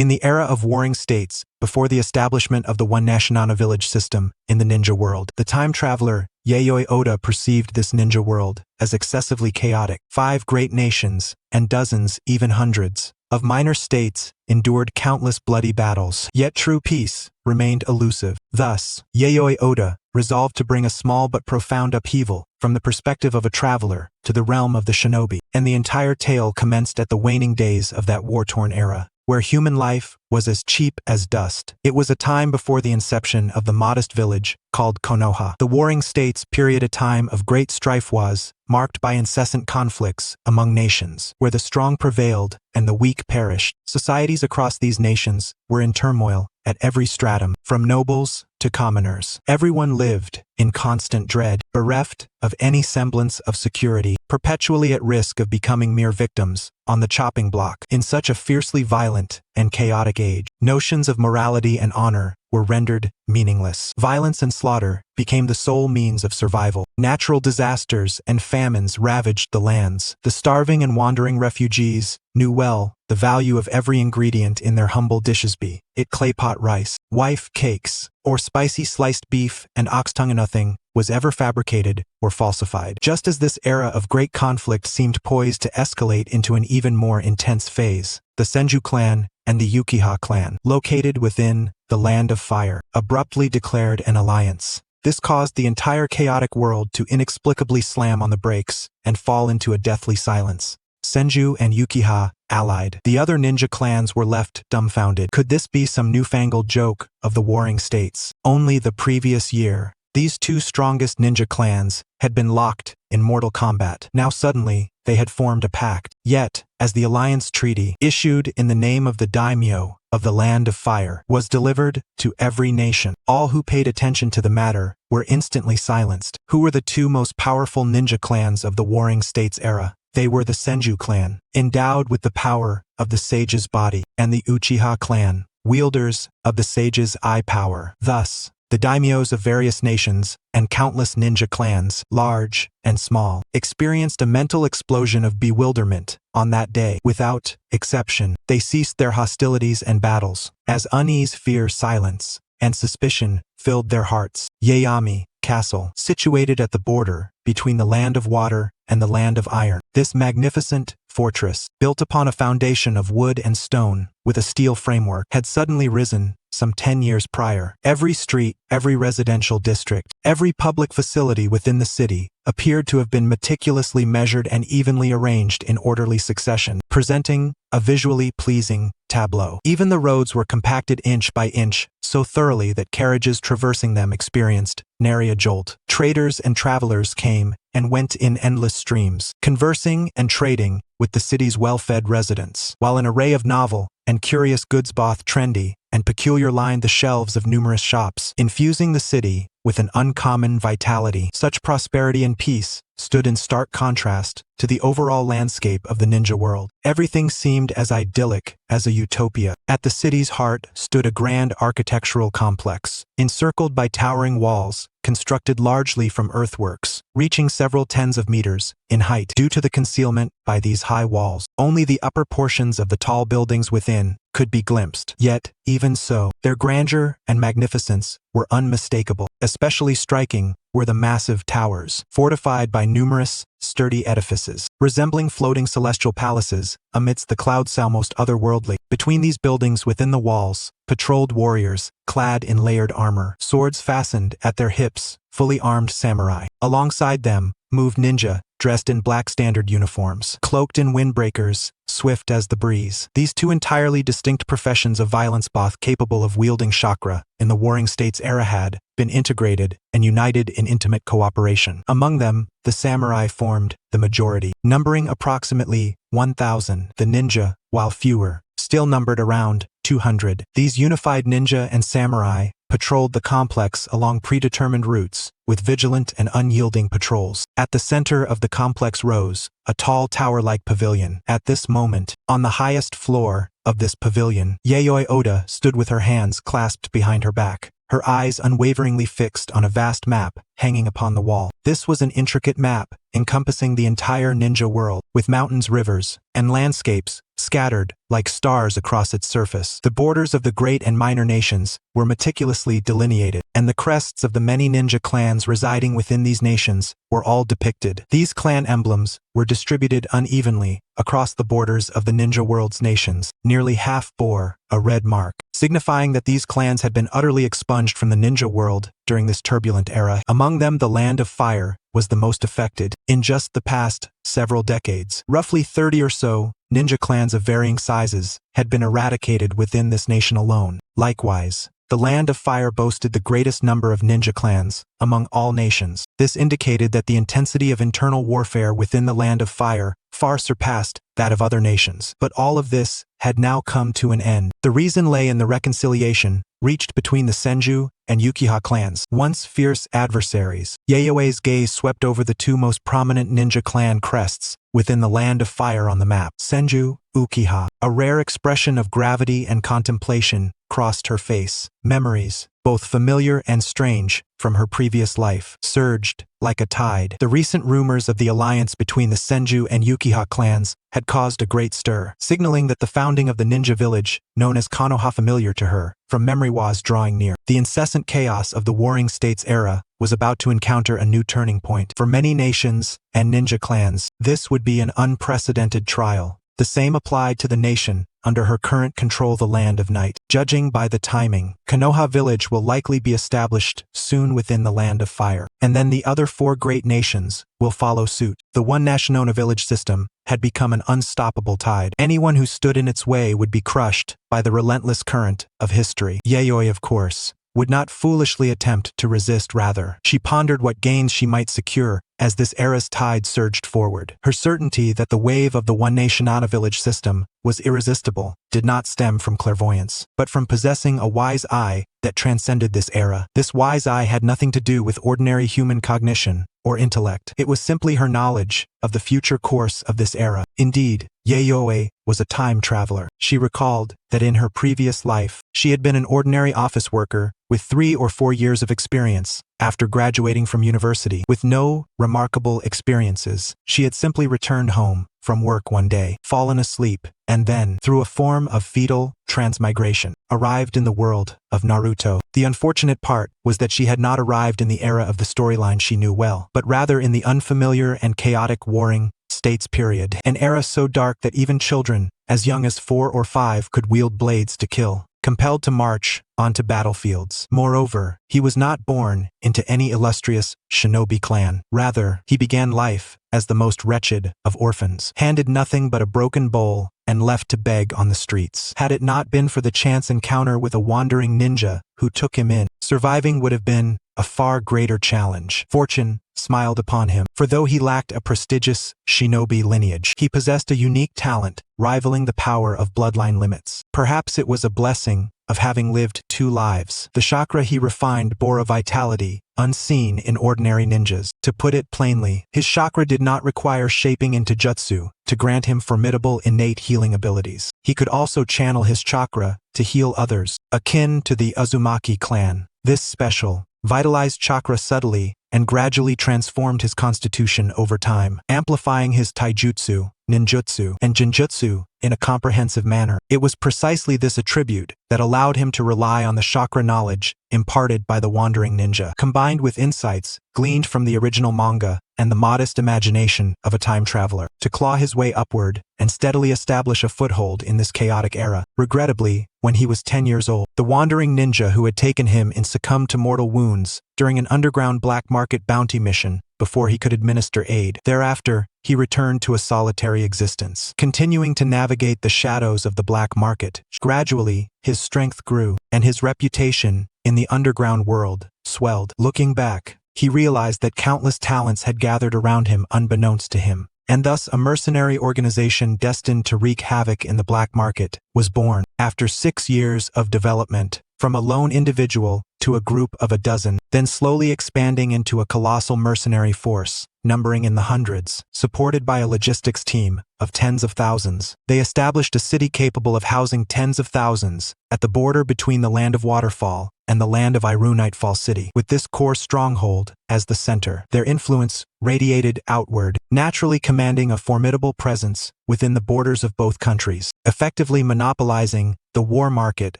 In the era of warring states, before the establishment of the one nation village system in the ninja world, the time traveler Yayoi Oda perceived this ninja world as excessively chaotic. 5 great nations, and dozens, even hundreds, of minor states endured countless bloody battles, yet true peace remained elusive. Thus, Yayoi Oda resolved to bring a small but profound upheaval from the perspective of a traveler to the realm of the shinobi, and the entire tale commenced at the waning days of that war-torn era, where human life was as cheap as dust. It was a time before the inception of the modest village called Konoha. The warring states period, a time of great strife, was marked by incessant conflicts among nations, where the strong prevailed and the weak perished. Societies across these nations were in turmoil at every stratum, from nobles to commoners. Everyone lived in constant dread, bereft of any semblance of security, perpetually at risk of becoming mere victims on the chopping block. In such a fiercely violent and chaotic age, notions of morality and honor were rendered meaningless. Violence and slaughter became the sole means of survival. Natural disasters and famines ravaged the lands. The starving and wandering refugees knew well the value of every ingredient in their humble dishes, be it claypot rice, wife cakes, or spicy sliced beef and ox tongue. Nothing was ever fabricated or falsified. Just as this era of great conflict seemed poised to escalate into an even more intense phase, the Senju clan and the Uchiha clan, located within the Land of Fire, abruptly declared an alliance. This caused the entire chaotic world to inexplicably slam on the brakes and fall into a deathly silence. Senju and Uchiha allied. The other ninja clans were left dumbfounded. Could this be some newfangled joke of the warring states? Only the previous year, these two strongest ninja clans had been locked in mortal combat. Now suddenly, they had formed a pact. Yet, as the alliance treaty, issued in the name of the daimyo of the Land of Fire, was delivered to every nation, all who paid attention to the matter were instantly silenced. Who were the two most powerful ninja clans of the warring states era? They were the Senju clan, endowed with the power of the sage's body, and the Uchiha clan, wielders of the sage's eye power. Thus, the daimyos of various nations and countless ninja clans, large and small, experienced a mental explosion of bewilderment on that day. Without exception, they ceased their hostilities and battles, as unease, fear, silence, and suspicion filled their hearts. Yami Castle, situated at the border between the Land of Water and the Land of Iron. This magnificent fortress, built upon a foundation of wood and stone with a steel framework, had suddenly risen some 10 years prior. Every street, every residential district, every public facility within the city appeared to have been meticulously measured and evenly arranged in orderly succession, presenting a visually pleasing tableau. Even the roads were compacted inch by inch, so thoroughly that carriages traversing them experienced nary a jolt. Traders and travelers came and went in endless streams, conversing and trading with the city's well-fed residents, while an array of novel and curious goods, both trendy and peculiar, lined the shelves of numerous shops, infusing the city with an uncommon vitality. Such prosperity and peace stood in stark contrast to the overall landscape of the ninja world. Everything seemed as idyllic as a utopia. At the city's heart stood a grand architectural complex, encircled by towering walls, constructed largely from earthworks, reaching several tens of meters in height. Due to the concealment by these high walls, only the upper portions of the tall buildings within could be glimpsed. Yet, even so, their grandeur and magnificence were unmistakable. Especially striking were the massive towers, fortified by numerous, sturdy edifices, resembling floating celestial palaces amidst the clouds, almost otherworldly. Between these buildings, within the walls, patrolled warriors, clad in layered armor, swords fastened at their hips, fully armed samurai. Alongside them moved ninja, dressed in black standard uniforms, cloaked in windbreakers, swift as the breeze. These two entirely distinct professions of violence, both capable of wielding chakra in the warring states era, had been integrated and united in intimate cooperation. Among them, the samurai formed the majority, numbering approximately 1,000. The ninja, while fewer, still numbered around 200. These unified ninja and samurai patrolled the complex along predetermined routes, with vigilant and unyielding patrols. At the center of the complex rose a tall tower-like pavilion. At this moment, on the highest floor of this pavilion, Yayoi Oda stood with her hands clasped behind her back, her eyes unwaveringly fixed on a vast map hanging upon the wall. This was an intricate map encompassing the entire ninja world, with mountains, rivers, and landscapes scattered like stars across its surface. The borders of the great and minor nations were meticulously delineated, and the crests of the many ninja clans residing within these nations were all depicted. These clan emblems were distributed unevenly across the borders of the ninja world's nations. Nearly half bore a red mark, signifying that these clans had been utterly expunged from the ninja world during this turbulent era. Among them, the Land of Fire was the most affected. In just the past several decades, roughly 30 or so ninja clans of varying sizes had been eradicated within this nation alone. Likewise, the Land of Fire boasted the greatest number of ninja clans among all nations. This indicated that the intensity of internal warfare within the Land of Fire far surpassed that of other nations. But all of this had now come to an end. The reason lay in the reconciliation reached between the Senju and Uchiha clans, once fierce adversaries. Yayoi's gaze swept over the two most prominent ninja clan crests within the Land of Fire on the map. Senju-Uchiha. A rare expression of gravity and contemplation crossed her face. Memories, both familiar and strange, from her previous life, surged like a tide. The recent rumors of the alliance between the Senju and Uchiha clans had caused a great stir, signaling that the founding of the ninja village, known as Konoha, familiar to her from memory, was drawing near. The incessant chaos of the Warring States era was about to encounter a new turning point. For many nations and ninja clans, this would be an unprecedented trial. The same applied to the nation under her current control, the Land of Night. Judging by the timing, Konoha village will likely be established soon within the Land of Fire, and then the other four great nations will follow suit. The one national village system had become an unstoppable tide. Anyone who stood in its way would be crushed by the relentless current of history. Yayoi, of course, would not foolishly attempt to resist. Rather, she pondered what gains she might secure as this era's tide surged forward. Her certainty that the wave of the one nation village system was irresistible did not stem from clairvoyance, but from possessing a wise eye that transcended this era. This wise eye had nothing to do with ordinary human cognition or intellect. It was simply her knowledge of the future course of this era. Indeed, Yayoi was a time traveler. She recalled that in her previous life, she had been an ordinary office worker with 3 or 4 years of experience. After graduating from university with no remarkable experiences, she had simply returned home from work one day, fallen asleep, and then, through a form of fetal transmigration, arrived in the world of Naruto. The unfortunate part was that she had not arrived in the era of the storyline she knew well, but rather in the unfamiliar and chaotic Warring States period, an era so dark that even children as young as 4 or 5 could wield blades to kill, compelled to march onto battlefields. Moreover, he was not born into any illustrious shinobi clan. Rather, he began life as the most wretched of orphans, handed nothing but a broken bowl and left to beg on the streets. Had it not been for the chance encounter with a wandering ninja who took him in, surviving would have been a far greater challenge. Fortune smiled upon him, for though he lacked a prestigious shinobi lineage, he possessed a unique talent rivaling the power of bloodline limits. Perhaps it was a blessing of having lived 2 lives. The chakra he refined bore a vitality unseen in ordinary ninjas. To put it plainly, his chakra did not require shaping into jutsu to grant him formidable innate healing abilities. He could also channel his chakra to heal others, akin to the Uzumaki clan. This special, vitalized chakra subtly and gradually transformed his constitution over time, amplifying his taijutsu, ninjutsu, and jinjutsu in a comprehensive manner. It was precisely this attribute that allowed him to rely on the chakra knowledge imparted by the wandering ninja, combined with insights gleaned from the original manga and the modest imagination of a time traveler, to claw his way upward and steadily establish a foothold in this chaotic era. Regrettably, when he was 10 years old, the wandering ninja who had taken him in succumbed to mortal wounds during an underground black market bounty mission before he could administer aid. Thereafter, he returned to a solitary existence, continuing to navigate the shadows of the black market. Gradually, his strength grew, and his reputation in the underground world swelled. Looking back, he realized that countless talents had gathered around him unbeknownst to him, and thus a mercenary organization destined to wreak havoc in the black market was born. After 6 years of development, from a lone individual to a group of a dozen, then slowly expanding into a colossal mercenary force, numbering in the hundreds. Supported by a logistics team of tens of thousands, they established a city capable of housing tens of thousands at the border between the land of Waterfall and the land of Iruri Nightfall City. With this core stronghold as the center, their influence radiated outward, naturally commanding a formidable presence within the borders of both countries, effectively monopolizing the war market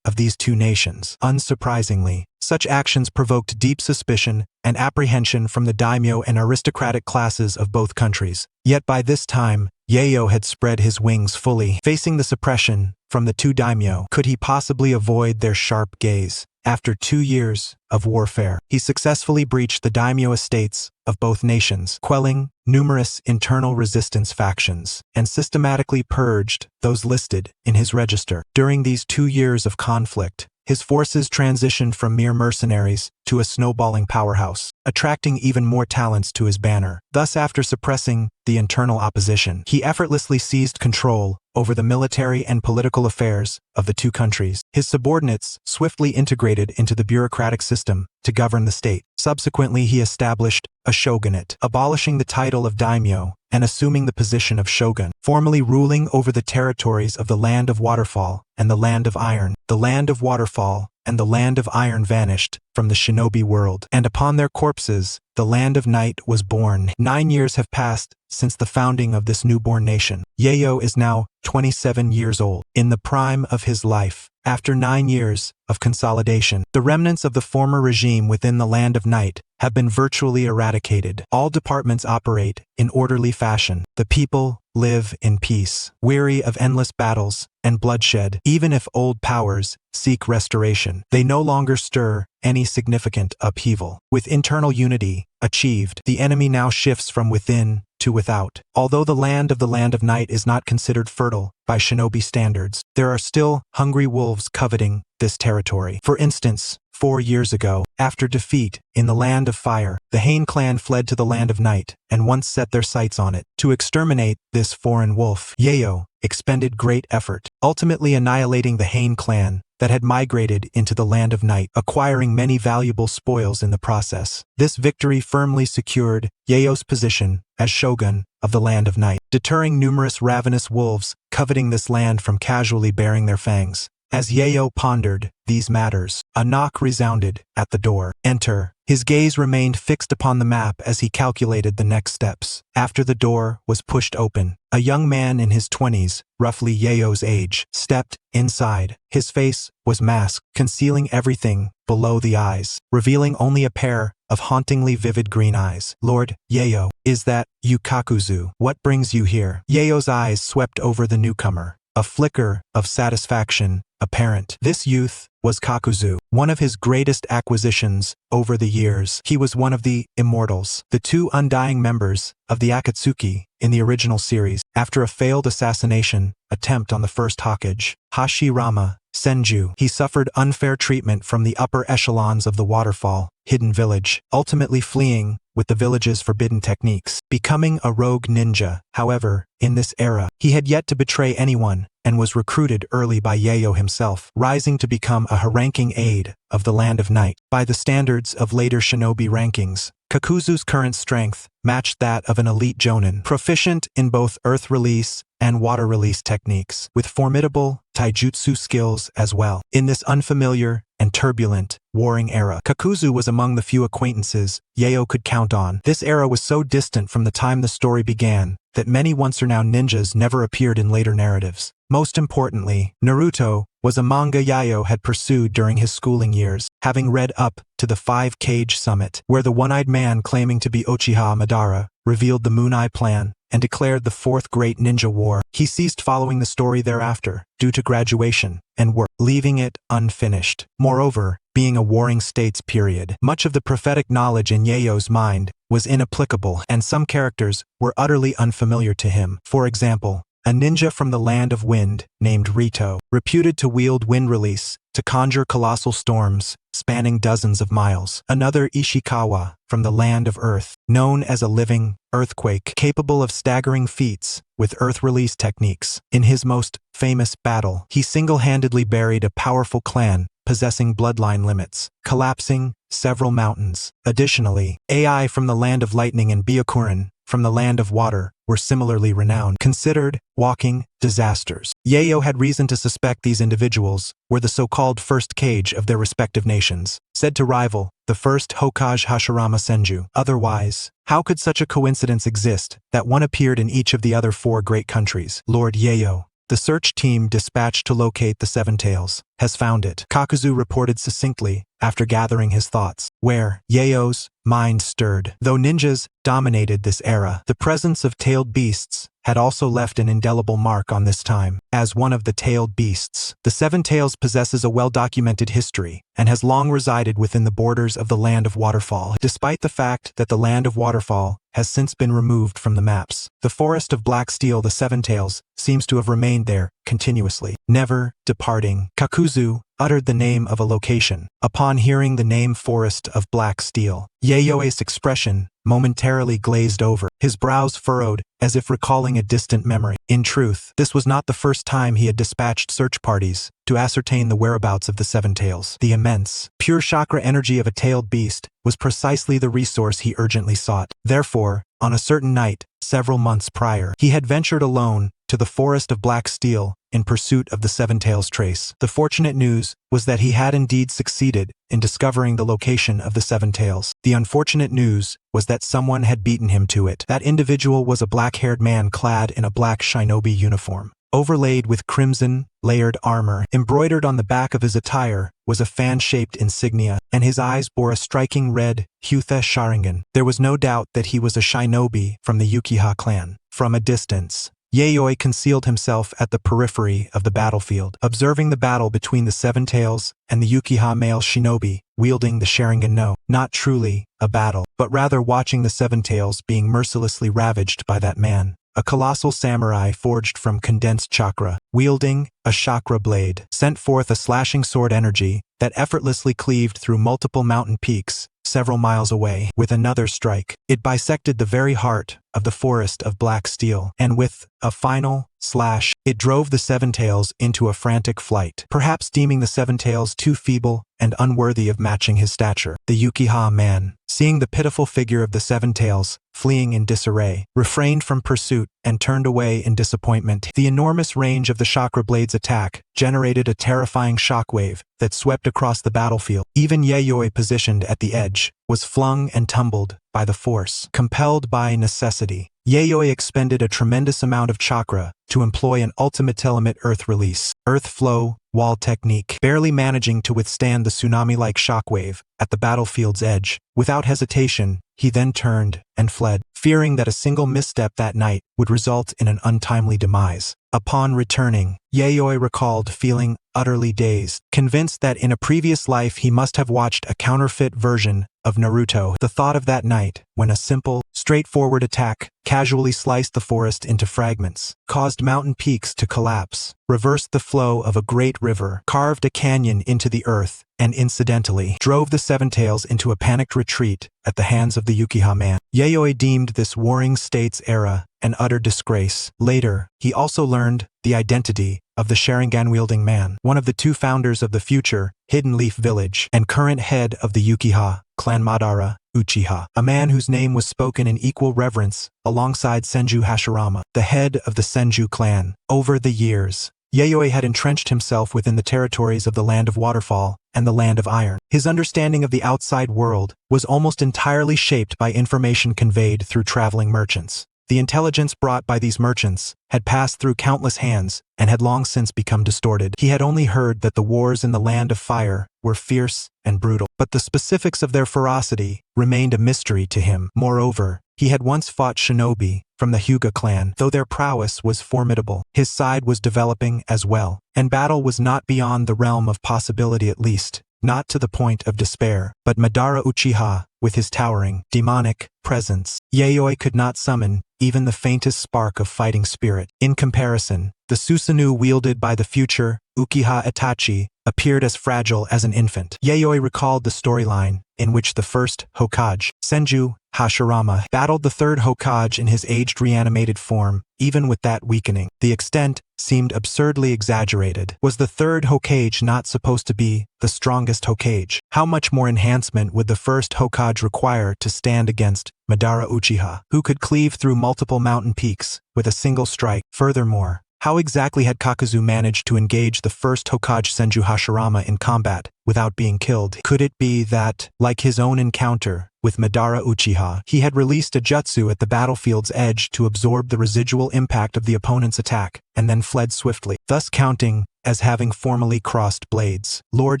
of these two nations. Unsurprisingly, such actions provoked deep suspicion and apprehension from the daimyo and aristocratic classes of both countries. Yet by this time, Yayoi had spread his wings fully. Facing the suppression from the two daimyo, could he possibly avoid their sharp gaze? After 2 years of warfare, he successfully breached the daimyo estates of both nations, quelling numerous internal resistance factions, and systematically purged those listed in his register. During these 2 years of conflict, his forces transitioned from mere mercenaries to a snowballing powerhouse, attracting even more talents to his banner. Thus, after suppressing the internal opposition, he effortlessly seized control over the military and political affairs of the two countries. His subordinates swiftly integrated into the bureaucratic system to govern the state. Subsequently, he established a shogunate, abolishing the title of daimyo and assuming the position of shogun, formally ruling over the territories of the land of Waterfall and the land of Iron. The land of Waterfall and the land of Iron vanished from the shinobi world, and upon their corpses, the land of Night was born. 9 years have passed since the founding of this newborn nation. Yayoi is now 27 years old, in the prime of his life. After 9 years of consolidation, the remnants of the former regime within the land of Night have been virtually eradicated. All departments operate in orderly fashion. The people live in peace, weary of endless battles and bloodshed. Even if old powers seek restoration, they no longer stir any significant upheaval. With internal unity achieved, the enemy now shifts from within to without. Although the land of Night is not considered fertile by shinobi standards, there are still hungry wolves coveting this territory. For instance, 4 years ago, after defeat in the land of Fire, the Hain clan fled to the land of Night and once set their sights on it. To exterminate this foreign wolf, Yayoi expended great effort, ultimately annihilating the Hain clan that had migrated into the land of Night, acquiring many valuable spoils in the process. This victory firmly secured Yayoi's position as shogun of the land of Night, deterring numerous ravenous wolves coveting this land from casually baring their fangs. As Yayoi pondered these matters, a knock resounded at the door. Enter. His gaze remained fixed upon the map as he calculated the next steps. After the door was pushed open, a young man in his 20s, roughly Yayoi's age, stepped inside. His face was masked, concealing everything below the eyes, revealing only a pair of hauntingly vivid green eyes. Lord Yayoi, is that you, Kakuzu? What brings you here? Yayoi's eyes swept over the newcomer, a flicker of satisfaction apparent. This youth was Kakuzu, one of his greatest acquisitions over the years. He was one of the Immortals, the two undying members of the Akatsuki in the original series. After a failed assassination attempt on the first Hokage, Hashirama, Senju, he suffered unfair treatment from the upper echelons of the Waterfall hidden village, ultimately fleeing with the village's forbidden techniques, becoming a rogue ninja. However, in this era, he had yet to betray anyone and was recruited early by Yayoi himself, rising to become a high-ranking aide of the Land of Night. By the standards of later shinobi rankings, Kakuzu's current strength matched that of an elite jonin, proficient in both earth release and water release techniques, with formidable taijutsu skills as well. In this unfamiliar and turbulent warring era, Kakuzu was among the few acquaintances Yayoi could count on. This era was so distant from the time the story began that many once-renowned ninjas never appeared in later narratives. Most importantly, Naruto was a manga Yayoi had pursued during his schooling years, having read up to the 5-Cage Summit, where the one-eyed man claiming to be Uchiha Madara revealed the Moon Eye Plan and declared the Fourth Great Ninja War. He ceased following the story thereafter, due to graduation and work, leaving it unfinished. Moreover, being a warring states period, much of the prophetic knowledge in Yayoi's mind was inapplicable, and some characters were utterly unfamiliar to him. For example, a ninja from the land of wind named Rito, reputed to wield wind release to conjure colossal storms spanning dozens of miles. Another Ishikawa from the land of earth, known as a living earthquake, capable of staggering feats with earth release techniques. In his most famous battle, he single-handedly buried a powerful clan possessing bloodline limits, collapsing several mountains. Additionally, AI from the land of lightning and Byakuren from the land of water were similarly renowned, considered walking disasters. Yayoi had reason to suspect these individuals were the so-called first Kage of their respective nations, said to rival the first Hokage Hashirama Senju. Otherwise, how could such a coincidence exist that one appeared in each of the other 4 great countries? Lord Yayoi, the search team dispatched to locate the Seven Tails, has found it, Kakuzu reported succinctly after gathering his thoughts, where Yayoi's mind stirred. Though ninjas dominated this era, the presence of tailed beasts had also left an indelible mark on this time. As one of the tailed beasts, the Seven Tails possesses a well-documented history and has long resided within the borders of the Land of Waterfall. Despite the fact that the Land of Waterfall has since been removed from the maps, the Forest of Black Steel, the Seven Tails, seems to have remained there continuously, never departing. Kakuzu uttered the name of a location. Upon hearing the name Forest of Black Steel, Yayoi's expression momentarily glazed over, his brows furrowed as if recalling a distant memory. In truth, this was not the first time he had dispatched search parties to ascertain the whereabouts of the Seven Tails. The immense, pure chakra energy of a tailed beast was precisely the resource he urgently sought. Therefore, on a certain night, several months prior, he had ventured alone to the Forest of Black Steel in pursuit of the Seven Tails trace. The fortunate news was that he had indeed succeeded in discovering the location of the Seven Tails. The unfortunate news was that someone had beaten him to it. That individual was a black-haired man clad in a black shinobi uniform, overlaid with crimson, layered armor. Embroidered on the back of his attire was a fan-shaped insignia, and his eyes bore a striking red Hyutha Sharingan. There was no doubt that he was a shinobi from the Uchiha clan. From a distance, Yayoi concealed himself at the periphery of the battlefield, observing the battle between the Seven Tails and the Uchiha male shinobi, wielding the Sharingan. No, not truly a battle, but rather watching the Seven Tails being mercilessly ravaged by that man, a colossal samurai forged from condensed chakra, wielding a chakra blade, sent forth a slashing sword energy that effortlessly cleaved through multiple mountain peaks several miles away. With another strike, it bisected the very heart of the Forest of Black Steel, and with a final slash, it drove the Seven Tails into a frantic flight, perhaps deeming the Seven Tails too feeble and unworthy of matching his stature. The Uchiha man, seeing the pitiful figure of the Seven Tails fleeing in disarray, refrained from pursuit and turned away in disappointment. The enormous range of the chakra blade's attack generated a terrifying shockwave that swept across the battlefield. Even Yayoi, positioned at the edge, was flung and tumbled by the force. Compelled by necessity, Yayoi expended a tremendous amount of chakra to employ an ultimate telemate earth release, earth flow, wall technique, barely managing to withstand the tsunami-like shockwave at the battlefield's edge. Without hesitation, he then turned and fled, fearing that a single misstep that night would result in an untimely demise. Upon returning, Yayoi recalled feeling utterly dazed, convinced that in a previous life he must have watched a counterfeit version of Naruto. The thought of that night, when a simple, straightforward attack casually sliced the forest into fragments, caused mountain peaks to collapse, reversed the flow of a great river, carved a canyon into the earth, and incidentally drove the Seven Tails into a panicked retreat at the hands of the Uchiha man. Yayoi deemed this warring state's era an utter disgrace. Later, he also learned the identity of the Sharingan-wielding man, one of the 2 founders of the future Hidden Leaf Village and current head of the Uchiha clan, Madara Uchiha, a man whose name was spoken in equal reverence alongside Senju Hashirama, the head of the Senju clan. Over the years, Yayoi had entrenched himself within the territories of the Land of Waterfall and the Land of Iron. His understanding of the outside world was almost entirely shaped by information conveyed through traveling merchants. The intelligence brought by these merchants had passed through countless hands and had long since become distorted. He had only heard that the wars in the Land of Fire were fierce and brutal, but the specifics of their ferocity remained a mystery to him. Moreover, he had once fought shinobi from the Hyuga clan. Though their prowess was formidable, his side was developing as well, and battle was not beyond the realm of possibility, at least not to the point of despair. But Madara Uchiha, with his towering, demonic presence, Yayoi could not summon even the faintest spark of fighting spirit. In comparison, the Susanoo wielded by the future Uchiha Itachi, appeared as fragile as an infant. Yayoi recalled the storyline in which the first Hokage, Senju-Hashirama, battled the third Hokage in his aged reanimated form. Even with that weakening, the extent seemed absurdly exaggerated. Was the third Hokage not supposed to be the strongest Hokage? How much more enhancement would the first Hokage require to stand against Madara Uchiha, who could cleave through multiple mountain peaks with a single strike? Furthermore, how exactly had Kakuzu managed to engage the first Hokage Senju Hashirama in combat without being killed? Could it be that, like his own encounter with Madara Uchiha, he had released a jutsu at the battlefield's edge to absorb the residual impact of the opponent's attack, and then fled swiftly, thus counting as having formally crossed blades? Lord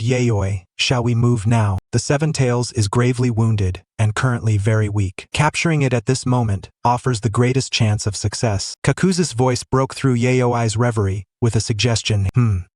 Yayoi, shall we move now? The Seven Tails is gravely wounded and currently very weak. Capturing it at this moment offers the greatest chance of success. Kakuzu's voice broke through Yayoi's reverie with a suggestion.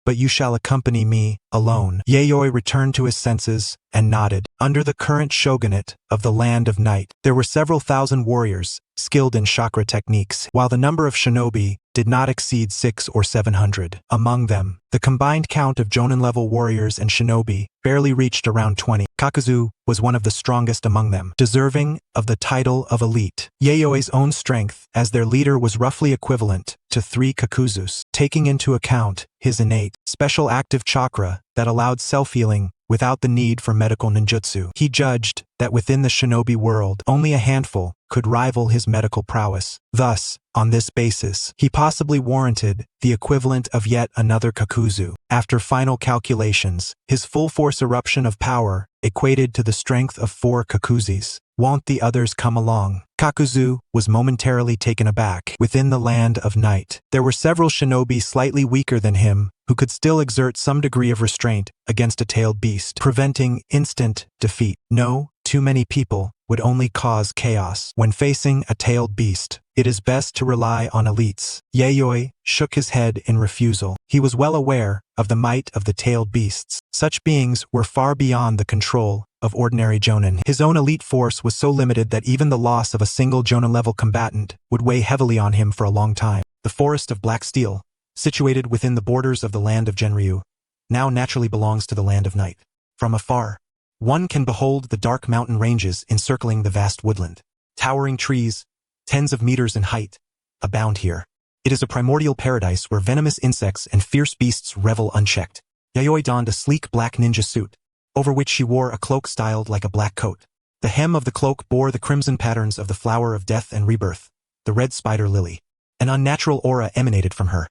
But you shall accompany me, alone. Yayoi returned to his senses and nodded. Under the current shogunate of the Land of Night, there were several thousand warriors skilled in chakra techniques, while the number of shinobi did not exceed 600 or 700. Among them, the combined count of Jonin-level warriors and shinobi barely reached around 20. Kakuzu was one of the strongest among them, deserving of the title of elite. Yayoi's own strength as their leader was roughly equivalent to 3 Kakuzus, taking into account his innate, special active chakra that allowed self-healing without the need for medical ninjutsu. He judged that within the shinobi world, only a handful could rival his medical prowess. Thus, on this basis, he possibly warranted the equivalent of yet another Kakuzu. After final calculations, his full-force eruption of power equated to the strength of 4 Kakuzis. Won't the others come along? Kakuzu was momentarily taken aback. Within the Land of Night, there were several shinobi slightly weaker than him who could still exert some degree of restraint against a tailed beast, preventing instant defeat. No, too many people would only cause chaos. When facing a tailed beast, it is best to rely on elites. Yayoi shook his head in refusal. He was well aware of the might of the tailed beasts. Such beings were far beyond the control of ordinary jonin. His own elite force was so limited that even the loss of a single jonin-level combatant would weigh heavily on him for a long time. The forest of black steel, situated within the borders of the land of Genryu, now naturally belongs to the Land of Night. From afar, one can behold the dark mountain ranges encircling the vast woodland. Towering trees, tens of meters in height, abound here. It is a primordial paradise where venomous insects and fierce beasts revel unchecked. Yayoi donned a sleek black ninja suit, over which she wore a cloak styled like a black coat. The hem of the cloak bore the crimson patterns of the flower of death and rebirth, the red spider lily. An unnatural aura emanated from her,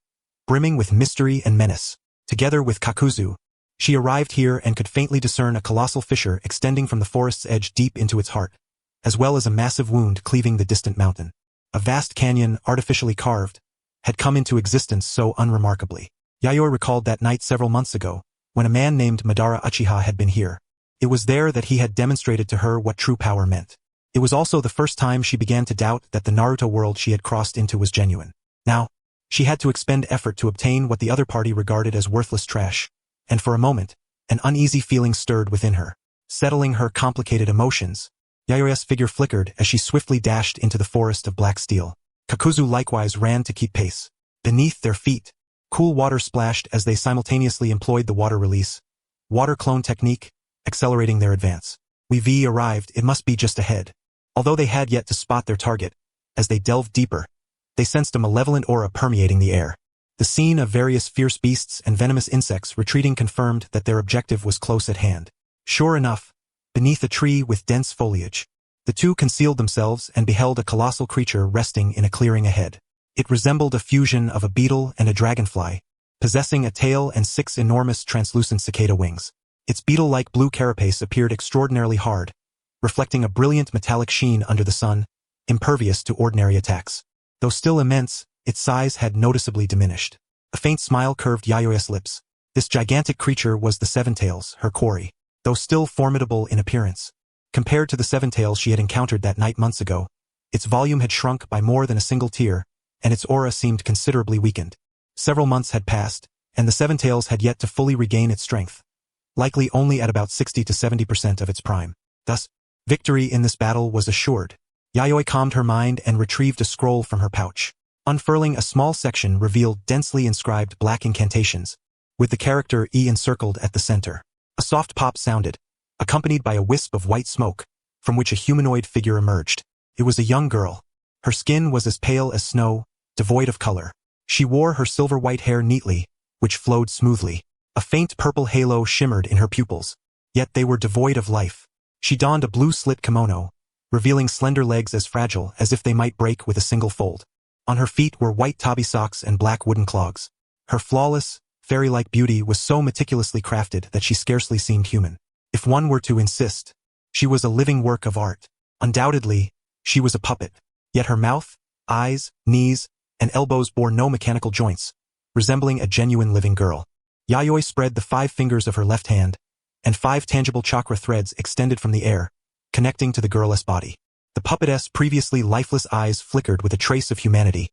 brimming with mystery and menace. Together with Kakuzu, she arrived here and could faintly discern a colossal fissure extending from the forest's edge deep into its heart, as well as a massive wound cleaving the distant mountain. A vast canyon, artificially carved, had come into existence so unremarkably. Yayoi recalled that night several months ago, when a man named Madara Uchiha had been here. It was there that he had demonstrated to her what true power meant. It was also the first time she began to doubt that the Naruto world she had crossed into was genuine. Now, she had to expend effort to obtain what the other party regarded as worthless trash, and for a moment, an uneasy feeling stirred within her. Settling her complicated emotions, Yayoi's figure flickered as she swiftly dashed into the forest of black steel. Kakuzu likewise ran to keep pace. Beneath their feet, cool water splashed as they simultaneously employed the water release, water clone technique, accelerating their advance. We arrived, it must be just ahead. Although they had yet to spot their target, as they delved deeper, they sensed a malevolent aura permeating the air. The scene of various fierce beasts and venomous insects retreating confirmed that their objective was close at hand. Sure enough, beneath a tree with dense foliage, the two concealed themselves and beheld a colossal creature resting in a clearing ahead. It resembled a fusion of a beetle and a dragonfly, possessing a tail and 6 enormous translucent cicada wings. Its beetle-like blue carapace appeared extraordinarily hard, reflecting a brilliant metallic sheen under the sun, impervious to ordinary attacks. Though still immense, its size had noticeably diminished. A faint smile curved Yayoi's lips. This gigantic creature was the Seven Tails, her quarry. Though still formidable in appearance, compared to the Seven Tails she had encountered that night months ago, its volume had shrunk by more than a single tier, and its aura seemed considerably weakened. Several months had passed, and the Seven Tails had yet to fully regain its strength, likely only at about 60 to 70% of its prime. Thus, victory in this battle was assured. Yayoi calmed her mind and retrieved a scroll from her pouch. Unfurling a small section revealed densely inscribed black incantations, with the character E encircled at the center. A soft pop sounded, accompanied by a wisp of white smoke, from which a humanoid figure emerged. It was a young girl. Her skin was as pale as snow, devoid of color. She wore her silver-white hair neatly, which flowed smoothly. A faint purple halo shimmered in her pupils, yet they were devoid of life. She donned a blue-slit kimono, revealing slender legs as fragile as if they might break with a single fold. On her feet were white tabi socks and black wooden clogs. Her flawless, fairy-like beauty was so meticulously crafted that she scarcely seemed human. If one were to insist, she was a living work of art. Undoubtedly, she was a puppet. Yet her mouth, eyes, knees, and elbows bore no mechanical joints, resembling a genuine living girl. Yayoi spread the 5 fingers of her left hand, and 5 tangible chakra threads extended from the air, connecting to the girl's body. The puppetess' previously lifeless eyes flickered with a trace of humanity,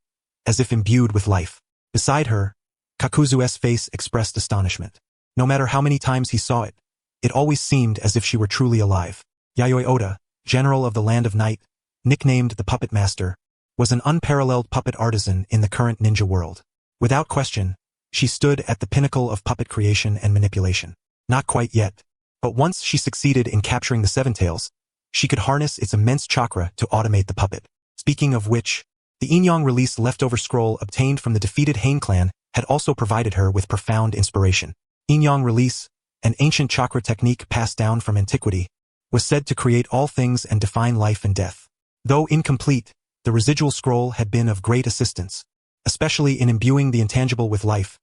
as if imbued with life. Beside her, Kakuzu's face expressed astonishment. No matter how many times he saw it, it always seemed as if she were truly alive. Yayoi Oda, general of the Land of Night, nicknamed the Puppet Master, was an unparalleled puppet artisan in the current ninja world. Without question, she stood at the pinnacle of puppet creation and manipulation. Not quite yet, but once she succeeded in capturing the Seven Tails, she could harness its immense chakra to automate the puppet. Speaking of which, the Inyang release leftover scroll obtained from the defeated Hain clan had also provided her with profound inspiration. Inyang release, an ancient chakra technique passed down from antiquity, was said to create all things and define life and death. Though incomplete, the residual scroll had been of great assistance, especially in imbuing the intangible with life,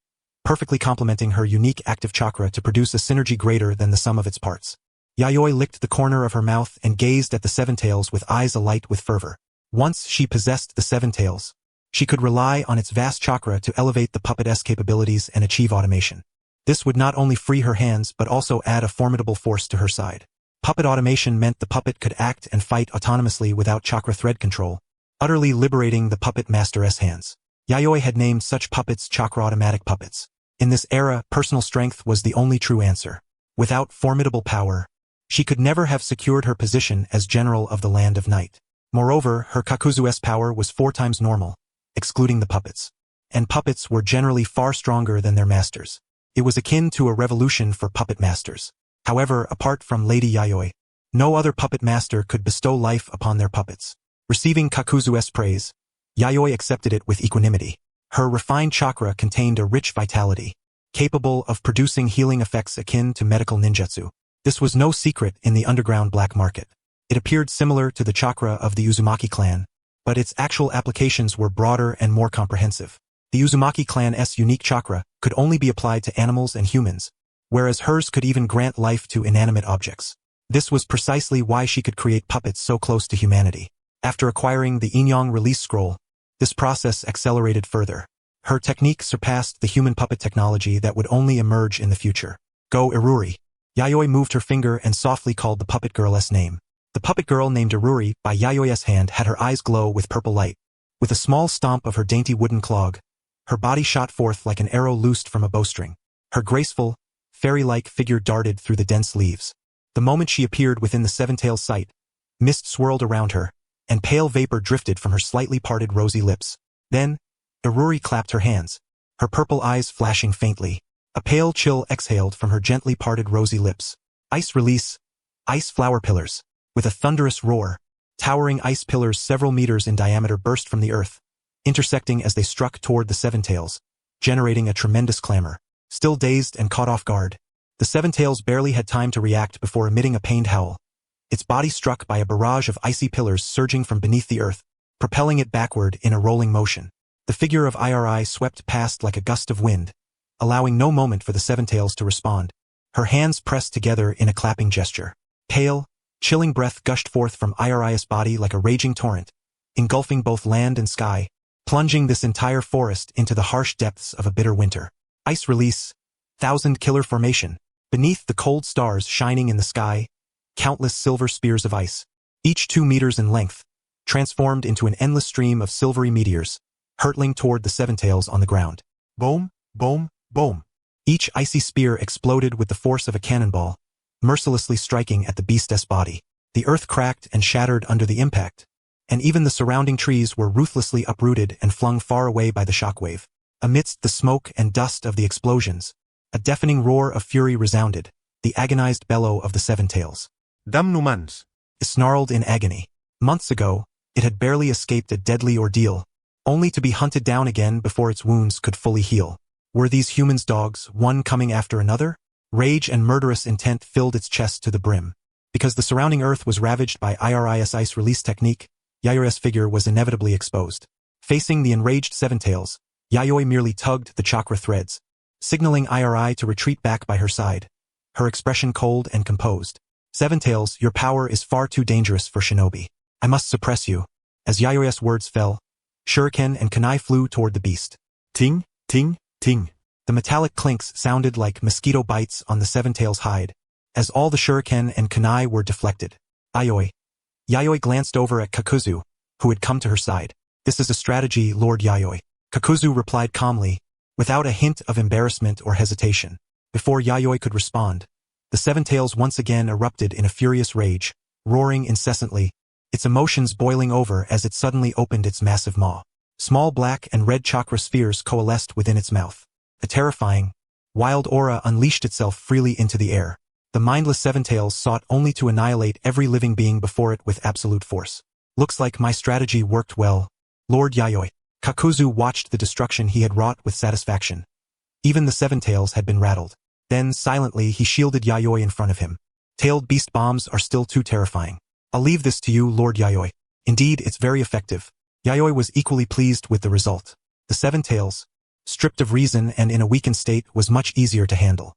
perfectly complementing her unique active chakra to produce a synergy greater than the sum of its parts. Yayoi licked the corner of her mouth and gazed at the Seven Tails with eyes alight with fervor. Once she possessed the Seven Tails, she could rely on its vast chakra to elevate the puppet's capabilities and achieve automation. This would not only free her hands but also add a formidable force to her side. Puppet automation meant the puppet could act and fight autonomously without chakra thread control, utterly liberating the puppet master's hands. Yayoi had named such puppets chakra-automatic puppets. In this era, personal strength was the only true answer. Without formidable power, she could never have secured her position as general of the Land of Night. Moreover, her Kakuzu's power was 4 times normal, excluding the puppets. And puppets were generally far stronger than their masters. It was akin to a revolution for puppet masters. However, apart from Lady Yayoi, no other puppet master could bestow life upon their puppets. Receiving Kakuzu's praise, Yayoi accepted it with equanimity. Her refined chakra contained a rich vitality, capable of producing healing effects akin to medical ninjutsu. This was no secret in the underground black market. It appeared similar to the chakra of the Uzumaki clan, but its actual applications were broader and more comprehensive. The Uzumaki clan's unique chakra could only be applied to animals and humans, whereas hers could even grant life to inanimate objects. This was precisely why she could create puppets so close to humanity. After acquiring the Inyang release scroll, this process accelerated further. Her technique surpassed the human puppet technology that would only emerge in the future. Go Iruri. Yayoi moved her finger and softly called the puppet girl's name. The puppet girl named Iruri by Yayoi's hand had her eyes glow with purple light. With a small stomp of her dainty wooden clog, her body shot forth like an arrow loosed from a bowstring. Her graceful, fairy-like figure darted through the dense leaves. The moment she appeared within the Seven-Tailed sight, mist swirled around her, and pale vapor drifted from her slightly parted rosy lips. Then, Iruri clapped her hands, her purple eyes flashing faintly. A pale chill exhaled from her gently parted rosy lips. Ice release, ice flower pillars. With a thunderous roar, towering ice pillars several meters in diameter burst from the earth, intersecting as they struck toward the Seven Tails, generating a tremendous clamor. Still dazed and caught off guard, the Seven Tails barely had time to react before emitting a pained howl. Its body struck by a barrage of icy pillars surging from beneath the earth, propelling it backward in a rolling motion. The figure of Iruri swept past like a gust of wind, allowing no moment for the Seven Tails to respond. Her hands pressed together in a clapping gesture. Pale, chilling breath gushed forth from Iruri's body like a raging torrent, engulfing both land and sky, plunging this entire forest into the harsh depths of a bitter winter. Ice release, thousand killer formation. Beneath the cold stars shining in the sky, countless silver spears of ice, each 2 meters in length, transformed into an endless stream of silvery meteors, hurtling toward the Seven Tails on the ground. Boom, boom, boom. Each icy spear exploded with the force of a cannonball, mercilessly striking at the beast's body. The earth cracked and shattered under the impact, and even the surrounding trees were ruthlessly uprooted and flung far away by the shockwave. Amidst the smoke and dust of the explosions, A deafening roar of fury resounded, the agonized bellow of the Seven Tails. Damnumans! It snarled in agony. Months ago, it had barely escaped a deadly ordeal, only to be hunted down again before its wounds could fully heal. Were these humans dogs, one coming after another? Rage and murderous intent filled its chest to the brim. Because the surrounding earth was ravaged by Iri's ice release technique, Yayoi's figure was inevitably exposed. Facing the enraged Seven Tails, Yayoi merely tugged the chakra threads, signaling Iri to retreat back by her side, her expression cold and composed. Seven Tails, your power is far too dangerous for shinobi. I must suppress you. As Yayoi's words fell, shuriken and kunai flew toward the beast. Ting, ting, ting. The metallic clinks sounded like mosquito bites on the Seven Tails' hide, as all the shuriken and kunai were deflected. Yayoi glanced over at Kakuzu, who had come to her side. This is a strategy, Lord Yayoi. Kakuzu replied calmly, without a hint of embarrassment or hesitation. Before Yayoi could respond, the Seven Tails once again erupted in a furious rage, roaring incessantly, its emotions boiling over as it suddenly opened its massive maw. Small black and red chakra spheres coalesced within its mouth. A terrifying, wild aura unleashed itself freely into the air. The mindless Seven Tails sought only to annihilate every living being before it with absolute force. Looks like my strategy worked well, Lord Yayoi. Kakuzu watched the destruction he had wrought with satisfaction. Even the Seven Tails had been rattled. Then, silently, he shielded Yayoi in front of him. Tailed beast bombs are still too terrifying. I'll leave this to you, Lord Yayoi. Indeed, it's very effective. Yayoi was equally pleased with the result. The Seven Tails, stripped of reason and in a weakened state, was much easier to handle.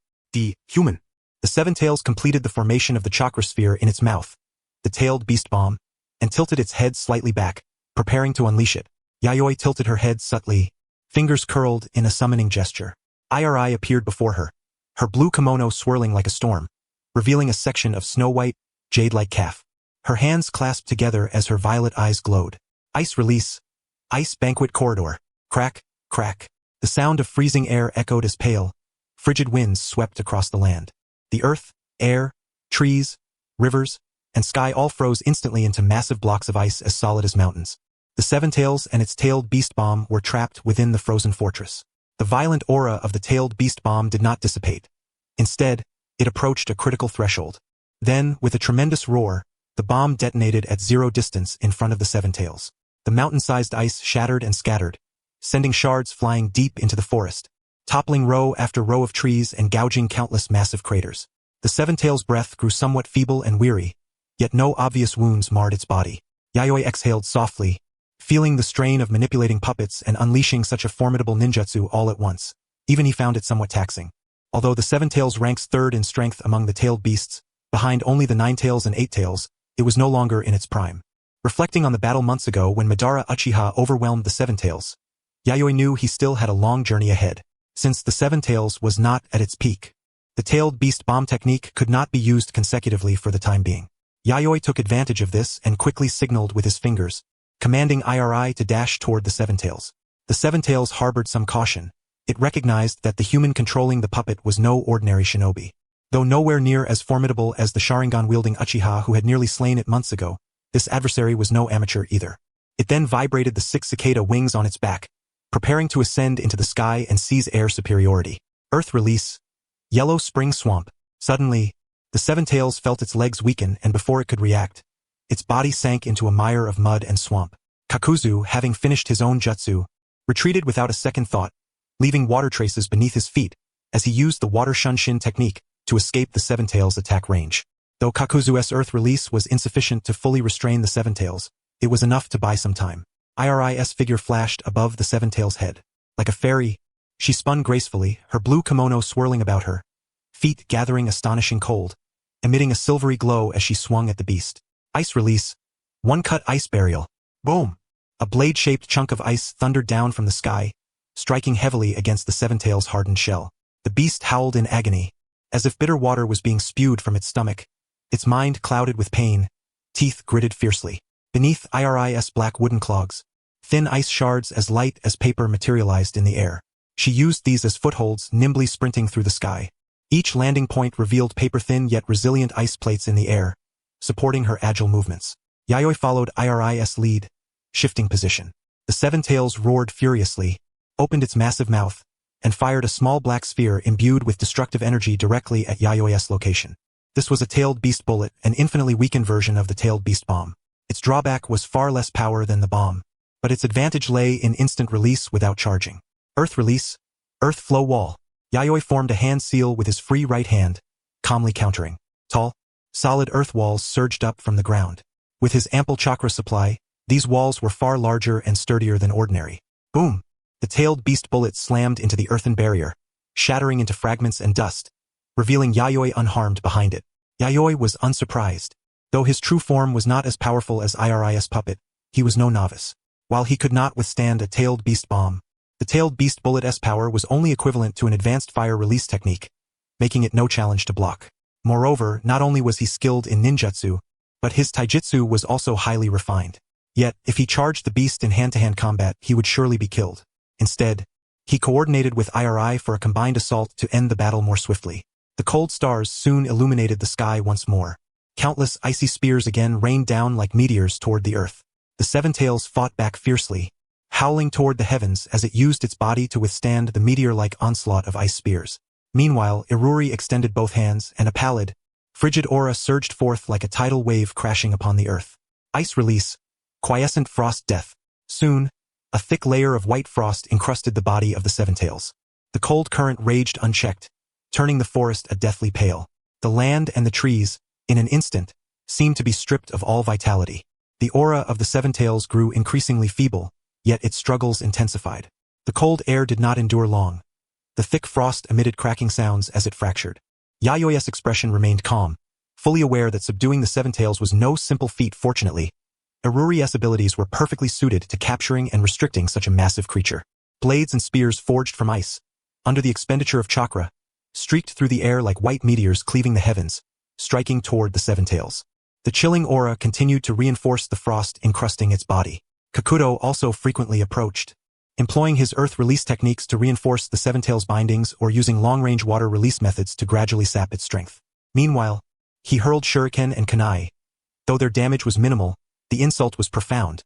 Human. The Seven Tails completed the formation of the chakra sphere in its mouth, the tailed beast bomb, and tilted its head slightly back, preparing to unleash it. Yayoi tilted her head subtly, fingers curled in a summoning gesture. Iri appeared before her, her blue kimono swirling like a storm, revealing a section of snow-white, jade-like calf. Her hands clasped together as her violet eyes glowed. Ice release. Ice banquet corridor. Crack, crack. The sound of freezing air echoed as pale, frigid winds swept across the land. The earth, air, trees, rivers, and sky all froze instantly into massive blocks of ice as solid as mountains. The Seven Tails and its tailed beast bomb were trapped within the frozen fortress. The violent aura of the tailed beast bomb did not dissipate. Instead, it approached a critical threshold. Then, with a tremendous roar, the bomb detonated at zero distance in front of the Seven Tails. The mountain-sized ice shattered and scattered, sending shards flying deep into the forest, toppling row after row of trees and gouging countless massive craters. The Seven Tails' breath grew somewhat feeble and weary, yet no obvious wounds marred its body. Yayoi exhaled softly, feeling the strain of manipulating puppets and unleashing such a formidable ninjutsu all at once. Even he found it somewhat taxing. Although the Seven Tails ranks third in strength among the tailed beasts, behind only the Nine Tails and Eight Tails, it was no longer in its prime. Reflecting on the battle months ago when Madara Uchiha overwhelmed the Seven Tails, Yayoi knew he still had a long journey ahead. Since the Seven Tails was not at its peak, the tailed beast bomb technique could not be used consecutively for the time being. Yayoi took advantage of this and quickly signaled with his fingers, commanding Iruri to dash toward the Seven Tails. The Seven Tails harbored some caution. It recognized that the human controlling the puppet was no ordinary shinobi. Though nowhere near as formidable as the Sharingan-wielding Uchiha who had nearly slain it months ago, this adversary was no amateur either. It then vibrated the 6 cicada wings on its back, preparing to ascend into the sky and seize air superiority. Earth release. Yellow spring swamp. Suddenly, the Seven Tails felt its legs weaken, and before it could react, its body sank into a mire of mud and swamp. Kakuzu, having finished his own jutsu, retreated without a second thought, leaving water traces beneath his feet as he used the water shunshin technique to escape the Seven Tails' attack range. Though Kakuzu's earth release was insufficient to fully restrain the Seven Tails, it was enough to buy some time. Iruri's figure flashed above the Seven Tails' head. Like a fairy, she spun gracefully, her blue kimono swirling about her, feet gathering astonishing cold, emitting a silvery glow as she swung at the beast. Ice release. One-cut ice burial. Boom! A blade-shaped chunk of ice thundered down from the sky, striking heavily against the Seven Tails' hardened shell. The beast howled in agony, as if bitter water was being spewed from its stomach, its mind clouded with pain, teeth gritted fiercely. Beneath Iruri's black wooden clogs, thin ice shards as light as paper materialized in the air. She used these as footholds, nimbly sprinting through the sky. Each landing point revealed paper-thin yet resilient ice plates in the air, supporting her agile movements. Yayoi followed Iruri's lead, shifting position. The Seven Tails roared furiously, opened its massive mouth, and fired a small black sphere imbued with destructive energy directly at Yayoi's location. This was a tailed beast bullet, an infinitely weakened version of the tailed beast bomb. Its drawback was far less power than the bomb, but its advantage lay in instant release without charging. Earth release, earth flow wall. Yayoi formed a hand seal with his free right hand, calmly countering. Tall, solid earth walls surged up from the ground. With his ample chakra supply, these walls were far larger and sturdier than ordinary. Boom! The tailed beast bullet slammed into the earthen barrier, shattering into fragments and dust, revealing Yayoi unharmed behind it. Yayoi was unsurprised. Though his true form was not as powerful as Iruri's puppet, he was no novice. While he could not withstand a tailed beast bomb, the tailed beast bullet's power was only equivalent to an advanced fire release technique, making it no challenge to block. Moreover, not only was he skilled in ninjutsu, but his taijutsu was also highly refined. Yet, if he charged the beast in hand-to-hand combat, he would surely be killed. Instead, he coordinated with Iruri for a combined assault to end the battle more swiftly. The cold stars soon illuminated the sky once more. Countless icy spears again rained down like meteors toward the earth. The Seven Tails fought back fiercely, howling toward the heavens as it used its body to withstand the meteor-like onslaught of ice spears. Meanwhile, Iruri extended both hands, and a pallid, frigid aura surged forth like a tidal wave crashing upon the earth. Ice release, quiescent frost death. Soon, a thick layer of white frost encrusted the body of the Seven Tails. The cold current raged unchecked, turning the forest a deathly pale. The land and the trees, in an instant, seemed to be stripped of all vitality. The aura of the Seven Tails grew increasingly feeble, yet its struggles intensified. The cold air did not endure long. The thick frost emitted cracking sounds as it fractured. Yayoi's expression remained calm, fully aware that subduing the Seven Tails was no simple feat. Fortunately, Iruri's abilities were perfectly suited to capturing and restricting such a massive creature. Blades and spears forged from ice, under the expenditure of chakra, streaked through the air like white meteors cleaving the heavens, striking toward the Seven Tails. The chilling aura continued to reinforce the frost encrusting its body. Kakuzu also frequently approached, employing his earth release techniques to reinforce the Seven Tails' bindings or using long-range water release methods to gradually sap its strength. Meanwhile, he hurled shuriken and kunai. Though their damage was minimal, the insult was profound,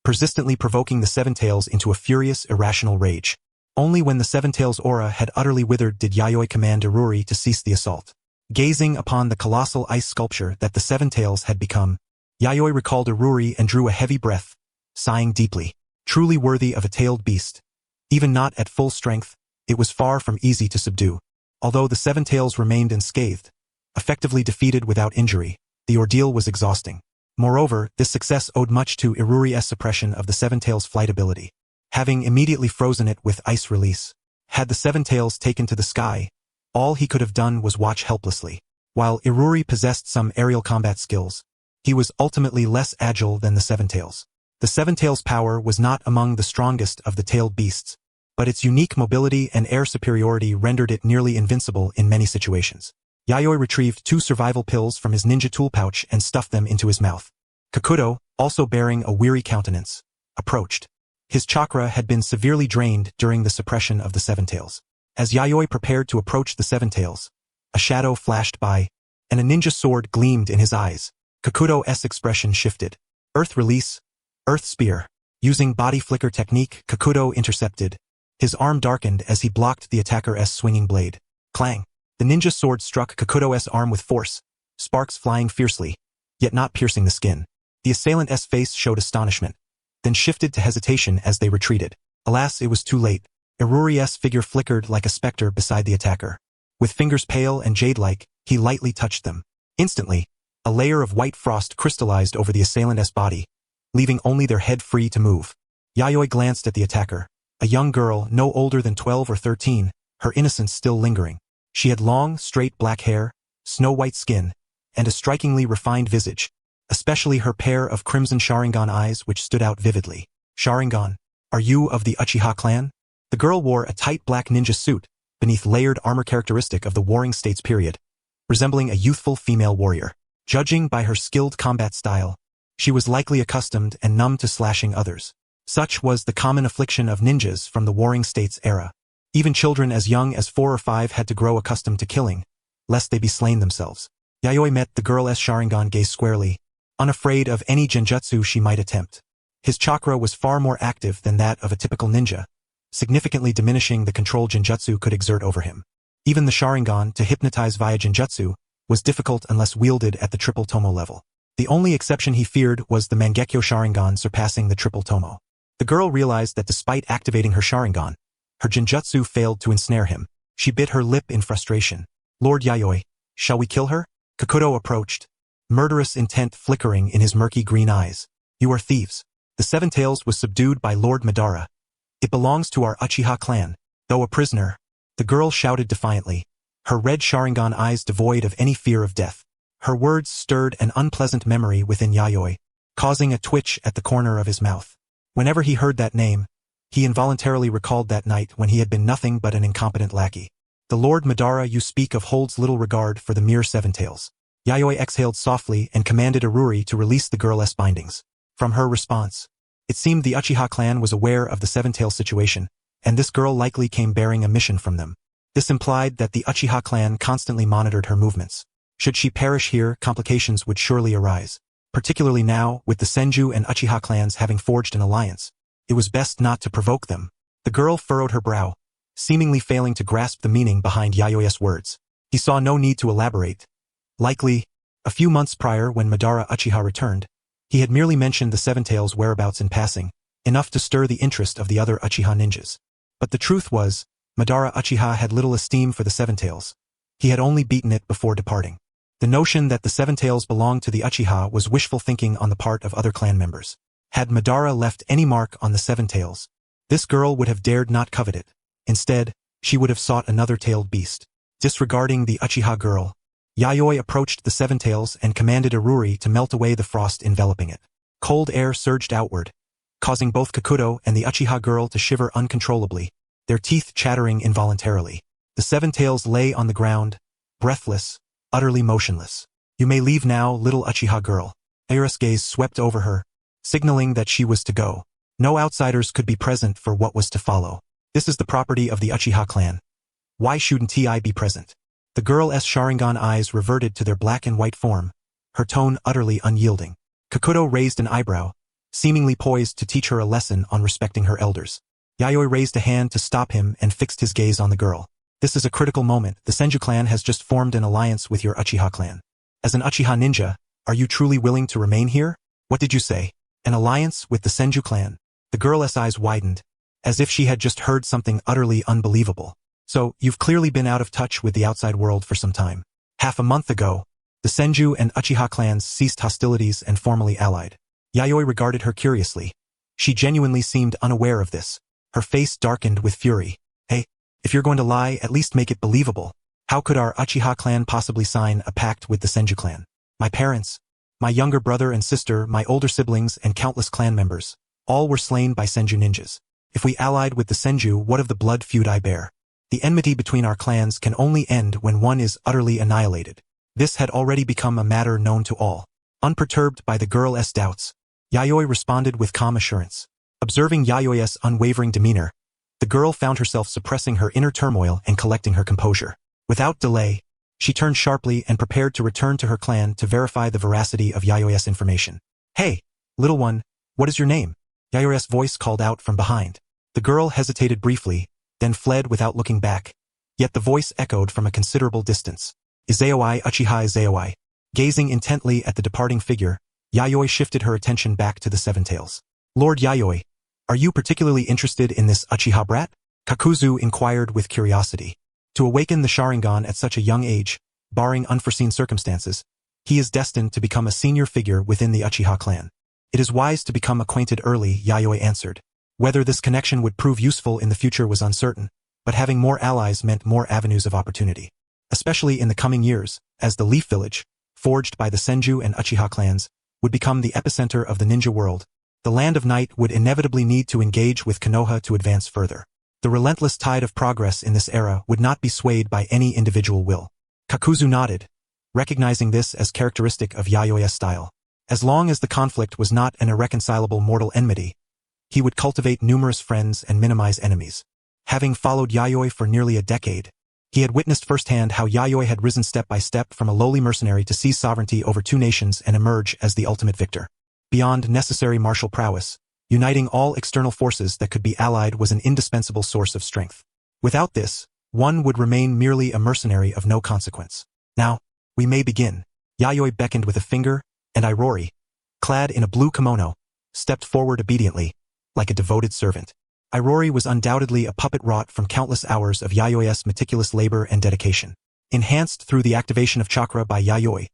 persistently provoking the Seven Tails into a furious, irrational rage. Only when the Seven Tails' aura had utterly withered did Yayoi command Iruri to cease the assault. Gazing upon the colossal ice sculpture that the Seven Tails had become, Yayoi recalled Iruri and drew a heavy breath, sighing deeply. Truly worthy of a tailed beast. Even not at full strength, it was far from easy to subdue. Although the Seven Tails remained unscathed, effectively defeated without injury, the ordeal was exhausting. Moreover, this success owed much to Iruri's suppression of the Seven Tails' flight ability. Having immediately frozen it with ice release, had the Seven Tails taken to the sky, all he could have done was watch helplessly. While Iruri possessed some aerial combat skills, he was ultimately less agile than the Seven Tails. The Seven Tails' power was not among the strongest of the tailed beasts, but its unique mobility and air superiority rendered it nearly invincible in many situations. Yayoi retrieved 2 survival pills from his ninja tool pouch and stuffed them into his mouth. Kakuzu, also bearing a weary countenance, approached. His chakra had been severely drained during the suppression of the Seven Tails. As Yayoi prepared to approach the Seven Tails, a shadow flashed by, and a ninja sword gleamed in his eyes. Kakuzu's expression shifted. Earth release, earth spear. Using body flicker technique, Kakuzu intercepted. His arm darkened as he blocked the attacker's swinging blade. Clang! The ninja sword struck Kakuzu's arm with force, sparks flying fiercely, yet not piercing the skin. The assailant's face showed astonishment, then shifted to hesitation as they retreated. Alas, it was too late. Iruri's figure flickered like a specter beside the attacker. With fingers pale and jade-like, he lightly touched them. Instantly, a layer of white frost crystallized over the assailant's body, leaving only their head free to move. Yayoi glanced at the attacker, a young girl no older than 12 or 13, her innocence still lingering. She had long, straight black hair, snow-white skin, and a strikingly refined visage, especially her pair of crimson Sharingan eyes which stood out vividly. Sharingan, are you of the Uchiha clan? The girl wore a tight black ninja suit, beneath layered armor characteristic of the Warring States period, resembling a youthful female warrior. Judging by her skilled combat style, she was likely accustomed and numb to slashing others. Such was the common affliction of ninjas from the Warring States era. Even children as young as 4 or 5 had to grow accustomed to killing, lest they be slain themselves. Yayoi met the girl's Sharingan gaze squarely, unafraid of any genjutsu she might attempt. His chakra was far more active than that of a typical ninja, significantly diminishing the control Genjutsu could exert over him. Even the Sharingan, to hypnotize via Genjutsu, was difficult unless wielded at the triple tomo level. The only exception he feared was the Mangekyo Sharingan surpassing the triple tomo. The girl realized that despite activating her Sharingan, her Genjutsu failed to ensnare him. She bit her lip in frustration. Lord Yayoi, shall we kill her? Kakuzu approached, murderous intent flickering in his murky green eyes. You are thieves. The Seven Tails was subdued by Lord Madara. It belongs to our Uchiha clan, though a prisoner. The girl shouted defiantly, her red Sharingan eyes devoid of any fear of death. Her words stirred an unpleasant memory within Yayoi, causing a twitch at the corner of his mouth. Whenever he heard that name, he involuntarily recalled that night when he had been nothing but an incompetent lackey. The Lord Madara you speak of holds little regard for the mere Seven Tails. Yayoi exhaled softly and commanded Iruri to release the girl's bindings. From her response, it seemed the Uchiha clan was aware of the Seven Tails situation, and this girl likely came bearing a mission from them. This implied that the Uchiha clan constantly monitored her movements. Should she perish here, complications would surely arise. Particularly now, with the Senju and Uchiha clans having forged an alliance. It was best not to provoke them. The girl furrowed her brow, seemingly failing to grasp the meaning behind Yayoi's words. He saw no need to elaborate. Likely, a few months prior when Madara Uchiha returned, he had merely mentioned the Seven Tails' whereabouts in passing, enough to stir the interest of the other Uchiha ninjas. But the truth was, Madara Uchiha had little esteem for the Seven Tails. He had only beaten it before departing. The notion that the Seven Tails belonged to the Uchiha was wishful thinking on the part of other clan members. Had Madara left any mark on the Seven Tails, this girl would have dared not covet it. Instead, she would have sought another tailed beast. Disregarding the Uchiha girl, Yayoi approached the Seven Tails and commanded Iruri to melt away the frost enveloping it. Cold air surged outward, causing both Kakuzu and the Uchiha girl to shiver uncontrollably, their teeth chattering involuntarily. The Seven Tails lay on the ground, breathless, utterly motionless. You may leave now, little Uchiha girl. Aira's gaze swept over her, signaling that she was to go. No outsiders could be present for what was to follow. This is the property of the Uchiha clan. Why shouldn't I be present? The girl's Sharingan eyes reverted to their black and white form, her tone utterly unyielding. Kakuzu raised an eyebrow, seemingly poised to teach her a lesson on respecting her elders. Yayoi raised a hand to stop him and fixed his gaze on the girl. This is a critical moment. The Senju clan has just formed an alliance with your Uchiha clan. As an Uchiha ninja, are you truly willing to remain here? What did you say? An alliance with the Senju clan? The girl's eyes widened, as if she had just heard something utterly unbelievable. So, you've clearly been out of touch with the outside world for some time. Half a month ago, the Senju and Uchiha clans ceased hostilities and formally allied. Yayoi regarded her curiously. She genuinely seemed unaware of this. Her face darkened with fury. Hey, if you're going to lie, at least make it believable. How could our Uchiha clan possibly sign a pact with the Senju clan? My parents, my younger brother and sister, my older siblings, and countless clan members, all were slain by Senju ninjas. If we allied with the Senju, what of the blood feud I bear? The enmity between our clans can only end when one is utterly annihilated. This had already become a matter known to all. Unperturbed by the girl's doubts, Yayoi responded with calm assurance. Observing Yayoi's unwavering demeanor, the girl found herself suppressing her inner turmoil and collecting her composure. Without delay, she turned sharply and prepared to return to her clan to verify the veracity of Yayoi's information. Hey, little one, what is your name? Yayoi's voice called out from behind. The girl hesitated briefly, then fled without looking back, yet the voice echoed from a considerable distance. Izayoi Uchiha Izayoi. Gazing intently at the departing figure, Yayoi shifted her attention back to the Seven Tails. Lord Yayoi, are you particularly interested in this Uchiha brat? Kakuzu inquired with curiosity. To awaken the Sharingan at such a young age, barring unforeseen circumstances, he is destined to become a senior figure within the Uchiha clan. It is wise to become acquainted early, Yayoi answered. Whether this connection would prove useful in the future was uncertain, but having more allies meant more avenues of opportunity. Especially in the coming years, as the Leaf Village, forged by the Senju and Uchiha clans, would become the epicenter of the ninja world. The Land of Night would inevitably need to engage with Konoha to advance further. The relentless tide of progress in this era would not be swayed by any individual will. Kakuzu nodded, recognizing this as characteristic of Yayoi's style. As long as the conflict was not an irreconcilable mortal enmity, he would cultivate numerous friends and minimize enemies. Having followed Yayoi for nearly a decade, he had witnessed firsthand how Yayoi had risen step by step from a lowly mercenary to seize sovereignty over two nations and emerge as the ultimate victor. Beyond necessary martial prowess, Uniting all external forces that could be allied was an indispensable source of strength. Without this, one would remain merely a mercenary of no consequence. Now, we may begin. Yayoi beckoned with a finger, and Iruri, clad in a blue kimono, stepped forward obediently, like a devoted servant. Iruri was undoubtedly a puppet wrought from countless hours of Yayoi's meticulous labor and dedication. Enhanced through the activation of chakra by Yayoi,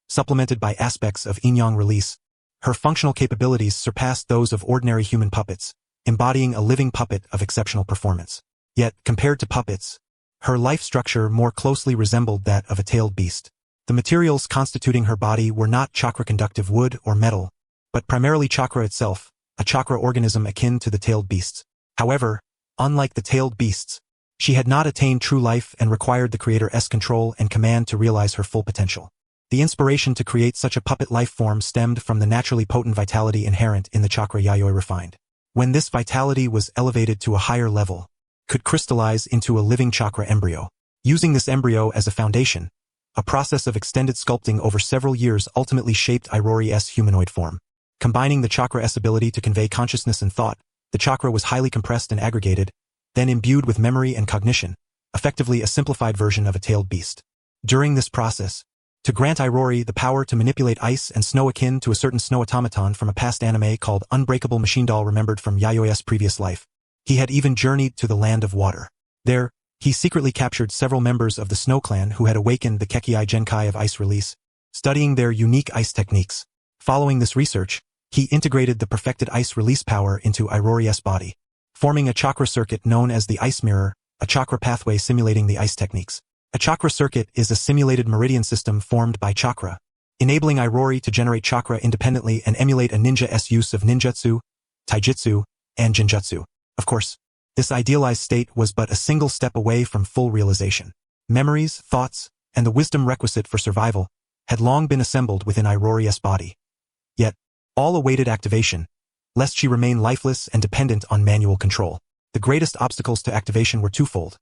supplemented by aspects of yin-yang release, her functional capabilities surpassed those of ordinary human puppets, embodying a living puppet of exceptional performance. Yet, compared to puppets, her life structure more closely resembled that of a tailed beast. The materials constituting her body were not chakra-conductive wood or metal, but primarily chakra itself, a chakra organism akin to the tailed beasts. However, unlike the tailed beasts, she had not attained true life and required the Creator's control and command to realize her full potential. The inspiration to create such a puppet life form stemmed from the naturally potent vitality inherent in the chakra Yayoi refined. When this vitality was elevated to a higher level, could crystallize into a living chakra embryo. Using this embryo as a foundation, a process of extended sculpting over several years ultimately shaped Iruri's humanoid form. Combining the chakra's ability to convey consciousness and thought, the chakra was highly compressed and aggregated, then imbued with memory and cognition, effectively a simplified version of a tailed beast. During this process, to grant Iruri the power to manipulate ice and snow akin to a certain snow automaton from a past anime called Unbreakable Machine Doll remembered from Yayoi's previous life, he had even journeyed to the land of water. There, he secretly captured several members of the Snow Clan who had awakened the Kekei Genkai of ice release, studying their unique ice techniques. Following this research, he integrated the perfected ice release power into Iruri's body, forming a chakra circuit known as the Ice Mirror, a chakra pathway simulating the ice techniques. A chakra circuit is a simulated meridian system formed by chakra, enabling Iruri to generate chakra independently and emulate a ninja's use of ninjutsu, taijutsu, and jinjutsu. Of course, this idealized state was but a single step away from full realization. Memories, thoughts, and the wisdom requisite for survival had long been assembled within Iruri's body. Yet, all awaited activation, lest she remain lifeless and dependent on manual control. The greatest obstacles to activation were twofold.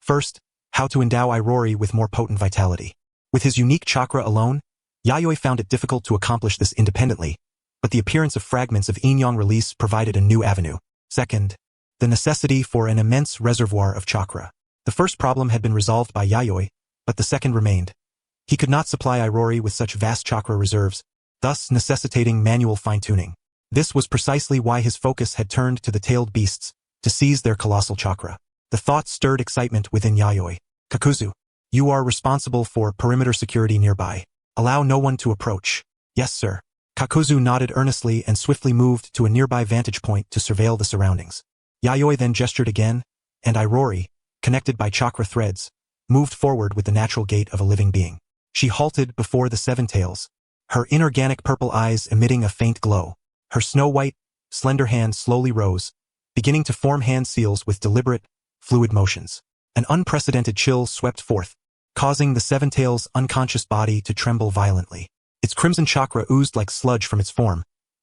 First, how to endow Iruri with more potent vitality. With his unique chakra alone, Yayoi found it difficult to accomplish this independently, but the appearance of fragments of yin-yang release provided a new avenue. Second, the necessity for an immense reservoir of chakra. The first problem had been resolved by Yayoi, but the second remained. He could not supply Iruri with such vast chakra reserves, thus necessitating manual fine-tuning. This was precisely why his focus had turned to the tailed beasts, to seize their colossal chakra. The thought stirred excitement within Yayoi. Kakuzu, you are responsible for perimeter security nearby. Allow no one to approach. Yes, sir. Kakuzu nodded earnestly and swiftly moved to a nearby vantage point to surveil the surroundings. Yayoi then gestured again, and Iruri, connected by chakra threads, moved forward with the natural gait of a living being. She halted before the seven tails, her inorganic purple eyes emitting a faint glow. Her snow-white, slender hand slowly rose, beginning to form hand seals with deliberate, fluid motions. An unprecedented chill swept forth, causing the seven tails' unconscious body to tremble violently. Its crimson chakra oozed like sludge from its form,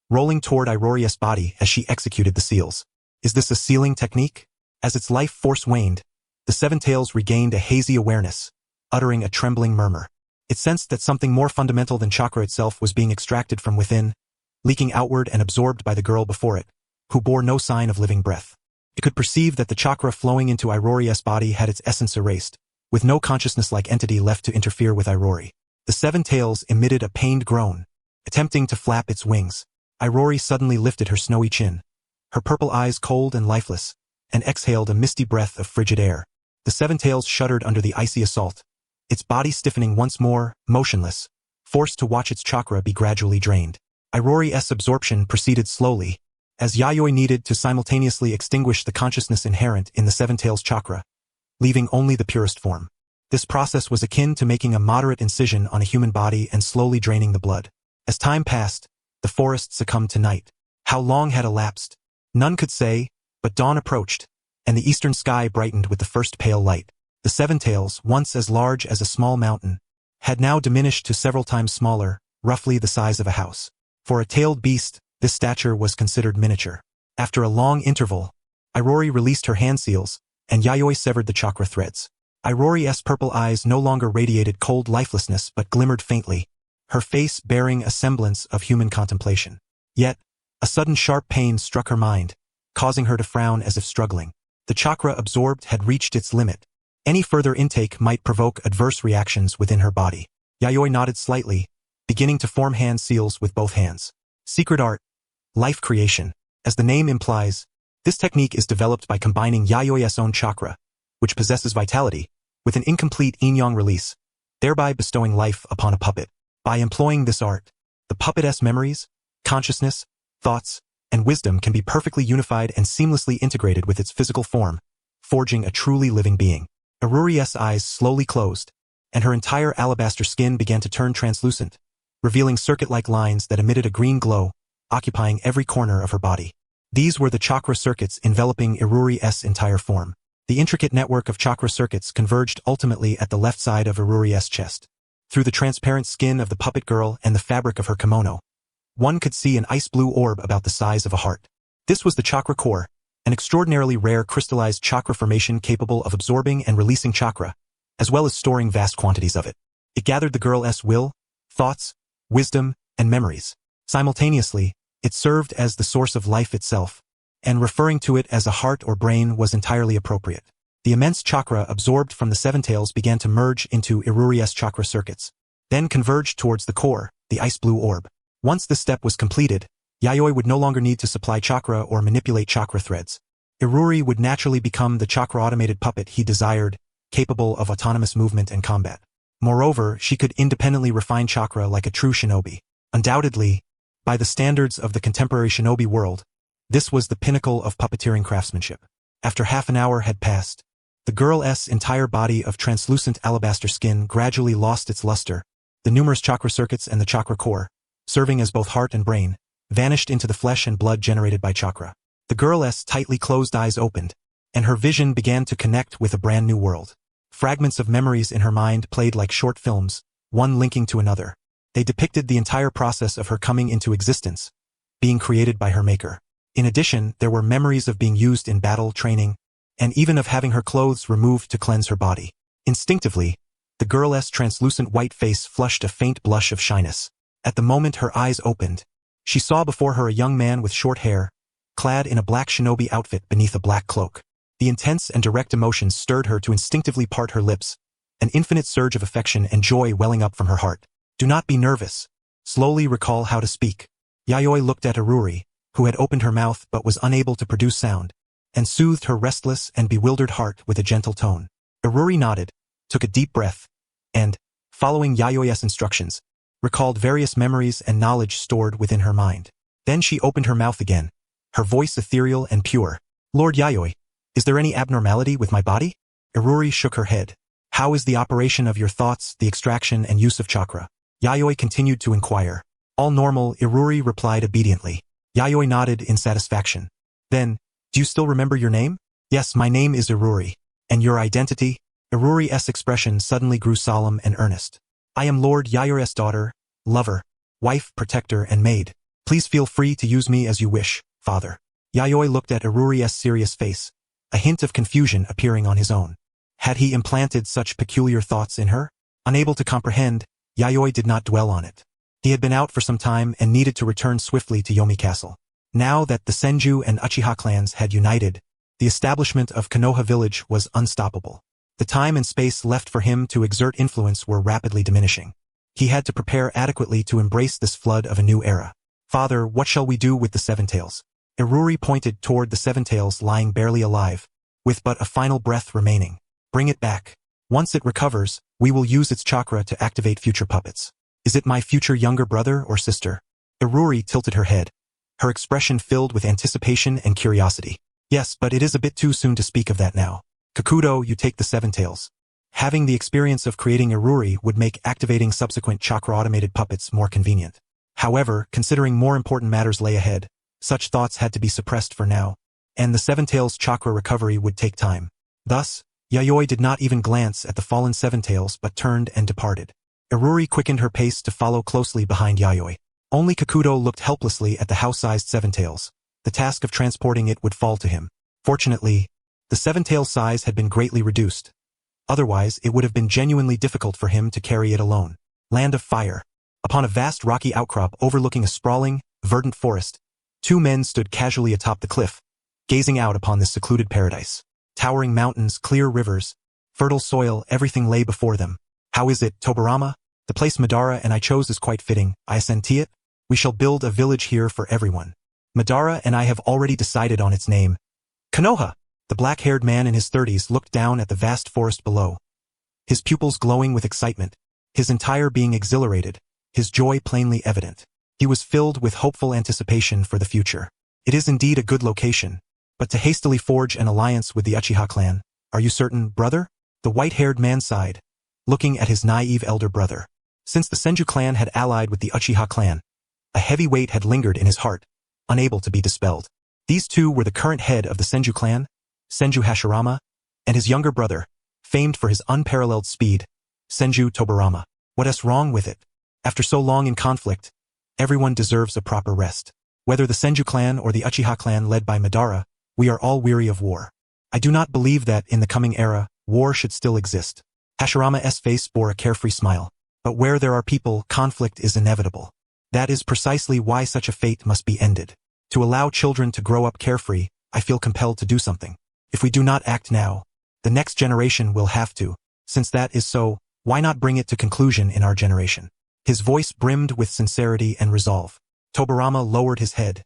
rolling toward Iruri's body as she executed the seals. Is this a sealing technique? As its life force waned, the seven tails regained a hazy awareness, uttering a trembling murmur. It sensed that something more fundamental than chakra itself was being extracted from within, leaking outward and absorbed by the girl before it, who bore no sign of living breath. It could perceive that the chakra flowing into Iruri's body had its essence erased, with no consciousness-like entity left to interfere with Iruri. The seven tails emitted a pained groan, attempting to flap its wings. Iruri suddenly lifted her snowy chin, her purple eyes cold and lifeless, and exhaled a misty breath of frigid air. The seven tails shuddered under the icy assault, its body stiffening once more, motionless, forced to watch its chakra be gradually drained. Iruri's absorption proceeded slowly, as Yayoi needed to simultaneously extinguish the consciousness inherent in the seven tails chakra, leaving only the purest form. This process was akin to making a moderate incision on a human body and slowly draining the blood. As time passed, the forest succumbed to night. How long had elapsed? None could say, but dawn approached, and the eastern sky brightened with the first pale light. The seven tails, once as large as a small mountain, had now diminished to several times smaller, roughly the size of a house. For a tailed beast, this stature was considered miniature. After a long interval, Iruri released her hand seals, and Yayoi severed the chakra threads. Iruri's purple eyes no longer radiated cold lifelessness but glimmered faintly, her face bearing a semblance of human contemplation. Yet, A sudden sharp pain struck her mind, causing her to frown as if struggling. The chakra absorbed had reached its limit. Any further intake might provoke adverse reactions within her body. Yayoi nodded slightly, beginning to form hand seals with both hands. Secret art. Life creation. As the name implies, this technique is developed by combining Yayoi's own chakra, which possesses vitality, with an incomplete yin-yang release, thereby bestowing life upon a puppet. By employing this art, the puppet's memories, consciousness, thoughts, and wisdom can be perfectly unified and seamlessly integrated with its physical form, forging a truly living being. Iruri's eyes slowly closed, and her entire alabaster skin began to turn translucent, revealing circuit-like lines that emitted a green glow, occupying every corner of her body. These were the chakra circuits enveloping Iruri's entire form. The intricate network of chakra circuits converged ultimately at the left side of Iruri's chest. Through the transparent skin of the puppet girl and the fabric of her kimono, one could see an ice-blue orb about the size of a heart. This was the chakra core, an extraordinarily rare crystallized chakra formation capable of absorbing and releasing chakra, as well as storing vast quantities of it. It gathered the girl's will, thoughts, wisdom, and memories. Simultaneously, it served as the source of life itself, and referring to it as a heart or brain was entirely appropriate. The immense chakra absorbed from the seven tails began to merge into Iruri's chakra circuits, then converged towards the core, the ice-blue orb. Once this step was completed, Yayoi would no longer need to supply chakra or manipulate chakra threads. Iruri would naturally become the chakra-automated puppet he desired, capable of autonomous movement and combat. Moreover, she could independently refine chakra like a true shinobi. Undoubtedly, by the standards of the contemporary shinobi world, this was the pinnacle of puppeteering craftsmanship. After half an hour had passed, the girl's entire body of translucent alabaster skin gradually lost its luster. The numerous chakra circuits and the chakra core, serving as both heart and brain, vanished into the flesh and blood generated by chakra. The girl's tightly closed eyes opened, and her vision began to connect with a brand new world. Fragments of memories in her mind played like short films, one linking to another. They depicted the entire process of her coming into existence, being created by her maker. In addition, there were memories of being used in battle training, and even of having her clothes removed to cleanse her body. Instinctively, the girl's translucent white face flushed a faint blush of shyness. At the moment her eyes opened, she saw before her a young man with short hair, clad in a black shinobi outfit beneath a black cloak. The intense and direct emotions stirred her to instinctively part her lips, an infinite surge of affection and joy welling up from her heart. Do not be nervous. Slowly recall how to speak. Yayoi looked at Iruri, who had opened her mouth but was unable to produce sound, and soothed her restless and bewildered heart with a gentle tone. Iruri nodded, took a deep breath, and, following Yayoi's instructions, recalled various memories and knowledge stored within her mind. Then she opened her mouth again, her voice ethereal and pure. Lord Yayoi, is there any abnormality with my body? Iruri shook her head. How is the operation of your thoughts, the extraction and use of chakra? Yayoi continued to inquire. All normal, Iruri replied obediently. Yayoi nodded in satisfaction. Then, do you still remember your name? Yes, my name is Iruri. And your identity? Iruri's expression suddenly grew solemn and earnest. I am Lord Yayoi's daughter, lover, wife, protector, and maid. Please feel free to use me as you wish, father. Yayoi looked at Iruri's serious face, a hint of confusion appearing on his own. Had he implanted such peculiar thoughts in her? Unable to comprehend, Yayoi did not dwell on it. He had been out for some time and needed to return swiftly to Yomi Castle. Now that the Senju and Uchiha clans had united, the establishment of Konoha village was unstoppable. The time and space left for him to exert influence were rapidly diminishing. He had to prepare adequately to embrace this flood of a new era. Father, what shall we do with the seven tails? Iruri pointed toward the seven tails lying barely alive, with but a final breath remaining. Bring it back. Once it recovers, we will use its chakra to activate future puppets. Is it my future younger brother or sister? Iruri tilted her head, her expression filled with anticipation and curiosity. Yes, but it is a bit too soon to speak of that now. Kakuzu, you take the seven tails. Having the experience of creating Iruri would make activating subsequent chakra-automated puppets more convenient. However, considering more important matters lay ahead, such thoughts had to be suppressed for now, and the seven tails chakra recovery would take time. Thus, Yayoi did not even glance at the fallen seven tails but turned and departed. Iruri quickened her pace to follow closely behind Yayoi. Only Kakuzu looked helplessly at the house-sized seven tails. The task of transporting it would fall to him. Fortunately, the seven tails size had been greatly reduced. Otherwise, it would have been genuinely difficult for him to carry it alone. Land of Fire. Upon a vast rocky outcrop overlooking a sprawling, verdant forest, Two men stood casually atop the cliff, gazing out upon this secluded paradise. Towering mountains, clear rivers, fertile soil, everything lay before them. How is it, Tobarama? The place Madara and I chose is quite fitting. I assent to it. We shall build a village here for everyone. Madara and I have already decided on its name. Konoha. The black-haired man in his 30s looked down at the vast forest below, his pupils glowing with excitement, his entire being exhilarated, his joy plainly evident. He was filled with hopeful anticipation for the future. It is indeed a good location, but to hastily forge an alliance with the Uchiha clan, are you certain, brother? The white-haired man sighed, looking at his naive elder brother. Since the Senju clan had allied with the Uchiha clan, a heavy weight had lingered in his heart, unable to be dispelled. These two were the current head of the Senju clan, Senju Hashirama, and his younger brother, famed for his unparalleled speed, Senju Tobarama. What is wrong with it? After so long in conflict, everyone deserves a proper rest. Whether the Senju clan or the Uchiha clan led by Madara, we are all weary of war. I do not believe that, in the coming era, war should still exist. Hashirama's face bore a carefree smile. But where there are people, conflict is inevitable. That is precisely why such a fate must be ended. To allow children to grow up carefree, I feel compelled to do something. If we do not act now, the next generation will have to. Since that is so, why not bring it to conclusion in our generation? His voice brimmed with sincerity and resolve. Tobarama lowered his head,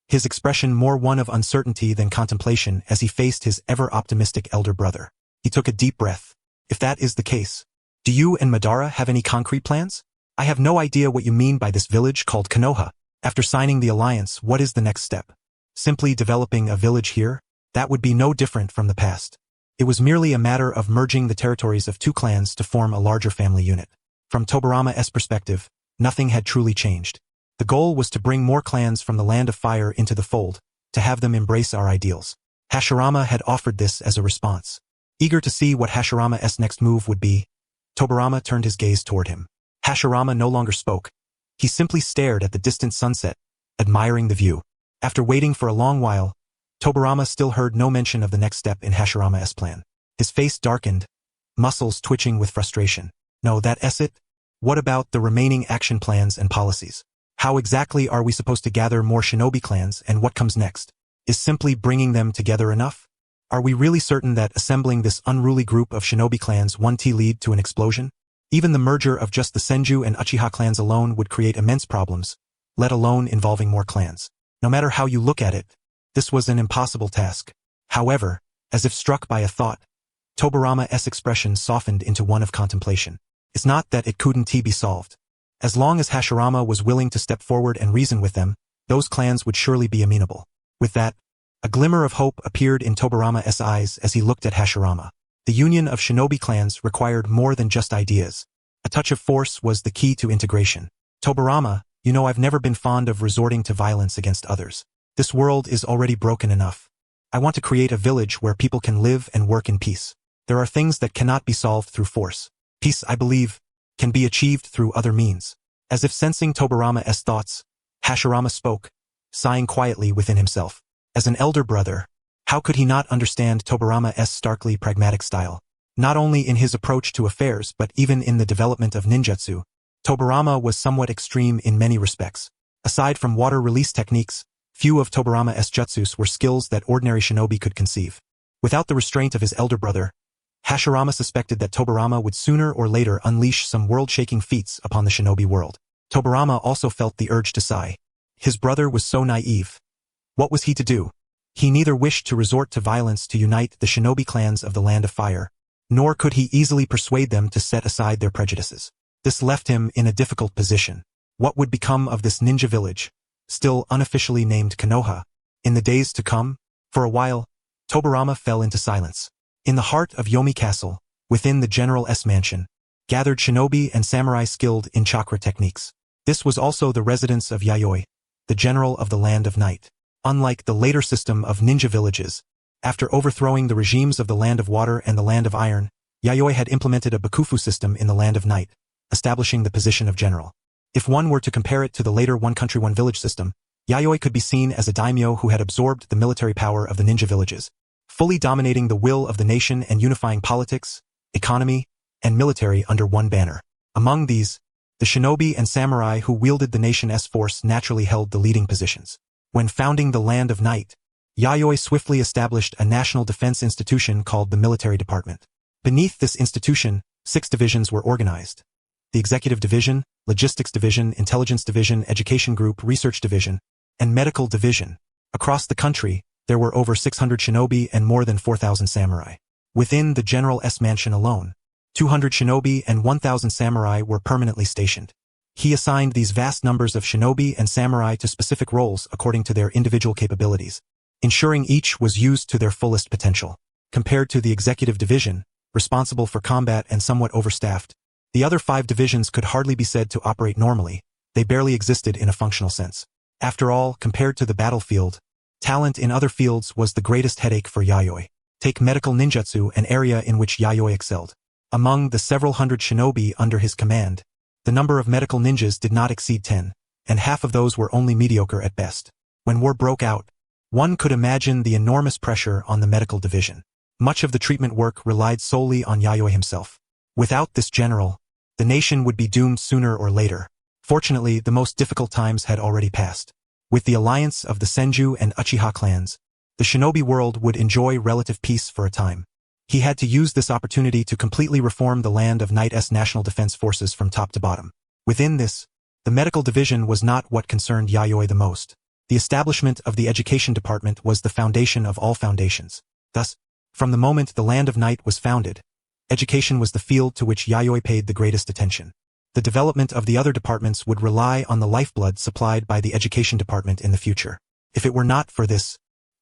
his expression more one of uncertainty than contemplation as he faced his ever-optimistic elder brother. He took a deep breath. If that is the case, do you and Madara have any concrete plans? I have no idea what you mean by this village called Konoha. After signing the alliance, what is the next step? Simply developing a village here? That would be no different from the past. It was merely a matter of merging the territories of two clans to form a larger family unit. From Tobarama's perspective, nothing had truly changed. The goal was to bring more clans from the Land of Fire into the fold, to have them embrace our ideals. Hashirama had offered this as a response. Eager to see what Hashirama's next move would be, Tobarama turned his gaze toward him. Hashirama no longer spoke. He simply stared at the distant sunset, admiring the view. After waiting for a long while, Tobarama still heard no mention of the next step in Hashirama's plan. His face darkened, muscles twitching with frustration. No, that's it? What about the remaining action plans and policies? How exactly are we supposed to gather more shinobi clans, and what comes next? Is simply bringing them together enough? Are we really certain that assembling this unruly group of shinobi clans won't lead to an explosion? Even the merger of just the Senju and Uchiha clans alone would create immense problems, let alone involving more clans. No matter how you look at it, this was an impossible task. However, as if struck by a thought, Tobarama's expression softened into one of contemplation. It's not that it couldn't be solved. As long as Hashirama was willing to step forward and reason with them, those clans would surely be amenable. With that, a glimmer of hope appeared in Tobarama's eyes as he looked at Hashirama. The union of shinobi clans required more than just ideas. A touch of force was the key to integration. Tobarama, you know I've never been fond of resorting to violence against others. This world is already broken enough. I want to create a village where people can live and work in peace. There are things that cannot be solved through force. Peace, I believe, can be achieved through other means. As if sensing Tobarama's thoughts, Hashirama spoke, sighing quietly within himself. As an elder brother, how could he not understand Tobarama's starkly pragmatic style? Not only in his approach to affairs but even in the development of ninjutsu, Tobarama was somewhat extreme in many respects. Aside from water release techniques, few of Tobarama's jutsus were skills that ordinary shinobi could conceive. Without the restraint of his elder brother, Hashirama suspected that Tobarama would sooner or later unleash some world-shaking feats upon the shinobi world. Tobarama also felt the urge to sigh. His brother was so naive. What was he to do? He neither wished to resort to violence to unite the shinobi clans of the Land of Fire, nor could he easily persuade them to set aside their prejudices. This left him in a difficult position. What would become of this ninja village, still unofficially named Konoha, in the days to come? For a while, Tobarama fell into silence. In the heart of Yomi Castle, within the General's mansion, gathered shinobi and samurai skilled in chakra techniques. This was also the residence of Yayoi, the general of the Land of Night. Unlike the later system of ninja villages, after overthrowing the regimes of the Land of Water and the Land of Iron, Yayoi had implemented a bakufu system in the Land of Night, establishing the position of general. If one were to compare it to the later one country one village system, Yayoi could be seen as a daimyo who had absorbed the military power of the ninja villages, fully dominating the will of the nation and unifying politics, economy, and military under one banner. Among these, the shinobi and samurai who wielded the nation's force naturally held the leading positions. When founding the Land of Night, Yayoi swiftly established a national defense institution called the Military Department. Beneath this institution, 6 divisions were organized: the Executive Division, Logistics Division, Intelligence Division, Education Group, Research Division, and Medical Division. Across the country, there were over 600 shinobi and more than 4,000 samurai. Within the General's mansion alone, 200 shinobi and 1,000 samurai were permanently stationed. He assigned these vast numbers of shinobi and samurai to specific roles according to their individual capabilities, ensuring each was used to their fullest potential. Compared to the Executive Division, responsible for combat and somewhat overstaffed, the other 5 divisions could hardly be said to operate normally. They barely existed in a functional sense. After all, compared to the battlefield, talent in other fields was the greatest headache for Yayoi. Take medical ninjutsu, an area in which Yayoi excelled. Among the several hundred shinobi under his command, the number of medical ninjas did not exceed 10, and half of those were only mediocre at best. When war broke out, one could imagine the enormous pressure on the medical division. Much of the treatment work relied solely on Yayoi himself. Without this general, the nation would be doomed sooner or later. Fortunately, the most difficult times had already passed. With the alliance of the Senju and Uchiha clans, the shinobi world would enjoy relative peace for a time. He had to use this opportunity to completely reform the Land of Night's national defense forces from top to bottom. Within this, the medical division was not what concerned Yayoi the most. The establishment of the education department was the foundation of all foundations. Thus, from the moment the Land of Night was founded, education was the field to which Yayoi paid the greatest attention. The development of the other departments would rely on the lifeblood supplied by the education department in the future. If it were not for this,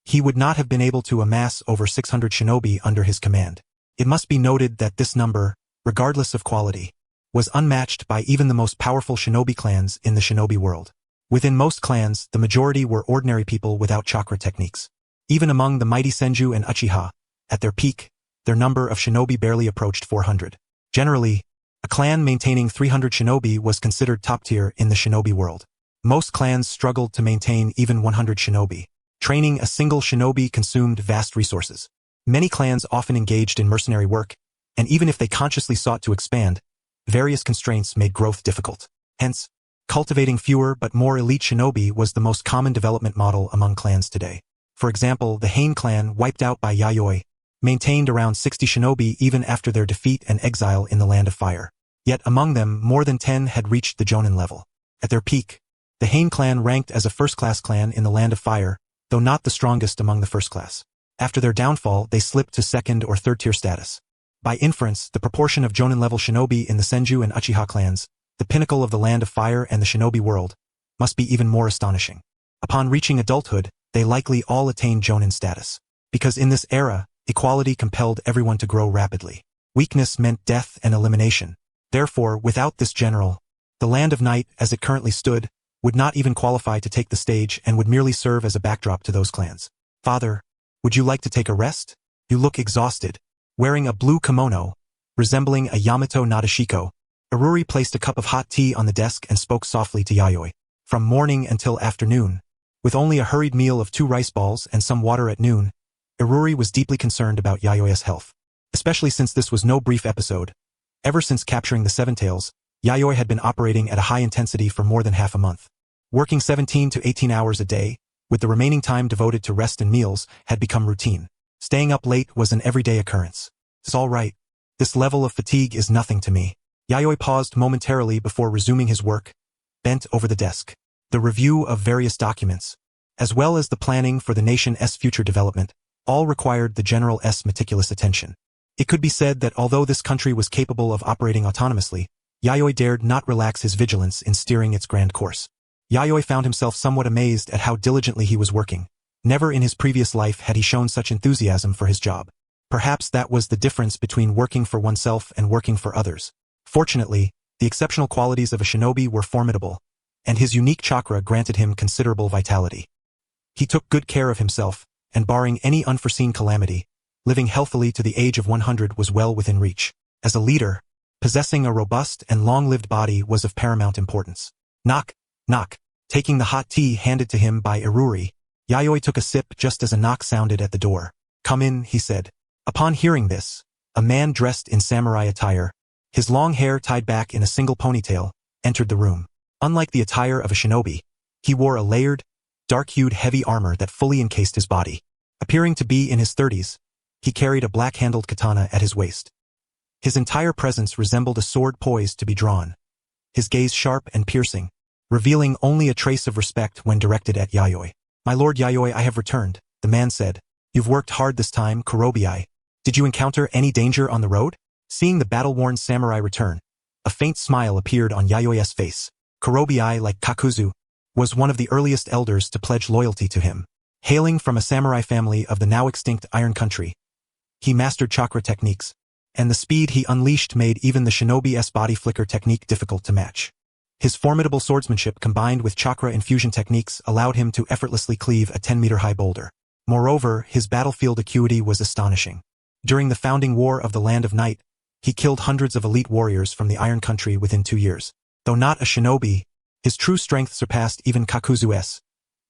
he would not have been able to amass over 600 shinobi under his command. It must be noted that this number, regardless of quality, was unmatched by even the most powerful shinobi clans in the shinobi world. Within most clans, the majority were ordinary people without chakra techniques. Even among the mighty Senju and Uchiha, at their peak, their number of shinobi barely approached 400. Generally, a clan maintaining 300 shinobi was considered top tier in the shinobi world. Most clans struggled to maintain even 100 shinobi. Training a single shinobi consumed vast resources. Many clans often engaged in mercenary work, and even if they consciously sought to expand, various constraints made growth difficult. Hence, cultivating fewer but more elite shinobi was the most common development model among clans today. For example, the Hain clan, wiped out by Yayoi, maintained around 60 shinobi even after their defeat and exile in the Land of Fire. Yet among them, more than 10 had reached the Jonin level. At their peak, the Hain clan ranked as a first-class clan in the Land of Fire, though not the strongest among the first class. After their downfall, they slipped to second or third-tier status. By inference, the proportion of Jonin-level shinobi in the Senju and Uchiha clans, the pinnacle of the Land of Fire and the shinobi world, must be even more astonishing. Upon reaching adulthood, they likely all attained Jonin status. Because in this era, equality compelled everyone to grow rapidly. Weakness meant death and elimination. Therefore, without this general, the Land of Night, as it currently stood, would not even qualify to take the stage and would merely serve as a backdrop to those clans. Father, would you like to take a rest? You look exhausted. Wearing a blue kimono, resembling a Yamato Nadeshiko, Iruri placed a cup of hot tea on the desk and spoke softly to Yayoi. From morning until afternoon, with only a hurried meal of 2 rice balls and some water at noon, Iruri was deeply concerned about Yayoi's health. Especially since this was no brief episode. Ever since capturing the Seven Tails, Yayoi had been operating at a high intensity for more than half a month. Working 17 to 18 hours a day, with the remaining time devoted to rest and meals, had become routine. Staying up late was an everyday occurrence. It's all right. This level of fatigue is nothing to me. Yayoi paused momentarily before resuming his work, bent over the desk. The review of various documents, as well as the planning for the nation's future development, all required the general's meticulous attention. It could be said that although this country was capable of operating autonomously, Yayoi dared not relax his vigilance in steering its grand course. Yayoi found himself somewhat amazed at how diligently he was working. Never in his previous life had he shown such enthusiasm for his job. Perhaps that was the difference between working for oneself and working for others. Fortunately, the exceptional qualities of a shinobi were formidable, and his unique chakra granted him considerable vitality. He took good care of himself, and barring any unforeseen calamity, living healthily to the age of 100 was well within reach. As a leader, possessing a robust and long-lived body was of paramount importance. Knock, knock. Taking the hot tea handed to him by Iruri, Yayoi took a sip just as a knock sounded at the door. Come in, he said. Upon hearing this, a man dressed in samurai attire, his long hair tied back in a single ponytail, entered the room. Unlike the attire of a shinobi, he wore a layered, dark-hued heavy armor that fully encased his body. Appearing to be in his 30s, he carried a black-handled katana at his waist. His entire presence resembled a sword poised to be drawn, his gaze sharp and piercing, revealing only a trace of respect when directed at Yayoi. "My lord Yayoi, I have returned," the man said. "You've worked hard this time, Kurobi. Did you encounter any danger on the road?" Seeing the battle-worn samurai return, a faint smile appeared on Yayoi's face. Kurobi, like Kakuzu, was one of the earliest elders to pledge loyalty to him. Hailing from a samurai family of the now-extinct Iron Country, he mastered chakra techniques, and the speed he unleashed made even the shinobi's body flicker technique difficult to match. His formidable swordsmanship combined with chakra infusion techniques allowed him to effortlessly cleave a 10-meter-high boulder. Moreover, his battlefield acuity was astonishing. During the founding war of the Land of Night, he killed hundreds of elite warriors from the Iron Country within 2 years. Though not a shinobi, his true strength surpassed even Kakuzu's,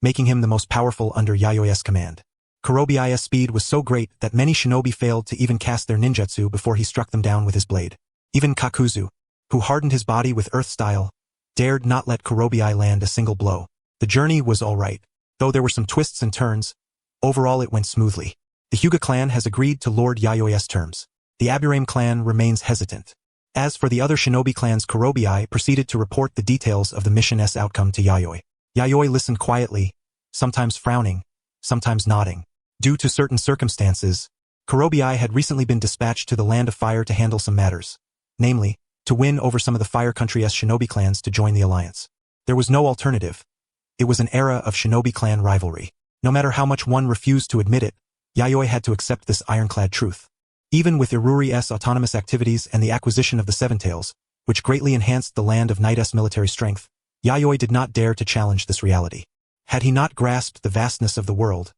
making him the most powerful under Yayoi's command. Kurobi's speed was so great that many shinobi failed to even cast their ninjutsu before he struck them down with his blade. Even Kakuzu, who hardened his body with earth style, dared not let Kurobi land a single blow. The journey was all right, though there were some twists and turns. Overall it went smoothly. The Hyuga clan has agreed to Lord Yayoi's terms. The Aburame clan remains hesitant. As for the other shinobi clans, Kurobi proceeded to report the details of the mission's outcome to Yayoi. Yayoi listened quietly, sometimes frowning, sometimes nodding. Due to certain circumstances, Kurobi had recently been dispatched to the Land of Fire to handle some matters, namely, to win over some of the Fire Country's shinobi clans to join the alliance. There was no alternative. It was an era of shinobi clan rivalry. No matter how much one refused to admit it, Yayoi had to accept this ironclad truth. Even with Iruri's autonomous activities and the acquisition of the Seven Tails, which greatly enhanced the Land of Night's military strength, Yayoi did not dare to challenge this reality. Had he not grasped the vastness of the world,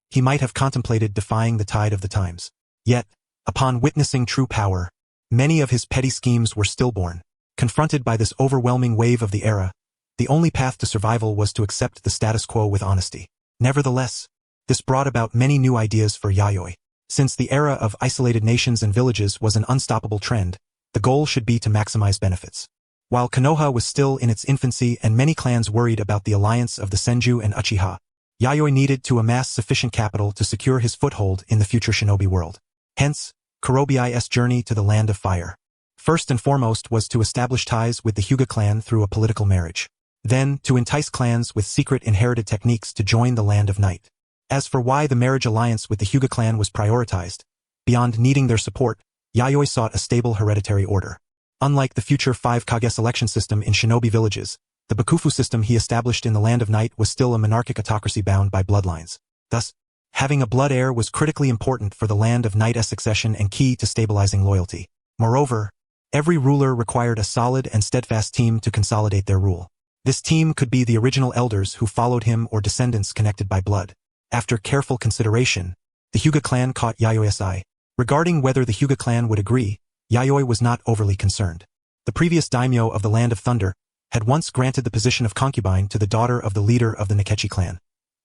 he might have contemplated defying the tide of the times. Yet, upon witnessing true power, many of his petty schemes were stillborn. Confronted by this overwhelming wave of the era, the only path to survival was to accept the status quo with honesty. Nevertheless, this brought about many new ideas for Yayoi. Since the era of isolated nations and villages was an unstoppable trend, the goal should be to maximize benefits. While Konoha was still in its infancy and many clans worried about the alliance of the Senju and Uchiha, Yayoi needed to amass sufficient capital to secure his foothold in the future shinobi world. Hence, Kurobi's journey to the Land of Fire. First and foremost was to establish ties with the Hyuga clan through a political marriage. Then, to entice clans with secret inherited techniques to join the Land of Night. As for why the marriage alliance with the Hyuga clan was prioritized, beyond needing their support, Yayoi sought a stable hereditary order. Unlike the future 5 Kage selection system in shinobi villages, the Bakufu system he established in the Land of Night was still a monarchic autocracy bound by bloodlines. Thus, having a blood heir was critically important for the Land of Night's succession and key to stabilizing loyalty. Moreover, every ruler required a solid and steadfast team to consolidate their rule. This team could be the original elders who followed him or descendants connected by blood. After careful consideration, the Hyuga clan caught Yayoi's eye. Regarding whether the Hyuga clan would agree, Yayoi was not overly concerned. The previous daimyo of the Land of Thunder had once granted the position of concubine to the daughter of the leader of the Nekechi clan,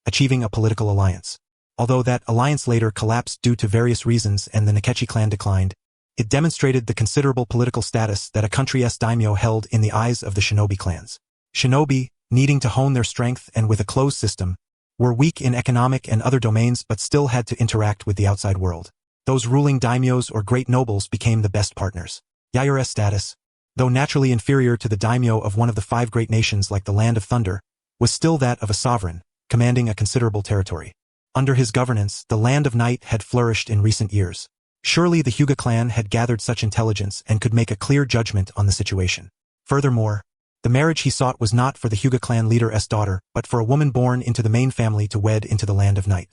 achieving a political alliance. Although that alliance later collapsed due to various reasons and the Nekechi clan declined, it demonstrated the considerable political status that a country's daimyo held in the eyes of the shinobi clans. Shinobi, needing to hone their strength and with a closed system, were weak in economic and other domains but still had to interact with the outside world. Those ruling daimyos or great nobles became the best partners. Yayoi's status, though naturally inferior to the daimyo of one of the 5 great nations like the Land of Thunder, was still that of a sovereign, commanding a considerable territory. Under his governance, the Land of Night had flourished in recent years. Surely the Hyuga clan had gathered such intelligence and could make a clear judgment on the situation. Furthermore, the marriage he sought was not for the Hyuga clan leader's daughter, but for a woman born into the main family to wed into the Land of Night.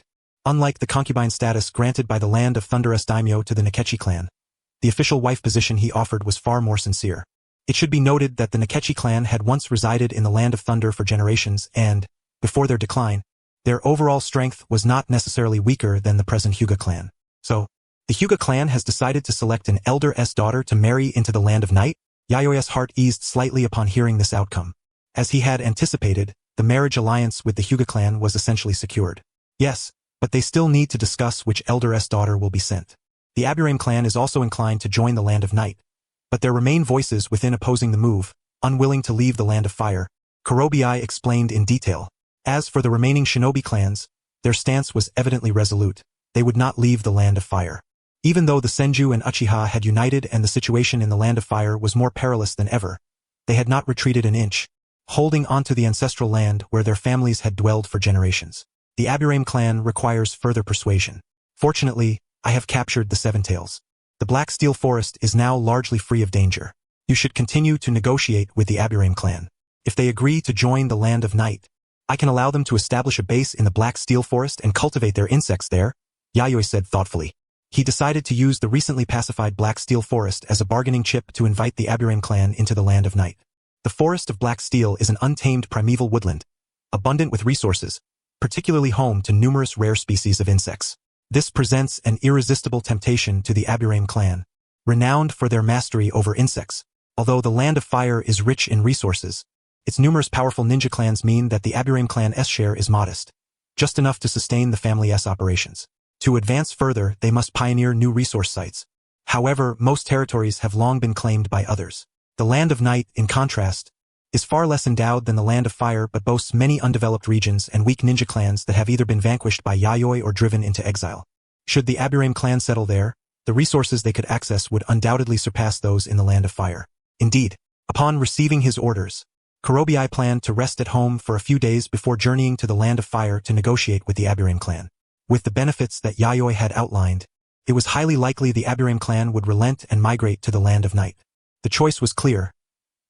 Unlike the concubine status granted by the Land of Thunder's daimyo to the Nekechi clan, the official wife position he offered was far more sincere. It should be noted that the Nekechi clan had once resided in the Land of Thunder for generations and, before their decline, their overall strength was not necessarily weaker than the present Hyuga clan. So, the Hyuga clan has decided to select an elder's daughter to marry into the Land of Night? Yayoi's heart eased slightly upon hearing this outcome. As he had anticipated, the marriage alliance with the Hyuga clan was essentially secured. Yes, but they still need to discuss which elder's daughter will be sent. The Aburame clan is also inclined to join the Land of Night, but there remain voices within opposing the move, unwilling to leave the Land of Fire. Kurobi explained in detail. As for the remaining shinobi clans, their stance was evidently resolute. They would not leave the Land of Fire. Even though the Senju and Uchiha had united and the situation in the Land of Fire was more perilous than ever, they had not retreated an inch, holding onto the ancestral land where their families had dwelled for generations. The Aburame clan requires further persuasion. Fortunately, I have captured the Seven Tails. The Black Steel Forest is now largely free of danger. You should continue to negotiate with the Aburame clan. If they agree to join the Land of Night, I can allow them to establish a base in the Black Steel Forest and cultivate their insects there, Yayoi said thoughtfully. He decided to use the recently pacified Black Steel Forest as a bargaining chip to invite the Aburame clan into the Land of Night. The Forest of Black Steel is an untamed primeval woodland, abundant with resources, particularly home to numerous rare species of insects. This presents an irresistible temptation to the Aburame clan, renowned for their mastery over insects. Although the Land of Fire is rich in resources, its numerous powerful ninja clans mean that the Aburame clan's share is modest, just enough to sustain the family's operations. To advance further, they must pioneer new resource sites. However, most territories have long been claimed by others. The Land of Night, in contrast, is far less endowed than the Land of Fire but boasts many undeveloped regions and weak ninja clans that have either been vanquished by Yayoi or driven into exile. Should the Aburame clan settle there, the resources they could access would undoubtedly surpass those in the Land of Fire. Indeed, upon receiving his orders, Kurobi planned to rest at home for a few days before journeying to the Land of Fire to negotiate with the Aburame clan. With the benefits that Yayoi had outlined, it was highly likely the Aburame clan would relent and migrate to the Land of Night. The choice was clear.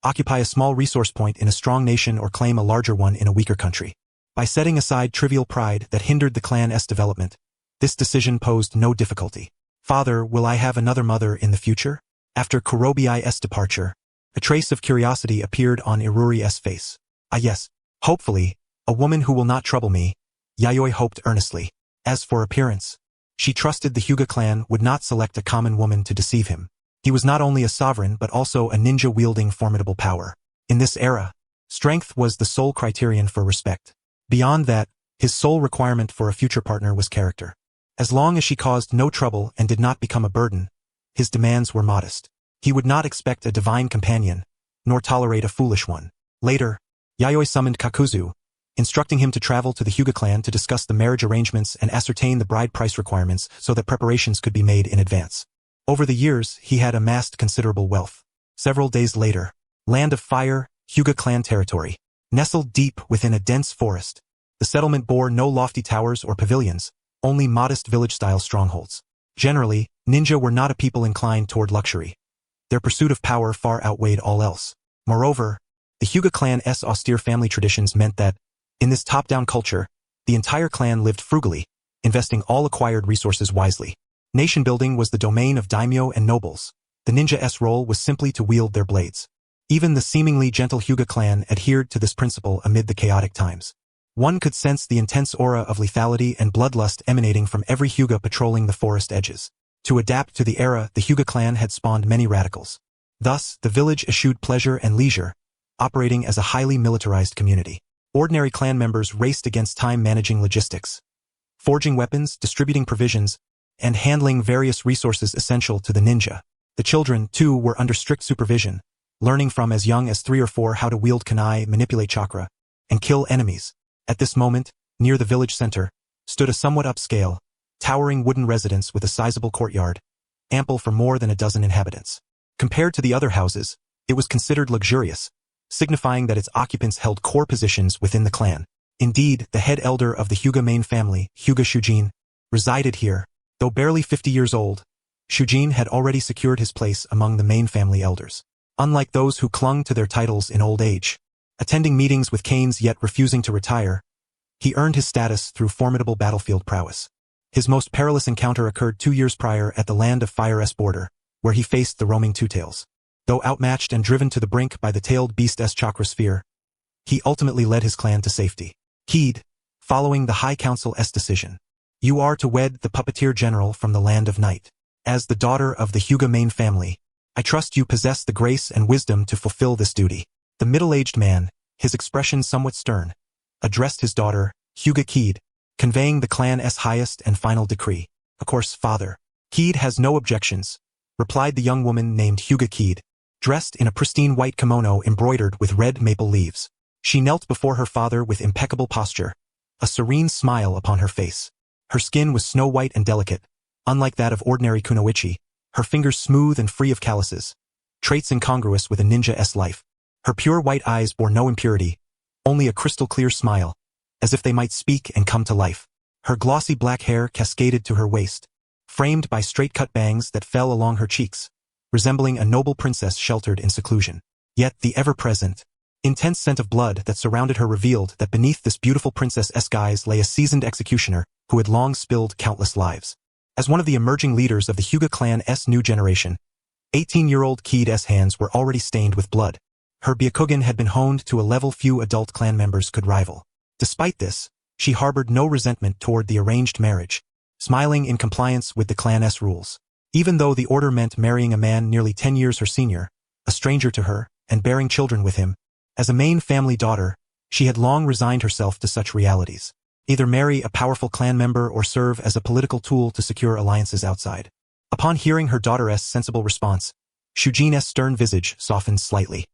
Occupy a small resource point in a strong nation or claim a larger one in a weaker country. By setting aside trivial pride that hindered the clan's development, this decision posed no difficulty. Father, will I have another mother in the future? After Kurobi's departure, a trace of curiosity appeared on Iruri's face. Ah yes, hopefully, a woman who will not trouble me, Yayoi hoped earnestly. As for appearance, she trusted the Hyuga clan would not select a common woman to deceive him. He was not only a sovereign but also a ninja wielding formidable power. In this era, strength was the sole criterion for respect. Beyond that, his sole requirement for a future partner was character. As long as she caused no trouble and did not become a burden, his demands were modest. He would not expect a divine companion, nor tolerate a foolish one. Later, Yayoi summoned Kakuzu, instructing him to travel to the Hyuga clan to discuss the marriage arrangements and ascertain the bride price requirements so that preparations could be made in advance. Over the years, he had amassed considerable wealth. Several days later, Land of Fire, Hyuga clan territory. Nestled deep within a dense forest, the settlement bore no lofty towers or pavilions, only modest village-style strongholds. Generally, ninja were not a people inclined toward luxury. Their pursuit of power far outweighed all else. Moreover, the Hyuga clan's austere family traditions meant that, in this top-down culture, the entire clan lived frugally, investing all acquired resources wisely. Nation-building was the domain of daimyo and nobles. The ninja's role was simply to wield their blades. Even the seemingly gentle Hyuga clan adhered to this principle amid the chaotic times. One could sense the intense aura of lethality and bloodlust emanating from every Hyuga patrolling the forest edges. To adapt to the era, the Hyuga clan had spawned many radicals. Thus, the village eschewed pleasure and leisure, operating as a highly militarized community. Ordinary clan members raced against time managing logistics, forging weapons, distributing provisions, and handling various resources essential to the ninja. The children, too, were under strict supervision, learning from as young as 3 or 4 how to wield kunai, manipulate chakra, and kill enemies. At this moment, near the village center, stood a somewhat upscale, towering wooden residence with a sizable courtyard, ample for more than a dozen inhabitants. Compared to the other houses, it was considered luxurious, signifying that its occupants held core positions within the clan. Indeed, the head elder of the Hyuga main family, Hyuga Shujin, resided here. Though barely 50 years old, Shujin had already secured his place among the main family elders. Unlike those who clung to their titles in old age, attending meetings with canes yet refusing to retire, he earned his status through formidable battlefield prowess. His most perilous encounter occurred 2 years prior at the Land of Fire's border, where he faced the roaming Two-Tails. Though outmatched and driven to the brink by the tailed beast's chakra sphere, he ultimately led his clan to safety. Heed, following the High Council's decision, you are to wed the puppeteer general from the Land of Night. As the daughter of the Hyuga main family, I trust you possess the grace and wisdom to fulfill this duty. The middle-aged man, his expression somewhat stern, addressed his daughter, Hyuga Keed, conveying the clan's highest and final decree. Of course, father. Keed has no objections, replied the young woman named Hyuga Keed, dressed in a pristine white kimono embroidered with red maple leaves. She knelt before her father with impeccable posture, a serene smile upon her face. Her skin was snow-white and delicate, unlike that of ordinary kunoichi, her fingers smooth and free of calluses, traits incongruous with a ninja-esque life. Her pure white eyes bore no impurity, only a crystal-clear smile, as if they might speak and come to life. Her glossy black hair cascaded to her waist, framed by straight-cut bangs that fell along her cheeks, resembling a noble princess sheltered in seclusion. Yet the ever-present, intense scent of blood that surrounded her revealed that beneath this beautiful princess-esque eyes lay a seasoned executioner who had long spilled countless lives. As one of the emerging leaders of the Hyuga clan's new generation, 18-year-old Kiida's hands were already stained with blood. Her Byakugan had been honed to a level few adult clan members could rival. Despite this, she harbored no resentment toward the arranged marriage, smiling in compliance with the clan's rules. Even though the order meant marrying a man nearly 10 years her senior, a stranger to her, and bearing children with him, as a main family daughter, she had long resigned herself to such realities. Either marry a powerful clan member or serve as a political tool to secure alliances outside. Upon hearing her daughter's sensible response, Shujin's stern visage softened slightly.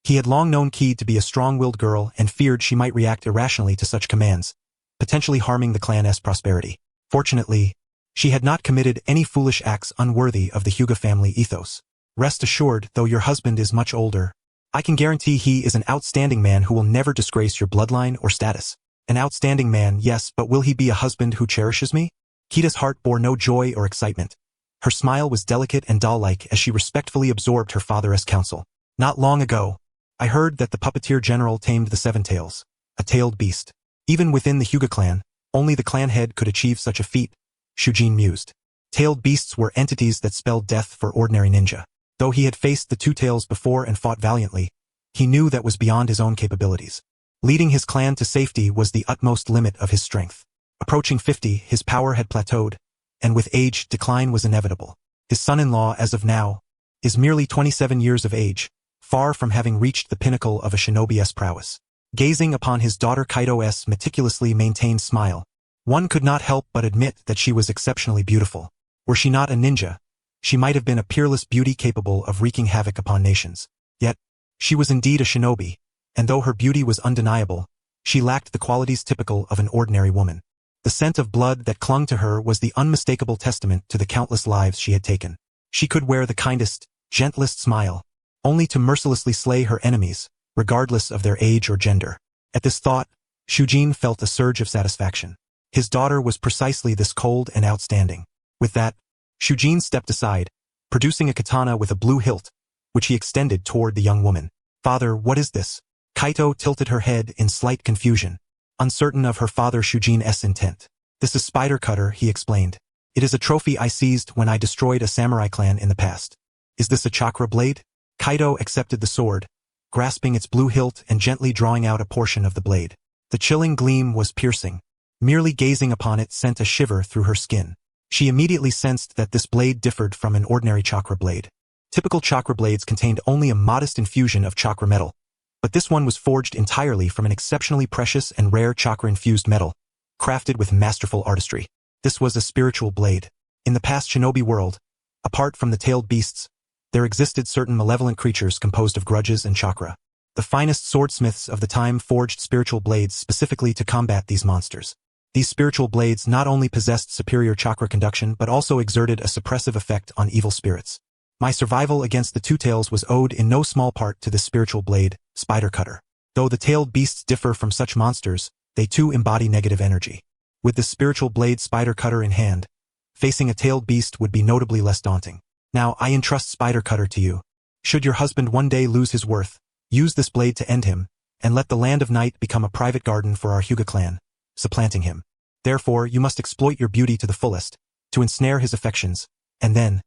He had long known Ki to be a strong-willed girl and feared she might react irrationally to such commands, potentially harming the clan's prosperity. Fortunately, she had not committed any foolish acts unworthy of the Hyuga family ethos. Rest assured, though your husband is much older, I can guarantee he is an outstanding man who will never disgrace your bloodline or status. An outstanding man, yes, but will he be a husband who cherishes me? Kida's heart bore no joy or excitement. Her smile was delicate and doll-like as she respectfully absorbed her father's counsel. Not long ago, I heard that the puppeteer general tamed the Seven Tails, a tailed beast. Even within the Hyuga clan, only the clan head could achieve such a feat, Shujin mused. Tailed beasts were entities that spelled death for ordinary ninja. Though he had faced the Two Tails before and fought valiantly, he knew that was beyond his own capabilities. Leading his clan to safety was the utmost limit of his strength. Approaching 50, his power had plateaued, and with age, decline was inevitable. His son-in-law, as of now, is merely 27 years of age, far from having reached the pinnacle of a shinobi's prowess. Gazing upon his daughter Kaito's meticulously maintained smile, one could not help but admit that she was exceptionally beautiful. Were she not a ninja, she might have been a peerless beauty capable of wreaking havoc upon nations. Yet, she was indeed a shinobi, and though her beauty was undeniable, she lacked the qualities typical of an ordinary woman. The scent of blood that clung to her was the unmistakable testament to the countless lives she had taken. She could wear the kindest, gentlest smile, only to mercilessly slay her enemies, regardless of their age or gender. At this thought, Shujin felt a surge of satisfaction. His daughter was precisely this cold and outstanding. With that, Shujin stepped aside, producing a katana with a blue hilt, which he extended toward the young woman. "Father, what is this?" Kaito tilted her head in slight confusion, uncertain of her father Shujin's intent. "This is Spider Cutter," he explained. "It is a trophy I seized when I destroyed a samurai clan in the past." "Is this a chakra blade?" Kaito accepted the sword, grasping its blue hilt and gently drawing out a portion of the blade. The chilling gleam was piercing. Merely gazing upon it sent a shiver through her skin. She immediately sensed that this blade differed from an ordinary chakra blade. Typical chakra blades contained only a modest infusion of chakra metal, but this one was forged entirely from an exceptionally precious and rare chakra-infused metal, crafted with masterful artistry. This was a spiritual blade. In the past shinobi world, apart from the tailed beasts, there existed certain malevolent creatures composed of grudges and chakra. The finest swordsmiths of the time forged spiritual blades specifically to combat these monsters. These spiritual blades not only possessed superior chakra conduction but also exerted a suppressive effect on evil spirits. My survival against the Two Tails was owed in no small part to this spiritual blade, Spider Cutter. Though the tailed beasts differ from such monsters, they too embody negative energy. With the spiritual blade Spider Cutter in hand, facing a tailed beast would be notably less daunting. Now I entrust Spider Cutter to you. Should your husband one day lose his worth, use this blade to end him, and let the Land of Night become a private garden for our Hyuga clan, supplanting him. Therefore, you must exploit your beauty to the fullest, to ensnare his affections, and then...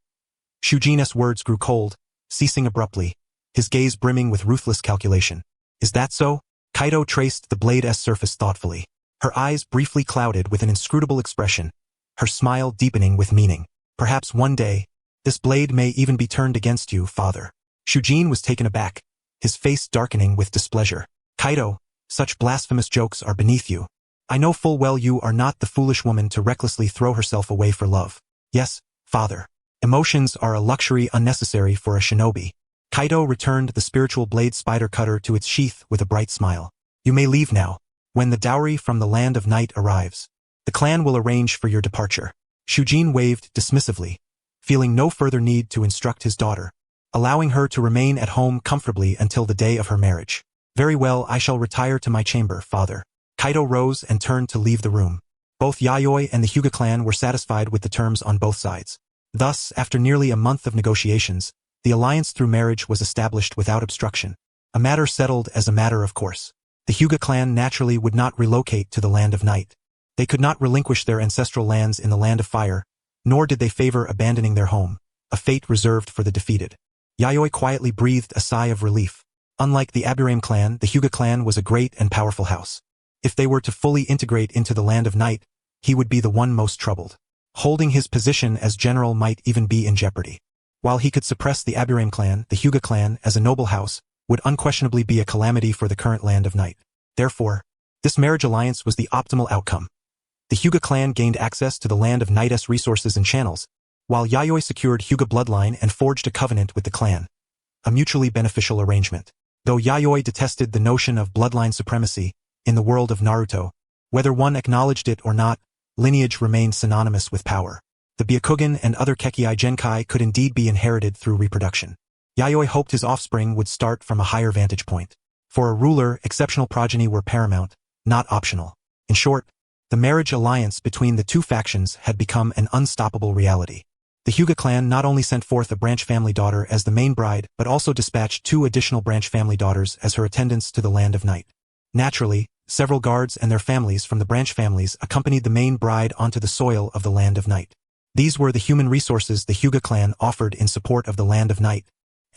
Shujin's words grew cold, ceasing abruptly, his gaze brimming with ruthless calculation. "Is that so?" Kaito traced the blade's surface thoughtfully. Her eyes briefly clouded with an inscrutable expression, her smile deepening with meaning. "Perhaps one day, this blade may even be turned against you, father." Shujin was taken aback, his face darkening with displeasure. "Kaito, such blasphemous jokes are beneath you. I know full well you are not the foolish woman to recklessly throw herself away for love." "Yes, father. Emotions are a luxury unnecessary for a shinobi." Kaito returned the spiritual blade Spider Cutter to its sheath with a bright smile. You may leave now. When the dowry from the land of night arrives, the clan will arrange for your departure. Shujin waved dismissively, feeling no further need to instruct his daughter, allowing her to remain at home comfortably until the day of her marriage. Very well, I shall retire to my chamber, father. Kaito rose and turned to leave the room. Both Yayoi and the Hyuga clan were satisfied with the terms on both sides. Thus, after nearly a month of negotiations, the alliance through marriage was established without obstruction, a matter settled as a matter of course. The Hyuga clan naturally would not relocate to the land of night. They could not relinquish their ancestral lands in the land of fire, nor did they favor abandoning their home, a fate reserved for the defeated. Yayoi quietly breathed a sigh of relief. Unlike the Aburame clan, the Hyuga clan was a great and powerful house. If they were to fully integrate into the land of night, he would be the one most troubled. Holding his position as general might even be in jeopardy. While he could suppress the Aburame clan, the Hyuga clan, as a noble house, would unquestionably be a calamity for the current land of night. Therefore, this marriage alliance was the optimal outcome. The Hyuga clan gained access to the land of night's resources and channels, while Yayoi secured Hyuga bloodline and forged a covenant with the clan. A mutually beneficial arrangement. Though Yayoi detested the notion of bloodline supremacy, in the world of Naruto, whether one acknowledged it or not, lineage remained synonymous with power. The Byakugan and other Kekkai Genkai could indeed be inherited through reproduction. Yayoi hoped his offspring would start from a higher vantage point. For a ruler, exceptional progeny were paramount, not optional. In short, the marriage alliance between the two factions had become an unstoppable reality. The Hyuga clan not only sent forth a branch family daughter as the main bride, but also dispatched 2 additional branch family daughters as her attendants to the land of night. Naturally, several guards and their families from the branch families accompanied the main bride onto the soil of the land of night. These were the human resources the Hyuga clan offered in support of the land of night,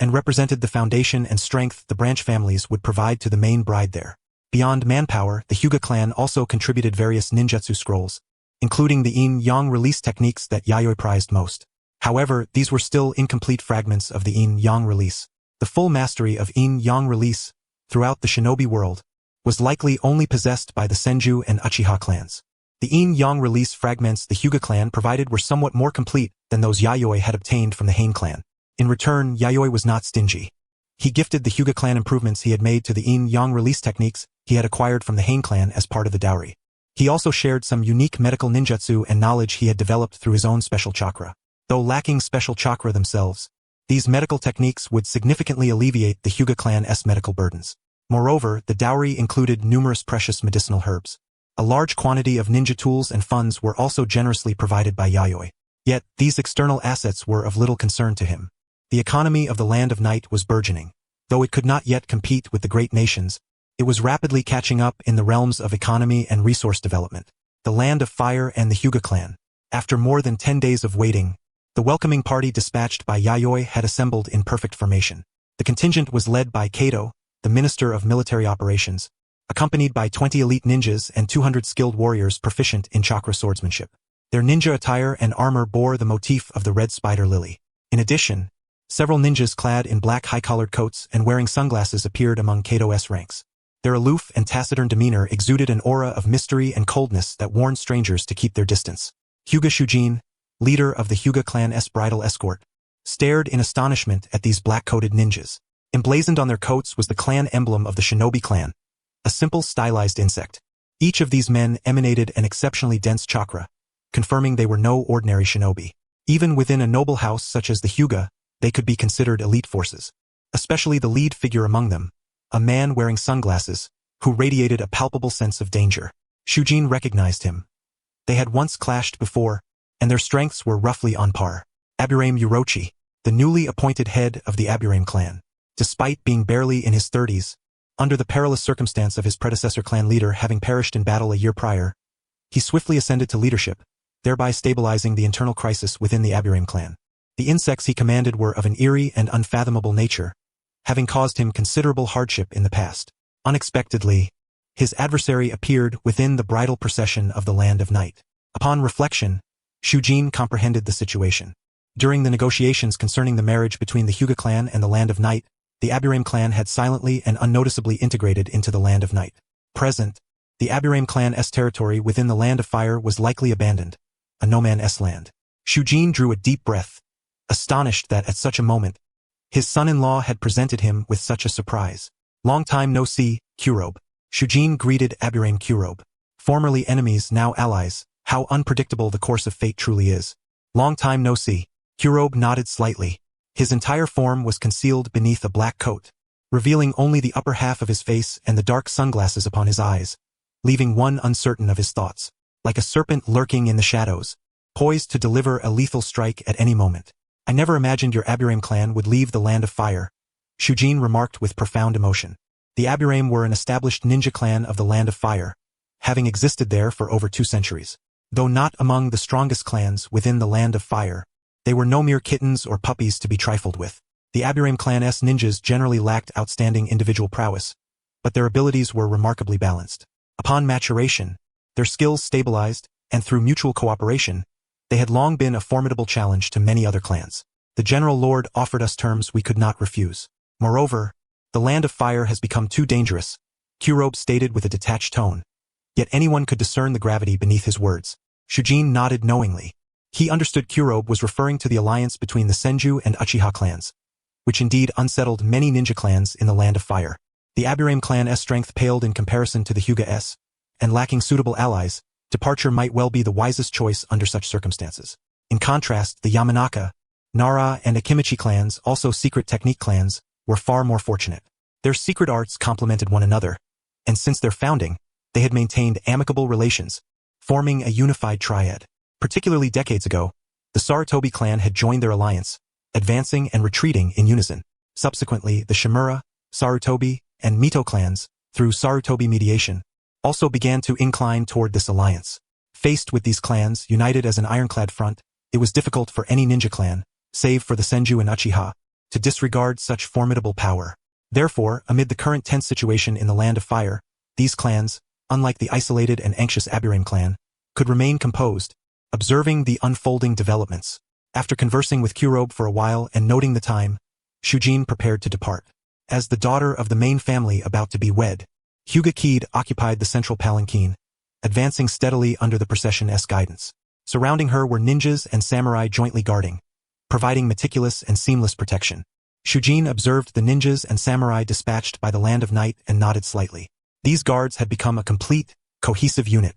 and represented the foundation and strength the branch families would provide to the main bride there. Beyond manpower, the Hyuga clan also contributed various ninjutsu scrolls, including the yin-yang release techniques that Yayoi prized most. However, these were still incomplete fragments of the yin-yang release. The full mastery of yin-yang release, throughout the shinobi world, was likely only possessed by the Senju and Uchiha clans. The yin-yang release fragments the Hyuga clan provided were somewhat more complete than those Yayoi had obtained from the Hain clan. In return, Yayoi was not stingy. He gifted the Hyuga clan improvements he had made to the yin-yang release techniques he had acquired from the Hain clan as part of the dowry. He also shared some unique medical ninjutsu and knowledge he had developed through his own special chakra. Though lacking special chakra themselves, these medical techniques would significantly alleviate the Hyuga clan's medical burdens. Moreover, the dowry included numerous precious medicinal herbs. A large quantity of ninja tools and funds were also generously provided by Yayoi. Yet, these external assets were of little concern to him. The economy of the land of night was burgeoning. Though it could not yet compete with the great nations, it was rapidly catching up in the realms of economy and resource development. The land of fire and the Hyuga clan. After more than 10 days of waiting, the welcoming party dispatched by Yayoi had assembled in perfect formation. The contingent was led by Kaito, the Minister of Military Operations, accompanied by 20 elite ninjas and 200 skilled warriors proficient in chakra swordsmanship. Their ninja attire and armor bore the motif of the red spider lily. In addition, several ninjas clad in black high-collared coats and wearing sunglasses appeared among Kaito's ranks. Their aloof and taciturn demeanor exuded an aura of mystery and coldness that warned strangers to keep their distance. Hyuga Shujin, leader of the Hyuga clan's bridal escort, stared in astonishment at these black-coated ninjas. Emblazoned on their coats was the clan emblem of the shinobi clan, a simple stylized insect. Each of these men emanated an exceptionally dense chakra, confirming they were no ordinary shinobi. Even within a noble house such as the Hyuga, they could be considered elite forces. Especially the lead figure among them, a man wearing sunglasses, who radiated a palpable sense of danger. Shujin recognized him. They had once clashed before, and their strengths were roughly on par. Aburame Urochi, the newly appointed head of the Aburame clan. Despite being barely in his 30s, under the perilous circumstance of his predecessor clan leader having perished in battle a year prior, he swiftly ascended to leadership, thereby stabilizing the internal crisis within the Aburame clan. The insects he commanded were of an eerie and unfathomable nature, having caused him considerable hardship in the past. Unexpectedly, his adversary appeared within the bridal procession of the land of night. Upon reflection, Shujin comprehended the situation. During the negotiations concerning the marriage between the Hyuga clan and the land of night, the Aburame clan had silently and unnoticeably integrated into the land of night. Present, the Aburame clan's territory within the land of fire was likely abandoned, a no-man's land. Shujin drew a deep breath, astonished that at such a moment, his son-in-law had presented him with such a surprise. Long time no see, Kurobe. Shujin greeted Aburame Kurobe. Formerly enemies, now allies. How unpredictable the course of fate truly is. Long time no see. Kurobe nodded slightly. His entire form was concealed beneath a black coat, revealing only the upper half of his face and the dark sunglasses upon his eyes, leaving one uncertain of his thoughts, like a serpent lurking in the shadows, poised to deliver a lethal strike at any moment. I never imagined your Aburame clan would leave the Land of Fire, Shujin remarked with profound emotion. The Aburame were an established ninja clan of the Land of Fire, having existed there for over 2 centuries. Though not among the strongest clans within the Land of Fire, they were no mere kittens or puppies to be trifled with. The Aburame clan's ninjas generally lacked outstanding individual prowess, but their abilities were remarkably balanced. Upon maturation, their skills stabilized, and through mutual cooperation, they had long been a formidable challenge to many other clans. The General Lord offered us terms we could not refuse. Moreover, the Land of Fire has become too dangerous, Kurobe stated with a detached tone. Yet anyone could discern the gravity beneath his words. Shujin nodded knowingly. He understood Kurobe was referring to the alliance between the Senju and Uchiha clans, which indeed unsettled many ninja clans in the Land of Fire. The Aburame clan's strength paled in comparison to the Hyuga's, and lacking suitable allies, departure might well be the wisest choice under such circumstances. In contrast, the Yamanaka, Nara, and Akimichi clans, also secret technique clans, were far more fortunate. Their secret arts complemented one another, and since their founding, they had maintained amicable relations, forming a unified triad. Particularly decades ago, the Sarutobi clan had joined their alliance, advancing and retreating in unison. Subsequently, the Shimura, Sarutobi, and Mito clans, through Sarutobi mediation, also began to incline toward this alliance. Faced with these clans, united as an ironclad front, it was difficult for any ninja clan, save for the Senju and Uchiha, to disregard such formidable power. Therefore, amid the current tense situation in the Land of Fire, these clans, unlike the isolated and anxious Aburame clan, could remain composed, observing the unfolding developments. After conversing with Kurobe for a while and noting the time, Shujin prepared to depart. As the daughter of the main family about to be wed, Hyuga Kid occupied the central palanquin, advancing steadily under the procession's guidance. Surrounding her were ninjas and samurai jointly guarding, providing meticulous and seamless protection. Shujin observed the ninjas and samurai dispatched by the Land of Night and nodded slightly. These guards had become a complete, cohesive unit.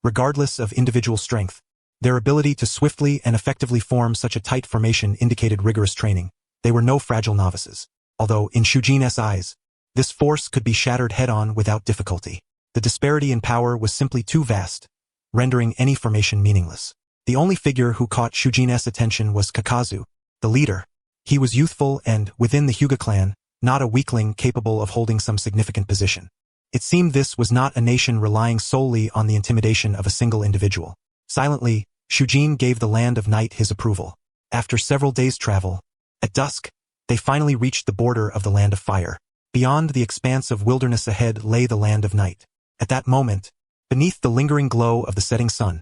Regardless of individual strength, their ability to swiftly and effectively form such a tight formation indicated rigorous training. They were no fragile novices. Although, in Shujin's eyes, this force could be shattered head-on without difficulty. The disparity in power was simply too vast, rendering any formation meaningless. The only figure who caught Shujin's attention was Kakuzu, the leader. He was youthful and, within the Hyuga clan, not a weakling capable of holding some significant position. It seemed this was not a nation relying solely on the intimidation of a single individual. Silently, Shujin gave the Land of Night his approval. After several days' travel, at dusk, they finally reached the border of the Land of Fire. Beyond the expanse of wilderness ahead lay the Land of Night. At that moment, beneath the lingering glow of the setting sun,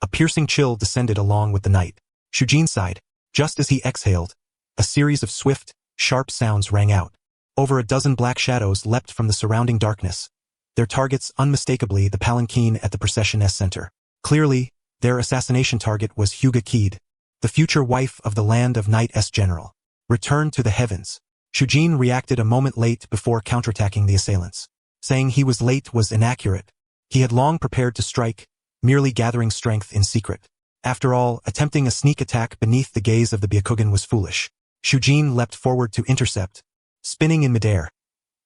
a piercing chill descended along with the night. Shujin sighed. Just as he exhaled, a series of swift, sharp sounds rang out. Over a dozen black shadows leapt from the surrounding darkness, their targets unmistakably the palanquin at the procession's center. Clearly, their assassination target was Hyuga Kid, the future wife of the Land of Night's general. Return to the heavens. Shujin reacted a moment late before counterattacking the assailants. Saying he was late was inaccurate. He had long prepared to strike, merely gathering strength in secret. After all, attempting a sneak attack beneath the gaze of the Byakugan was foolish. Shujin leapt forward to intercept. Spinning in midair,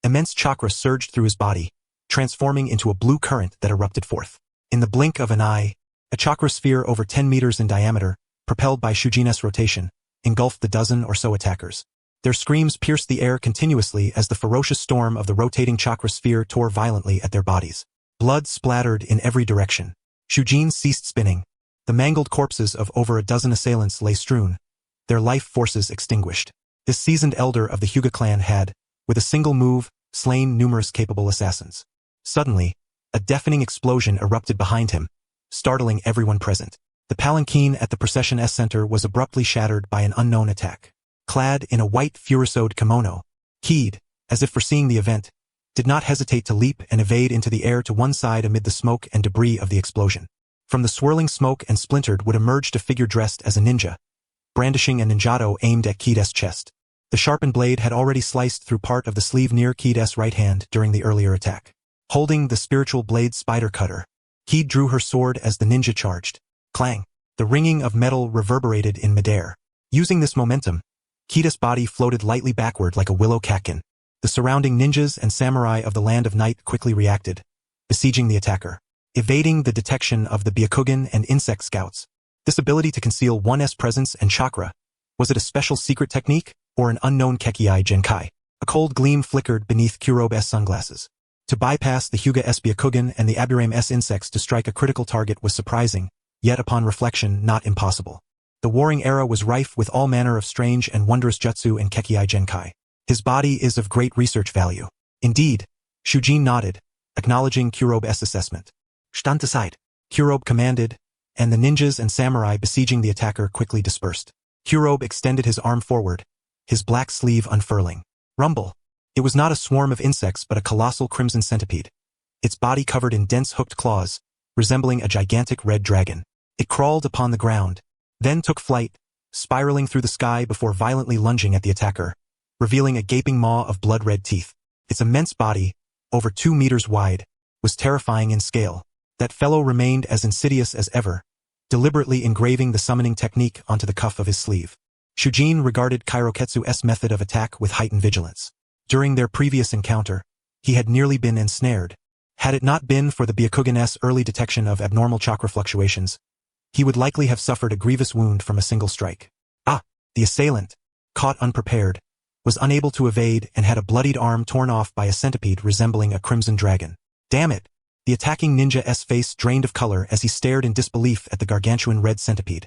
immense chakra surged through his body, transforming into a blue current that erupted forth. In the blink of an eye, a chakra sphere over 10 meters in diameter, propelled by Shujin's rotation, engulfed the dozen or so attackers. Their screams pierced the air continuously as the ferocious storm of the rotating chakra sphere tore violently at their bodies. Blood splattered in every direction. Shujin ceased spinning. The mangled corpses of over a dozen assailants lay strewn, their life forces extinguished. This seasoned elder of the Hyuga clan had, with a single move, slain numerous capable assassins. Suddenly, a deafening explosion erupted behind him, startling everyone present. The palanquin at the procession's center was abruptly shattered by an unknown attack. Clad in a white furosode kimono, Kid, as if foreseeing the event, did not hesitate to leap and evade into the air to one side amid the smoke and debris of the explosion. From the swirling smoke and splintered would emerge a figure dressed as a ninja, brandishing a ninjato aimed at Kid's chest. The sharpened blade had already sliced through part of the sleeve near Kid's right hand during the earlier attack. holding the spiritual blade spider cutter. He drew her sword as the ninja charged. Clang! The ringing of metal reverberated in midair. Using this momentum, Kita's body floated lightly backward like a willow catkin. The surrounding ninjas and samurai of the Land of Night quickly reacted, besieging the attacker, evading the detection of the Byakugan and insect scouts. This ability to conceal one's presence and chakra, was it a special secret technique, or an unknown Kekei Genkai? A cold gleam flickered beneath Kurobe's sunglasses. To bypass the Hyuga-s Byakugan and the Aburame-s insects to strike a critical target was surprising, yet upon reflection not impossible. The warring era was rife with all manner of strange and wondrous jutsu and Kekei Genkai. His body is of great research value. Indeed, Shujin nodded, acknowledging Kurobe's assessment. Stand aside, Kurobe commanded, and the ninjas and samurai besieging the attacker quickly dispersed. Kurobe extended his arm forward, his black sleeve unfurling. Rumble. It was not a swarm of insects but a colossal crimson centipede, its body covered in dense hooked claws, resembling a gigantic red dragon. It crawled upon the ground, then took flight, spiraling through the sky before violently lunging at the attacker, revealing a gaping maw of blood-red teeth. Its immense body, over 2 meters wide, was terrifying in scale. That fellow remained as insidious as ever, deliberately engraving the summoning technique onto the cuff of his sleeve. Shujin regarded Kairoketsu's method of attack with heightened vigilance. During their previous encounter, he had nearly been ensnared. Had it not been for the Byakugan's early detection of abnormal chakra fluctuations, he would likely have suffered a grievous wound from a single strike. The assailant, caught unprepared, was unable to evade and had a bloodied arm torn off by a centipede resembling a crimson dragon. Damn it! The attacking ninja's face drained of color as he stared in disbelief at the gargantuan red centipede,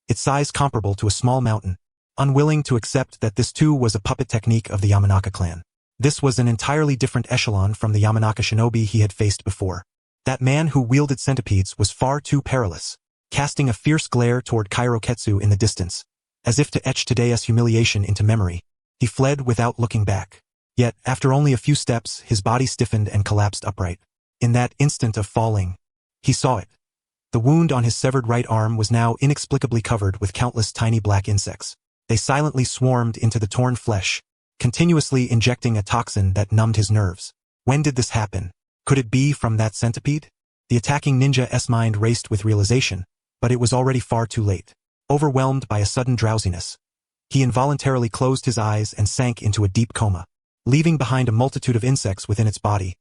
its size comparable to a small mountain, unwilling to accept that this too was a puppet technique of the Yamanaka clan. This was an entirely different echelon from the Yamanaka shinobi he had faced before. That man who wielded centipedes was far too perilous, casting a fierce glare toward Kairoketsu in the distance, as if to etch today's humiliation into memory. He fled without looking back. Yet, after only a few steps, his body stiffened and collapsed upright. In that instant of falling, he saw it. The wound on his severed right arm was now inexplicably covered with countless tiny black insects. They silently swarmed into the torn flesh, continuously injecting a toxin that numbed his nerves. When did this happen? Could it be from that centipede? The attacking ninja's mind raced with realization, but it was already far too late. Overwhelmed by a sudden drowsiness, he involuntarily closed his eyes and sank into a deep coma, leaving behind a multitude of insects within its body,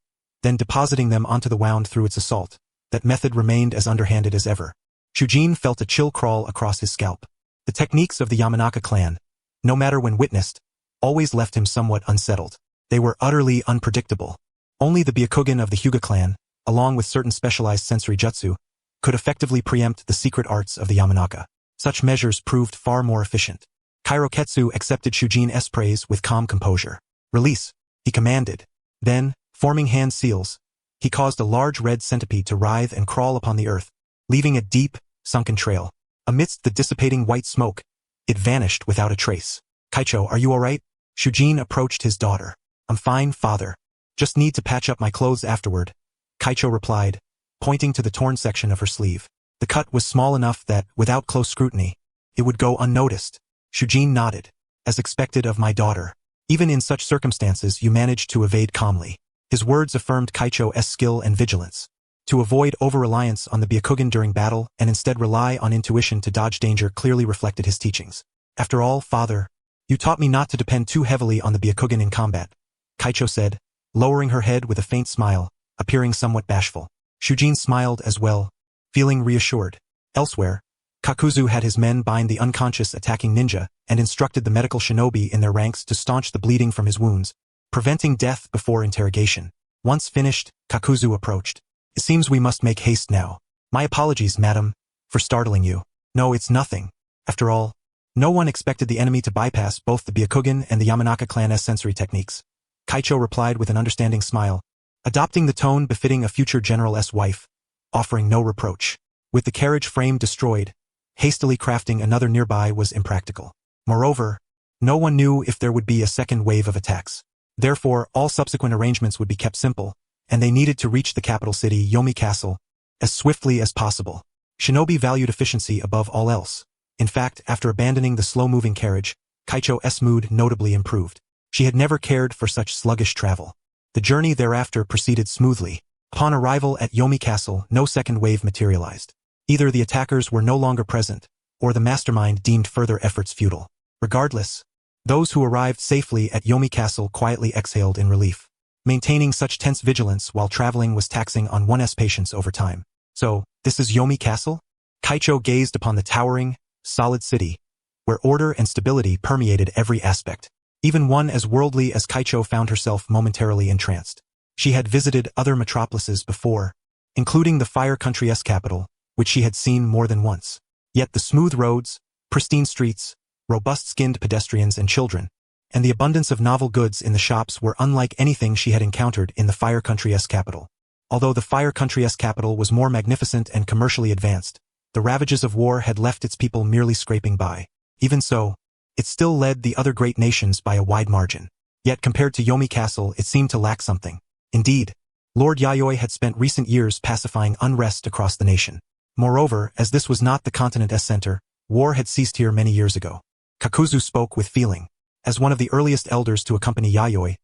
then depositing them onto the wound through its assault. That method remained as underhanded as ever. Shujin felt a chill crawl across his scalp. The techniques of the Yamanaka clan, no matter when witnessed, always left him somewhat unsettled. They were utterly unpredictable. Only the Byakugan of the Hyuga clan, along with certain specialized sensory jutsu, could effectively preempt the secret arts of the Yamanaka. Such measures proved far more efficient. Kairoketsu accepted Shujin's praise with calm composure. Release, he commanded. Then, forming hand seals, he caused a large red centipede to writhe and crawl upon the earth, leaving a deep, sunken trail. Amidst the dissipating white smoke, it vanished without a trace. Kaicho, are you alright? Shujin approached his daughter. I'm fine, father. Just need to patch up my clothes afterward, Kaicho replied, pointing to the torn section of her sleeve. The cut was small enough that, without close scrutiny, it would go unnoticed. Shujin nodded. As expected of my daughter. Even in such circumstances you managed to evade calmly. His words affirmed Kaicho's skill and vigilance. To avoid over-reliance on the Byakugan during battle and instead rely on intuition to dodge danger clearly reflected his teachings. After all, father, you taught me not to depend too heavily on the Byakugan in combat, Kaicho said, lowering her head with a faint smile, appearing somewhat bashful. Shujin smiled as well, feeling reassured. Elsewhere, Kakuzu had his men bind the unconscious attacking ninja and instructed the medical shinobi in their ranks to staunch the bleeding from his wounds, preventing death before interrogation. Once finished, Kakuzu approached. It seems we must make haste now. My apologies, madam, for startling you. No, it's nothing. After all, no one expected the enemy to bypass both the Byakugan and the Yamanaka clan's sensory techniques. Kaicho replied with an understanding smile, adopting the tone befitting a future general's wife, offering no reproach. With the carriage frame destroyed, hastily crafting another nearby was impractical. Moreover, no one knew if there would be a second wave of attacks. Therefore, all subsequent arrangements would be kept simple, and they needed to reach the capital city, Yomi Castle, as swiftly as possible. Shinobi valued efficiency above all else. In fact, after abandoning the slow-moving carriage, Kaicho's mood notably improved. She had never cared for such sluggish travel. The journey thereafter proceeded smoothly. Upon arrival at Yomi Castle, no second wave materialized. Either the attackers were no longer present, or the mastermind deemed further efforts futile. Regardless, those who arrived safely at Yomi Castle quietly exhaled in relief. Maintaining such tense vigilance while traveling was taxing on one's patience over time. So, this is Yomi Castle? Kaicho gazed upon the towering, solid city, where order and stability permeated every aspect. Even one as worldly as Kaicho found herself momentarily entranced. She had visited other metropolises before, including the Fire Country's capital, which she had seen more than once. Yet the smooth roads, pristine streets, robust-skinned pedestrians and children, and the abundance of novel goods in the shops were unlike anything she had encountered in the Fire Country's capital. Although the Fire Country's capital was more magnificent and commercially advanced, the ravages of war had left its people merely scraping by. Even so, it still led the other great nations by a wide margin. Yet compared to Yomi Castle, it seemed to lack something. Indeed, Lord Yayoi had spent recent years pacifying unrest across the nation. Moreover, as this was not the continent's center, war had ceased here many years ago. Kakuzu spoke with feeling. As one of the earliest elders to accompany Yayoi,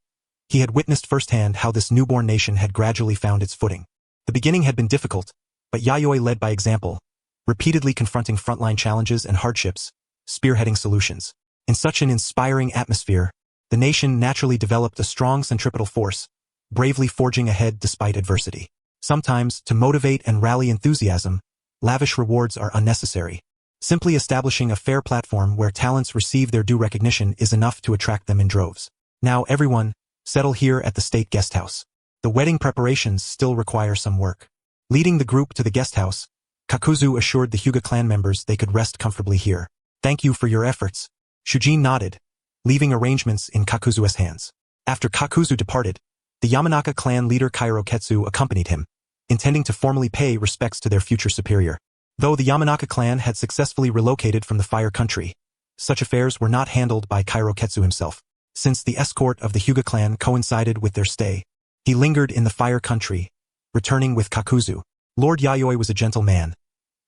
he had witnessed firsthand how this newborn nation had gradually found its footing. The beginning had been difficult, but Yayoi led by example, repeatedly confronting frontline challenges and hardships, spearheading solutions. In such an inspiring atmosphere, the nation naturally developed a strong centripetal force, bravely forging ahead despite adversity. Sometimes, to motivate and rally enthusiasm, lavish rewards are unnecessary. Simply establishing a fair platform where talents receive their due recognition is enough to attract them in droves. Now everyone, settle here at the state guest house. The wedding preparations still require some work. Leading the group to the guest house, Kakuzu assured the Hyuga clan members they could rest comfortably here. Thank you for your efforts. Shujin nodded, leaving arrangements in Kakuzu's hands. After Kakuzu departed, the Yamanaka clan leader Kairoketsu accompanied him, intending to formally pay respects to their future superior. Though the Yamanaka clan had successfully relocated from the Fire Country, such affairs were not handled by Kairoketsu himself. Since the escort of the Hyuga clan coincided with their stay, he lingered in the Fire Country, returning with Kakuzu. Lord Yayoi was a gentle man.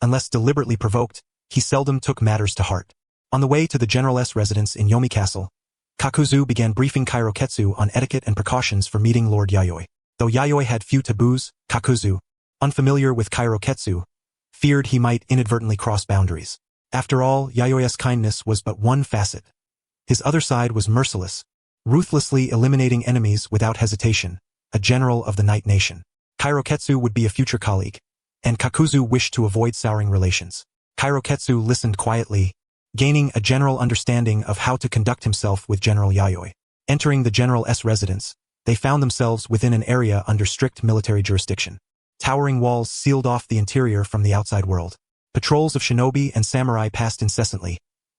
Unless deliberately provoked, he seldom took matters to heart. On the way to the general's residence in Yomi Castle, Kakuzu began briefing Kairoketsu on etiquette and precautions for meeting Lord Yayoi. Though Yayoi had few taboos, Kakuzu, unfamiliar with Kairoketsu, feared he might inadvertently cross boundaries. After all, Yayoi's kindness was but one facet. His other side was merciless, ruthlessly eliminating enemies without hesitation, a general of the Night Nation. Kairoketsu would be a future colleague, and Kakuzu wished to avoid souring relations. Kairoketsu listened quietly, gaining a general understanding of how to conduct himself with General Yayoi. Entering the general's residence, they found themselves within an area under strict military jurisdiction. Towering walls sealed off the interior from the outside world. Patrols of shinobi and samurai passed incessantly,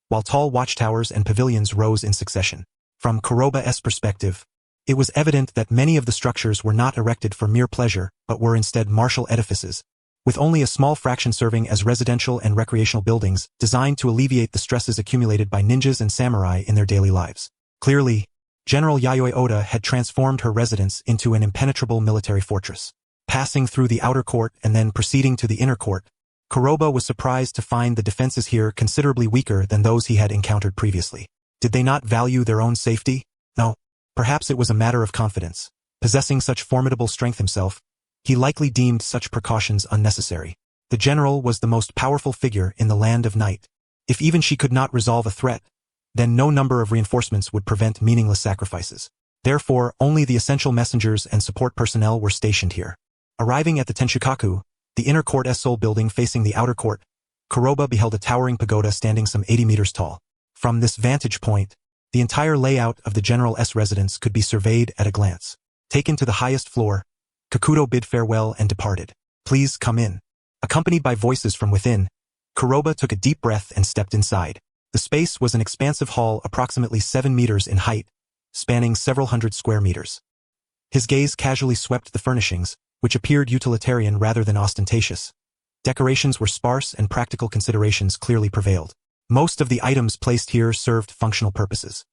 while tall watchtowers and pavilions rose in succession. From Kuroba's perspective, it was evident that many of the structures were not erected for mere pleasure, but were instead martial edifices, with only a small fraction serving as residential and recreational buildings designed to alleviate the stresses accumulated by ninjas and samurai in their daily lives. Clearly, General Yayoi Oda had transformed her residence into an impenetrable military fortress. Passing through the outer court and then proceeding to the inner court, Kuroba was surprised to find the defenses here considerably weaker than those he had encountered previously. Did they not value their own safety? No. Perhaps it was a matter of confidence. Possessing such formidable strength himself, he likely deemed such precautions unnecessary. The general was the most powerful figure in the land of night. If even she could not resolve a threat, then no number of reinforcements would prevent meaningless sacrifices. Therefore, only the essential messengers and support personnel were stationed here. Arriving at the Tenshukaku, the inner court's sole building facing the outer court, Kuroba beheld a towering pagoda standing some 80 meters tall. From this vantage point, the entire layout of the general's residence could be surveyed at a glance. Taken to the highest floor, Kakudo bid farewell and departed. Please come in. Accompanied by voices from within, Kuroba took a deep breath and stepped inside. The space was an expansive hall approximately 7 meters in height, spanning several hundred square meters. His gaze casually swept the furnishings, which appeared utilitarian rather than ostentatious. Decorations were sparse and practical considerations clearly prevailed. Most of the items placed here served functional purposes.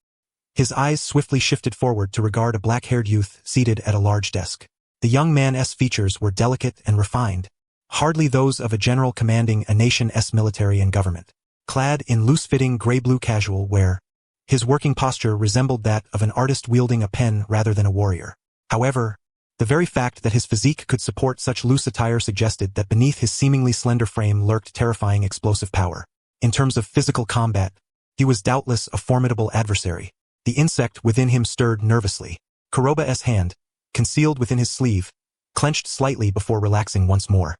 His eyes swiftly shifted forward to regard a black-haired youth seated at a large desk. The young man's features were delicate and refined, hardly those of a general commanding a nation's military and government. Clad in loose-fitting gray-blue casual wear, his working posture resembled that of an artist wielding a pen rather than a warrior. However, The very fact that his physique could support such loose attire suggested that beneath his seemingly slender frame lurked terrifying explosive power. In terms of physical combat, he was doubtless a formidable adversary. The insect within him stirred nervously. Kuroba's hand, concealed within his sleeve, clenched slightly before relaxing once more.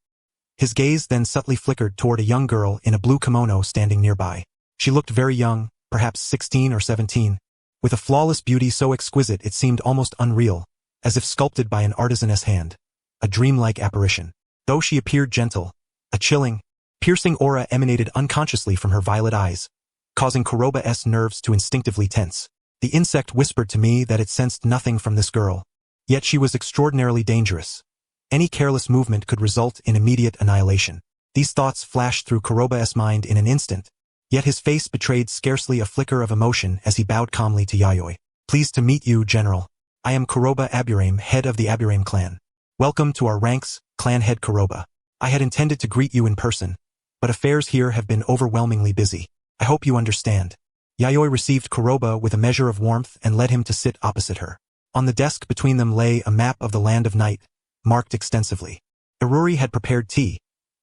His gaze then subtly flickered toward a young girl in a blue kimono standing nearby. She looked very young, perhaps 16 or 17, with a flawless beauty so exquisite it seemed almost unreal, as if sculpted by an artisan's hand. A dreamlike apparition. Though she appeared gentle, a chilling, piercing aura emanated unconsciously from her violet eyes, causing Kuroba's nerves to instinctively tense. The insect whispered to me that it sensed nothing from this girl. Yet she was extraordinarily dangerous. Any careless movement could result in immediate annihilation. These thoughts flashed through Kuroba's mind in an instant, yet his face betrayed scarcely a flicker of emotion as he bowed calmly to Yayoi. Pleased to meet you, General. I am Kuroba Aburame, head of the Aburame clan. Welcome to our ranks, clan head Kuroba. I had intended to greet you in person, but affairs here have been overwhelmingly busy. I hope you understand. Yayoi received Kuroba with a measure of warmth and led him to sit opposite her. On the desk between them lay a map of the Land of Night, marked extensively. Iruri had prepared tea,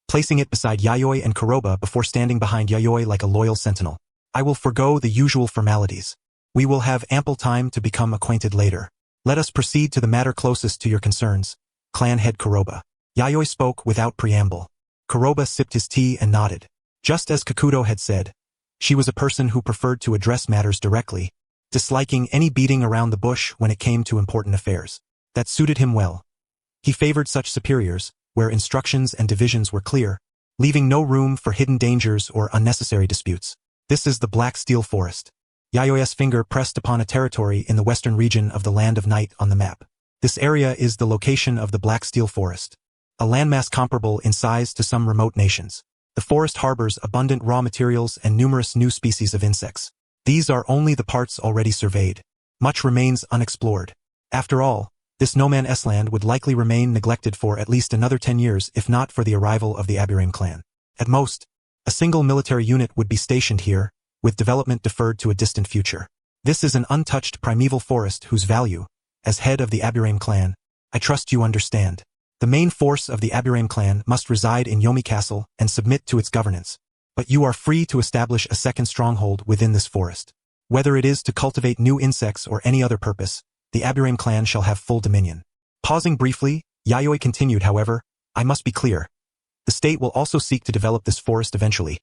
placing it beside Yayoi and Kuroba before standing behind Yayoi like a loyal sentinel. I will forgo the usual formalities. We will have ample time to become acquainted later. Let us proceed to the matter closest to your concerns, clan head Kuroba. Yayoi spoke without preamble. Kuroba sipped his tea and nodded. Just as Kakuzu had said, she was a person who preferred to address matters directly, disliking any beating around the bush when it came to important affairs. That suited him well. He favored such superiors, where instructions and divisions were clear, leaving no room for hidden dangers or unnecessary disputes. This is the Black Steel Forest. Yayoi's finger pressed upon a territory in the western region of the Land of Night on the map. This area is the location of the Black Steel Forest, a landmass comparable in size to some remote nations. The forest harbors abundant raw materials and numerous new species of insects. These are only the parts already surveyed. Much remains unexplored. After all, this no-man's land would likely remain neglected for at least another 10 years if not for the arrival of the Aburame clan. At most, a single military unit would be stationed here, with development deferred to a distant future. This is an untouched primeval forest whose value, as head of the Aburame clan, I trust you understand. The main force of the Aburame clan must reside in Yomi Castle and submit to its governance. But you are free to establish a second stronghold within this forest. Whether it is to cultivate new insects or any other purpose, the Aburame clan shall have full dominion. Pausing briefly, Yayoi continued, however, I must be clear. The state will also seek to develop this forest eventually.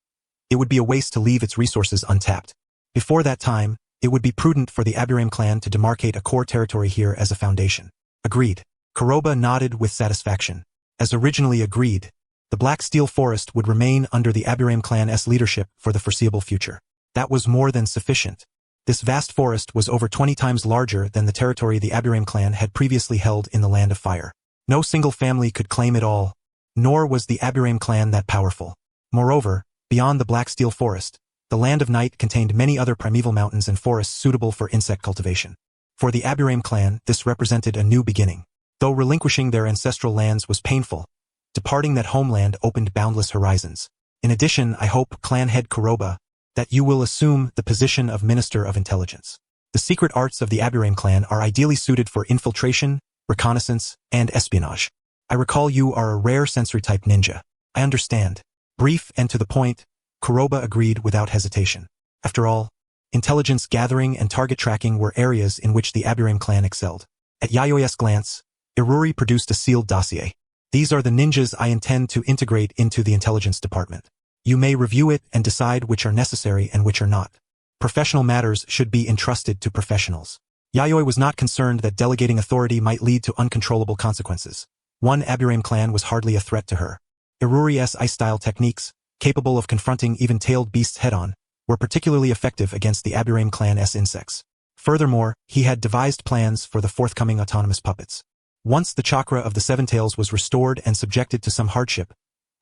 It would be a waste to leave its resources untapped. Before that time, it would be prudent for the Aburame clan to demarcate a core territory here as a foundation. Agreed. Kuroba nodded with satisfaction. As originally agreed, the Black Steel Forest would remain under the Aburame clan's leadership for the foreseeable future. That was more than sufficient. This vast forest was over 20 times larger than the territory the Aburame clan had previously held in the Land of Fire. No single family could claim it all, nor was the Aburame clan that powerful. Moreover, beyond the Black Steel Forest, the Land of Night contained many other primeval mountains and forests suitable for insect cultivation. For the Aburame clan, this represented a new beginning. Though relinquishing their ancestral lands was painful, departing that homeland opened boundless horizons. In addition, I hope, clan head Kuroba, that you will assume the position of Minister of Intelligence. The secret arts of the Aburame clan are ideally suited for infiltration, reconnaissance, and espionage. I recall you are a rare sensory-type ninja. I understand. Brief and to the point, Kuroba agreed without hesitation. After all, intelligence gathering and target tracking were areas in which the Aburame clan excelled. At Yayoi's glance, Iruri produced a sealed dossier. These are the ninjas I intend to integrate into the intelligence department. You may review it and decide which are necessary and which are not. Professional matters should be entrusted to professionals. Yayoi was not concerned that delegating authority might lead to uncontrollable consequences. One Aburame clan was hardly a threat to her. Iruri's ice-style techniques, capable of confronting even tailed beasts head-on, were particularly effective against the Aburame clan's insects. Furthermore, he had devised plans for the forthcoming autonomous puppets. Once the chakra of the Seven Tails was restored and subjected to some hardship,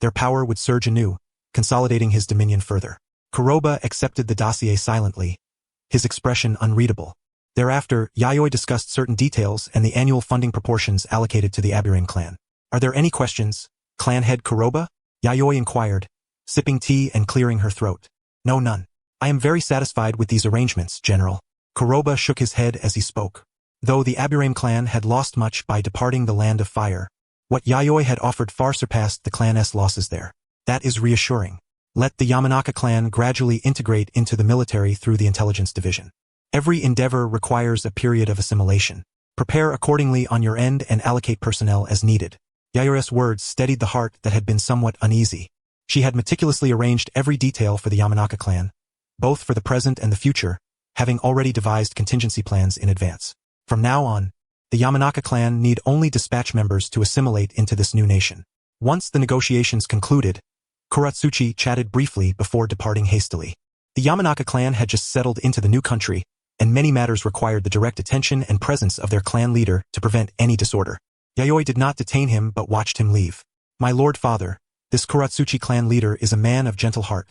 their power would surge anew, consolidating his dominion further. Kuroba accepted the dossier silently, his expression unreadable. Thereafter, Yayoi discussed certain details and the annual funding proportions allocated to the Aburame clan. Are there any questions, clan head Kuroba? Yayoi inquired, sipping tea and clearing her throat. No, none. I am very satisfied with these arrangements, General. Kuroba shook his head as he spoke. Though the Aburame clan had lost much by departing the Land of Fire, what Yayoi had offered far surpassed the clan's losses there. That is reassuring. Let the Yamanaka clan gradually integrate into the military through the intelligence division. Every endeavor requires a period of assimilation. Prepare accordingly on your end and allocate personnel as needed. Yayoi's words steadied the heart that had been somewhat uneasy. She had meticulously arranged every detail for the Yamanaka clan, both for the present and the future, having already devised contingency plans in advance. From now on, the Yamanaka clan need only dispatch members to assimilate into this new nation. Once the negotiations concluded, Kuratsuchi chatted briefly before departing hastily. The Yamanaka clan had just settled into the new country, and many matters required the direct attention and presence of their clan leader to prevent any disorder. Yayoi did not detain him but watched him leave. My lord father, this Kuratsuchi clan leader is a man of gentle heart.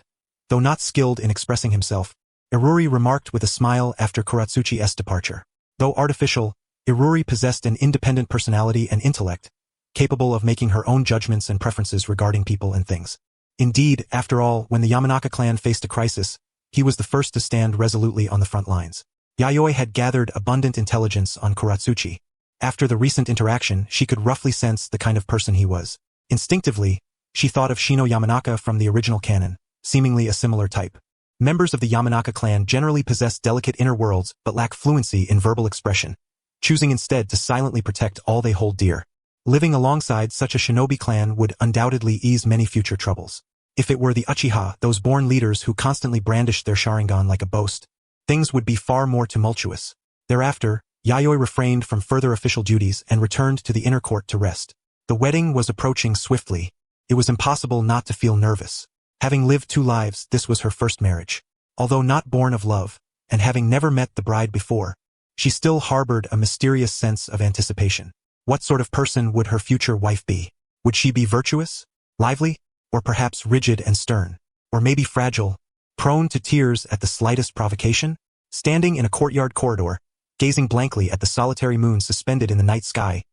Though not skilled in expressing himself, Iruri remarked with a smile after Kuratsuchi's departure. Though artificial, Iruri possessed an independent personality and intellect, capable of making her own judgments and preferences regarding people and things. Indeed, after all, when the Yamanaka clan faced a crisis, he was the first to stand resolutely on the front lines. Yayoi had gathered abundant intelligence on Kuratsuchi. After the recent interaction, she could roughly sense the kind of person he was. Instinctively, she thought of Shino Yamanaka from the original canon, seemingly a similar type. Members of the Yamanaka clan generally possess delicate inner worlds but lack fluency in verbal expression, choosing instead to silently protect all they hold dear. Living alongside such a shinobi clan would undoubtedly ease many future troubles. If it were the Uchiha, those born leaders who constantly brandished their Sharingan like a boast, things would be far more tumultuous. Thereafter, Yayoi refrained from further official duties and returned to the inner court to rest. The wedding was approaching swiftly. It was impossible not to feel nervous. Having lived 2 lives, this was her first marriage. Although not born of love, and having never met the bride before, she still harbored a mysterious sense of anticipation. What sort of person would her future wife be? Would she be virtuous, lively, or perhaps rigid and stern? Or maybe fragile, prone to tears at the slightest provocation? Standing in a courtyard corridor, gazing blankly at the solitary moon suspended in the night sky,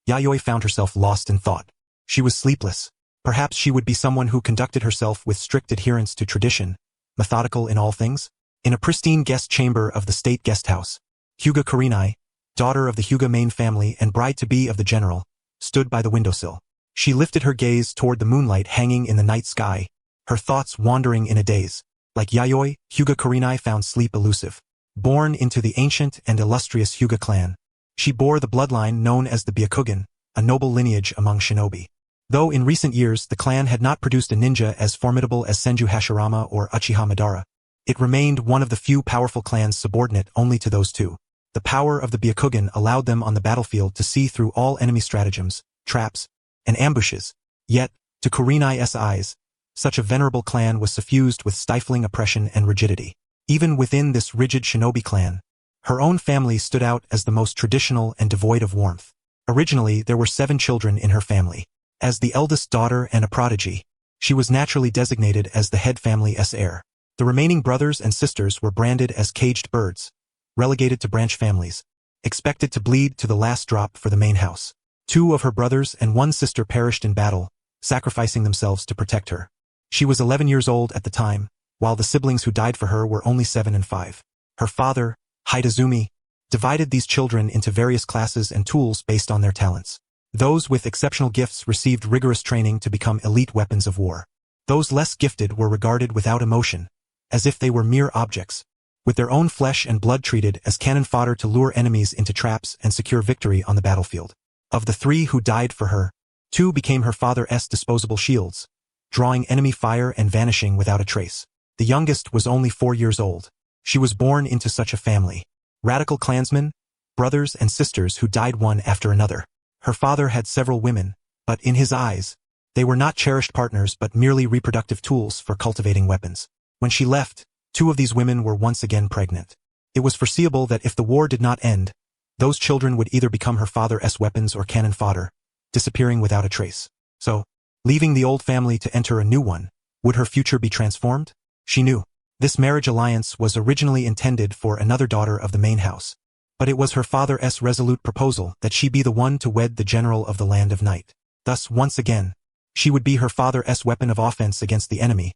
Yayoi found herself lost in thought. She was sleepless. Perhaps she would be someone who conducted herself with strict adherence to tradition, methodical in all things. In a pristine guest chamber of the state guest house, Hyuga Kurenai, daughter of the Hyuga main family and bride-to-be of the general, stood by the windowsill. She lifted her gaze toward the moonlight hanging in the night sky, her thoughts wandering in a daze. Like Yayoi, Hyuga Kurenai found sleep elusive. Born into the ancient and illustrious Hyuga clan, she bore the bloodline known as the Byakugan, a noble lineage among shinobi. Though in recent years the clan had not produced a ninja as formidable as Senju Hashirama or Uchiha Madara, it remained one of the few powerful clans subordinate only to those two. The power of the Byakugan allowed them on the battlefield to see through all enemy stratagems, traps, and ambushes. Yet, to Kurenai's eyes, such a venerable clan was suffused with stifling oppression and rigidity. Even within this rigid shinobi clan, her own family stood out as the most traditional and devoid of warmth. Originally, there were 7 children in her family. As the eldest daughter and a prodigy, she was naturally designated as the head family's heir. The remaining brothers and sisters were branded as caged birds, relegated to branch families, expected to bleed to the last drop for the main house. 2 of her brothers and 1 sister perished in battle, sacrificing themselves to protect her. She was 11 years old at the time, while the siblings who died for her were only 7 and 5. Her father, Hidezumi, divided these children into various classes and tools based on their talents. Those with exceptional gifts received rigorous training to become elite weapons of war. Those less gifted were regarded without emotion, as if they were mere objects, with their own flesh and blood treated as cannon fodder to lure enemies into traps and secure victory on the battlefield. Of the 3 who died for her, 2 became her father's disposable shields, drawing enemy fire and vanishing without a trace. The youngest was only 4 years old. She was born into such a family. Radical clansmen, brothers and sisters who died one after another. Her father had several women, but in his eyes, they were not cherished partners but merely reproductive tools for cultivating weapons. When she left, 2 of these women were once again pregnant. It was foreseeable that if the war did not end, those children would either become her father's weapons or cannon fodder, disappearing without a trace. So, leaving the old family to enter a new one, would her future be transformed? She knew. This marriage alliance was originally intended for another daughter of the main house, but it was her father's resolute proposal that she be the one to wed the general of the Land of Night. Thus, once again, she would be her father's weapon of offense against the enemy,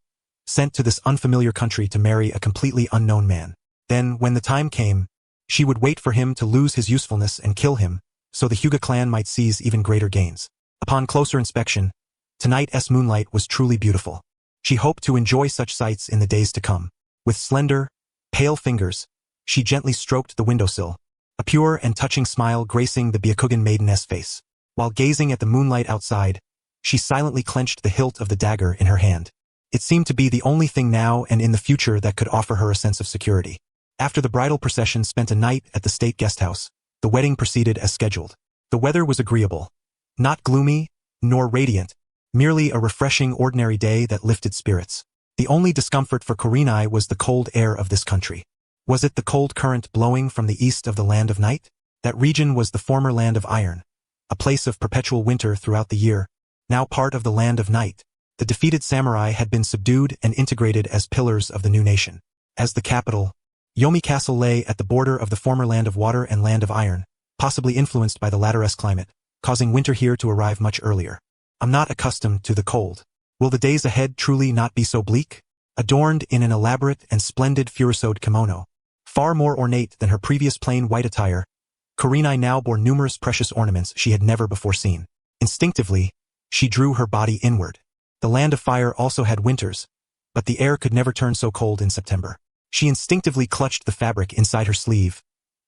sent to this unfamiliar country to marry a completely unknown man. Then, when the time came, She would wait for him to lose his usefulness and kill him, so the Hyuga clan might seize even greater gains. Upon closer inspection, tonight's moonlight was truly beautiful. She hoped to enjoy such sights in the days to come. With slender, pale fingers, she gently stroked the windowsill, a pure and touching smile gracing the Byakugan maiden's face. While gazing at the moonlight outside, she silently clenched the hilt of the dagger in her hand. It seemed to be the only thing now and in the future that could offer her a sense of security. After the bridal procession spent a night at the state guesthouse, the wedding proceeded as scheduled. The weather was agreeable. Not gloomy, nor radiant, merely a refreshing ordinary day that lifted spirits. The only discomfort for Kurenai was the cold air of this country. Was it the cold current blowing from the east of the Land of Night? That region was the former Land of Iron, a place of perpetual winter throughout the year, now part of the Land of Night. The defeated samurai had been subdued and integrated as pillars of the new nation. As the capital, Yomi Castle lay at the border of the former Land of Water and Land of Iron, possibly influenced by the latter's climate, causing winter here to arrive much earlier. I'm not accustomed to the cold. Will the days ahead truly not be so bleak? Adorned in an elaborate and splendid furisode kimono, far more ornate than her previous plain white attire, Kurenai now bore numerous precious ornaments she had never before seen. Instinctively, she drew her body inward. The Land of Fire also had winters, but the air could never turn so cold in September. She instinctively clutched the fabric inside her sleeve,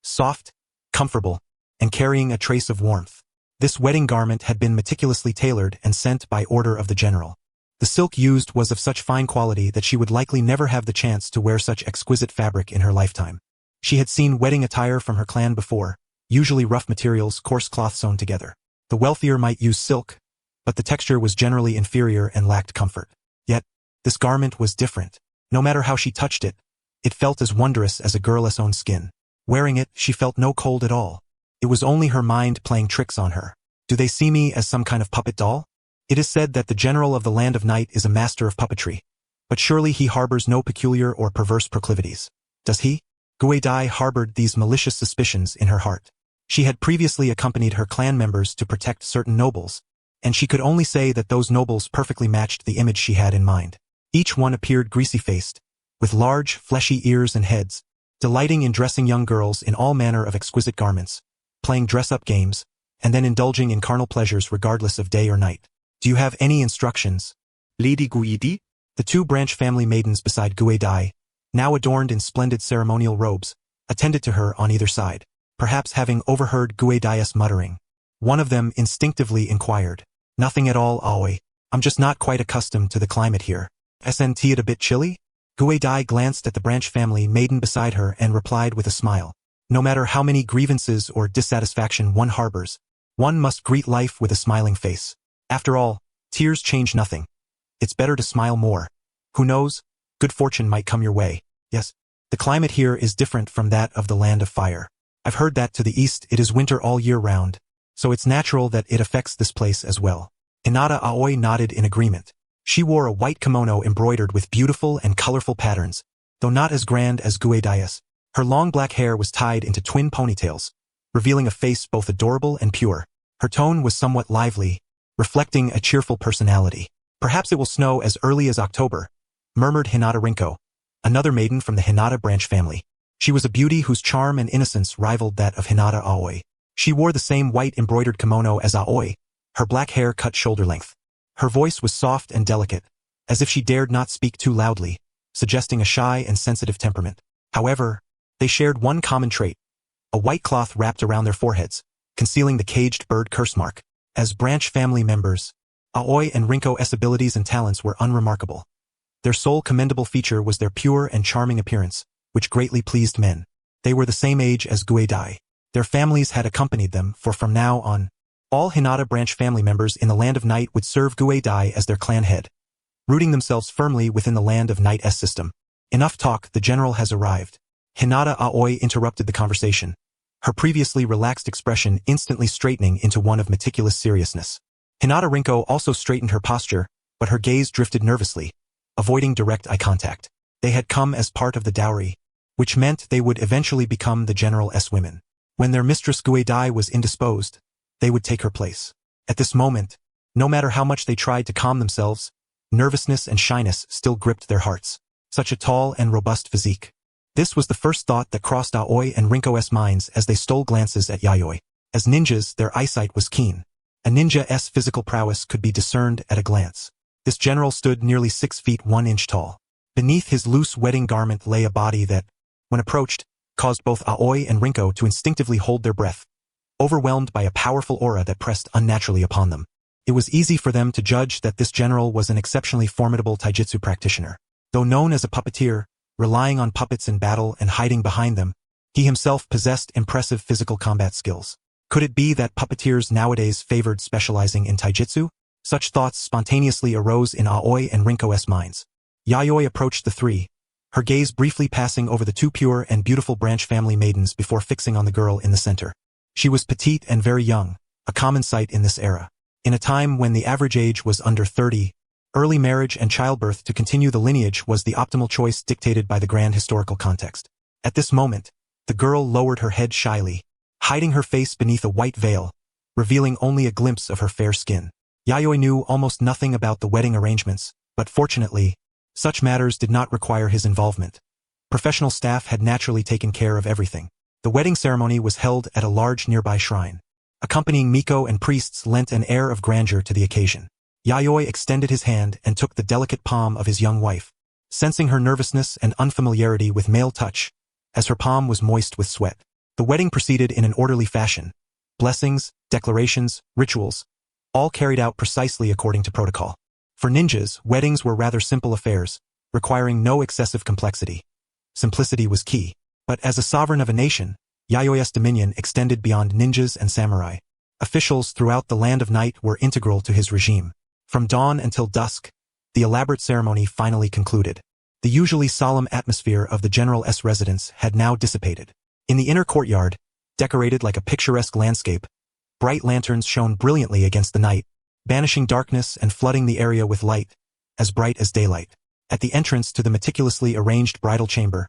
soft, comfortable, and carrying a trace of warmth. This wedding garment had been meticulously tailored and sent by order of the general. The silk used was of such fine quality that she would likely never have the chance to wear such exquisite fabric in her lifetime. She had seen wedding attire from her clan before, usually rough materials, coarse cloth sewn together. The wealthier might use silk, but the texture was generally inferior and lacked comfort. Yet, this garment was different. No matter how she touched it, it felt as wondrous as a girl's own skin. Wearing it, she felt no cold at all. It was only her mind playing tricks on her. Do they see me as some kind of puppet doll? It is said that the general of the Land of Night is a master of puppetry, but surely he harbors no peculiar or perverse proclivities. Does he? Guidai harbored these malicious suspicions in her heart. She had previously accompanied her clan members to protect certain nobles, and she could only say that those nobles perfectly matched the image she had in mind. Each one appeared greasy-faced, with large, fleshy ears and heads, delighting in dressing young girls in all manner of exquisite garments, playing dress-up games, and then indulging in carnal pleasures regardless of day or night. Do you have any instructions, Lady Guidi? The two branch family maidens beside Guidai, now adorned in splendid ceremonial robes, attended to her on either side. Perhaps having overheard Guidai's muttering, one of them instinctively inquired, "Nothing at all, Aoi. I'm just not quite accustomed to the climate here. Isn't it a bit chilly?" Guidai glanced at the branch family maiden beside her and replied with a smile. No matter how many grievances or dissatisfaction one harbors, one must greet life with a smiling face. After all, tears change nothing. It's better to smile more. Who knows? Good fortune might come your way. Yes, the climate here is different from that of the Land of Fire. I've heard that to the east it is winter all year round, so it's natural that it affects this place as well. Hinata Aoi nodded in agreement. She wore a white kimono embroidered with beautiful and colorful patterns, though not as grand as Guidai's. Her long black hair was tied into twin ponytails, revealing a face both adorable and pure. Her tone was somewhat lively, reflecting a cheerful personality. Perhaps it will snow as early as October, murmured Hinata Rinko, another maiden from the Hinata branch family. She was a beauty whose charm and innocence rivaled that of Hinata Aoi. She wore the same white embroidered kimono as Aoi, her black hair cut shoulder length. Her voice was soft and delicate, as if she dared not speak too loudly, suggesting a shy and sensitive temperament. However, they shared one common trait, a white cloth wrapped around their foreheads, concealing the caged bird curse mark. As branch family members, Aoi and Rinko's abilities and talents were unremarkable. Their sole commendable feature was their pure and charming appearance, which greatly pleased men. They were the same age as Guidai. Their families had accompanied them, for from now on, all Hinata branch family members in the Land of Night would serve Guidai as their clan head, rooting themselves firmly within the Land of Night's system. Enough talk, the general has arrived. Hinata Aoi interrupted the conversation, her previously relaxed expression instantly straightening into one of meticulous seriousness. Hinata Rinko also straightened her posture, but her gaze drifted nervously, avoiding direct eye contact. They had come as part of the dowry, which meant they would eventually become the general's women. When their mistress Guidai was indisposed, they would take her place. At this moment, no matter how much they tried to calm themselves, nervousness and shyness still gripped their hearts. Such a tall and robust physique, This was the first thought that crossed Aoi and Rinko's minds as they stole glances at Yayoi. As ninjas, their eyesight was keen. A ninja's physical prowess could be discerned at a glance. This general stood nearly 6 feet 1 inch tall. Beneath his loose wedding garment lay a body that, when approached, caused both Aoi and Rinko to instinctively hold their breath, overwhelmed by a powerful aura that pressed unnaturally upon them. It was easy for them to judge that this general was an exceptionally formidable taijutsu practitioner. Though known as a puppeteer, relying on puppets in battle and hiding behind them, he himself possessed impressive physical combat skills. Could it be that puppeteers nowadays favored specializing in taijutsu? Such thoughts spontaneously arose in Aoi and Rinko's minds. Yayoi approached the three, her gaze briefly passing over the 2 pure and beautiful branch family maidens before fixing on the girl in the center. She was petite and very young, a common sight in this era. In a time when the average age was under 30, early marriage and childbirth to continue the lineage was the optimal choice dictated by the grand historical context. At this moment, the girl lowered her head shyly, hiding her face beneath a white veil, revealing only a glimpse of her fair skin. Yayoi knew almost nothing about the wedding arrangements, but fortunately, such matters did not require his involvement. Professional staff had naturally taken care of everything. The wedding ceremony was held at a large nearby shrine. Accompanying Miko and priests lent an air of grandeur to the occasion. Yayoi extended his hand and took the delicate palm of his young wife, sensing her nervousness and unfamiliarity with male touch, as her palm was moist with sweat. The wedding proceeded in an orderly fashion. Blessings, declarations, rituals, all carried out precisely according to protocol. For ninjas, weddings were rather simple affairs, requiring no excessive complexity. Simplicity was key. But as a sovereign of a nation, Yayoi's dominion extended beyond ninjas and samurai. Officials throughout the Land of Night were integral to his regime. From dawn until dusk, the elaborate ceremony finally concluded. The usually solemn atmosphere of the general's residence had now dissipated. In the inner courtyard, decorated like a picturesque landscape, bright lanterns shone brilliantly against the night, banishing darkness and flooding the area with light, as bright as daylight. At the entrance to the meticulously arranged bridal chamber,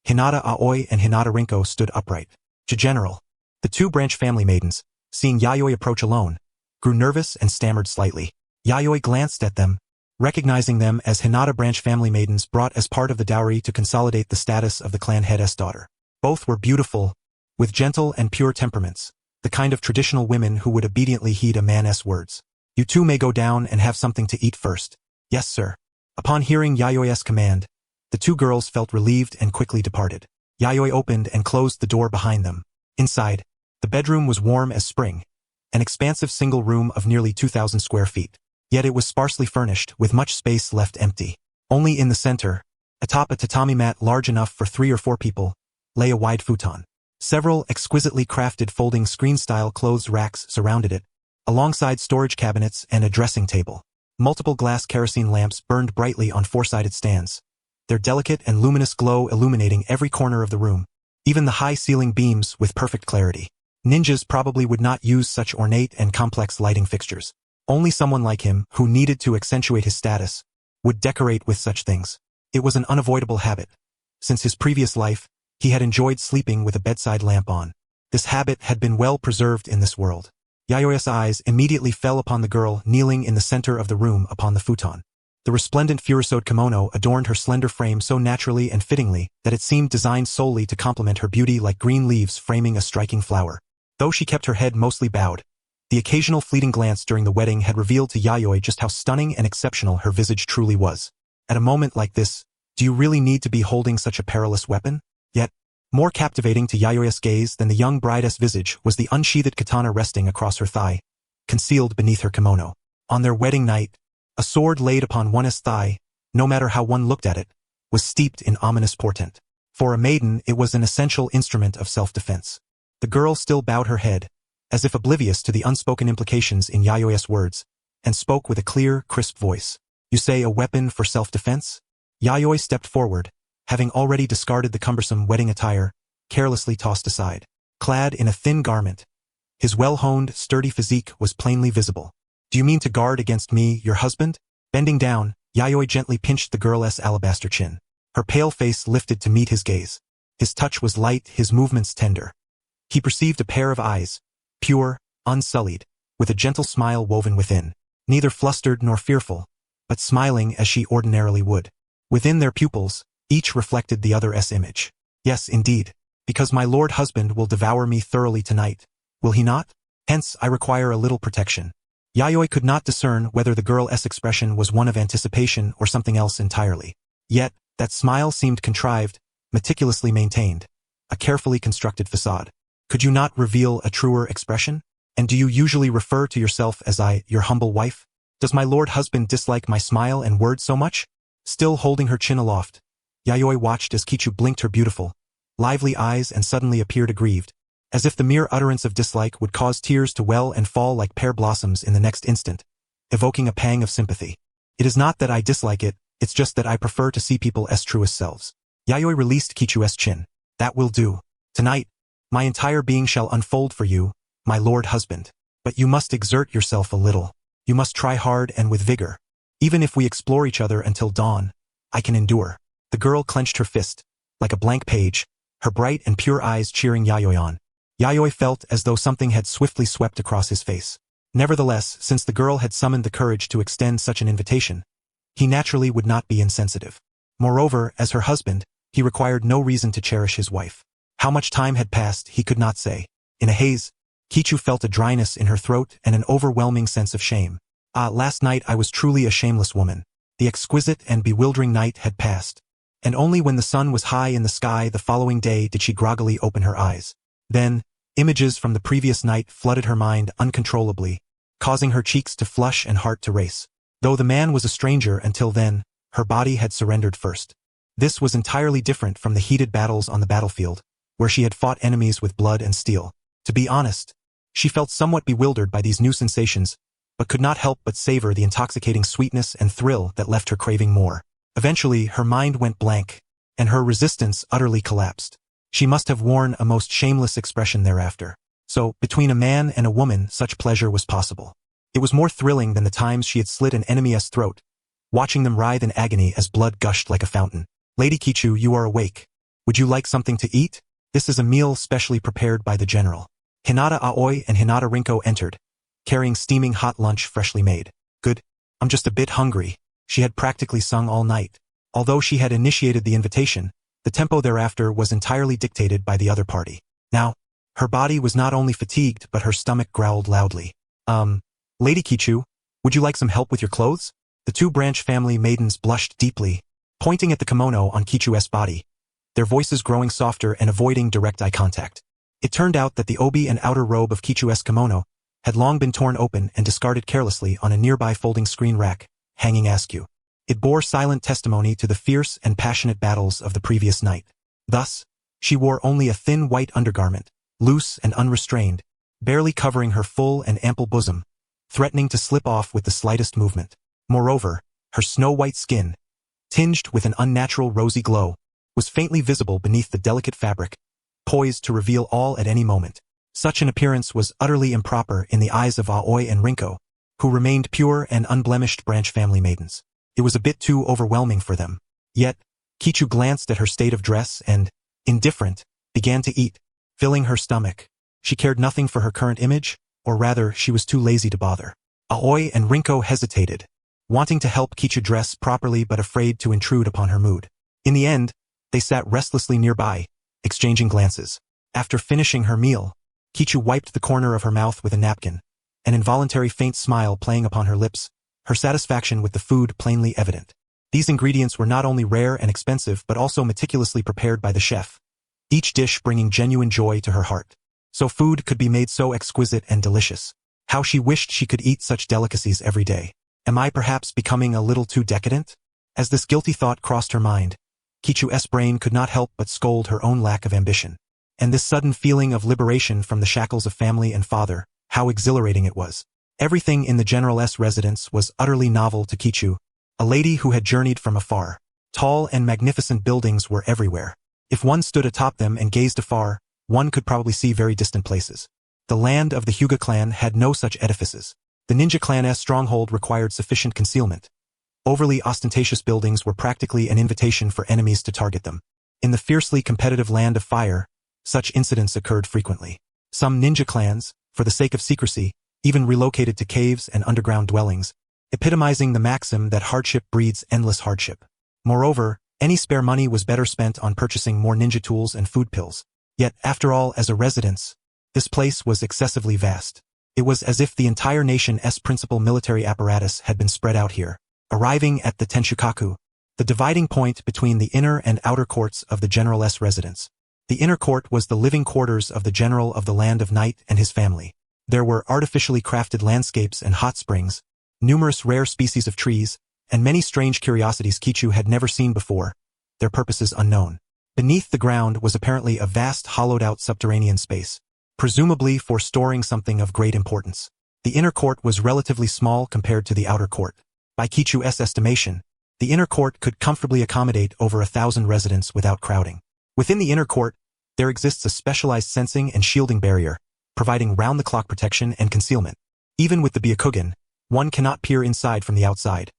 Hinata Aoi and Hinata Rinko stood upright. General, the 2 branch family maidens, seeing Yayoi approach alone, grew nervous and stammered slightly. Yayoi glanced at them, recognizing them as Hinata branch family maidens brought as part of the dowry to consolidate the status of the clan head's daughter. Both were beautiful, with gentle and pure temperaments, the kind of traditional women who would obediently heed a man's words. You 2 may go down and have something to eat first. Yes, sir. Upon hearing Yayoi's command, the 2 girls felt relieved and quickly departed. Yayoi opened and closed the door behind them. Inside, the bedroom was warm as spring, an expansive single room of nearly 2,000 square feet. Yet it was sparsely furnished, with much space left empty. Only in the center, atop a tatami mat large enough for 3 or 4 people, lay a wide futon. Several exquisitely crafted folding screen-style clothes racks surrounded it, alongside storage cabinets and a dressing table. Multiple glass kerosene lamps burned brightly on 4-sided stands, their delicate and luminous glow illuminating every corner of the room, even the high ceiling beams with perfect clarity. Ninjas probably would not use such ornate and complex lighting fixtures. Only someone like him, who needed to accentuate his status, would decorate with such things. It was an unavoidable habit. Since his previous life, he had enjoyed sleeping with a bedside lamp on. This habit had been well preserved in this world. Yayoi's eyes immediately fell upon the girl kneeling in the center of the room upon the futon. The resplendent furosode kimono adorned her slender frame so naturally and fittingly that it seemed designed solely to complement her beauty like green leaves framing a striking flower. Though she kept her head mostly bowed, the occasional fleeting glance during the wedding had revealed to Yayoi just how stunning and exceptional her visage truly was. At a moment like this, do you really need to be holding such a perilous weapon? Yet, more captivating to Yayoi's gaze than the young bride's visage was the unsheathed katana resting across her thigh, concealed beneath her kimono. On their wedding night, a sword laid upon one's thigh, no matter how one looked at it, was steeped in ominous portent. For a maiden, it was an essential instrument of self-defense. The girl still bowed her head, as if oblivious to the unspoken implications in Yayoi's words, and spoke with a clear, crisp voice. You say a weapon for self-defense? Yayoi stepped forward, having already discarded the cumbersome wedding attire, carelessly tossed aside. Clad in a thin garment, his well-honed, sturdy physique was plainly visible. Do you mean to guard against me, your husband? Bending down, Yayoi gently pinched the girl's alabaster chin. Her pale face lifted to meet his gaze. His touch was light, his movements tender. He perceived a pair of eyes, pure, unsullied, with a gentle smile woven within, neither flustered nor fearful, but smiling as she ordinarily would. Within their pupils, each reflected the other's image. Yes, indeed. Because my lord husband will devour me thoroughly tonight. Will he not? Hence, I require a little protection. Yayoi could not discern whether the girl's expression was one of anticipation or something else entirely. Yet, that smile seemed contrived, meticulously maintained. A carefully constructed facade. Could you not reveal a truer expression? And do you usually refer to yourself as your humble wife? Does my lord husband dislike my smile and words so much? Still holding her chin aloft, Yayoi watched as Kichu blinked her beautiful, lively eyes and suddenly appeared aggrieved, as if the mere utterance of dislike would cause tears to well and fall like pear blossoms in the next instant, evoking a pang of sympathy. It is not that I dislike it, it's just that I prefer to see people as truest selves. Yayoi released Kichu's chin. That will do. Tonight, my entire being shall unfold for you, my lord husband. But you must exert yourself a little. You must try hard and with vigor. Even if we explore each other until dawn, I can endure. The girl clenched her fist, like a blank page, her bright and pure eyes cheering Yayoi on. Yayoi felt as though something had swiftly swept across his face. Nevertheless, since the girl had summoned the courage to extend such an invitation, he naturally would not be insensitive. Moreover, as her husband, he required no reason to cherish his wife. How much time had passed, he could not say. In a haze, Kichu felt a dryness in her throat and an overwhelming sense of shame. Last night I was truly a shameless woman. The exquisite and bewildering night had passed. And only when the sun was high in the sky the following day did she groggily open her eyes. Then, images from the previous night flooded her mind uncontrollably, causing her cheeks to flush and heart to race. Though the man was a stranger until then, her body had surrendered first. This was entirely different from the heated battles on the battlefield, where she had fought enemies with blood and steel. To be honest, she felt somewhat bewildered by these new sensations, but could not help but savor the intoxicating sweetness and thrill that left her craving more. Eventually, her mind went blank, and her resistance utterly collapsed. She must have worn a most shameless expression thereafter. So, between a man and a woman, such pleasure was possible. It was more thrilling than the times she had slit an enemy's throat, watching them writhe in agony as blood gushed like a fountain. Lady Kichu, you are awake. Would you like something to eat? This is a meal specially prepared by the general. Hinata Aoi and Hinata Rinko entered, carrying steaming hot lunch freshly made. Good. I'm just a bit hungry. She had practically sung all night. Although she had initiated the invitation, the tempo thereafter was entirely dictated by the other party. Now, her body was not only fatigued but her stomach growled loudly. Lady Kichu, would you like some help with your clothes? The two branch family maidens blushed deeply, pointing at the kimono on Kichu's body, their voices growing softer and avoiding direct eye contact. It turned out that the obi and outer robe of Kichu's kimono had long been torn open and discarded carelessly on a nearby folding screen rack, hanging askew. It bore silent testimony to the fierce and passionate battles of the previous night. Thus, she wore only a thin white undergarment, loose and unrestrained, barely covering her full and ample bosom, threatening to slip off with the slightest movement. Moreover, her snow-white skin, tinged with an unnatural rosy glow, was faintly visible beneath the delicate fabric, poised to reveal all at any moment. Such an appearance was utterly improper in the eyes of Aoi and Rinko, who remained pure and unblemished branch family maidens. It was a bit too overwhelming for them. Yet, Kichu glanced at her state of dress and, indifferent, began to eat, filling her stomach. She cared nothing for her current image, or rather, she was too lazy to bother. Aoi and Rinko hesitated, wanting to help Kichu dress properly but afraid to intrude upon her mood. In the end, they sat restlessly nearby, exchanging glances. After finishing her meal, Kichu wiped the corner of her mouth with a napkin, an involuntary faint smile playing upon her lips, her satisfaction with the food plainly evident. These ingredients were not only rare and expensive but also meticulously prepared by the chef, each dish bringing genuine joy to her heart. So food could be made so exquisite and delicious. How she wished she could eat such delicacies every day. Am I perhaps becoming a little too decadent? As this guilty thought crossed her mind, Kichu's brain could not help but scold her own lack of ambition. And this sudden feeling of liberation from the shackles of family and father, how exhilarating it was. Everything in the general's residence was utterly novel to Kichu, a lady who had journeyed from afar. Tall and magnificent buildings were everywhere. If one stood atop them and gazed afar, one could probably see very distant places. The land of the Hyuga clan had no such edifices. The ninja clan's stronghold required sufficient concealment. Overly ostentatious buildings were practically an invitation for enemies to target them. In the fiercely competitive land of fire, such incidents occurred frequently. Some ninja clans, for the sake of secrecy, even relocated to caves and underground dwellings, epitomizing the maxim that hardship breeds endless hardship. Moreover, Any spare money was better spent on purchasing more ninja tools and food pills. Yet, after all, as a residence, this place was excessively vast. It was as if the entire nation's principal military apparatus had been spread out here. Arriving at the Tenshukaku, the dividing point between the inner and outer courts of the general's residence. The inner court was the living quarters of the general of the Land of Night and his family. There were artificially crafted landscapes and hot springs, numerous rare species of trees, and many strange curiosities Kichu had never seen before, their purposes unknown. Beneath the ground was apparently a vast hollowed-out subterranean space, presumably for storing something of great importance. The inner court was relatively small compared to the outer court. By Kichu's estimation, the inner court could comfortably accommodate over 1,000 residents without crowding. Within the inner court, there exists a specialized sensing and shielding barrier, providing round-the-clock protection and concealment. Even with the Byakugan, one cannot peer inside from the outside.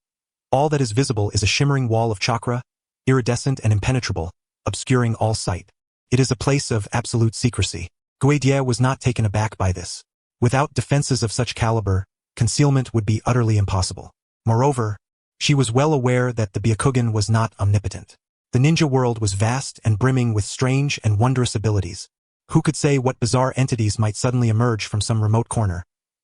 All that is visible is a shimmering wall of chakra, iridescent and impenetrable, obscuring all sight. It is a place of absolute secrecy. Guedie was not taken aback by this. Without defenses of such caliber, concealment would be utterly impossible. Moreover, she was well aware that the Byakugan was not omnipotent. The ninja world was vast and brimming with strange and wondrous abilities. Who could say what bizarre entities might suddenly emerge from some remote corner,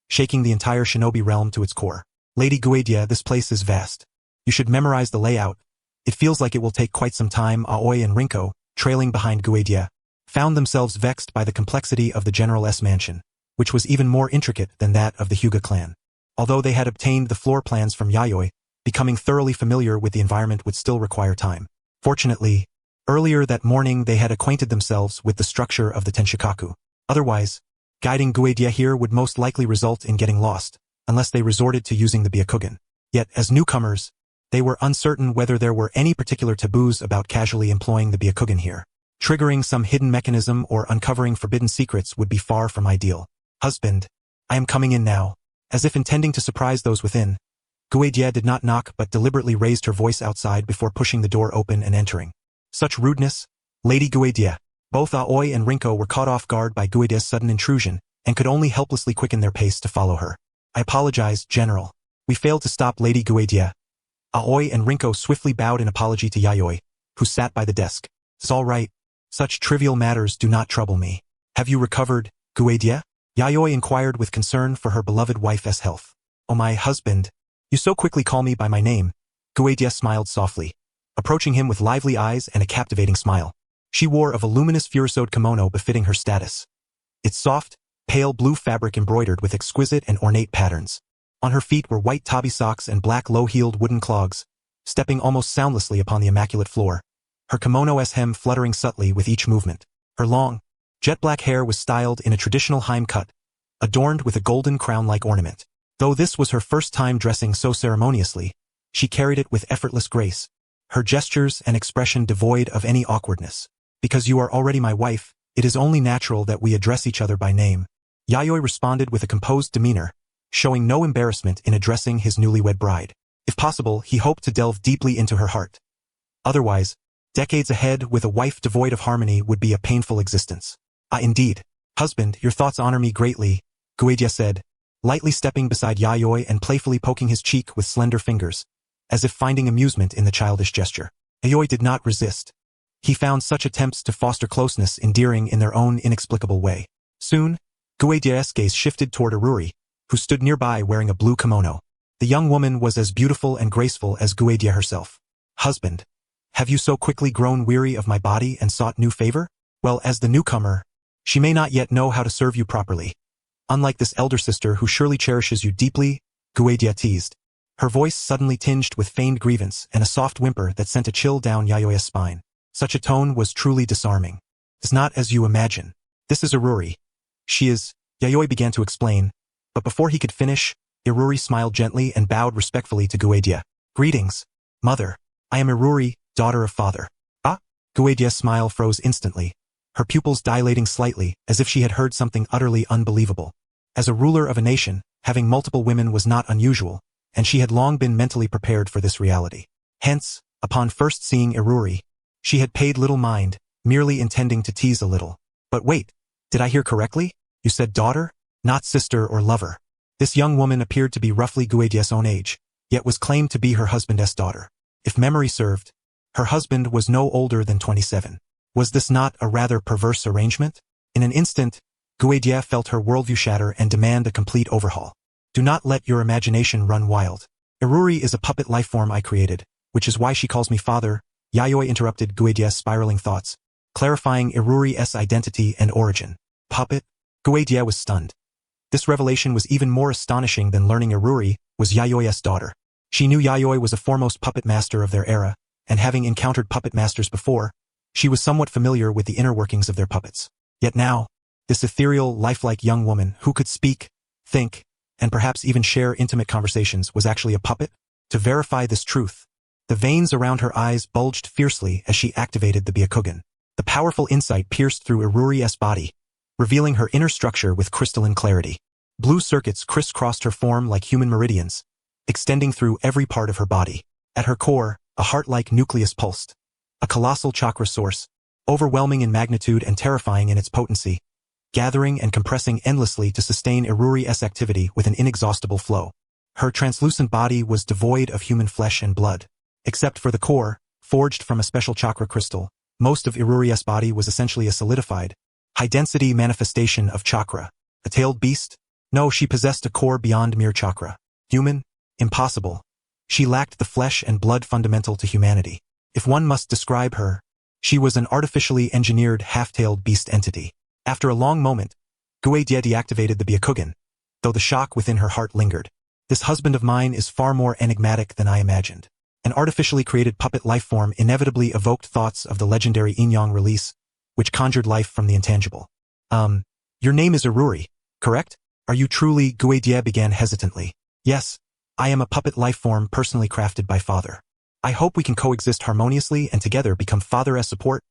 shaking the entire shinobi realm to its core? Lady Guedie, this place is vast. You should memorize the layout. It feels like it will take quite some time. Aoi and Rinko, trailing behind Guedie, found themselves vexed by the complexity of the general's mansion, which was even more intricate than that of the Hyuga clan. Although they had obtained the floor plans from Yayoi, becoming thoroughly familiar with the environment would still require time. Fortunately, earlier that morning they had acquainted themselves with the structure of the Tenshukaku. Otherwise, guiding Guedie here would most likely result in getting lost, unless they resorted to using the Byakugan. Yet, as newcomers, they were uncertain whether there were any particular taboos about casually employing the Byakugan here. Triggering some hidden mechanism or uncovering forbidden secrets would be far from ideal. Husband, I am coming in now. As if intending to surprise those within, Guedie did not knock but deliberately raised her voice outside before pushing the door open and entering. Such rudeness, Lady Guedie. Both Aoi and Rinko were caught off guard by Guedie's sudden intrusion and could only helplessly quicken their pace to follow her. I apologize, General. We failed to stop Lady Guedie. Aoi and Rinko swiftly bowed in apology to Yayoi, who sat by the desk. It's all right. Such trivial matters do not trouble me. Have you recovered, Guedie? Yayoi inquired with concern for her beloved wife's health. Oh, my husband. You so quickly call me by my name. Guedie smiled softly, approaching him with lively eyes and a captivating smile. She wore a voluminous furosode kimono befitting her status. Its soft, pale blue fabric embroidered with exquisite and ornate patterns. On her feet were white tabi socks and black low-heeled wooden clogs, stepping almost soundlessly upon the immaculate floor, her kimono's hem fluttering subtly with each movement. Her long, jet-black hair was styled in a traditional Heim cut, adorned with a golden crown-like ornament. Though this was her first time dressing so ceremoniously, she carried it with effortless grace, her gestures and expression devoid of any awkwardness. Because you are already my wife, it is only natural that we address each other by name. Yayoi responded with a composed demeanor, showing no embarrassment in addressing his newlywed bride. If possible, he hoped to delve deeply into her heart. Otherwise, decades ahead with a wife devoid of harmony would be a painful existence. Ah, indeed. Husband, your thoughts honor me greatly, Guedie said, lightly stepping beside Yayoi and playfully poking his cheek with slender fingers, as if finding amusement in the childish gesture. Yayoi did not resist. He found such attempts to foster closeness endearing in their own inexplicable way. Soon, Guedie's gaze shifted toward Iruri, who stood nearby wearing a blue kimono. The young woman was as beautiful and graceful as Guedie herself. Husband, have you so quickly grown weary of my body and sought new favor? Well, as the newcomer, she may not yet know how to serve you properly. Unlike this elder sister who surely cherishes you deeply, Guedie teased, her voice suddenly tinged with feigned grievance and a soft whimper that sent a chill down Yayoi's spine. Such a tone was truly disarming. It's not as you imagine. This is Iruri. She is, Yayoi began to explain, but before he could finish, Iruri smiled gently and bowed respectfully to Guedie. Greetings, mother. I am Iruri, daughter of father. Ah? Guedie's smile froze instantly, her pupils dilating slightly as if she had heard something utterly unbelievable. As a ruler of a nation, having multiple women was not unusual, and she had long been mentally prepared for this reality. Hence, upon first seeing Iruri, she had paid little mind, merely intending to tease a little. But wait, did I hear correctly? You said daughter, not sister or lover. This young woman appeared to be roughly Guedie's own age, yet was claimed to be her husband's daughter. If memory served, Her husband was no older than 27. Was this not a rather perverse arrangement? In an instant, Guedie felt her worldview shatter and demand a complete overhaul. Do not let your imagination run wild. Iruri is a puppet lifeform I created, which is why she calls me father. Yayoi interrupted Guedie's spiraling thoughts, clarifying Iruri's identity and origin. Puppet? Guedie was stunned. This revelation was even more astonishing than learning Iruri was Yayoi's daughter. She knew Yayoi was a foremost puppet master of their era, and having encountered puppet masters before, she was somewhat familiar with the inner workings of their puppets. Yet now, this ethereal, lifelike young woman who could speak, think, and perhaps even share intimate conversations was actually a puppet? To verify this truth, the veins around her eyes bulged fiercely as she activated the Byakugan. The powerful insight pierced through Iruri's body, revealing her inner structure with crystalline clarity. Blue circuits crisscrossed her form like human meridians, extending through every part of her body. At her core, a heart-like nucleus pulsed, a colossal chakra source, overwhelming in magnitude and terrifying in its potency, gathering and compressing endlessly to sustain Iruri's activity with an inexhaustible flow. Her translucent body was devoid of human flesh and blood. Except for the core, forged from a special chakra crystal, most of Iruri's body was essentially a solidified, high-density manifestation of chakra. A tailed beast? No, she possessed a core beyond mere chakra. Human? Impossible. She lacked the flesh and blood fundamental to humanity. If one must describe her, she was an artificially engineered half-tailed beast entity. After a long moment, Guedie deactivated the Byakugan, though the shock within her heart lingered. This husband of mine is far more enigmatic than I imagined. An artificially created puppet lifeform inevitably evoked thoughts of the legendary Inyang release, which conjured life from the intangible. Your name is Iruri, correct? Are you truly? Guedie began hesitantly. Yes, I am a puppet lifeform personally crafted by Father. I hope we can coexist harmoniously and together become father as support.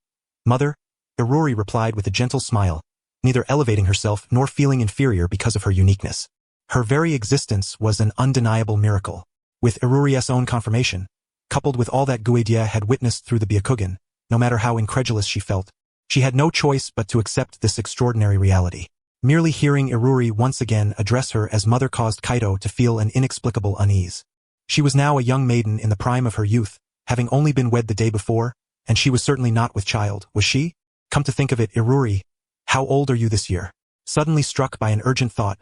Mother? Iruri replied with a gentle smile, neither elevating herself nor feeling inferior because of her uniqueness. Her very existence was an undeniable miracle. With Iruri's own confirmation, coupled with all that Guedie had witnessed through the Byakugan, no matter how incredulous she felt, she had no choice but to accept this extraordinary reality. Merely hearing Iruri once again address her as mother caused Kaito to feel an inexplicable unease. She was now a young maiden in the prime of her youth, having only been wed the day before, and she was certainly not with child, was she? Come to think of it, Iruri, how old are you this year? Suddenly struck by an urgent thought,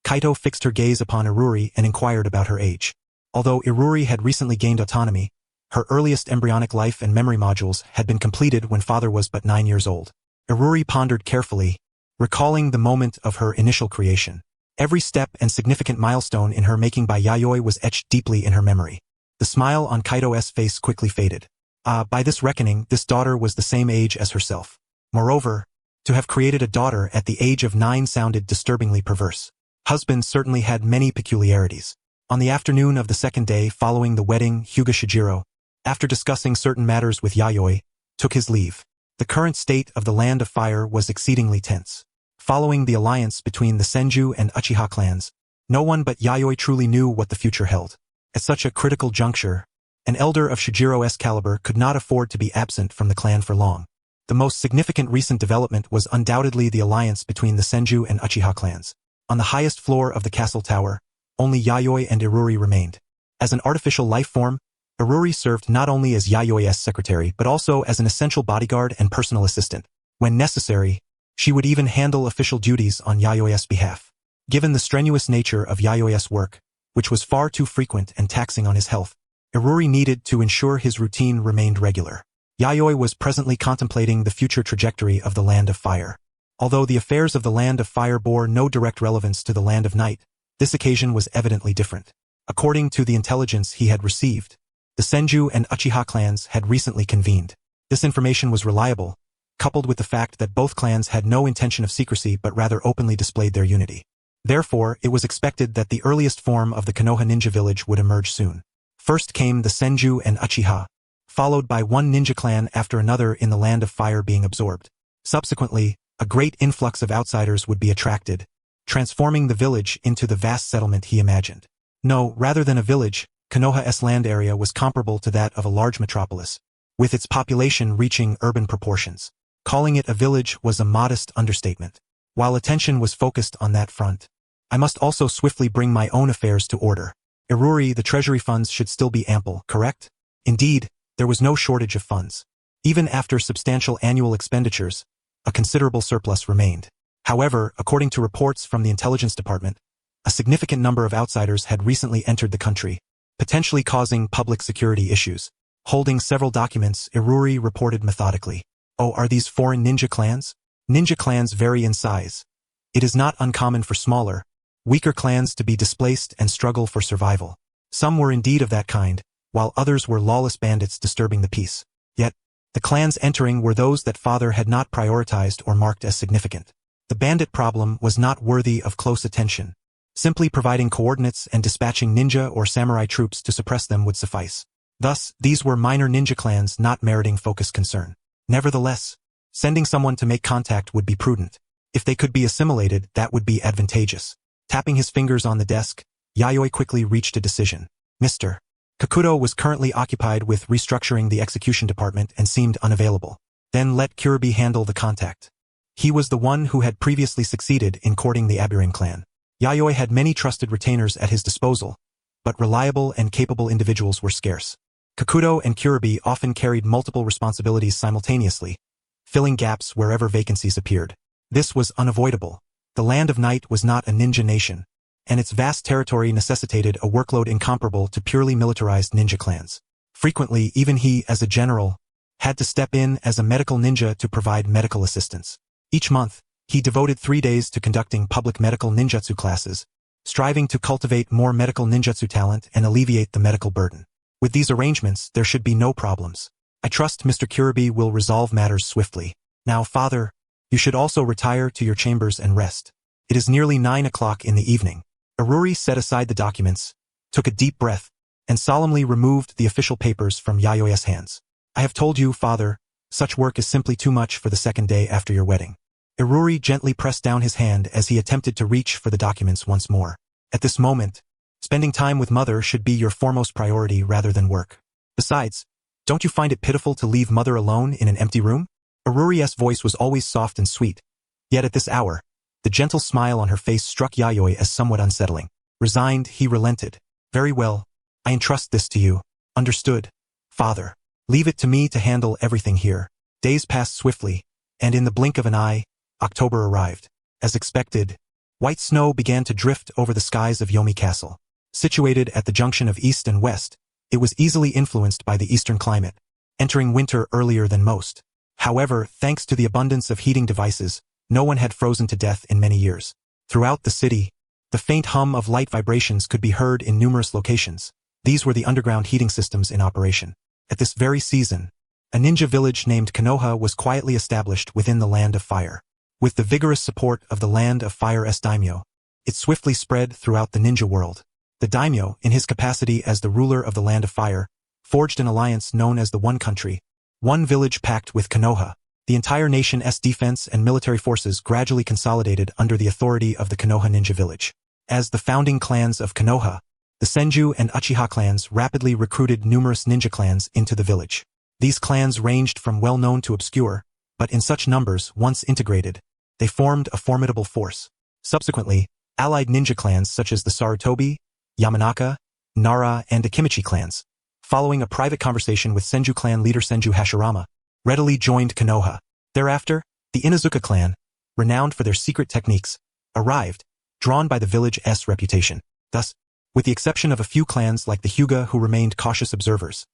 Kaito fixed her gaze upon Iruri and inquired about her age. Although Iruri had recently gained autonomy, her earliest embryonic life and memory modules had been completed when father was but 9 years old. Iruri pondered carefully, recalling the moment of her initial creation. Every step and significant milestone in her making by Yayoi was etched deeply in her memory. The smile on Kaito's face quickly faded. By this reckoning, this daughter was the same age as herself. Moreover, to have created a daughter at the age of 9 sounded disturbingly perverse. Husband certainly had many peculiarities. On the afternoon of the second day following the wedding, Hyuga Shijiro, after discussing certain matters with Yayoi, took his leave. The current state of the Land of Fire was exceedingly tense. Following the alliance between the Senju and Uchiha clans, no one but Yayoi truly knew what the future held. At such a critical juncture, an elder of Shijiro's caliber could not afford to be absent from the clan for long. The most significant recent development was undoubtedly the alliance between the Senju and Uchiha clans. On the highest floor of the castle tower, only Yayoi and Iruri remained. As an artificial life form, Iruri served not only as Yayoi's secretary but also as an essential bodyguard and personal assistant. When necessary, she would even handle official duties on Yayoi's behalf. Given the strenuous nature of Yayoi's work, which was far too frequent and taxing on his health, Iruri needed to ensure his routine remained regular. Yayoi was presently contemplating the future trajectory of the Land of Fire. Although the affairs of the Land of Fire bore no direct relevance to the Land of Night, this occasion was evidently different. According to the intelligence he had received, the Senju and Uchiha clans had recently convened. This information was reliable, coupled with the fact that both clans had no intention of secrecy but rather openly displayed their unity. Therefore, it was expected that the earliest form of the Konoha ninja village would emerge soon. First came the Senju and Uchiha, followed by one ninja clan after another in the Land of Fire being absorbed. Subsequently, a great influx of outsiders would be attracted, transforming the village into the vast settlement he imagined. No, rather than a village, Konoha's land area was comparable to that of a large metropolis, with its population reaching urban proportions. Calling it a village was a modest understatement. While attention was focused on that front, I must also swiftly bring my own affairs to order. Iruri, the treasury funds should still be ample, correct? Indeed, there was no shortage of funds. Even after substantial annual expenditures, a considerable surplus remained. However, according to reports from the intelligence department, a significant number of outsiders had recently entered the country, potentially causing public security issues. Holding several documents, Iruri reported methodically. Oh, are these foreign ninja clans? Ninja clans vary in size. It is not uncommon for smaller, weaker clans to be displaced and struggle for survival. Some were indeed of that kind, while others were lawless bandits disturbing the peace. Yet, the clans entering were those that father had not prioritized or marked as significant. The bandit problem was not worthy of close attention. Simply providing coordinates and dispatching ninja or samurai troops to suppress them would suffice. Thus, these were minor ninja clans not meriting focused concern. Nevertheless, sending someone to make contact would be prudent. If they could be assimilated, that would be advantageous. Tapping his fingers on the desk, Yayoi quickly reached a decision. Mr. Kakuzu was currently occupied with restructuring the execution department and seemed unavailable. Then let Kirby handle the contact. He was the one who had previously succeeded in courting the Aburame clan. Yayoi had many trusted retainers at his disposal, but reliable and capable individuals were scarce. Kakuzu and Kirby often carried multiple responsibilities simultaneously, filling gaps wherever vacancies appeared. This was unavoidable. The Land of Night was not a ninja nation, and its vast territory necessitated a workload incomparable to purely militarized ninja clans. Frequently, even he, as a general, had to step in as a medical ninja to provide medical assistance. Each month, he devoted 3 days to conducting public medical ninjutsu classes, striving to cultivate more medical ninjutsu talent and alleviate the medical burden. With these arrangements, there should be no problems. I trust Mr. Kirby will resolve matters swiftly. Now, father, you should also retire to your chambers and rest. It is nearly 9 o'clock in the evening. Iruri set aside the documents, took a deep breath, and solemnly removed the official papers from Yayoi's hands. I have told you, father, such work is simply too much for the second day after your wedding. Iruri gently pressed down his hand as he attempted to reach for the documents once more. At this moment, spending time with mother should be your foremost priority rather than work. Besides, don't you find it pitiful to leave mother alone in an empty room? Iruri's voice was always soft and sweet, yet at this hour, the gentle smile on her face struck Yayoi as somewhat unsettling. Resigned, he relented. Very well, I entrust this to you. Understood, father. Leave it to me to handle everything here. Days passed swiftly, and in the blink of an eye, October arrived. As expected, white snow began to drift over the skies of Yomi Castle. Situated at the junction of east and west, it was easily influenced by the eastern climate, entering winter earlier than most. However, thanks to the abundance of heating devices, no one had frozen to death in many years. Throughout the city, the faint hum of light vibrations could be heard in numerous locations. These were the underground heating systems in operation. At this very season, a ninja village named Konoha was quietly established within the Land of Fire. With the vigorous support of the Land of Fire's daimyo, it swiftly spread throughout the ninja world. The daimyo, in his capacity as the ruler of the Land of Fire, forged an alliance known as the One Country, One Village Pact with Konoha. The entire nation's defense and military forces gradually consolidated under the authority of the Konoha ninja village. As the founding clans of Konoha, the Senju and Uchiha clans rapidly recruited numerous ninja clans into the village. These clans ranged from well-known to obscure, but in such numbers, once integrated, they formed a formidable force. Subsequently, allied ninja clans such as the Sarutobi, Yamanaka, Nara, and Akimichi clans, following a private conversation with Senju clan leader Senju Hashirama, readily joined Konoha. Thereafter, the Inuzuka clan, renowned for their secret techniques, arrived, drawn by the village's reputation. Thus, with the exception of a few clans like the Hyuga who remained cautious observers,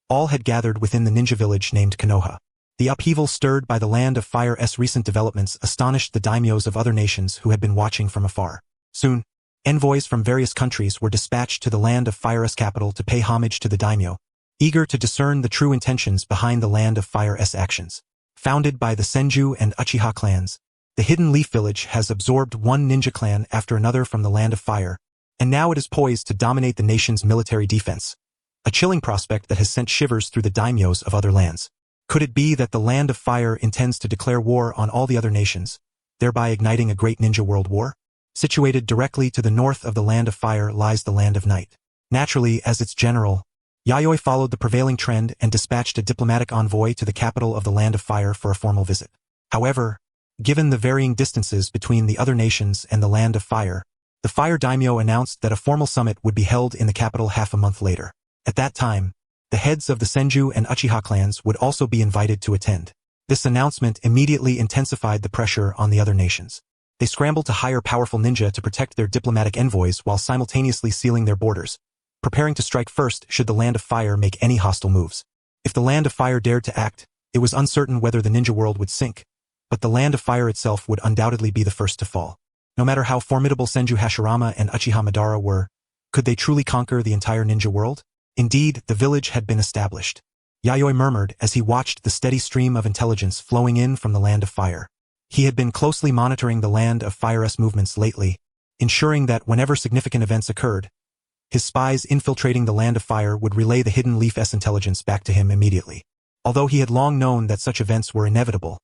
all had gathered within the ninja village named Konoha. The upheaval stirred by the Land of Fire's recent developments astonished the daimyos of other nations who had been watching from afar. Soon, envoys from various countries were dispatched to the Land of Fire's capital to pay homage to the daimyo, eager to discern the true intentions behind the Land of Fire's actions. Founded by the Senju and Uchiha clans, the Hidden Leaf Village has absorbed one ninja clan after another from the Land of Fire, and now it is poised to dominate the nation's military defense. A chilling prospect that has sent shivers through the daimyos of other lands. Could it be that the Land of Fire intends to declare war on all the other nations, thereby igniting a great ninja world war? Situated directly to the north of the Land of Fire lies the Land of Night. Naturally, as its general, Yayoi followed the prevailing trend and dispatched a diplomatic envoy to the capital of the Land of Fire for a formal visit. However, given the varying distances between the other nations and the Land of Fire, the Fire Daimyo announced that a formal summit would be held in the capital half a month later. At that time, The heads of the Senju and Uchiha clans would also be invited to attend. This announcement immediately intensified the pressure on the other nations. They scrambled to hire powerful ninja to protect their diplomatic envoys while simultaneously sealing their borders, preparing to strike first should the Land of Fire make any hostile moves. If the Land of Fire dared to act, it was uncertain whether the ninja world would sink, but the Land of Fire itself would undoubtedly be the first to fall. No matter how formidable Senju Hashirama and Uchiha Madara were, could they truly conquer the entire ninja world? Indeed, the village had been established. Yayoi murmured as he watched the steady stream of intelligence flowing in from the Land of Fire. He had been closely monitoring the Land of Fire's movements lately, ensuring that whenever significant events occurred, his spies infiltrating the Land of Fire would relay the Hidden Leaf-S intelligence back to him immediately. Although he had long known that such events were inevitable,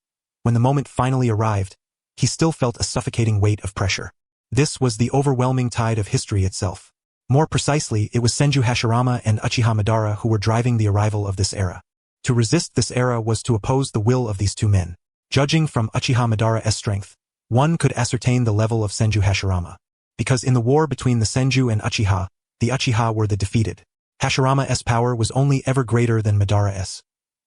when the moment finally arrived, he still felt a suffocating weight of pressure. This was the overwhelming tide of history itself. More precisely, it was Senju Hashirama and Uchiha Madara who were driving the arrival of this era. To resist this era was to oppose the will of these two men. Judging from Uchiha Madara's strength, one could ascertain the level of Senju Hashirama. Because in the war between the Senju and Uchiha, the Uchiha were the defeated. Hashirama's power was only ever greater than Madara's.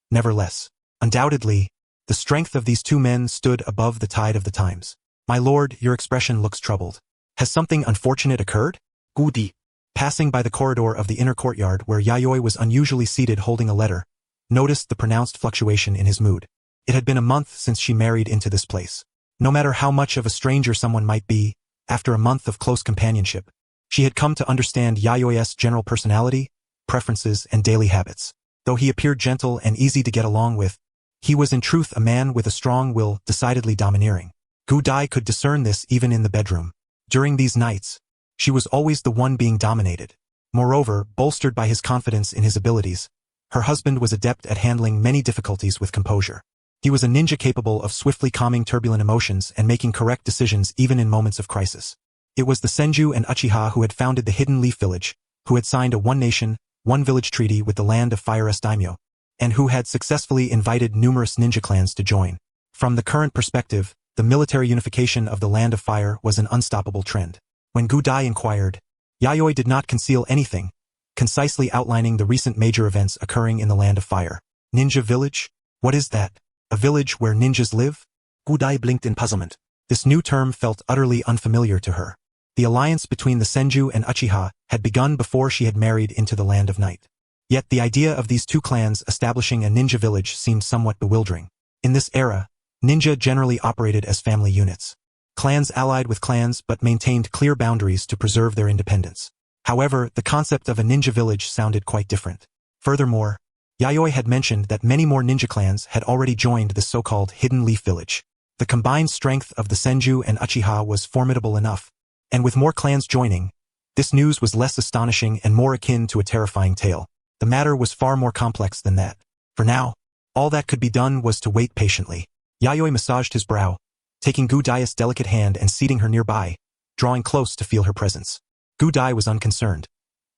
Never less. Undoubtedly, the strength of these two men stood above the tide of the times. My lord, your expression looks troubled. Has something unfortunate occurred? Gudi. Passing by the corridor of the inner courtyard where Yayoi was unusually seated holding a letter, noticed the pronounced fluctuation in his mood. It had been a month since she married into this place. No matter how much of a stranger someone might be, after a month of close companionship, she had come to understand Yayoi's general personality, preferences, and daily habits. Though he appeared gentle and easy to get along with, he was in truth a man with a strong will, decidedly domineering. Gudai could discern this even in the bedroom. During these nights, she was always the one being dominated. Moreover, bolstered by his confidence in his abilities, her husband was adept at handling many difficulties with composure. He was a ninja capable of swiftly calming turbulent emotions and making correct decisions even in moments of crisis. It was the Senju and Uchiha who had founded the Hidden Leaf Village, who had signed a one-nation, one-village treaty with the Land of Fire's daimyo, and who had successfully invited numerous ninja clans to join. From the current perspective, the military unification of the Land of Fire was an unstoppable trend. When Gudai inquired, Yayoi did not conceal anything, concisely outlining the recent major events occurring in the Land of Fire. Ninja village? What is that? A village where ninjas live? Gudai blinked in puzzlement. This new term felt utterly unfamiliar to her. The alliance between the Senju and Uchiha had begun before she had married into the Land of Night. Yet the idea of these two clans establishing a ninja village seemed somewhat bewildering. In this era, ninja generally operated as family units. Clans allied with clans but maintained clear boundaries to preserve their independence. However, the concept of a ninja village sounded quite different. Furthermore, Yayoi had mentioned that many more ninja clans had already joined the so-called Hidden Leaf Village. The combined strength of the Senju and Uchiha was formidable enough, and with more clans joining, this news was less astonishing and more akin to a terrifying tale. The matter was far more complex than that. For now, all that could be done was to wait patiently. Yayoi massaged his brow, taking Gudai's delicate hand and seating her nearby, drawing close to feel her presence. Gudai was unconcerned.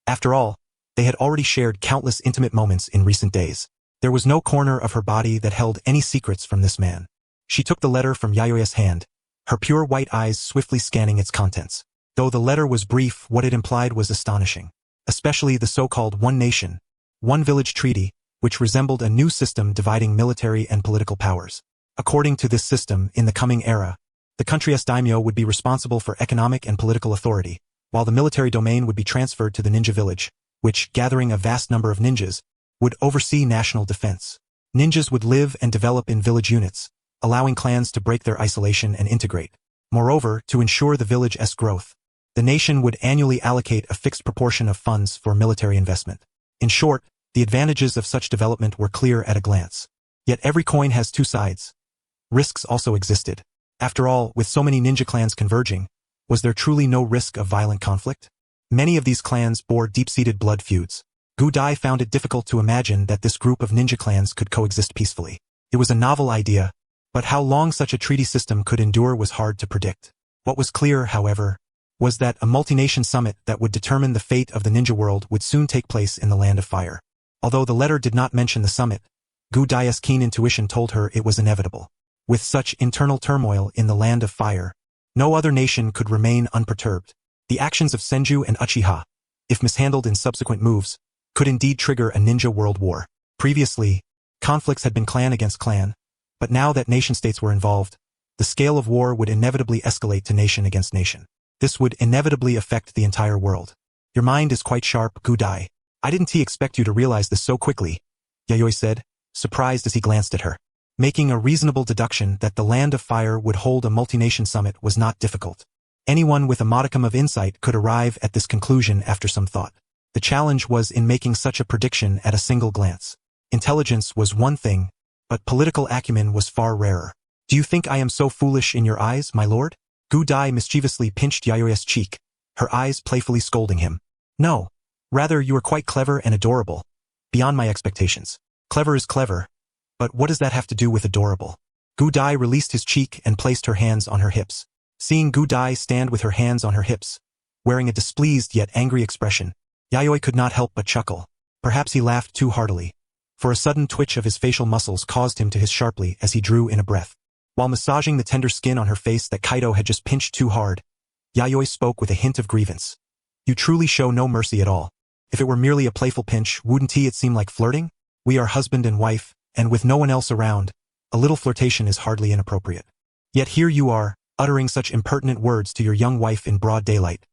After all, they had already shared countless intimate moments in recent days. There was no corner of her body that held any secrets from this man. She took the letter from Yayoi's hand, her pure white eyes swiftly scanning its contents. Though the letter was brief, what it implied was astonishing. Especially the so-called One Nation, One Village Treaty, which resembled a new system dividing military and political powers. According to this system, in the coming era, the country's daimyo would be responsible for economic and political authority, while the military domain would be transferred to the ninja village, which, gathering a vast number of ninjas, would oversee national defense. Ninjas would live and develop in village units, allowing clans to break their isolation and integrate. Moreover, to ensure the village's growth, the nation would annually allocate a fixed proportion of funds for military investment. In short, the advantages of such development were clear at a glance. Yet every coin has two sides. Risks also existed. After all, with so many ninja clans converging, was there truly no risk of violent conflict? Many of these clans bore deep-seated blood feuds. Gudai found it difficult to imagine that this group of ninja clans could coexist peacefully. It was a novel idea, but how long such a treaty system could endure was hard to predict. What was clear, however, was that a multi-nation summit that would determine the fate of the ninja world would soon take place in the Land of Fire. Although the letter did not mention the summit, Gudai's keen intuition told her it was inevitable. With such internal turmoil in the Land of Fire, no other nation could remain unperturbed. The actions of Senju and Uchiha, if mishandled in subsequent moves, could indeed trigger a ninja world war. Previously, conflicts had been clan against clan, but now that nation-states were involved, the scale of war would inevitably escalate to nation against nation. This would inevitably affect the entire world. Your mind is quite sharp, Gudai. I didn't expect you to realize this so quickly, Yayoi said, surprised as he glanced at her. Making a reasonable deduction that the Land of Fire would hold a multi-nation summit was not difficult. Anyone with a modicum of insight could arrive at this conclusion after some thought. The challenge was in making such a prediction at a single glance. Intelligence was one thing, but political acumen was far rarer. Do you think I am so foolish in your eyes, my lord? Gudai mischievously pinched Yayoi's cheek, her eyes playfully scolding him. No. Rather, you are quite clever and adorable. Beyond my expectations. Clever is clever, but what does that have to do with adorable? Gudai released his cheek and placed her hands on her hips. Seeing Gudai stand with her hands on her hips, wearing a displeased yet angry expression, Yayoi could not help but chuckle. Perhaps he laughed too heartily, for a sudden twitch of his facial muscles caused him to hiss sharply as he drew in a breath. While massaging the tender skin on her face that Kaido had just pinched too hard, Yayoi spoke with a hint of grievance. You truly show no mercy at all. If it were merely a playful pinch, wouldn't it seem like flirting? We are husband and wife, and with no one else around, a little flirtation is hardly inappropriate. Yet here you are, uttering such impertinent words to your young wife in broad daylight.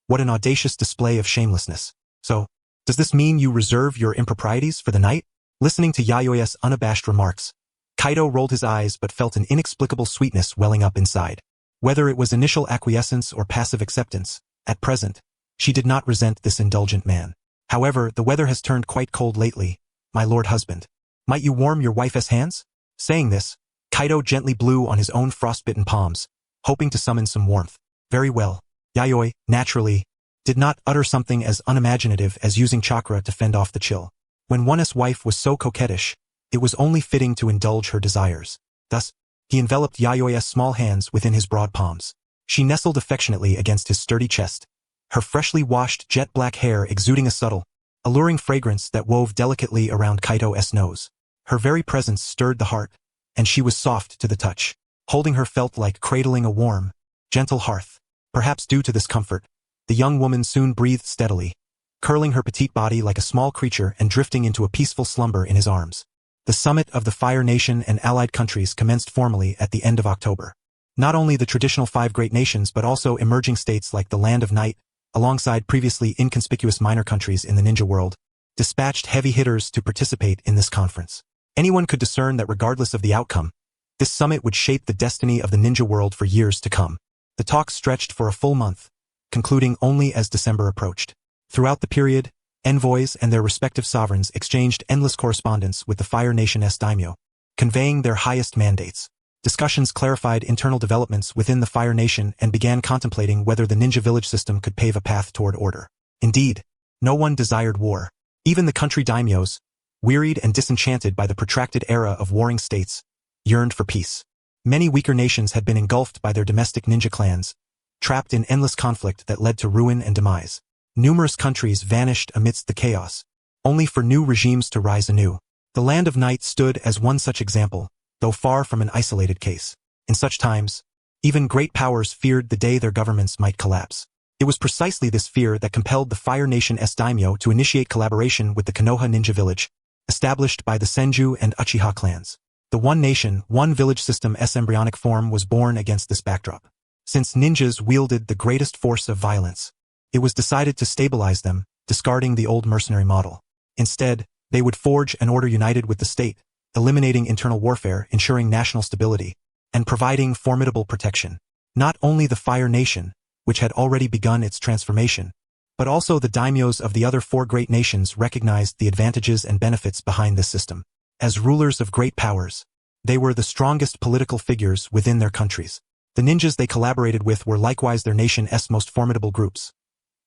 What an audacious display of shamelessness. So, does this mean you reserve your improprieties for the night? Listening to Yayoi's unabashed remarks, Kaido rolled his eyes but felt an inexplicable sweetness welling up inside. Whether it was initial acquiescence or passive acceptance, at present, she did not resent this indulgent man. However, the weather has turned quite cold lately, my lord husband. Might you warm your wife's hands? Saying this, Kaido gently blew on his own frostbitten palms, hoping to summon some warmth. Very well. Yayoi, naturally, did not utter something as unimaginative as using chakra to fend off the chill. When one's wife was so coquettish, it was only fitting to indulge her desires. Thus, he enveloped Yayoi's small hands within his broad palms. She nestled affectionately against his sturdy chest, her freshly washed jet-black hair exuding a subtle, alluring fragrance that wove delicately around Kaido's nose. Her very presence stirred the heart, and she was soft to the touch. Holding her felt like cradling a warm, gentle hearth. Perhaps due to this comfort, the young woman soon breathed steadily, curling her petite body like a small creature and drifting into a peaceful slumber in his arms. The summit of the Fire Nation and allied countries commenced formally at the end of October. Not only the traditional 5 great nations but also emerging states like the Land of Night, alongside previously inconspicuous minor countries in the ninja world, dispatched heavy hitters to participate in this conference. Anyone could discern that regardless of the outcome, this summit would shape the destiny of the ninja world for years to come. The talks stretched for a full month, concluding only as December approached. Throughout the period, envoys and their respective sovereigns exchanged endless correspondence with the Fire Nation's daimyo, conveying their highest mandates. Discussions clarified internal developments within the Fire Nation and began contemplating whether the ninja village system could pave a path toward order. Indeed, no one desired war. Even the country daimyos, wearied and disenchanted by the protracted era of warring states, yearned for peace. Many weaker nations had been engulfed by their domestic ninja clans, trapped in endless conflict that led to ruin and demise. Numerous countries vanished amidst the chaos, only for new regimes to rise anew. The Land of Night stood as one such example, though far from an isolated case. In such times, even great powers feared the day their governments might collapse. It was precisely this fear that compelled the Fire Nation's daimyo to initiate collaboration with the Konoha ninja village, established by the Senju and Uchiha clans. The one nation, one village system's embryonic form was born against this backdrop. Since ninjas wielded the greatest force of violence, it was decided to stabilize them, discarding the old mercenary model. Instead, they would forge an order united with the state, eliminating internal warfare, ensuring national stability, and providing formidable protection. Not only the Fire Nation, which had already begun its transformation, but also the daimyos of the other 4 great nations recognized the advantages and benefits behind this system. As rulers of great powers, they were the strongest political figures within their countries. The ninjas they collaborated with were likewise their nation's most formidable groups.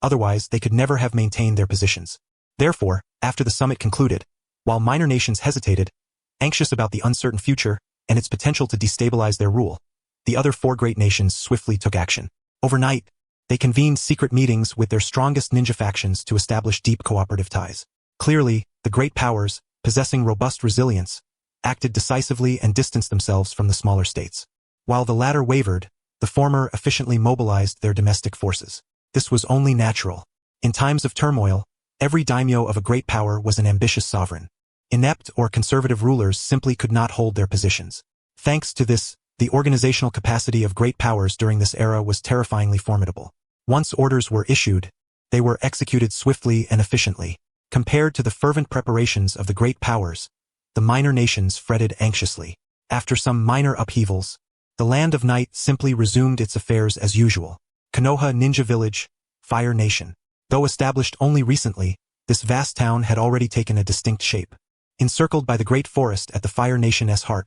Otherwise, they could never have maintained their positions. Therefore, after the summit concluded, while minor nations hesitated, anxious about the uncertain future and its potential to destabilize their rule, the other 4 great nations swiftly took action. Overnight, they convened secret meetings with their strongest ninja factions to establish deep cooperative ties. Clearly, the great powers, possessing robust resilience, acted decisively and distanced themselves from the smaller states. While the latter wavered, the former efficiently mobilized their domestic forces. This was only natural. In times of turmoil, Every daimyo of a great power was an ambitious sovereign. Inept or conservative rulers simply could not hold their positions. Thanks to this, the organizational capacity of great powers during this era was terrifyingly formidable. Once orders were issued, they were executed swiftly and efficiently. Compared to the fervent preparations of the great powers, the minor nations fretted anxiously. After some minor upheavals, the Land of Night simply resumed its affairs as usual. Konoha Ninja Village, Fire Nation. Though established only recently, this vast town had already taken a distinct shape. Encircled by the great forest at the Fire Nation's heart,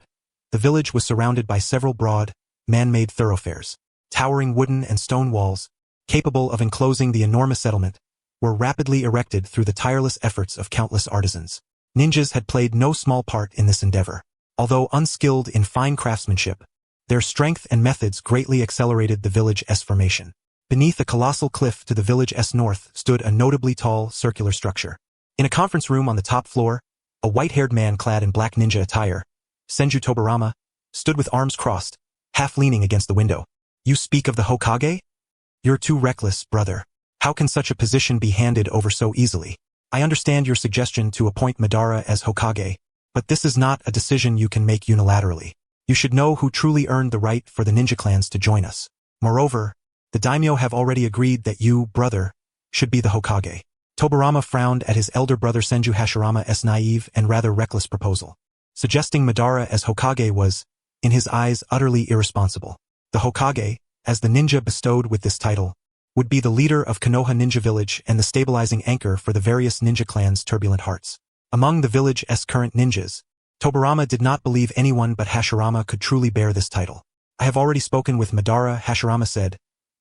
the village was surrounded by several broad, man-made thoroughfares. Towering wooden and stone walls, capable of enclosing the enormous settlement, were rapidly erected through the tireless efforts of countless artisans. Ninjas had played no small part in this endeavor. Although unskilled in fine craftsmanship, their strength and methods greatly accelerated the village's formation. Beneath a colossal cliff to the village's north stood a notably tall, circular structure. In a conference room on the top floor, a white-haired man clad in black ninja attire, Senju Tobarama, stood with arms crossed, half leaning against the window. You speak of the Hokage? You're too reckless, brother. How can such a position be handed over so easily? I understand your suggestion to appoint Madara as Hokage, but this is not a decision you can make unilaterally. You should know who truly earned the right for the ninja clans to join us. Moreover, the daimyo have already agreed that you, brother, should be the Hokage. Tobarama frowned at his elder brother Senju Hashirama's naive and rather reckless proposal. Suggesting Madara as Hokage was, in his eyes, utterly irresponsible. The Hokage, as the ninja bestowed with this title, would be the leader of Konoha Ninja Village and the stabilizing anchor for the various ninja clans' turbulent hearts. Among the village's current ninjas, Tobarama did not believe anyone but Hashirama could truly bear this title. I have already spoken with Madara, Hashirama said,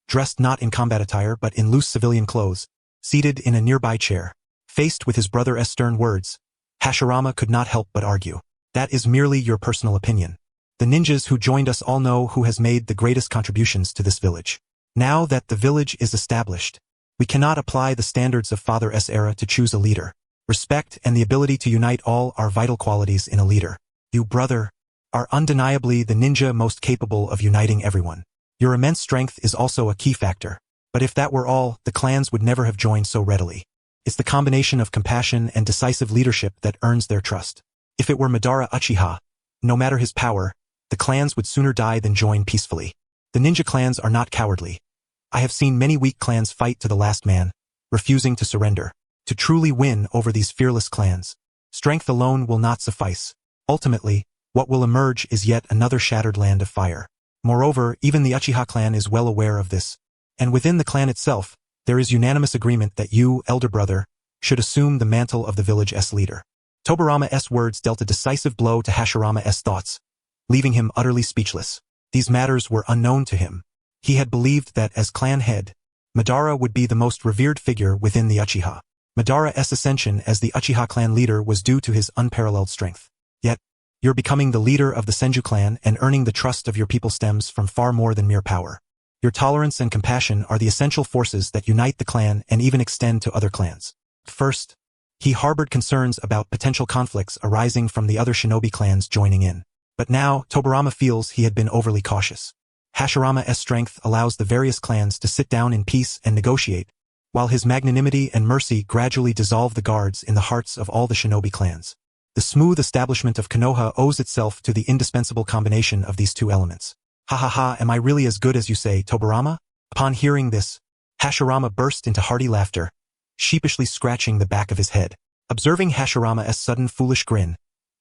dressed not in combat attire but in loose civilian clothes, seated in a nearby chair. Faced with his brother's stern words, Hashirama could not help but argue. That is merely your personal opinion. The ninjas who joined us all know who has made the greatest contributions to this village. Now that the village is established, we cannot apply the standards of Father's era to choose a leader. Respect and the ability to unite all are vital qualities in a leader. You, brother, are undeniably the ninja most capable of uniting everyone. Your immense strength is also a key factor. But if that were all, the clans would never have joined so readily. It's the combination of compassion and decisive leadership that earns their trust. If it were Madara Uchiha, no matter his power, the clans would sooner die than join peacefully. The ninja clans are not cowardly. I have seen many weak clans fight to the last man, refusing to surrender. To truly win over these fearless clans, strength alone will not suffice. Ultimately, what will emerge is yet another shattered land of fire. Moreover, even the Uchiha clan is well aware of this. And within the clan itself, there is unanimous agreement that you, elder brother, should assume the mantle of the village's leader. Tobarama's words dealt a decisive blow to Hashirama's thoughts, leaving him utterly speechless. These matters were unknown to him. He had believed that as clan head, Madara would be the most revered figure within the Uchiha. Madara's ascension as the Uchiha clan leader was due to his unparalleled strength. Yet, you're becoming the leader of the Senju clan and earning the trust of your people stems from far more than mere power. Your tolerance and compassion are the essential forces that unite the clan and even extend to other clans. First, he harbored concerns about potential conflicts arising from the other shinobi clans joining in. But now, Tobarama feels he had been overly cautious. Hashirama's strength allows the various clans to sit down in peace and negotiate, while his magnanimity and mercy gradually dissolve the guards in the hearts of all the shinobi clans. The smooth establishment of Konoha owes itself to the indispensable combination of these two elements. Ha ha ha, am I really as good as you say, Tobarama? Upon hearing this, Hashirama burst into hearty laughter, sheepishly scratching the back of his head. Observing Hashirama's sudden foolish grin,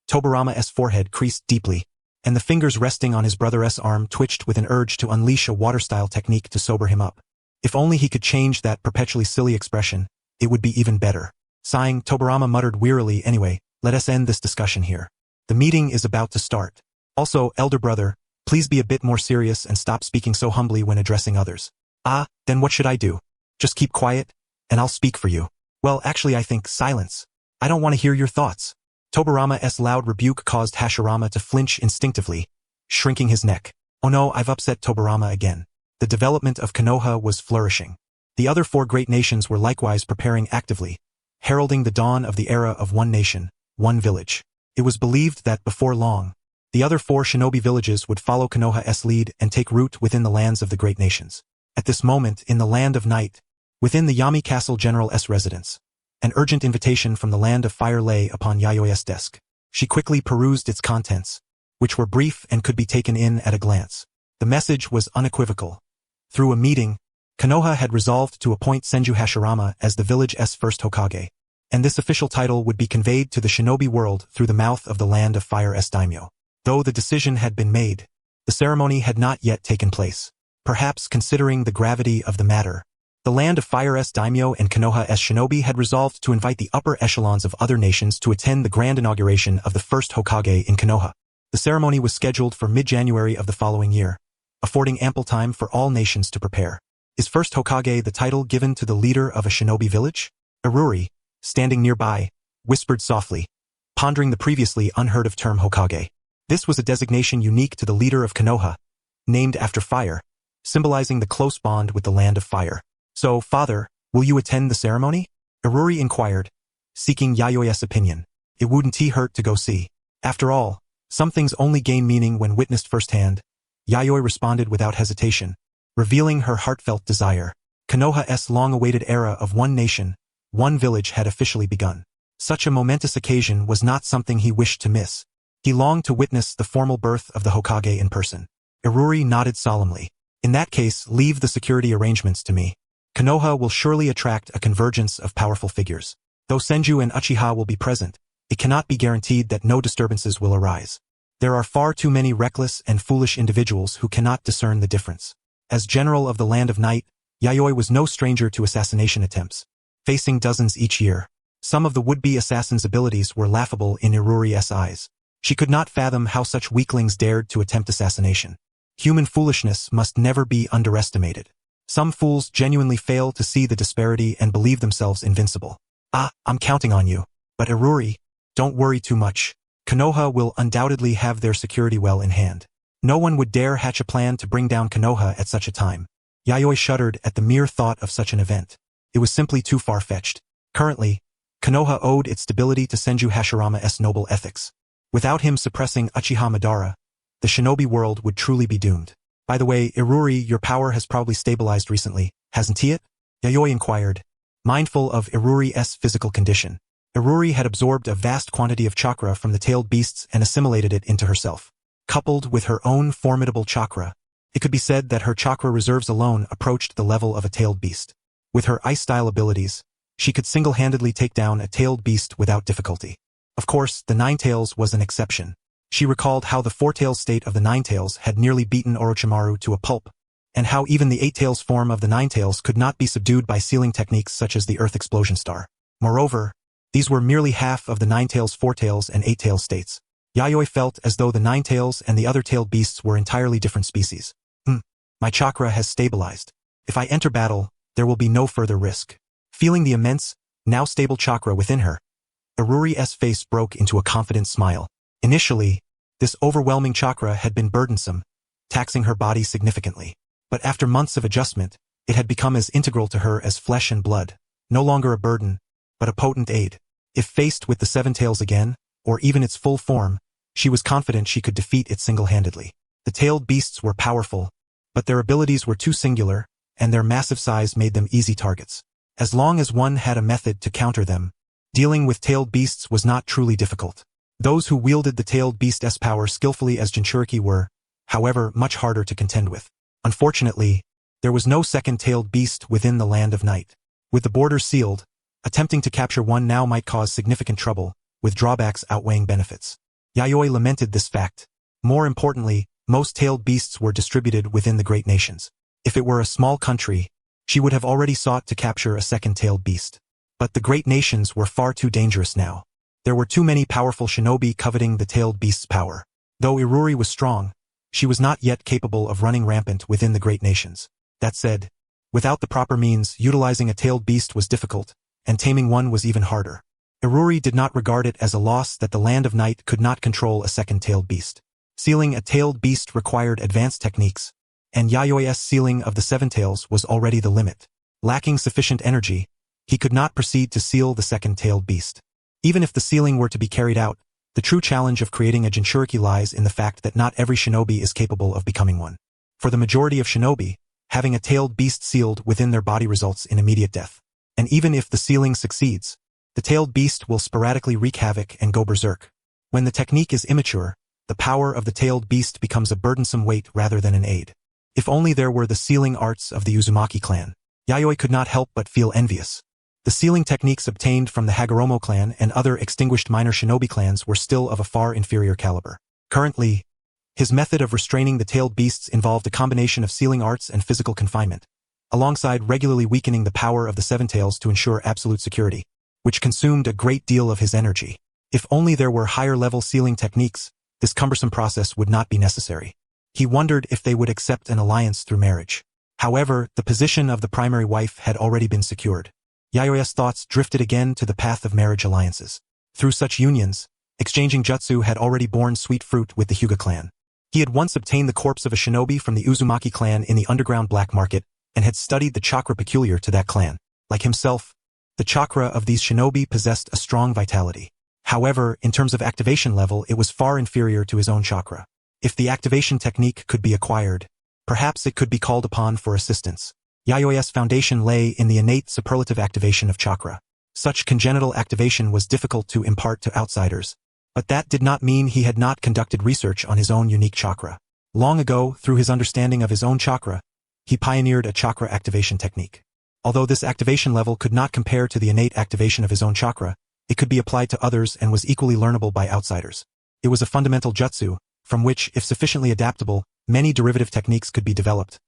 Tobarama's forehead creased deeply, and the fingers resting on his brother's arm twitched with an urge to unleash a water-style technique to sober him up. If only he could change that perpetually silly expression, it would be even better. Sighing, Tobarama muttered wearily, anyway, let us end this discussion here. The meeting is about to start. Also, elder brother, please be a bit more serious and stop speaking so humbly when addressing others. Ah, then what should I do? Just keep quiet, and I'll speak for you. Well, actually I think silence. I don't want to hear your thoughts. Tobarama's loud rebuke caused Hashirama to flinch instinctively, shrinking his neck. Oh no, I've upset Tobarama again. The development of Konoha was flourishing. The other four great nations were likewise preparing actively, heralding the dawn of the era of one nation, one village. It was believed that before long, the other four shinobi villages would follow Konoha's lead and take root within the lands of the great nations. At this moment, in the Land of Night, within the Yami Castle General's residence, An urgent invitation from the land of fire lay upon Yayoi's desk. She quickly perused its contents, which were brief and could be taken in at a glance. The message was unequivocal. Through a meeting, Konoha had resolved to appoint Senju Hashirama as the village's first Hokage, and this official title would be conveyed to the shinobi world through the mouth of the land of fire's daimyo. Though the decision had been made, the ceremony had not yet taken place. Perhaps considering the gravity of the matter, the land of fire's daimyo and Konoha's shinobi had resolved to invite the upper echelons of other nations to attend the grand inauguration of the first Hokage in Konoha. The ceremony was scheduled for mid-January of the following year, affording ample time for all nations to prepare. Is first Hokage the title given to the leader of a shinobi village? Iruri, standing nearby, whispered softly, pondering the previously unheard-of term Hokage. This was a designation unique to the leader of Konoha, named after fire, symbolizing the close bond with the land of fire. So, father, will you attend the ceremony? Iruri inquired, seeking Yayoi's opinion. It wouldn't hurt to go see. After all, some things only gain meaning when witnessed firsthand. Yayoi responded without hesitation, revealing her heartfelt desire. Konoha's long-awaited era of one nation, one village had officially begun. Such a momentous occasion was not something he wished to miss. He longed to witness the formal birth of the Hokage in person. Iruri nodded solemnly. In that case, leave the security arrangements to me. Konoha will surely attract a convergence of powerful figures. Though Senju and Uchiha will be present, it cannot be guaranteed that no disturbances will arise. There are far too many reckless and foolish individuals who cannot discern the difference. As general of the Land of Night, Yayoi was no stranger to assassination attempts, facing dozens each year. Some of the would-be assassins' abilities were laughable in Iruri's eyes. She could not fathom how such weaklings dared to attempt assassination. Human foolishness must never be underestimated. Some fools genuinely fail to see the disparity and believe themselves invincible. I'm counting on you. But Iruri, don't worry too much. Konoha will undoubtedly have their security well in hand. No one would dare hatch a plan to bring down Konoha at such a time. Yayoi shuddered at the mere thought of such an event. It was simply too far-fetched. Currently, Konoha owed its stability to Senju Hashirama's noble ethics. Without him suppressing Uchiha Madara, the shinobi world would truly be doomed. By the way, Iruri, your power has probably stabilized recently, hasn't it? Yayoi inquired, mindful of Iruri's physical condition. Iruri had absorbed a vast quantity of chakra from the tailed beasts and assimilated it into herself. Coupled with her own formidable chakra, it could be said that her chakra reserves alone approached the level of a tailed beast. With her ice-style abilities, she could single-handedly take down a tailed beast without difficulty. Of course, the Ninetales was an exception. She recalled how the Four-Tails state of the Ninetales had nearly beaten Orochimaru to a pulp, and how even the Eight-Tails form of the Ninetales could not be subdued by sealing techniques such as the Earth Explosion Star. Moreover, these were merely half of the Ninetales, Four-Tails, and Eight-Tails states. Yayoi felt as though the Ninetales and the other tailed beasts were entirely different species. My chakra has stabilized. If I enter battle, there will be no further risk. Feeling the immense, now stable chakra within her, Iruri's face broke into a confident smile. Initially, this overwhelming chakra had been burdensome, taxing her body significantly. But after months of adjustment, it had become as integral to her as flesh and blood, no longer a burden, but a potent aid. If faced with the Seven Tails again, or even its full form, she was confident she could defeat it single-handedly. The tailed beasts were powerful, but their abilities were too singular, and their massive size made them easy targets. As long as one had a method to counter them, dealing with tailed beasts was not truly difficult. Those who wielded the tailed beast's power skillfully as Jinchuriki were, however, much harder to contend with. Unfortunately, there was no second tailed beast within the Land of Night. With the borders sealed, attempting to capture one now might cause significant trouble, with drawbacks outweighing benefits. Yayoi lamented this fact. More importantly, most tailed beasts were distributed within the great nations. If it were a small country, she would have already sought to capture a second tailed beast. But the great nations were far too dangerous now. There were too many powerful shinobi coveting the tailed beast's power. Though Iruri was strong, she was not yet capable of running rampant within the great nations. That said, without the proper means, utilizing a tailed beast was difficult, and taming one was even harder. Iruri did not regard it as a loss that the Land of Night could not control a second tailed beast. Sealing a tailed beast required advanced techniques, and Yayoi's sealing of the Seven Tails was already the limit. Lacking sufficient energy, he could not proceed to seal the second tailed beast. Even if the sealing were to be carried out, the true challenge of creating a Jinchuriki lies in the fact that not every shinobi is capable of becoming one. For the majority of shinobi, having a tailed beast sealed within their body results in immediate death. And even if the sealing succeeds, The tailed beast will sporadically wreak havoc and go berserk. When the technique is immature, the power of the tailed beast becomes a burdensome weight rather than an aid. If only there were the sealing arts of the Uzumaki clan. Yayoi could not help but feel envious. The sealing techniques obtained from the Hagoromo clan and other extinguished minor shinobi clans were still of a far inferior caliber. Currently, his method of restraining the tailed beasts involved a combination of sealing arts and physical confinement, alongside regularly weakening the power of the seven tails to ensure absolute security, which consumed a great deal of his energy. If only there were higher-level sealing techniques, this cumbersome process would not be necessary. He wondered if they would accept an alliance through marriage. However, the position of the primary wife had already been secured. Yayoi's thoughts drifted again to the path of marriage alliances. Through such unions, exchanging jutsu had already borne sweet fruit with the Hyuga clan. He had once obtained the corpse of a shinobi from the Uzumaki clan in the underground black market and had studied the chakra peculiar to that clan. Like himself, the chakra of these shinobi possessed a strong vitality. However, in terms of activation level, it was far inferior to his own chakra. If the activation technique could be acquired, perhaps it could be called upon for assistance. Yayoi's foundation lay in the innate superlative activation of chakra. Such congenital activation was difficult to impart to outsiders, but that did not mean he had not conducted research on his own unique chakra. Long ago, through his understanding of his own chakra, he pioneered a chakra activation technique. Although this activation level could not compare to the innate activation of his own chakra, it could be applied to others and was equally learnable by outsiders. It was a fundamental jutsu, from which, if sufficiently adaptable, many derivative techniques could be developed,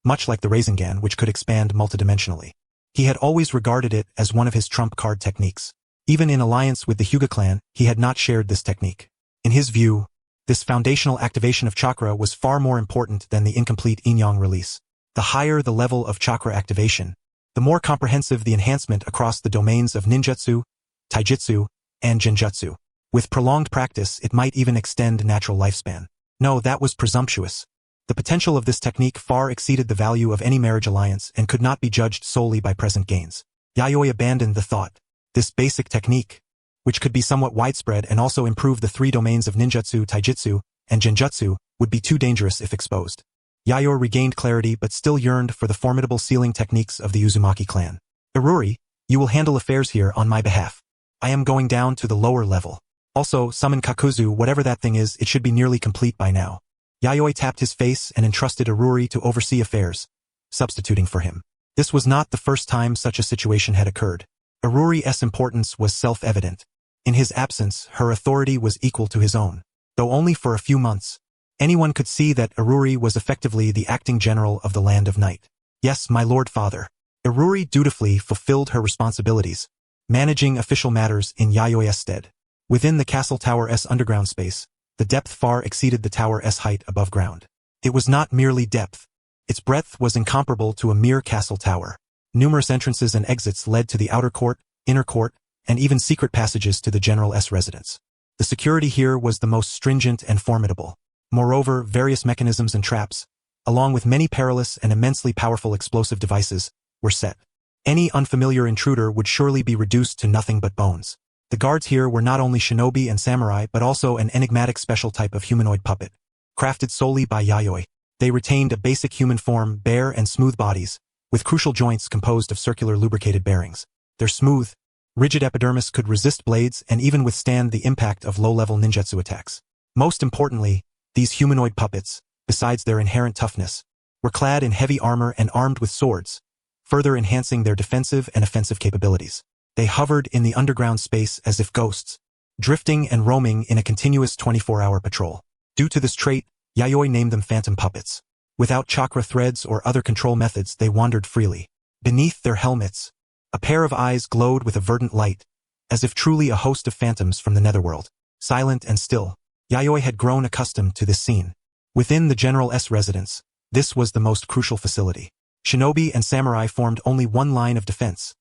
much like the Rasengan, which could expand multidimensionally. He had always regarded it as one of his trump card techniques. Even in alliance with the Hyuga clan, he had not shared this technique. In his view, this foundational activation of chakra was far more important than the incomplete yin-yang release. The higher the level of chakra activation, the more comprehensive the enhancement across the domains of ninjutsu, taijutsu, and genjutsu. With prolonged practice, it might even extend natural lifespan. No, that was presumptuous. The potential of this technique far exceeded the value of any marriage alliance and could not be judged solely by present gains. Yayoi abandoned the thought. This basic technique, which could be somewhat widespread and also improve the three domains of ninjutsu, taijutsu, and genjutsu, would be too dangerous if exposed. Yayoi regained clarity but still yearned for the formidable sealing techniques of the Uzumaki clan. Iruri, you will handle affairs here on my behalf. I am going down to the lower level. Also, summon Kakuzu, whatever that thing is, it should be nearly complete by now. Yayoi tapped his face and entrusted Iruri to oversee affairs, substituting for him. This was not the first time such a situation had occurred. Iruri's importance was self-evident. In his absence, her authority was equal to his own. Though only for a few months, anyone could see that Iruri was effectively the acting general of the Land of Night. Yes, my lord father. Iruri dutifully fulfilled her responsibilities, managing official matters in Yayoi's stead. Within the castle tower's underground space, the depth far exceeded the tower's height above ground. It was not merely depth. Its breadth was incomparable to a mere castle tower. Numerous entrances and exits led to the outer court, inner court, and even secret passages to the general's residence. The security here was the most stringent and formidable. Moreover, various mechanisms and traps, along with many perilous and immensely powerful explosive devices, were set. Any unfamiliar intruder would surely be reduced to nothing but bones. The guards here were not only shinobi and samurai but also an enigmatic special type of humanoid puppet, crafted solely by Yayoi. They retained a basic human form, bare and smooth bodies, with crucial joints composed of circular lubricated bearings. Their smooth, rigid epidermis could resist blades and even withstand the impact of low-level ninjutsu attacks. Most importantly, these humanoid puppets, besides their inherent toughness, were clad in heavy armor and armed with swords, further enhancing their defensive and offensive capabilities. They hovered in the underground space as if ghosts, drifting and roaming in a continuous 24-hour patrol. Due to this trait, Yayoi named them phantom puppets. Without chakra threads or other control methods, they wandered freely. Beneath their helmets, a pair of eyes glowed with a verdant light, as if truly a host of phantoms from the netherworld. Silent and still, Yayoi had grown accustomed to this scene. Within the general's residence, this was the most crucial facility. Shinobi and samurai formed only one line of defense.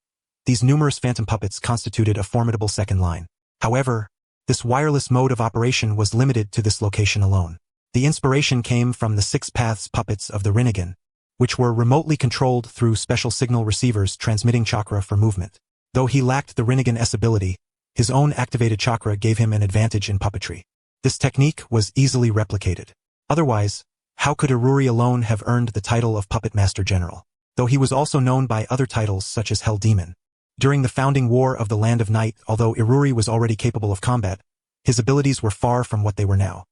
These numerous phantom puppets constituted a formidable second line. However, this wireless mode of operation was limited to this location alone. The inspiration came from the 6 paths puppets of the Rinnegan, which were remotely controlled through special signal receivers transmitting chakra for movement. Though he lacked the Rinnegan's ability, his own activated chakra gave him an advantage in puppetry. This technique was easily replicated. Otherwise, how could Iruri alone have earned the title of Puppet Master General? Though he was also known by other titles such as Hell Demon, During the founding war of the Land of Night, although Iruri was already capable of combat, his abilities were far from what they were now.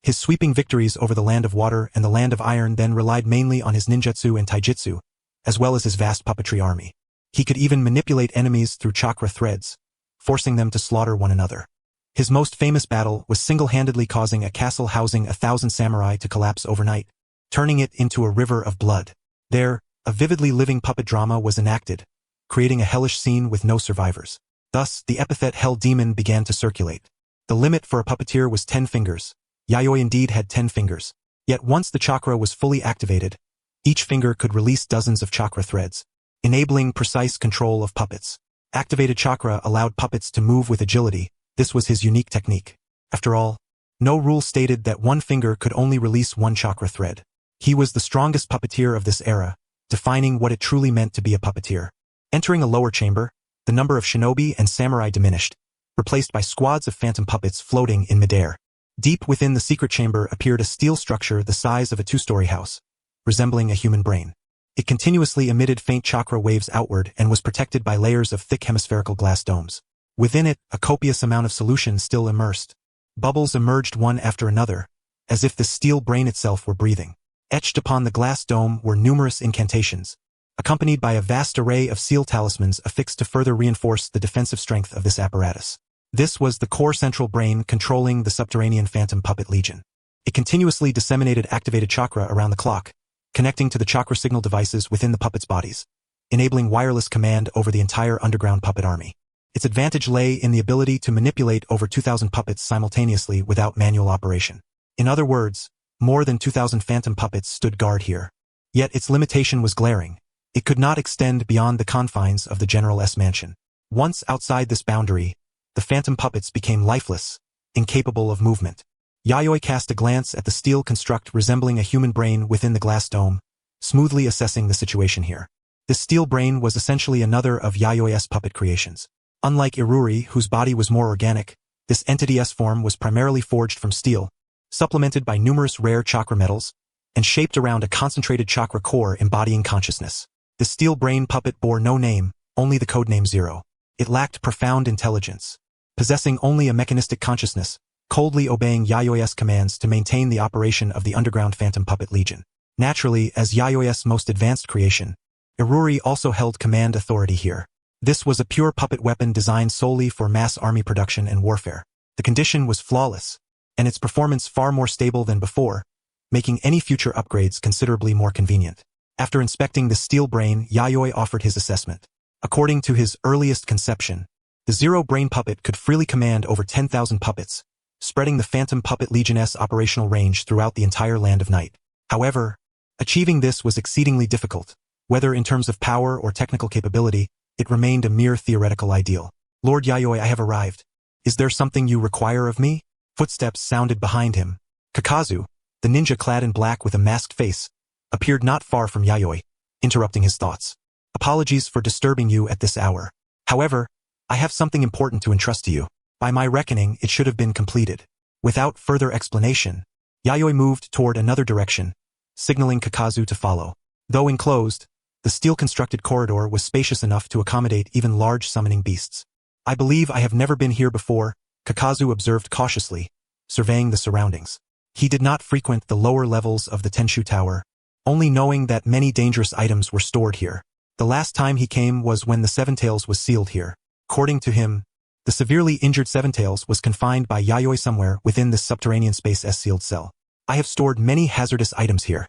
His sweeping victories over the Land of Water and the Land of Iron then relied mainly on his ninjutsu and taijutsu, as well as his vast puppetry army. He could even manipulate enemies through chakra threads, forcing them to slaughter one another. His most famous battle was single-handedly causing a castle housing 1,000 samurai to collapse overnight, turning it into a river of blood. There, a vividly living puppet drama was enacted, creating a hellish scene with no survivors. Thus, the epithet Hell Demon began to circulate. The limit for a puppeteer was 10 fingers. Yayoi indeed had 10 fingers. Yet once the chakra was fully activated, each finger could release dozens of chakra threads, enabling precise control of puppets. Activated chakra allowed puppets to move with agility. This was his unique technique. After all, no rule stated that one finger could only release one chakra thread. He was the strongest puppeteer of this era, defining what it truly meant to be a puppeteer. Entering a lower chamber, the number of shinobi and samurai diminished, replaced by squads of phantom puppets floating in midair. Deep within the secret chamber appeared a steel structure the size of a 2-story house, resembling a human brain. It continuously emitted faint chakra waves outward and was protected by layers of thick hemispherical glass domes. Within it, a copious amount of solution still immersed. Bubbles emerged one after another, as if the steel brain itself were breathing. Etched upon the glass dome were numerous incantations, accompanied by a vast array of seal talismans affixed to further reinforce the defensive strength of this apparatus. This was the core central brain controlling the subterranean phantom puppet legion. It continuously disseminated activated chakra around the clock, connecting to the chakra signal devices within the puppets' bodies, enabling wireless command over the entire underground puppet army. Its advantage lay in the ability to manipulate over 2,000 puppets simultaneously without manual operation. In other words, more than 2,000 phantom puppets stood guard here. Yet its limitation was glaring. It could not extend beyond the confines of the General's mansion. Once outside this boundary, the phantom puppets became lifeless, incapable of movement. Yayoi cast a glance at the steel construct resembling a human brain within the glass dome, smoothly assessing the situation here. This steel brain was essentially another of Yayoi's puppet creations. Unlike Iruri, whose body was more organic, this entity's form was primarily forged from steel, supplemented by numerous rare chakra metals, and shaped around a concentrated chakra core embodying consciousness. The steel brain puppet bore no name, only the codename Zero. It lacked profound intelligence, possessing only a mechanistic consciousness, coldly obeying Yayoi's commands to maintain the operation of the underground phantom puppet legion. Naturally, as Yayoi's most advanced creation, Iruri also held command authority here. This was a pure puppet weapon designed solely for mass army production and warfare. The condition was flawless, and its performance far more stable than before, making any future upgrades considerably more convenient. After inspecting the steel brain, Yayoi offered his assessment. According to his earliest conception, the Zero brain puppet could freely command over 10,000 puppets, spreading the Phantom Puppet Legion's operational range throughout the entire Land of Night. However, achieving this was exceedingly difficult. Whether in terms of power or technical capability, it remained a mere theoretical ideal. Lord Yayoi, I have arrived. Is there something you require of me? Footsteps sounded behind him. Kakuzu, the ninja clad in black with a masked face, appeared not far from Yayoi, interrupting his thoughts. Apologies for disturbing you at this hour. However, I have something important to entrust to you. By my reckoning, it should have been completed. Without further explanation, Yayoi moved toward another direction, signaling Kakuzu to follow. Though enclosed, the steel-constructed corridor was spacious enough to accommodate even large summoning beasts. I believe I have never been here before, Kakuzu observed cautiously, surveying the surroundings. He did not frequent the lower levels of the Tenshu Tower, only knowing that many dangerous items were stored here. The last time he came was when the Seven Tails was sealed here. According to him, the severely injured Seven Tails was confined by Yayoi somewhere within this subterranean space's sealed cell. I have stored many hazardous items here.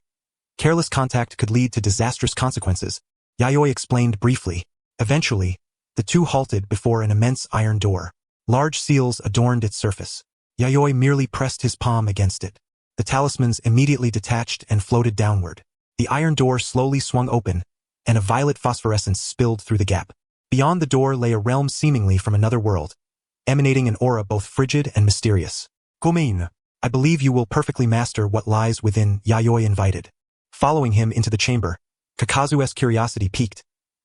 Careless contact could lead to disastrous consequences, Yayoi explained briefly. Eventually, the two halted before an immense iron door. Large seals adorned its surface. Yayoi merely pressed his palm against it. The talismans immediately detached and floated downward. The iron door slowly swung open, and a violet phosphorescence spilled through the gap. Beyond the door lay a realm seemingly from another world, emanating an aura both frigid and mysterious. Gomein, I believe you will perfectly master what lies within, Yayoi invited. Following him into the chamber, Kakuzu's curiosity piqued,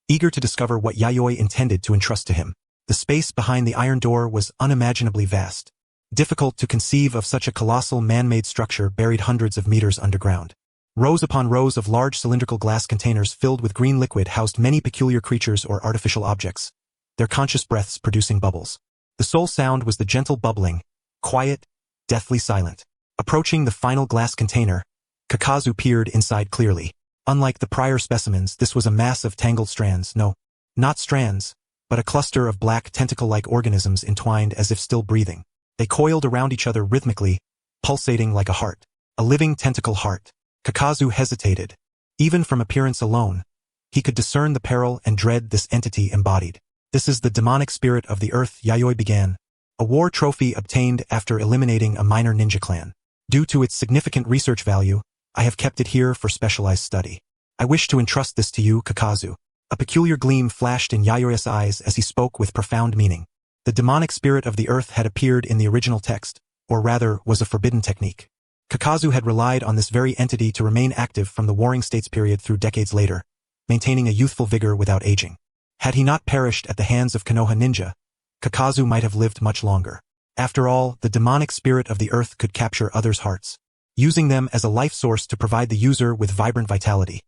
eager to discover what Yayoi intended to entrust to him. The space behind the iron door was unimaginably vast. Difficult to conceive of such a colossal man-made structure buried hundreds of meters underground. Rows upon rows of large cylindrical glass containers filled with green liquid housed many peculiar creatures or artificial objects, their conscious breaths producing bubbles. The sole sound was the gentle bubbling, quiet, deathly silent. Approaching the final glass container, Kakuzu peered inside clearly. Unlike the prior specimens, this was a mass of tangled strands. No, not strands, but a cluster of black tentacle-like organisms entwined as if still breathing. They coiled around each other rhythmically, pulsating like a heart. A living tentacle heart. Kakuzu hesitated. Even from appearance alone, he could discern the peril and dread this entity embodied. This is the demonic spirit of the earth, Yayoi began. A war trophy obtained after eliminating a minor ninja clan. Due to its significant research value, I have kept it here for specialized study. I wish to entrust this to you, Kakuzu. A peculiar gleam flashed in Yayoi's eyes as he spoke with profound meaning. The demonic spirit of the earth had appeared in the original text, or rather was a forbidden technique. Kakuzu had relied on this very entity to remain active from the Warring States period through decades later, maintaining a youthful vigor without aging. Had he not perished at the hands of Konoha ninja, Kakuzu might have lived much longer. After all, the demonic spirit of the earth could capture others' hearts, using them as a life source to provide the user with vibrant vitality,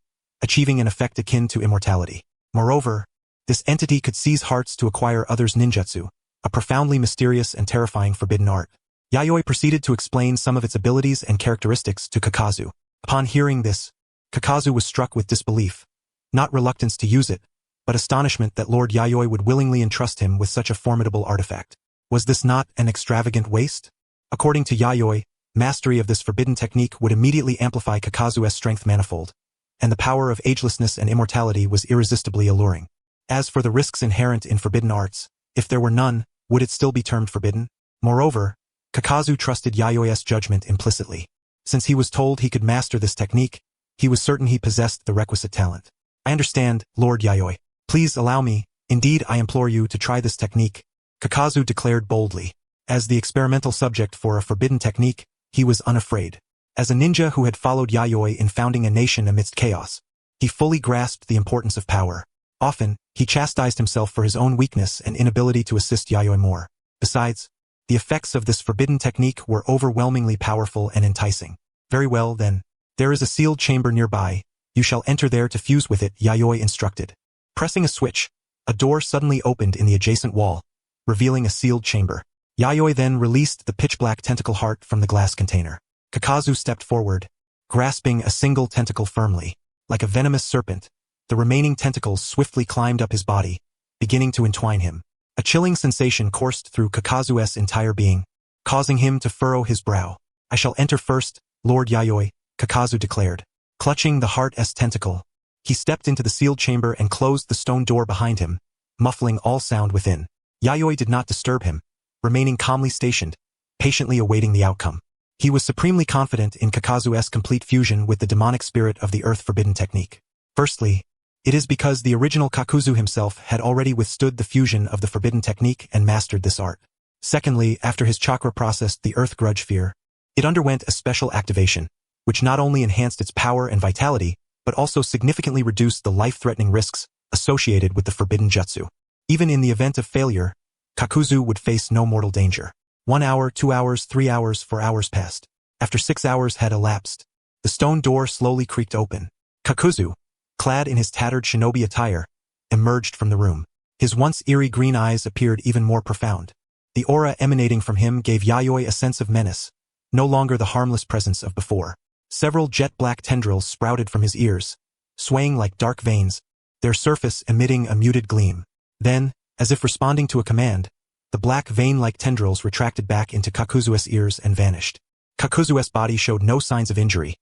achieving an effect akin to immortality. Moreover, this entity could seize hearts to acquire others' ninjutsu, a profoundly mysterious and terrifying forbidden art. Yayoi proceeded to explain some of its abilities and characteristics to Kakuzu. Upon hearing this, Kakuzu was struck with disbelief, not reluctance to use it, but astonishment that Lord Yayoi would willingly entrust him with such a formidable artifact. Was this not an extravagant waste? According to Yayoi, mastery of this forbidden technique would immediately amplify Kakuzu's strength manifold, and the power of agelessness and immortality was irresistibly alluring. As for the risks inherent in forbidden arts, if there were none, would it still be termed forbidden? Moreover, Kakuzu trusted Yayoi's judgment implicitly. Since he was told he could master this technique, he was certain he possessed the requisite talent. I understand, Lord Yayoi. Please allow me, indeed I implore you to try this technique, Kakuzu declared boldly. As the experimental subject for a forbidden technique, he was unafraid. As a ninja who had followed Yayoi in founding a nation amidst chaos, he fully grasped the importance of power. Often, he chastised himself for his own weakness and inability to assist Yayoi more. Besides, the effects of this forbidden technique were overwhelmingly powerful and enticing. Very well then, there is a sealed chamber nearby, you shall enter there to fuse with it, Yayoi instructed. Pressing a switch, a door suddenly opened in the adjacent wall, revealing a sealed chamber. Yayoi then released the pitch-black tentacle heart from the glass container. Kakuzu stepped forward, grasping a single tentacle firmly. Like a venomous serpent, the remaining tentacles swiftly climbed up his body, beginning to entwine him. A chilling sensation coursed through Kakuzu's entire being, causing him to furrow his brow. I shall enter first, Lord Yayoi, Kakuzu declared. Clutching the heart's tentacle, he stepped into the sealed chamber and closed the stone door behind him, muffling all sound within. Yayoi did not disturb him, remaining calmly stationed, patiently awaiting the outcome. He was supremely confident in Kakuzu's complete fusion with the demonic spirit of the earth forbidden technique. Firstly, it is because the original Kakuzu himself had already withstood the fusion of the forbidden technique and mastered this art. Secondly, after his chakra processed the earth grudge sphere, it underwent a special activation, which not only enhanced its power and vitality, but also significantly reduced the life-threatening risks associated with the forbidden jutsu. Even in the event of failure, Kakuzu would face no mortal danger. 1 hour, 2 hours, 3 hours, 4 hours passed. After 6 hours had elapsed, the stone door slowly creaked open. Kakuzu, clad in his tattered shinobi attire, emerged from the room. His once eerie green eyes appeared even more profound. The aura emanating from him gave Yayoi a sense of menace, no longer the harmless presence of before. Several jet-black tendrils sprouted from his ears, swaying like dark veins, their surface emitting a muted gleam. Then, as if responding to a command, the black vein-like tendrils retracted back into Kakuzu's ears and vanished. Kakuzu's body showed no signs of injury.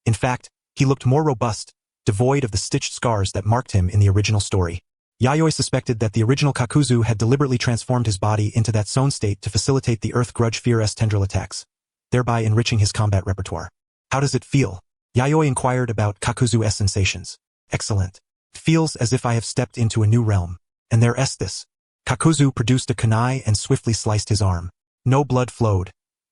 In fact, he looked more robust, devoid of the stitched scars that marked him in the original story. Yayoi suspected that the original Kakuzu had deliberately transformed his body into that zone state to facilitate the earth grudge sphere's tendril attacks, thereby enriching his combat repertoire. How does it feel? Yayoi inquired about Kakuzu's sensations. Excellent. It feels as if I have stepped into a new realm. And there is this. Kakuzu produced a kunai and swiftly sliced his arm. No blood flowed.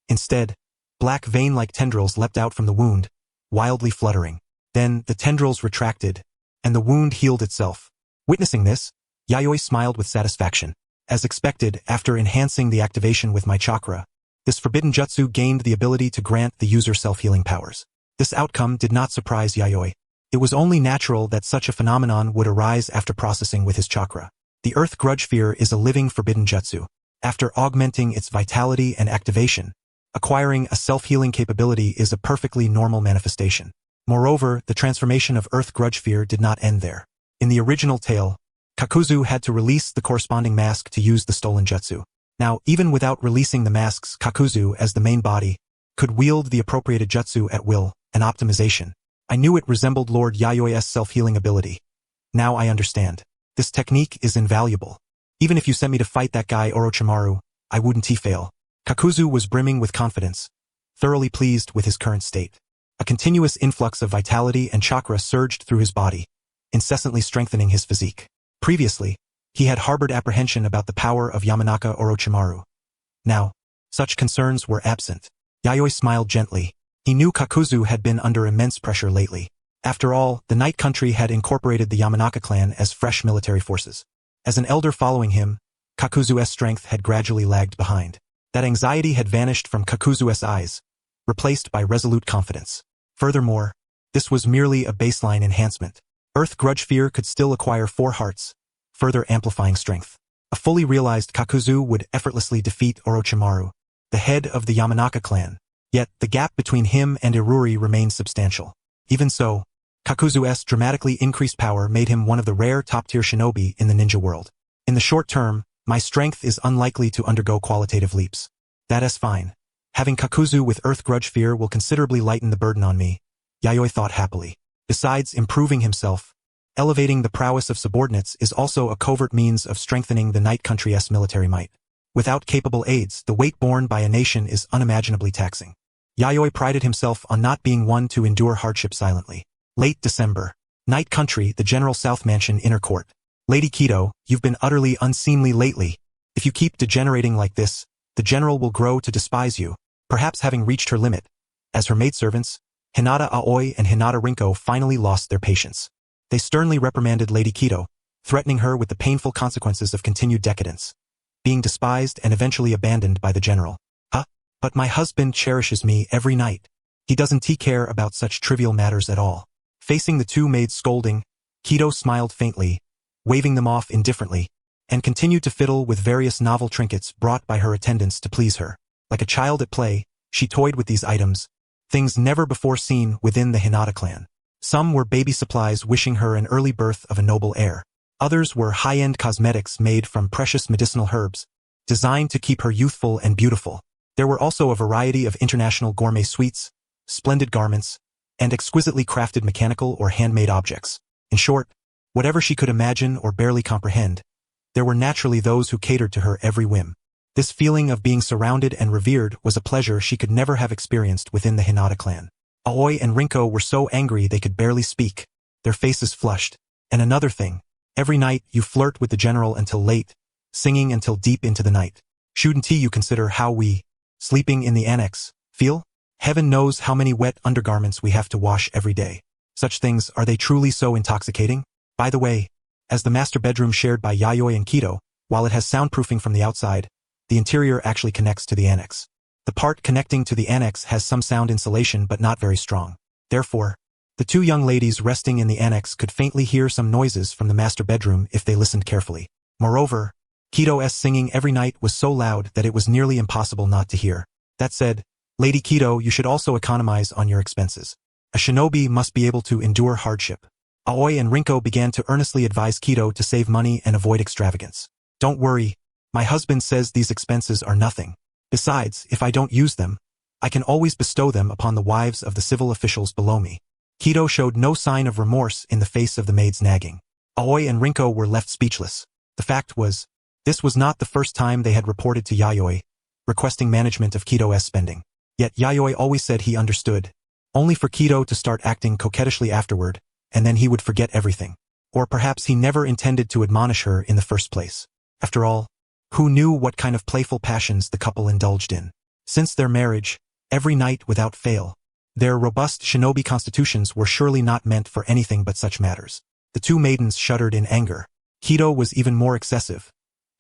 Instead, black vein-like tendrils leapt out from the wound, wildly fluttering. Then the tendrils retracted, and the wound healed itself. Witnessing this, Yayoi smiled with satisfaction. As expected, after enhancing the activation with my chakra, this forbidden jutsu gained the ability to grant the user self-healing powers. This outcome did not surprise Yayoi. It was only natural that such a phenomenon would arise after processing with his chakra. The Earth Grudge Sphere is a living forbidden jutsu. After augmenting its vitality and activation, acquiring a self-healing capability is a perfectly normal manifestation. Moreover, the transformation of Earth Grudge Sphere did not end there. In the original tale, Kakuzu had to release the corresponding mask to use the stolen jutsu. Now, even without releasing the masks, Kakuzu, as the main body, could wield the appropriated jutsu at will, an optimization. I knew it resembled Lord Yayoi's self-healing ability. Now I understand. This technique is invaluable. Even if you sent me to fight that guy Orochimaru, I wouldn't fail. Kakuzu was brimming with confidence, thoroughly pleased with his current state. A continuous influx of vitality and chakra surged through his body, incessantly strengthening his physique. Previously, he had harbored apprehension about the power of Yamanaka Orochimaru. Now, such concerns were absent. Yayoi smiled gently. He knew Kakuzu had been under immense pressure lately. After all, the Night Country had incorporated the Yamanaka clan as fresh military forces. As an elder following him, Kakuzu's strength had gradually lagged behind. That anxiety had vanished from Kakuzu's eyes, replaced by resolute confidence. Furthermore, this was merely a baseline enhancement. Earth Grudge Sphere could still acquire 4 hearts, further amplifying strength. A fully realized Kakuzu would effortlessly defeat Orochimaru, the head of the Yamanaka clan. Yet, the gap between him and Iruri remained substantial. Even so, Kakuzu's dramatically increased power made him one of the rare top-tier shinobi in the ninja world. In the short term, my strength is unlikely to undergo qualitative leaps. That is fine. Having Kakuzu with Earth Grudge Sphere will considerably lighten the burden on me, Yayoi thought happily. Besides improving himself, elevating the prowess of subordinates is also a covert means of strengthening the Night Country's military might. Without capable aids, the weight borne by a nation is unimaginably taxing. Yayoi prided himself on not being one to endure hardship silently. Late December. Night Country, the General South Mansion Inner Court. Lady Kido, you've been utterly unseemly lately. If you keep degenerating like this, the General will grow to despise you, perhaps having reached her limit. As her maidservants, Hinata Aoi and Hinata Rinko finally lost their patience. They sternly reprimanded Lady Kido, threatening her with the painful consequences of continued decadence, being despised and eventually abandoned by the General. But my husband cherishes me every night. He doesn't care about such trivial matters at all. Facing the two maids scolding, Kido smiled faintly, waving them off indifferently, and continued to fiddle with various novel trinkets brought by her attendants to please her. Like a child at play, she toyed with these items, things never before seen within the Hinata clan. Some were baby supplies wishing her an early birth of a noble heir. Others were high-end cosmetics made from precious medicinal herbs, designed to keep her youthful and beautiful. There were also a variety of international gourmet sweets, splendid garments, and exquisitely crafted mechanical or handmade objects. In short, whatever she could imagine or barely comprehend, there were naturally those who catered to her every whim. This feeling of being surrounded and revered was a pleasure she could never have experienced within the Hinata clan. Aoi and Rinko were so angry they could barely speak, their faces flushed. And another thing, every night you flirt with the General until late, singing until deep into the night. Shouldn't you consider how we, sleeping in the annex, feel? Heaven knows how many wet undergarments we have to wash every day. Such things, are they truly so intoxicating? By the way, as the master bedroom shared by Yayoi and Kido, while it has soundproofing from the outside, the interior actually connects to the annex. The part connecting to the annex has some sound insulation but not very strong. Therefore, the two young ladies resting in the annex could faintly hear some noises from the master bedroom if they listened carefully. Moreover, Kido's singing every night was so loud that it was nearly impossible not to hear. That said, Lady Kido, you should also economize on your expenses. A shinobi must be able to endure hardship. Aoi and Rinko began to earnestly advise Kido to save money and avoid extravagance. Don't worry, my husband says these expenses are nothing. Besides, if I don't use them, I can always bestow them upon the wives of the civil officials below me. Kido showed no sign of remorse in the face of the maid's nagging. Aoi and Rinko were left speechless. The fact was, this was not the first time they had reported to Yayoi, requesting management of Kido's spending. Yet Yayoi always said he understood, only for Kido to start acting coquettishly afterward, and then he would forget everything. Or perhaps he never intended to admonish her in the first place. After all, who knew what kind of playful passions the couple indulged in? Since their marriage, every night without fail, their robust shinobi constitutions were surely not meant for anything but such matters. The two maidens shuddered in anger. Kido was even more excessive.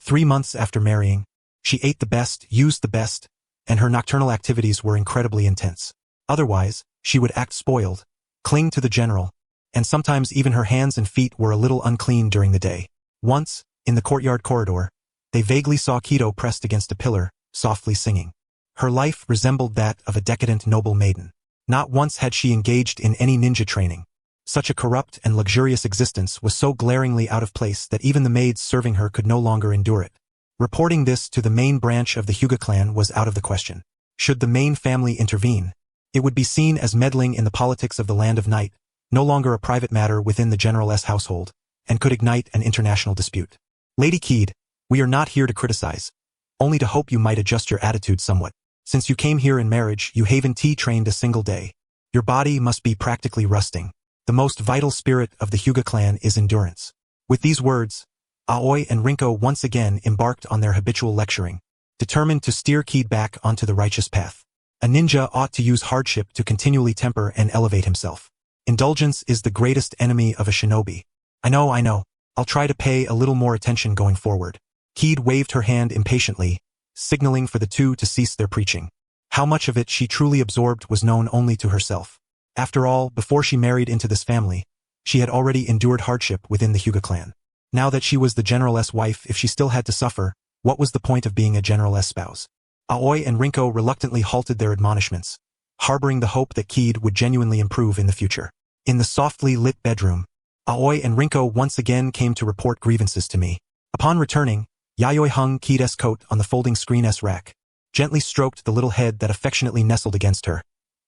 3 months after marrying, she ate the best, used the best, and her nocturnal activities were incredibly intense. Otherwise, she would act spoiled, cling to the General, and sometimes even her hands and feet were a little unclean during the day. Once, In the courtyard corridor, they vaguely saw Kido pressed against a pillar, softly singing. Her life resembled that of a decadent noble maiden. Not once had she engaged in any ninja training. Such a corrupt and luxurious existence was so glaringly out of place that even the maids serving her could no longer endure it. Reporting this to the main branch of the Hyuga clan was out of the question. Should the main family intervene, it would be seen as meddling in the politics of the Land of Night, no longer a private matter within the General's household, and could ignite an international dispute. Lady Keed, we are not here to criticize, only to hope you might adjust your attitude somewhat. Since you came here in marriage, you haven't tea-trained a single day. Your body must be practically rusting. The most vital spirit of the Hyuga clan is endurance. With these words, Aoi and Rinko once again embarked on their habitual lecturing, determined to steer Keed back onto the righteous path. A ninja ought to use hardship to continually temper and elevate himself. Indulgence is the greatest enemy of a shinobi. I know. I'll try to pay a little more attention going forward. Keed waved her hand impatiently, signaling for the two to cease their preaching. How much of it she truly absorbed was known only to herself. After all, before she married into this family, she had already endured hardship within the Hyuga clan. Now that she was the general's wife, if she still had to suffer, what was the point of being a general's spouse? Aoi and Rinko reluctantly halted their admonishments, harboring the hope that Keed would genuinely improve in the future. In the softly lit bedroom, Aoi and Rinko once again came to report grievances to me. Upon returning, Yayoi hung Keed's coat on the folding screen-s rack, gently stroked the little head that affectionately nestled against her,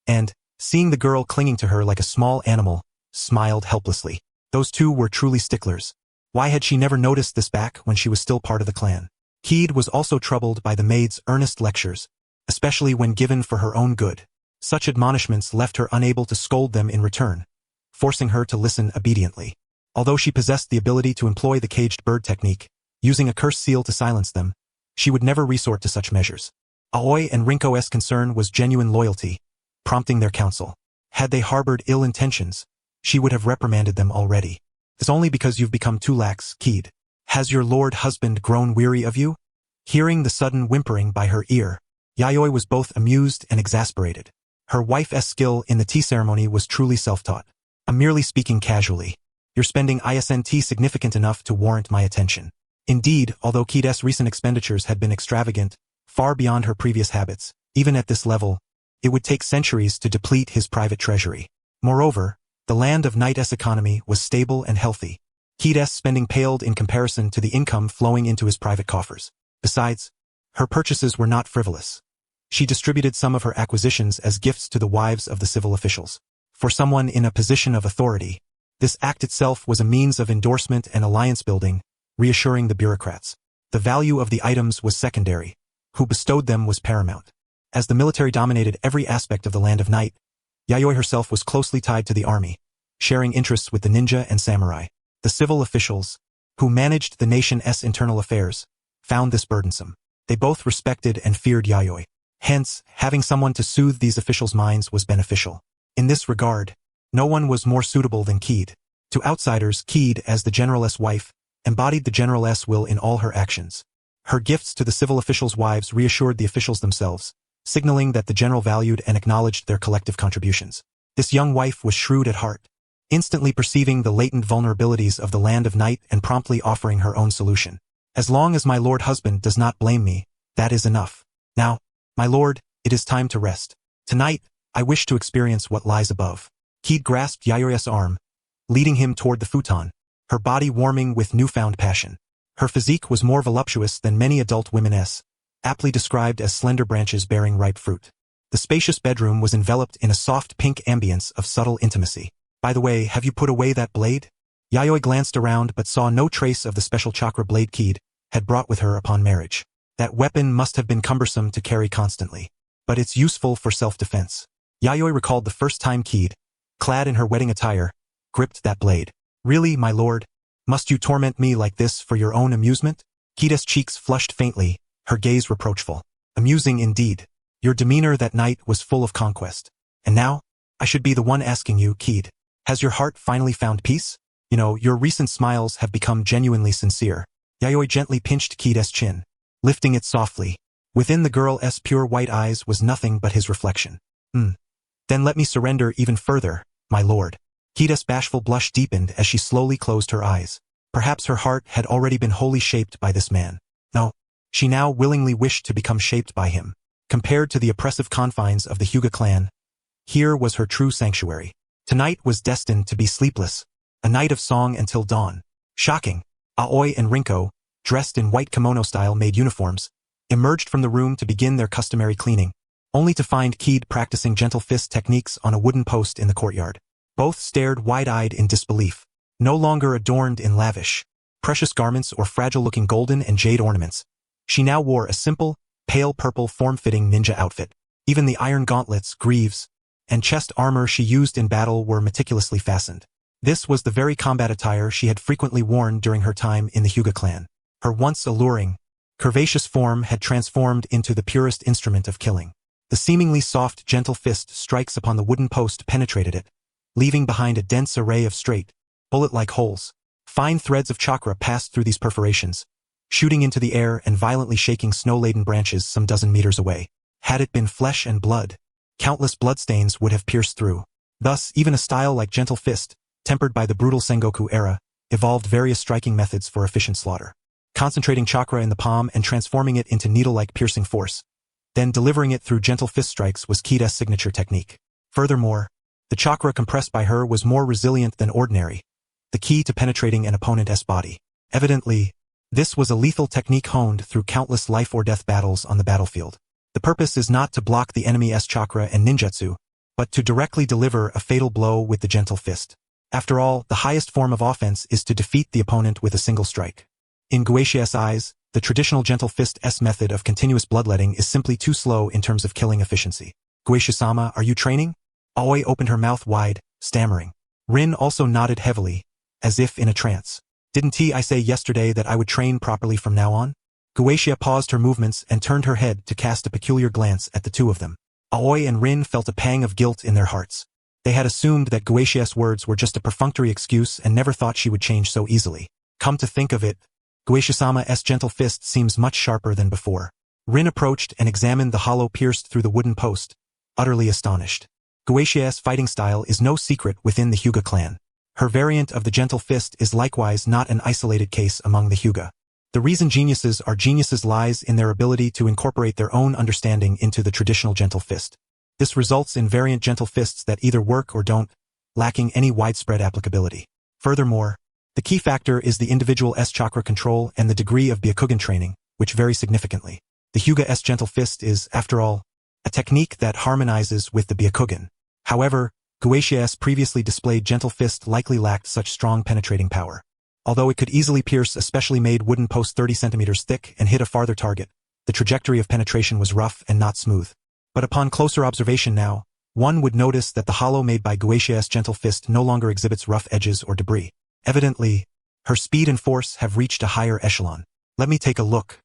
and, seeing the girl clinging to her like a small animal, smiled helplessly. Those two were truly sticklers. Why had she never noticed this back when she was still part of the clan? Keed was also troubled by the maid's earnest lectures, especially when given for her own good. Such admonishments left her unable to scold them in return, forcing her to listen obediently. Although she possessed the ability to employ the caged bird technique, using a curse seal to silence them, she would never resort to such measures. Aoi and Rinko's concern was genuine loyalty, prompting their counsel. Had they harbored ill intentions, she would have reprimanded them already. It's only because you've become too lax, Keed. Has your lord husband grown weary of you? Hearing the sudden whimpering by her ear, Yayoi was both amused and exasperated. Her wife's skill in the tea ceremony was truly self-taught. I'm merely speaking casually. You're spending isn't significant enough to warrant my attention. Indeed, although Keed's recent expenditures had been extravagant, far beyond her previous habits, even at this level, it would take centuries to deplete his private treasury. Moreover, the Land of Night's economy was stable and healthy. Keed's spending paled in comparison to the income flowing into his private coffers. Besides, her purchases were not frivolous. She distributed some of her acquisitions as gifts to the wives of the civil officials. For someone in a position of authority, this act itself was a means of endorsement and alliance building, reassuring the bureaucrats. The value of the items was secondary. Who bestowed them was paramount. As the military dominated every aspect of the Land of Night, Yayoi herself was closely tied to the army, sharing interests with the ninja and samurai. The civil officials, who managed the nation's internal affairs, found this burdensome. They both respected and feared Yayoi. Hence, having someone to soothe these officials' minds was beneficial. In this regard, no one was more suitable than Keed. To outsiders, Keed, as the general's wife, embodied the general's will in all her actions. Her gifts to the civil officials' wives reassured the officials themselves, signaling that the general valued and acknowledged their collective contributions. This young wife was shrewd at heart, instantly perceiving the latent vulnerabilities of the Land of Night and promptly offering her own solution. As long as my lord husband does not blame me, that is enough. Now, my lord, it is time to rest. Tonight, I wish to experience what lies above. Keed grasped Yayoi's arm, leading him toward the futon, her body warming with newfound passion. Her physique was more voluptuous than many adult women's, aptly described as slender branches bearing ripe fruit. The spacious bedroom was enveloped in a soft pink ambience of subtle intimacy. By the way, have you put away that blade? Yayoi glanced around but saw no trace of the special chakra blade Keed had brought with her upon marriage. That weapon must have been cumbersome to carry constantly, but it's useful for self-defense. Yayoi recalled the first time Keed, clad in her wedding attire, gripped that blade. Really, my lord? Must you torment me like this for your own amusement? Keed's cheeks flushed faintly, her gaze reproachful. Amusing indeed. Your demeanor that night was full of conquest. And now, I should be the one asking you, Keed. Has your heart finally found peace? You know, your recent smiles have become genuinely sincere. Yayoi gently pinched Keed's chin, lifting it softly. Within the girl's pure white eyes was nothing but his reflection. Then let me surrender even further, my lord. Keed's bashful blush deepened as she slowly closed her eyes. Perhaps her heart had already been wholly shaped by this man. No, she now willingly wished to become shaped by him. Compared to the oppressive confines of the Hyuga clan, here was her true sanctuary. Tonight was destined to be sleepless, a night of song until dawn. Shocking! Aoi and Rinko, dressed in white kimono-style made uniforms, emerged from the room to begin their customary cleaning, only to find Keed practicing gentle fist techniques on a wooden post in the courtyard. Both stared wide-eyed in disbelief. No longer adorned in lavish, precious garments or fragile-looking golden and jade ornaments, she now wore a simple, pale purple form-fitting ninja outfit. Even the iron gauntlets, greaves, and chest armor she used in battle were meticulously fastened. This was the very combat attire she had frequently worn during her time in the Hyuga clan. Her once alluring, curvaceous form had transformed into the purest instrument of killing. The seemingly soft, gentle fist strikes upon the wooden post penetrated it, leaving behind a dense array of straight, bullet-like holes. Fine threads of chakra passed through these perforations, shooting into the air and violently shaking snow-laden branches some dozen meters away. Had it been flesh and blood, countless bloodstains would have pierced through. Thus, even a style like gentle fist, tempered by the brutal Sengoku era, evolved various striking methods for efficient slaughter. Concentrating chakra in the palm and transforming it into needle-like piercing force, then delivering it through gentle fist strikes was Kida's signature technique. Furthermore, the chakra compressed by her was more resilient than ordinary, the key to penetrating an opponent's body. Evidently, this was a lethal technique honed through countless life-or-death battles on the battlefield. The purpose is not to block the enemy's chakra and ninjutsu, but to directly deliver a fatal blow with the gentle fist. After all, the highest form of offense is to defeat the opponent with a single strike. In Guishi's eyes, the traditional gentle fist-s method of continuous bloodletting is simply too slow in terms of killing efficiency. Guishi-sama, are you training? Aoi opened her mouth wide, stammering. Rin also nodded heavily, as if in a trance. Didn't I say yesterday that I would train properly from now on? Guishia paused her movements and turned her head to cast a peculiar glance at the two of them. Aoi and Rin felt a pang of guilt in their hearts. They had assumed that Guishi's words were just a perfunctory excuse and never thought she would change so easily. Come to think of it, Guishi-sama's gentle fist seems much sharper than before. Rin approached and examined the hollow pierced through the wooden post, utterly astonished. Guishi's fighting style is no secret within the Hyuga clan. Her variant of the gentle fist is likewise not an isolated case among the Hyuga. The reason geniuses are geniuses lies in their ability to incorporate their own understanding into the traditional gentle fist. This results in variant gentle fists that either work or don't, lacking any widespread applicability. Furthermore, the key factor is the individual S-chakra control and the degree of Byakugan training, which vary significantly. The Hyuga-s gentle fist is, after all, a technique that harmonizes with the Byakugan. However, Guishi's previously displayed gentle fist likely lacked such strong penetrating power. Although it could easily pierce a specially made wooden post 30 centimeters thick and hit a farther target, the trajectory of penetration was rough and not smooth. But upon closer observation now, one would notice that the hollow made by Guishi's gentle fist no longer exhibits rough edges or debris. Evidently, her speed and force have reached a higher echelon. Let me take a look.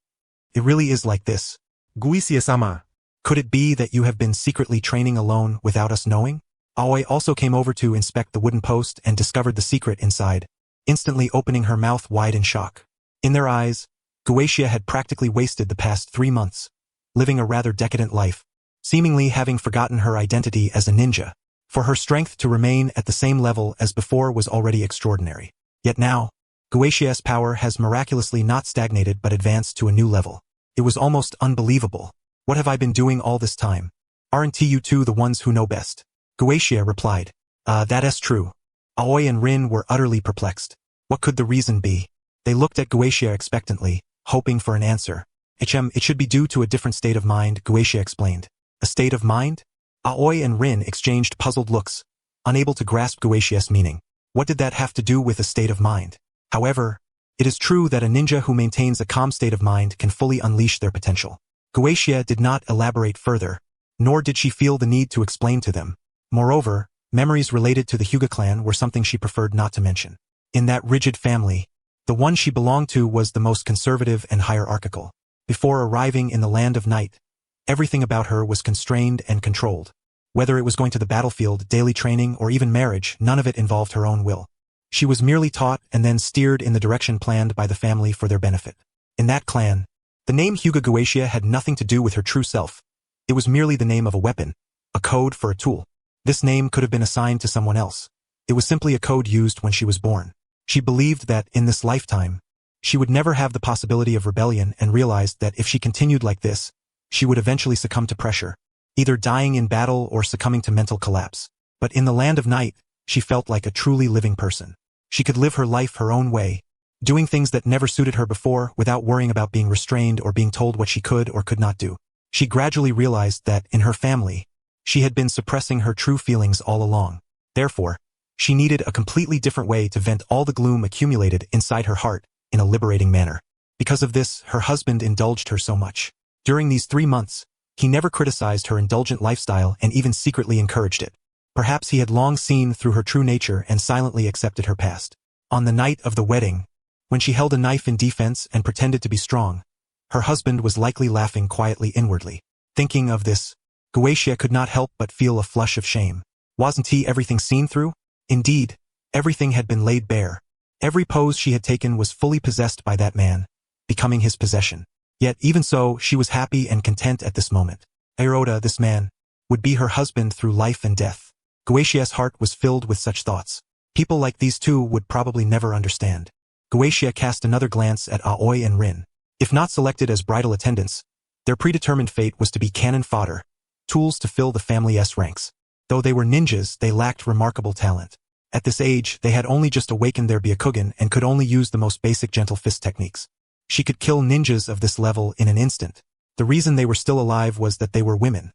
It really is like this. Guishia-sama. Could it be that you have been secretly training alone without us knowing? Aoi also came over to inspect the wooden post and discovered the secret inside, instantly opening her mouth wide in shock. In their eyes, Guishia had practically wasted the past 3 months, living a rather decadent life, seemingly having forgotten her identity as a ninja. For her strength to remain at the same level as before was already extraordinary. Yet now, Guishi's power has miraculously not stagnated but advanced to a new level. It was almost unbelievable. What have I been doing all this time? Aren't you two the ones who know best? Guishia replied. That is true. Aoi and Rin were utterly perplexed. What could the reason be? They looked at Guishia expectantly, hoping for an answer. It should be due to a different state of mind, Guishia explained. A state of mind? Aoi and Rin exchanged puzzled looks, unable to grasp Guishi's meaning. What did that have to do with a state of mind? However, it is true that a ninja who maintains a calm state of mind can fully unleash their potential. Guishia did not elaborate further, nor did she feel the need to explain to them. Moreover, memories related to the Hyuga clan were something she preferred not to mention. In that rigid family, the one she belonged to was the most conservative and hierarchical. Before arriving in the land of night, everything about her was constrained and controlled. Whether it was going to the battlefield, daily training, or even marriage, none of it involved her own will. She was merely taught and then steered in the direction planned by the family for their benefit. In that clan, the name Hyuga Guishia had nothing to do with her true self. It was merely the name of a weapon, a code for a tool. This name could have been assigned to someone else. It was simply a code used when she was born. She believed that, in this lifetime, she would never have the possibility of rebellion and realized that if she continued like this, she would eventually succumb to pressure, either dying in battle or succumbing to mental collapse. But in the land of night, she felt like a truly living person. She could live her life her own way, doing things that never suited her before without worrying about being restrained or being told what she could or could not do. She gradually realized that, in her family, she had been suppressing her true feelings all along. Therefore, she needed a completely different way to vent all the gloom accumulated inside her heart in a liberating manner. Because of this, her husband indulged her so much. During these 3 months, he never criticized her indulgent lifestyle and even secretly encouraged it. Perhaps he had long seen through her true nature and silently accepted her past. On the night of the wedding, when she held a knife in defense and pretended to be strong, her husband was likely laughing quietly inwardly. Thinking of this, Guashia could not help but feel a flush of shame. Wasn't he everything seen through? Indeed, everything had been laid bare. Every pose she had taken was fully possessed by that man, becoming his possession. Yet even so, she was happy and content at this moment. Oda, this man, would be her husband through life and death. Guashia's heart was filled with such thoughts. People like these two would probably never understand. Guashia cast another glance at Aoi and Rin. If not selected as bridal attendants, their predetermined fate was to be cannon fodder, tools to fill the family's ranks. Though they were ninjas, they lacked remarkable talent. At this age, they had only just awakened their Byakugan and could only use the most basic gentle fist techniques. She could kill ninjas of this level in an instant. The reason they were still alive was that they were women.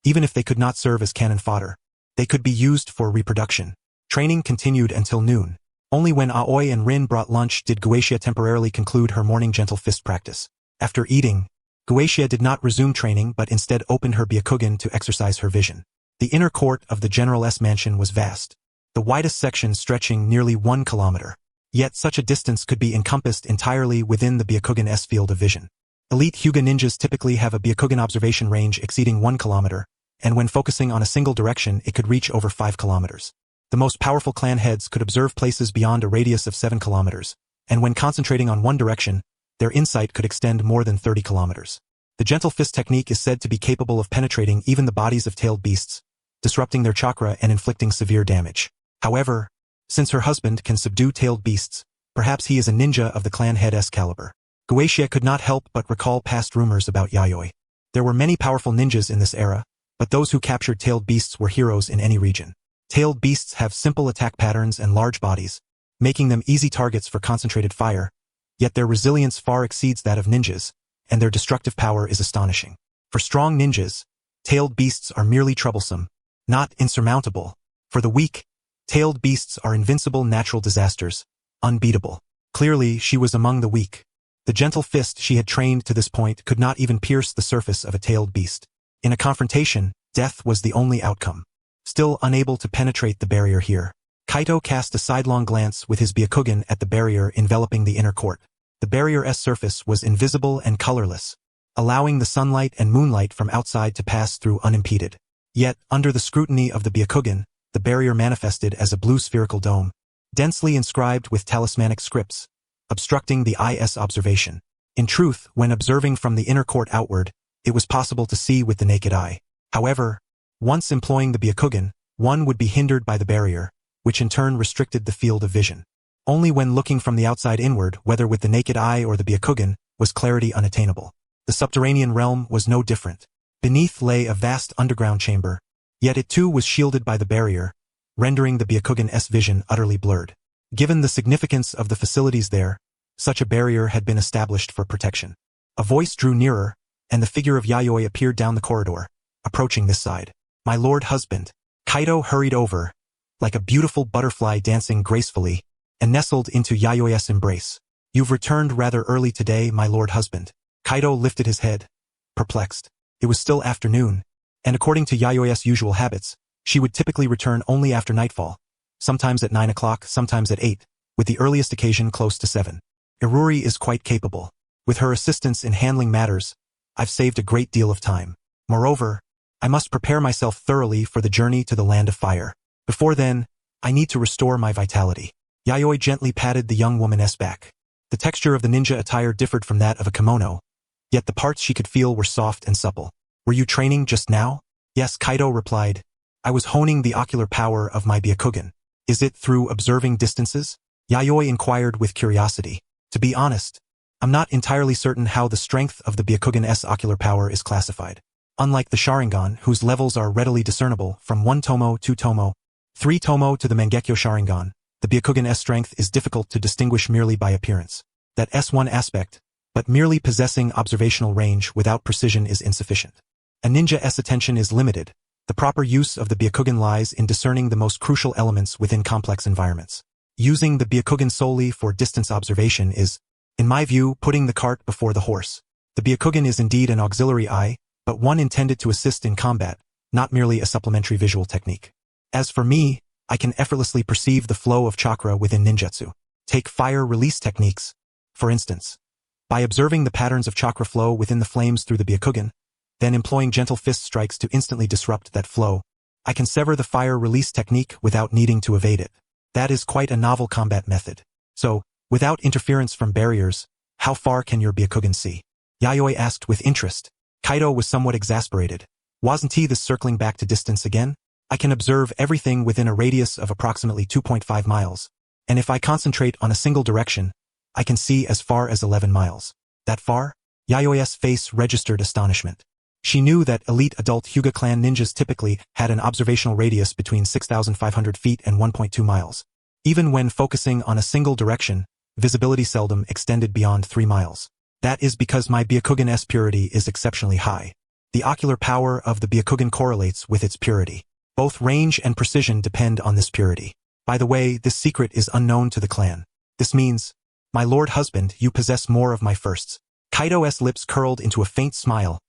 Even if they could not serve as cannon fodder, they could be used for reproduction. Training continued until noon. Only when Aoi and Rin brought lunch did Guashia temporarily conclude her morning gentle fist practice. After eating, Guashia did not resume training but instead opened her Byakugan to exercise her vision. The inner court of the General's mansion was vast, the widest section stretching nearly 1 kilometer. Yet such a distance could be encompassed entirely within the Byakugan's field of vision. Elite Hyuga ninjas typically have a Byakugan observation range exceeding 1 kilometer, and when focusing on a single direction it could reach over 5 kilometers. The most powerful clan heads could observe places beyond a radius of 7 kilometers, and when concentrating on one direction, their insight could extend more than 30 kilometers. The gentle fist technique is said to be capable of penetrating even the bodies of tailed beasts, disrupting their chakra and inflicting severe damage. However, since her husband can subdue tailed beasts, perhaps he is a ninja of the clan head's caliber. Guashia could not help but recall past rumors about Yayoi. There were many powerful ninjas in this era, but those who captured tailed beasts were heroes in any region. Tailed beasts have simple attack patterns and large bodies, making them easy targets for concentrated fire, yet their resilience far exceeds that of ninjas, and their destructive power is astonishing. For strong ninjas, tailed beasts are merely troublesome, not insurmountable. For the weak, tailed beasts are invincible natural disasters, unbeatable. Clearly, she was among the weak. The gentle fist she had trained to this point could not even pierce the surface of a tailed beast. In a confrontation, death was the only outcome. Still unable to penetrate the barrier here, Kaito cast a sidelong glance with his Byakugan at the barrier enveloping the inner court. The barrier's surface was invisible and colorless, allowing the sunlight and moonlight from outside to pass through unimpeded. Yet, under the scrutiny of the Byakugan, the barrier manifested as a blue spherical dome, densely inscribed with talismanic scripts, obstructing the eye's observation. In truth, when observing from the inner court outward, it was possible to see with the naked eye. However, once employing the Byakugan, one would be hindered by the barrier, which in turn restricted the field of vision. Only when looking from the outside inward, whether with the naked eye or the Byakugan, was clarity unattainable. The subterranean realm was no different. Beneath lay a vast underground chamber, yet it too was shielded by the barrier, rendering the Byakugan's vision utterly blurred. Given the significance of the facilities there, such a barrier had been established for protection. A voice drew nearer, and the figure of Yayoi appeared down the corridor, approaching this side. "My lord husband." Kaito hurried over, like a beautiful butterfly dancing gracefully, and nestled into Yayoi's embrace. "You've returned rather early today, my lord husband." Kaito lifted his head, perplexed. It was still afternoon, and according to Yayoi's usual habits, she would typically return only after nightfall, sometimes at 9 o'clock, sometimes at 8, with the earliest occasion close to 7. Iruri is quite capable. With her assistance in handling matters, I've saved a great deal of time. Moreover, I must prepare myself thoroughly for the journey to the land of fire. Before then, I need to restore my vitality. Yayoi gently patted the young woman's back. The texture of the ninja attire differed from that of a kimono, yet the parts she could feel were soft and supple. "Were you training just now?" "Yes," Kaito replied. "I was honing the ocular power of my Byakugan." "Is it through observing distances?" Yayoi inquired with curiosity. To be honest, I'm not entirely certain how the strength of the Byakugan's ocular power is classified. Unlike the Sharingan, whose levels are readily discernible from 1 tomo, 2 tomo, 3 tomo to the Mangekyo Sharingan, the Byakugan's strength is difficult to distinguish merely by appearance. That S1 aspect, but merely possessing observational range without precision is insufficient. A ninja's attention is limited. The proper use of the Byakugan lies in discerning the most crucial elements within complex environments. Using the Byakugan solely for distance observation is, in my view, putting the cart before the horse. The Byakugan is indeed an auxiliary eye, but one intended to assist in combat, not merely a supplementary visual technique. As for me, I can effortlessly perceive the flow of chakra within ninjutsu. Take fire release techniques, for instance. By observing the patterns of chakra flow within the flames through the Byakugan, then employing gentle fist strikes to instantly disrupt that flow, I can sever the fire release technique without needing to evade it. That is quite a novel combat method. So, without interference from barriers, how far can your Byakugan see? Yayoi asked with interest. Kaido was somewhat exasperated. Wasn't he this circling back to distance again? I can observe everything within a radius of approximately 2.5 miles. And if I concentrate on a single direction, I can see as far as 11 miles. That far? Yayoi's face registered astonishment. She knew that elite adult Hyuga clan ninjas typically had an observational radius between 6,500 feet and 1.2 miles. Even when focusing on a single direction, visibility seldom extended beyond 3 miles. That is because my Byakugan's purity is exceptionally high. The ocular power of the Byakugan correlates with its purity. Both range and precision depend on this purity. By the way, this secret is unknown to the clan. This means, my lord husband, you possess more of my firsts. Kaido's lips curled into a faint smile,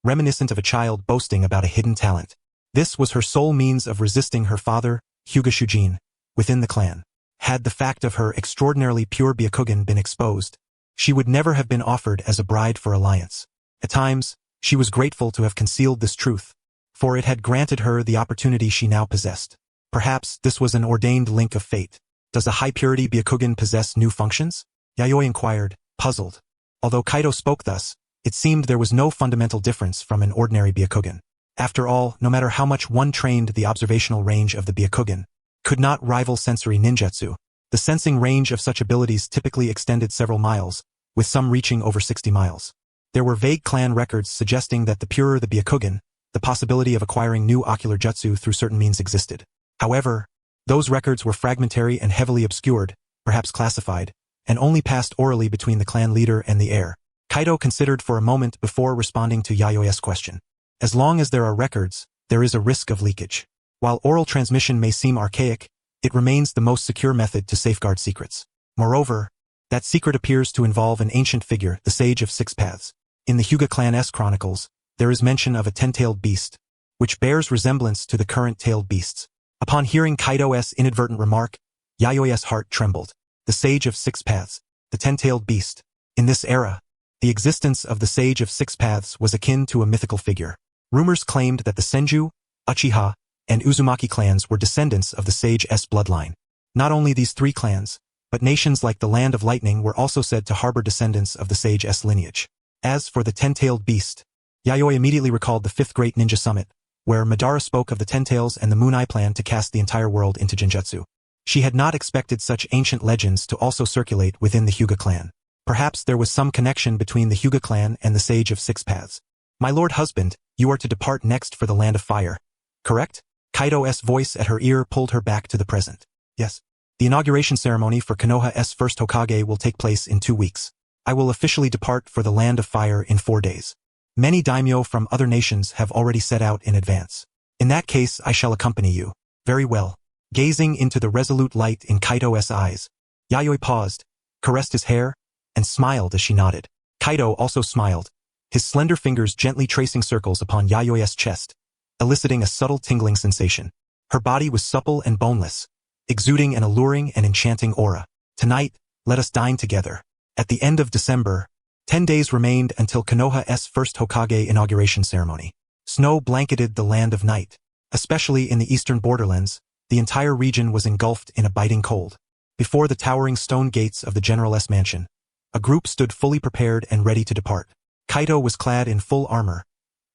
reminiscent of a child boasting about a hidden talent. This was her sole means of resisting her father, Hyuga Shujin, within the clan. Had the fact of her extraordinarily pure Byakugan been exposed, she would never have been offered as a bride for alliance. At times, she was grateful to have concealed this truth, for it had granted her the opportunity she now possessed. Perhaps this was an ordained link of fate. Does a high-purity Byakugan possess new functions? Yayoi inquired, puzzled. Although Kaido spoke thus, it seemed there was no fundamental difference from an ordinary Byakugan. After all, no matter how much one trained the observational range of the Byakugan, could not rival sensory ninjutsu. The sensing range of such abilities typically extended several miles, with some reaching over 60 miles. There were vague clan records suggesting that the purer the Byakugan, the possibility of acquiring new ocular jutsu through certain means existed. However, those records were fragmentary and heavily obscured, perhaps classified, and only passed orally between the clan leader and the heir. Kaido considered for a moment before responding to Yayoi's question. As long as there are records, there is a risk of leakage. While oral transmission may seem archaic, it remains the most secure method to safeguard secrets. Moreover, that secret appears to involve an ancient figure, the Sage of Six Paths. In the Hyuga clan's chronicles, there is mention of a 10-tailed beast, which bears resemblance to the current tailed beasts. Upon hearing Kaido's inadvertent remark, Yayoi's heart trembled. The Sage of Six Paths, the 10-tailed beast. In this era, the existence of the Sage of Six Paths was akin to a mythical figure. Rumors claimed that the Senju-Uchiha and Uzumaki clans were descendants of the Sage's bloodline. Not only these three clans, but nations like the Land of Lightning were also said to harbor descendants of the Sage's lineage. As for the 10-tailed beast, Yayoi immediately recalled the 5th Great Ninja Summit, where Madara spoke of the 10 tails and the Moon Eye plan to cast the entire world into Genjutsu. She had not expected such ancient legends to also circulate within the Hyuga clan. Perhaps there was some connection between the Hyuga clan and the Sage of Six Paths. My lord husband, you are to depart next for the Land of Fire, correct? Kaido's voice at her ear pulled her back to the present. Yes. The inauguration ceremony for Konoha's first Hokage will take place in 2 weeks. I will officially depart for the Land of Fire in 4 days. Many daimyo from other nations have already set out in advance. In that case, I shall accompany you. Very well. Gazing into the resolute light in Kaido's eyes, Yayoi paused, caressed his hair, and smiled as she nodded. Kaido also smiled, his slender fingers gently tracing circles upon Yayoi's chest, eliciting a subtle tingling sensation. Her body was supple and boneless, exuding an alluring and enchanting aura. Tonight, let us dine together. At the end of December, 10 days remained until Konoha's first Hokage inauguration ceremony. Snow blanketed the land of night. Especially in the eastern borderlands, the entire region was engulfed in a biting cold. Before the towering stone gates of the General's mansion, a group stood fully prepared and ready to depart. Kaido was clad in full armor.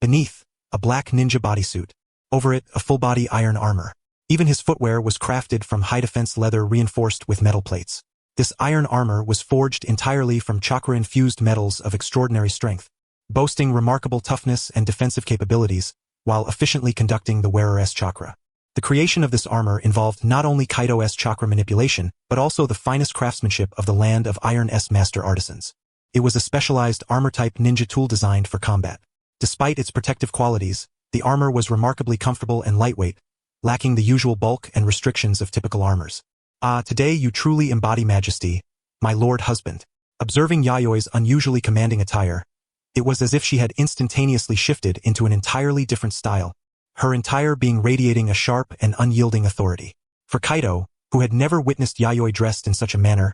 Beneath, a black ninja bodysuit. Over it, a full-body iron armor. Even his footwear was crafted from high-defense leather reinforced with metal plates. This iron armor was forged entirely from chakra-infused metals of extraordinary strength, boasting remarkable toughness and defensive capabilities, while efficiently conducting the wearer's chakra. The creation of this armor involved not only Kaido's chakra manipulation, but also the finest craftsmanship of the land of Iron's master artisans. It was a specialized armor-type ninja tool designed for combat. Despite its protective qualities, the armor was remarkably comfortable and lightweight, lacking the usual bulk and restrictions of typical armors. "Ah, today you truly embody majesty, my lord husband." Observing Yayoi's unusually commanding attire, it was as if she had instantaneously shifted into an entirely different style, her entire being radiating a sharp and unyielding authority. For Kaido, who had never witnessed Yayoi dressed in such a manner,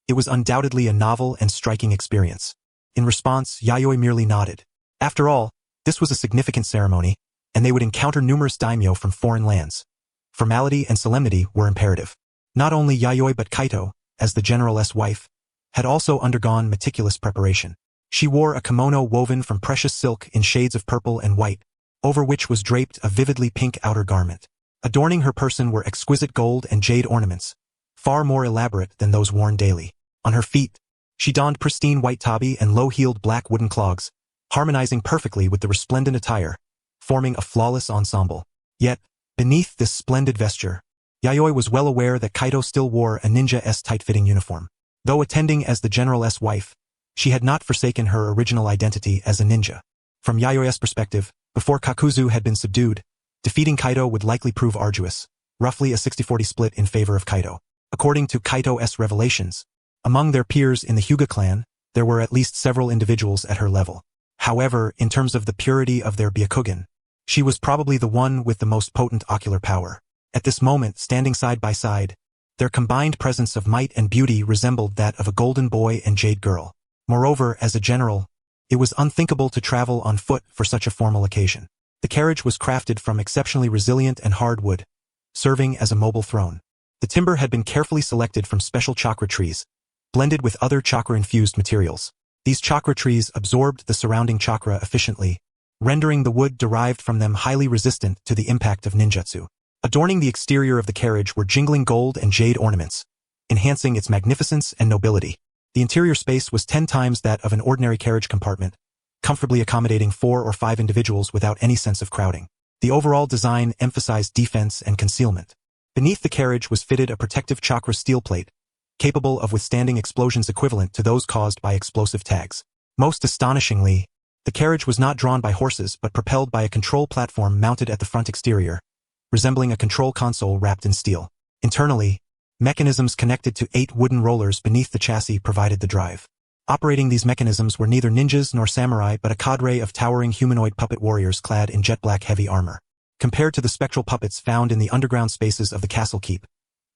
it was undoubtedly a novel and striking experience. In response, Yayoi merely nodded. After all, this was a significant ceremony, and they would encounter numerous daimyo from foreign lands. Formality and solemnity were imperative. Not only Yayoi but Kaito, as the general's wife, had also undergone meticulous preparation. She wore a kimono woven from precious silk in shades of purple and white, over which was draped a vividly pink outer garment. Adorning her person were exquisite gold and jade ornaments, far more elaborate than those worn daily. On her feet, she donned pristine white tabi and low-heeled black wooden clogs, harmonizing perfectly with the resplendent attire, forming a flawless ensemble. Yet, beneath this splendid vesture, Yayoi was well aware that Kaito still wore a ninja's tight-fitting uniform. Though attending as the general's wife, she had not forsaken her original identity as a ninja. From Yayoi's perspective, before Kakuzu had been subdued, defeating Kaito would likely prove arduous, roughly a 60-40 split in favor of Kaito. According to Kaito's revelations, among their peers in the Hyuga clan, there were at least several individuals at her level. However, in terms of the purity of their Byakugan, she was probably the one with the most potent ocular power. At this moment, standing side by side, their combined presence of might and beauty resembled that of a golden boy and jade girl. Moreover, as a general, it was unthinkable to travel on foot for such a formal occasion. The carriage was crafted from exceptionally resilient and hard wood, serving as a mobile throne. The timber had been carefully selected from special chakra trees, blended with other chakra-infused materials. These chakra trees absorbed the surrounding chakra efficiently, rendering the wood derived from them highly resistant to the impact of ninjutsu. Adorning the exterior of the carriage were jingling gold and jade ornaments, enhancing its magnificence and nobility. The interior space was 10 times that of an ordinary carriage compartment, comfortably accommodating 4 or 5 individuals without any sense of crowding. The overall design emphasized defense and concealment. Beneath the carriage was fitted a protective chakra steel plate, capable of withstanding explosions equivalent to those caused by explosive tags. Most astonishingly, the carriage was not drawn by horses but propelled by a control platform mounted at the front exterior, resembling a control console wrapped in steel. Internally, mechanisms connected to 8 wooden rollers beneath the chassis provided the drive. Operating these mechanisms were neither ninjas nor samurai but a cadre of towering humanoid puppet warriors clad in jet-black heavy armor. Compared to the spectral puppets found in the underground spaces of the castle keep,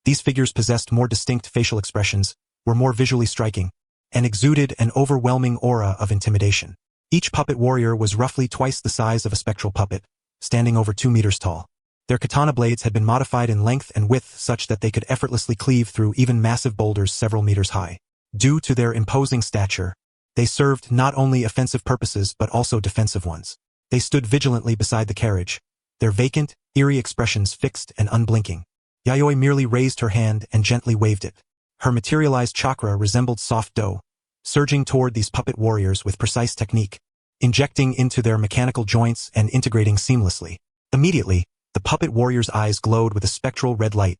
these figures possessed more distinct facial expressions, were more visually striking, and exuded an overwhelming aura of intimidation. Each puppet warrior was roughly twice the size of a spectral puppet, standing over 2 meters tall. Their katana blades had been modified in length and width such that they could effortlessly cleave through even massive boulders several meters high. Due to their imposing stature, they served not only offensive purposes but also defensive ones. They stood vigilantly beside the carriage, their vacant, eerie expressions fixed and unblinking. Yayoi merely raised her hand and gently waved it. Her materialized chakra resembled soft dough, surging toward these puppet warriors with precise technique, injecting into their mechanical joints and integrating seamlessly. Immediately, the puppet warriors' eyes glowed with a spectral red light,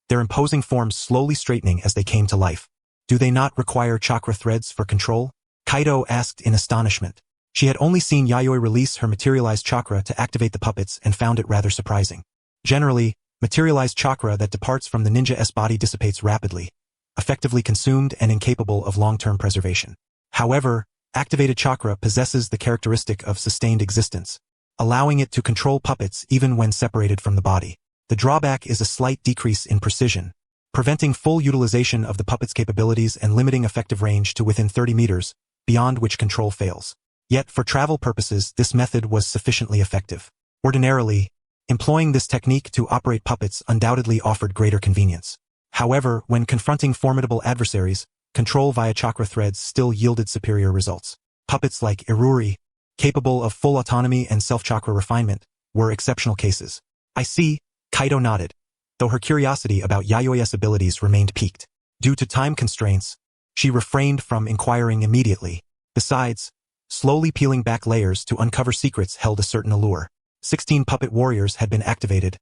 their imposing forms slowly straightening as they came to life. "Do they not require chakra threads for control?" Kaito asked in astonishment. She had only seen Yayoi release her materialized chakra to activate the puppets and found it rather surprising. Generally, materialized chakra that departs from the ninja's body dissipates rapidly, effectively consumed and incapable of long-term preservation. However, activated chakra possesses the characteristic of sustained existence, allowing it to control puppets even when separated from the body. The drawback is a slight decrease in precision, preventing full utilization of the puppet's capabilities and limiting effective range to within 30 meters, beyond which control fails. Yet, for travel purposes, this method was sufficiently effective. Ordinarily, employing this technique to operate puppets undoubtedly offered greater convenience. However, when confronting formidable adversaries, control via chakra threads still yielded superior results. Puppets like Iruri, capable of full autonomy and self-chakra refinement, were exceptional cases. "I see," Kaito nodded, though her curiosity about Yayoi's abilities remained piqued. Due to time constraints, she refrained from inquiring immediately. Besides, slowly peeling back layers to uncover secrets held a certain allure. 16 puppet warriors had been activated,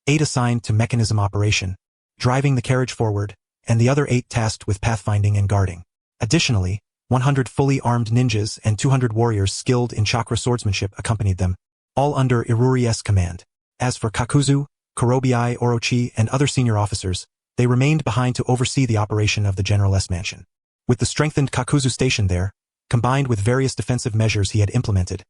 8 assigned to mechanism operation, driving the carriage forward, and the other 8 tasked with pathfinding and guarding. Additionally, 100 fully armed ninjas and 200 warriors skilled in chakra swordsmanship accompanied them, all under Iruri's command. As for Kakuzu, Kurobi, Orochi, and other senior officers, they remained behind to oversee the operation of the General's mansion. With the strengthened Kakuzu station there, combined with various defensive measures he had implemented,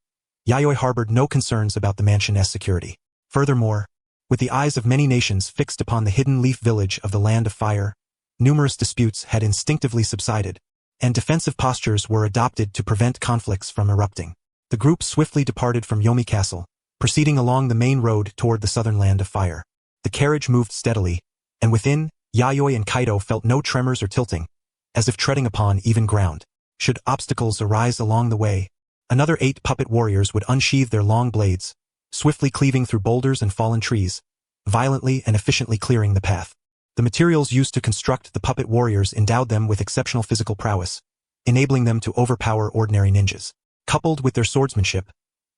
Yayoi harbored no concerns about the mansion's security. Furthermore, with the eyes of many nations fixed upon the hidden leaf village of the Land of Fire, numerous disputes had instinctively subsided, and defensive postures were adopted to prevent conflicts from erupting. The group swiftly departed from Yomi Castle, proceeding along the main road toward the southern Land of Fire. The carriage moved steadily, and within, Yayoi and Kaido felt no tremors or tilting, as if treading upon even ground. Should obstacles arise along the way, another 8 puppet warriors would unsheathe their long blades, swiftly cleaving through boulders and fallen trees, violently and efficiently clearing the path. The materials used to construct the puppet warriors endowed them with exceptional physical prowess, enabling them to overpower ordinary ninjas. Coupled with their swordsmanship,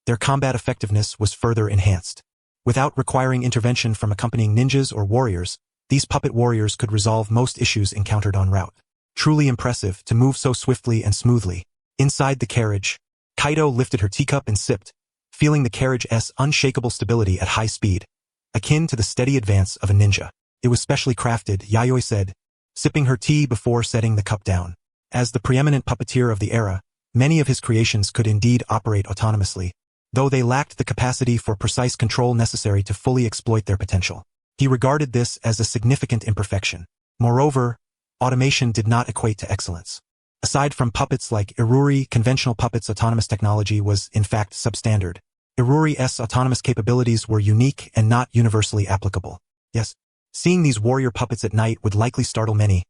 their combat effectiveness was further enhanced. Without requiring intervention from accompanying ninjas or warriors, these puppet warriors could resolve most issues encountered en route. Truly impressive to move so swiftly and smoothly. Inside the carriage, Kaido lifted her teacup and sipped, feeling the carriage's unshakable stability at high speed, akin to the steady advance of a ninja. It was specially crafted, Yayoi said, sipping her tea before setting the cup down. As the preeminent puppeteer of the era, many of his creations could indeed operate autonomously, though they lacked the capacity for precise control necessary to fully exploit their potential. He regarded this as a significant imperfection. Moreover, automation did not equate to excellence. Aside from puppets like Iruri, conventional puppets' autonomous technology was, in fact, substandard. Iruri's autonomous capabilities were unique and not universally applicable. Yes, seeing these warrior puppets at night would likely startle many.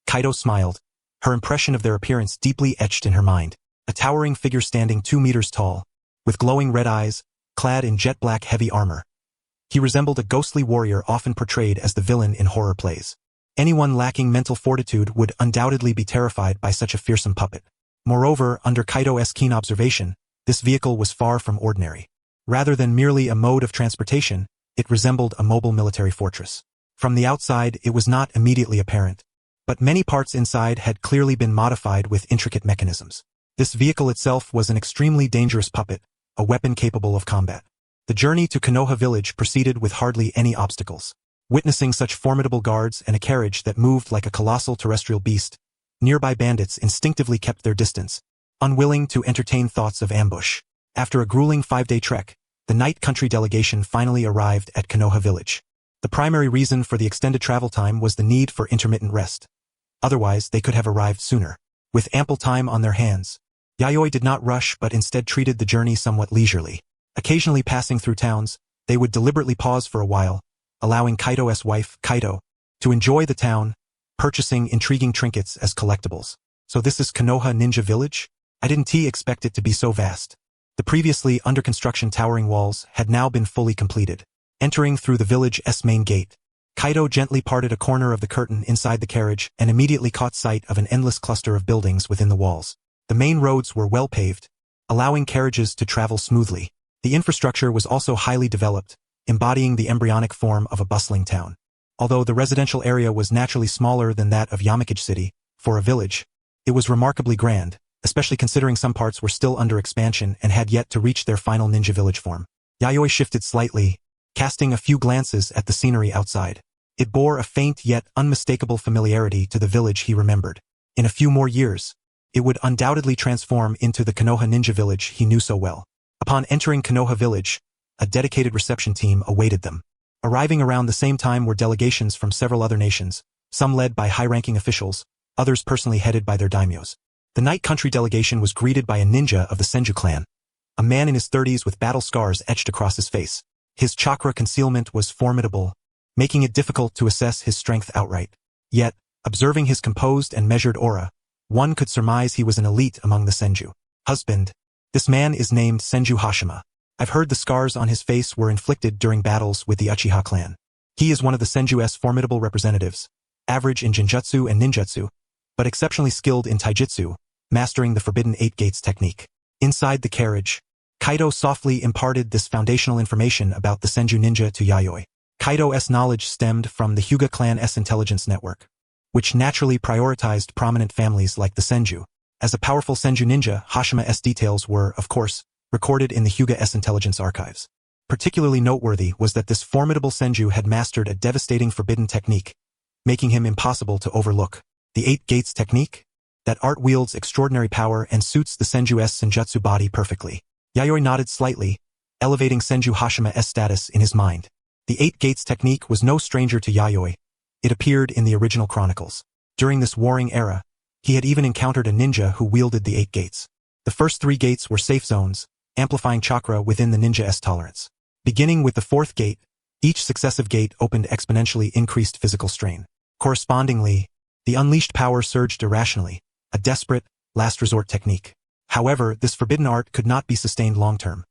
Kaido smiled, her impression of their appearance deeply etched in her mind. A towering figure standing 2 meters tall, with glowing red eyes, clad in jet-black heavy armor. He resembled a ghostly warrior often portrayed as the villain in horror plays. Anyone lacking mental fortitude would undoubtedly be terrified by such a fearsome puppet. Moreover, under Kaido's keen observation, this vehicle was far from ordinary. Rather than merely a mode of transportation, it resembled a mobile military fortress. From the outside, it was not immediately apparent, but many parts inside had clearly been modified with intricate mechanisms. This vehicle itself was an extremely dangerous puppet, a weapon capable of combat. The journey to Konoha village proceeded with hardly any obstacles. Witnessing such formidable guards and a carriage that moved like a colossal terrestrial beast, nearby bandits instinctively kept their distance, unwilling to entertain thoughts of ambush. After a grueling 5-day trek, the night country delegation finally arrived at Konoha village. The primary reason for the extended travel time was the need for intermittent rest. Otherwise, they could have arrived sooner. With ample time on their hands, Yayoi did not rush but instead treated the journey somewhat leisurely. Occasionally passing through towns, they would deliberately pause for a while, allowing Kaido's wife, Kaido, to enjoy the town, purchasing intriguing trinkets as collectibles. So this is Konoha Ninja Village? I didn't expect it to be so vast. The previously under construction towering walls had now been fully completed. Entering through the village's main gate, Kaido gently parted a corner of the curtain inside the carriage and immediately caught sight of an endless cluster of buildings within the walls. The main roads were well paved, allowing carriages to travel smoothly. The infrastructure was also highly developed, embodying the embryonic form of a bustling town. Although the residential area was naturally smaller than that of Yami City, for a village, it was remarkably grand, especially considering some parts were still under expansion and had yet to reach their final ninja village form. Yayoi shifted slightly, casting a few glances at the scenery outside. It bore a faint yet unmistakable familiarity to the village he remembered. In a few more years, it would undoubtedly transform into the Konoha ninja village he knew so well. Upon entering Konoha village, a dedicated reception team awaited them. Arriving around the same time were delegations from several other nations, some led by high-ranking officials, others personally headed by their daimyos. The Night Country delegation was greeted by a ninja of the Senju clan, a man in his 30s with battle scars etched across his face. His chakra concealment was formidable, making it difficult to assess his strength outright. Yet, observing his composed and measured aura, one could surmise he was an elite among the Senju. Husband. This man is named Senju-Hashirama. I've heard the scars on his face were inflicted during battles with the Uchiha clan. He is one of the Senju's formidable representatives, average in Jinjutsu and Ninjutsu, but exceptionally skilled in Taijutsu, mastering the Forbidden Eight Gates technique. Inside the carriage, Kaido softly imparted this foundational information about the Senju ninja to Yayoi. Kaido's knowledge stemmed from the Hyuga clan's intelligence network, which naturally prioritized prominent families like the Senju. As a powerful Senju ninja, Hashima's details were, of course, recorded in the Hyuga's intelligence archives. Particularly noteworthy was that this formidable Senju had mastered a devastating forbidden technique, making him impossible to overlook. The Eight Gates technique? That art wields extraordinary power and suits the Senju's Senjutsu body perfectly. Yayoi nodded slightly, elevating Senju Hashima's status in his mind. The Eight Gates technique was no stranger to Yayoi. It appeared in the original chronicles. During this warring era, he had even encountered a ninja who wielded the 8 gates. The first 3 gates were safe zones, amplifying chakra within the ninja's tolerance. Beginning with the 4th gate, each successive gate opened exponentially increased physical strain. Correspondingly, the unleashed power surged irrationally, a desperate, last resort technique. However, this forbidden art could not be sustained long-term.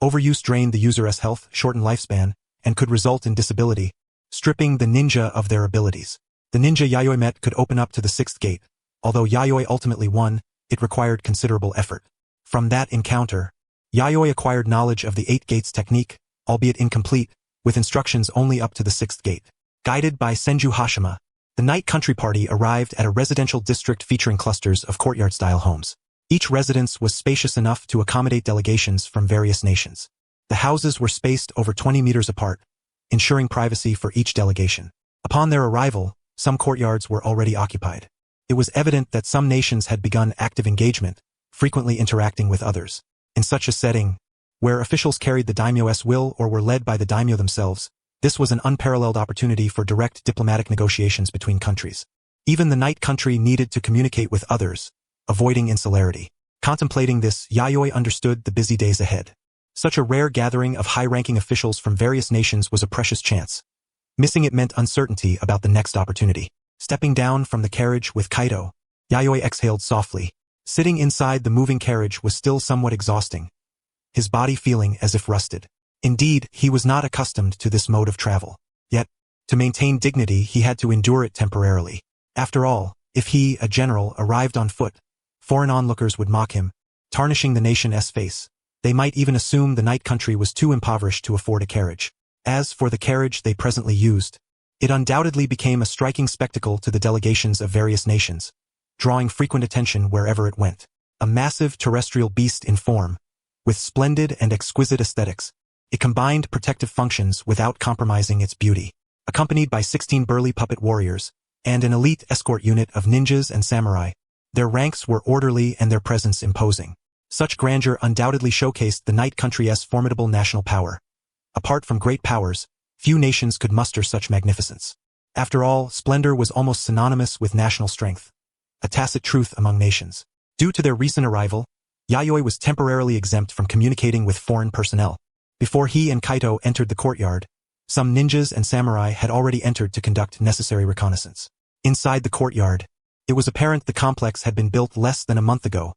Overuse drained the user's health, shortened lifespan, and could result in disability, stripping the ninja of their abilities. The ninja Yayoi met could open up to the 6th gate. Although Yayoi ultimately won, it required considerable effort. From that encounter, Yayoi acquired knowledge of the 8 gates technique, albeit incomplete, with instructions only up to the 6th gate. Guided by Senju Hashima, the night country party arrived at a residential district featuring clusters of courtyard-style homes. Each residence was spacious enough to accommodate delegations from various nations. The houses were spaced over 20 meters apart, ensuring privacy for each delegation. Upon their arrival, some courtyards were already occupied. It was evident that some nations had begun active engagement, frequently interacting with others. In such a setting, where officials carried the daimyo's will or were led by the daimyo themselves, this was an unparalleled opportunity for direct diplomatic negotiations between countries. Even the night country needed to communicate with others, avoiding insularity. Contemplating this, Yayoi understood the busy days ahead. Such a rare gathering of high-ranking officials from various nations was a precious chance. Missing it meant uncertainty about the next opportunity. Stepping down from the carriage with Kaido, Yayoi exhaled softly. Sitting inside the moving carriage was still somewhat exhausting, his body feeling as if rusted. Indeed, he was not accustomed to this mode of travel. Yet, to maintain dignity, he had to endure it temporarily. After all, if he, a general, arrived on foot, foreign onlookers would mock him, tarnishing the nation's face. They might even assume the night country was too impoverished to afford a carriage. As for the carriage they presently used, it undoubtedly became a striking spectacle to the delegations of various nations, drawing frequent attention wherever it went. A massive terrestrial beast in form, with splendid and exquisite aesthetics, it combined protective functions without compromising its beauty. Accompanied by 16 burly puppet warriors, and an elite escort unit of ninjas and samurai, their ranks were orderly and their presence imposing. Such grandeur undoubtedly showcased the night country's formidable national power. Apart from great powers, few nations could muster such magnificence. After all, splendor was almost synonymous with national strength, a tacit truth among nations. Due to their recent arrival, Yayoi was temporarily exempt from communicating with foreign personnel. Before he and Kaido entered the courtyard, some ninjas and samurai had already entered to conduct necessary reconnaissance. Inside the courtyard, it was apparent the complex had been built less than a month ago.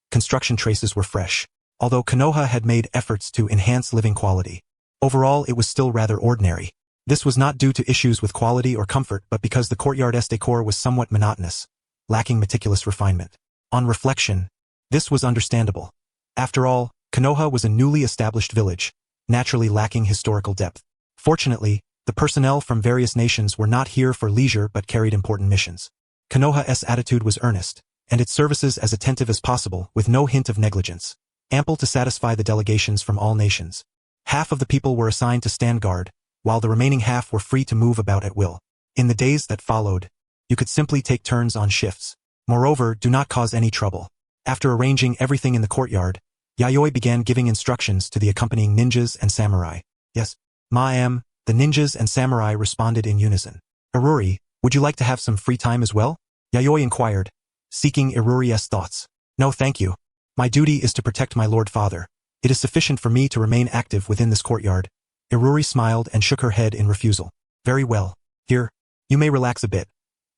Construction traces were fresh. Although Konoha had made efforts to enhance living quality, overall it was still rather ordinary. This was not due to issues with quality or comfort but because the courtyard's decor was somewhat monotonous, lacking meticulous refinement. On reflection, this was understandable. After all, Konoha was a newly established village, naturally lacking historical depth. Fortunately, the personnel from various nations were not here for leisure but carried important missions. Konoha's attitude was earnest, and its services as attentive as possible, with no hint of negligence, ample to satisfy the delegations from all nations. Half of the people were assigned to stand guard, while the remaining half were free to move about at will. In the days that followed, you could simply take turns on shifts. Moreover, do not cause any trouble. After arranging everything in the courtyard, Yayoi began giving instructions to the accompanying ninjas and samurai. Yes, ma'am, the ninjas and samurai responded in unison. Iruri, would you like to have some free time as well? Yayoi inquired, seeking Iruri's thoughts. No thank you. My duty is to protect my lord father. It is sufficient for me to remain active within this courtyard. Iruri smiled and shook her head in refusal. Very well. Here, you may relax a bit.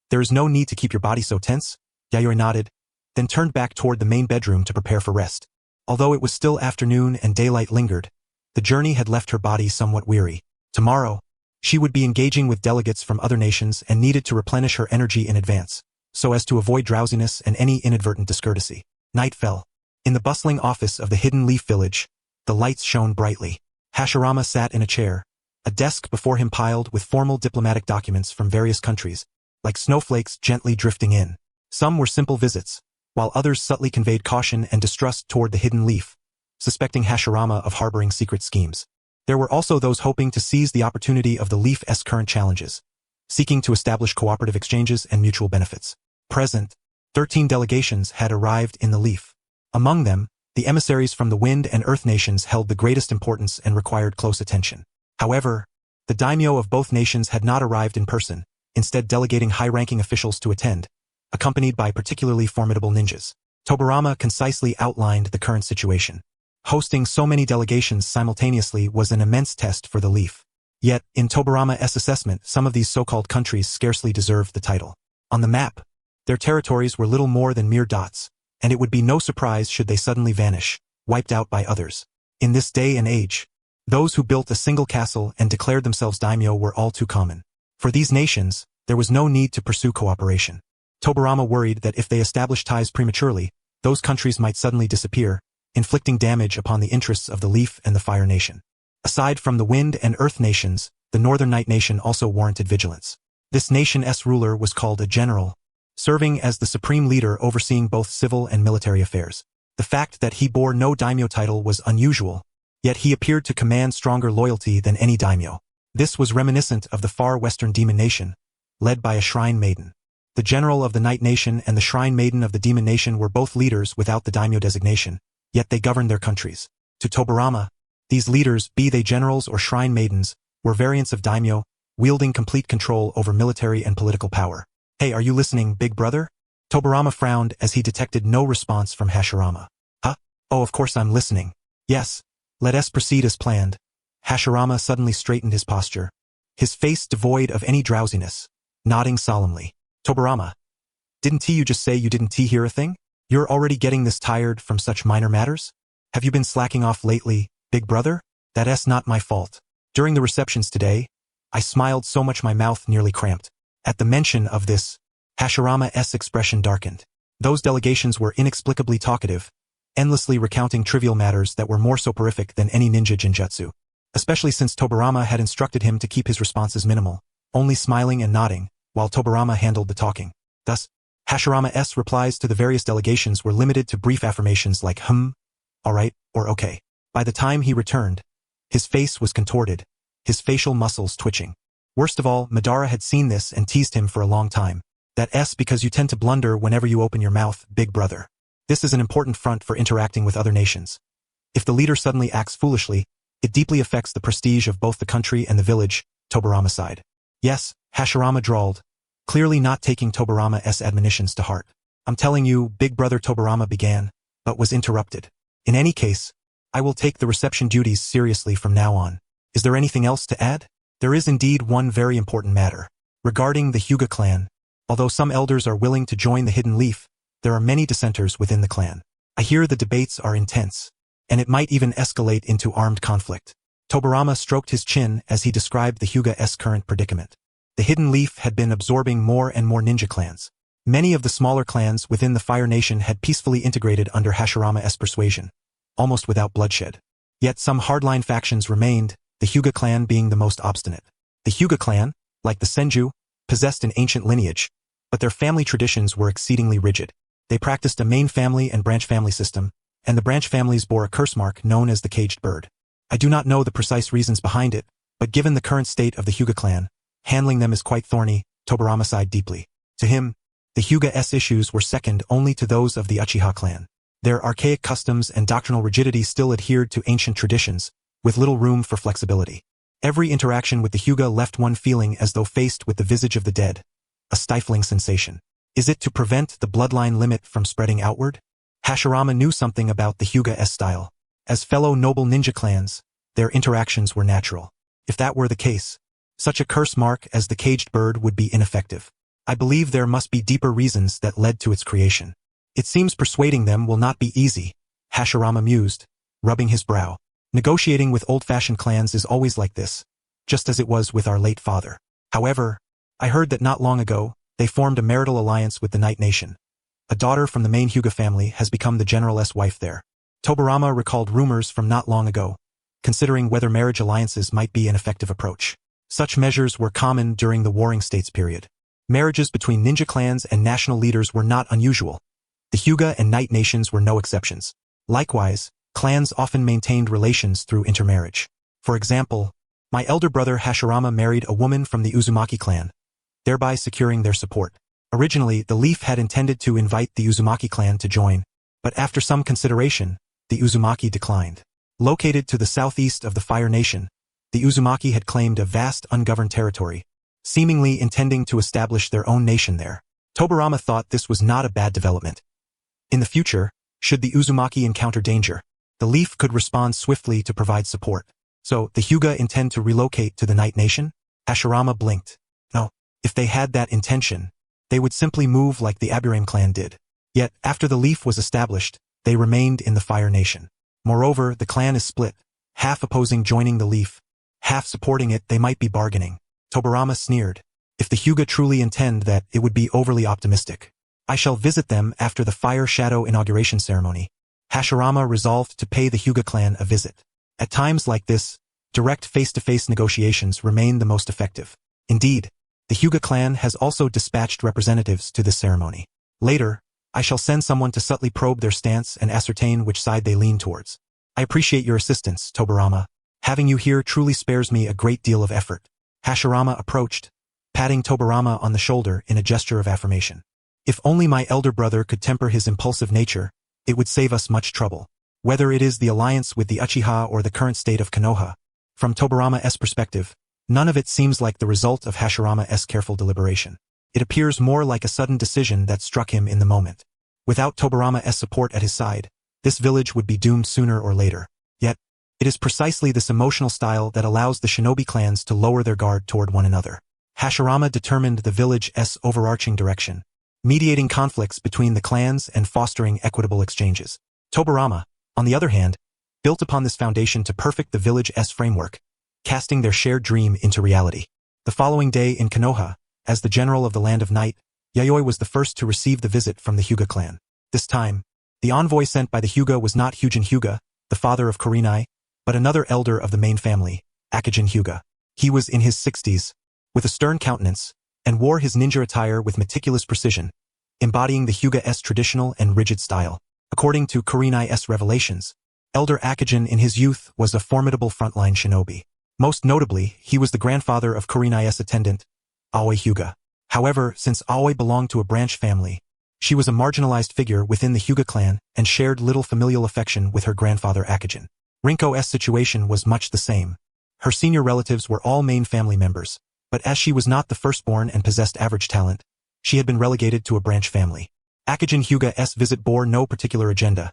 There is no need to keep your body so tense. Yayoi nodded, then turned back toward the main bedroom to prepare for rest. Although it was still afternoon and daylight lingered, the journey had left her body somewhat weary. Tomorrow, She would be engaging with delegates from other nations and needed to replenish her energy in advance, so as to avoid drowsiness and any inadvertent discourtesy. Night fell. In the bustling office of the Hidden Leaf Village, the lights shone brightly. Hashirama sat in a chair, a desk before him piled with formal diplomatic documents from various countries, like snowflakes gently drifting in. Some were simple visits, while others subtly conveyed caution and distrust toward the Hidden Leaf, suspecting Hashirama of harboring secret schemes. There were also those hoping to seize the opportunity of the Leaf's current challenges, seeking to establish cooperative exchanges and mutual benefits. Present, 13 delegations had arrived in the Leaf. Among them, the emissaries from the Wind and Earth nations held the greatest importance and required close attention. However, the daimyo of both nations had not arrived in person, instead delegating high-ranking officials to attend, accompanied by particularly formidable ninjas. Tobirama concisely outlined the current situation. Hosting so many delegations simultaneously was an immense test for the Leaf. Yet, in Tobirama's assessment, some of these so-called countries scarcely deserved the title. On the map, their territories were little more than mere dots, and it would be no surprise should they suddenly vanish, wiped out by others. In this day and age, those who built a single castle and declared themselves daimyo were all too common. For these nations, there was no need to pursue cooperation. Tobirama worried that if they established ties prematurely, those countries might suddenly disappear, inflicting damage upon the interests of the Leaf and the Fire Nation. Aside from the Wind and Earth nations, the Northern Night Nation also warranted vigilance. This nation's ruler was called a general, serving as the supreme leader overseeing both civil and military affairs. The fact that he bore no daimyo title was unusual, yet he appeared to command stronger loyalty than any daimyo. This was reminiscent of the far western demon nation, led by a shrine maiden. The general of the Night Nation and the shrine maiden of the demon nation were both leaders without the daimyo designation, yet they governed their countries. To Tobirama, these leaders, be they generals or shrine maidens, were variants of daimyo, wielding complete control over military and political power. Hey, are you listening, big brother? Tobirama frowned as he detected no response from Hashirama. Huh? Oh, of course I'm listening. Yes. Let us proceed as planned. Hashirama suddenly straightened his posture, his face devoid of any drowsiness, nodding solemnly. Tobirama, didn't you just say you didn't hear a thing? You're already getting this tired from such minor matters? Have you been slacking off lately, big brother? That's not my fault. During the receptions today, I smiled so much my mouth nearly cramped. At the mention of this, Hashirama's expression darkened. Those delegations were inexplicably talkative, endlessly recounting trivial matters that were more soporific than any ninja genjutsu, especially since Tobirama had instructed him to keep his responses minimal, only smiling and nodding, while Tobirama handled the talking. Thus, Hashirama's replies to the various delegations were limited to brief affirmations like alright, or okay. By the time he returned, his face was contorted, his facial muscles twitching. Worst of all, Madara had seen this and teased him for a long time. That's because you tend to blunder whenever you open your mouth, big brother. This is an important front for interacting with other nations. If the leader suddenly acts foolishly, it deeply affects the prestige of both the country and the village, Tobirama sighed. Yes, Hashirama drawled, clearly not taking Tobirama's admonitions to heart. I'm telling you, big brother, Tobirama began, but was interrupted. In any case, I will take the reception duties seriously from now on. Is there anything else to add? There is indeed one very important matter. Regarding the Hyuga clan, although some elders are willing to join the Hidden Leaf, there are many dissenters within the clan. I hear the debates are intense, and it might even escalate into armed conflict. Tobirama stroked his chin as he described the Hyuga's current predicament. The Hidden Leaf had been absorbing more and more ninja clans. Many of the smaller clans within the Fire Nation had peacefully integrated under Hashirama's persuasion, almost without bloodshed. Yet some hardline factions remained, the Hyuga clan being the most obstinate. The Hyuga clan, like the Senju, possessed an ancient lineage, but their family traditions were exceedingly rigid. They practiced a main family and branch family system, and the branch families bore a curse mark known as the caged bird. I do not know the precise reasons behind it, but given the current state of the Hyuga clan, handling them is quite thorny. Tobirama sighed deeply. To him, the Hyuga's issues were second only to those of the Uchiha clan. Their archaic customs and doctrinal rigidity still adhered to ancient traditions, with little room for flexibility. Every interaction with the Hyuga left one feeling as though faced with the visage of the dead, a stifling sensation. Is it to prevent the bloodline limit from spreading outward? Hashirama knew something about the Hyuga's style. As fellow noble ninja clans, their interactions were natural. If that were the case, such a curse mark as the caged bird would be ineffective. I believe there must be deeper reasons that led to its creation. It seems persuading them will not be easy, Hashirama mused, rubbing his brow. Negotiating with old-fashioned clans is always like this. just as it was with our late father. However, I heard that not long ago, they formed a marital alliance with the Night Nation. A daughter from the main Hyuga family has become the general's wife there. Tobirama recalled rumors from not long ago, considering whether marriage alliances might be an effective approach. Such measures were common during the Warring States period. Marriages between ninja clans and national leaders were not unusual. The Hyuga and Night Nations were no exceptions. Likewise, clans often maintained relations through intermarriage. For example, my elder brother Hashirama married a woman from the Uzumaki clan, thereby securing their support. Originally, the Leaf had intended to invite the Uzumaki clan to join, but after some consideration, the Uzumaki declined. Located to the southeast of the Fire Nation, the Uzumaki had claimed a vast ungoverned territory, seemingly intending to establish their own nation there. Tobirama thought this was not a bad development. In the future, should the Uzumaki encounter danger, the Leaf could respond swiftly to provide support. So, the Hyuga intend to relocate to the Night Nation? Hashirama blinked. No, if they had that intention, they would simply move like the Aburame clan did. Yet, after the Leaf was established, they remained in the Fire Nation. Moreover, the clan is split, half opposing joining the Leaf, half supporting it. They might be bargaining. Tobirama sneered. If the Hyuga truly intend that, it would be overly optimistic. I shall visit them after the Fire Shadow inauguration ceremony. Hashirama resolved to pay the Hyuga clan a visit. At times like this, direct face-to-face negotiations remain the most effective. Indeed, the Hyuga clan has also dispatched representatives to this ceremony. Later, I shall send someone to subtly probe their stance and ascertain which side they lean towards. I appreciate your assistance, Tobirama. Having you here truly spares me a great deal of effort. Hashirama approached, patting Tobirama on the shoulder in a gesture of affirmation. If only my elder brother could temper his impulsive nature, it would save us much trouble. Whether it is the alliance with the Uchiha or the current state of Konoha, from Tobirama's perspective, none of it seems like the result of Hashirama's careful deliberation. It appears more like a sudden decision that struck him in the moment. Without Tobirama's support at his side, this village would be doomed sooner or later. Yet, it is precisely this emotional style that allows the shinobi clans to lower their guard toward one another. Hashirama determined the village's overarching direction, mediating conflicts between the clans and fostering equitable exchanges. Tobirama, on the other hand, built upon this foundation to perfect the village's framework, casting their shared dream into reality. The following day in Konoha, as the general of the Land of Night, Yayoi was the first to receive the visit from the Hyuga clan. This time, the envoy sent by the Hyuga was not Hyujin Hyuga, the father of Kurenai, but another elder of the main family, Akijin Hyuga. He was in his 60s, with a stern countenance, and wore his ninja attire with meticulous precision, embodying the Hyuga's traditional and rigid style. According to Kurenai's revelations, Elder Akijin in his youth was a formidable frontline shinobi. Most notably, he was the grandfather of Kurenai's attendant, Aoi Hyuga. However, since Aoi belonged to a branch family, she was a marginalized figure within the Hyuga clan and shared little familial affection with her grandfather Akijin. Rinko's situation was much the same. Her senior relatives were all main family members, but as she was not the firstborn and possessed average talent, she had been relegated to a branch family. Akijin Hyuga's visit bore no particular agenda.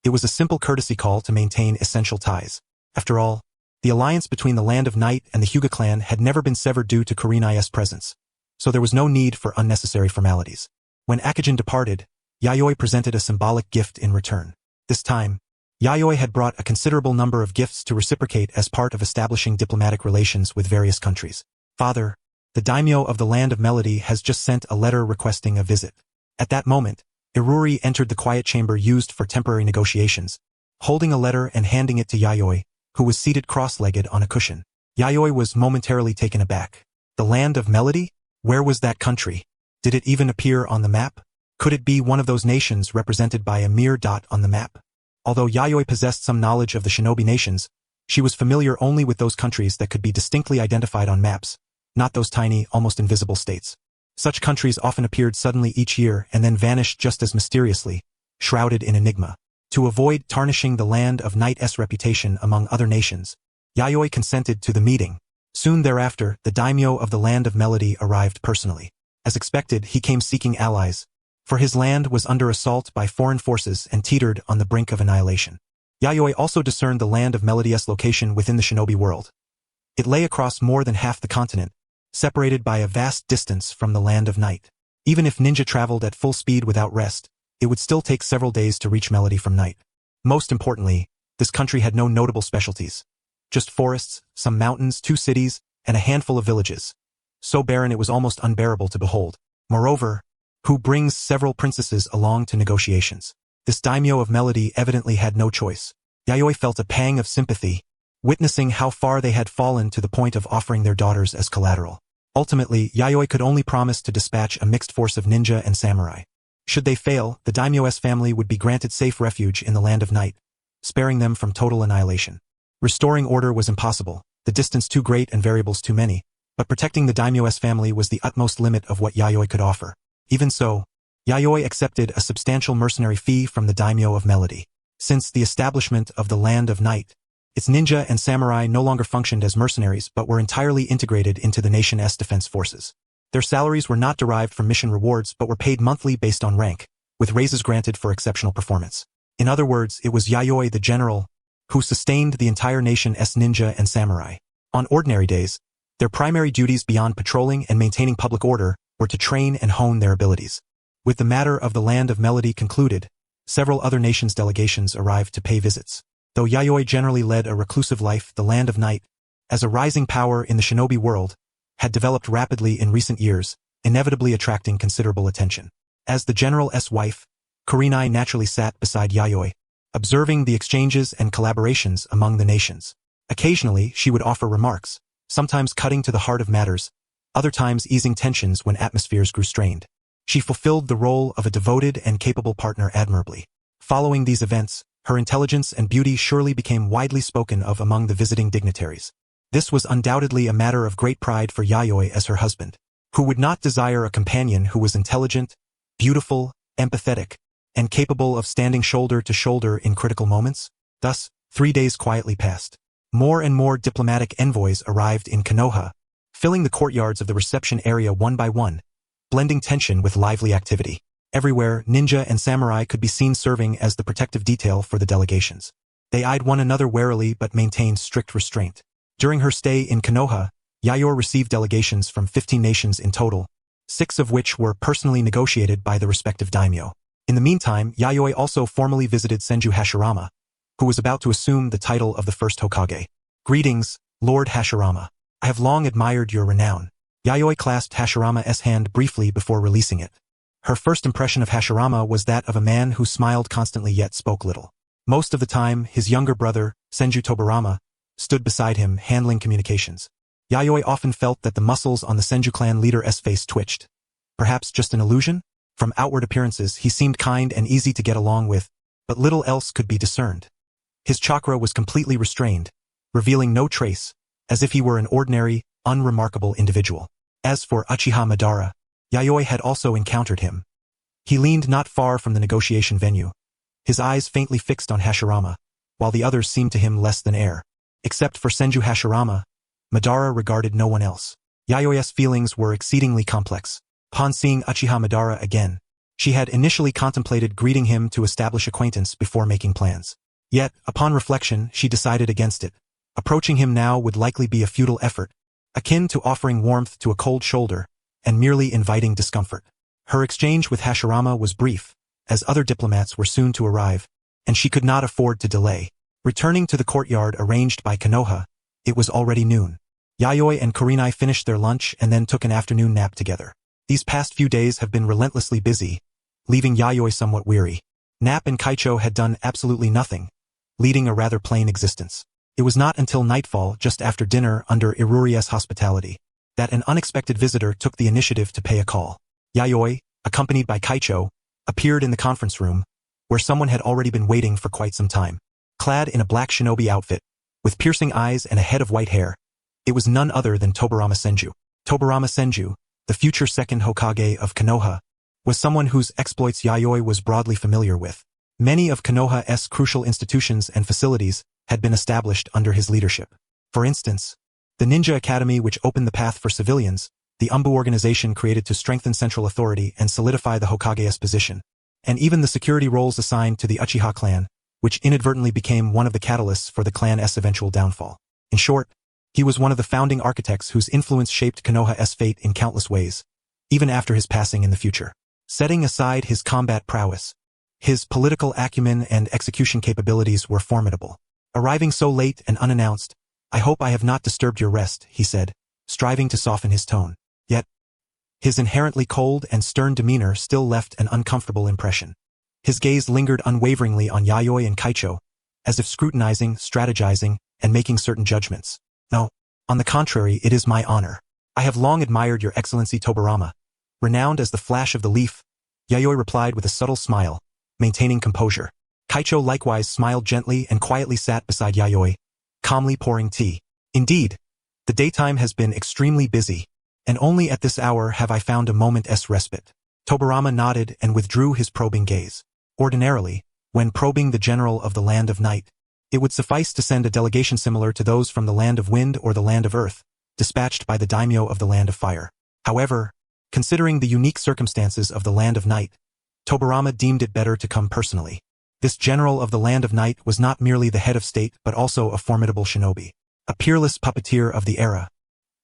It was a simple courtesy call to maintain essential ties. After all, the alliance between the Land of Night and the Hyuga clan had never been severed due to Kurenai's presence, so there was no need for unnecessary formalities. When Akijin departed, Yayoi presented a symbolic gift in return. This time, Yayoi had brought a considerable number of gifts to reciprocate as part of establishing diplomatic relations with various countries. Father, the daimyo of the Land of Melody has just sent a letter requesting a visit. At that moment, Iruri entered the quiet chamber used for temporary negotiations, holding a letter and handing it to Yayoi, who was seated cross-legged on a cushion. Yayoi was momentarily taken aback. The Land of Melody? Where was that country? Did it even appear on the map? Could it be one of those nations represented by a mere dot on the map? Although Yayoi possessed some knowledge of the shinobi nations, she was familiar only with those countries that could be distinctly identified on maps, not those tiny, almost invisible states. Such countries often appeared suddenly each year and then vanished just as mysteriously, shrouded in enigma. To avoid tarnishing the Land of Night's reputation among other nations, Yayoi consented to the meeting. Soon thereafter, the daimyo of the Land of Melody arrived personally. As expected, he came seeking allies, for his land was under assault by foreign forces and teetered on the brink of annihilation. Yayoi also discerned the Land of Melody's location within the shinobi world. It lay across more than half the continent, separated by a vast distance from the Land of Night. Even if ninja traveled at full speed without rest, it would still take several days to reach Melody from Night. Most importantly, this country had no notable specialties. Just forests, some mountains, 2 cities, and a handful of villages. So barren it was almost unbearable to behold. Moreover, who brings several princesses along to negotiations. This daimyo of melody evidently had no choice. Yayoi felt a pang of sympathy, witnessing how far they had fallen to the point of offering their daughters as collateral. Ultimately, Yayoi could only promise to dispatch a mixed force of ninja and samurai. Should they fail, the daimyo's family would be granted safe refuge in the land of night, sparing them from total annihilation. Restoring order was impossible, the distance too great and variables too many, but protecting the daimyo's family was the utmost limit of what Yayoi could offer. Even so, Yayoi accepted a substantial mercenary fee from the daimyo of melody. Since the establishment of the land of night, its ninja and samurai no longer functioned as mercenaries but were entirely integrated into the nation's defense forces. Their salaries were not derived from mission rewards but were paid monthly based on rank, with raises granted for exceptional performance. In other words, it was Yayoi the general who sustained the entire nation's ninja and samurai. On ordinary days, their primary duties beyond patrolling and maintaining public order were to train and hone their abilities. With the matter of the land of melody concluded, several other nations' delegations arrived to pay visits. Though Yayoi generally led a reclusive life, the land of night, as a rising power in the shinobi world, had developed rapidly in recent years, inevitably attracting considerable attention. As the general's wife, Kurenai naturally sat beside Yayoi, observing the exchanges and collaborations among the nations. Occasionally, she would offer remarks, sometimes cutting to the heart of matters, other times easing tensions when atmospheres grew strained. She fulfilled the role of a devoted and capable partner admirably. Following these events, her intelligence and beauty surely became widely spoken of among the visiting dignitaries. This was undoubtedly a matter of great pride for Yayoi as her husband. Who would not desire a companion who was intelligent, beautiful, empathetic, and capable of standing shoulder to shoulder in critical moments? Thus, 3 days quietly passed. More and more diplomatic envoys arrived in Konoha, filling the courtyards of the reception area one by one, blending tension with lively activity. Everywhere, ninja and samurai could be seen serving as the protective detail for the delegations. They eyed one another warily but maintained strict restraint. During her stay in Konoha, Yayoi received delegations from 15 nations in total, 6 of which were personally negotiated by the respective daimyo. In the meantime, Yayoi also formally visited Senju Hashirama, who was about to assume the title of the first Hokage. "Greetings, Lord Hashirama. I have long admired your renown." Yayoi clasped Hashirama's hand briefly before releasing it. Her first impression of Hashirama was that of a man who smiled constantly yet spoke little. Most of the time, his younger brother, Senju Tobarama, stood beside him, handling communications. Yayoi often felt that the muscles on the Senju clan leader's face twitched. Perhaps just an illusion? From outward appearances, he seemed kind and easy to get along with, but little else could be discerned. His chakra was completely restrained, revealing no trace, as if he were an ordinary, unremarkable individual. As for Uchiha Madara, Yayoi had also encountered him. He leaned not far from the negotiation venue, his eyes faintly fixed on Hashirama, while the others seemed to him less than air. Except for Senju Hashirama, Madara regarded no one else. Yayoi's feelings were exceedingly complex. Upon seeing Uchiha Madara again, she had initially contemplated greeting him to establish acquaintance before making plans. Yet, upon reflection, she decided against it. Approaching him now would likely be a futile effort, akin to offering warmth to a cold shoulder, and merely inviting discomfort. Her exchange with Hashirama was brief, as other diplomats were soon to arrive, and she could not afford to delay. Returning to the courtyard arranged by Konoha, it was already noon. Yayoi and Kurenai finished their lunch and then took an afternoon nap together. These past few days have been relentlessly busy, leaving Yayoi somewhat weary. Nap and Kaicho had done absolutely nothing, leading a rather plain existence. It was not until nightfall, just after dinner under Iruri's hospitality, that an unexpected visitor took the initiative to pay a call. Yayoi, accompanied by Kaicho, appeared in the conference room, where someone had already been waiting for quite some time. Clad in a black shinobi outfit, with piercing eyes and a head of white hair, it was none other than Tobarama Senju. Tobarama Senju, the future second Hokage of Konoha, was someone whose exploits Yayoi was broadly familiar with. Many of Konoha's crucial institutions and facilities had been established under his leadership. For instance, the Ninja Academy, which opened the path for civilians, the Umbu organization created to strengthen central authority and solidify the Hokage's position, and even the security roles assigned to the Uchiha clan, which inadvertently became one of the catalysts for the clan's eventual downfall. In short, he was one of the founding architects whose influence shaped Konoha's fate in countless ways, even after his passing in the future. Setting aside his combat prowess, his political acumen and execution capabilities were formidable. Arriving so late and unannounced, "I hope I have not disturbed your rest," he said, striving to soften his tone. Yet, his inherently cold and stern demeanor still left an uncomfortable impression. His gaze lingered unwaveringly on Yayoi and Kaicho, as if scrutinizing, strategizing, and making certain judgments. No, on the contrary, it is my honor. I have long admired your Excellency Tobirama. Renowned as the flash of the leaf, Yayoi replied with a subtle smile, maintaining composure. Kaicho likewise smiled gently and quietly sat beside Yayoi, calmly pouring tea. Indeed, the daytime has been extremely busy, and only at this hour have I found a moment's respite. Tobirama nodded and withdrew his probing gaze. Ordinarily, when probing the general of the Land of Night, it would suffice to send a delegation similar to those from the Land of Wind or the Land of Earth, dispatched by the daimyo of the Land of Fire. However, considering the unique circumstances of the Land of Night, Tobirama deemed it better to come personally. This general of the Land of Night was not merely the head of state but also a formidable shinobi, a peerless puppeteer of the era.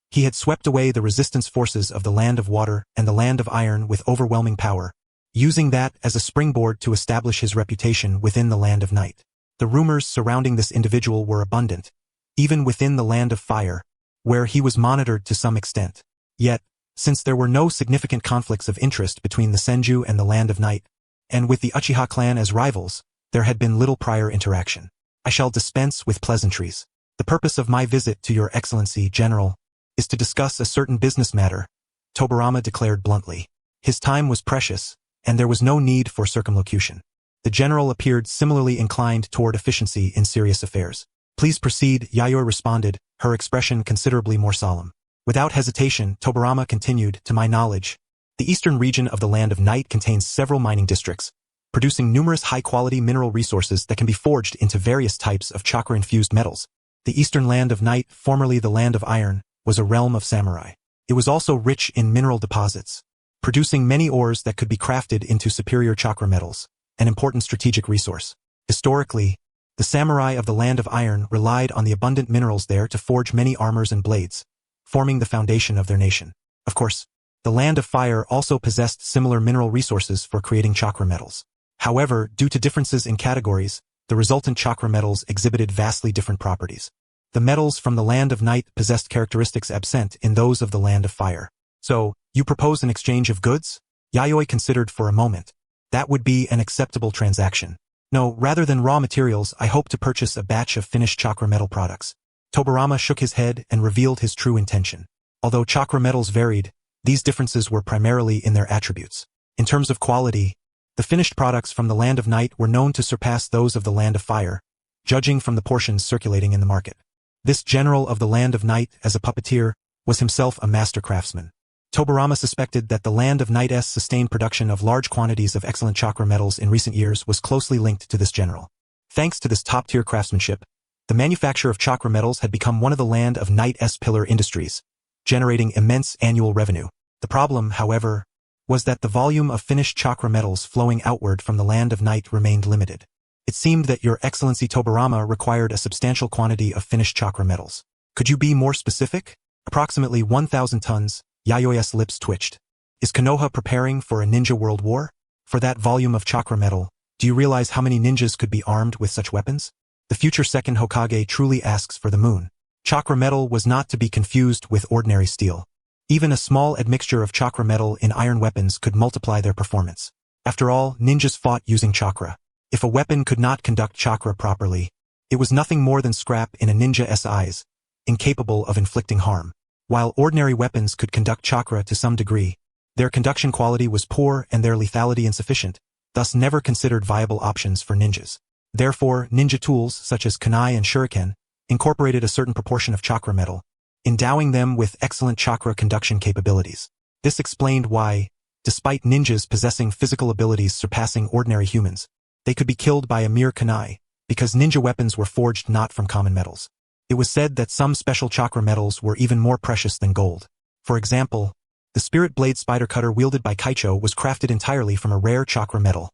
He had swept away the resistance forces of the Land of Water and the Land of Iron with overwhelming power, using that as a springboard to establish his reputation within the Land of Night. The rumors surrounding this individual were abundant, even within the Land of Fire, where he was monitored to some extent. Yet, since there were no significant conflicts of interest between the Senju and the Land of Night, and with the Uchiha clan as rivals, there had been little prior interaction. I shall dispense with pleasantries. The purpose of my visit to your Excellency, General, is to discuss a certain business matter, Tobirama declared bluntly. His time was precious, and there was no need for circumlocution. The general appeared similarly inclined toward efficiency in serious affairs. Please proceed, Yayoi responded, her expression considerably more solemn. Without hesitation, Tobirama continued, to my knowledge, the eastern region of the Land of Night contains several mining districts, producing numerous high-quality mineral resources that can be forged into various types of chakra-infused metals. The eastern Land of Night, formerly the Land of Iron, was a realm of samurai. It was also rich in mineral deposits, producing many ores that could be crafted into superior chakra metals, an important strategic resource. Historically, the samurai of the Land of Iron relied on the abundant minerals there to forge many armors and blades, forming the foundation of their nation. Of course, the Land of Fire also possessed similar mineral resources for creating chakra metals. However, due to differences in categories, the resultant chakra metals exhibited vastly different properties. The metals from the Land of Night possessed characteristics absent in those of the Land of Fire. So, you propose an exchange of goods? Yayoi considered for a moment. That would be an acceptable transaction. No, rather than raw materials, I hope to purchase a batch of finished chakra metal products. Tobirama shook his head and revealed his true intention. Although chakra metals varied, these differences were primarily in their attributes. In terms of quality, the finished products from the Land of Night were known to surpass those of the Land of Fire, judging from the portions circulating in the market. This general of the Land of Night, as a puppeteer, was himself a master craftsman. Tobirama suspected that the Land of Night's sustained production of large quantities of excellent chakra metals in recent years was closely linked to this general. Thanks to this top-tier craftsmanship, the manufacture of chakra metals had become one of the Land of Night's pillar industries, generating immense annual revenue. The problem, however, was that the volume of finished chakra metals flowing outward from the Land of Night remained limited. It seemed that your Excellency Tobirama required a substantial quantity of finished chakra metals. Could you be more specific? Approximately 1,000 tons, Yayoi's lips twitched. Is Konoha preparing for a ninja world war? For that volume of chakra metal, do you realize how many ninjas could be armed with such weapons? The future second Hokage truly asks for the moon. Chakra metal was not to be confused with ordinary steel. Even a small admixture of chakra metal in iron weapons could multiply their performance. After all, ninjas fought using chakra. If a weapon could not conduct chakra properly, it was nothing more than scrap in a ninja's eyes, incapable of inflicting harm. While ordinary weapons could conduct chakra to some degree, their conduction quality was poor and their lethality insufficient, thus never considered viable options for ninjas. Therefore, ninja tools such as kunai and shuriken incorporated a certain proportion of chakra metal, endowing them with excellent chakra conduction capabilities. This explained why, despite ninjas possessing physical abilities surpassing ordinary humans, they could be killed by a mere kunai, because ninja weapons were forged not from common metals. It was said that some special chakra metals were even more precious than gold. For example, the spirit blade spider cutter wielded by Kaicho was crafted entirely from a rare chakra metal,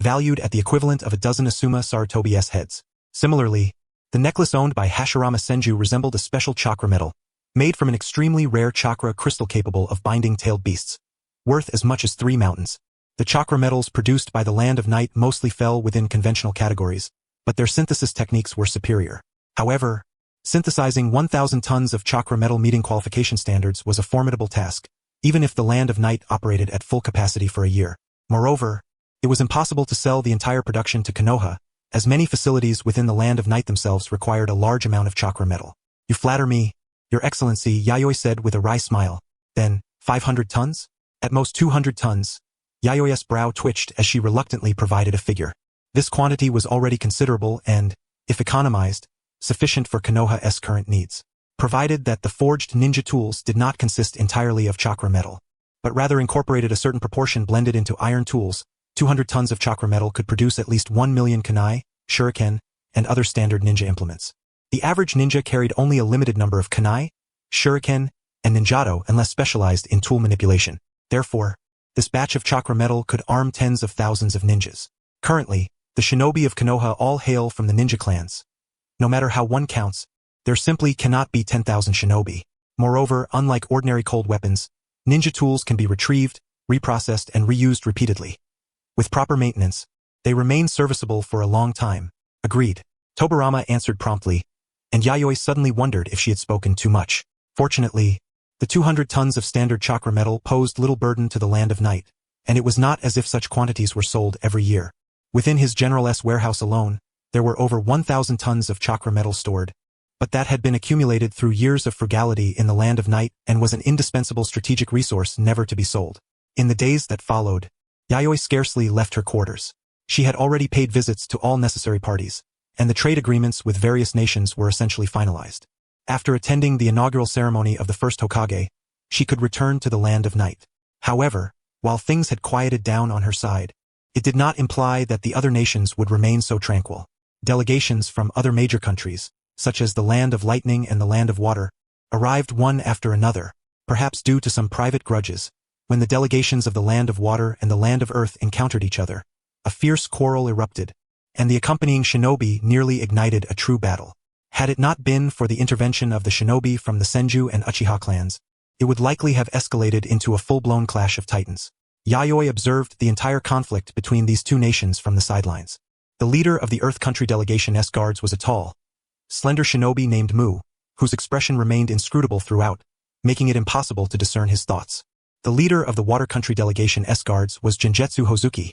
valued at the equivalent of a dozen Asuma Sarutobi's heads. Similarly, the necklace owned by Hashirama Senju resembled a special chakra metal, made from an extremely rare chakra crystal capable of binding tailed beasts, worth as much as 3 mountains. The chakra metals produced by the Land of Night mostly fell within conventional categories, but their synthesis techniques were superior. However, Synthesizing 1,000 tons of chakra metal meeting qualification standards was a formidable task, even if the Land of Night operated at full capacity for a year. Moreover, it was impossible to sell the entire production to Konoha, as many facilities within the Land of Night themselves required a large amount of chakra metal. You flatter me, Your Excellency, Yayoi said with a wry smile. Then, 500 tons? At most 200 tons. Yayoi's brow twitched as she reluctantly provided a figure. This quantity was already considerable and, if economized, sufficient for Konoha's current needs. Provided that the forged ninja tools did not consist entirely of chakra metal, but rather incorporated a certain proportion blended into iron tools, 200 tons of chakra metal could produce at least 1 million kunai, shuriken, and other standard ninja implements. The average ninja carried only a limited number of kunai, shuriken, and ninjato unless specialized in tool manipulation. Therefore, this batch of chakra metal could arm tens of thousands of ninjas. Currently, the shinobi of Konoha all hail from the ninja clans. No matter how one counts, there simply cannot be 10,000 shinobi. Moreover, unlike ordinary cold weapons, ninja tools can be retrieved, reprocessed, and reused repeatedly. With proper maintenance, they remain serviceable for a long time. Agreed. Tobirama answered promptly, and Yayoi suddenly wondered if she had spoken too much. Fortunately, the 200 tons of standard chakra metal posed little burden to the Land of Night, and it was not as if such quantities were sold every year. Within his General's warehouse alone, there were over 1,000 tons of chakra metal stored, but that had been accumulated through years of frugality in the Land of Night and was an indispensable strategic resource never to be sold. In the days that followed, Yayoi scarcely left her quarters. She had already paid visits to all necessary parties, and the trade agreements with various nations were essentially finalized. After attending the inaugural ceremony of the first Hokage, she could return to the Land of Night. However, while things had quieted down on her side, it did not imply that the other nations would remain so tranquil. Delegations from other major countries, such as the Land of Lightning and the Land of Water, arrived one after another, perhaps due to some private grudges. When the delegations of the Land of Water and the Land of Earth encountered each other, a fierce quarrel erupted, and the accompanying shinobi nearly ignited a true battle. Had it not been for the intervention of the shinobi from the Senju and Uchiha clans, it would likely have escalated into a full-blown clash of titans. Yayoi observed the entire conflict between these two nations from the sidelines. The leader of the Earth Country Delegation's guards was a tall, slender shinobi named Mu, whose expression remained inscrutable throughout, making it impossible to discern his thoughts. The leader of the Water Country Delegation's guards was Genjetsu Hozuki,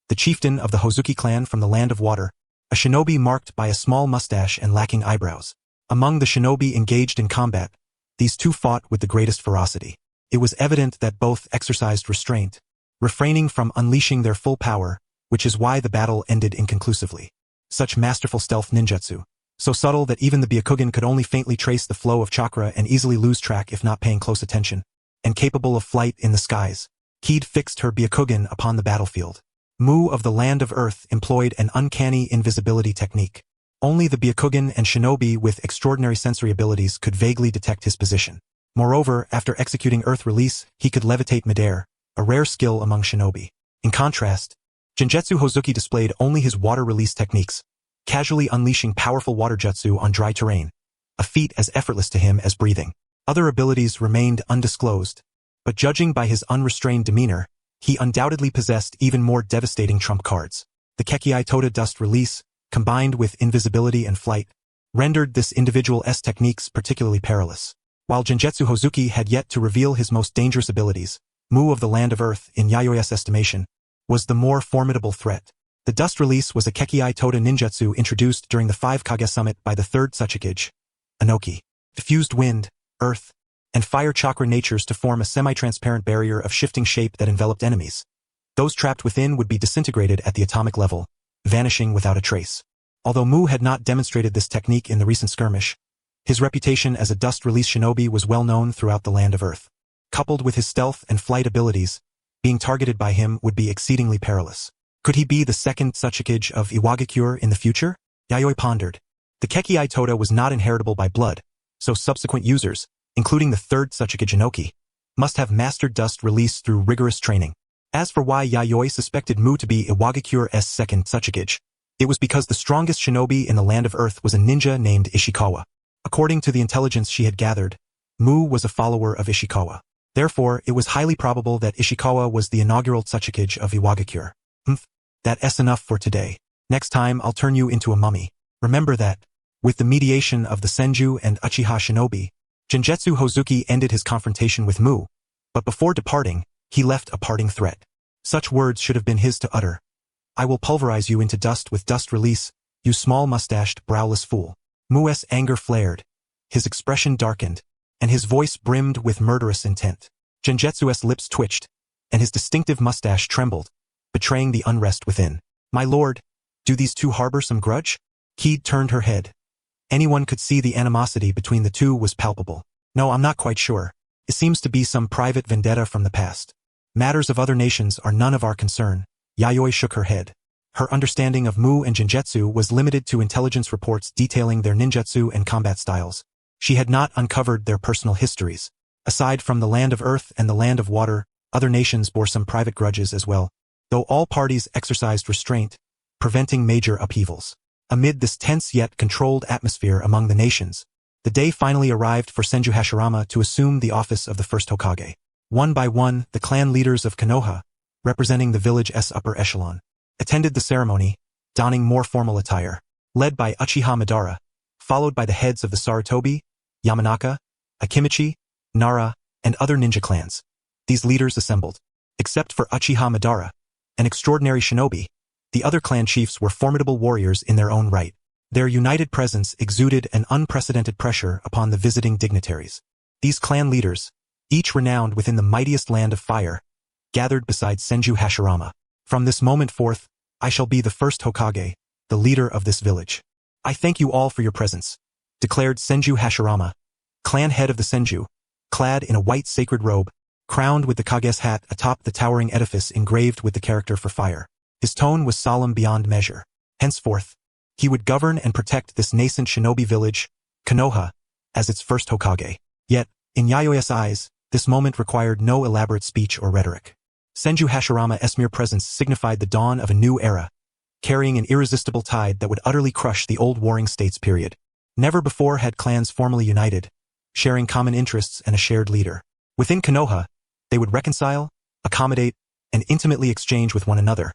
the chieftain of the Hozuki clan from the Land of Water, a shinobi marked by a small mustache and lacking eyebrows. Among the shinobi engaged in combat, these two fought with the greatest ferocity. It was evident that both exercised restraint, refraining from unleashing their full power, which is why the battle ended inconclusively. Such masterful stealth ninjutsu, so subtle that even the Byakugan could only faintly trace the flow of chakra and easily lose track if not paying close attention, and capable of flight in the skies. Keed fixed her Byakugan upon the battlefield. Mu of the Land of Earth employed an uncanny invisibility technique. Only the Byakugan and shinobi with extraordinary sensory abilities could vaguely detect his position. Moreover, after executing Earth Release, he could levitate midair, a rare skill among shinobi. In contrast, Genjetsu Hozuki displayed only his water release techniques, casually unleashing powerful water jutsu on dry terrain, a feat as effortless to him as breathing. Other abilities remained undisclosed, but judging by his unrestrained demeanor, he undoubtedly possessed even more devastating trump cards. The Kekiai Toda dust release, combined with invisibility and flight, rendered this individual's techniques particularly perilous. While Genjetsu Hozuki had yet to reveal his most dangerous abilities, Mu of the Land of Earth, in Yayoi's estimation, was the more formidable threat. The dust release was a Kekiai Toda ninjutsu introduced during the 5 Kage summit by the third Tsuchikage, Anokei. Diffused wind, earth, and fire chakra natures to form a semi-transparent barrier of shifting shape that enveloped enemies. Those trapped within would be disintegrated at the atomic level, vanishing without a trace. Although Mu had not demonstrated this technique in the recent skirmish, his reputation as a dust-release shinobi was well known throughout the Land of Earth. Coupled with his stealth and flight abilities, being targeted by him would be exceedingly perilous. Could he be the second Tsuchikage of Iwagakure in the future? Yayoi pondered. The Kekiai Toda was not inheritable by blood, so subsequent users, including the third Tsuchikage Anokei, must have mastered dust release through rigorous training. As for why Yayoi suspected Mu to be Iwagakure's second Tsuchikage, it was because the strongest shinobi in the Land of Earth was a ninja named Ishikawa. According to the intelligence she had gathered, Mu was a follower of Ishikawa. Therefore, it was highly probable that Ishikawa was the inaugural Tsuchikage of Iwagakure. That's enough for today. Next time I'll turn you into a mummy. Remember that. With the mediation of the Senju and Uchiha shinobi, Genjutsu Hozuki ended his confrontation with Mu, but before departing, he left a parting threat. Such words should have been his to utter. I will pulverize you into dust with dust release, you small-mustached, browless fool. Mu's anger flared, his expression darkened, and his voice brimmed with murderous intent. Genjutsu's lips twitched, and his distinctive mustache trembled, betraying the unrest within. My lord, do these two harbor some grudge? Keed turned her head. Anyone could see the animosity between the two was palpable. No, I'm not quite sure. It seems to be some private vendetta from the past. Matters of other nations are none of our concern. Yayoi shook her head. Her understanding of Mu and Genjutsu was limited to intelligence reports detailing their ninjutsu and combat styles. She had not uncovered their personal histories. Aside from the land of earth and the land of water, other nations bore some private grudges as well, though all parties exercised restraint, preventing major upheavals. Amid this tense yet controlled atmosphere among the nations, the day finally arrived for Senju Hashirama to assume the office of the first Hokage. One by one, the clan leaders of Konoha, representing the village's upper echelon, attended the ceremony, donning more formal attire, led by Uchiha Madara, followed by the heads of the Sarutobi, Yamanaka, Akimichi, Nara, and other ninja clans. These leaders assembled. Except for Uchiha Madara, an extraordinary shinobi, the other clan chiefs were formidable warriors in their own right. Their united presence exuded an unprecedented pressure upon the visiting dignitaries. These clan leaders, each renowned within the mightiest land of fire, gathered beside Senju Hashirama. From this moment forth, I shall be the first Hokage, the leader of this village. I thank you all for your presence, declared Senju Hashirama, clan head of the Senju, clad in a white sacred robe, crowned with the Kage's hat atop the towering edifice engraved with the character for fire. His tone was solemn beyond measure. Henceforth, he would govern and protect this nascent shinobi village, Konoha, as its first Hokage. Yet, in Yayoi's eyes, this moment required no elaborate speech or rhetoric. Senju Hashirama's mere presence signified the dawn of a new era, carrying an irresistible tide that would utterly crush the old warring states period. Never before had clans formally united, sharing common interests and a shared leader. Within Konoha, they would reconcile, accommodate, and intimately exchange with one another,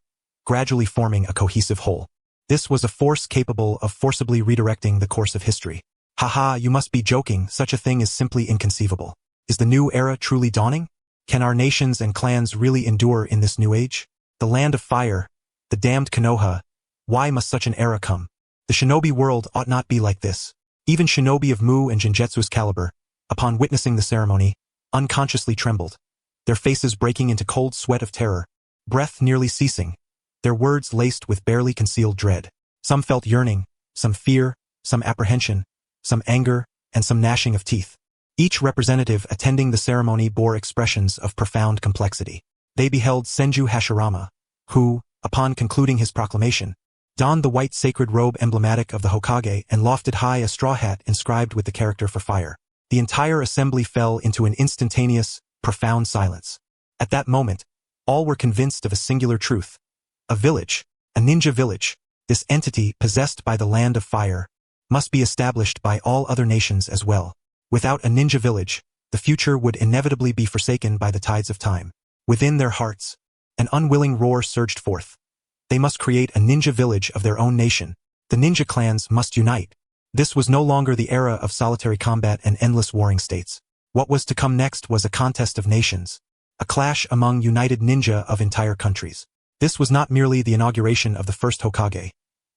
gradually forming a cohesive whole. This was a force capable of forcibly redirecting the course of history. Haha, you must be joking, such a thing is simply inconceivable. Is the new era truly dawning? Can our nations and clans really endure in this new age? The land of fire, the damned Konoha, why must such an era come? The shinobi world ought not be like this. Even shinobi of Mu and Genjutsu's caliber, upon witnessing the ceremony, unconsciously trembled, their faces breaking into cold sweat of terror, breath nearly ceasing, their words laced with barely concealed dread. Some felt yearning, some fear, some apprehension, some anger, and some gnashing of teeth. Each representative attending the ceremony bore expressions of profound complexity. They beheld Senju Hashirama, who, upon concluding his proclamation, donned the white sacred robe emblematic of the Hokage and lofted high a straw hat inscribed with the character for fire. The entire assembly fell into an instantaneous, profound silence. At that moment, all were convinced of a singular truth. A village, a ninja village, this entity possessed by the land of fire, must be established by all other nations as well. Without a ninja village, the future would inevitably be forsaken by the tides of time. Within their hearts, an unwilling roar surged forth. They must create a ninja village of their own nation. The ninja clans must unite. This was no longer the era of solitary combat and endless warring states. What was to come next was a contest of nations, a clash among united ninja of entire countries. This was not merely the inauguration of the first Hokage.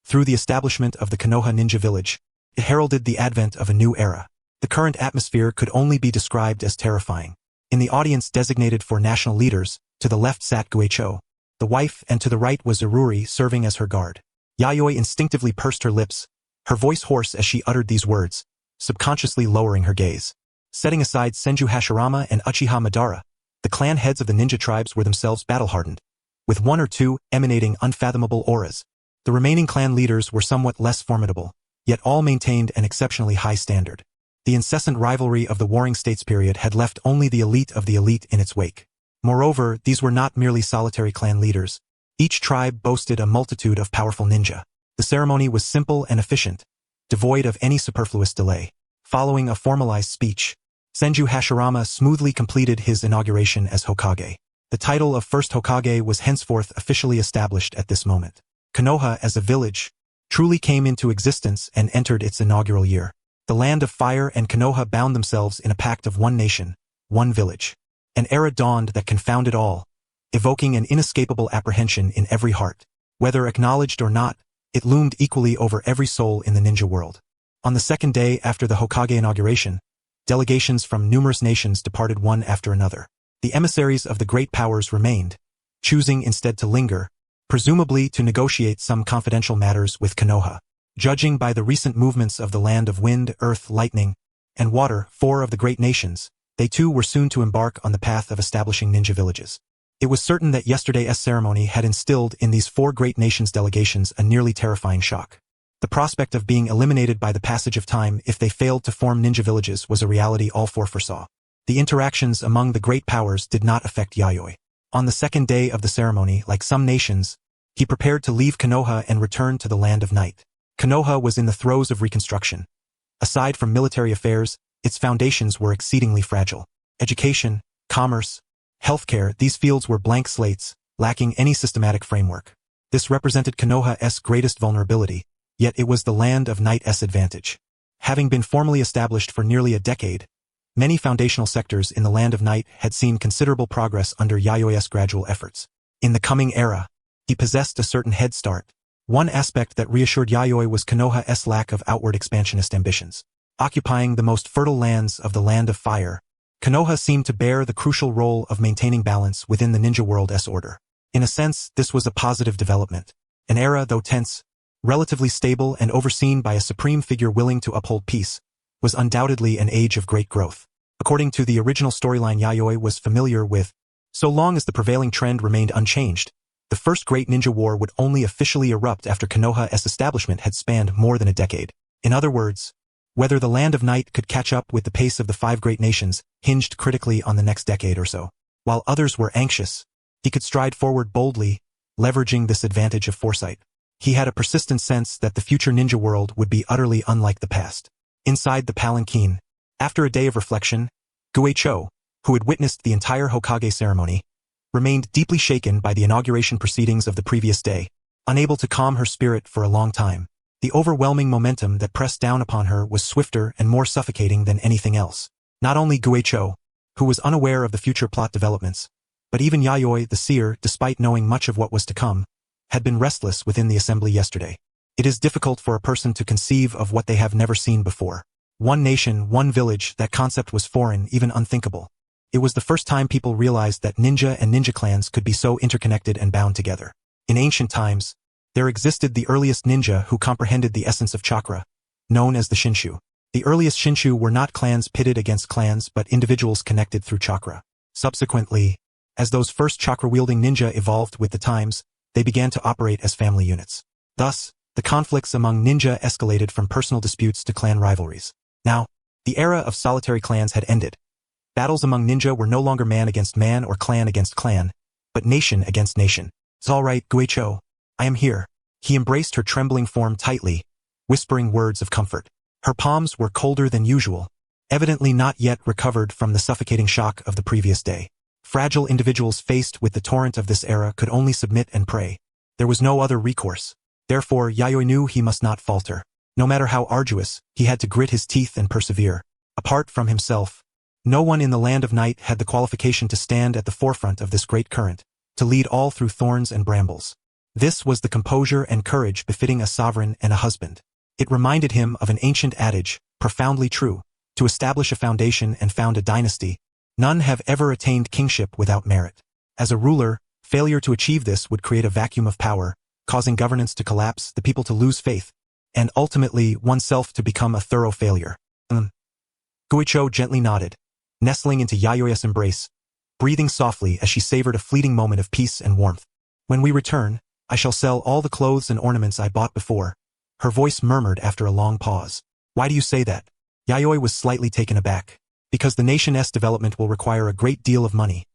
Through the establishment of the Konoha ninja village, it heralded the advent of a new era. The current atmosphere could only be described as terrifying. In the audience designated for national leaders, to the left sat Guicho, the wife, and to the right was Iruri serving as her guard. Yayoi instinctively pursed her lips, her voice hoarse as she uttered these words, subconsciously lowering her gaze. Setting aside Senju Hashirama and Uchiha Madara, the clan heads of the ninja tribes were themselves battle-hardened, with one or two emanating unfathomable auras. The remaining clan leaders were somewhat less formidable, yet all maintained an exceptionally high standard. The incessant rivalry of the warring states period had left only the elite of the elite in its wake. Moreover, these were not merely solitary clan leaders. Each tribe boasted a multitude of powerful ninja. The ceremony was simple and efficient, devoid of any superfluous delay. Following a formalized speech, Senju Hashirama smoothly completed his inauguration as Hokage. The title of first Hokage was henceforth officially established at this moment. Konoha as a village, truly came into existence and entered its inaugural year. The land of fire and Konoha bound themselves in a pact of one nation, one village. An era dawned that confounded all, evoking an inescapable apprehension in every heart. Whether acknowledged or not, it loomed equally over every soul in the ninja world. On the second day after the Hokage inauguration, delegations from numerous nations departed one after another. The emissaries of the great powers remained, choosing instead to linger, presumably to negotiate some confidential matters with Konoha. Judging by the recent movements of the land of wind, earth, lightning, and water, 4 of the great nations, they too were soon to embark on the path of establishing ninja villages. It was certain that yesterday's ceremony had instilled in these 4 great nations' delegations a nearly terrifying shock. The prospect of being eliminated by the passage of time if they failed to form ninja villages was a reality all 4 foresaw. The interactions among the great powers did not affect Yayoi. On the second day of the ceremony, like some nations, he prepared to leave Konoha and return to the land of night. Konoha was in the throes of reconstruction. Aside from military affairs, its foundations were exceedingly fragile. Education, commerce, healthcare, these fields were blank slates, lacking any systematic framework. This represented Konoha's greatest vulnerability, yet it was the land of night's advantage. Having been formally established for nearly a decade, many foundational sectors in the land of night had seen considerable progress under Yayoi's gradual efforts. In the coming era, he possessed a certain head start. One aspect that reassured Yayoi was Konoha's lack of outward expansionist ambitions. Occupying the most fertile lands of the land of fire, Konoha seemed to bear the crucial role of maintaining balance within the ninja world's order. In a sense, this was a positive development. An era, though tense, relatively stable and overseen by a supreme figure willing to uphold peace, was undoubtedly an age of great growth. According to the original storyline Yayoi was familiar with, so long as the prevailing trend remained unchanged, the first great ninja war would only officially erupt after Konoha's establishment had spanned more than a decade. In other words, whether the land of night could catch up with the pace of the 5 great nations hinged critically on the next decade or so. While others were anxious, he could stride forward boldly, leveraging this advantage of foresight. He had a persistent sense that the future ninja world would be utterly unlike the past. Inside the palanquin, after a day of reflection, Guicho, who had witnessed the entire Hokage ceremony, remained deeply shaken by the inauguration proceedings of the previous day, unable to calm her spirit for a long time. The overwhelming momentum that pressed down upon her was swifter and more suffocating than anything else. Not only Guicho, who was unaware of the future plot developments, but even Yayoi the seer, despite knowing much of what was to come, had been restless within the assembly yesterday. It is difficult for a person to conceive of what they have never seen before. One nation, one village, that concept was foreign, even unthinkable. It was the first time people realized that ninja and ninja clans could be so interconnected and bound together. In ancient times, there existed the earliest ninja who comprehended the essence of chakra, known as the Shinshu. The earliest Shinshu were not clans pitted against clans but individuals connected through chakra. Subsequently, as those first chakra-wielding ninja evolved with the times, they began to operate as family units. Thus, the conflicts among ninja escalated from personal disputes to clan rivalries. Now, the era of solitary clans had ended. Battles among ninja were no longer man against man or clan against clan, but nation against nation. "It's all right, Guicho. I am here." He embraced her trembling form tightly, whispering words of comfort. Her palms were colder than usual, evidently not yet recovered from the suffocating shock of the previous day. Fragile individuals faced with the torrent of this era could only submit and pray. There was no other recourse. Therefore, Yayoi knew he must not falter. No matter how arduous, he had to grit his teeth and persevere. Apart from himself, no one in the land of night had the qualification to stand at the forefront of this great current, to lead all through thorns and brambles. This was the composure and courage befitting a sovereign and a husband. It reminded him of an ancient adage, profoundly true: to establish a foundation and found a dynasty, none have ever attained kingship without merit. As a ruler, failure to achieve this would create a vacuum of power, causing governance to collapse, the people to lose faith, and ultimately oneself to become a thorough failure. Guicho gently nodded, nestling into Yayoi's embrace, breathing softly as she savored a fleeting moment of peace and warmth. "When we return, I shall sell all the clothes and ornaments I bought before," her voice murmured after a long pause. "Why do you say that?" Yayoi was slightly taken aback. "Because the nation's development will require a great deal of money,"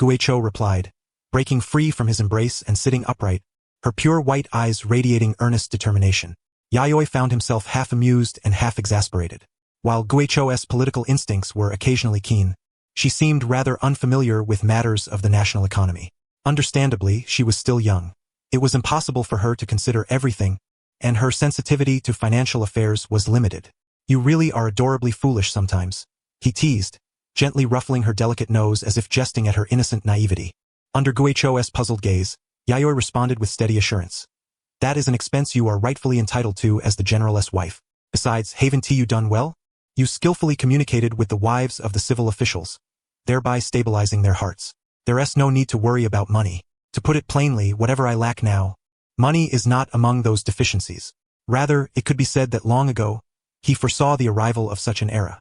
Guicho replied, breaking free from his embrace and sitting upright, her pure white eyes radiating earnest determination. Yayoi found himself half amused and half exasperated. While Guicho's political instincts were occasionally keen, she seemed rather unfamiliar with matters of the national economy. Understandably, she was still young. It was impossible for her to consider everything, and her sensitivity to financial affairs was limited. You really are adorably foolish sometimes, he teased, gently ruffling her delicate nose as if jesting at her innocent naivety. Under Guicho's puzzled gaze, Yayoi responded with steady assurance. That is an expense you are rightfully entitled to as the general's wife. Besides, haven't you done well? You skillfully communicated with the wives of the civil officials, thereby stabilizing their hearts. There's no need to worry about money. To put it plainly, whatever I lack now, money is not among those deficiencies. Rather, it could be said that long ago, he foresaw the arrival of such an era.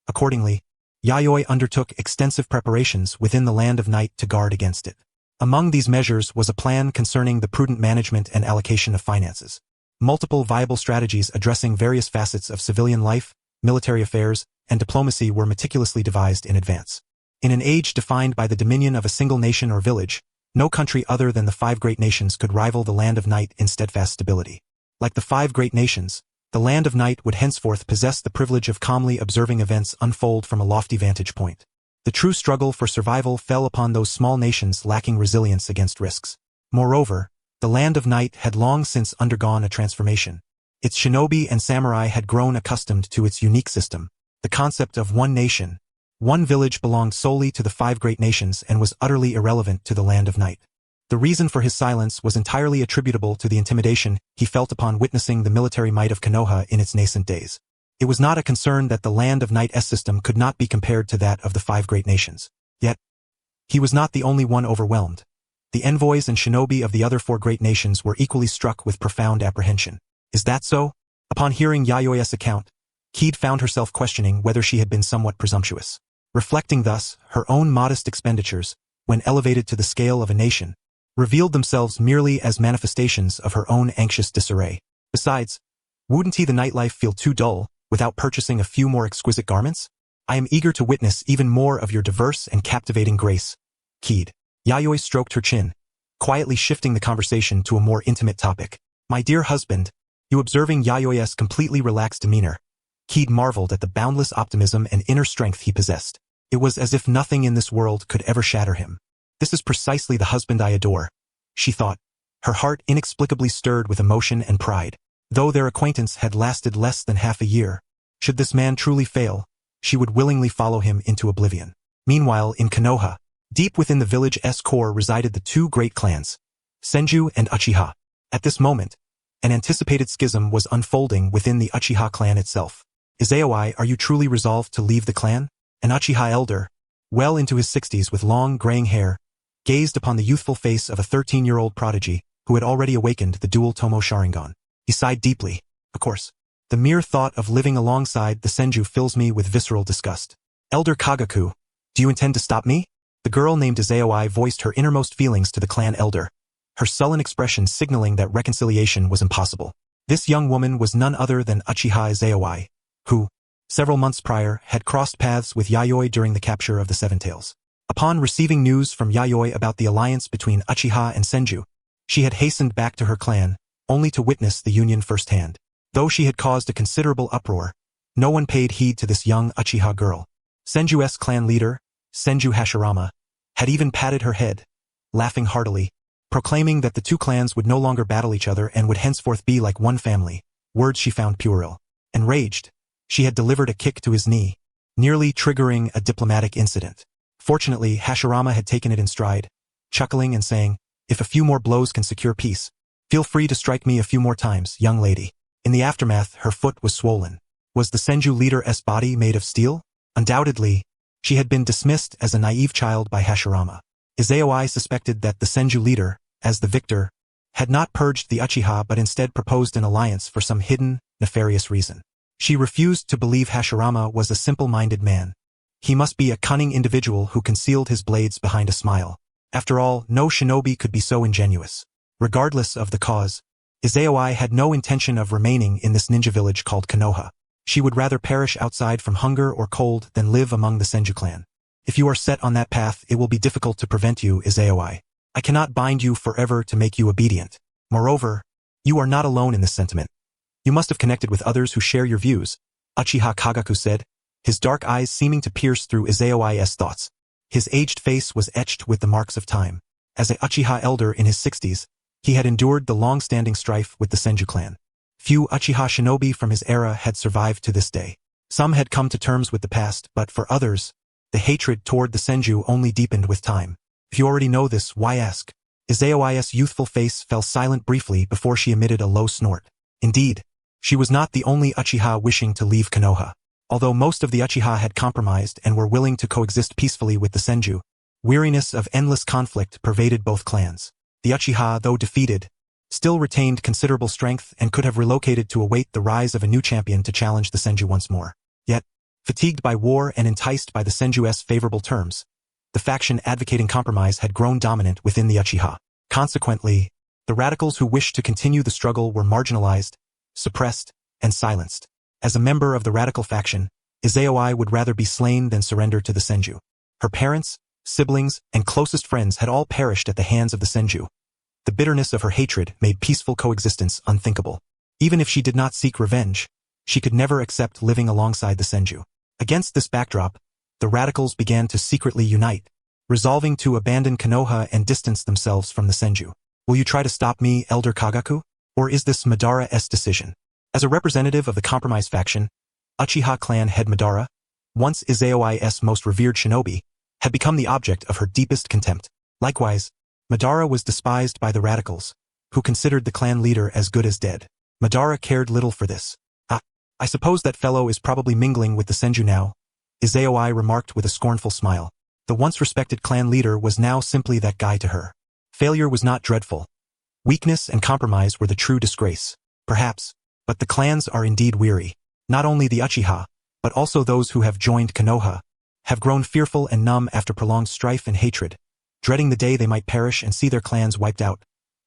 Accordingly, Yayoi undertook extensive preparations within the Land of Night to guard against it. Among these measures was a plan concerning the prudent management and allocation of finances. Multiple viable strategies addressing various facets of civilian life, military affairs, and diplomacy were meticulously devised in advance. In an age defined by the dominion of a single nation or village, no country other than the 5 great nations could rival the Land of Night in steadfast stability. Like the 5 great nations, the Land of Night would henceforth possess the privilege of calmly observing events unfold from a lofty vantage point. The true struggle for survival fell upon those small nations lacking resilience against risks. Moreover, the Land of Night had long since undergone a transformation. Its shinobi and samurai had grown accustomed to its unique system. The concept of one nation, one village belonged solely to the 5 great nations and was utterly irrelevant to the Land of Night. The reason for his silence was entirely attributable to the intimidation he felt upon witnessing the military might of Konoha in its nascent days. It was not a concern that the Land of Night's system could not be compared to that of the 5 great nations. Yet, he was not the only one overwhelmed. The envoys and shinobi of the other 4 great nations were equally struck with profound apprehension. Is that so? Upon hearing Yayoi's account, Kid found herself questioning whether she had been somewhat presumptuous. Reflecting thus, her own modest expenditures, when elevated to the scale of a nation, revealed themselves merely as manifestations of her own anxious disarray. Besides, wouldn't the nightlife feel too dull without purchasing a few more exquisite garments? I am eager to witness even more of your diverse and captivating grace, Kid. Yayoi stroked her chin, quietly shifting the conversation to a more intimate topic. My dear husband, you observing Yayoi's completely relaxed demeanor, Kid marveled at the boundless optimism and inner strength he possessed. It was as if nothing in this world could ever shatter him. This is precisely the husband I adore, she thought, her heart inexplicably stirred with emotion and pride. Though their acquaintance had lasted less than half a year, should this man truly fail, she would willingly follow him into oblivion. Meanwhile, in Konoha, deep within the village's core resided the 2 great clans, Senju and Uchiha. At this moment, an anticipated schism was unfolding within the Uchiha clan itself. Yayoi, are you truly resolved to leave the clan? An Uchiha elder, well into his 60s with long graying hair, gazed upon the youthful face of a 13-year-old prodigy who had already awakened the dual Tomo Sharingan. He sighed deeply. Of course, the mere thought of living alongside the Senju fills me with visceral disgust. Elder Kagaku, do you intend to stop me? The girl named Yayoi voiced her innermost feelings to the clan elder, her sullen expression signaling that reconciliation was impossible. This young woman was none other than Uchiha Yayoi, who, several months prior, had crossed paths with Yayoi during the capture of the Seven Tails. Upon receiving news from Yayoi about the alliance between Uchiha and Senju, she had hastened back to her clan, only to witness the union firsthand. Though she had caused a considerable uproar, no one paid heed to this young Uchiha girl. Senju's clan leader, Senju Hashirama, had even patted her head, laughing heartily, proclaiming that the 2 clans would no longer battle each other and would henceforth be like one family, words she found puerile. Enraged, she had delivered a kick to his knee, nearly triggering a diplomatic incident. Fortunately, Hashirama had taken it in stride, chuckling and saying, if a few more blows can secure peace, feel free to strike me a few more times, young lady. In the aftermath, her foot was swollen. Was the Senju leader's body made of steel? Undoubtedly, she had been dismissed as a naive child by Hashirama. Yayoi suspected that the Senju leader, as the victor, had not purged the Uchiha but instead proposed an alliance for some hidden, nefarious reason. She refused to believe Hashirama was a simple-minded man. He must be a cunning individual who concealed his blades behind a smile. After all, no shinobi could be so ingenuous. Regardless of the cause, Yayoi had no intention of remaining in this ninja village called Konoha. She would rather perish outside from hunger or cold than live among the Senju clan. If you are set on that path, it will be difficult to prevent you, Yayoi. I cannot bind you forever to make you obedient. Moreover, you are not alone in this sentiment. You must have connected with others who share your views, Uchiha Kagaku said, his dark eyes seeming to pierce through Yayoi's thoughts. His aged face was etched with the marks of time. As a Uchiha elder in his 60s, he had endured the long-standing strife with the Senju clan. Few Uchiha shinobi from his era had survived to this day. Some had come to terms with the past, but for others, the hatred toward the Senju only deepened with time. If you already know this, why ask? Izaoi's youthful face fell silent briefly before she emitted a low snort. Indeed, she was not the only Uchiha wishing to leave Konoha. Although most of the Uchiha had compromised and were willing to coexist peacefully with the Senju, weariness of endless conflict pervaded both clans. The Uchiha, though defeated, still retained considerable strength and could have relocated to await the rise of a new champion to challenge the Senju once more. Yet, fatigued by war and enticed by the Senju's favorable terms, the faction advocating compromise had grown dominant within the Uchiha. Consequently, the radicals who wished to continue the struggle were marginalized, suppressed, and silenced. As a member of the radical faction, Izaoi would rather be slain than surrender to the Senju. Her parents, siblings, and closest friends had all perished at the hands of the Senju. The bitterness of her hatred made peaceful coexistence unthinkable. Even if she did not seek revenge, she could never accept living alongside the Senju. Against this backdrop, the radicals began to secretly unite, resolving to abandon Konoha and distance themselves from the Senju. Will you try to stop me, Elder Kagaku? Or is this Madara's decision? As a representative of the compromise faction, Uchiha clan head Madara, once Izaoi's most revered shinobi, had become the object of her deepest contempt. Likewise, Madara was despised by the radicals, who considered the clan leader as good as dead. Madara cared little for this. I suppose that fellow is probably mingling with the Senju now, Izaoi remarked with a scornful smile. The once respected clan leader was now simply that guy to her. Failure was not dreadful. Weakness and compromise were the true disgrace. Perhaps, but the clans are indeed weary. Not only the Uchiha, but also those who have joined Konoha, have grown fearful and numb after prolonged strife and hatred, dreading the day they might perish and see their clans wiped out.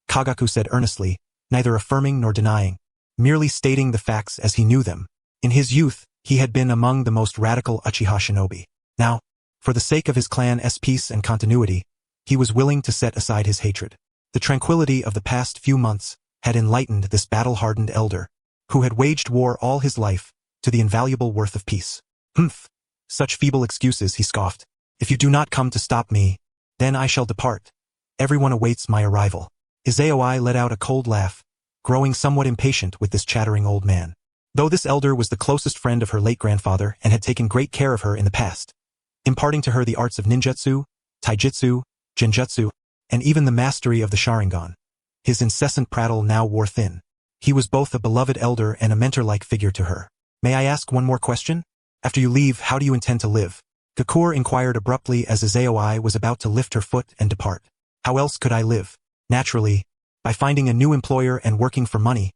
Kagaku said earnestly, neither affirming nor denying, merely stating the facts as he knew them. In his youth, he had been among the most radical Uchiha shinobi. Now, for the sake of his clan's peace and continuity, he was willing to set aside his hatred. The tranquility of the past few months had enlightened this battle-hardened elder, who had waged war all his life, to the invaluable worth of peace. Humph! Such feeble excuses, he scoffed. If you do not come to stop me, then I shall depart. Everyone awaits my arrival. Izaoi let out a cold laugh, growing somewhat impatient with this chattering old man. Though this elder was the closest friend of her late grandfather and had taken great care of her in the past, imparting to her the arts of ninjutsu, taijutsu, genjutsu, and even the mastery of the Sharingan, his incessant prattle now wore thin. He was both a beloved elder and a mentor-like figure to her. May I ask one more question? After you leave, how do you intend to live? Gakure inquired abruptly as Izaoi was about to lift her foot and depart. How else could I live? Naturally, by finding a new employer and working for money,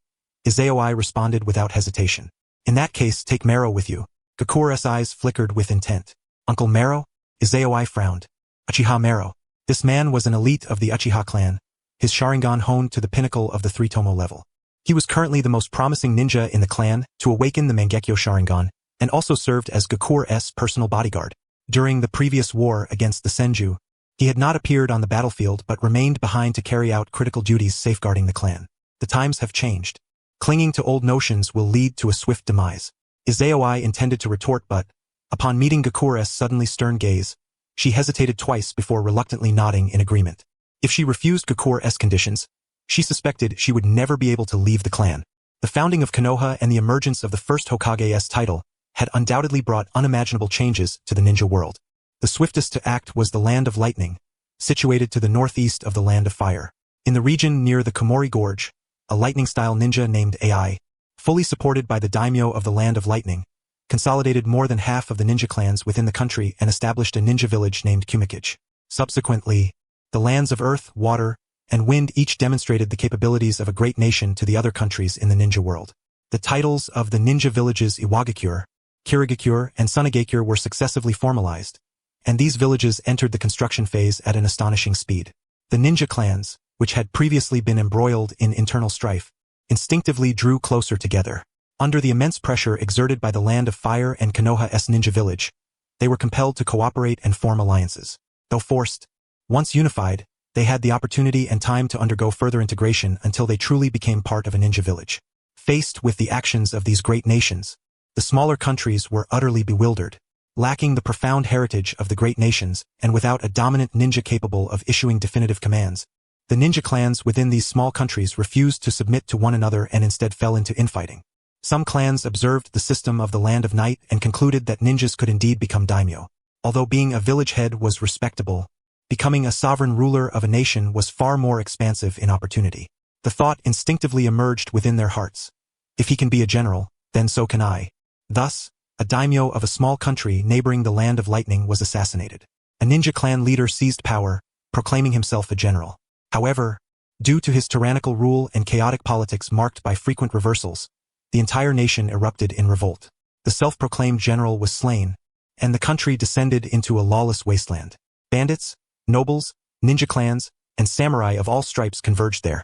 Izaoi responded without hesitation. In that case, take Mero with you. Gakure's eyes flickered with intent. Uncle Mero? Izaoi frowned. Uchiha Mero. This man was an elite of the Uchiha clan, his Sharingan honed to the pinnacle of the 3-tomo level. He was currently the most promising ninja in the clan to awaken the Mangekyo Sharingan, and also served as Gakure's personal bodyguard. During the previous war against the Senju, he had not appeared on the battlefield but remained behind to carry out critical duties safeguarding the clan. The times have changed. Clinging to old notions will lead to a swift demise. Izaoi intended to retort but, upon meeting Gakure's suddenly stern gaze, she hesitated twice before reluctantly nodding in agreement. If she refused Gakure's conditions, she suspected she would never be able to leave the clan. The founding of Konoha and the emergence of the first Hokage's title had undoubtedly brought unimaginable changes to the ninja world. The swiftest to act was the Land of Lightning, situated to the northeast of the Land of Fire. In the region near the Komori Gorge, a lightning-style ninja named Ai, fully supported by the daimyo of the Land of Lightning, consolidated more than half of the ninja clans within the country and established a ninja village named Kumikage. Subsequently, the lands of Earth, Water, and Wind each demonstrated the capabilities of a great nation to the other countries in the ninja world. The titles of the ninja villages Iwagakure, Kirigakure, and Sunagakure were successively formalized, and these villages entered the construction phase at an astonishing speed. The ninja clans, which had previously been embroiled in internal strife, instinctively drew closer together. Under the immense pressure exerted by the Land of Fire and Konoha's ninja village, they were compelled to cooperate and form alliances. Though forced, once unified, they had the opportunity and time to undergo further integration until they truly became part of a ninja village. Faced with the actions of these great nations, the smaller countries were utterly bewildered. Lacking the profound heritage of the great nations and without a dominant ninja capable of issuing definitive commands, The ninja clans within these small countries refused to submit to one another and instead fell into infighting. Some clans observed the system of the Land of Night and concluded that ninjas could indeed become daimyo. Although being a village head was respectable, becoming a sovereign ruler of a nation was far more expansive in opportunity. The thought instinctively emerged within their hearts. If he can be a general, then so can I. Thus, a daimyo of a small country neighboring the Land of Lightning was assassinated. A ninja clan leader seized power, proclaiming himself a general. However, due to his tyrannical rule and chaotic politics marked by frequent reversals, the entire nation erupted in revolt. The self-proclaimed general was slain, and the country descended into a lawless wasteland. Bandits, nobles, ninja clans, and samurai of all stripes converged there,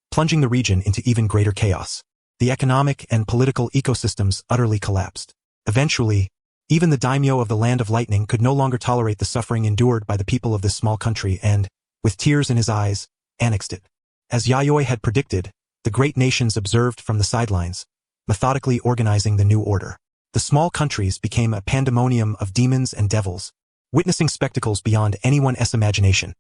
plunging the region into even greater chaos. The economic and political ecosystems utterly collapsed. Eventually, even the daimyo of the Land of Lightning could no longer tolerate the suffering endured by the people of this small country and, with tears in his eyes, annexed it. As Yayoi had predicted, the great nations observed from the sidelines, methodically organizing the new order. The small countries became a pandemonium of demons and devils, witnessing spectacles beyond anyone's imagination,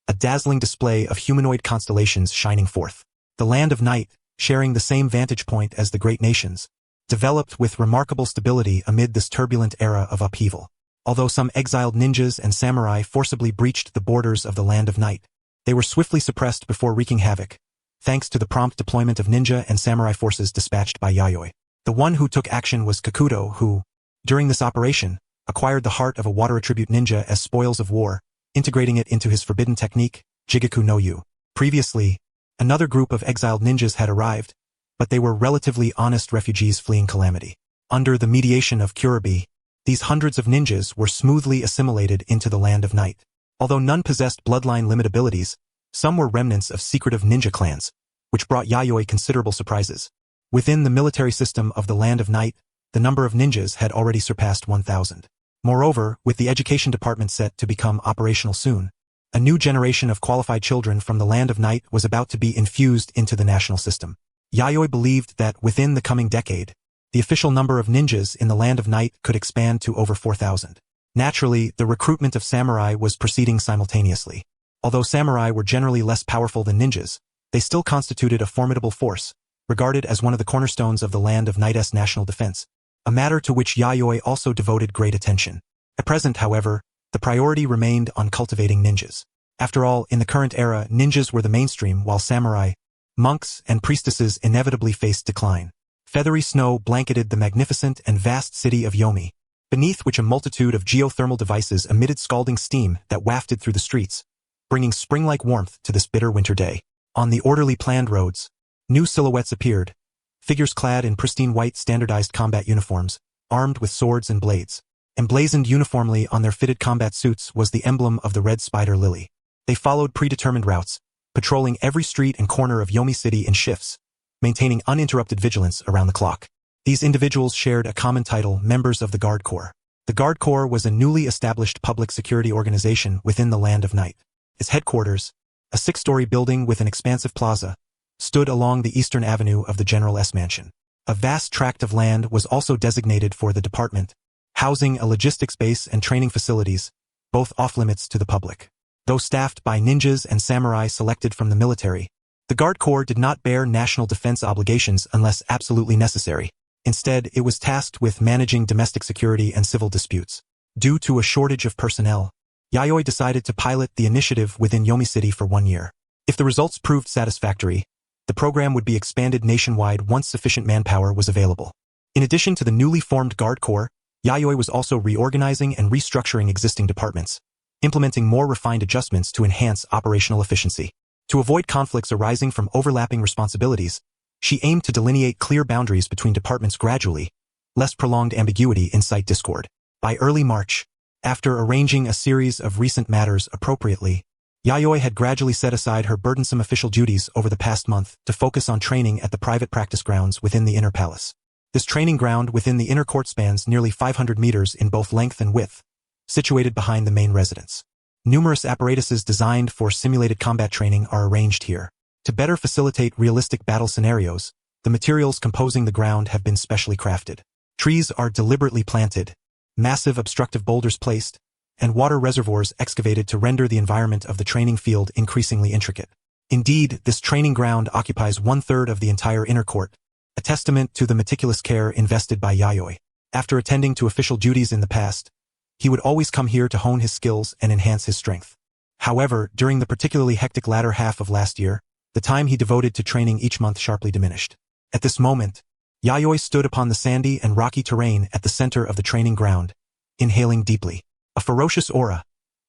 a dazzling display of humanoid constellations shining forth. The Land of Night, sharing the same vantage point as the great nations, developed with remarkable stability amid this turbulent era of upheaval. Although some exiled ninjas and samurai forcibly breached the borders of the Land of Night, they were swiftly suppressed before wreaking havoc, thanks to the prompt deployment of ninja and samurai forces dispatched by Yayoi. The one who took action was Kakuzu, who, during this operation, acquired the heart of a water attribute ninja as spoils of war, integrating it into his forbidden technique, Jigaku no Yu. Previously, another group of exiled ninjas had arrived, but they were relatively honest refugees fleeing calamity. Under the mediation of Kuribi, these hundreds of ninjas were smoothly assimilated into the Land of Night. Although none possessed bloodline-limit abilities, some were remnants of secretive ninja clans, which brought Yayoi considerable surprises. Within the military system of the Land of Night, the number of ninjas had already surpassed 1,000. Moreover, with the education department set to become operational soon, a new generation of qualified children from the Land of Night was about to be infused into the national system. Yayoi believed that within the coming decade, the official number of ninjas in the Land of Night could expand to over 4,000. Naturally, the recruitment of samurai was proceeding simultaneously. Although samurai were generally less powerful than ninjas, they still constituted a formidable force, regarded as one of the cornerstones of the Land of Night's national defense, a matter to which Yayoi also devoted great attention. At present, however, the priority remained on cultivating ninjas. After all, in the current era, ninjas were the mainstream while samurai, monks, and priestesses inevitably faced decline. Feathery snow blanketed the magnificent and vast city of Yomi, beneath which a multitude of geothermal devices emitted scalding steam that wafted through the streets, bringing spring-like warmth to this bitter winter day. On the orderly planned roads, new silhouettes appeared, figures clad in pristine white standardized combat uniforms, armed with swords and blades. Emblazoned uniformly on their fitted combat suits was the emblem of the red spider lily. They followed predetermined routes, patrolling every street and corner of Yomi City in shifts, maintaining uninterrupted vigilance around the clock. These individuals shared a common title, members of the Guard Corps. The Guard Corps was a newly established public security organization within the Land of Night. Its headquarters, a 6-story building with an expansive plaza, stood along the eastern avenue of the General S. Mansion. A vast tract of land was also designated for the department, housing a logistics base and training facilities, both off-limits to the public. Though staffed by ninjas and samurai selected from the military, the Guard Corps did not bear national defense obligations unless absolutely necessary. Instead, it was tasked with managing domestic security and civil disputes. Due to a shortage of personnel, Yayoi decided to pilot the initiative within Yomi City for 1 year. If the results proved satisfactory, the program would be expanded nationwide once sufficient manpower was available. In addition to the newly formed Guard Corps, Yayoi was also reorganizing and restructuring existing departments, implementing more refined adjustments to enhance operational efficiency. To avoid conflicts arising from overlapping responsibilities, she aimed to delineate clear boundaries between departments gradually, lest prolonged ambiguity incite discord. By early March, after arranging a series of recent matters appropriately, Yayoi had gradually set aside her burdensome official duties over the past month to focus on training at the private practice grounds within the inner palace. This training ground within the inner court spans nearly 500 meters in both length and width, situated behind the main residence. Numerous apparatuses designed for simulated combat training are arranged here. To better facilitate realistic battle scenarios, the materials composing the ground have been specially crafted. Trees are deliberately planted, massive obstructive boulders placed, and water reservoirs excavated to render the environment of the training field increasingly intricate. Indeed, this training ground occupies 1/3 of the entire inner court, a testament to the meticulous care invested by Yayoi. After attending to official duties in the past, he would always come here to hone his skills and enhance his strength. However, during the particularly hectic latter half of last year, the time he devoted to training each month sharply diminished. At this moment, Yayoi stood upon the sandy and rocky terrain at the center of the training ground, inhaling deeply. A ferocious aura,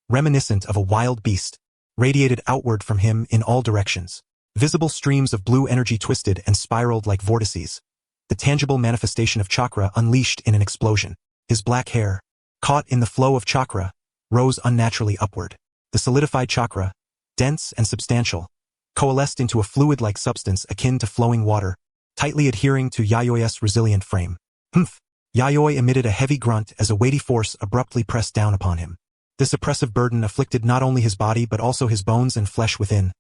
reminiscent of a wild beast, radiated outward from him in all directions. Visible streams of blue energy twisted and spiraled like vortices, the tangible manifestation of chakra unleashed in an explosion. His black hair, caught in the flow of chakra, rose unnaturally upward. The solidified chakra, dense and substantial, coalesced into a fluid-like substance akin to flowing water, tightly adhering to Yayoi's resilient frame. Humph! Yayoi emitted a heavy grunt as a weighty force abruptly pressed down upon him. This oppressive burden afflicted not only his body but also his bones and flesh within,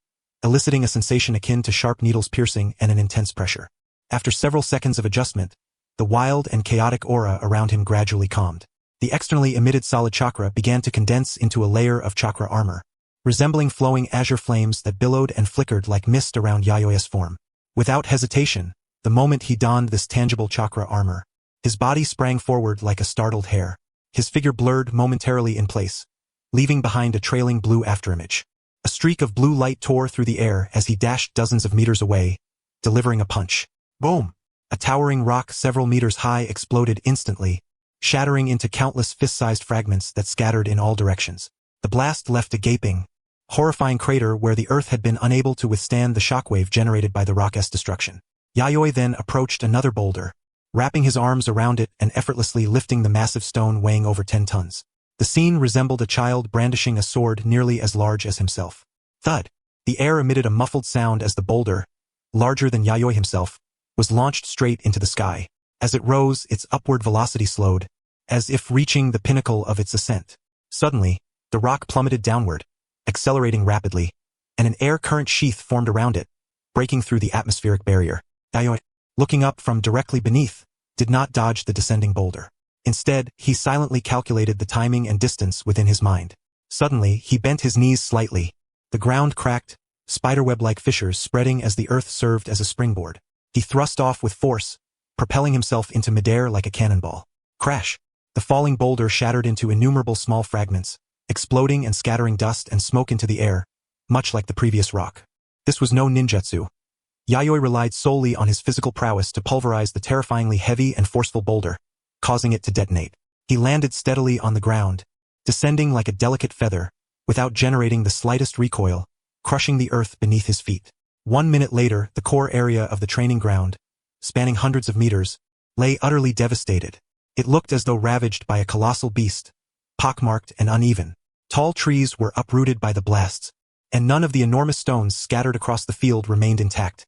eliciting a sensation akin to sharp needles piercing and an intense pressure. After several seconds of adjustment, the wild and chaotic aura around him gradually calmed. The externally emitted solid chakra began to condense into a layer of chakra armor, resembling flowing azure flames that billowed and flickered like mist around Yayoi's form. Without hesitation, the moment he donned this tangible chakra armor, his body sprang forward like a startled hare. His figure blurred momentarily in place, leaving behind a trailing blue afterimage. A streak of blue light tore through the air as he dashed dozens of meters away, delivering a punch. Boom! A towering rock several meters high exploded instantly, shattering into countless fist-sized fragments that scattered in all directions. The blast left a gaping, horrifying crater where the earth had been unable to withstand the shockwave generated by the rock's destruction. Yayoi then approached another boulder, wrapping his arms around it and effortlessly lifting the massive stone weighing over 10 tons. The scene resembled a child brandishing a sword nearly as large as himself. Thud! The air emitted a muffled sound as the boulder, larger than Yayoi himself, was launched straight into the sky. As it rose, its upward velocity slowed, as if reaching the pinnacle of its ascent. Suddenly, the rock plummeted downward, accelerating rapidly, and an air current sheath formed around it, breaking through the atmospheric barrier. Yayoi, looking up from directly beneath, did not dodge the descending boulder. Instead, he silently calculated the timing and distance within his mind. Suddenly, he bent his knees slightly. The ground cracked, spiderweb-like fissures spreading as the earth served as a springboard. He thrust off with force, propelling himself into midair like a cannonball. Crash! The falling boulder shattered into innumerable small fragments, exploding and scattering dust and smoke into the air, much like the previous rock. This was no ninjutsu. Yayoi relied solely on his physical prowess to pulverize the terrifyingly heavy and forceful boulder, causing it to detonate. He landed steadily on the ground, descending like a delicate feather, without generating the slightest recoil, crushing the earth beneath his feet. 1 minute later, the core area of the training ground, spanning hundreds of meters, lay utterly devastated. It looked as though ravaged by a colossal beast, pockmarked and uneven. Tall trees were uprooted by the blasts, and none of the enormous stones scattered across the field remained intact.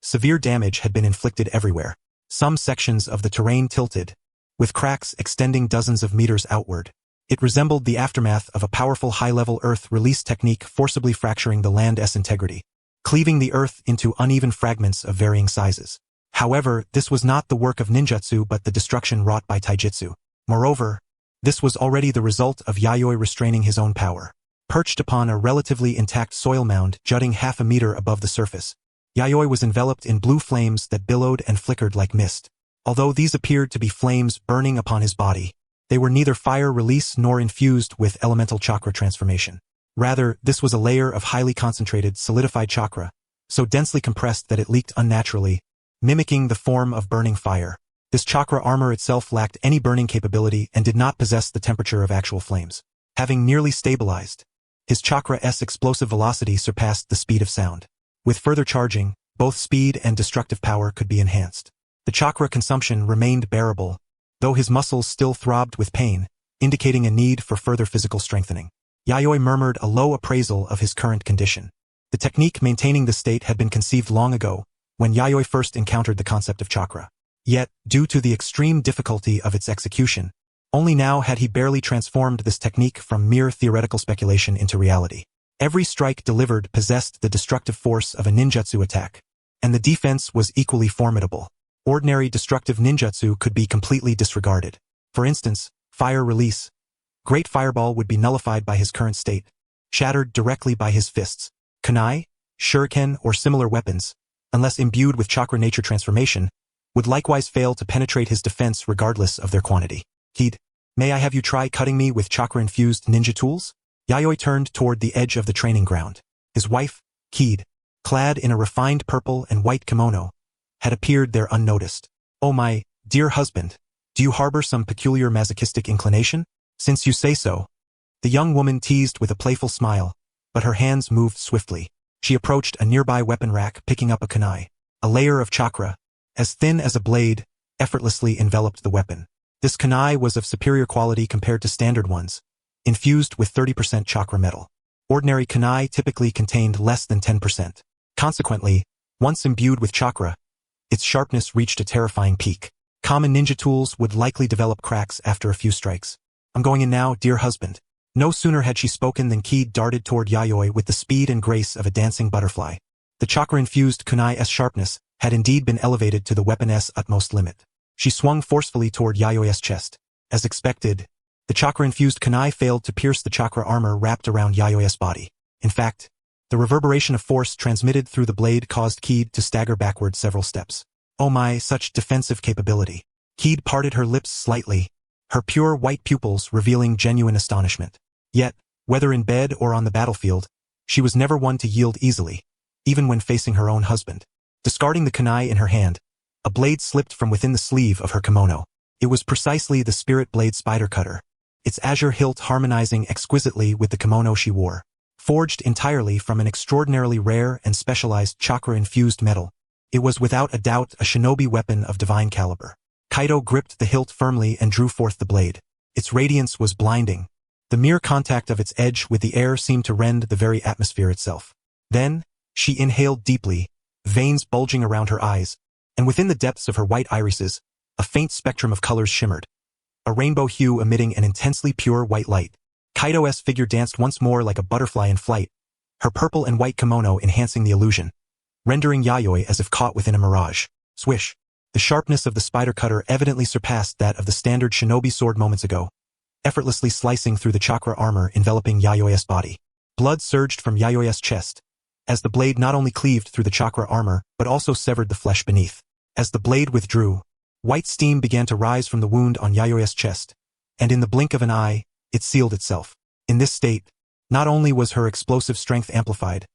Severe damage had been inflicted everywhere. Some sections of the terrain tilted, with cracks extending dozens of meters outward. It resembled the aftermath of a powerful high-level earth release technique forcibly fracturing the land's integrity, cleaving the earth into uneven fragments of varying sizes. However, this was not the work of ninjutsu but the destruction wrought by taijutsu. Moreover, this was already the result of Yayoi restraining his own power. Perched upon a relatively intact soil mound jutting half a meter above the surface, Yayoi was enveloped in blue flames that billowed and flickered like mist. Although these appeared to be flames burning upon his body, they were neither fire release nor infused with elemental chakra transformation. Rather, this was a layer of highly concentrated, solidified chakra, so densely compressed that it leaked unnaturally, mimicking the form of burning fire. This chakra armor itself lacked any burning capability and did not possess the temperature of actual flames. Having nearly stabilized, his chakra's explosive velocity surpassed the speed of sound. With further charging, both speed and destructive power could be enhanced. The chakra consumption remained bearable, though his muscles still throbbed with pain, indicating a need for further physical strengthening. Yayoi murmured a low appraisal of his current condition. The technique maintaining the state had been conceived long ago, when Yayoi first encountered the concept of chakra. Yet, due to the extreme difficulty of its execution, only now had he barely transformed this technique from mere theoretical speculation into reality. Every strike delivered possessed the destructive force of a ninjutsu attack, and the defense was equally formidable. Ordinary destructive ninjutsu could be completely disregarded. For instance, fire release. Great Fireball would be nullified by his current state, shattered directly by his fists. Kunai, shuriken, or similar weapons, unless imbued with chakra nature transformation, would likewise fail to penetrate his defense regardless of their quantity. He'd, may I have you try cutting me with chakra-infused ninja tools? Yayoi turned toward the edge of the training ground. His wife, Keed, clad in a refined purple and white kimono, had appeared there unnoticed. Oh my, dear husband, do you harbor some peculiar masochistic inclination? Since you say so. The young woman teased with a playful smile, but her hands moved swiftly. She approached a nearby weapon rack, picking up a kunai. A layer of chakra, as thin as a blade, effortlessly enveloped the weapon. This kunai was of superior quality compared to standard ones, infused with 30% chakra metal. Ordinary kunai typically contained less than 10%. Consequently, once imbued with chakra, its sharpness reached a terrifying peak. Common ninja tools would likely develop cracks after a few strikes. I'm going in now, dear husband. No sooner had she spoken than Ki darted toward Yayoi with the speed and grace of a dancing butterfly. The chakra-infused kunai's sharpness had indeed been elevated to the weapon's utmost limit. She swung forcefully toward Yayoi's chest. As expected, the chakra-infused kunai failed to pierce the chakra armor wrapped around Yayoi's body. In fact, the reverberation of force transmitted through the blade caused Keed to stagger backward several steps. Oh my, such defensive capability. Keed parted her lips slightly, her pure white pupils revealing genuine astonishment. Yet, whether in bed or on the battlefield, she was never one to yield easily, even when facing her own husband. Discarding the kunai in her hand, a blade slipped from within the sleeve of her kimono. It was precisely the spirit blade spider cutter, its azure hilt harmonizing exquisitely with the kimono she wore. Forged entirely from an extraordinarily rare and specialized chakra-infused metal, it was without a doubt a shinobi weapon of divine caliber. Kaido gripped the hilt firmly and drew forth the blade. Its radiance was blinding. The mere contact of its edge with the air seemed to rend the very atmosphere itself. Then, she inhaled deeply, veins bulging around her eyes, and within the depths of her white irises, a faint spectrum of colors shimmered, a rainbow hue emitting an intensely pure white light. Kaido's figure danced once more like a butterfly in flight, her purple and white kimono enhancing the illusion, rendering Yayoi as if caught within a mirage. Swish! The sharpness of the spider cutter evidently surpassed that of the standard shinobi sword moments ago, effortlessly slicing through the chakra armor enveloping Yayoi's body. Blood surged from Yayoi's chest, as the blade not only cleaved through the chakra armor but also severed the flesh beneath. As the blade withdrew, white steam began to rise from the wound on Yayoi's chest, and in the blink of an eye, it sealed itself. In this state, not only was her explosive strength amplified,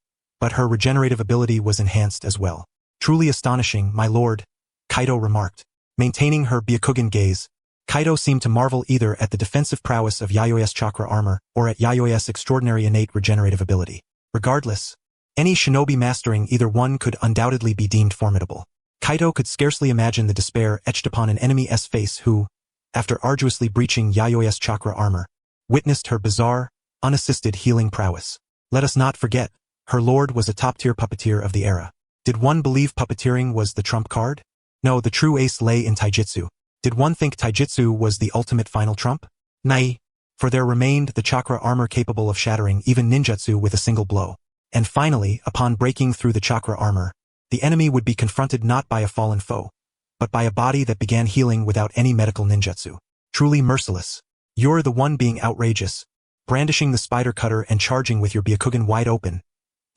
but her regenerative ability was enhanced as well. Truly astonishing, my lord, Kaido remarked. Maintaining her Byakugan gaze, Kaido seemed to marvel either at the defensive prowess of Yayoi's chakra armor or at Yayoi's extraordinary innate regenerative ability. Regardless, any shinobi mastering either one could undoubtedly be deemed formidable. Kaido could scarcely imagine the despair etched upon an enemy's face who, after arduously breaching Yayoi's chakra armor, witnessed her bizarre, unassisted healing prowess. Let us not forget, her lord was a top-tier puppeteer of the era. Did one believe puppeteering was the trump card? No, the true ace lay in taijutsu. Did one think taijutsu was the ultimate final trump? Nay, for there remained the chakra armor capable of shattering even ninjutsu with a single blow. And finally, upon breaking through the chakra armor, the enemy would be confronted not by a fallen foe, but by a body that began healing without any medical ninjutsu. Truly merciless. You're the one being outrageous, brandishing the spider cutter and charging with your Byakugan wide open,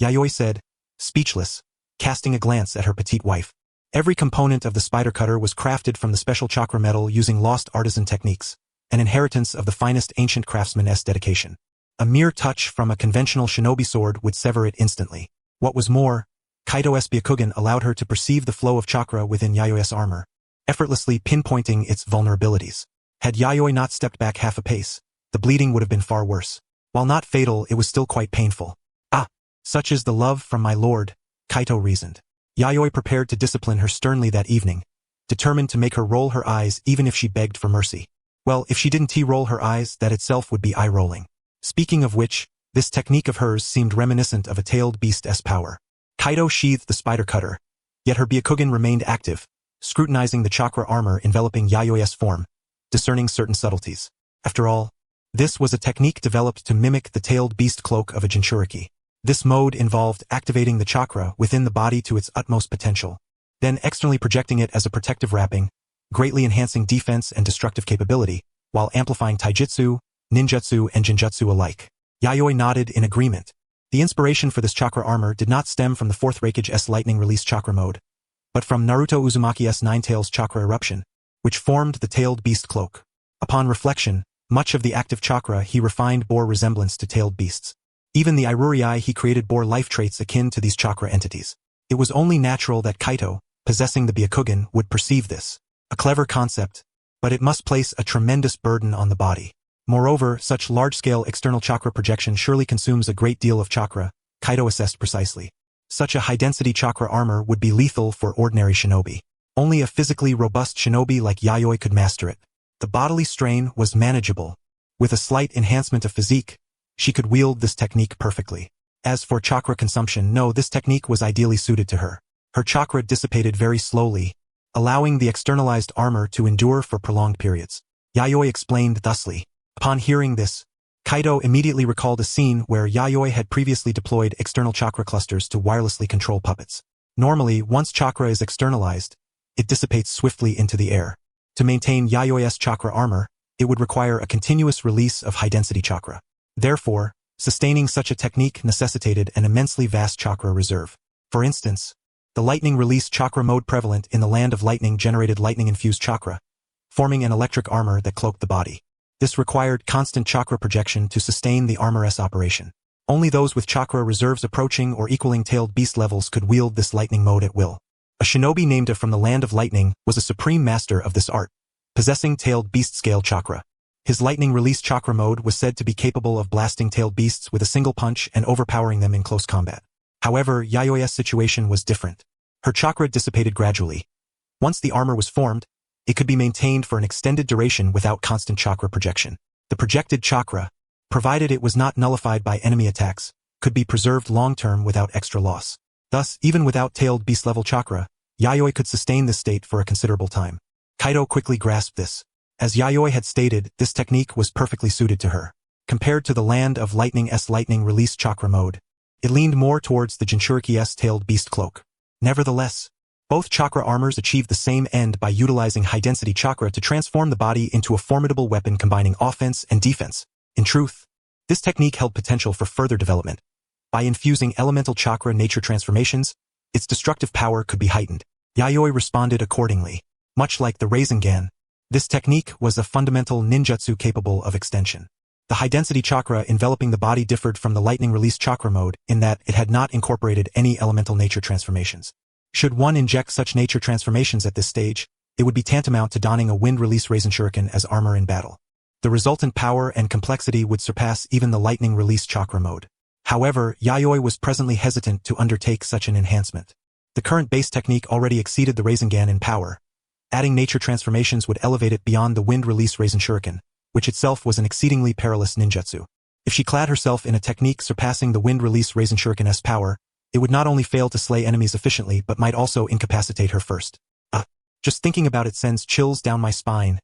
Yayoi said, speechless, casting a glance at her petite wife. Every component of the spider cutter was crafted from the special chakra metal using lost artisan techniques, an inheritance of the finest ancient craftsman's dedication. A mere touch from a conventional shinobi sword would sever it instantly. What was more, Kaido's Byakugan allowed her to perceive the flow of chakra within Yayoi's armor, effortlessly pinpointing its vulnerabilities. Had Yayoi not stepped back half a pace, the bleeding would have been far worse. While not fatal, it was still quite painful. Ah, such is the love from my lord, Kaito reasoned. Yayoi prepared to discipline her sternly that evening, determined to make her roll her eyes even if she begged for mercy. Well, if she didn't roll her eyes, that itself would be eye-rolling. Speaking of which, this technique of hers seemed reminiscent of a tailed beast's power. Kaido sheathed the spider cutter, yet her Byakugan remained active, scrutinizing the chakra armor enveloping Yayoi's form, discerning certain subtleties. After all, this was a technique developed to mimic the tailed beast cloak of a Jinchuriki. This mode involved activating the chakra within the body to its utmost potential, then externally projecting it as a protective wrapping, greatly enhancing defense and destructive capability, while amplifying taijutsu, ninjutsu and jinjutsu alike. Yayoi nodded in agreement, The inspiration for this chakra armor did not stem from the 4th Raikage's lightning release chakra mode, but from Naruto Uzumaki's Nine Tails chakra eruption, which formed the tailed beast cloak. Upon reflection, much of the active chakra he refined bore resemblance to tailed beasts. Even the Iruri he created bore life traits akin to these chakra entities. It was only natural that Kaito, possessing the Byakugan, would perceive this. A clever concept, but it must place a tremendous burden on the body. Moreover, such large-scale external chakra projection surely consumes a great deal of chakra, Kaito assessed precisely. Such a high-density chakra armor would be lethal for ordinary shinobi. Only a physically robust shinobi like Yayoi could master it. The bodily strain was manageable. With a slight enhancement of physique, she could wield this technique perfectly. As for chakra consumption, no, this technique was ideally suited to her. Her chakra dissipated very slowly, allowing the externalized armor to endure for prolonged periods. Yayoi explained thusly. Upon hearing this, Kaito immediately recalled a scene where Yayoi had previously deployed external chakra clusters to wirelessly control puppets. Normally, once chakra is externalized, it dissipates swiftly into the air. To maintain Yayoi's chakra armor, it would require a continuous release of high-density chakra. Therefore, sustaining such a technique necessitated an immensely vast chakra reserve. For instance, the lightning release chakra mode prevalent in the land of lightning generated lightning-infused chakra, forming an electric armor that cloaked the body. This required constant chakra projection to sustain the armor's operation. Only those with chakra reserves approaching or equaling tailed beast levels could wield this lightning mode at will. A shinobi named from the land of lightning was a supreme master of this art, possessing tailed beast scale chakra. His lightning release chakra mode was said to be capable of blasting tailed beasts with a single punch and overpowering them in close combat. However, Yayoi's situation was different. Her chakra dissipated gradually. Once the armor was formed, it could be maintained for an extended duration without constant chakra projection. The projected chakra, provided it was not nullified by enemy attacks, could be preserved long-term without extra loss. Thus, even without tailed beast-level chakra, Yayoi could sustain this state for a considerable time. Kaito quickly grasped this. As Yayoi had stated, this technique was perfectly suited to her. Compared to the land of lightning's lightning release chakra mode, it leaned more towards the Jinchuriki's tailed beast cloak. Nevertheless, both chakra armors achieved the same end by utilizing high-density chakra to transform the body into a formidable weapon combining offense and defense. In truth, this technique held potential for further development. By infusing elemental chakra nature transformations, its destructive power could be heightened. Yayoi responded accordingly. Much like the Rasengan, this technique was a fundamental ninjutsu capable of extension. The high-density chakra enveloping the body differed from the lightning release chakra mode in that it had not incorporated any elemental nature transformations. Should one inject such nature transformations at this stage, it would be tantamount to donning a wind release Rasen Shuriken as armor in battle. The resultant power and complexity would surpass even the lightning release chakra mode. However, Yayoi was presently hesitant to undertake such an enhancement. The current base technique already exceeded the Rasengan in power. Adding nature transformations would elevate it beyond the wind release Rasen Shuriken, which itself was an exceedingly perilous ninjutsu. If she clad herself in a technique surpassing the wind release Rasen Shuriken's power, it would not only fail to slay enemies efficiently but might also incapacitate her first. Just thinking about it sends chills down my spine.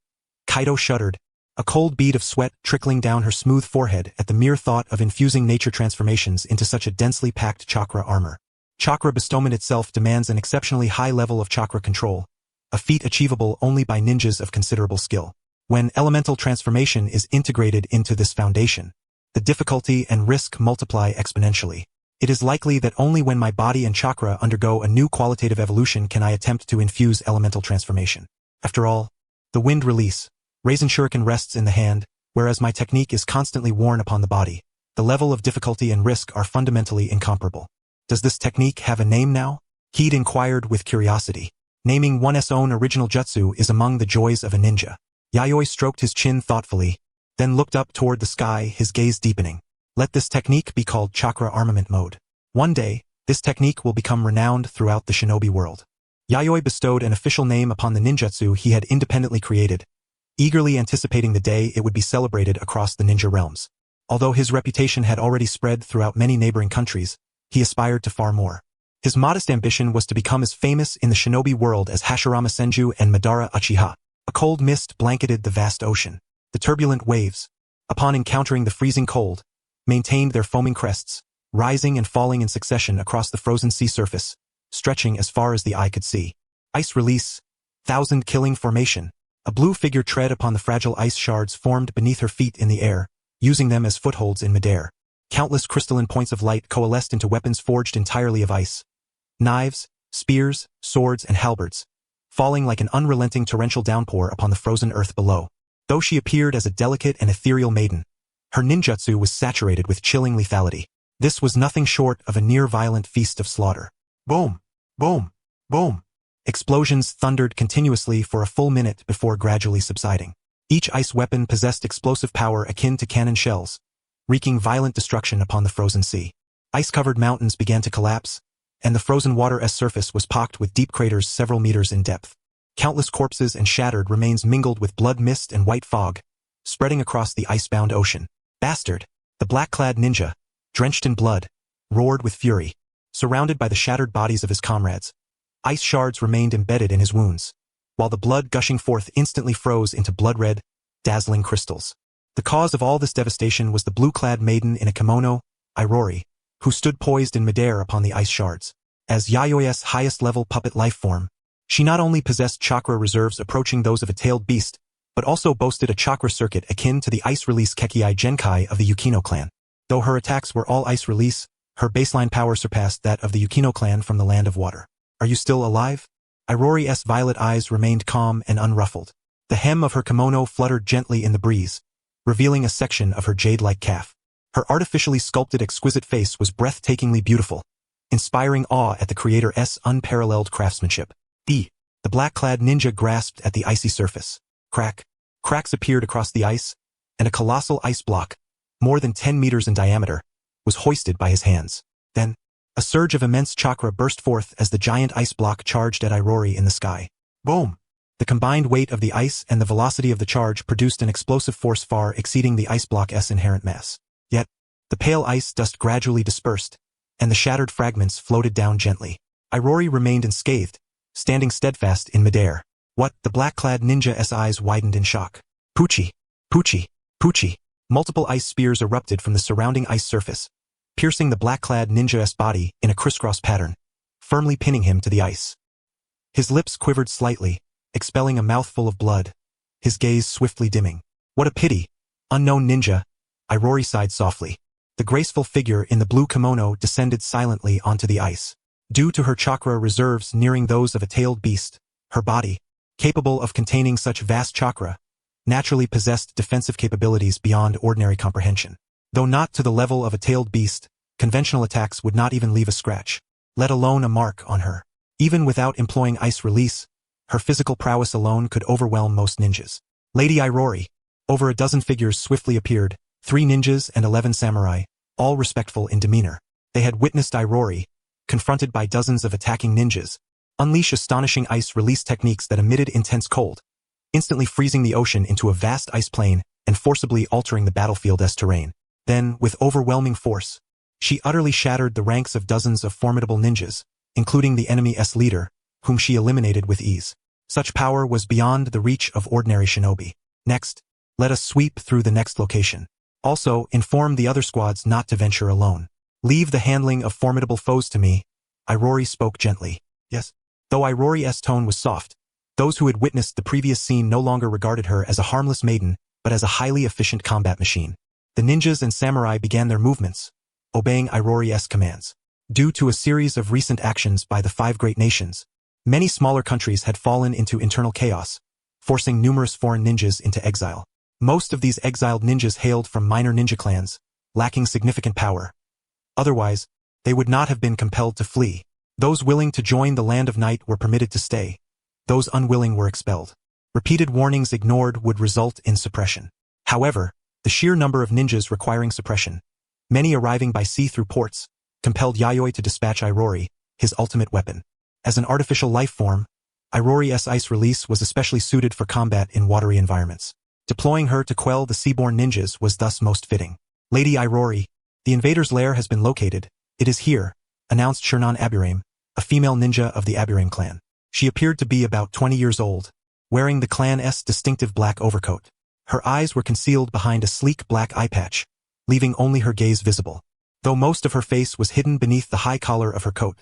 Kaito shuddered, a cold bead of sweat trickling down her smooth forehead at the mere thought of infusing nature transformations into such a densely packed chakra armor. Chakra bestowment itself demands an exceptionally high level of chakra control, a feat achievable only by ninjas of considerable skill. When elemental transformation is integrated into this foundation, the difficulty and risk multiply exponentially. It is likely that only when my body and chakra undergo a new qualitative evolution can I attempt to infuse elemental transformation. After all, the wind release, Rasen Shuriken rests in the hand, whereas my technique is constantly worn upon the body. The level of difficulty and risk are fundamentally incomparable. Does this technique have a name now? He'd inquired with curiosity. Naming one's own original jutsu is among the joys of a ninja. Yayoi stroked his chin thoughtfully, then looked up toward the sky, his gaze deepening. Let this technique be called chakra armament mode. One day, this technique will become renowned throughout the shinobi world. Yayoi bestowed an official name upon the ninjutsu he had independently created, eagerly anticipating the day it would be celebrated across the ninja realms. Although his reputation had already spread throughout many neighboring countries, he aspired to far more. His modest ambition was to become as famous in the shinobi world as Hashirama Senju and Madara Uchiha. A cold mist blanketed the vast ocean. The turbulent waves, upon encountering the freezing cold, maintained their foaming crests, rising and falling in succession across the frozen sea surface, stretching as far as the eye could see. Ice release, thousand-killing formation. A blue figure tread upon the fragile ice shards formed beneath her feet in the air, using them as footholds in midair. Countless crystalline points of light coalesced into weapons forged entirely of ice. Knives, spears, swords, and halberds, falling like an unrelenting torrential downpour upon the frozen earth below. Though she appeared as a delicate and ethereal maiden, her ninjutsu was saturated with chilling lethality. This was nothing short of a near-violent feast of slaughter. Boom! Boom! Boom! Explosions thundered continuously for a full minute before gradually subsiding. Each ice weapon possessed explosive power akin to cannon shells, wreaking violent destruction upon the frozen sea. Ice-covered mountains began to collapse, and the frozen water's surface was pocked with deep craters several meters in depth. Countless corpses and shattered remains mingled with blood mist and white fog, spreading across the icebound ocean. Bastard! The black-clad ninja, drenched in blood, roared with fury. Surrounded by the shattered bodies of his comrades, ice shards remained embedded in his wounds, while the blood gushing forth instantly froze into blood-red, dazzling crystals. The cause of all this devastation was the blue-clad maiden in a kimono, Iruri, who stood poised in midair upon the ice shards. As Yayoi's highest-level puppet life form, she not only possessed chakra reserves approaching those of a tailed beast, but also boasted a chakra circuit akin to the ice-release Kekei Genkai of the Yukino clan. Though her attacks were all ice release, her baseline power surpassed that of the Yukino clan from the Land of Water. Are you still alive? Iruri's violet eyes remained calm and unruffled. The hem of her kimono fluttered gently in the breeze, revealing a section of her jade-like calf. Her artificially sculpted exquisite face was breathtakingly beautiful, inspiring awe at the creator's unparalleled craftsmanship. The black-clad ninja grasped at the icy surface. Cracks appeared across the ice, and a colossal ice block, more than 10 meters in diameter, was hoisted by his hands. Then, a surge of immense chakra burst forth as the giant ice block charged at Iruri in the sky. Boom! The combined weight of the ice and the velocity of the charge produced an explosive force far exceeding the ice block's inherent mass. Yet, the pale ice dust gradually dispersed, and the shattered fragments floated down gently. Iruri remained unscathed, standing steadfast in midair. What? The black-clad ninja's eyes widened in shock. Pucci! Pucci! Pucci! Multiple ice spears erupted from the surrounding ice surface, piercing the black-clad ninja's body in a crisscross pattern, firmly pinning him to the ice. His lips quivered slightly, expelling a mouthful of blood, his gaze swiftly dimming. What a pity! Unknown ninja, Iruri sighed softly. The graceful figure in the blue kimono descended silently onto the ice. Due to her chakra reserves nearing those of a tailed beast, her body, capable of containing such vast chakra, naturally possessed defensive capabilities beyond ordinary comprehension. Though not to the level of a tailed beast, conventional attacks would not even leave a scratch, let alone a mark on her. Even without employing ice release, her physical prowess alone could overwhelm most ninjas. Lady Iruri. Over a dozen figures swiftly appeared, 3 ninjas and 11 samurai, all respectful in demeanor. They had witnessed Iruri, confronted by dozens of attacking ninjas, unleash astonishing ice release techniques that emitted intense cold, instantly freezing the ocean into a vast ice plain and forcibly altering the battlefield's terrain. Then, with overwhelming force, she utterly shattered the ranks of dozens of formidable ninjas, including the enemy's leader, whom she eliminated with ease. Such power was beyond the reach of ordinary shinobi. Next, let us sweep through the next location. Also, inform the other squads not to venture alone. Leave the handling of formidable foes to me, Iruri spoke gently. Yes. Though Iruri's tone was soft, those who had witnessed the previous scene no longer regarded her as a harmless maiden, but as a highly efficient combat machine. The ninjas and samurai began their movements, obeying Iruri's commands. Due to a series of recent actions by the 5 great nations, many smaller countries had fallen into internal chaos, forcing numerous foreign ninjas into exile. Most of these exiled ninjas hailed from minor ninja clans, lacking significant power. Otherwise, they would not have been compelled to flee. Those willing to join the Land of Night were permitted to stay. Those unwilling were expelled. Repeated warnings ignored would result in suppression. However, the sheer number of ninjas requiring suppression, many arriving by sea through ports, compelled Yayoi to dispatch Iruri, his ultimate weapon. As an artificial life form, Iruri's ice release was especially suited for combat in watery environments. Deploying her to quell the seaborne ninjas was thus most fitting. Lady Iruri, the invader's lair has been located. It is here, announced Shirnan Aburame, a female ninja of the Aburame clan. She appeared to be about 20 years old, wearing the clan's distinctive black overcoat. Her eyes were concealed behind a sleek black eye patch, leaving only her gaze visible. Though most of her face was hidden beneath the high collar of her coat,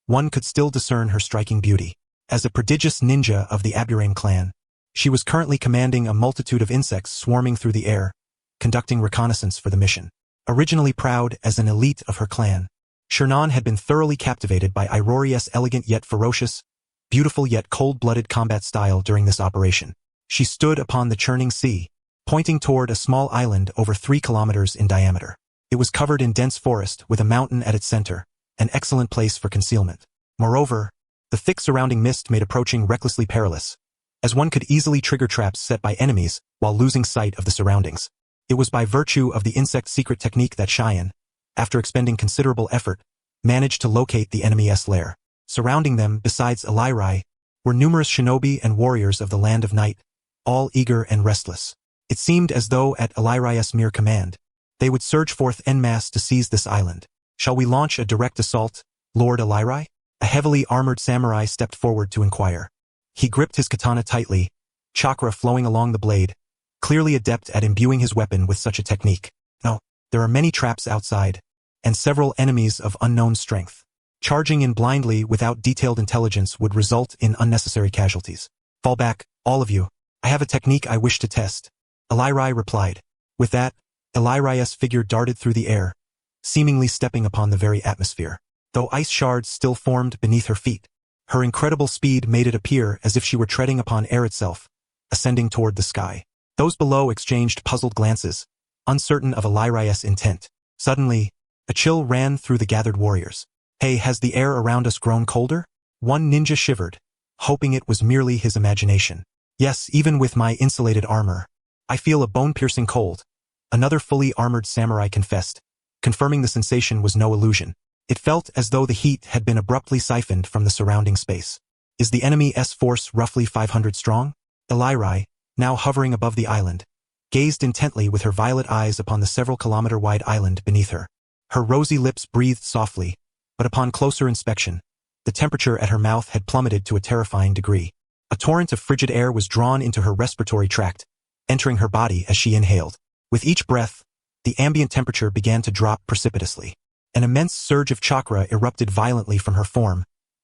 one could still discern her striking beauty. As a prodigious ninja of the Aburame clan, she was currently commanding a multitude of insects swarming through the air, conducting reconnaissance for the mission. Originally proud as an elite of her clan, Shernan had been thoroughly captivated by Iruri's elegant yet ferocious, beautiful yet cold-blooded combat style during this operation. She stood upon the churning sea, pointing toward a small island over 3 kilometers in diameter. It was covered in dense forest with a mountain at its center, an excellent place for concealment. Moreover, the thick surrounding mist made approaching recklessly perilous, as one could easily trigger traps set by enemies while losing sight of the surroundings. It was by virtue of the insect's secret technique that Cheyenne, after expending considerable effort, managed to locate the enemy's lair. Surrounding them, besides Iruri, were numerous shinobi and warriors of the Land of Night, all eager and restless. It seemed as though at Iruri's mere command, they would surge forth en masse to seize this island. Shall we launch a direct assault, Lord Iruri? A heavily armored samurai stepped forward to inquire. He gripped his katana tightly, chakra flowing along the blade, clearly adept at imbuing his weapon with such a technique. No, there are many traps outside, and several enemies of unknown strength. Charging in blindly without detailed intelligence would result in unnecessary casualties. Fall back, all of you. I have a technique I wish to test. Iruri replied. With that, Iruri's figure darted through the air, seemingly stepping upon the very atmosphere. Though ice shards still formed beneath her feet, her incredible speed made it appear as if she were treading upon air itself, ascending toward the sky. Those below exchanged puzzled glances, uncertain of Iruri's intent. Suddenly, a chill ran through the gathered warriors. Hey, has the air around us grown colder? One ninja shivered, hoping it was merely his imagination. Yes, even with my insulated armor, I feel a bone-piercing cold. Another fully armored samurai confessed, confirming the sensation was no illusion. It felt as though the heat had been abruptly siphoned from the surrounding space. Is the enemy's force roughly 500 strong? Iruri, now hovering above the island, gazed intently with her violet eyes upon the several kilometer-wide island beneath her. Her rosy lips breathed softly, but upon closer inspection, the temperature at her mouth had plummeted to a terrifying degree. A torrent of frigid air was drawn into her respiratory tract, entering her body as she inhaled. With each breath, the ambient temperature began to drop precipitously. An immense surge of chakra erupted violently from her form,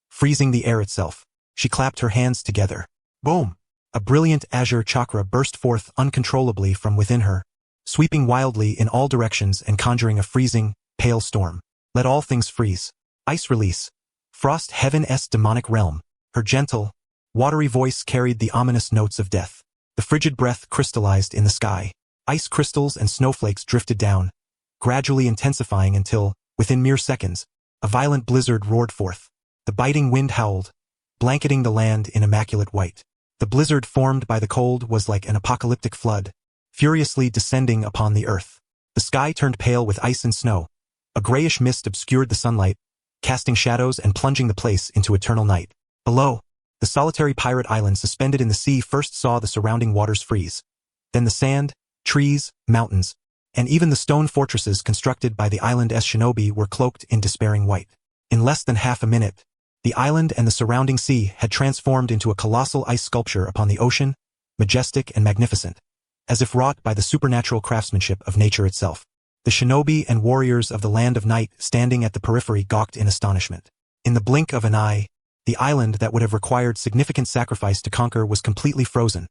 freezing the air itself. She clapped her hands together. Boom! A brilliant azure chakra burst forth uncontrollably from within her, sweeping wildly in all directions and conjuring a freezing, pale storm. Let all things freeze. Ice release. Frost Heaven's demonic realm. Her gentle, watery voice carried the ominous notes of death. The frigid breath crystallized in the sky. Ice crystals and snowflakes drifted down, gradually intensifying until, within mere seconds, a violent blizzard roared forth. The biting wind howled, blanketing the land in immaculate white. The blizzard formed by the cold was like an apocalyptic flood, furiously descending upon the earth. The sky turned pale with ice and snow. A grayish mist obscured the sunlight, casting shadows and plunging the place into eternal night. Below, the solitary pirate island suspended in the sea first saw the surrounding waters freeze. Then the sand, trees, mountains, and even the stone fortresses constructed by the island's shinobi were cloaked in despairing white. In less than half a minute, the island and the surrounding sea had transformed into a colossal ice sculpture upon the ocean, majestic and magnificent, as if wrought by the supernatural craftsmanship of nature itself. The shinobi and warriors of the Land of Night standing at the periphery gawked in astonishment. In the blink of an eye, the island that would have required significant sacrifice to conquer was completely frozen,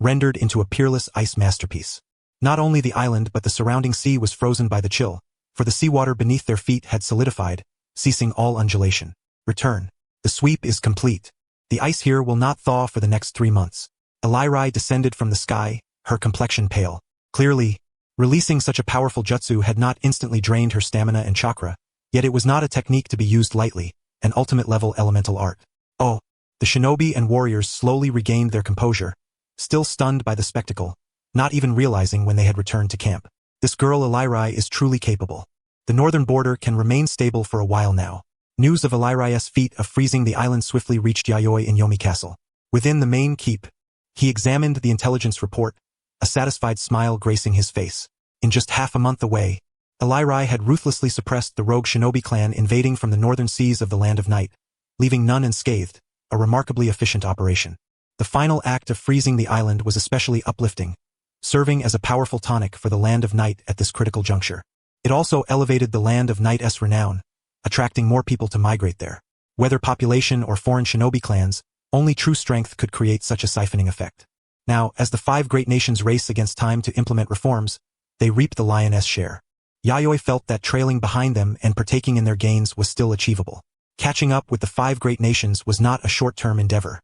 rendered into a peerless ice masterpiece. Not only the island but the surrounding sea was frozen by the chill, for the seawater beneath their feet had solidified, ceasing all undulation. Return. The sweep is complete. The ice here will not thaw for the next 3 months. Iruri descended from the sky, her complexion pale. Clearly, releasing such a powerful jutsu had not instantly drained her stamina and chakra, yet it was not a technique to be used lightly, an ultimate-level elemental art. Oh, the shinobi and warriors slowly regained their composure, still stunned by the spectacle, not even realizing when they had returned to camp. This girl Iruri is truly capable. The northern border can remain stable for a while now. News of Iruri's feat of freezing the island swiftly reached Yayoi in Yomi Castle. Within the main keep, he examined the intelligence report, a satisfied smile gracing his face. In just half a month away, Iruri had ruthlessly suppressed the rogue shinobi clan invading from the northern seas of the Land of Night, leaving none unscathed, a remarkably efficient operation. The final act of freezing the island was especially uplifting, serving as a powerful tonic for the Land of Night at this critical juncture. It also elevated the Land of Night's renown, attracting more people to migrate there. Whether population or foreign shinobi clans, only true strength could create such a siphoning effect. Now, as the 5 great nations race against time to implement reforms, they reap the lion's share. Yayoi felt that trailing behind them and partaking in their gains was still achievable. Catching up with the 5 great nations was not a short-term endeavor.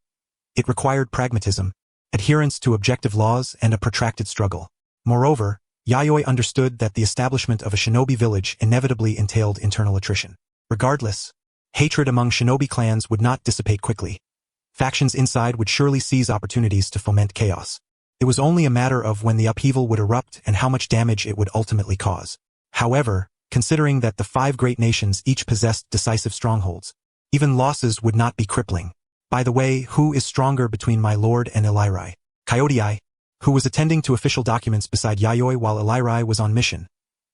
It required pragmatism, adherence to objective laws, and a protracted struggle. Moreover, Yayoi understood that the establishment of a shinobi village inevitably entailed internal attrition. Regardless, hatred among shinobi clans would not dissipate quickly. Factions inside would surely seize opportunities to foment chaos. It was only a matter of when the upheaval would erupt and how much damage it would ultimately cause. However, considering that the 5 great nations each possessed decisive strongholds, even losses would not be crippling. By the way, who is stronger between my lord and Iruri? Coyote, who was attending to official documents beside Yayoi while Iruri was on mission,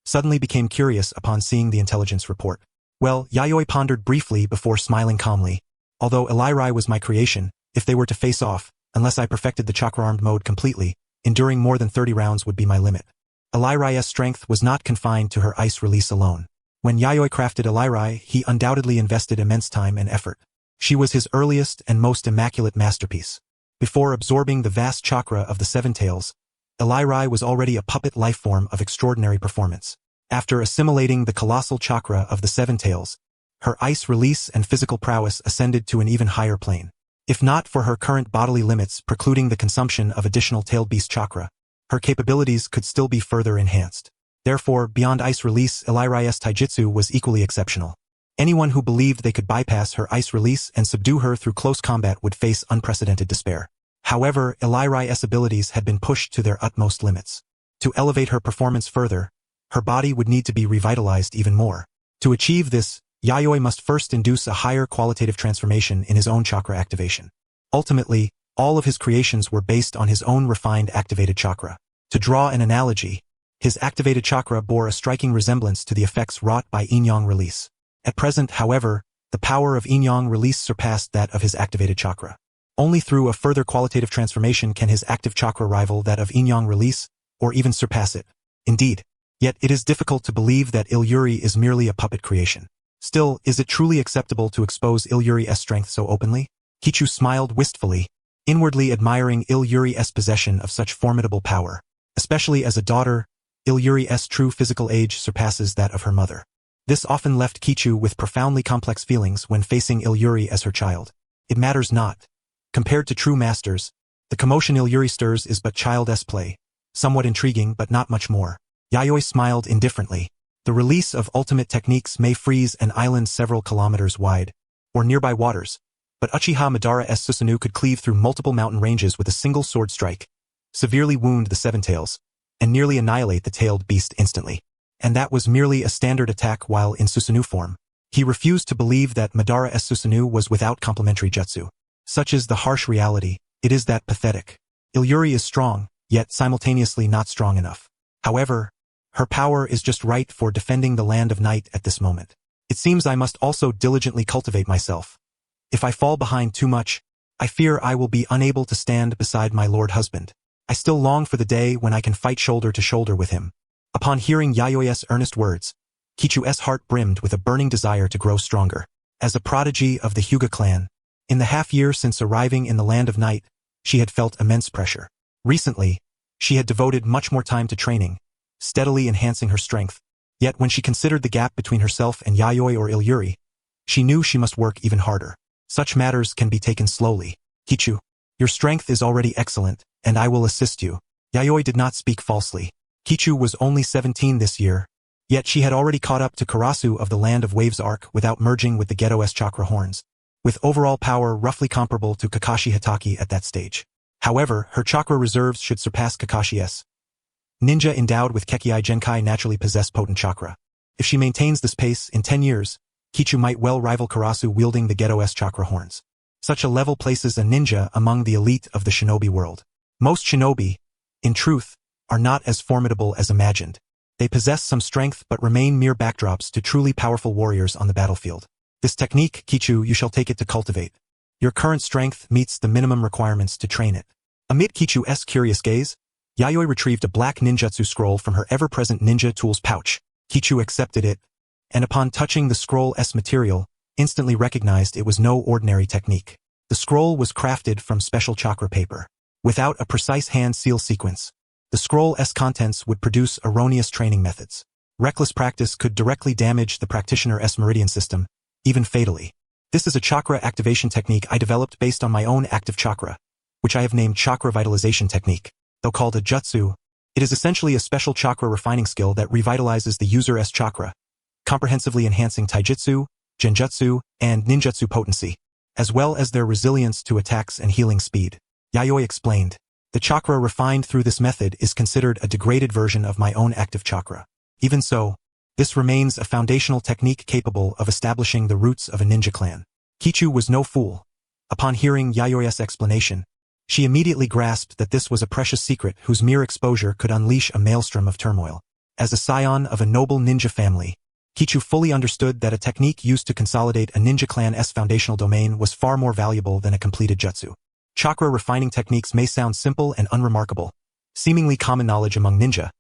suddenly became curious upon seeing the intelligence report. Well, Yayoi pondered briefly before smiling calmly. Although Iruri was my creation, if they were to face off, unless I perfected the chakra-armed mode completely, enduring more than 30 rounds would be my limit. Iruri's strength was not confined to her ice release alone. When Yayoi crafted Iruri, he undoubtedly invested immense time and effort. She was his earliest and most immaculate masterpiece. Before absorbing the vast chakra of the 7 tails, Iruri was already a puppet lifeform of extraordinary performance. After assimilating the colossal chakra of the 7 tails, her ice release and physical prowess ascended to an even higher plane. If not for her current bodily limits precluding the consumption of additional tailed beast chakra, her capabilities could still be further enhanced. Therefore, beyond ice release, Iruri's taijutsu was equally exceptional. Anyone who believed they could bypass her ice release and subdue her through close combat would face unprecedented despair. However, Iruri's abilities had been pushed to their utmost limits. To elevate her performance further, her body would need to be revitalized even more. To achieve this, Yayoi must first induce a higher qualitative transformation in his own chakra activation. Ultimately, all of his creations were based on his own refined activated chakra. To draw an analogy, his activated chakra bore a striking resemblance to the effects wrought by yin-yang release. At present, however, the power of yin-yang release surpassed that of his activated chakra. Only through a further qualitative transformation can his active chakra rival that of yin-yang release, or even surpass it. Indeed, yet it is difficult to believe that Iruri is merely a puppet creation. Still, is it truly acceptable to expose Iruri's strength so openly? Kichu smiled wistfully, inwardly admiring Iruri's possession of such formidable power. Especially as a daughter, Iruri's true physical age surpasses that of her mother. This often left Kichu with profoundly complex feelings when facing Iruri as her child. It matters not. Compared to true masters, the commotion Iruri stirs is but childish play, somewhat intriguing but not much more. Yayoi smiled indifferently. The release of ultimate techniques may freeze an island several kilometers wide, or nearby waters, but Uchiha Madara's Susanoo could cleave through multiple mountain ranges with a single sword strike, severely wound the 7 tails, and nearly annihilate the tailed beast instantly. And that was merely a standard attack while in Susanoo form. He refused to believe that Madara's Susanoo was without complementary jutsu. Such is the harsh reality, it is that pathetic. Iruri is strong, yet simultaneously not strong enough. However, her power is just right for defending the land of night at this moment. It seems I must also diligently cultivate myself. If I fall behind too much, I fear I will be unable to stand beside my lord husband. I still long for the day when I can fight shoulder to shoulder with him. Upon hearing Yayoi's earnest words, Kichu's heart brimmed with a burning desire to grow stronger. As a prodigy of the Hyuga clan, in the half-year since arriving in the land of night, she had felt immense pressure. Recently, she had devoted much more time to training, steadily enhancing her strength. Yet when she considered the gap between herself and Yayoi or Iruri, she knew she must work even harder. Such matters can be taken slowly. Kichu, your strength is already excellent, and I will assist you. Yayoi did not speak falsely. Kichu was only 17 this year, yet she had already caught up to Karasu of the Land of Waves arc without merging with the Geto's chakra horns, with overall power roughly comparable to Kakashi Hatake at that stage. However, her chakra reserves should surpass Kakashi's. Ninja endowed with Kekkei Genkai naturally possess potent chakra. If she maintains this pace, in 10 years, Kichu might well rival Karasu wielding the Geto's chakra horns. Such a level places a ninja among the elite of the shinobi world. Most shinobi, in truth, are not as formidable as imagined. They possess some strength but remain mere backdrops to truly powerful warriors on the battlefield. This technique, Kichu, you shall take it to cultivate. Your current strength meets the minimum requirements to train it. Amid Kichu's curious gaze, Yayoi retrieved a black ninjutsu scroll from her ever-present ninja tools pouch. Kichu accepted it, and upon touching the scroll's material, instantly recognized it was no ordinary technique. The scroll was crafted from special chakra paper. Without a precise hand seal sequence, the scroll's contents would produce erroneous training methods. Reckless practice could directly damage the practitioner's meridian system, even fatally. This is a chakra activation technique I developed based on my own active chakra, which I have named Chakra Vitalization Technique. Though called a jutsu, it is essentially a special chakra refining skill that revitalizes the user's chakra, comprehensively enhancing taijutsu, genjutsu, and ninjutsu potency, as well as their resilience to attacks and healing speed. Yayoi explained. The chakra refined through this method is considered a degraded version of my own active chakra. Even so, this remains a foundational technique capable of establishing the roots of a ninja clan. Kichu was no fool. Upon hearing Yayoi's explanation, she immediately grasped that this was a precious secret whose mere exposure could unleash a maelstrom of turmoil. As a scion of a noble ninja family, Kichu fully understood that a technique used to consolidate a ninja clan's foundational domain was far more valuable than a completed jutsu. Chakra refining techniques may sound simple and unremarkable, seemingly common knowledge among ninja,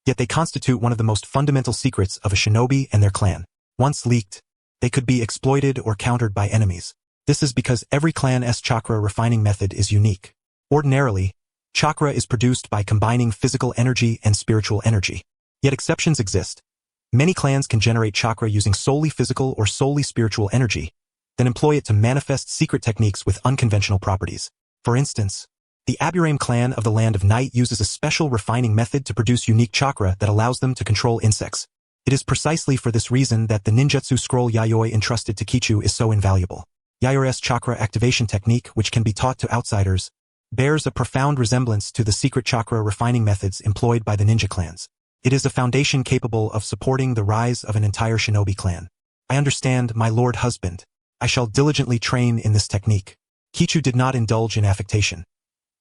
yet they constitute one of the most fundamental secrets of a shinobi and their clan. Once leaked, they could be exploited or countered by enemies. This is because every clan's chakra refining method is unique. Ordinarily, chakra is produced by combining physical energy and spiritual energy. Yet exceptions exist. Many clans can generate chakra using solely physical or solely spiritual energy, then employ it to manifest secret techniques with unconventional properties. For instance, the Aburame clan of the Land of Night uses a special refining method to produce unique chakra that allows them to control insects. It is precisely for this reason that the ninjutsu scroll Yayoi entrusted to Kichu is so invaluable. Yayoi's chakra activation technique, which can be taught to outsiders, bears a profound resemblance to the secret chakra refining methods employed by the ninja clans. It is a foundation capable of supporting the rise of an entire shinobi clan. I understand, my lord husband. I shall diligently train in this technique. Kichu did not indulge in affectation.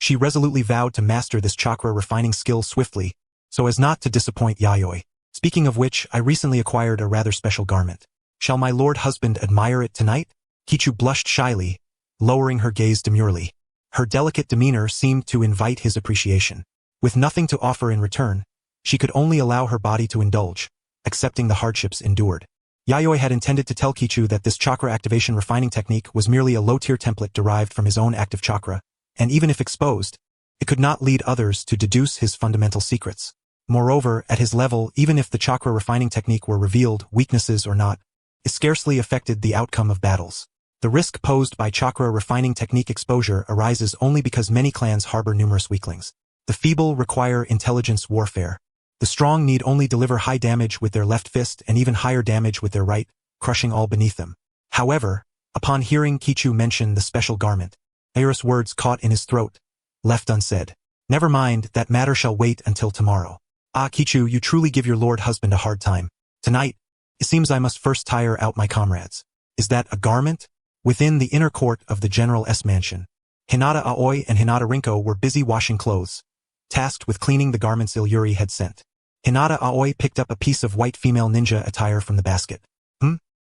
She resolutely vowed to master this chakra refining skill swiftly, so as not to disappoint Yayoi. Speaking of which, I recently acquired a rather special garment. Shall my lord husband admire it tonight? Kichu blushed shyly, lowering her gaze demurely. Her delicate demeanor seemed to invite his appreciation. With nothing to offer in return, she could only allow her body to indulge, accepting the hardships endured. Yayoi had intended to tell Kichu that this chakra activation refining technique was merely a low-tier template derived from his own active chakra, and even if exposed, it could not lead others to deduce his fundamental secrets. Moreover, at his level, even if the chakra refining technique were revealed, weaknesses or not, it scarcely affected the outcome of battles. The risk posed by chakra refining technique exposure arises only because many clans harbor numerous weaklings. The feeble require intelligence warfare. The strong need only deliver high damage with their left fist and even higher damage with their right, crushing all beneath them. However, upon hearing Kichu mention the special garment, Aerus' words caught in his throat, left unsaid. Never mind, that matter shall wait until tomorrow. Ah, Kichu, you truly give your lord husband a hard time. Tonight, it seems I must first tire out my comrades. Is that a garment? Within the inner court of the General's mansion, Hinata Aoi and Hinata Rinko were busy washing clothes, tasked with cleaning the garments Iruri had sent. Hinata Aoi picked up a piece of white female ninja attire from the basket.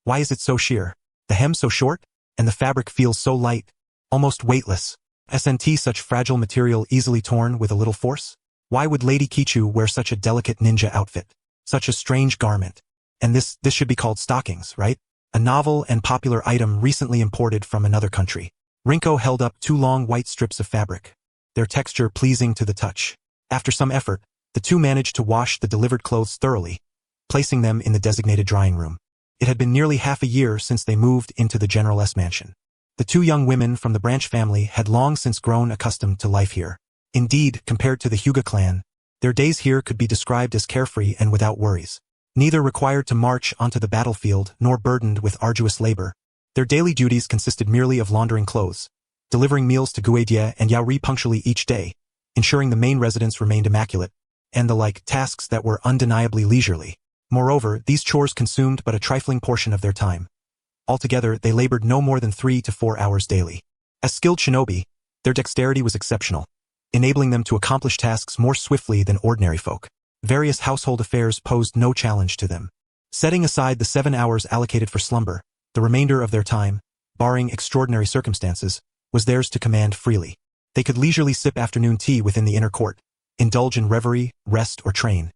Why is it so sheer? The hem so short? And the fabric feels so light, almost weightless. SNT such fragile material easily torn with a little force? Why would Lady Kichu wear such a delicate ninja outfit? Such a strange garment. And this should be called stockings, right? A novel and popular item recently imported from another country. Rinko held up 2 long white strips of fabric, their texture pleasing to the touch. After some effort, the two managed to wash the delivered clothes thoroughly, placing them in the designated drying room. It had been nearly half a year since they moved into the General's mansion. The 2 young women from the branch family had long since grown accustomed to life here. Indeed, compared to the Hyuga clan, their days here could be described as carefree and without worries. Neither required to march onto the battlefield nor burdened with arduous labor. Their daily duties consisted merely of laundering clothes, delivering meals to Guedie and Yaori punctually each day, ensuring the main residence remained immaculate, and the like tasks that were undeniably leisurely. Moreover, these chores consumed but a trifling portion of their time. Altogether, they labored no more than 3 to 4 hours daily. As skilled shinobi, their dexterity was exceptional, enabling them to accomplish tasks more swiftly than ordinary folk. Various household affairs posed no challenge to them. Setting aside the 7 hours allocated for slumber, the remainder of their time, barring extraordinary circumstances, was theirs to command freely. They could leisurely sip afternoon tea within the inner court, indulge in reverie, rest, or train.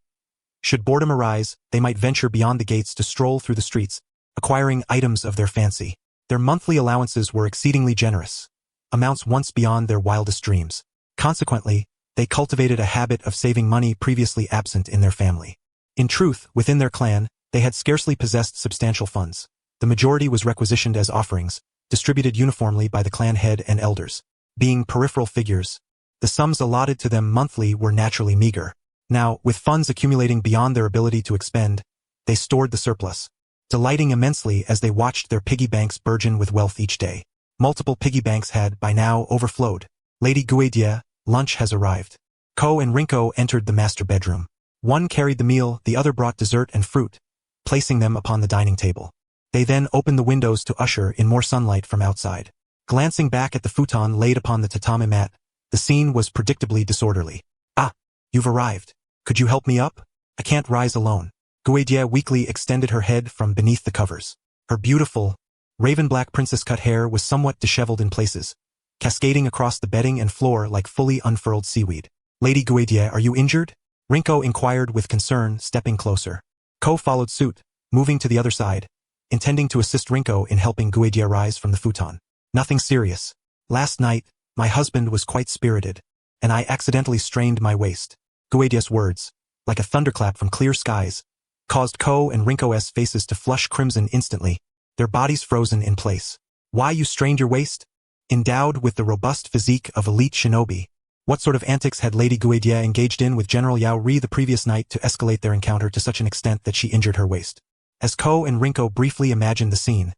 Should boredom arise, they might venture beyond the gates to stroll through the streets, acquiring items of their fancy. Their monthly allowances were exceedingly generous, amounts once beyond their wildest dreams. Consequently, they cultivated a habit of saving money previously absent in their family. In truth, within their clan, they had scarcely possessed substantial funds. The majority was requisitioned as offerings, distributed uniformly by the clan head and elders. Being peripheral figures, the sums allotted to them monthly were naturally meager. Now, with funds accumulating beyond their ability to expend, they stored the surplus, delighting immensely as they watched their piggy banks burgeon with wealth each day. Multiple piggy banks had, by now, overflowed. Lady Guedie, lunch has arrived. Ko and Rinko entered the master bedroom. One carried the meal, the other brought dessert and fruit, placing them upon the dining table. They then opened the windows to usher in more sunlight from outside. Glancing back at the futon laid upon the tatami mat, the scene was predictably disorderly. Ah, you've arrived. Could you help me up? I can't rise alone. Guedie weakly extended her head from beneath the covers. Her beautiful, raven-black princess-cut hair was somewhat disheveled in places, cascading across the bedding and floor like fully unfurled seaweed. Lady Guedie, are you injured? Rinko inquired with concern, stepping closer. Ko followed suit, moving to the other side, intending to assist Rinko in helping Guedie rise from the futon. Nothing serious. Last night, my husband was quite spirited, and I accidentally strained my waist. Guedie's words, like a thunderclap from clear skies, caused Ko and Rinko's faces to flush crimson instantly, their bodies frozen in place. Why you strained your waist? Endowed with the robust physique of elite shinobi, what sort of antics had Lady Guedie engaged in with General Yaori the previous night to escalate their encounter to such an extent that she injured her waist? As Ko and Rinko briefly imagined the scene,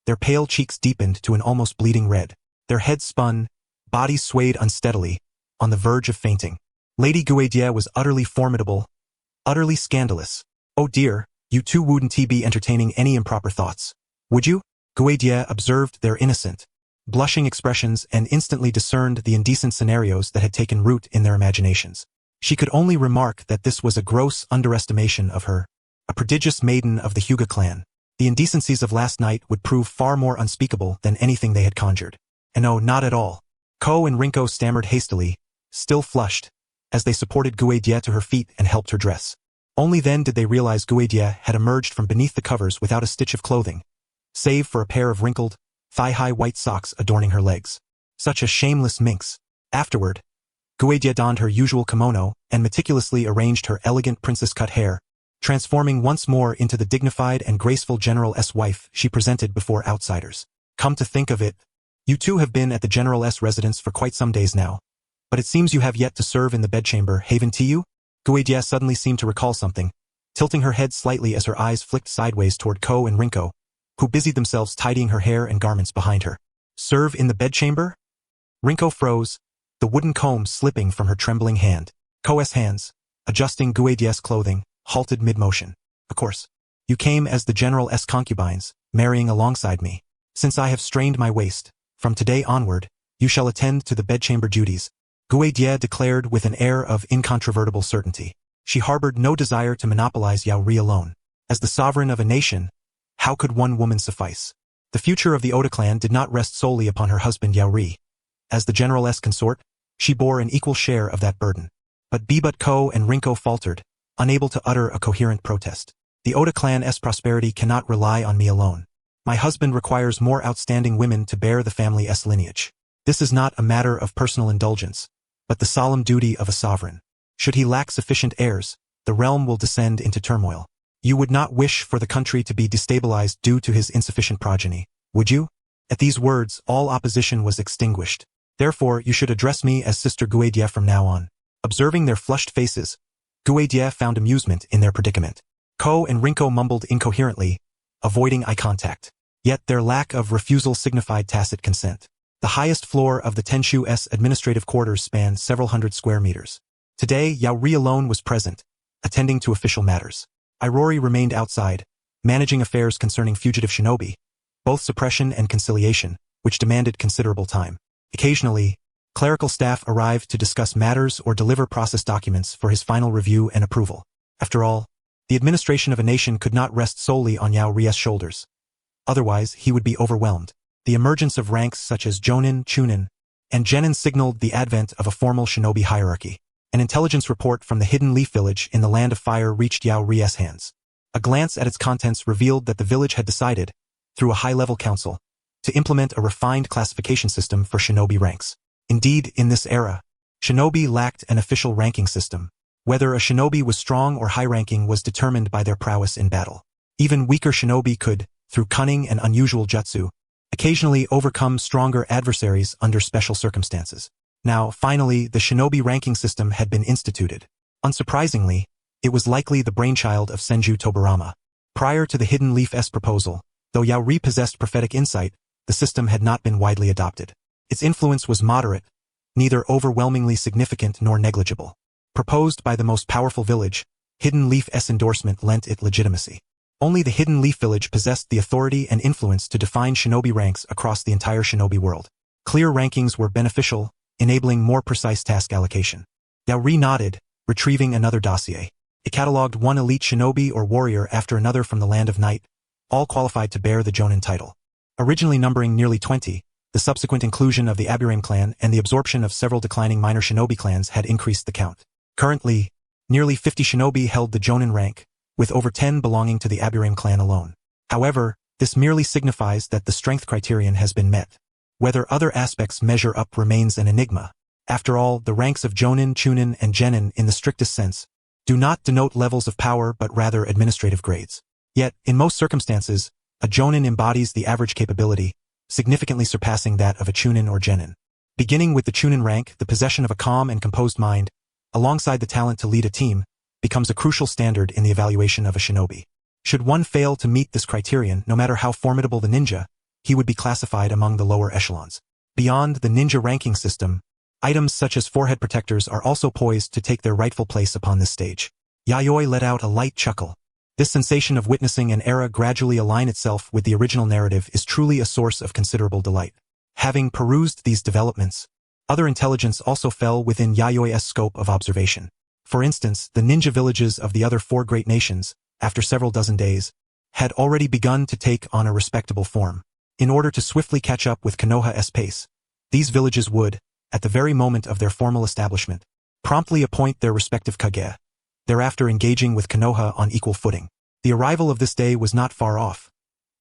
their pale cheeks deepened to an almost bleeding red. Their heads spun, bodies swayed unsteadily, on the verge of fainting. Lady Guedie was utterly formidable, utterly scandalous. Oh dear, you two wouldn't be entertaining any improper thoughts, would you? Guedie observed their innocent, blushing expressions and instantly discerned the indecent scenarios that had taken root in their imaginations. She could only remark that this was a gross underestimation of her, a prodigious maiden of the Hyuga clan. The indecencies of last night would prove far more unspeakable than anything they had conjured. And no, not at all. Ko and Rinko stammered hastily, still flushed, as they supported Guedie to her feet and helped her dress. Only then did they realize Guedie had emerged from beneath the covers without a stitch of clothing, save for a pair of wrinkled, thigh-high white socks adorning her legs. Such a shameless minx. Afterward, Guedie donned her usual kimono and meticulously arranged her elegant princess-cut hair, transforming once more into the dignified and graceful General's wife she presented before outsiders. Come to think of it, you two have been at the General's residence for quite some days now, but it seems you have yet to serve in the bedchamber, haven't you? Guedie suddenly seemed to recall something, tilting her head slightly as her eyes flicked sideways toward Ko and Rinko, who busied themselves tidying her hair and garments behind her. Serve in the bedchamber? Rinko froze, the wooden comb slipping from her trembling hand. Ko's hands, adjusting Guedie's clothing, halted mid-motion. Of course. You came as the General's concubines, marrying alongside me. Since I have strained my waist, from today onward, you shall attend to the bedchamber duties, Guedie declared with an air of incontrovertible certainty. She harbored no desire to monopolize Yaori alone. As the sovereign of a nation, how could one woman suffice? The future of the Oda clan did not rest solely upon her husband Yaori. As the General's consort, she bore an equal share of that burden. But Ko and Rinko faltered, unable to utter a coherent protest. The Oda clan's prosperity cannot rely on me alone. My husband requires more outstanding women to bear the family's lineage. This is not a matter of personal indulgence, but the solemn duty of a sovereign. Should he lack sufficient heirs, the realm will descend into turmoil. You would not wish for the country to be destabilized due to his insufficient progeny, would you? At these words, all opposition was extinguished. Therefore, you should address me as Sister Guedie from now on. Observing their flushed faces, Guedie found amusement in their predicament. Ko and Rinko mumbled incoherently, avoiding eye contact. Yet their lack of refusal signified tacit consent. The highest floor of the Tenshu's administrative quarters spanned several hundred square meters. Today, Yaori alone was present, attending to official matters. Iruri remained outside, managing affairs concerning fugitive shinobi, both suppression and conciliation, which demanded considerable time. Occasionally, clerical staff arrived to discuss matters or deliver process documents for his final review and approval. After all, the administration of a nation could not rest solely on Yaori's shoulders. Otherwise, he would be overwhelmed. The emergence of ranks such as Jonin, Chunin, and Genin signaled the advent of a formal shinobi hierarchy. An intelligence report from the hidden leaf village in the Land of Fire reached Yaori's hands. A glance at its contents revealed that the village had decided, through a high-level council, to implement a refined classification system for shinobi ranks. Indeed, in this era, shinobi lacked an official ranking system. Whether a shinobi was strong or high-ranking was determined by their prowess in battle. Even weaker shinobi could, through cunning and unusual jutsu, occasionally overcome stronger adversaries under special circumstances. Now, finally, the shinobi ranking system had been instituted. Unsurprisingly, it was likely the brainchild of Senju Tobirama. Prior to the Hidden Leaf-'s proposal, though Yaori possessed prophetic insight, the system had not been widely adopted. Its influence was moderate, neither overwhelmingly significant nor negligible. Proposed by the most powerful village, Hidden Leaf's endorsement lent it legitimacy. Only the Hidden Leaf village possessed the authority and influence to define shinobi ranks across the entire shinobi world. Clear rankings were beneficial, enabling more precise task allocation. Yaori nodded, retrieving another dossier. It catalogued one elite shinobi or warrior after another from the Land of Night, all qualified to bear the Jonin title. Originally numbering nearly 20, the subsequent inclusion of the Aburame clan and the absorption of several declining minor shinobi clans had increased the count. Currently, nearly 50 shinobi held the Jonin rank, with over 10 belonging to the Aburame clan alone. However, this merely signifies that the strength criterion has been met. Whether other aspects measure up remains an enigma. After all, the ranks of Jonin, Chunin, and Genin in the strictest sense do not denote levels of power but rather administrative grades. Yet, in most circumstances, a Jonin embodies the average capability, significantly surpassing that of a Chunin or Genin. Beginning with the Chunin rank, the possession of a calm and composed mind, alongside the talent to lead a team, becomes a crucial standard in the evaluation of a shinobi. Should one fail to meet this criterion, no matter how formidable the ninja, he would be classified among the lower echelons. Beyond the ninja ranking system, items such as forehead protectors are also poised to take their rightful place upon this stage. Yayoi let out a light chuckle. This sensation of witnessing an era gradually align itself with the original narrative is truly a source of considerable delight. Having perused these developments, other intelligence also fell within Yayoi's scope of observation. For instance, the ninja villages of the other four great nations, after several dozen days, had already begun to take on a respectable form. In order to swiftly catch up with Konoha's pace, these villages would, at the very moment of their formal establishment, promptly appoint their respective Kage, thereafter engaging with Konoha on equal footing. The arrival of this day was not far off.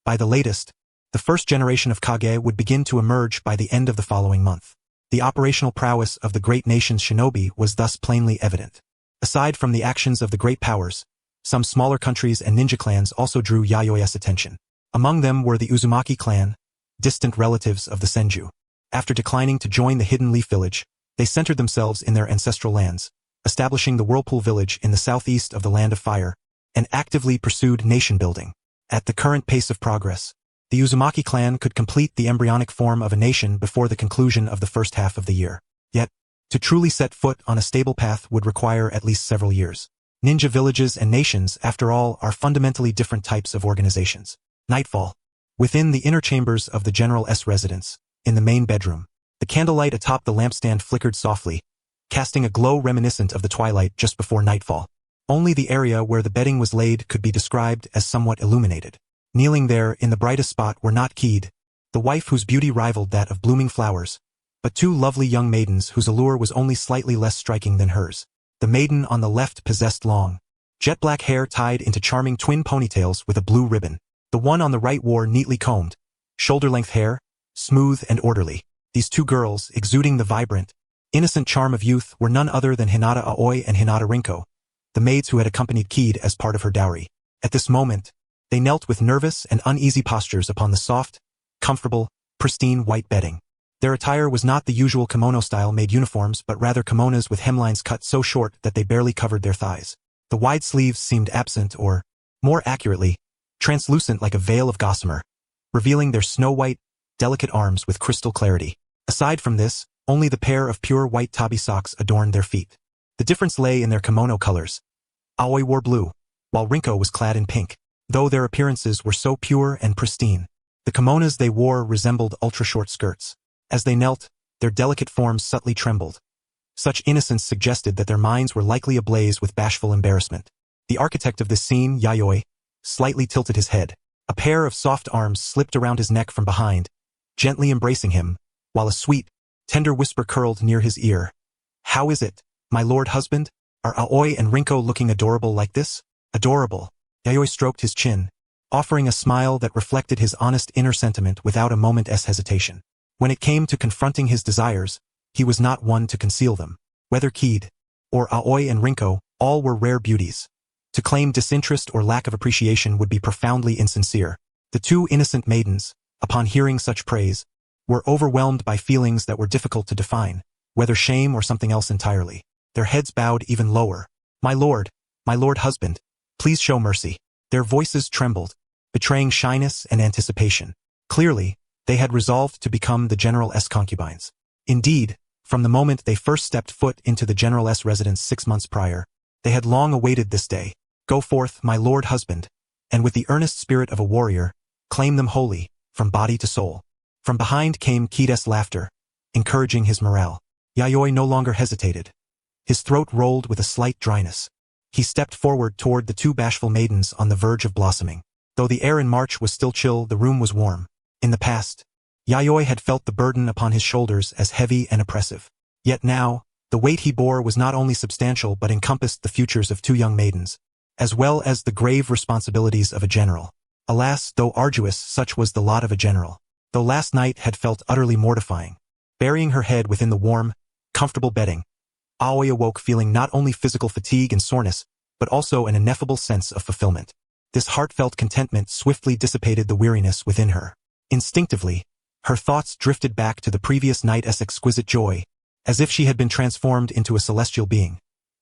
By the latest, the first generation of Kage would begin to emerge by the end of the following month. The operational prowess of the great nation's shinobi was thus plainly evident. Aside from the actions of the great powers, some smaller countries and ninja clans also drew Yayoi's attention. Among them were the Uzumaki clan, distant relatives of the Senju. After declining to join the Hidden Leaf village, they centered themselves in their ancestral lands, establishing the Whirlpool village in the southeast of the Land of Fire, and actively pursued nation-building. At the current pace of progress, the Uzumaki clan could complete the embryonic form of a nation before the conclusion of the first half of the year. Yet, to truly set foot on a stable path would require at least several years. Ninja villages and nations, after all, are fundamentally different types of organizations. Nightfall. Within the inner chambers of the General's residence, in the main bedroom, the candlelight atop the lampstand flickered softly, casting a glow reminiscent of the twilight just before nightfall. Only the area where the bedding was laid could be described as somewhat illuminated. Kneeling there in the brightest spot were not Keed, the wife whose beauty rivaled that of blooming flowers, but two lovely young maidens whose allure was only slightly less striking than hers. The maiden on the left possessed long, jet-black hair tied into charming twin ponytails with a blue ribbon. The one on the right wore neatly combed, shoulder-length hair, smooth and orderly. These two girls, exuding the vibrant, innocent charm of youth, were none other than Hinata Aoi and Hinata Rinko, the maids who had accompanied Keed as part of her dowry. At this moment, they knelt with nervous and uneasy postures upon the soft, comfortable, pristine white bedding. Their attire was not the usual kimono-style made uniforms but rather kimonos with hemlines cut so short that they barely covered their thighs. The wide sleeves seemed absent or, more accurately, translucent like a veil of gossamer, revealing their snow-white, delicate arms with crystal clarity. Aside from this, only the pair of pure white tabi socks adorned their feet. The difference lay in their kimono colors. Aoi wore blue, while Rinko was clad in pink. Though their appearances were so pure and pristine, the kimonos they wore resembled ultra-short skirts. As they knelt, their delicate forms subtly trembled. Such innocence suggested that their minds were likely ablaze with bashful embarrassment. The architect of this scene, Yayoi, slightly tilted his head. A pair of soft arms slipped around his neck from behind, gently embracing him, while a sweet, tender whisper curled near his ear. "How is it, my lord husband? Are Aoi and Rinko looking adorable like this?" "Adorable." Yayoi stroked his chin, offering a smile that reflected his honest inner sentiment without a moment's hesitation. When it came to confronting his desires, he was not one to conceal them. Whether Keed or Aoi and Rinko, All were rare beauties. To claim disinterest or lack of appreciation would be profoundly insincere. The two innocent maidens, upon hearing such praise, were overwhelmed by feelings that were difficult to define, whether shame or something else entirely. Their heads bowed even lower. My lord husband, please show mercy. Their voices trembled, betraying shyness and anticipation. Clearly, they had resolved to become the General's concubines. Indeed, from the moment they first stepped foot into the General's residence 6 months prior, they had long awaited this day. Go forth, my lord husband, and with the earnest spirit of a warrior, claim them wholly, from body to soul. From behind came Kide's laughter, encouraging his morale. Yayoi no longer hesitated. His throat rolled with a slight dryness. He stepped forward toward the two bashful maidens on the verge of blossoming. Though the air in March was still chill, the room was warm. In the past, Yayoi had felt the burden upon his shoulders as heavy and oppressive. Yet now, the weight he bore was not only substantial but encompassed the futures of two young maidens, as well as the grave responsibilities of a general. Alas, though arduous, such was the lot of a general. Though last night had felt utterly mortifying. Burying her head within the warm, comfortable bedding, Aoi awoke feeling not only physical fatigue and soreness, but also an ineffable sense of fulfillment. This heartfelt contentment swiftly dissipated the weariness within her. Instinctively, her thoughts drifted back to the previous night's exquisite joy, as if she had been transformed into a celestial being.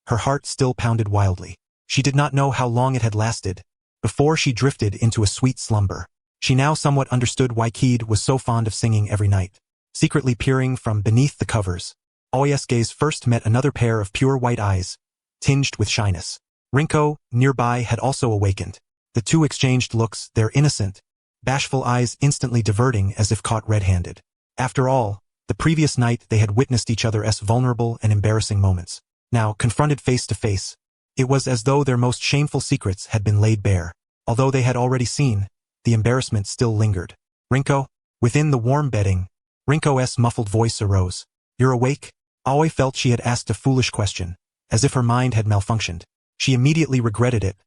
Her heart still pounded wildly. She did not know how long it had lasted, before she drifted into a sweet slumber. She now somewhat understood why Kid was so fond of singing every night. Secretly peering from beneath the covers, Aoi's gaze first met another pair of pure white eyes, tinged with shyness. Rinko, nearby, had also awakened. The two exchanged looks, their innocent, bashful eyes instantly diverting as if caught red-handed. After all, the previous night they had witnessed each other's vulnerable and embarrassing moments. Now, confronted face to face, it was as though their most shameful secrets had been laid bare. Although they had already seen, the embarrassment still lingered. Rinko? Within the warm bedding, Rinko's muffled voice arose. You're awake? Aoi felt she had asked a foolish question, as if her mind had malfunctioned. She immediately regretted it,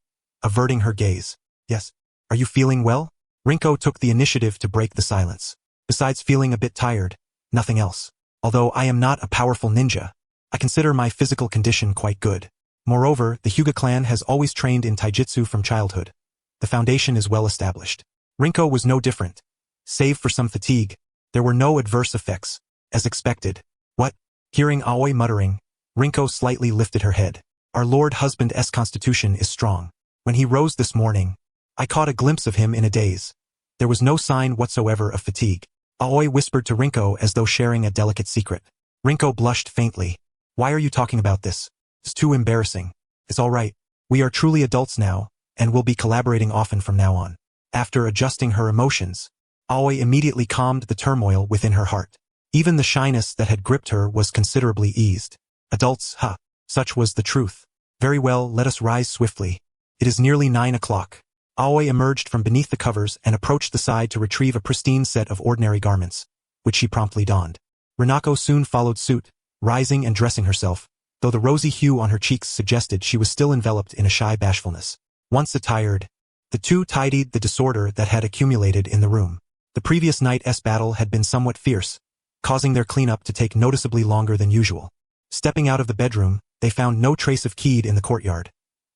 averting her gaze. Yes. Are you feeling well? Rinko took the initiative to break the silence. Besides feeling a bit tired, nothing else. Although I am not a powerful ninja, I consider my physical condition quite good. Moreover, the Hyuga clan has always trained in taijutsu from childhood. The foundation is well established. Rinko was no different. Save for some fatigue, there were no adverse effects, as expected. What? Hearing Aoi muttering, Rinko slightly lifted her head. Our lord husband's constitution is strong. When he rose this morning, I caught a glimpse of him in a daze. There was no sign whatsoever of fatigue. Aoi whispered to Rinko as though sharing a delicate secret. Rinko blushed faintly. Why are you talking about this? It's too embarrassing. It's all right. We are truly adults now, and will be collaborating often from now on. After adjusting her emotions, Aoi immediately calmed the turmoil within her heart. Even the shyness that had gripped her was considerably eased. Adults, huh? Such was the truth. Very well, let us rise swiftly. It is nearly 9 o'clock. Aoi emerged from beneath the covers and approached the side to retrieve a pristine set of ordinary garments, which she promptly donned. Rinako soon followed suit, rising and dressing herself, though the rosy hue on her cheeks suggested she was still enveloped in a shy bashfulness. Once attired, the two tidied the disorder that had accumulated in the room. The previous night's battle had been somewhat fierce, causing their cleanup to take noticeably longer than usual. Stepping out of the bedroom, they found no trace of Kid in the courtyard.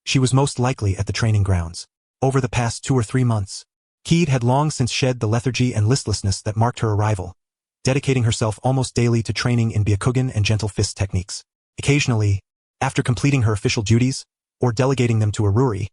She was most likely at the training grounds. Over the past 2 or 3 months, Kid had long since shed the lethargy and listlessness that marked her arrival, dedicating herself almost daily to training in Byakugan and gentle fist techniques. Occasionally, after completing her official duties, or delegating them to Iruri,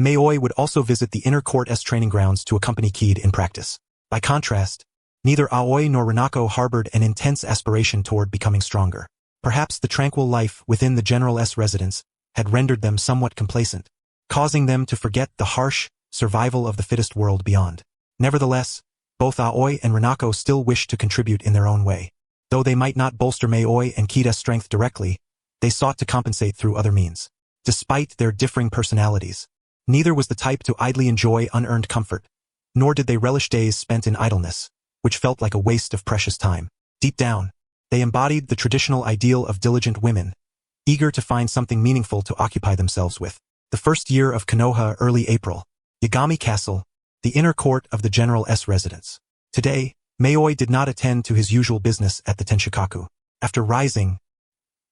Mayoi would also visit the inner court's training grounds to accompany Kid in practice. By contrast, neither Aoi nor Rinako harbored an intense aspiration toward becoming stronger. Perhaps the tranquil life within the General's residence had rendered them somewhat complacent, causing them to forget the harsh survival of the fittest world beyond. Nevertheless, both Aoi and Rinako still wished to contribute in their own way. Though they might not bolster Mayoi and Kid's strength directly, they sought to compensate through other means. Despite their differing personalities, neither was the type to idly enjoy unearned comfort, nor did they relish days spent in idleness, which felt like a waste of precious time. Deep down, they embodied the traditional ideal of diligent women, eager to find something meaningful to occupy themselves with. The first year of Konoha, early April. Yami Castle, the inner court of the General's residence. Today, Mayoi did not attend to his usual business at the Tenshikaku. After rising,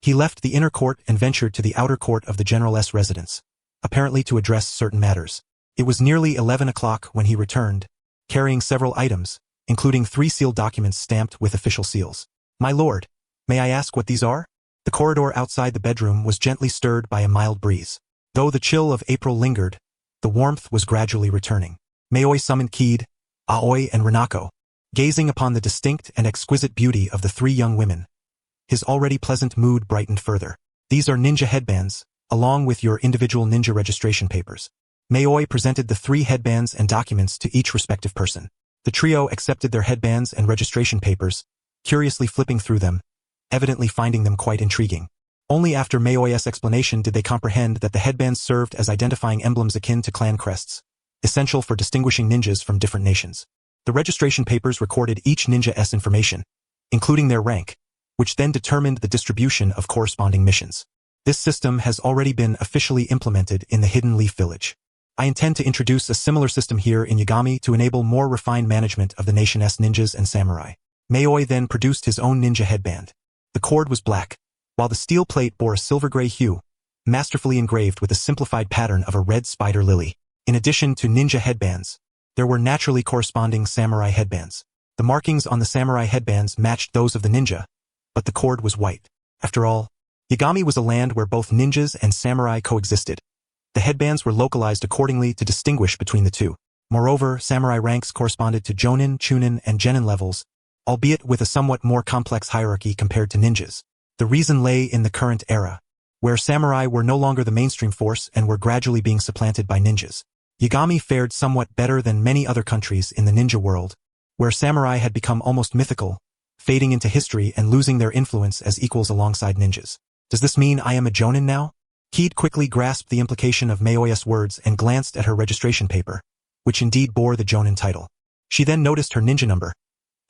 He left the inner court and ventured to the outer court of the general's residence, apparently to address certain matters. It was nearly 11 o'clock when he returned, carrying several items, including 3 sealed documents stamped with official seals. "My lord, may I ask what these are?" The corridor outside the bedroom was gently stirred by a mild breeze. Though the chill of April lingered, the warmth was gradually returning. Mayoi summoned Kid, Aoi and Renako. Gazing upon the distinct and exquisite beauty of the 3 young women, his already pleasant mood brightened further. "These are ninja headbands, along with your individual ninja registration papers." Mayoi presented the 3 headbands and documents to each respective person. The trio accepted their headbands and registration papers, curiously flipping through them, evidently finding them quite intriguing. Only after Mayoi's explanation did they comprehend that the headbands served as identifying emblems akin to clan crests, essential for distinguishing ninjas from different nations. The registration papers recorded each ninja's information, including their rank, which then determined the distribution of corresponding missions. This system has already been officially implemented in the Hidden Leaf Village. I intend to introduce a similar system here in Yagami to enable more refined management of the nation's ninjas and samurai. Mayoi then produced his own ninja headband. The cord was black, while the steel plate bore a silver-gray hue, masterfully engraved with a simplified pattern of a red spider lily. In addition to ninja headbands, there were naturally corresponding samurai headbands. The markings on the samurai headbands matched those of the ninja, but the cord was white. After all, Yagami was a land where both ninjas and samurai coexisted. The headbands were localized accordingly to distinguish between the two. Moreover, samurai ranks corresponded to Jonin, Chunin, and Genin levels, albeit with a somewhat more complex hierarchy compared to ninjas. The reason lay in the current era, where samurai were no longer the mainstream force and were gradually being supplanted by ninjas. Yagami fared somewhat better than many other countries in the ninja world, where samurai had become almost mythical, fading into history and losing their influence as equals alongside ninjas. "Does this mean I am a Jonin now?" Kid quickly grasped the implication of Mayoi's words and glanced at her registration paper, which indeed bore the Jonin title. She then noticed her ninja number,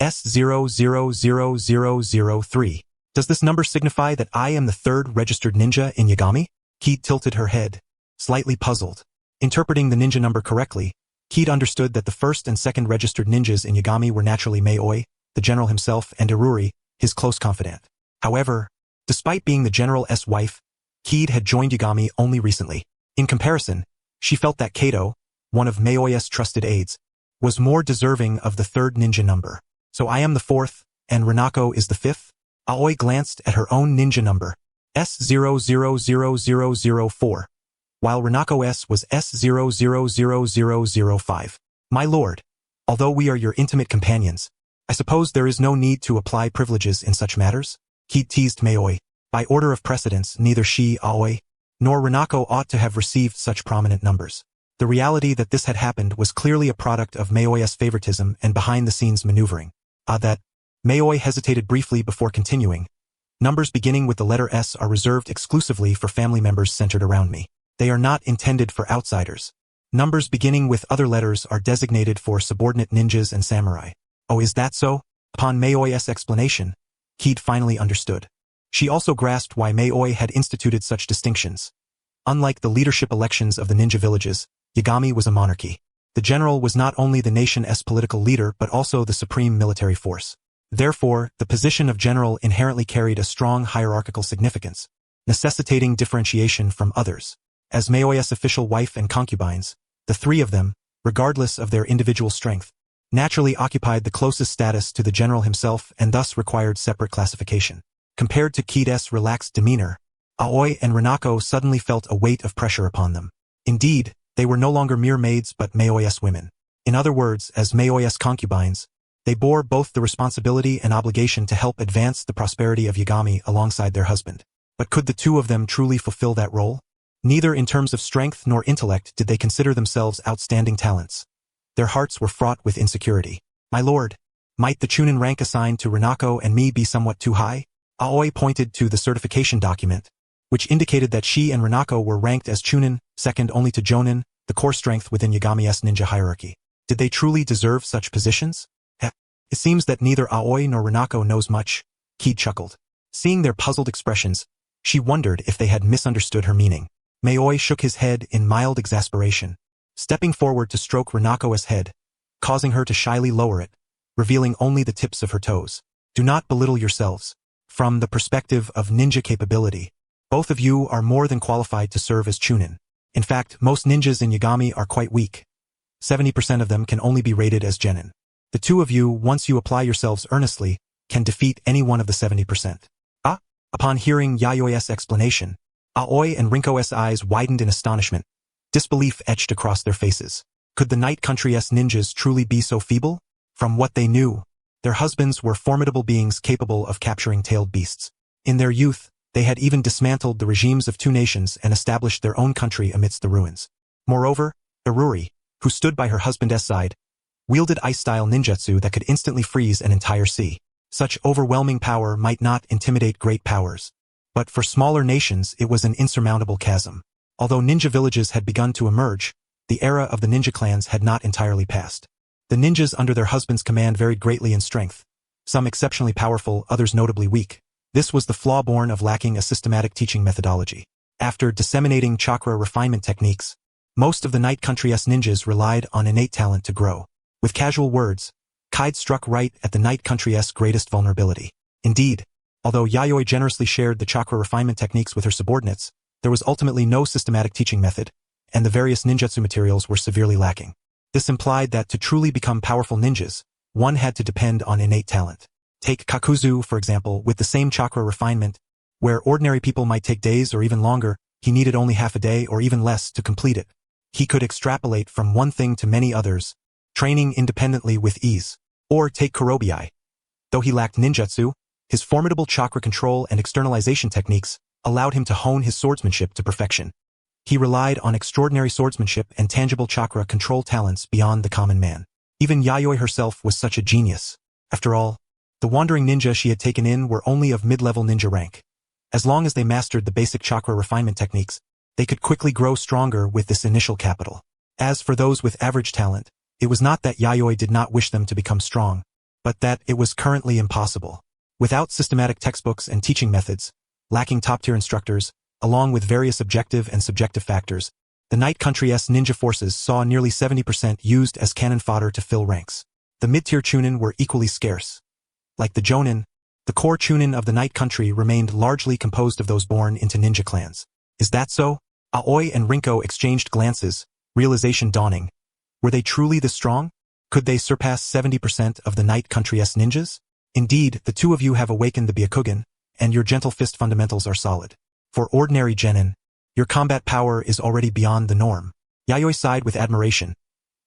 S000003. "Does this number signify that I am the 3rd registered ninja in Yagami?" Kid tilted her head, slightly puzzled. Interpreting the ninja number correctly, Kid understood that the 1st and 2nd registered ninjas in Yagami were naturally Mayoi, the general himself, and Iruri, his close confidant. However, despite being the general's wife, Kid had joined Yagami only recently. In comparison, she felt that Kato, one of Mayoi's trusted aides, was more deserving of the 3rd ninja number. "So I am the 4th, and Renako is the 5th? Aoi glanced at her own ninja number, S000004. While Renako's was S000005. "My lord, although we are your intimate companions, I suppose there is no need to apply privileges in such matters?" Kid teased Mayoi. By order of precedence, neither she, Aoi, nor Renako ought to have received such prominent numbers. The reality that this had happened was clearly a product of Mayoi's favoritism and behind-the-scenes maneuvering. That Mayoi hesitated briefly before continuing. "Numbers beginning with the letter S are reserved exclusively for family members centered around me. They are not intended for outsiders. Numbers beginning with other letters are designated for subordinate ninjas and samurai." "Oh, is that so?" Upon Mayoi's explanation, Kid finally understood. She also grasped why Mayoi had instituted such distinctions. Unlike the leadership elections of the ninja villages, Yagami was a monarchy. The general was not only the nation's political leader but also the supreme military force. Therefore, the position of general inherently carried a strong hierarchical significance, necessitating differentiation from others. As Mayoi's official wife and concubines, the 3 of them, regardless of their individual strength, naturally occupied the closest status to the general himself and thus required separate classification. Compared to Kid's relaxed demeanor, Aoi and Renako suddenly felt a weight of pressure upon them. Indeed, they were no longer mere maids but Mayoi's women. In other words, as Mayoi's concubines, they bore both the responsibility and obligation to help advance the prosperity of Yagami alongside their husband. But could the 2 of them truly fulfill that role? Neither in terms of strength nor intellect did they consider themselves outstanding talents. Their hearts were fraught with insecurity. "My lord, might the Chunin rank assigned to Renako and me be somewhat too high?" Aoi pointed to the certification document, which indicated that she and Renako were ranked as Chunin, second only to Jonin, the core strength within Yagami's ninja hierarchy. Did they truly deserve such positions? It seems that neither Aoi nor Renako knows much, Kid chuckled. Seeing their puzzled expressions, she wondered if they had misunderstood her meaning. Mayoi shook his head in mild exasperation, stepping forward to stroke Renako's head, causing her to shyly lower it, revealing only the tips of her toes. "Do not belittle yourselves. From the perspective of ninja capability, both of you are more than qualified to serve as Chunin. In fact, most ninjas in Yagami are quite weak. 70% of them can only be rated as genin. The two of you, once you apply yourselves earnestly, can defeat any one of the 70%. Upon hearing Yayoi's explanation, Aoi and Rinko's eyes widened in astonishment. Disbelief etched across their faces. Could the Night Country's ninjas truly be so feeble? From what they knew, their husbands were formidable beings capable of capturing tailed beasts. In their youth, they had even dismantled the regimes of two nations and established their own country amidst the ruins. Moreover, Iruri, who stood by her husband's side, wielded ice-style ninjutsu that could instantly freeze an entire sea. Such overwhelming power might not intimidate great powers, but for smaller nations it was an insurmountable chasm. Although ninja villages had begun to emerge, the era of the ninja clans had not entirely passed. The ninjas under their husbands' command varied greatly in strength, some exceptionally powerful, others notably weak. This was the flaw born of lacking a systematic teaching methodology. After disseminating chakra refinement techniques, most of the Night Country's ninjas relied on innate talent to grow. With casual words, Kaide struck right at the Night Country's greatest vulnerability. Indeed, although Yayoi generously shared the chakra refinement techniques with her subordinates, there was ultimately no systematic teaching method, and the various ninjutsu materials were severely lacking. This implied that to truly become powerful ninjas, one had to depend on innate talent. Take Kakuzu, for example, with the same chakra refinement, where ordinary people might take days or even longer, he needed only half a day or even less to complete it. He could extrapolate from one thing to many others, training independently with ease. Or take Kurobi. Though he lacked ninjutsu, his formidable chakra control and externalization techniques allowed him to hone his swordsmanship to perfection. He relied on extraordinary swordsmanship and tangible chakra control talents beyond the common man. Even Yayoi herself was such a genius. After all, the wandering ninja she had taken in were only of mid-level ninja rank. As long as they mastered the basic chakra refinement techniques, they could quickly grow stronger with this initial capital. As for those with average talent, it was not that Yayoi did not wish them to become strong, but that it was currently impossible. Without systematic textbooks and teaching methods, lacking top-tier instructors, along with various objective and subjective factors, the Night Country's ninja forces saw nearly 70% used as cannon fodder to fill ranks. The mid-tier chunin were equally scarce. Like the jonin, the core chunin of the Night Country remained largely composed of those born into ninja clans. Is that so? Aoi and Rinko exchanged glances, realization dawning. Were they truly this strong? Could they surpass 70% of the Night Country's ninjas? Indeed, the two of you have awakened the Byakugan, and your gentle fist fundamentals are solid. For ordinary genin, your combat power is already beyond the norm. Yayoi sighed with admiration.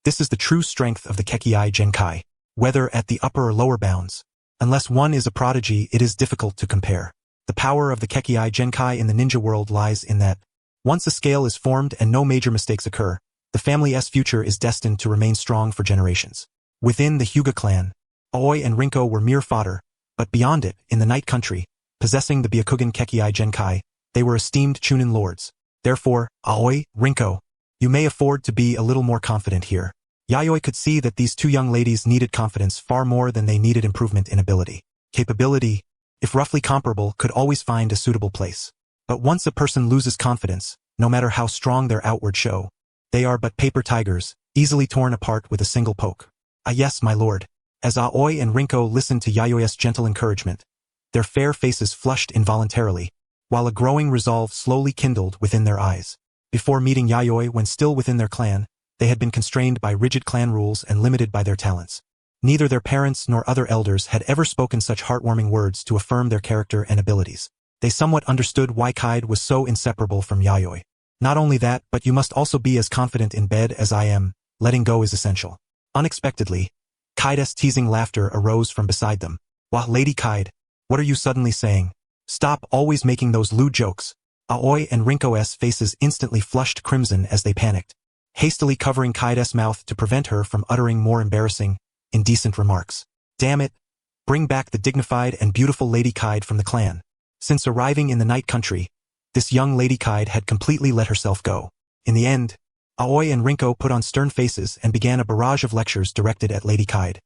This is the true strength of the Kekkai Genkai, whether at the upper or lower bounds. Unless one is a prodigy, it is difficult to compare. The power of the Kekkai Genkai in the ninja world lies in that, once a scale is formed and no major mistakes occur, the family's future is destined to remain strong for generations. Within the Hyuga clan, Aoi and Rinko were mere fodder, but beyond it, in the Night Country, possessing the Byakugan Kekkai Genkai, they were esteemed chunin lords. Therefore, Aoi, Rinko, you may afford to be a little more confident here. Yayoi could see that these two young ladies needed confidence far more than they needed improvement in ability. Capability, if roughly comparable, could always find a suitable place. But once a person loses confidence, no matter how strong their outward show, they are but paper tigers, easily torn apart with a single poke. Ah yes, my lord. As Aoi and Rinko listened to Yayoi's gentle encouragement, their fair faces flushed involuntarily, while a growing resolve slowly kindled within their eyes. Before meeting Yayoi when still within their clan, they had been constrained by rigid clan rules and limited by their talents. Neither their parents nor other elders had ever spoken such heartwarming words to affirm their character and abilities. They somewhat understood why Kaide was so inseparable from Yayoi. Not only that, but you must also be as confident in bed as I am. Letting go is essential. Unexpectedly, Kaide's teasing laughter arose from beside them. Wah, Lady Kaide, what are you suddenly saying? Stop always making those lewd jokes. Aoi and Rinko's faces instantly flushed crimson as they panicked, hastily covering Kaide's mouth to prevent her from uttering more embarrassing, indecent remarks. Damn it! Bring back the dignified and beautiful Lady Kaide from the clan. Since arriving in the Night Country, this young Lady Kaide had completely let herself go. In the end, Aoi and Rinko put on stern faces and began a barrage of lectures directed at Lady Kaide,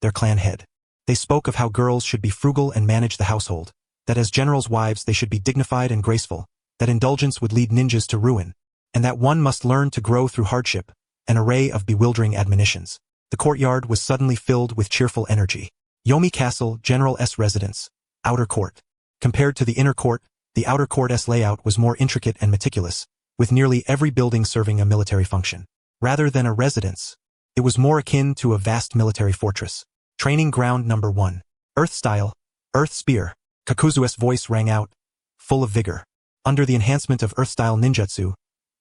their clan head. They spoke of how girls should be frugal and manage the household, that as generals' wives they should be dignified and graceful, that indulgence would lead ninjas to ruin, and that one must learn to grow through hardship, an array of bewildering admonitions. The courtyard was suddenly filled with cheerful energy. Yomi Castle, General S. Residence, Outer Court. Compared to the inner court, the outer court's layout was more intricate and meticulous, with nearly every building serving a military function. Rather than a residence, it was more akin to a vast military fortress. Training ground number 1. Earth style, Earth spear. Kakuzu's voice rang out, full of vigor. Under the enhancement of Earth style ninjutsu,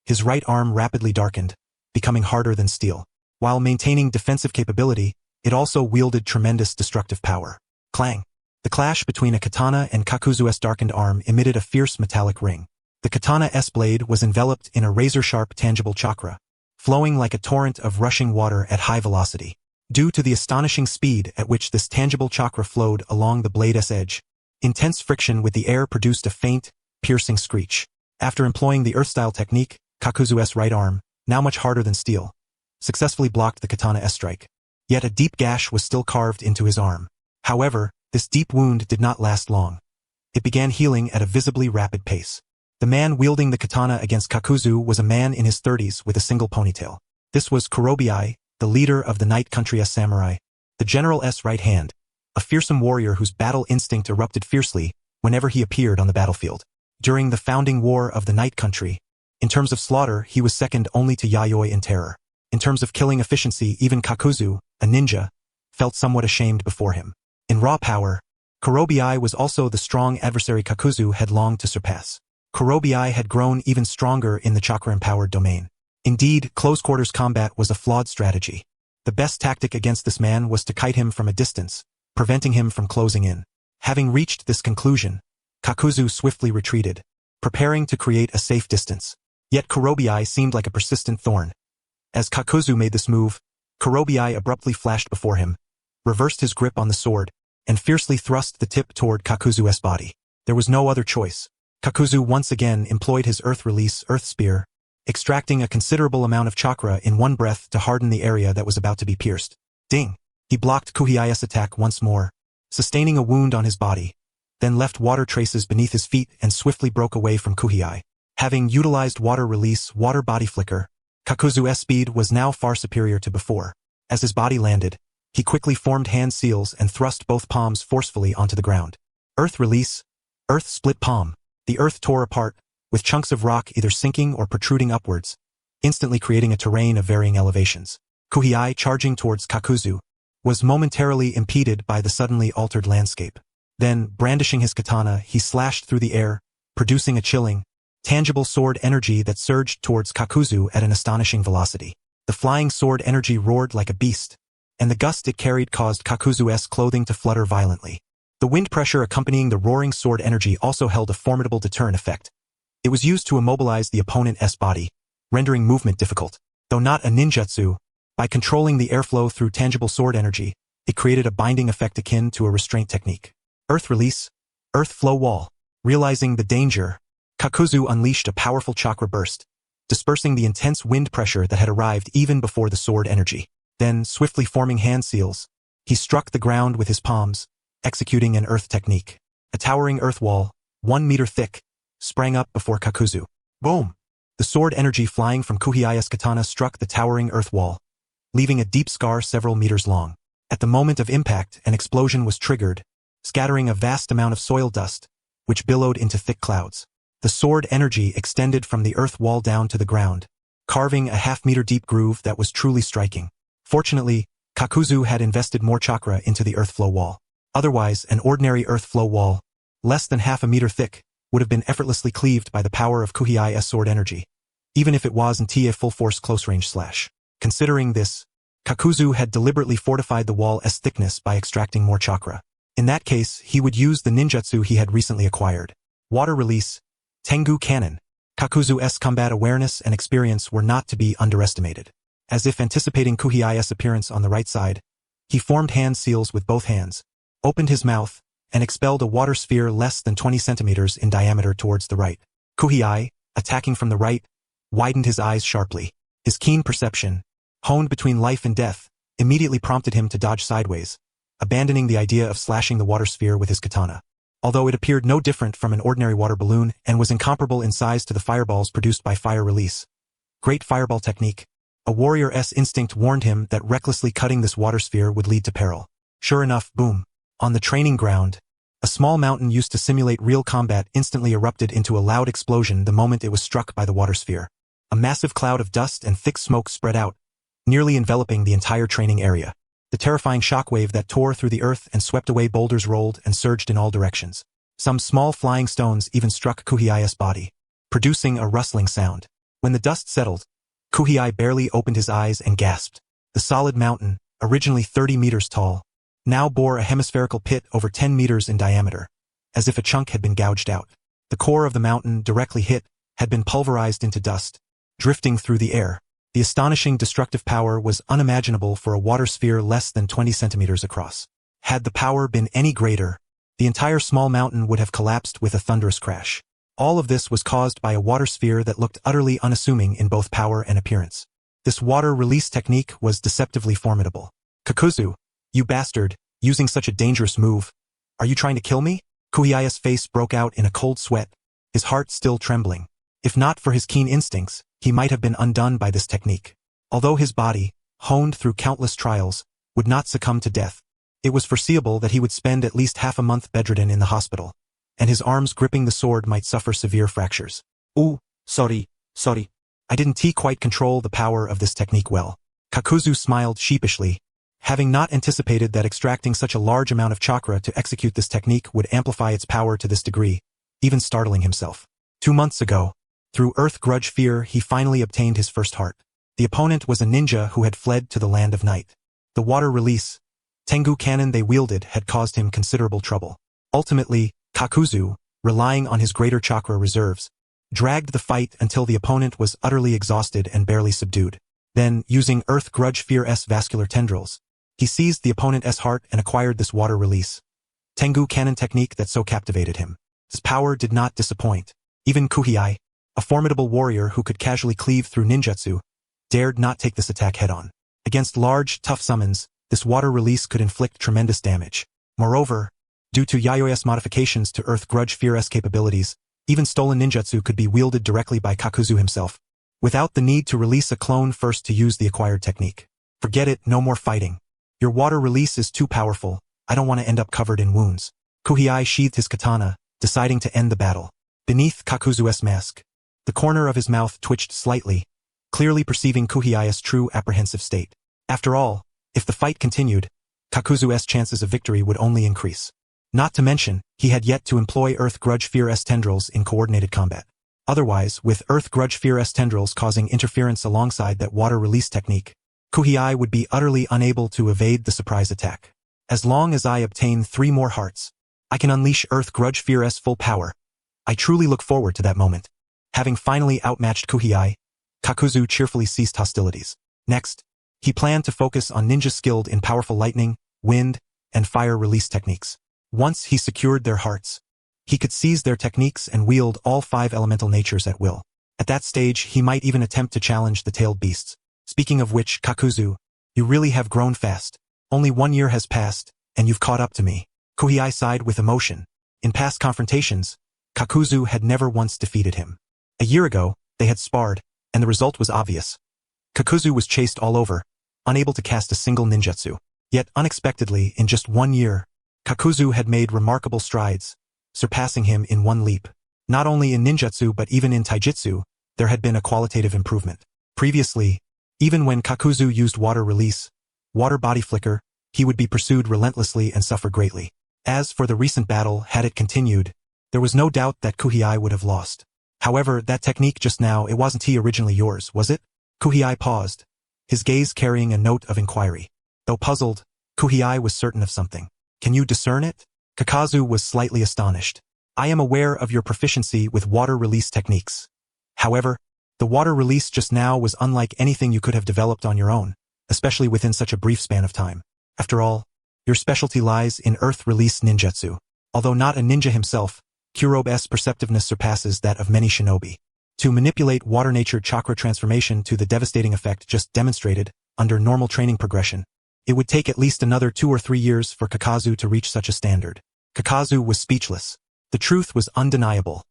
his right arm rapidly darkened, becoming harder than steel. While maintaining defensive capability, it also wielded tremendous destructive power. Clang! The clash between a katana and Kakuzu's darkened arm emitted a fierce metallic ring. The katana's blade was enveloped in a razor-sharp tangible chakra, flowing like a torrent of rushing water at high velocity. Due to the astonishing speed at which this tangible chakra flowed along the blade's edge, intense friction with the air produced a faint, piercing screech. After employing the earth-style technique, Kakuzu's right arm, now much harder than steel, successfully blocked the katana's strike. Yet a deep gash was still carved into his arm. However, this deep wound did not last long. It began healing at a visibly rapid pace. The man wielding the katana against Kakuzu was a man in his 30s with a single ponytail. This was Kurobi, the leader of the Night Country's samurai, the general's right hand, a fearsome warrior whose battle instinct erupted fiercely whenever he appeared on the battlefield. During the founding war of the Night Country, in terms of slaughter, he was second only to Yayoi in terror. In terms of killing efficiency, even Kakuzu, a ninja, felt somewhat ashamed before him. In raw power, Kurobi was also the strong adversary Kakuzu had longed to surpass. Kurobi had grown even stronger in the chakra-empowered domain. Indeed, close-quarters combat was a flawed strategy. The best tactic against this man was to kite him from a distance, preventing him from closing in. Having reached this conclusion, Kakuzu swiftly retreated, preparing to create a safe distance. Yet Kurobi seemed like a persistent thorn. As Kakuzu made this move, Kurobi abruptly flashed before him, reversed his grip on the sword, and fiercely thrust the tip toward Kakuzu's body. There was no other choice. Kakuzu once again employed his earth-release earth spear, extracting a considerable amount of chakra in one breath to harden the area that was about to be pierced. Ding! He blocked Kuhiai's attack once more, sustaining a wound on his body, then left water traces beneath his feet and swiftly broke away from Kuhiai. Having utilized water release, water body flicker, Kakuzu's speed was now far superior to before. As his body landed, he quickly formed hand seals and thrust both palms forcefully onto the ground. Earth release, earth split palm. The earth tore apart, with chunks of rock either sinking or protruding upwards, instantly creating a terrain of varying elevations. Kuhiai, charging towards Kakuzu, was momentarily impeded by the suddenly altered landscape. Then, brandishing his katana, he slashed through the air, producing a chilling, tangible sword energy that surged towards Kakuzu at an astonishing velocity. The flying sword energy roared like a beast, and the gust it carried caused Kakuzu's clothing to flutter violently. The wind pressure accompanying the roaring sword energy also held a formidable deterrent effect. It was used to immobilize the opponent's body, rendering movement difficult. Though not a ninjutsu, by controlling the airflow through tangible sword energy, it created a binding effect akin to a restraint technique. Earth release, earth flow wall. Realizing the danger, Kakuzu unleashed a powerful chakra burst, dispersing the intense wind pressure that had arrived even before the sword energy. Then, swiftly forming hand seals, he struck the ground with his palms, executing an earth technique. A towering earth wall, 1 meter thick, sprang up before Kakuzu. Boom! The sword energy flying from Kuhiai's katana struck the towering earth wall, leaving a deep scar several meters long. At the moment of impact, an explosion was triggered, scattering a vast amount of soil dust, which billowed into thick clouds. The sword energy extended from the earth wall down to the ground, carving a half-meter deep groove that was truly striking. Fortunately, Kakuzu had invested more chakra into the earth flow wall. Otherwise, an ordinary earth flow wall, less than half a meter thick, would have been effortlessly cleaved by the power of Kuhiai's sword energy, even if it wasn't a full-force close-range slash. Considering this, Kakuzu had deliberately fortified the wall's thickness by extracting more chakra. In that case, he would use the ninjutsu he had recently acquired. Water release, Tengu Cannon. Kakuzu's combat awareness and experience were not to be underestimated. As if anticipating Kuhiai's appearance on the right side, he formed hand seals with both hands, opened his mouth, and expelled a water sphere less than 20 centimeters in diameter towards the right. Kuhiai, attacking from the right, widened his eyes sharply. His keen perception, honed between life and death, immediately prompted him to dodge sideways, abandoning the idea of slashing the water sphere with his katana. Although it appeared no different from an ordinary water balloon and was incomparable in size to the fireballs produced by fire release. Great fireball technique. A warrior's instinct warned him that recklessly cutting this water sphere would lead to peril. Sure enough, boom. On the training ground, A small mountain used to simulate real combat instantly erupted into a loud explosion the moment it was struck by the water sphere. A massive cloud of dust and thick smoke spread out, nearly enveloping the entire training area. The terrifying shockwave that tore through the earth and swept away boulders rolled and surged in all directions. Some small flying stones even struck Kuhiai's body, producing a rustling sound. When the dust settled, Kuhiai barely opened his eyes and gasped. The solid mountain, originally 30 meters tall, now bore a hemispherical pit over 10 meters in diameter, as if a chunk had been gouged out. The core of the mountain, directly hit, had been pulverized into dust, drifting through the air. The astonishing destructive power was unimaginable for a water sphere less than 20 centimeters across. Had the power been any greater, the entire small mountain would have collapsed with a thunderous crash. All of this was caused by a water sphere that looked utterly unassuming in both power and appearance. This water release technique was deceptively formidable. Kakuzu, you bastard, using such a dangerous move. Are you trying to kill me? Kuhiai's face broke out in a cold sweat, his heart still trembling. If not for his keen instincts, he might have been undone by this technique. Although his body, honed through countless trials, would not succumb to death, it was foreseeable that he would spend at least half a month bedridden in the hospital, and his arms gripping the sword might suffer severe fractures. Ooh, sorry. I didn't quite control the power of this technique well. Kakuzu smiled sheepishly, having not anticipated that extracting such a large amount of chakra to execute this technique would amplify its power to this degree, even startling himself. 2 months ago, through Earth Grudge Fear, he finally obtained his first heart. The opponent was a ninja who had fled to the land of night. The water release, Tengu cannon they wielded had caused him considerable trouble. Ultimately, Kakuzu, relying on his greater chakra reserves, dragged the fight until the opponent was utterly exhausted and barely subdued. Then, using Earth Grudge Fear's vascular tendrils, he seized the opponent's heart and acquired this water release Tengu cannon technique that so captivated him. His power did not disappoint. Even Kuhiai, a formidable warrior who could casually cleave through ninjutsu, dared not take this attack head-on. Against large, tough summons, this water release could inflict tremendous damage. Moreover, due to Yayoi's modifications to Earth Grudge Fear's capabilities, even stolen ninjutsu could be wielded directly by Kakuzu himself, without the need to release a clone first to use the acquired technique. Forget it, no more fighting. Your water release is too powerful, I don't want to end up covered in wounds. Kuhiai sheathed his katana, deciding to end the battle. Beneath Kakuzu's mask, the corner of his mouth twitched slightly, clearly perceiving Kuhiai's true apprehensive state. After all, if the fight continued, Kakuzu's chances of victory would only increase. Not to mention, he had yet to employ Earth Grudge Fear's tendrils in coordinated combat. Otherwise, with Earth Grudge Fear's tendrils causing interference alongside that water release technique, Kuhiai would be utterly unable to evade the surprise attack. As long as I obtain 3 more hearts, I can unleash Earth Grudge Fear's full power. I truly look forward to that moment. Having finally outmatched Kuhiai, Kakuzu cheerfully ceased hostilities. Next, he planned to focus on ninjas skilled in powerful lightning, wind, and fire release techniques. Once he secured their hearts, he could seize their techniques and wield all 5 elemental natures at will. At that stage, he might even attempt to challenge the tailed beasts. Speaking of which, Kakuzu, you really have grown fast. Only 1 year has passed, and you've caught up to me. Kuhiai sighed with emotion. In past confrontations, Kakuzu had never once defeated him. A year ago, they had sparred, and the result was obvious. Kakuzu was chased all over, unable to cast a single ninjutsu. Yet unexpectedly, in just 1 year, Kakuzu had made remarkable strides, surpassing him in 1 leap. Not only in ninjutsu but even in taijutsu, there had been a qualitative improvement. Previously, even when Kakuzu used water release, water body flicker, he would be pursued relentlessly and suffer greatly. As for the recent battle, had it continued, there was no doubt that Kuhiai would have lost. However, that technique just now, it wasn't originally yours, was it? Kuhiai paused, his gaze carrying a note of inquiry. Though puzzled, Kuhiai was certain of something. Can you discern it? Kakuzu was slightly astonished. I am aware of your proficiency with water release techniques. However, the water release just now was unlike anything you could have developed on your own, especially within such a brief span of time. After all, your specialty lies in Earth Release ninjutsu. Although not a ninja himself, Kurobe's perceptiveness surpasses that of many shinobi. To manipulate water nature chakra transformation to the devastating effect just demonstrated, under normal training progression, it would take at least another 2 or 3 years for Kakuzu to reach such a standard. Kakuzu was speechless. The truth was undeniable.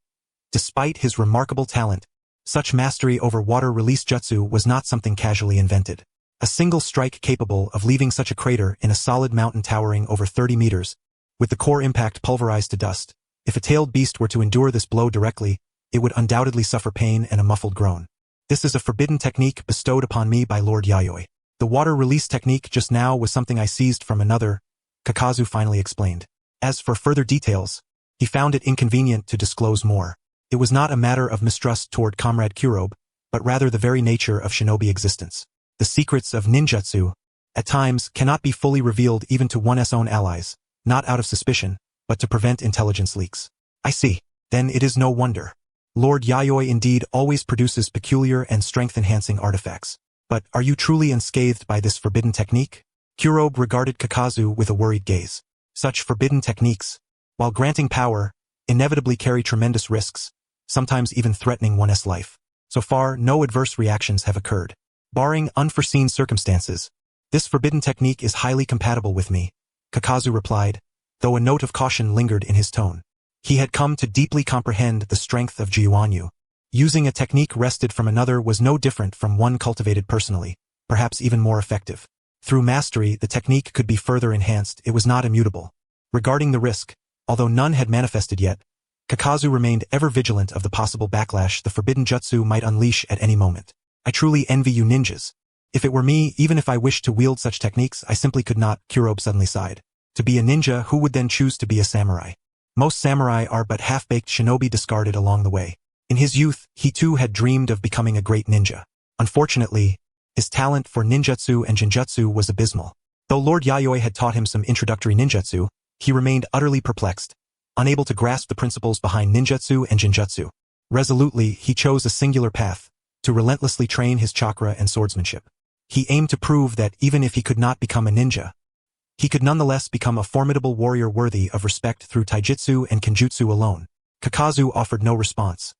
Despite his remarkable talent, such mastery over water release jutsu was not something casually invented. A single strike capable of leaving such a crater in a solid mountain towering over 30 meters with the core impact pulverized to dust. If a tailed beast were to endure this blow directly, it would undoubtedly suffer pain and a muffled groan. This is a forbidden technique bestowed upon me by Lord Yayoi. The water release technique just now was something I seized from another, Kakuzu finally explained. As for further details, he found it inconvenient to disclose more. It was not a matter of mistrust toward Comrade Kurobe, but rather the very nature of shinobi existence. The secrets of ninjutsu, at times, cannot be fully revealed even to one's own allies, not out of suspicion, but to prevent intelligence leaks. I see. Then it is no wonder. Lord Yayoi indeed always produces peculiar and strength-enhancing artifacts. But are you truly unscathed by this forbidden technique? Kurobe regarded Kakuzu with a worried gaze. Such forbidden techniques, while granting power, inevitably carry tremendous risks, sometimes even threatening one's life. So far, no adverse reactions have occurred. Barring unforeseen circumstances, this forbidden technique is highly compatible with me, Kakuzu replied, though a note of caution lingered in his tone. He had come to deeply comprehend the strength of Jiuanyu. Using a technique wrested from another was no different from one cultivated personally, perhaps even more effective. Through mastery, the technique could be further enhanced. It was not immutable. Regarding the risk, although none had manifested yet, Kakuzu remained ever vigilant of the possible backlash the forbidden jutsu might unleash at any moment. I truly envy you ninjas. If it were me, even if I wished to wield such techniques, I simply could not, Kurobe suddenly sighed. To be a ninja, who would then choose to be a samurai? Most samurai are but half-baked shinobi discarded along the way. In his youth, he too had dreamed of becoming a great ninja. Unfortunately, his talent for ninjutsu and jinjutsu was abysmal. Though Lord Yayoi had taught him some introductory ninjutsu, he remained utterly perplexed, unable to grasp the principles behind ninjutsu and jinjutsu. Resolutely, he chose a singular path, to relentlessly train his chakra and swordsmanship. He aimed to prove that even if he could not become a ninja, he could nonetheless become a formidable warrior worthy of respect through taijutsu and kenjutsu alone. Kakuzu offered no response.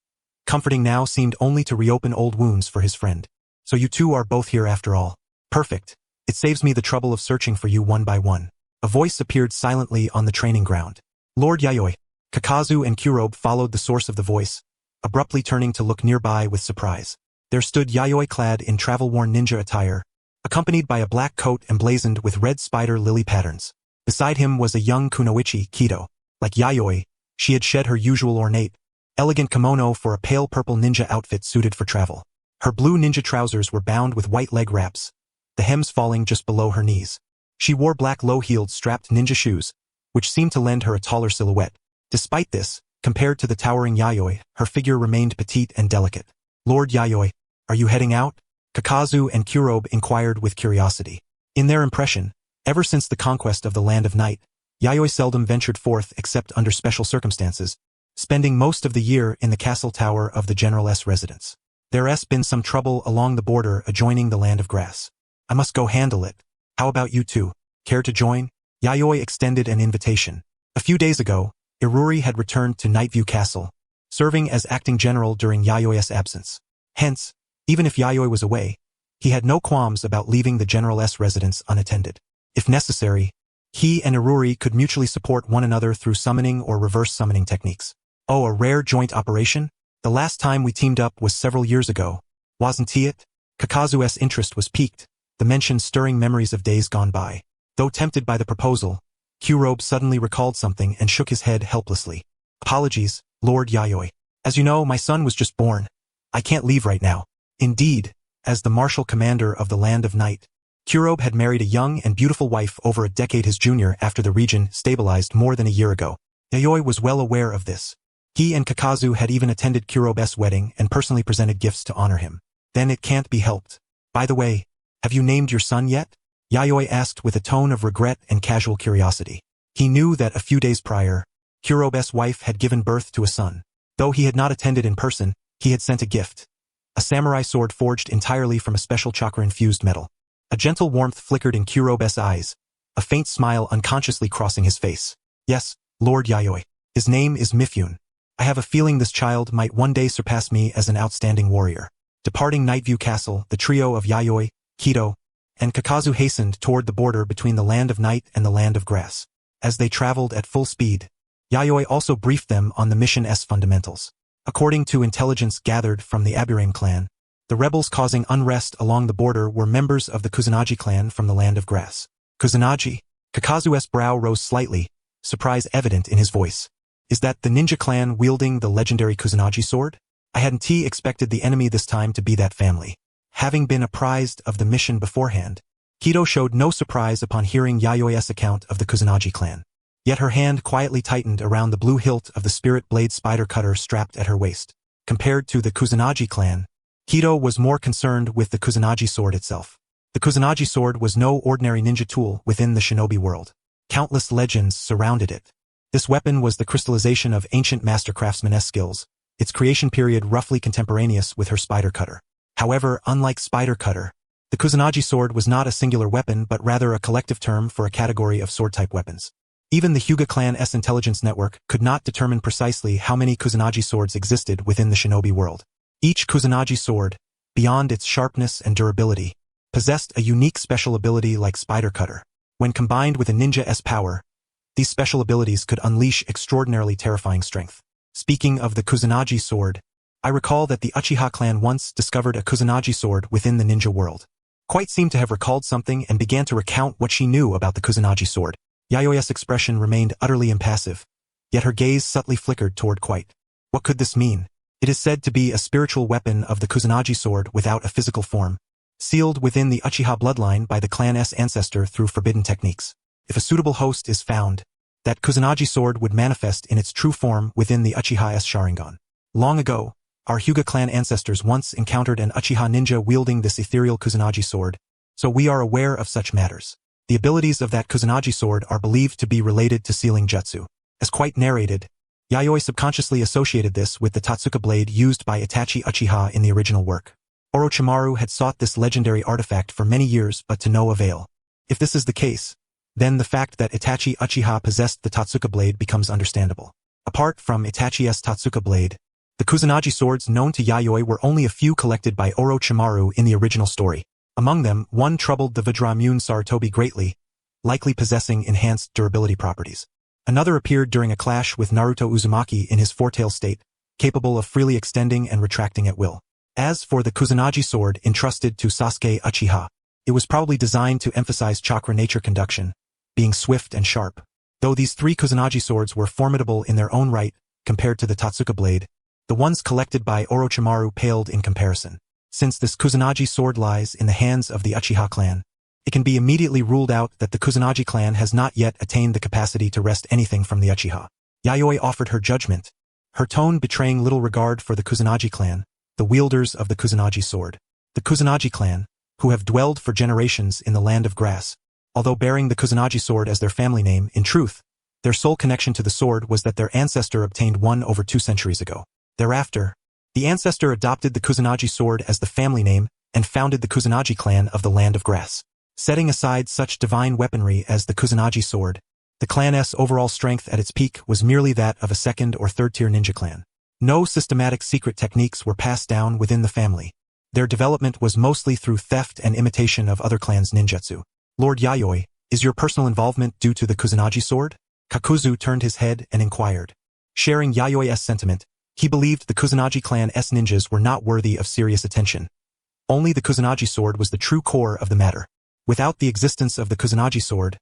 Comforting now seemed only to reopen old wounds for his friend. So you two are both here after all. Perfect. It saves me the trouble of searching for you one by one. A voice appeared silently on the training ground. Lord Yayoi. Kakuzu and Kurobe followed the source of the voice, abruptly turning to look nearby with surprise. There stood Yayoi clad in travel-worn ninja attire, accompanied by a black coat emblazoned with red spider lily patterns. Beside him was a young kunoichi, Kido. Like Yayoi, she had shed her usual ornate, elegant kimono for a pale purple ninja outfit suited for travel. Her blue ninja trousers were bound with white leg wraps, the hems falling just below her knees. She wore black low-heeled strapped ninja shoes, which seemed to lend her a taller silhouette. Despite this, compared to the towering Yayoi, her figure remained petite and delicate. Lord Yayoi, are you heading out? Kakuzu and Kurobe inquired with curiosity. In their impression, ever since the conquest of the Land of Night, Yayoi seldom ventured forth except under special circumstances, spending most of the year in the castle tower of the General's residence. There's been some trouble along the border adjoining the Land of Grass. I must go handle it. How about you two? Care to join? Yayoi extended an invitation. A few days ago, Iruri had returned to Nightview Castle, serving as acting general during Yayoi's absence. Hence, even if Yayoi was away, he had no qualms about leaving the General's residence unattended. If necessary, he and Iruri could mutually support one another through summoning or reverse summoning techniques. Oh, a rare joint operation? The last time we teamed up was several years ago, wasn't it? Kakuzu's interest was piqued, the mention stirring memories of days gone by. Though tempted by the proposal, Kurobe suddenly recalled something and shook his head helplessly. Apologies, Lord Yayoi. As you know, my son was just born. I can't leave right now. Indeed, as the martial commander of the Land of Night, Kurobe had married a young and beautiful wife over a decade his junior after the region stabilized more than a year ago. Yayoi was well aware of this. He and Kakuzu had even attended Kurobe's wedding and personally presented gifts to honor him. Then it can't be helped. By the way, have you named your son yet? Yayoi asked with a tone of regret and casual curiosity. He knew that a few days prior, Kurobe's wife had given birth to a son. Though he had not attended in person, he had sent a gift. A samurai sword forged entirely from a special chakra-infused metal. A gentle warmth flickered in Kurobe's eyes, a faint smile unconsciously crossing his face. Yes, Lord Yayoi. His name is Mifune. I have a feeling this child might one day surpass me as an outstanding warrior. Departing Nightview Castle, the trio of Yayoi, Kido, and Kakuzu hastened toward the border between the Land of Night and the Land of Grass. As they traveled at full speed, Yayoi also briefed them on the mission's fundamentals. According to intelligence gathered from the Aburame clan, the rebels causing unrest along the border were members of the Kusanagi clan from the Land of Grass. Kusanagi? Kakuzu's brow rose slightly, surprise evident in his voice. Is that the ninja clan wielding the legendary Kusanagi sword? I hadn't expected the enemy this time to be that family. Having been apprised of the mission beforehand, Kido showed no surprise upon hearing Yayoi's account of the Kusanagi clan. Yet her hand quietly tightened around the blue hilt of the spirit blade spider cutter strapped at her waist. Compared to the Kusanagi clan, Kido was more concerned with the Kusanagi sword itself. The Kusanagi sword was no ordinary ninja tool within the shinobi world. Countless legends surrounded it. This weapon was the crystallization of ancient master craftsman's skills, its creation period roughly contemporaneous with her spider cutter. However, unlike spider cutter, the Kusanagi sword was not a singular weapon but rather a collective term for a category of sword-type weapons. Even the Hyuga clan's intelligence network could not determine precisely how many Kusanagi swords existed within the shinobi world. Each Kusanagi sword, beyond its sharpness and durability, possessed a unique special ability like spider cutter. When combined with a ninja's power, these special abilities could unleash extraordinarily terrifying strength. Speaking of the Kusanagi sword, I recall that the Uchiha clan once discovered a Kusanagi sword within the ninja world. Quite seemed to have recalled something and began to recount what she knew about the Kusanagi sword. Yayoi's expression remained utterly impassive, yet her gaze subtly flickered toward Quite. What could this mean? It is said to be a spiritual weapon of the Kusanagi sword without a physical form, sealed within the Uchiha bloodline by the clan's ancestor through forbidden techniques. If a suitable host is found, that Kusanagi sword would manifest in its true form within the Uchiha's Sharingan. Long ago, our Hyuga clan ancestors once encountered an Uchiha ninja wielding this ethereal Kusanagi sword, so we are aware of such matters. The abilities of that Kusanagi sword are believed to be related to sealing jutsu. As Quite narrated, Yayoi subconsciously associated this with the Tatsuka blade used by Itachi Uchiha in the original work. Orochimaru had sought this legendary artifact for many years but to no avail. If this is the case, then the fact that Itachi Uchiha possessed the Tatsuka blade becomes understandable. Apart from Itachi's Tatsuka blade, the Kusanagi swords known to Yayoi were only a few collected by Orochimaru in the original story. Among them, one troubled the Vajramune Sarutobi greatly, likely possessing enhanced durability properties. Another appeared during a clash with Naruto Uzumaki in his four-tail state, capable of freely extending and retracting at will. As for the Kusanagi sword entrusted to Sasuke Uchiha, it was probably designed to emphasize chakra nature conduction, being swift and sharp. Though these three Kusanagi swords were formidable in their own right, compared to the Tatsuka blade, the ones collected by Orochimaru paled in comparison. Since this Kusanagi sword lies in the hands of the Uchiha clan, it can be immediately ruled out that the Kusanagi clan has not yet attained the capacity to wrest anything from the Uchiha. Yayoi offered her judgment, her tone betraying little regard for the Kusanagi clan, the wielders of the Kusanagi sword. The Kusanagi clan, who have dwelled for generations in the land of grass, although bearing the Kusanagi sword as their family name, in truth, their sole connection to the sword was that their ancestor obtained one over 2 centuries ago. Thereafter, the ancestor adopted the Kusanagi sword as the family name and founded the Kusanagi clan of the land of grass. Setting aside such divine weaponry as the Kusanagi sword, the clan's overall strength at its peak was merely that of a second or third-tier ninja clan. No systematic secret techniques were passed down within the family. Their development was mostly through theft and imitation of other clans' ninjutsu. Lord Yayoi, is your personal involvement due to the Kusanagi sword? Kakuzu turned his head and inquired. Sharing Yayoi's sentiment, he believed the Kusanagi clan's ninjas were not worthy of serious attention. Only the Kusanagi sword was the true core of the matter. Without the existence of the Kusanagi sword,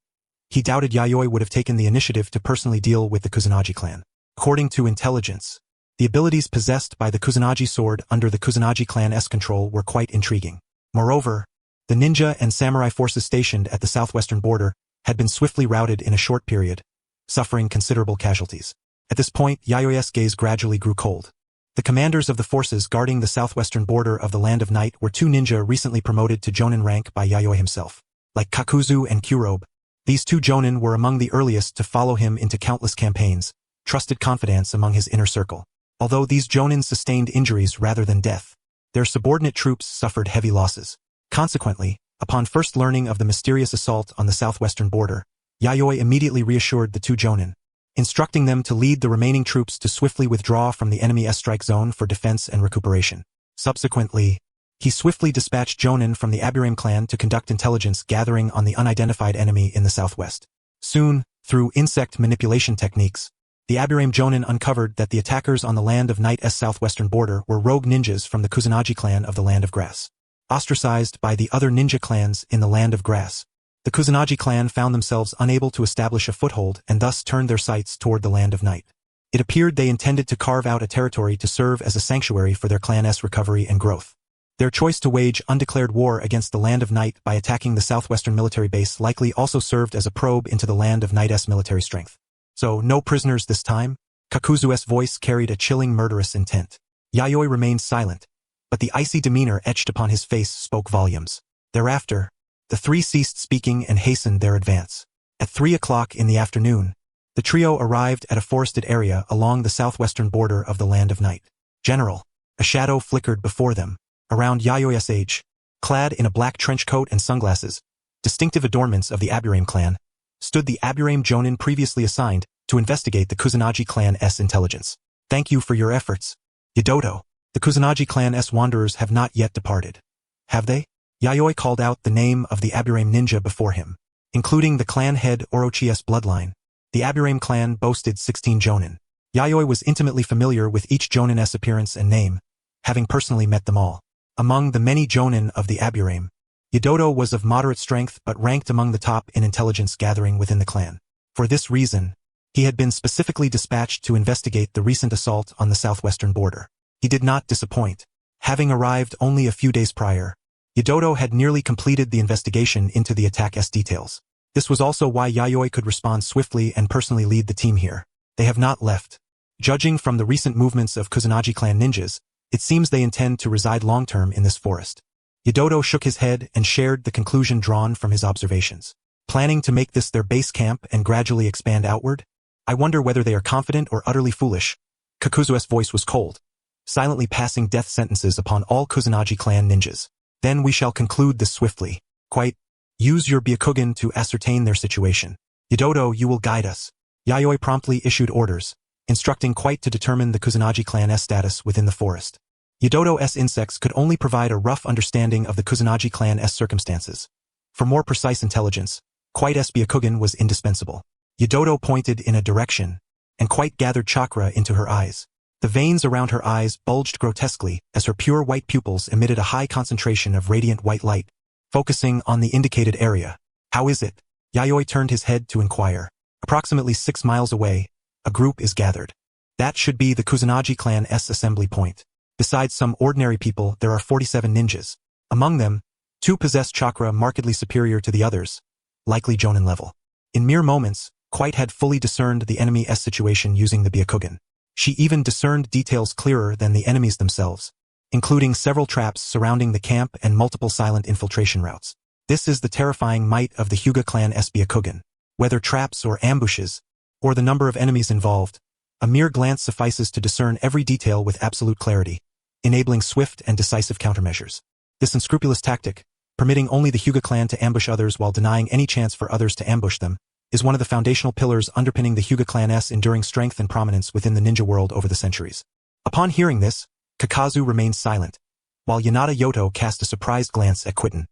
he doubted Yayoi would have taken the initiative to personally deal with the Kusanagi clan. According to intelligence, the abilities possessed by the Kusanagi sword under the Kusanagi clan's control were quite intriguing. Moreover, the ninja and samurai forces stationed at the southwestern border had been swiftly routed in a short period, suffering considerable casualties. At this point, Yayoi's gaze gradually grew cold. The commanders of the forces guarding the southwestern border of the Land of Night were 2 ninja recently promoted to Jonin rank by Yayoi himself. Like Kakuzu and Kurobe, these 2 Jonin were among the earliest to follow him into countless campaigns, trusted confidants among his inner circle. Although these Jonin sustained injuries rather than death, their subordinate troops suffered heavy losses. Consequently, upon first learning of the mysterious assault on the southwestern border, Yayoi immediately reassured the 2 Jonin, instructing them to lead the remaining troops to swiftly withdraw from the enemy's strike zone for defense and recuperation. Subsequently, he swiftly dispatched Jonin from the Aburame clan to conduct intelligence gathering on the unidentified enemy in the southwest. Soon, through insect manipulation techniques, the Aburame Jonin uncovered that the attackers on the Land of Night's southwestern border were rogue ninjas from the Kusanagi clan of the Land of Grass. Ostracized by the other ninja clans in the Land of Grass, The Kusanagi clan found themselves unable to establish a foothold and thus turned their sights toward the Land of Night. It appeared they intended to carve out a territory to serve as a sanctuary for their clan's recovery and growth. Their choice to wage undeclared war against the Land of Night by attacking the southwestern military base likely also served as a probe into the Land of Night's military strength. So, no prisoners this time? Kakuzu's voice carried a chilling murderous intent. Yayoi remained silent, but the icy demeanor etched upon his face spoke volumes. Thereafter, the three ceased speaking and hastened their advance. At 3 o'clock in the afternoon, the trio arrived at a forested area along the southwestern border of the Land of Night. General, a shadow flickered before them. Around Yayoi's age, clad in a black trench coat and sunglasses, distinctive adornments of the Aburame clan, stood the Aburame Jonin previously assigned to investigate the Kusanagi clan's intelligence. Thank you for your efforts. Yodoto, the Kusanagi clan's wanderers have not yet departed. Have they? Yayoi called out the name of the Aburame ninja before him. Including the clan head Orochi's bloodline, the Aburame clan boasted 16 jonin. Yayoi was intimately familiar with each jonin's appearance and name, having personally met them all. Among the many jonin of the Aburame, Yodoto was of moderate strength but ranked among the top in intelligence gathering within the clan. For this reason, he had been specifically dispatched to investigate the recent assault on the southwestern border. He did not disappoint. Having arrived only a few days prior, Yodoto had nearly completed the investigation into the attack's details. This was also why Yayoi could respond swiftly and personally lead the team here. They have not left. Judging from the recent movements of Kusanagi clan ninjas, it seems they intend to reside long-term in this forest. Yodoto shook his head and shared the conclusion drawn from his observations. Planning to make this their base camp and gradually expand outward? I wonder whether they are confident or utterly foolish. Kakuzu's voice was cold, silently passing death sentences upon all Kusanagi clan ninjas. Then we shall conclude this swiftly. Quite. Use your Byakugan to ascertain their situation. Yodoto, you will guide us. Yayoi promptly issued orders, instructing Quite to determine the Kusanagi clan's status within the forest. Yodoto's insects could only provide a rough understanding of the Kusanagi clan's circumstances. For more precise intelligence, Quite's Byakugan was indispensable. Yodoto pointed in a direction, and Quite gathered chakra into her eyes. The veins around her eyes bulged grotesquely as her pure white pupils emitted a high concentration of radiant white light, focusing on the indicated area. How is it? Yayoi turned his head to inquire. Approximately 6 miles away, a group is gathered. That should be the Kusanagi clan's assembly point. Besides some ordinary people, there are 47 ninjas. Among them, 2 possess chakra markedly superior to the others, likely jonin level. In mere moments, Quite had fully discerned the enemy's situation using the Byakugan. She even discerned details clearer than the enemies themselves, including several traps surrounding the camp and multiple silent infiltration routes. This is the terrifying might of the Hyuga clan's Byakugan. Whether traps or ambushes, or the number of enemies involved, a mere glance suffices to discern every detail with absolute clarity, enabling swift and decisive countermeasures. This unscrupulous tactic, permitting only the Hyuga clan to ambush others while denying any chance for others to ambush them, is one of the foundational pillars underpinning the Hyuga clan's enduring strength and prominence within the ninja world over the centuries. Upon hearing this, Kakuzu remained silent, while Yanada Yoto cast a surprised glance at Quitten.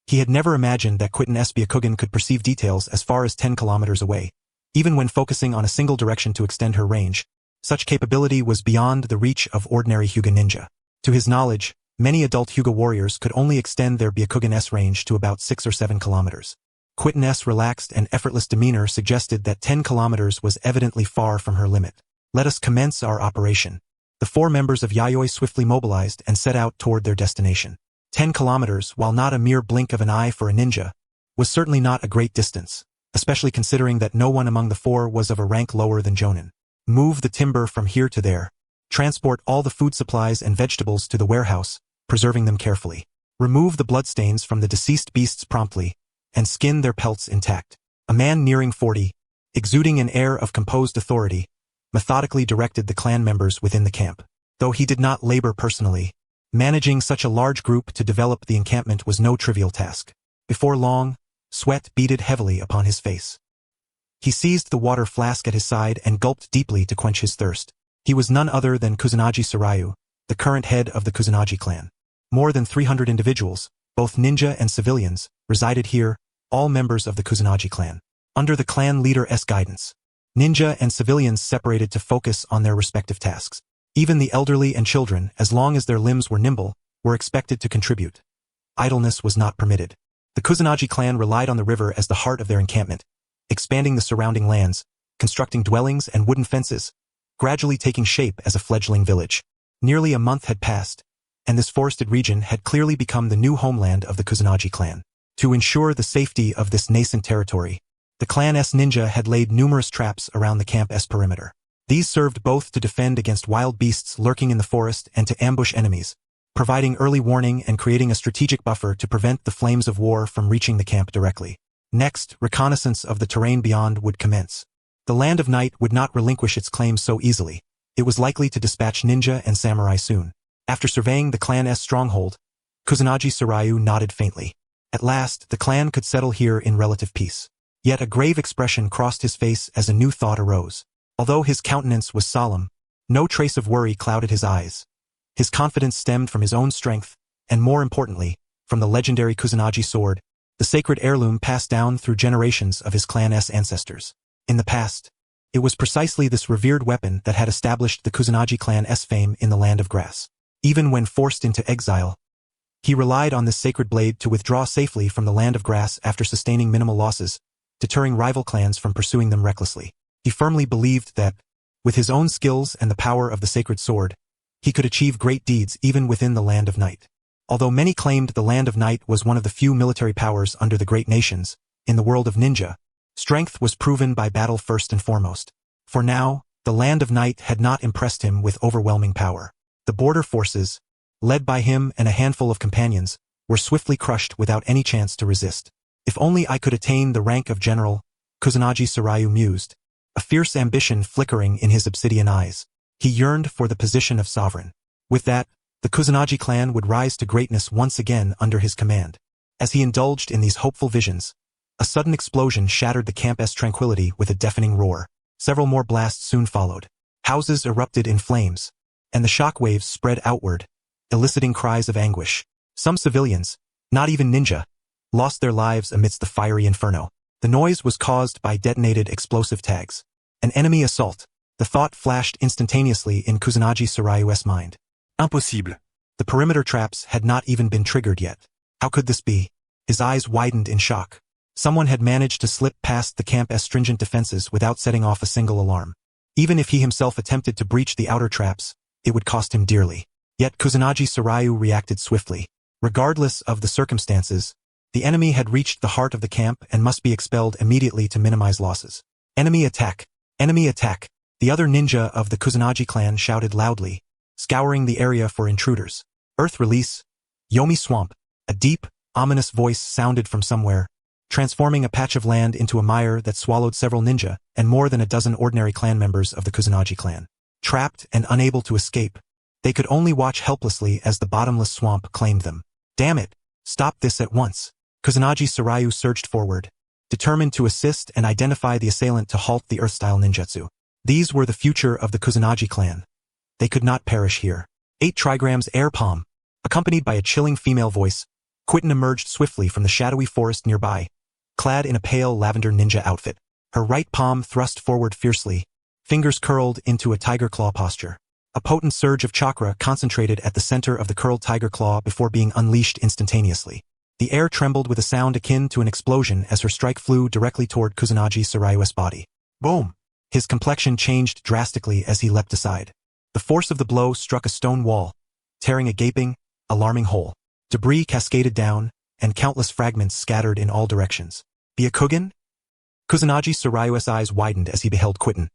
He had never imagined that Quitten's Byakugan could perceive details as far as 10 kilometers away. Even when focusing on a single direction to extend her range, such capability was beyond the reach of ordinary Hyuga ninja. To his knowledge, many adult Hyuga warriors could only extend their Byakugan's range to about 6 or 7 kilometers. Quitten's relaxed and effortless demeanor suggested that 10 kilometers was evidently far from her limit. Let us commence our operation. The 4 members of Yayoi swiftly mobilized and set out toward their destination. 10 kilometers, while not a mere blink of an eye for a ninja, was certainly not a great distance, especially considering that no one among the 4 was of a rank lower than jonin. Move the timber from here to there. Transport all the food supplies and vegetables to the warehouse, preserving them carefully. Remove the bloodstains from the deceased beasts promptly, and skin their pelts intact. A man nearing 40, exuding an air of composed authority, methodically directed the clan members within the camp. Though he did not labor personally, managing such a large group to develop the encampment was no trivial task. Before long, sweat beaded heavily upon his face. He seized the water flask at his side and gulped deeply to quench his thirst. He was none other than Kusanagi Sarayu, the current head of the Kusanagi clan. More than 300 individuals, both ninja and civilians, resided here, all members of the Kusanagi clan. Under the clan leader's guidance, ninja and civilians separated to focus on their respective tasks. Even the elderly and children, as long as their limbs were nimble, were expected to contribute. Idleness was not permitted. The Kusanagi clan relied on the river as the heart of their encampment, expanding the surrounding lands, constructing dwellings and wooden fences, gradually taking shape as a fledgling village. Nearly a month had passed, and this forested region had clearly become the new homeland of the Kusanagi clan. To ensure the safety of this nascent territory, the clan's ninja had laid numerous traps around the camp's perimeter. These served both to defend against wild beasts lurking in the forest and to ambush enemies, providing early warning and creating a strategic buffer to prevent the flames of war from reaching the camp directly. Next, reconnaissance of the terrain beyond would commence. The Land of Night would not relinquish its claims so easily. It was likely to dispatch ninja and samurai soon. After surveying the clan's stronghold, Kusanagi Sarayu nodded faintly. At last, the clan could settle here in relative peace. Yet a grave expression crossed his face as a new thought arose. Although his countenance was solemn, no trace of worry clouded his eyes. His confidence stemmed from his own strength, and more importantly, from the legendary Kusanagi sword, the sacred heirloom passed down through generations of his clan's ancestors. In the past, it was precisely this revered weapon that had established the Kusanagi clan's fame in the Land of Grass. Even when forced into exile, he relied on this sacred blade to withdraw safely from the Land of Grass after sustaining minimal losses, deterring rival clans from pursuing them recklessly. He firmly believed that, with his own skills and the power of the sacred sword, he could achieve great deeds even within the Land of Night. Although many claimed the Land of Night was one of the few military powers under the great nations, in the world of ninja, strength was proven by battle first and foremost. For now, the Land of Night had not impressed him with overwhelming power. The border forces, led by him and a handful of companions, were swiftly crushed without any chance to resist. If only I could attain the rank of general, Kusanagi Sarayu mused, a fierce ambition flickering in his obsidian eyes. He yearned for the position of sovereign. With that, the Kusanagi clan would rise to greatness once again under his command. As he indulged in these hopeful visions, a sudden explosion shattered the camp's tranquility with a deafening roar. Several more blasts soon followed. Houses erupted in flames, and the shock waves spread outward, eliciting cries of anguish. Some civilians, not even ninja, lost their lives amidst the fiery inferno. The noise was caused by detonated explosive tags. An enemy assault. The thought flashed instantaneously in Kusanagi Sarayu's mind. Impossible. The perimeter traps had not even been triggered yet. How could this be? His eyes widened in shock. Someone had managed to slip past the camp's stringent defenses without setting off a single alarm. Even if he himself attempted to breach the outer traps, it would cost him dearly. Yet Kusanagi Sarayu reacted swiftly. Regardless of the circumstances, the enemy had reached the heart of the camp and must be expelled immediately to minimize losses. Enemy attack! Enemy attack! The other ninja of the Kusanagi clan shouted loudly, scouring the area for intruders. Earth release! Yomi swamp! A deep, ominous voice sounded from somewhere, transforming a patch of land into a mire that swallowed several ninja and more than a dozen ordinary clan members of the Kusanagi clan. Trapped and unable to escape, they could only watch helplessly as the bottomless swamp claimed them. Damn it! Stop this at once! Kusanagi Sarayu surged forward, determined to assist and identify the assailant to halt the Earth-style ninjutsu. These were the future of the Kusanagi clan. They could not perish here. 8 trigrams air palm. Accompanied by a chilling female voice, Quitten emerged swiftly from the shadowy forest nearby, clad in a pale lavender ninja outfit. Her right palm thrust forward fiercely, fingers curled into a tiger claw posture. A potent surge of chakra concentrated at the center of the curled tiger claw before being unleashed instantaneously. The air trembled with a sound akin to an explosion as her strike flew directly toward Kusanagi Sarayu's body. Boom! His complexion changed drastically as he leapt aside. The force of the blow struck a stone wall, tearing a gaping, alarming hole. Debris cascaded down, and countless fragments scattered in all directions. Byakugan? Kusanagi Sarayu's eyes widened as he beheld Quitten,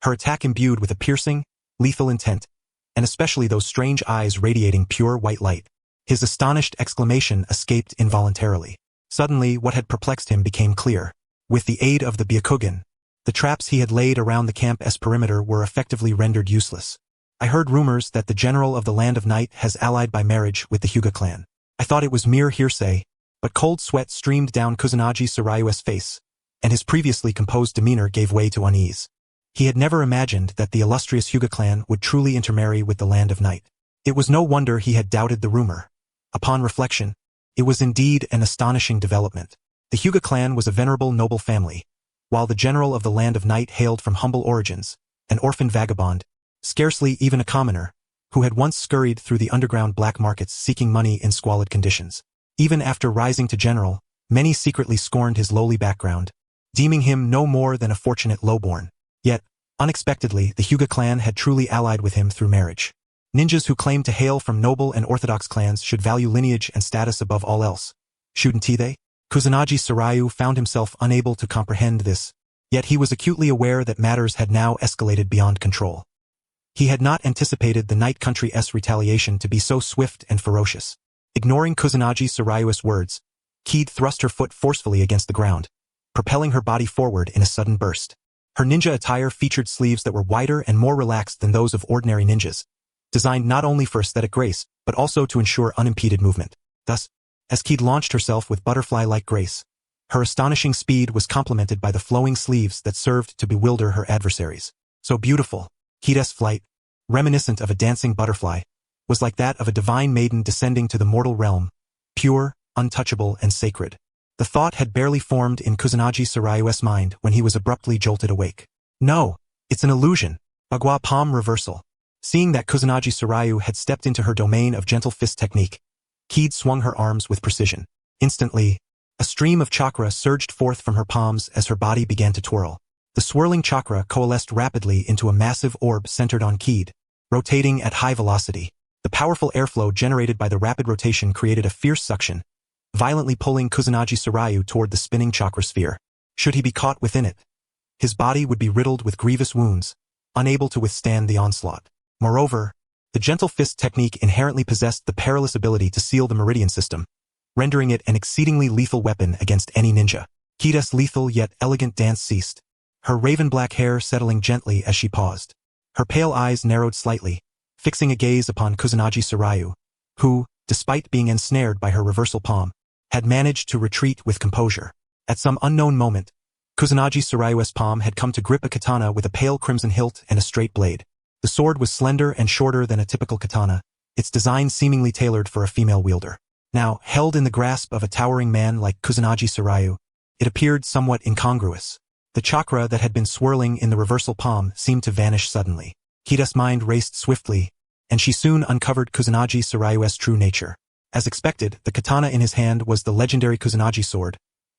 her attack imbued with a piercing, lethal intent, and especially those strange eyes radiating pure white light. His astonished exclamation escaped involuntarily. Suddenly, what had perplexed him became clear. With the aid of the Byakugan, the traps he had laid around the camp's perimeter were effectively rendered useless. I heard rumors that the general of the Land of Night has allied by marriage with the Hyuga clan. I thought it was mere hearsay, but cold sweat streamed down Kusanagi Sarayu's face, and his previously composed demeanor gave way to unease. He had never imagined that the illustrious Hyuga clan would truly intermarry with the Land of Night. It was no wonder he had doubted the rumor. Upon reflection, it was indeed an astonishing development. The Hyuga clan was a venerable noble family, while the general of the Land of Night hailed from humble origins, an orphaned vagabond, scarcely even a commoner, who had once scurried through the underground black markets seeking money in squalid conditions. Even after rising to general, Many secretly scorned his lowly background, deeming him no more than a fortunate lowborn. Yet, unexpectedly, the Hyuga clan had truly allied with him through marriage. Ninjas who claimed to hail from noble and orthodox clans should value lineage and status above all else. Shouldn't they? Kusanagi Sarayu found himself unable to comprehend this, yet he was acutely aware that matters had now escalated beyond control. He had not anticipated the Night Country's retaliation to be so swift and ferocious. Ignoring Kusanagi Sarayu's words, Kid thrust her foot forcefully against the ground, propelling her body forward in a sudden burst. Her ninja attire featured sleeves that were wider and more relaxed than those of ordinary ninjas, designed not only for aesthetic grace, but also to ensure unimpeded movement. Thus, as Kid launched herself with butterfly-like grace, her astonishing speed was complemented by the flowing sleeves that served to bewilder her adversaries. So beautiful, Kid's flight, reminiscent of a dancing butterfly, was like that of a divine maiden descending to the mortal realm, pure, untouchable, and sacred. The thought had barely formed in Kusanagi Sarayu's mind when he was abruptly jolted awake. No, it's an illusion. Bagua palm reversal. Seeing that Kusanagi Sarayu had stepped into her domain of gentle fist technique, Kid swung her arms with precision. Instantly, a stream of chakra surged forth from her palms as her body began to twirl. The swirling chakra coalesced rapidly into a massive orb centered on Kid, rotating at high velocity. The powerful airflow generated by the rapid rotation created a fierce suction, violently pulling Kusanagi Sarayu toward the spinning chakra sphere. Should he be caught within it, his body would be riddled with grievous wounds, unable to withstand the onslaught. Moreover, the gentle fist technique inherently possessed the perilous ability to seal the meridian system, rendering it an exceedingly lethal weapon against any ninja. Kid's lethal yet elegant dance ceased, her raven-black hair settling gently as she paused. Her pale eyes narrowed slightly, fixing a gaze upon Kusanagi Sarayu, who, despite being ensnared by her reversal palm, had managed to retreat with composure. At some unknown moment, Kusanagi Sarayu's palm had come to grip a katana with a pale crimson hilt and a straight blade. The sword was slender and shorter than a typical katana, its design seemingly tailored for a female wielder. Now, held in the grasp of a towering man like Kusanagi Sarayu, it appeared somewhat incongruous. The chakra that had been swirling in the reversal palm seemed to vanish suddenly. Kid's mind raced swiftly, and she soon uncovered Kusanagi Sarayu's true nature. As expected, the katana in his hand was the legendary Kusanagi sword,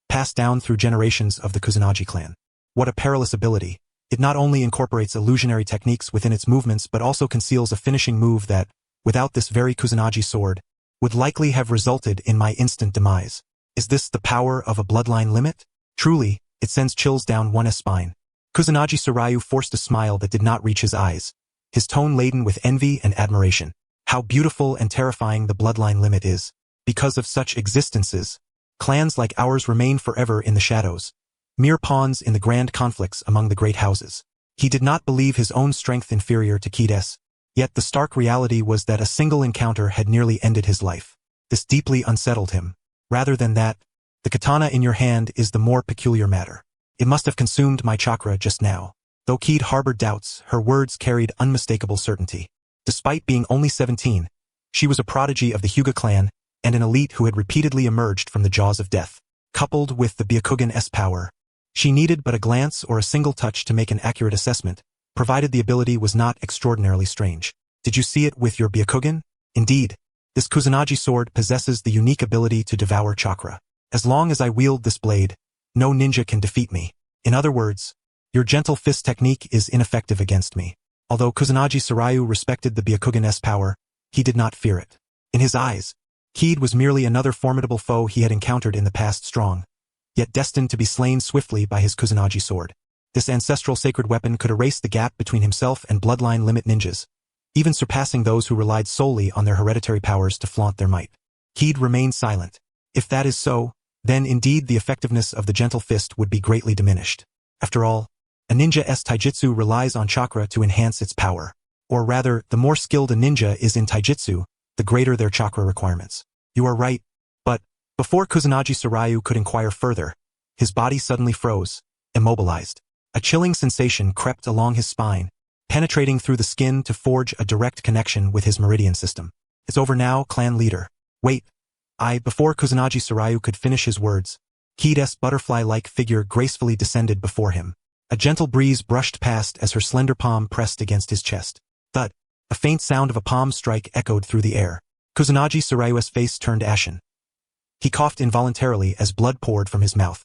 passed down through generations of the Kusanagi clan. What a perilous ability. It not only incorporates illusionary techniques within its movements but also conceals a finishing move that, without this very Kusanagi sword, would likely have resulted in my instant demise. Is this the power of a bloodline limit? Truly, it sends chills down one's spine. Kusanagi Sarayu forced a smile that did not reach his eyes, his tone laden with envy and admiration. How beautiful and terrifying the bloodline limit is. Because of such existences, clans like ours remain forever in the shadows, mere pawns in the grand conflicts among the great houses. He did not believe his own strength inferior to Kid's, yet the stark reality was that a single encounter had nearly ended his life. This deeply unsettled him. Rather than that, the katana in your hand is the more peculiar matter. It must have consumed my chakra just now. Though Kid harbored doubts, her words carried unmistakable certainty. Despite being only 17, she was a prodigy of the Hyuga clan and an elite who had repeatedly emerged from the jaws of death. Coupled with the Byakugan's power, she needed but a glance or a single touch to make an accurate assessment, provided the ability was not extraordinarily strange. Did you see it with your Byakugan? Indeed, this Kusanagi sword possesses the unique ability to devour chakra. As long as I wield this blade, no ninja can defeat me. In other words, your gentle fist technique is ineffective against me. Although Kusanagi Sarayu respected the Byakugan's power, he did not fear it. In his eyes, Kid was merely another formidable foe he had encountered in the past, strong, yet destined to be slain swiftly by his Kusanagi sword. This ancestral sacred weapon could erase the gap between himself and bloodline limit ninjas, even surpassing those who relied solely on their hereditary powers to flaunt their might. Kid remained silent. If that is so, then indeed the effectiveness of the gentle fist would be greatly diminished. After all, a ninja's taijutsu relies on chakra to enhance its power. Or rather, the more skilled a ninja is in taijutsu, the greater their chakra requirements. You are right, but before Kusanagi Sarayu could inquire further, his body suddenly froze, immobilized. A chilling sensation crept along his spine, penetrating through the skin to forge a direct connection with his meridian system. It's over now, clan leader. Wait. Before Kusanagi Sarayu could finish his words, Kid's butterfly-like figure gracefully descended before him. A gentle breeze brushed past as her slender palm pressed against his chest. Thud. A faint sound of a palm strike echoed through the air. Kusanagi Sarayu's face turned ashen. He coughed involuntarily as blood poured from his mouth.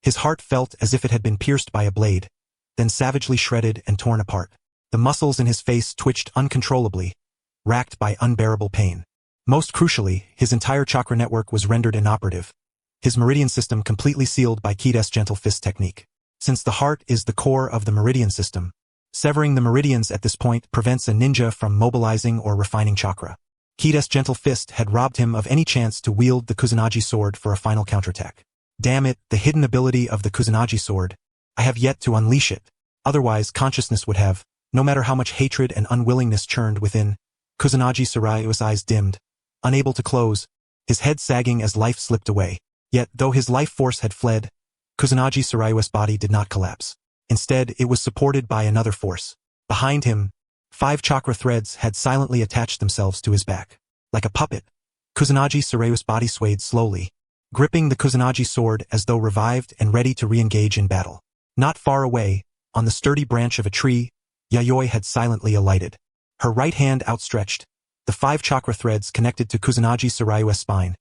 His heart felt as if it had been pierced by a blade, then savagely shredded and torn apart. The muscles in his face twitched uncontrollably, racked by unbearable pain. Most crucially, his entire chakra network was rendered inoperative, his meridian system completely sealed by Kii's gentle fist technique. Since the heart is the core of the meridian system, severing the meridians at this point prevents a ninja from mobilizing or refining chakra. Kii's gentle fist had robbed him of any chance to wield the Kusanagi sword for a final counterattack. Damn it, the hidden ability of the Kusanagi sword. I have yet to unleash it. Otherwise, consciousness would have, no matter how much hatred and unwillingness churned within. Kusanagi Sarayu's eyes dimmed, unable to close, his head sagging as life slipped away. Yet, though his life force had fled, Kusanagi Sarayu's body did not collapse. Instead, it was supported by another force. Behind him, 5 chakra threads had silently attached themselves to his back. Like a puppet, Kusanagi Sarayu's body swayed slowly, gripping the Kusanagi sword as though revived and ready to re-engage in battle. Not far away, on the sturdy branch of a tree, Yayoi had silently alighted. Her right hand outstretched, the 5 chakra threads connected to Kusanagi Sarayu's spine,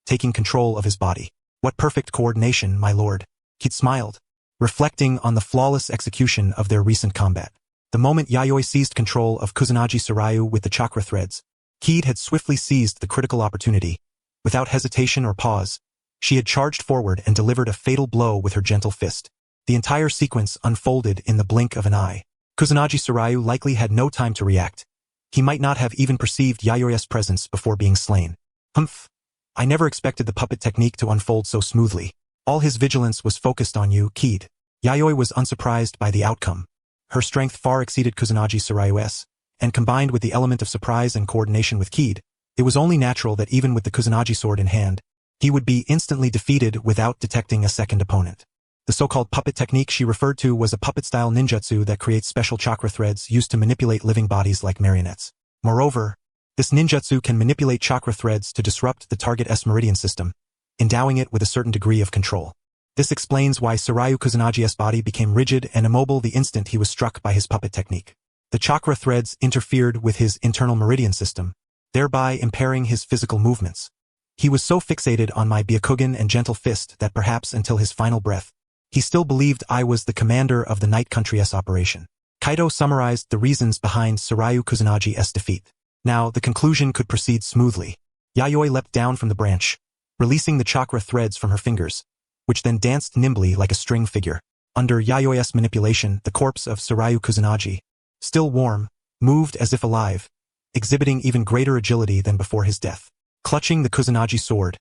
taking control of his body. What perfect coordination, my lord. Kid smiled, reflecting on the flawless execution of their recent combat. The moment Yayoi seized control of Kusanagi Sarayu with the chakra threads, Kid had swiftly seized the critical opportunity. Without hesitation or pause, she had charged forward and delivered a fatal blow with her gentle fist. The entire sequence unfolded in the blink of an eye. Kusanagi Sarayu likely had no time to react. He might not have even perceived Yayoi's presence before being slain. Humph. I never expected the puppet technique to unfold so smoothly. All his vigilance was focused on you, Kid. Yayoi was unsurprised by the outcome. Her strength far exceeded Kusanagi Sarayu's, and combined with the element of surprise and coordination with Kid, it was only natural that even with the Kusanagi sword in hand, he would be instantly defeated without detecting a second opponent. The so-called puppet technique she referred to was a puppet-style ninjutsu that creates special chakra threads used to manipulate living bodies like marionettes. Moreover, this ninjutsu can manipulate chakra threads to disrupt the target's meridian system, endowing it with a certain degree of control. This explains why Sarayu Kusanagi's body became rigid and immobile the instant he was struck by his puppet technique. The chakra threads interfered with his internal meridian system, thereby impairing his physical movements. He was so fixated on my Byakugan and gentle fist that perhaps until his final breath, he still believed I was the commander of the Night Country's operation. Kaido summarized the reasons behind Sarayu Kusanagi's defeat. Now, the conclusion could proceed smoothly. Yayoi leapt down from the branch, releasing the chakra threads from her fingers, which then danced nimbly like a string figure. Under Yayoi's manipulation, the corpse of Sarayu Kusanagi, still warm, moved as if alive, exhibiting even greater agility than before his death. Clutching the Kusanagi sword,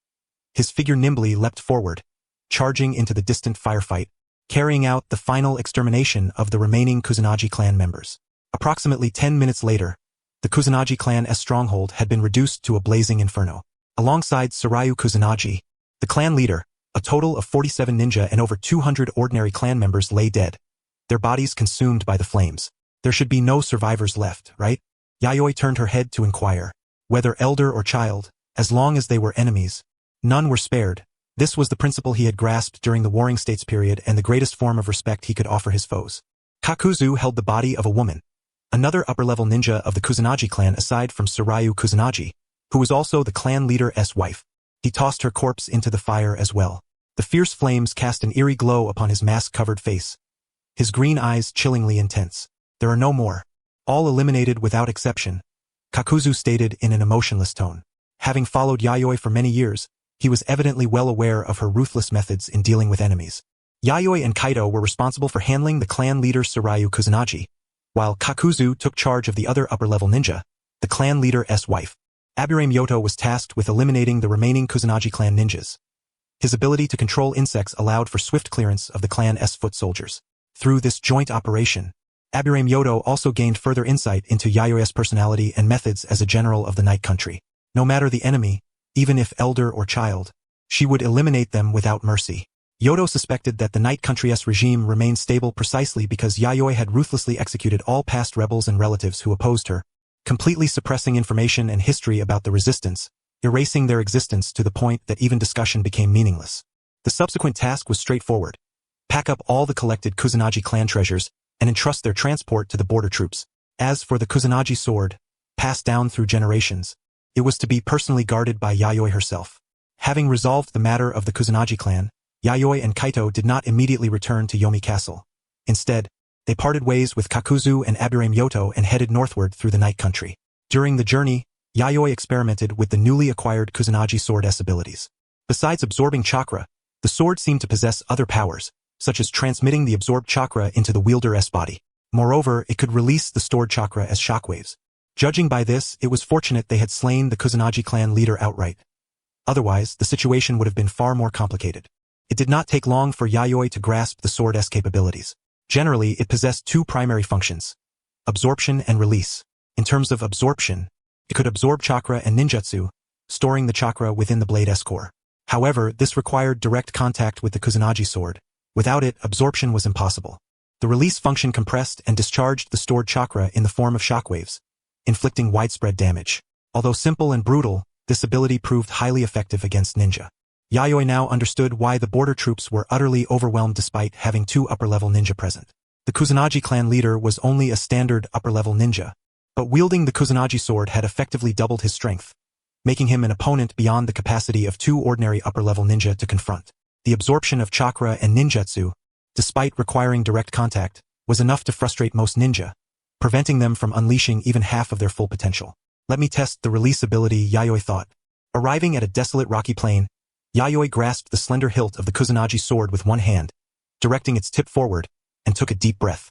his figure nimbly leapt forward, charging into the distant firefight, carrying out the final extermination of the remaining Kusanagi clan members. Approximately 10 minutes later, the Kusanagi clan's stronghold had been reduced to a blazing inferno. Alongside Sarayu Kusanagi, the clan leader, a total of 47 ninja and over 200 ordinary clan members lay dead, their bodies consumed by the flames. There should be no survivors left, right? Yayoi turned her head to inquire. Whether elder or child, as long as they were enemies, none were spared. This was the principle he had grasped during the Warring States period and the greatest form of respect he could offer his foes. Kakuzu held the body of a woman, another upper-level ninja of the Kusanagi clan aside from Sarayu Kusanagi, who was also the clan leader's wife. He tossed her corpse into the fire as well. The fierce flames cast an eerie glow upon his mask-covered face, his green eyes chillingly intense. There are no more. All eliminated without exception, Kakuzu stated in an emotionless tone. Having followed Yayoi for many years, he was evidently well aware of her ruthless methods in dealing with enemies. Yayoi and Kaido were responsible for handling the clan leader Sarayu Kusanagi, while Kakuzu took charge of the other upper-level ninja, the clan leader's wife. Aburame Yoto was tasked with eliminating the remaining Kusanagi clan ninjas. His ability to control insects allowed for swift clearance of the clan's foot soldiers. Through this joint operation, Aburame Yoto also gained further insight into Yayoi's personality and methods as a general of the Night Country. No matter the enemy, even if elder or child, she would eliminate them without mercy. Yoto suspected that the Night Country's regime remained stable precisely because Yayoi had ruthlessly executed all past rebels and relatives who opposed her, completely suppressing information and history about the resistance, erasing their existence to the point that even discussion became meaningless. The subsequent task was straightforward. Pack up all the collected Kusanagi clan treasures and entrust their transport to the border troops. As for the Kusanagi sword, passed down through generations, it was to be personally guarded by Yayoi herself. Having resolved the matter of the Kusanagi clan, Yayoi and Kaito did not immediately return to Yomi Castle. Instead, they parted ways with Kakuzu and Aburame Yoto and headed northward through the night country. During the journey, Yayoi experimented with the newly acquired Kusanagi sword S abilities. Besides absorbing chakra, the sword seemed to possess other powers, such as transmitting the absorbed chakra into the wielder's body. Moreover, it could release the stored chakra as shockwaves. Judging by this, it was fortunate they had slain the Kusanagi clan leader outright. Otherwise, the situation would have been far more complicated. It did not take long for Yayoi to grasp the sword's capabilities. Generally, it possessed two primary functions: absorption and release. In terms of absorption, it could absorb chakra and ninjutsu, storing the chakra within the blade's core. However, this required direct contact with the Kusanagi sword. Without it, absorption was impossible. The release function compressed and discharged the stored chakra in the form of shockwaves, inflicting widespread damage. Although simple and brutal, this ability proved highly effective against ninja. Yayoi now understood why the border troops were utterly overwhelmed despite having two upper-level ninja present. The Kusanagi clan leader was only a standard upper-level ninja, but wielding the Kusanagi sword had effectively doubled his strength, making him an opponent beyond the capacity of two ordinary upper-level ninja to confront. The absorption of chakra and ninjutsu, despite requiring direct contact, was enough to frustrate most ninja, preventing them from unleashing even half of their full potential. Let me test the release ability, Yayoi thought. Arriving at a desolate rocky plain, Yayoi grasped the slender hilt of the Kusanagi sword with one hand, directing its tip forward, and took a deep breath.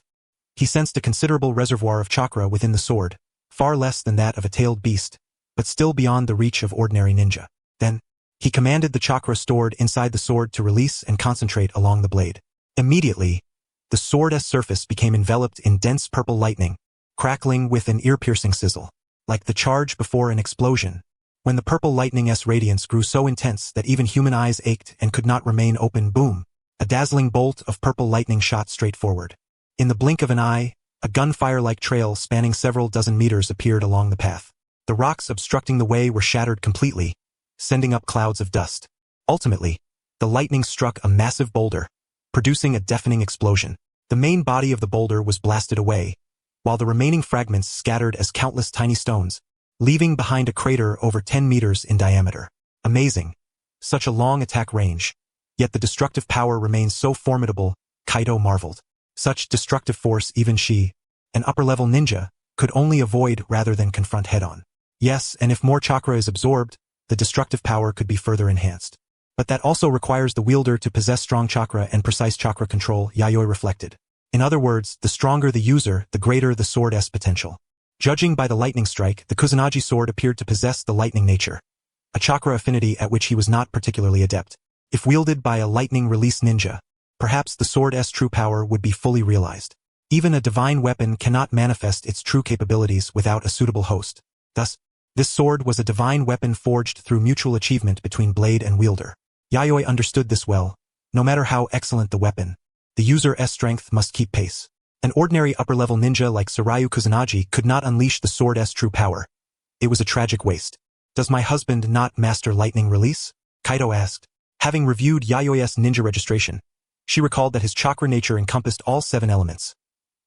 He sensed a considerable reservoir of chakra within the sword, far less than that of a tailed beast, but still beyond the reach of ordinary ninja. Then, he commanded the chakra stored inside the sword to release and concentrate along the blade. Immediately, the sword's surface became enveloped in dense purple lightning, crackling with an ear-piercing sizzle, like the charge before an explosion. When the purple lightning's radiance grew so intense that even human eyes ached and could not remain open, boom, a dazzling bolt of purple lightning shot straight forward. In the blink of an eye, a gunfire-like trail spanning several dozen meters appeared along the path. The rocks obstructing the way were shattered completely, sending up clouds of dust. Ultimately, the lightning struck a massive boulder, producing a deafening explosion. The main body of the boulder was blasted away, while the remaining fragments scattered as countless tiny stones, leaving behind a crater over 10 meters in diameter. Amazing. Such a long attack range. Yet the destructive power remains so formidable, Kaito marveled. Such destructive force even she, an upper-level ninja, could only avoid rather than confront head-on. Yes, and if more chakra is absorbed, the destructive power could be further enhanced. But that also requires the wielder to possess strong chakra and precise chakra control, Yayoi reflected. In other words, the stronger the user, the greater the sword's potential. Judging by the lightning strike, the Kusanagi sword appeared to possess the lightning nature, a chakra affinity at which he was not particularly adept. If wielded by a lightning release ninja, perhaps the sword's true power would be fully realized. Even a divine weapon cannot manifest its true capabilities without a suitable host. Thus, this sword was a divine weapon forged through mutual achievement between blade and wielder. Yayoi understood this well. No matter how excellent the weapon, the user's strength must keep pace. An ordinary upper-level ninja like Tsuryu Kusanagi could not unleash the sword's true power. It was a tragic waste. Does my husband not master lightning release? Kaito asked. Having reviewed Yayoi's ninja registration, she recalled that his chakra nature encompassed all 7 elements: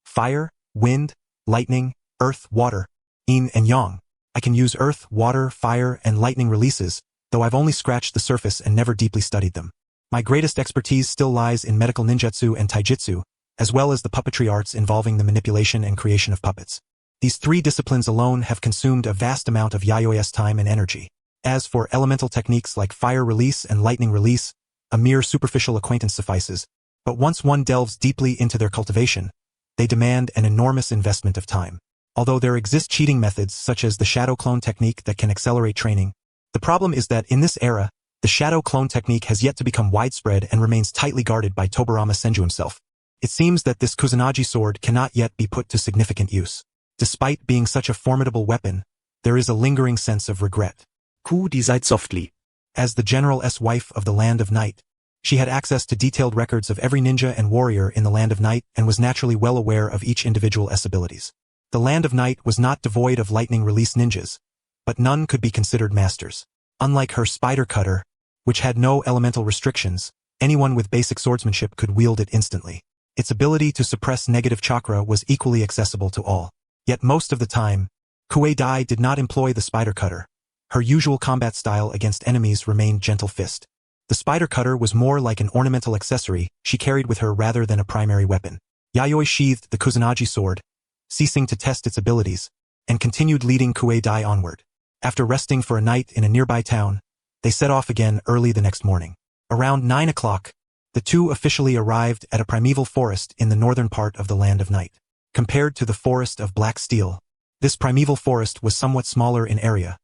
fire, wind, lightning, earth, water, yin and yang. I can use earth, water, fire, and lightning releases, though I've only scratched the surface and never deeply studied them. My greatest expertise still lies in medical ninjutsu and taijutsu, as well as the puppetry arts involving the manipulation and creation of puppets. These 3 disciplines alone have consumed a vast amount of Yayoi's time and energy. As for elemental techniques like fire release and lightning release, a mere superficial acquaintance suffices, but once one delves deeply into their cultivation, they demand an enormous investment of time. Although there exist cheating methods such as the shadow clone technique that can accelerate training, the problem is that in this era, the shadow clone technique has yet to become widespread and remains tightly guarded by Tobirama Senju himself. It seems that this Kusanagi sword cannot yet be put to significant use. Despite being such a formidable weapon, there is a lingering sense of regret. Ku die seid softly. As the general's wife of the Land of Night, she had access to detailed records of every ninja and warrior in the Land of Night and was naturally well aware of each individual's abilities. The Land of Night was not devoid of lightning release ninjas, but none could be considered masters. Unlike her spider cutter, which had no elemental restrictions, anyone with basic swordsmanship could wield it instantly. Its ability to suppress negative chakra was equally accessible to all. Yet most of the time, Kuei Dai did not employ the spider cutter. Her usual combat style against enemies remained gentle fist. The spider cutter was more like an ornamental accessory she carried with her rather than a primary weapon. Yayoi sheathed the Kusanagi sword, ceasing to test its abilities, and continued leading Kuei-dai onward. After resting for a night in a nearby town, they set off again early the next morning. Around 9 o'clock, the two officially arrived at a primeval forest in the northern part of the Land of Night. Compared to the Forest of Black Steel, this primeval forest was somewhat smaller in area,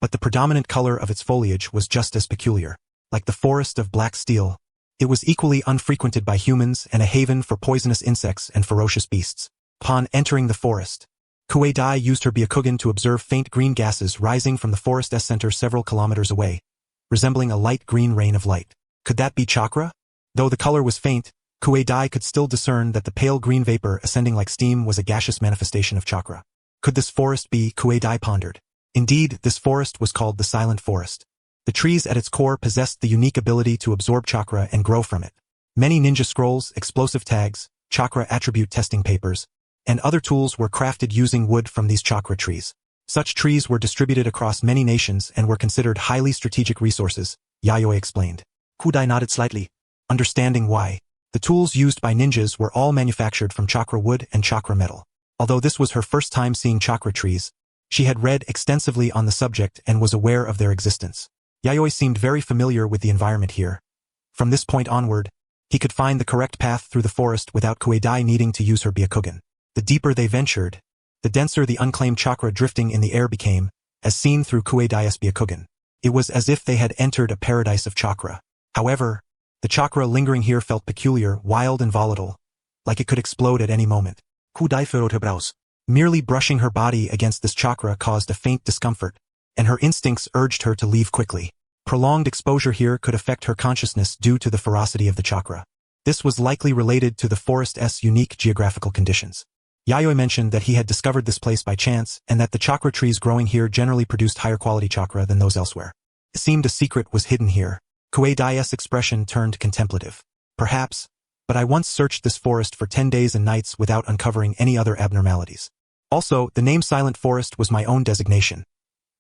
but the predominant color of its foliage was just as peculiar. Like the Forest of Black Steel, it was equally unfrequented by humans and a haven for poisonous insects and ferocious beasts. Upon entering the forest, Kuei-dai used her Byakugan to observe faint green gases rising from the forest's center several kilometers away, resembling a light green rain of light. Could that be chakra? Though the color was faint, Kuei-dai could still discern that the pale green vapor ascending like steam was a gaseous manifestation of chakra. Could this forest be? Kuei-dai pondered. Indeed, this forest was called the Silent Forest. The trees at its core possessed the unique ability to absorb chakra and grow from it. Many ninja scrolls, explosive tags, chakra attribute testing papers, and other tools were crafted using wood from these chakra trees. Such trees were distributed across many nations and were considered highly strategic resources, Yayoi explained. Kudai nodded slightly, understanding why. The tools used by ninjas were all manufactured from chakra wood and chakra metal. Although this was her first time seeing chakra trees, she had read extensively on the subject and was aware of their existence. Yayoi seemed very familiar with the environment here. From this point onward, he could find the correct path through the forest without Kuei-dai needing to use her Byakugan. The deeper they ventured, the denser the unclaimed chakra drifting in the air became, as seen through Kuei-dai's Byakugan. It was as if they had entered a paradise of chakra. However, the chakra lingering here felt peculiar, wild and volatile, like it could explode at any moment. Kudai furrowed her brows. Merely brushing her body against this chakra caused a faint discomfort, and her instincts urged her to leave quickly. Prolonged exposure here could affect her consciousness due to the ferocity of the chakra. This was likely related to the forest's unique geographical conditions. Yayoi mentioned that he had discovered this place by chance and that the chakra trees growing here generally produced higher quality chakra than those elsewhere. It seemed a secret was hidden here. Kuei-dai's expression turned contemplative. Perhaps, but I once searched this forest for 10 days and nights without uncovering any other abnormalities. Also, the name Silent Forest was my own designation.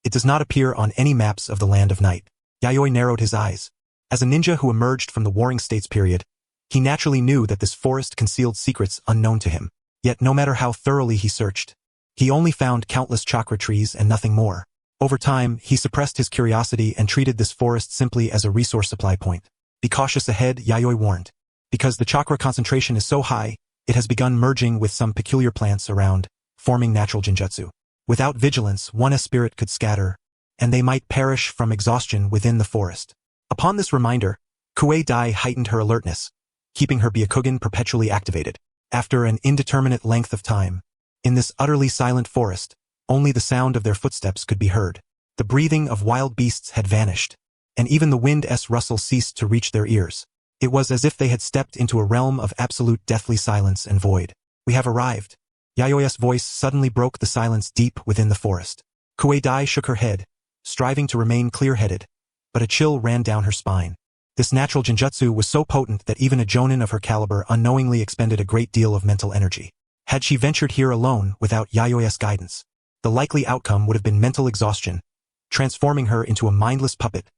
It does not appear on any maps of the Land of Night. Yayoi narrowed his eyes. As a ninja who emerged from the Warring States period, he naturally knew that this forest concealed secrets unknown to him. Yet no matter how thoroughly he searched, he only found countless chakra trees and nothing more. Over time, he suppressed his curiosity and treated this forest simply as a resource supply point. Be cautious ahead, Yayoi warned. Because the chakra concentration is so high, it has begun merging with some peculiar plants around, forming natural genjutsu. Without vigilance, one's spirit could scatter, and they might perish from exhaustion within the forest. Upon this reminder, Kuei-dai heightened her alertness, keeping her Byakugan perpetually activated. After an indeterminate length of time, in this utterly silent forest, only the sound of their footsteps could be heard. The breathing of wild beasts had vanished, and even the wind's rustle ceased to reach their ears. It was as if they had stepped into a realm of absolute deathly silence and void. We have arrived. Yayoi's voice suddenly broke the silence deep within the forest. Kuei-dai shook her head, striving to remain clear-headed, but a chill ran down her spine. This natural genjutsu was so potent that even a jonin of her caliber unknowingly expended a great deal of mental energy. Had she ventured here alone without Yayoi's guidance, the likely outcome would have been mental exhaustion, transforming her into a mindless puppet,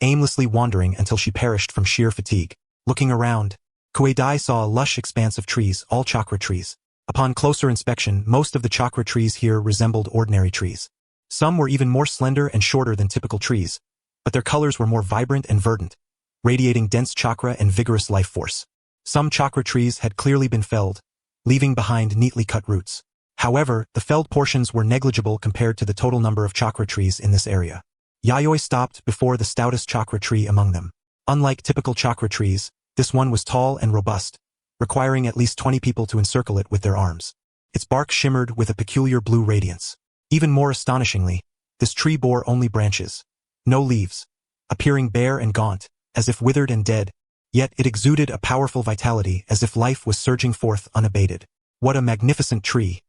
aimlessly wandering until she perished from sheer fatigue. Looking around, Kuei-dai saw a lush expanse of trees, all chakra trees. Upon closer inspection, most of the chakra trees here resembled ordinary trees. Some were even more slender and shorter than typical trees, but their colors were more vibrant and verdant, radiating dense chakra and vigorous life force. Some chakra trees had clearly been felled, leaving behind neatly cut roots. However, the felled portions were negligible compared to the total number of chakra trees in this area. Yayoi stopped before the stoutest chakra tree among them. Unlike typical chakra trees, this one was tall and robust, requiring at least 20 people to encircle it with their arms. Its bark shimmered with a peculiar blue radiance. Even more astonishingly, this tree bore only branches, no leaves, appearing bare and gaunt, as if withered and dead, yet it exuded a powerful vitality as if life was surging forth unabated. What a magnificent tree!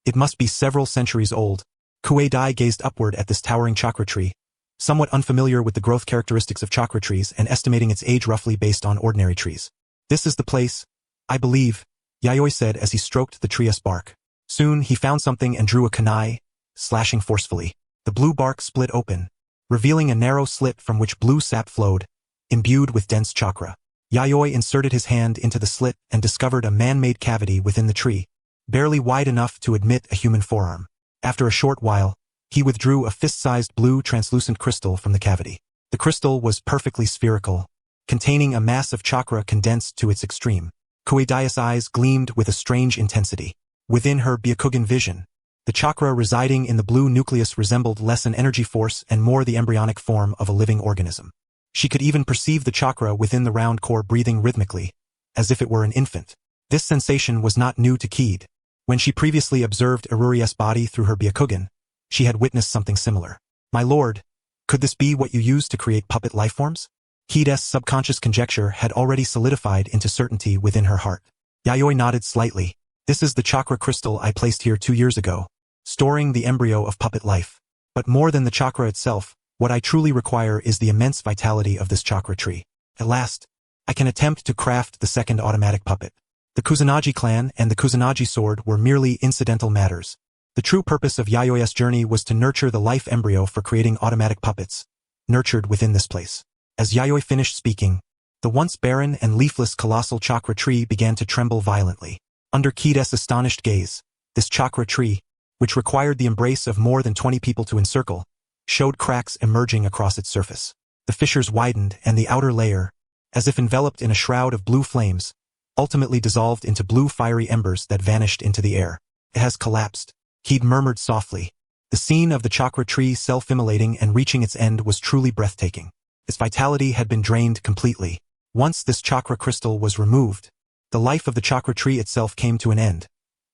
It must be several centuries old. Kuei-dai gazed upward at this towering chakra tree, somewhat unfamiliar with the growth characteristics of chakra trees and estimating its age roughly based on ordinary trees. This is the place, I believe, Yayoi said as he stroked the tree's bark. Soon he found something and drew a kunai, slashing forcefully. The blue bark split open, revealing a narrow slit from which blue sap flowed, imbued with dense chakra. Yayoi inserted his hand into the slit and discovered a man-made cavity within the tree, barely wide enough to admit a human forearm. After a short while, he withdrew a fist-sized blue translucent crystal from the cavity. The crystal was perfectly spherical, containing a mass of chakra condensed to its extreme. Koidaya's eyes gleamed with a strange intensity. Within her Byakugan vision, the chakra residing in the blue nucleus resembled less an energy force and more the embryonic form of a living organism. She could even perceive the chakra within the round core breathing rhythmically, as if it were an infant. This sensation was not new to Kid. When she previously observed Iruri's body through her Byakugan, she had witnessed something similar. My lord, could this be what you use to create puppet lifeforms? Kid's subconscious conjecture had already solidified into certainty within her heart. Yayoi nodded slightly. This is the chakra crystal I placed here 2 years ago, storing the embryo of puppet life. But more than the chakra itself, what I truly require is the immense vitality of this chakra tree. At last, I can attempt to craft the second automatic puppet. The Kusanagi clan and the Kusanagi sword were merely incidental matters. The true purpose of Yayoi's journey was to nurture the life embryo for creating automatic puppets, nurtured within this place. As Yayoi finished speaking, the once barren and leafless colossal chakra tree began to tremble violently. Under Kid's astonished gaze, this chakra tree, which required the embrace of more than 20 people to encircle, showed cracks emerging across its surface. The fissures widened and the outer layer, as if enveloped in a shroud of blue flames, ultimately dissolved into blue fiery embers that vanished into the air. It has collapsed, Kid murmured softly. The scene of the chakra tree self-immolating and reaching its end was truly breathtaking. Its vitality had been drained completely. Once this chakra crystal was removed, the life of the chakra tree itself came to an end.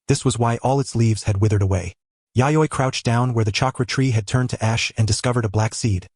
This was why all its leaves had withered away. Yayoi crouched down where the chakra tree had turned to ash and discovered a black seed,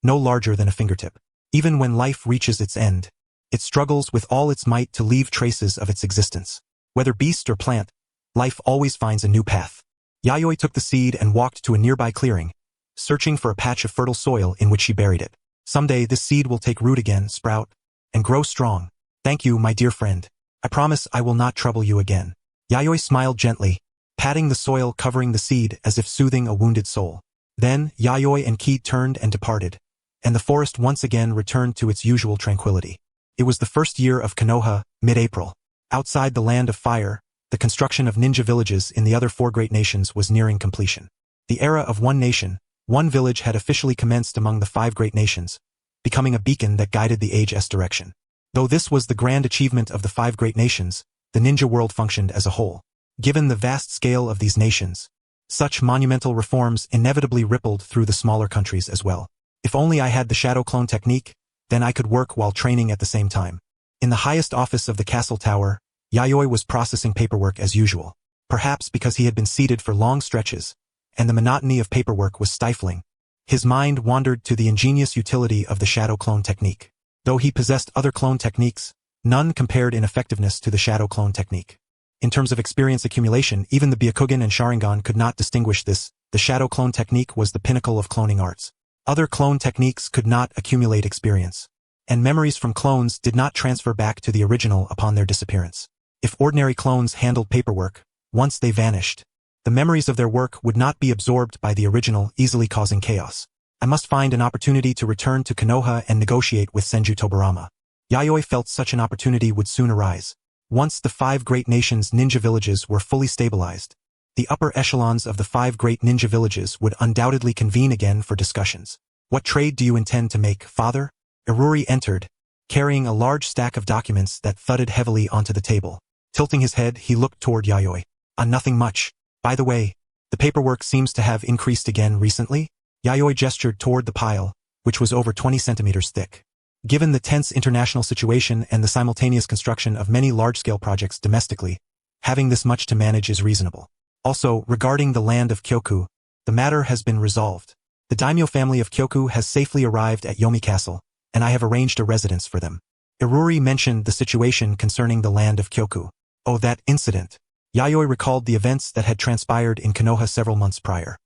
no larger than a fingertip. Even when life reaches its end, it struggles with all its might to leave traces of its existence. Whether beast or plant, life always finds a new path. Yayoi took the seed and walked to a nearby clearing, searching for a patch of fertile soil in which she buried it. Someday this seed will take root again, sprout, and grow strong. Thank you, my dear friend. I promise I will not trouble you again. Yayoi smiled gently, patting the soil covering the seed as if soothing a wounded soul. Then, Yayoi and Kid turned and departed, and the forest once again returned to its usual tranquility. It was the first year of Konoha, mid-April. Outside the land of fire, the construction of ninja villages in the other 4 great nations was nearing completion. The era of one nation, one village had officially commenced among the 5 great nations, becoming a beacon that guided the age's direction. Though this was the grand achievement of the 5 great nations, the ninja world functioned as a whole. Given the vast scale of these nations, such monumental reforms inevitably rippled through the smaller countries as well. If only I had the shadow clone technique, then I could work while training at the same time. In the highest office of the castle tower, Yayoi was processing paperwork as usual. Perhaps because he had been seated for long stretches, and the monotony of paperwork was stifling, his mind wandered to the ingenious utility of the shadow clone technique. Though he possessed other clone techniques, none compared in effectiveness to the shadow clone technique. In terms of experience accumulation, even the Byakugan and Sharingan could not distinguish this. The shadow clone technique was the pinnacle of cloning arts. Other clone techniques could not accumulate experience, and memories from clones did not transfer back to the original upon their disappearance. If ordinary clones handled paperwork, once they vanished, the memories of their work would not be absorbed by the original, easily causing chaos. I must find an opportunity to return to Konoha and negotiate with Senju-Uchiha. Yayoi felt such an opportunity would soon arise. Once the 5 great nations' ninja villages were fully stabilized, the upper echelons of the 5 great ninja villages would undoubtedly convene again for discussions. What trade do you intend to make, father? Iruri entered, carrying a large stack of documents that thudded heavily onto the table. Tilting his head, he looked toward Yayoi. Nothing much. By the way, the paperwork seems to have increased again recently? Yayoi gestured toward the pile, which was over 20 centimeters thick. Given the tense international situation and the simultaneous construction of many large-scale projects domestically, having this much to manage is reasonable. Also, regarding the land of Kyoku, the matter has been resolved. The daimyo family of Kyoku has safely arrived at Yomi Castle, and I have arranged a residence for them. Iruri mentioned the situation concerning the land of Kyoku. Oh, that incident. Yayoi recalled the events that had transpired in Konoha several months prior.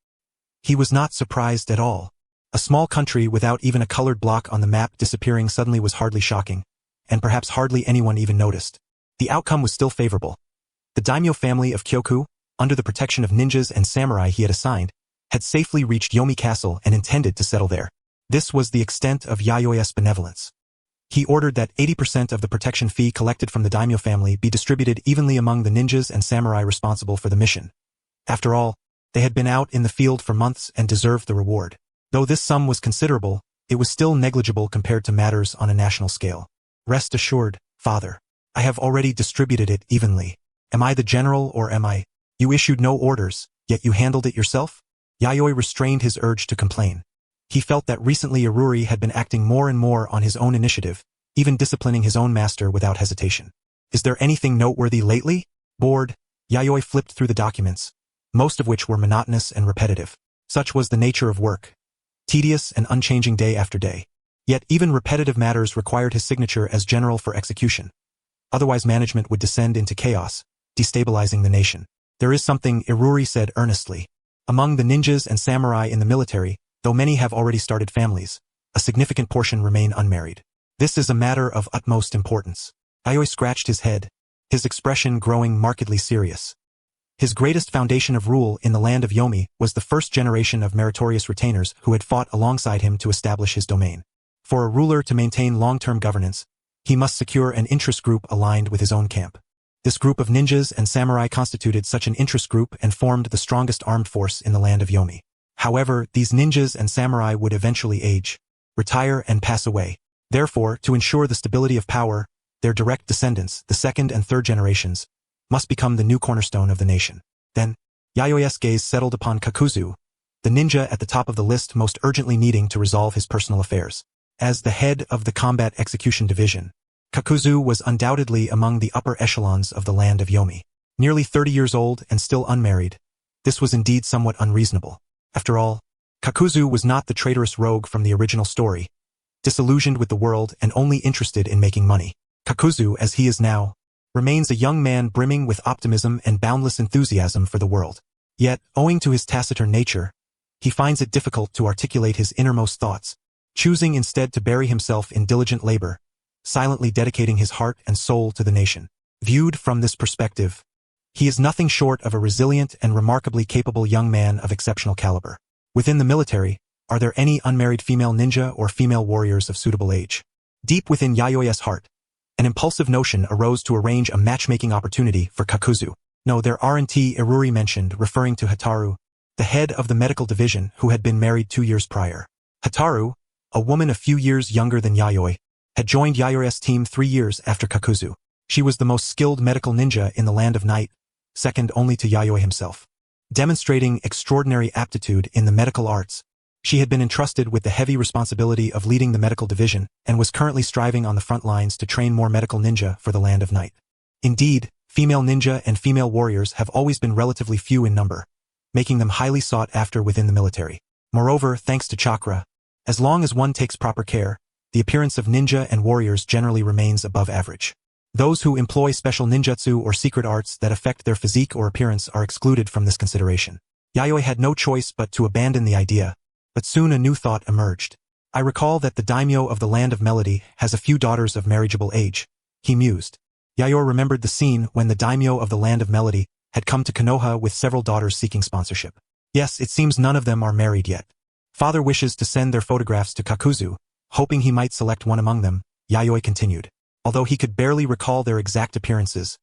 He was not surprised at all. A small country without even a colored block on the map disappearing suddenly was hardly shocking, and perhaps hardly anyone even noticed. The outcome was still favorable. The daimyo family of Kyoku, under the protection of ninjas and samurai he had assigned, had safely reached Yomi Castle and intended to settle there. This was the extent of Yayoi's benevolence. He ordered that 80% of the protection fee collected from the daimyo family be distributed evenly among the ninjas and samurai responsible for the mission. After all, they had been out in the field for months and deserved the reward. Though this sum was considerable, it was still negligible compared to matters on a national scale. Rest assured, father. I have already distributed it evenly. Am I the general or am I? You issued no orders, yet you handled it yourself? Yayoi restrained his urge to complain. He felt that recently Iruri had been acting more and more on his own initiative, even disciplining his own master without hesitation. Is there anything noteworthy lately? Bored, Yayoi flipped through the documents, most of which were monotonous and repetitive. Such was the nature of work. Tedious and unchanging day after day. Yet even repetitive matters required his signature as general for execution. Otherwise management would descend into chaos, destabilizing the nation. There is something, Iruri said earnestly. Among the ninjas and samurai in the military, though many have already started families, a significant portion remain unmarried. This is a matter of utmost importance. Yayoi scratched his head, his expression growing markedly serious. His greatest foundation of rule in the land of Yomi was the first generation of meritorious retainers who had fought alongside him to establish his domain. For a ruler to maintain long-term governance, he must secure an interest group aligned with his own camp. This group of ninjas and samurai constituted such an interest group and formed the strongest armed force in the land of Yomi. However, these ninjas and samurai would eventually age, retire and pass away. Therefore, to ensure the stability of power, their direct descendants, the second and third generations, must become the new cornerstone of the nation. Then, Yayoi's gaze settled upon Kakuzu, the ninja at the top of the list most urgently needing to resolve his personal affairs. As the head of the Combat Execution Division, Kakuzu was undoubtedly among the upper echelons of the land of Yomi. Nearly 30 years old and still unmarried, this was indeed somewhat unreasonable. After all, Kakuzu was not the traitorous rogue from the original story, disillusioned with the world and only interested in making money. Kakuzu, as he is now, remains a young man brimming with optimism and boundless enthusiasm for the world. Yet, owing to his taciturn nature, he finds it difficult to articulate his innermost thoughts, choosing instead to bury himself in diligent labor, silently dedicating his heart and soul to the nation. Viewed from this perspective, he is nothing short of a resilient and remarkably capable young man of exceptional caliber. Within the military, are there any unmarried female ninja or female warriors of suitable age? Deep within Yayoi's heart, an impulsive notion arose to arrange a matchmaking opportunity for Kakuzu. No, there aren't, Iruri mentioned, referring to Hataru, the head of the medical division who had been married 2 years prior. Hataru, a woman a few years younger than Yayoi, had joined Yayoi's team 3 years after Kakuzu. She was the most skilled medical ninja in the land of night, second only to Yayoi himself. Demonstrating extraordinary aptitude in the medical arts, she had been entrusted with the heavy responsibility of leading the medical division and was currently striving on the front lines to train more medical ninja for the land of night. Indeed, female ninja and female warriors have always been relatively few in number, making them highly sought after within the military. Moreover, thanks to chakra, as long as one takes proper care, the appearance of ninja and warriors generally remains above average. Those who employ special ninjutsu or secret arts that affect their physique or appearance are excluded from this consideration. Yayoi had no choice but to abandon the idea, but soon a new thought emerged. I recall that the daimyo of the land of melody has a few daughters of marriageable age, he mused. Yayoi remembered the scene when the daimyo of the land of melody had come to Konoha with several daughters seeking sponsorship. Yes, it seems none of them are married yet. Father wishes to send their photographs to Kakuzu, hoping he might select one among them, Yayoi continued. Although he could barely recall their exact appearances,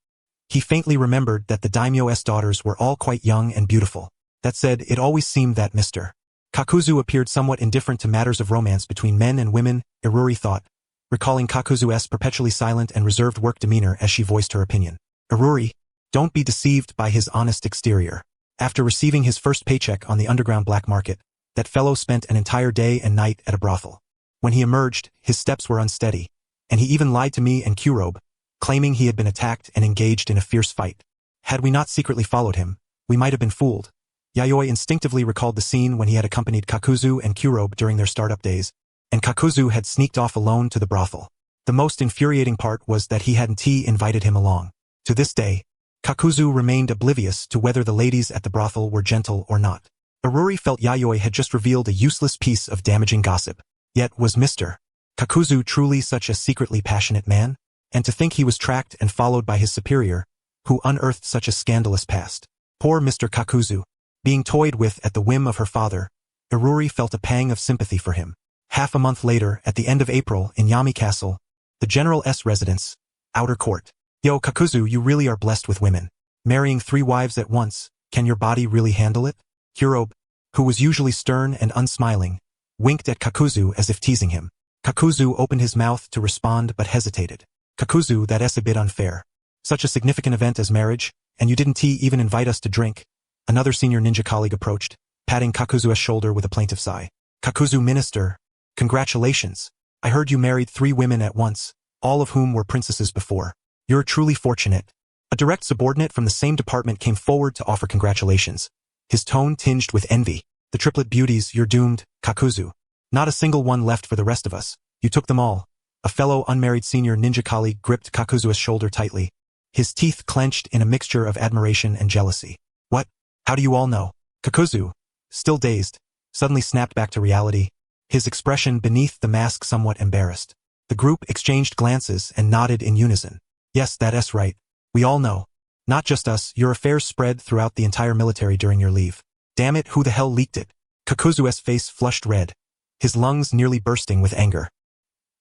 he faintly remembered that the daimyo's daughters were all quite young and beautiful. That said, it always seemed that Mr. Kakuzu appeared somewhat indifferent to matters of romance between men and women, Iruri thought, recalling Kakuzu's perpetually silent and reserved work demeanor as she voiced her opinion. Iruri, don't be deceived by his honest exterior. After receiving his first paycheck on the underground black market, that fellow spent an entire day and night at a brothel. When he emerged, his steps were unsteady, and he even lied to me and Kurobe, claiming he had been attacked and engaged in a fierce fight. Had we not secretly followed him, we might have been fooled. Yayoi instinctively recalled the scene when he had accompanied Kakuzu and Kurobe during their startup days, and Kakuzu had sneaked off alone to the brothel. The most infuriating part was that he hadn't invited him along. To this day, Kakuzu remained oblivious to whether the ladies at the brothel were gentle or not. Iruri felt Yayoi had just revealed a useless piece of damaging gossip. Yet was Mr. Kakuzu truly such a secretly passionate man? And to think he was tracked and followed by his superior, who unearthed such a scandalous past. Poor Mr. Kakuzu. Being toyed with at the whim of her father, Iruri felt a pang of sympathy for him. Half a month later, at the end of April, in Yami Castle, the General's residence, outer court. Yo, Kakuzu, you really are blessed with women. Marrying 3 wives at once, can your body really handle it? Hirobe, who was usually stern and unsmiling, winked at Kakuzu as if teasing him. Kakuzu opened his mouth to respond but hesitated. Kakuzu, that's a bit unfair. Such a significant event as marriage, and you didn't even invite us to drink. Another senior ninja colleague approached, patting Kakuzu's shoulder with a plaintive sigh. Kakuzu, minister, congratulations. I heard you married 3 women at once, all of whom were princesses before. You're truly fortunate. A direct subordinate from the same department came forward to offer congratulations, his tone tinged with envy. The triplet beauties, you're doomed, Kakuzu. Not a single one left for the rest of us. You took them all. A fellow unmarried senior ninja colleague gripped Kakuzu's shoulder tightly, his teeth clenched in a mixture of admiration and jealousy. What? How do you all know? Kakuzu, still dazed, suddenly snapped back to reality, his expression beneath the mask somewhat embarrassed. The group exchanged glances and nodded in unison. Yes, that's right. We all know. Not just us, your affairs spread throughout the entire military during your leave. Damn it, who the hell leaked it? Kakuzu's face flushed red, his lungs nearly bursting with anger.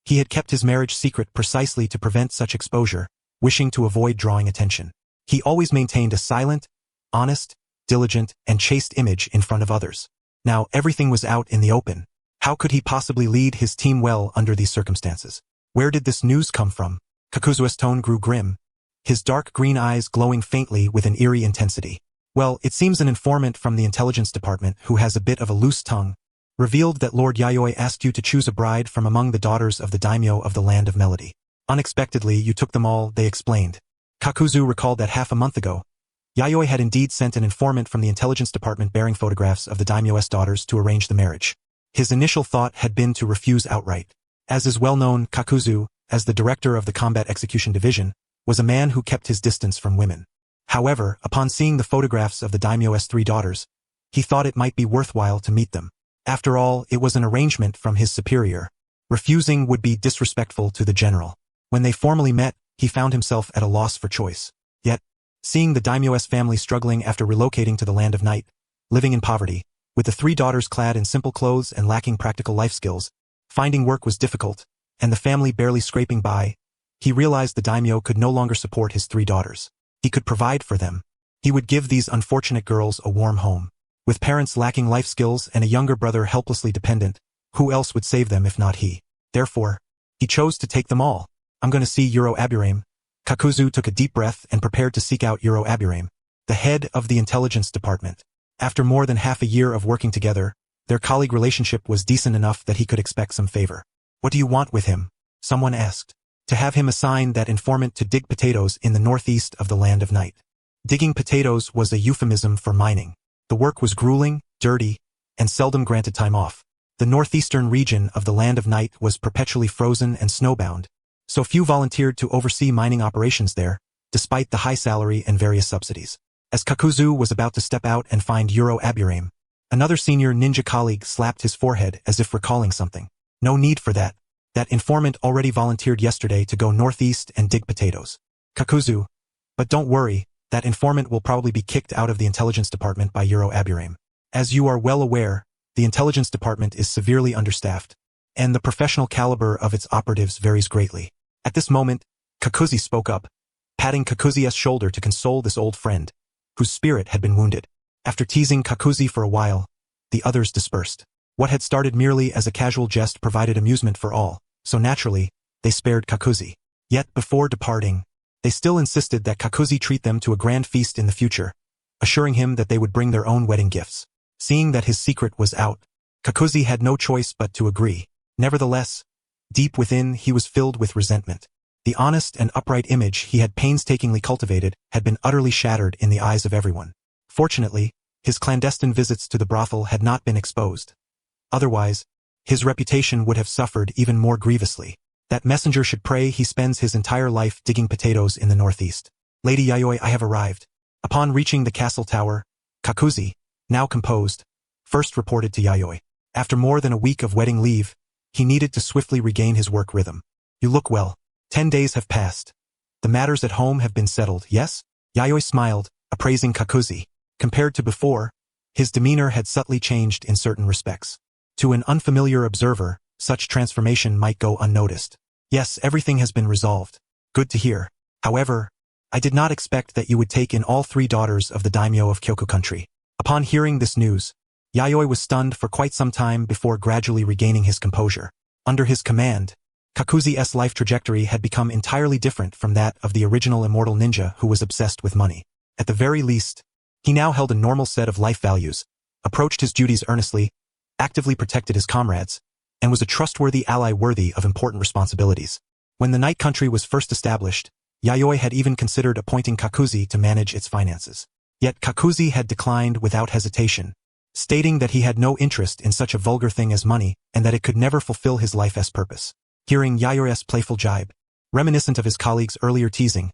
He had kept his marriage secret precisely to prevent such exposure, wishing to avoid drawing attention. He always maintained a silent, honest, diligent, and chaste image in front of others. Now everything was out in the open. How could he possibly lead his team well under these circumstances? Where did this news come from? Kakuzu's tone grew grim, his dark green eyes glowing faintly with an eerie intensity. Well, it seems an informant from the intelligence department who has a bit of a loose tongue revealed that Lord Yayoi asked you to choose a bride from among the daughters of the daimyo of the Land of Melody. Unexpectedly, you took them all, they explained. Kakuzu recalled that half a month ago, Yayoi had indeed sent an informant from the intelligence department bearing photographs of the daimyo's daughters to arrange the marriage. His initial thought had been to refuse outright. As is well known, Kakuzu, as the director of the Combat Execution Division, was a man who kept his distance from women. However, upon seeing the photographs of the daimyo's 3 daughters, he thought it might be worthwhile to meet them. After all, it was an arrangement from his superior. Refusing would be disrespectful to the general. When they formally met, he found himself at a loss for choice. Yet, seeing the daimyo's family struggling after relocating to the Land of Night, living in poverty, with the 3 daughters clad in simple clothes and lacking practical life skills, finding work was difficult, and the family barely scraping by, he realized the daimyo could no longer support his 3 daughters. He could provide for them. He would give these unfortunate girls a warm home. With parents lacking life skills and a younger brother helplessly dependent, who else would save them if not he? Therefore, he chose to take them all. I'm going to see Aburame. Kakuzu took a deep breath and prepared to seek out Aburame, the head of the intelligence department. After more than half a year of working together, their colleague relationship was decent enough that he could expect some favor. What do you want with him? Someone asked. To have him assign that informant to dig potatoes in the northeast of the Land of Night. Digging potatoes was a euphemism for mining. The work was grueling, dirty, and seldom granted time off. The northeastern region of the Land of Night was perpetually frozen and snowbound, so few volunteered to oversee mining operations there, despite the high salary and various subsidies. As Kakuzu was about to step out and find Aburame, another senior ninja colleague slapped his forehead as if recalling something. No need for that. That informant already volunteered yesterday to go northeast and dig potatoes. Kakuzu. But don't worry, that informant will probably be kicked out of the intelligence department by Aburame. As you are well aware, the intelligence department is severely understaffed, and the professional caliber of its operatives varies greatly. At this moment, Kakuzu spoke up, patting Kakuzu's shoulder to console this old friend, whose spirit had been wounded. After teasing Kakuzu for a while, the others dispersed. What had started merely as a casual jest provided amusement for all, so naturally, they spared Kakuzu. Yet before departing, they still insisted that Kakuzu treat them to a grand feast in the future, assuring him that they would bring their own wedding gifts. Seeing that his secret was out, Kakuzu had no choice but to agree. Nevertheless, deep within he was filled with resentment. The honest and upright image he had painstakingly cultivated had been utterly shattered in the eyes of everyone. Fortunately, his clandestine visits to the brothel had not been exposed. Otherwise, his reputation would have suffered even more grievously. That messenger should pray he spends his entire life digging potatoes in the northeast. Lady Yayoi, I have arrived. Upon reaching the castle tower, Kakuzu, now composed, first reported to Yayoi. After more than a week of wedding leave, he needed to swiftly regain his work rhythm. You look well. 10 days have passed. The matters at home have been settled, yes? Yayoi smiled, appraising Kakuzu. Compared to before, his demeanor had subtly changed in certain respects. To an unfamiliar observer, such transformation might go unnoticed. Yes, everything has been resolved. Good to hear. However, I did not expect that you would take in all 3 daughters of the daimyo of Kyoku country. Upon hearing this news, Yayoi was stunned for quite some time before gradually regaining his composure. Under his command, Kakuzu's life trajectory had become entirely different from that of the original immortal ninja who was obsessed with money. At the very least, he now held a normal set of life values, approached his duties earnestly, actively protected his comrades, and was a trustworthy ally worthy of important responsibilities. When the Night Country was first established, Yayoi had even considered appointing Kakuzu to manage its finances. Yet Kakuzu had declined without hesitation, stating that he had no interest in such a vulgar thing as money and that it could never fulfill his life's purpose. Hearing Yayoi's playful jibe, reminiscent of his colleague's earlier teasing,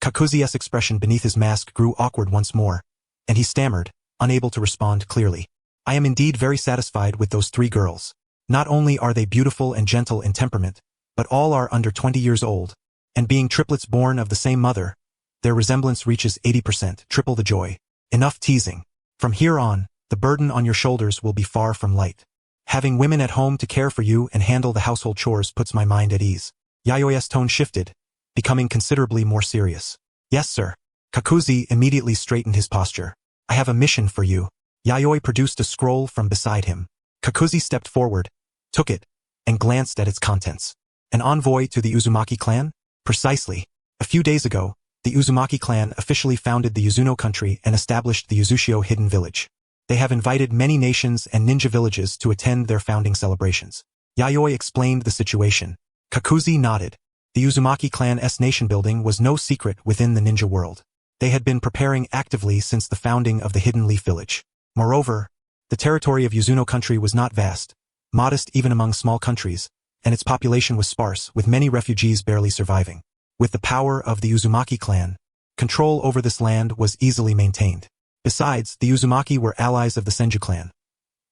Kakuzu's expression beneath his mask grew awkward once more, and he stammered, unable to respond clearly. I am indeed very satisfied with those 3 girls. Not only are they beautiful and gentle in temperament, but all are under 20 years old, and being triplets born of the same mother, their resemblance reaches 80%, triple the joy. Enough teasing. From here on, the burden on your shoulders will be far from light. Having women at home to care for you and handle the household chores puts my mind at ease. Yayoi's tone shifted, becoming considerably more serious. Yes, sir. Kakuzu immediately straightened his posture. I have a mission for you. Yayoi produced a scroll from beside him. Kakuzu stepped forward, took it, and glanced at its contents. An envoy to the Uzumaki clan? Precisely. A few days ago, the Uzumaki clan officially founded the Yuzuno country and established the Uzushio hidden village. They have invited many nations and ninja villages to attend their founding celebrations. Yayoi explained the situation. Kakuzu nodded. The Uzumaki clan's nation building was no secret within the ninja world. They had been preparing actively since the founding of the Hidden Leaf Village. Moreover, the territory of Yuzuno country was not vast, modest even among small countries, and its population was sparse, with many refugees barely surviving. With the power of the Uzumaki clan, control over this land was easily maintained. Besides, the Uzumaki were allies of the Senju clan.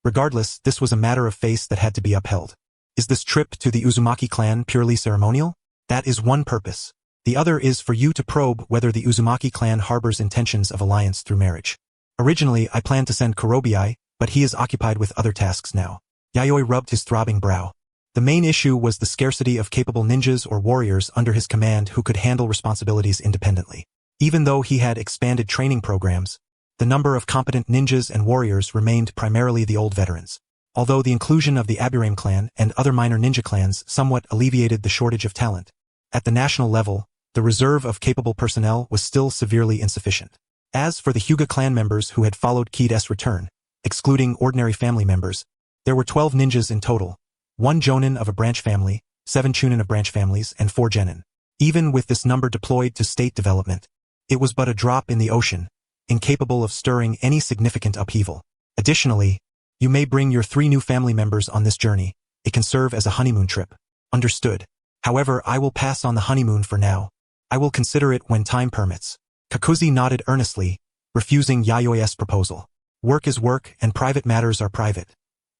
Regardless, this was a matter of face that had to be upheld. Is this trip to the Uzumaki clan purely ceremonial? That is one purpose. The other is for you to probe whether the Uzumaki clan harbors intentions of alliance through marriage. Originally, I planned to send Kurobi, but he is occupied with other tasks now. Yayoi rubbed his throbbing brow. The main issue was the scarcity of capable ninjas or warriors under his command who could handle responsibilities independently. Even though he had expanded training programs, the number of competent ninjas and warriors remained primarily the old veterans. Although the inclusion of the Aburame clan and other minor ninja clans somewhat alleviated the shortage of talent, at the national level, the reserve of capable personnel was still severely insufficient. As for the Hyuga clan members who had followed Kide's return, excluding ordinary family members, there were 12 ninjas in total, 1 jonin of a branch family, 7 chunin of branch families, and 4 genin. Even with this number deployed to state development, it was but a drop in the ocean, incapable of stirring any significant upheaval. Additionally, you may bring your 3 new family members on this journey. It can serve as a honeymoon trip. Understood. However, I will pass on the honeymoon for now. I will consider it when time permits. Kakuzu nodded earnestly, refusing Yayoi's proposal. Work is work and private matters are private.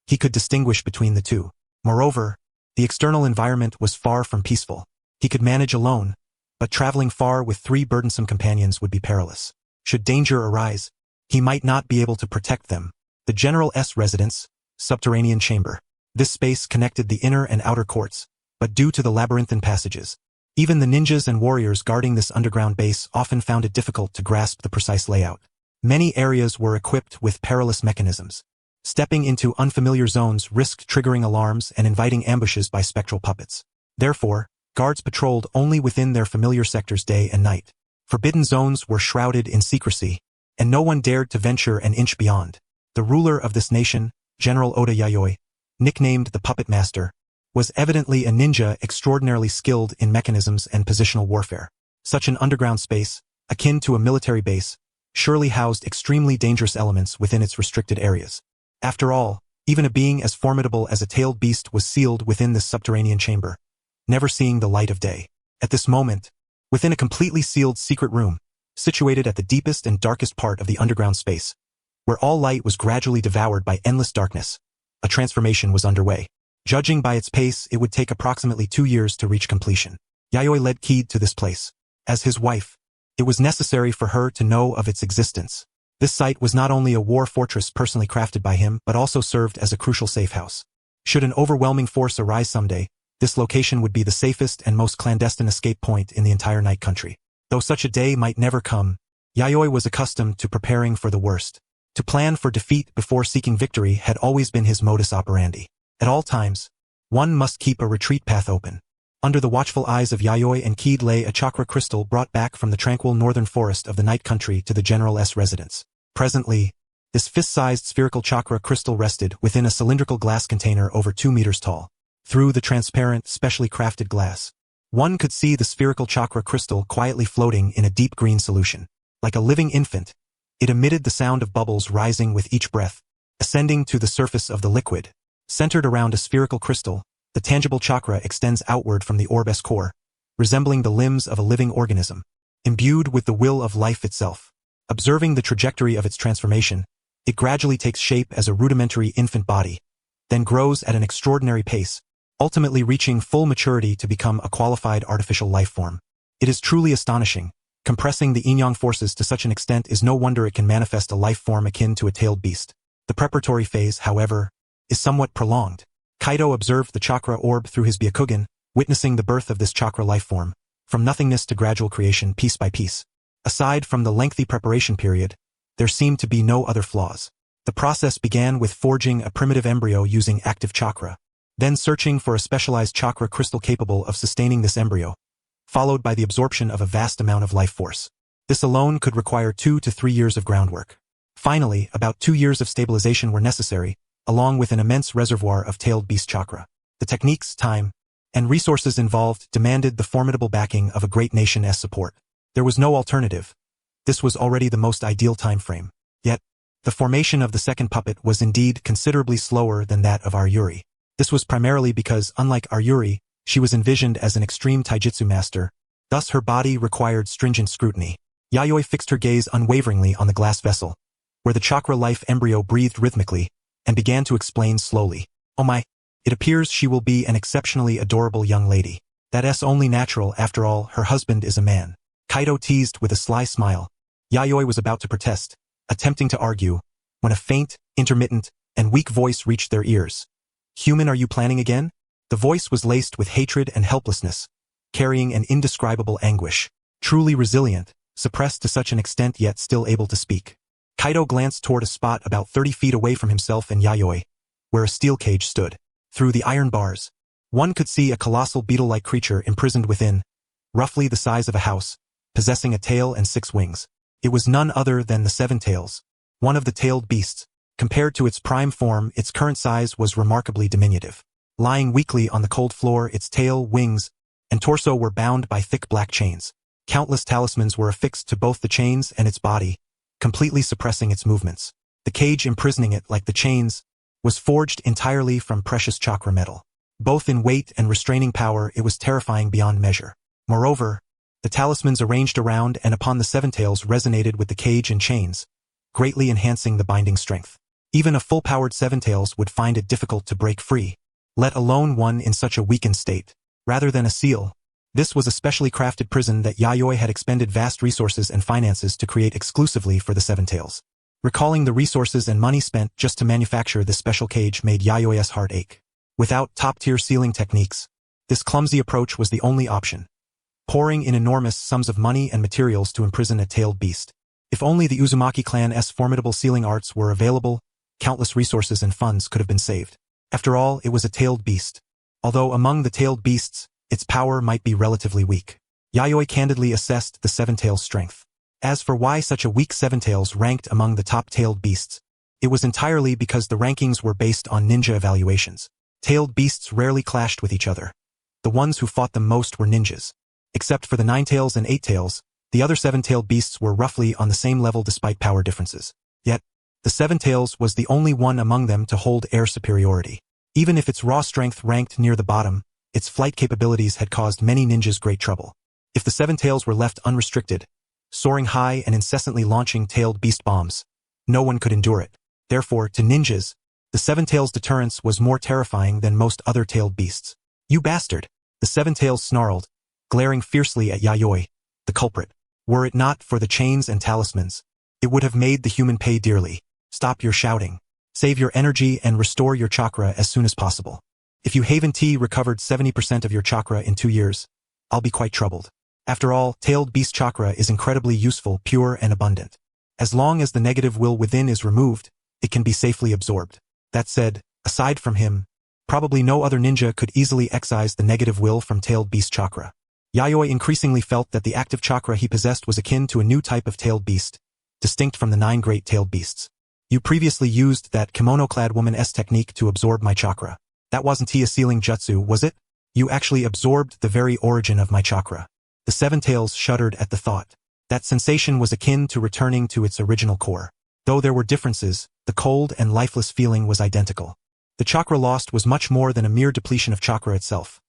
He could distinguish between the two. Moreover, the external environment was far from peaceful. He could manage alone, but traveling far with 3 burdensome companions would be perilous. Should danger arise, he might not be able to protect them. The General's residence, subterranean chamber. This space connected the inner and outer courts, but due to the labyrinthine passages, even the ninjas and warriors guarding this underground base often found it difficult to grasp the precise layout. Many areas were equipped with perilous mechanisms. Stepping into unfamiliar zones risked triggering alarms and inviting ambushes by spectral puppets. Therefore, guards patrolled only within their familiar sectors day and night. Forbidden zones were shrouded in secrecy, and no one dared to venture an inch beyond. The ruler of this nation, General Oda Yayoi, nicknamed the Puppet Master, was evidently a ninja extraordinarily skilled in mechanisms and positional warfare. Such an underground space, akin to a military base, surely housed extremely dangerous elements within its restricted areas. After all, even a being as formidable as a tailed beast was sealed within this subterranean chamber, never seeing the light of day. At this moment, within a completely sealed secret room, situated at the deepest and darkest part of the underground space, where all light was gradually devoured by endless darkness, a transformation was underway. Judging by its pace, it would take approximately 2 years to reach completion. Yayoi led Kid to this place. As his wife, it was necessary for her to know of its existence. This site was not only a war fortress personally crafted by him, but also served as a crucial safe house. Should an overwhelming force arise someday, this location would be the safest and most clandestine escape point in the entire Night Country. Though such a day might never come, Yayoi was accustomed to preparing for the worst. To plan for defeat before seeking victory had always been his modus operandi. At all times, one must keep a retreat path open. Under the watchful eyes of Yayoi and Kid lay a chakra crystal brought back from the tranquil northern forest of the Night Country to the General's residence. Presently, this fist-sized spherical chakra crystal rested within a cylindrical glass container over 2 meters tall. Through the transparent, specially crafted glass, one could see the spherical chakra crystal quietly floating in a deep green solution. Like a living infant, it emitted the sound of bubbles rising with each breath, ascending to the surface of the liquid. Centered around a spherical crystal, the tangible chakra extends outward from the orb's core, resembling the limbs of a living organism, imbued with the will of life itself. Observing the trajectory of its transformation, it gradually takes shape as a rudimentary infant body, then grows at an extraordinary pace, ultimately reaching full maturity to become a qualified artificial life form. It is truly astonishing. Compressing the yin-yang forces to such an extent is no wonder it can manifest a life form akin to a tailed beast. The preparatory phase, however, is somewhat prolonged. Kaido observed the chakra orb through his Byakugan, witnessing the birth of this chakra life form, from nothingness to gradual creation piece by piece. Aside from the lengthy preparation period, there seemed to be no other flaws. The process began with forging a primitive embryo using active chakra, then searching for a specialized chakra crystal capable of sustaining this embryo, followed by the absorption of a vast amount of life force. This alone could require 2 to 3 years of groundwork. Finally, about 2 years of stabilization were necessary, along with an immense reservoir of tailed beast chakra. The techniques, time, and resources involved demanded the formidable backing of a great nation as support. There was no alternative. This was already the most ideal time frame. Yet, the formation of the second puppet was indeed considerably slower than that of Iruri. This was primarily because, unlike Iruri, she was envisioned as an extreme taijutsu master, thus her body required stringent scrutiny. Yayoi fixed her gaze unwaveringly on the glass vessel, where the chakra-life embryo breathed rhythmically, and began to explain slowly. "Oh my, it appears she will be an exceptionally adorable young lady. That's only natural, after all, her husband is a man." Kaido teased with a sly smile. Yayoi was about to protest, attempting to argue, when a faint, intermittent, and weak voice reached their ears. "Human, are you planning again?" The voice was laced with hatred and helplessness, carrying an indescribable anguish. Truly resilient, suppressed to such an extent yet still able to speak. Kaido glanced toward a spot about 30 feet away from himself and Yayoi, where a steel cage stood. Through the iron bars, one could see a colossal beetle-like creature imprisoned within, roughly the size of a house, possessing a tail and 6 wings. It was none other than the Seven Tails, one of the tailed beasts. Compared to its prime form, its current size was remarkably diminutive. Lying weakly on the cold floor, its tail, wings, and torso were bound by thick black chains. Countless talismans were affixed to both the chains and its body, completely suppressing its movements. The cage imprisoning it, like the chains, was forged entirely from precious chakra metal. Both in weight and restraining power, it was terrifying beyond measure. Moreover, the talismans arranged around and upon the Seven Tails resonated with the cage and chains, greatly enhancing the binding strength. Even a full-powered Seven Tails would find it difficult to break free, let alone one in such a weakened state. Rather than a seal, this was a specially crafted prison that Yayoi had expended vast resources and finances to create exclusively for the Seven Tails. Recalling the resources and money spent just to manufacture this special cage made Yayoi's heart ache. Without top-tier sealing techniques, this clumsy approach was the only option, pouring in enormous sums of money and materials to imprison a tailed beast. If only the Uzumaki clan's formidable sealing arts were available, countless resources and funds could have been saved. After all, it was a tailed beast. Although among the tailed beasts, its power might be relatively weak. Yayoi candidly assessed the Seven Tails' strength. As for why such a weak Seven Tails ranked among the top tailed beasts, it was entirely because the rankings were based on ninja evaluations. Tailed beasts rarely clashed with each other. The ones who fought them most were ninjas. Except for the Nine Tails and Eight Tails, the other seven-tailed beasts were roughly on the same level despite power differences. Yet, the Seven Tails was the only one among them to hold air superiority. Even if its raw strength ranked near the bottom, its flight capabilities had caused many ninjas great trouble. If the Seven Tails were left unrestricted, soaring high and incessantly launching tailed beast bombs, no one could endure it. Therefore, to ninjas, the Seven Tails' deterrence was more terrifying than most other tailed beasts. "You bastard!" The Seven Tails snarled, glaring fiercely at Yayoi, the culprit. "Were it not for the chains and talismans, it would have made the human pay dearly. Stop your shouting." Save your energy and restore your chakra as soon as possible. If you Haven T recovered 70% of your chakra in 2 years, I'll be quite troubled. After all, tailed beast chakra is incredibly useful, pure and abundant. As long as the negative will within is removed, it can be safely absorbed. That said, aside from him, probably no other ninja could easily excise the negative will from tailed beast chakra. Yayoi increasingly felt that the active chakra he possessed was akin to a new type of tailed beast, distinct from the 9 great tailed beasts. You previously used that kimono-clad woman's technique to absorb my chakra. That wasn't a sealing jutsu, was it? You actually absorbed the very origin of my chakra. The Seven Tails shuddered at the thought. That sensation was akin to returning to its original core. Though there were differences, the cold and lifeless feeling was identical. The chakra lost was much more than a mere depletion of chakra itself.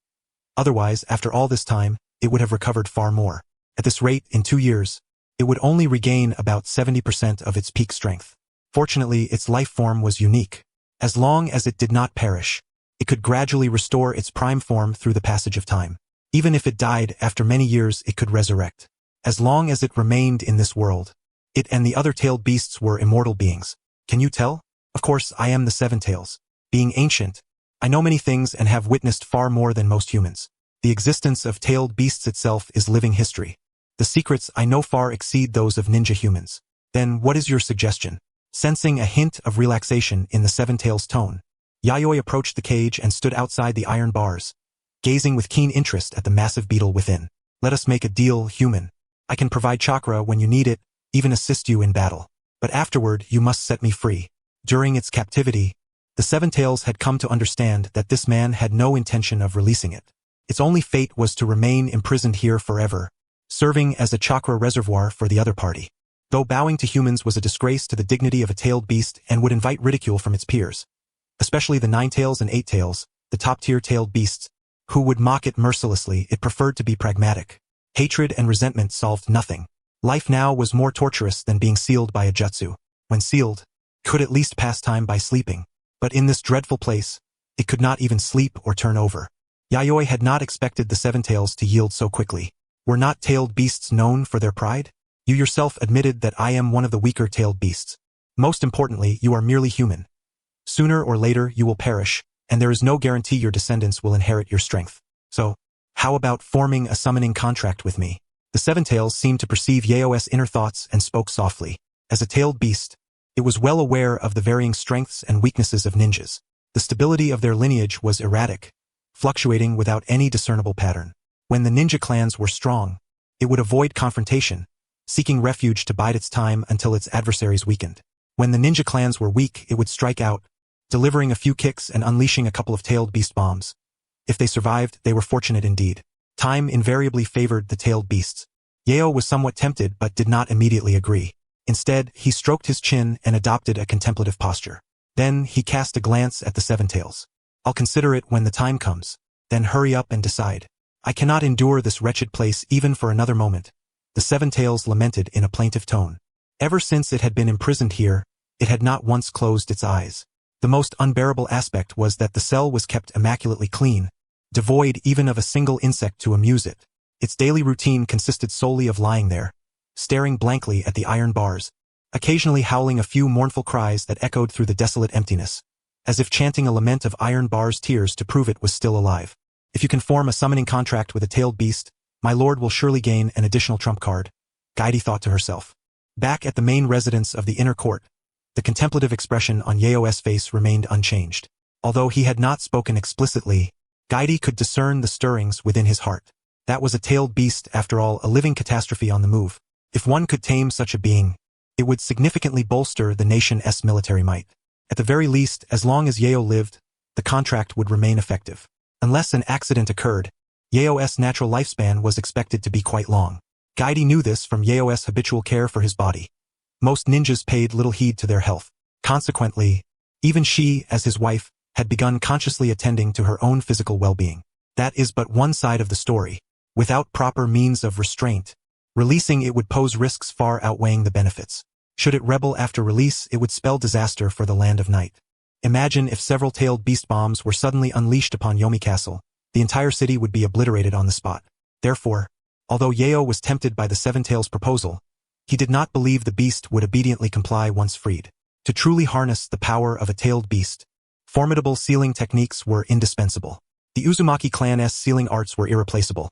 Otherwise, after all this time, it would have recovered far more. At this rate, in 2 years, it would only regain about 70% of its peak strength. Fortunately, its life form was unique. As long as it did not perish, it could gradually restore its prime form through the passage of time. Even if it died after many years, it could resurrect. As long as it remained in this world, it and the other tailed beasts were immortal beings. Can you tell? Of course, I am the Seven Tails. Being ancient, I know many things and have witnessed far more than most humans. The existence of tailed beasts itself is living history. The secrets I know far exceed those of ninja humans. Then what is your suggestion? Sensing a hint of relaxation in the Seven Tails' tone, Yayoi approached the cage and stood outside the iron bars, gazing with keen interest at the massive beetle within. Let us make a deal, human. I can provide chakra when you need it, even assist you in battle. But afterward, you must set me free. During its captivity, the Seven Tails had come to understand that this man had no intention of releasing it. Its only fate was to remain imprisoned here forever, serving as a chakra reservoir for the other party. Though bowing to humans was a disgrace to the dignity of a tailed beast and would invite ridicule from its peers, especially the 9 tails and 8 tails, the top-tier tailed beasts, who would mock it mercilessly, it preferred to be pragmatic. Hatred and resentment solved nothing. Life now was more torturous than being sealed by a jutsu. When sealed, could at least pass time by sleeping. But in this dreadful place, it could not even sleep or turn over. Yayoi had not expected the Seven Tails to yield so quickly. Were not tailed beasts known for their pride? You yourself admitted that I am one of the weaker tailed beasts. Most importantly, you are merely human. Sooner or later, you will perish, and there is no guarantee your descendants will inherit your strength. So, how about forming a summoning contract with me? The Seven Tails seemed to perceive Yayoi's inner thoughts and spoke softly. As a tailed beast, it was well aware of the varying strengths and weaknesses of ninjas. The stability of their lineage was erratic, fluctuating without any discernible pattern. When the ninja clans were strong, it would avoid confrontation, seeking refuge to bide its time until its adversaries weakened. When the ninja clans were weak, it would strike out, delivering a few kicks and unleashing a couple of tailed beast bombs. If they survived, they were fortunate indeed. Time invariably favored the tailed beasts. Yayoi was somewhat tempted but did not immediately agree. Instead, he stroked his chin and adopted a contemplative posture. Then he cast a glance at the Seven Tails. I'll consider it when the time comes. Then hurry up and decide. I cannot endure this wretched place even for another moment. The Seven Tails lamented in a plaintive tone. Ever since it had been imprisoned here, it had not once closed its eyes. The most unbearable aspect was that the cell was kept immaculately clean, devoid even of a single insect to amuse it. Its daily routine consisted solely of lying there, staring blankly at the iron bars, occasionally howling a few mournful cries that echoed through the desolate emptiness, as if chanting a lament of iron bars' tears to prove it was still alive. If you can form a summoning contract with a tailed beast, my lord will surely gain an additional trump card, Gaidi thought to herself. Back at the main residence of the inner court, the contemplative expression on Yayoi's face remained unchanged. Although he had not spoken explicitly, Gaidi could discern the stirrings within his heart. That was a tailed beast, after all, a living catastrophe on the move. If one could tame such a being, it would significantly bolster the nation's military might. At the very least, as long as Yayoi lived, the contract would remain effective. Unless an accident occurred, Yayoi's natural lifespan was expected to be quite long. Gaidi knew this from Yayoi's habitual care for his body. Most ninjas paid little heed to their health. Consequently, even she, as his wife, had begun consciously attending to her own physical well-being. That is but one side of the story. Without proper means of restraint, releasing it would pose risks far outweighing the benefits. Should it rebel after release, it would spell disaster for the land of night. Imagine if several tailed beast bombs were suddenly unleashed upon Yomi Castle. The entire city would be obliterated on the spot. Therefore, although Yayoi was tempted by the Seven Tails' proposal, he did not believe the beast would obediently comply once freed. To truly harness the power of a tailed beast, formidable sealing techniques were indispensable. The Uzumaki clan's sealing arts were irreplaceable.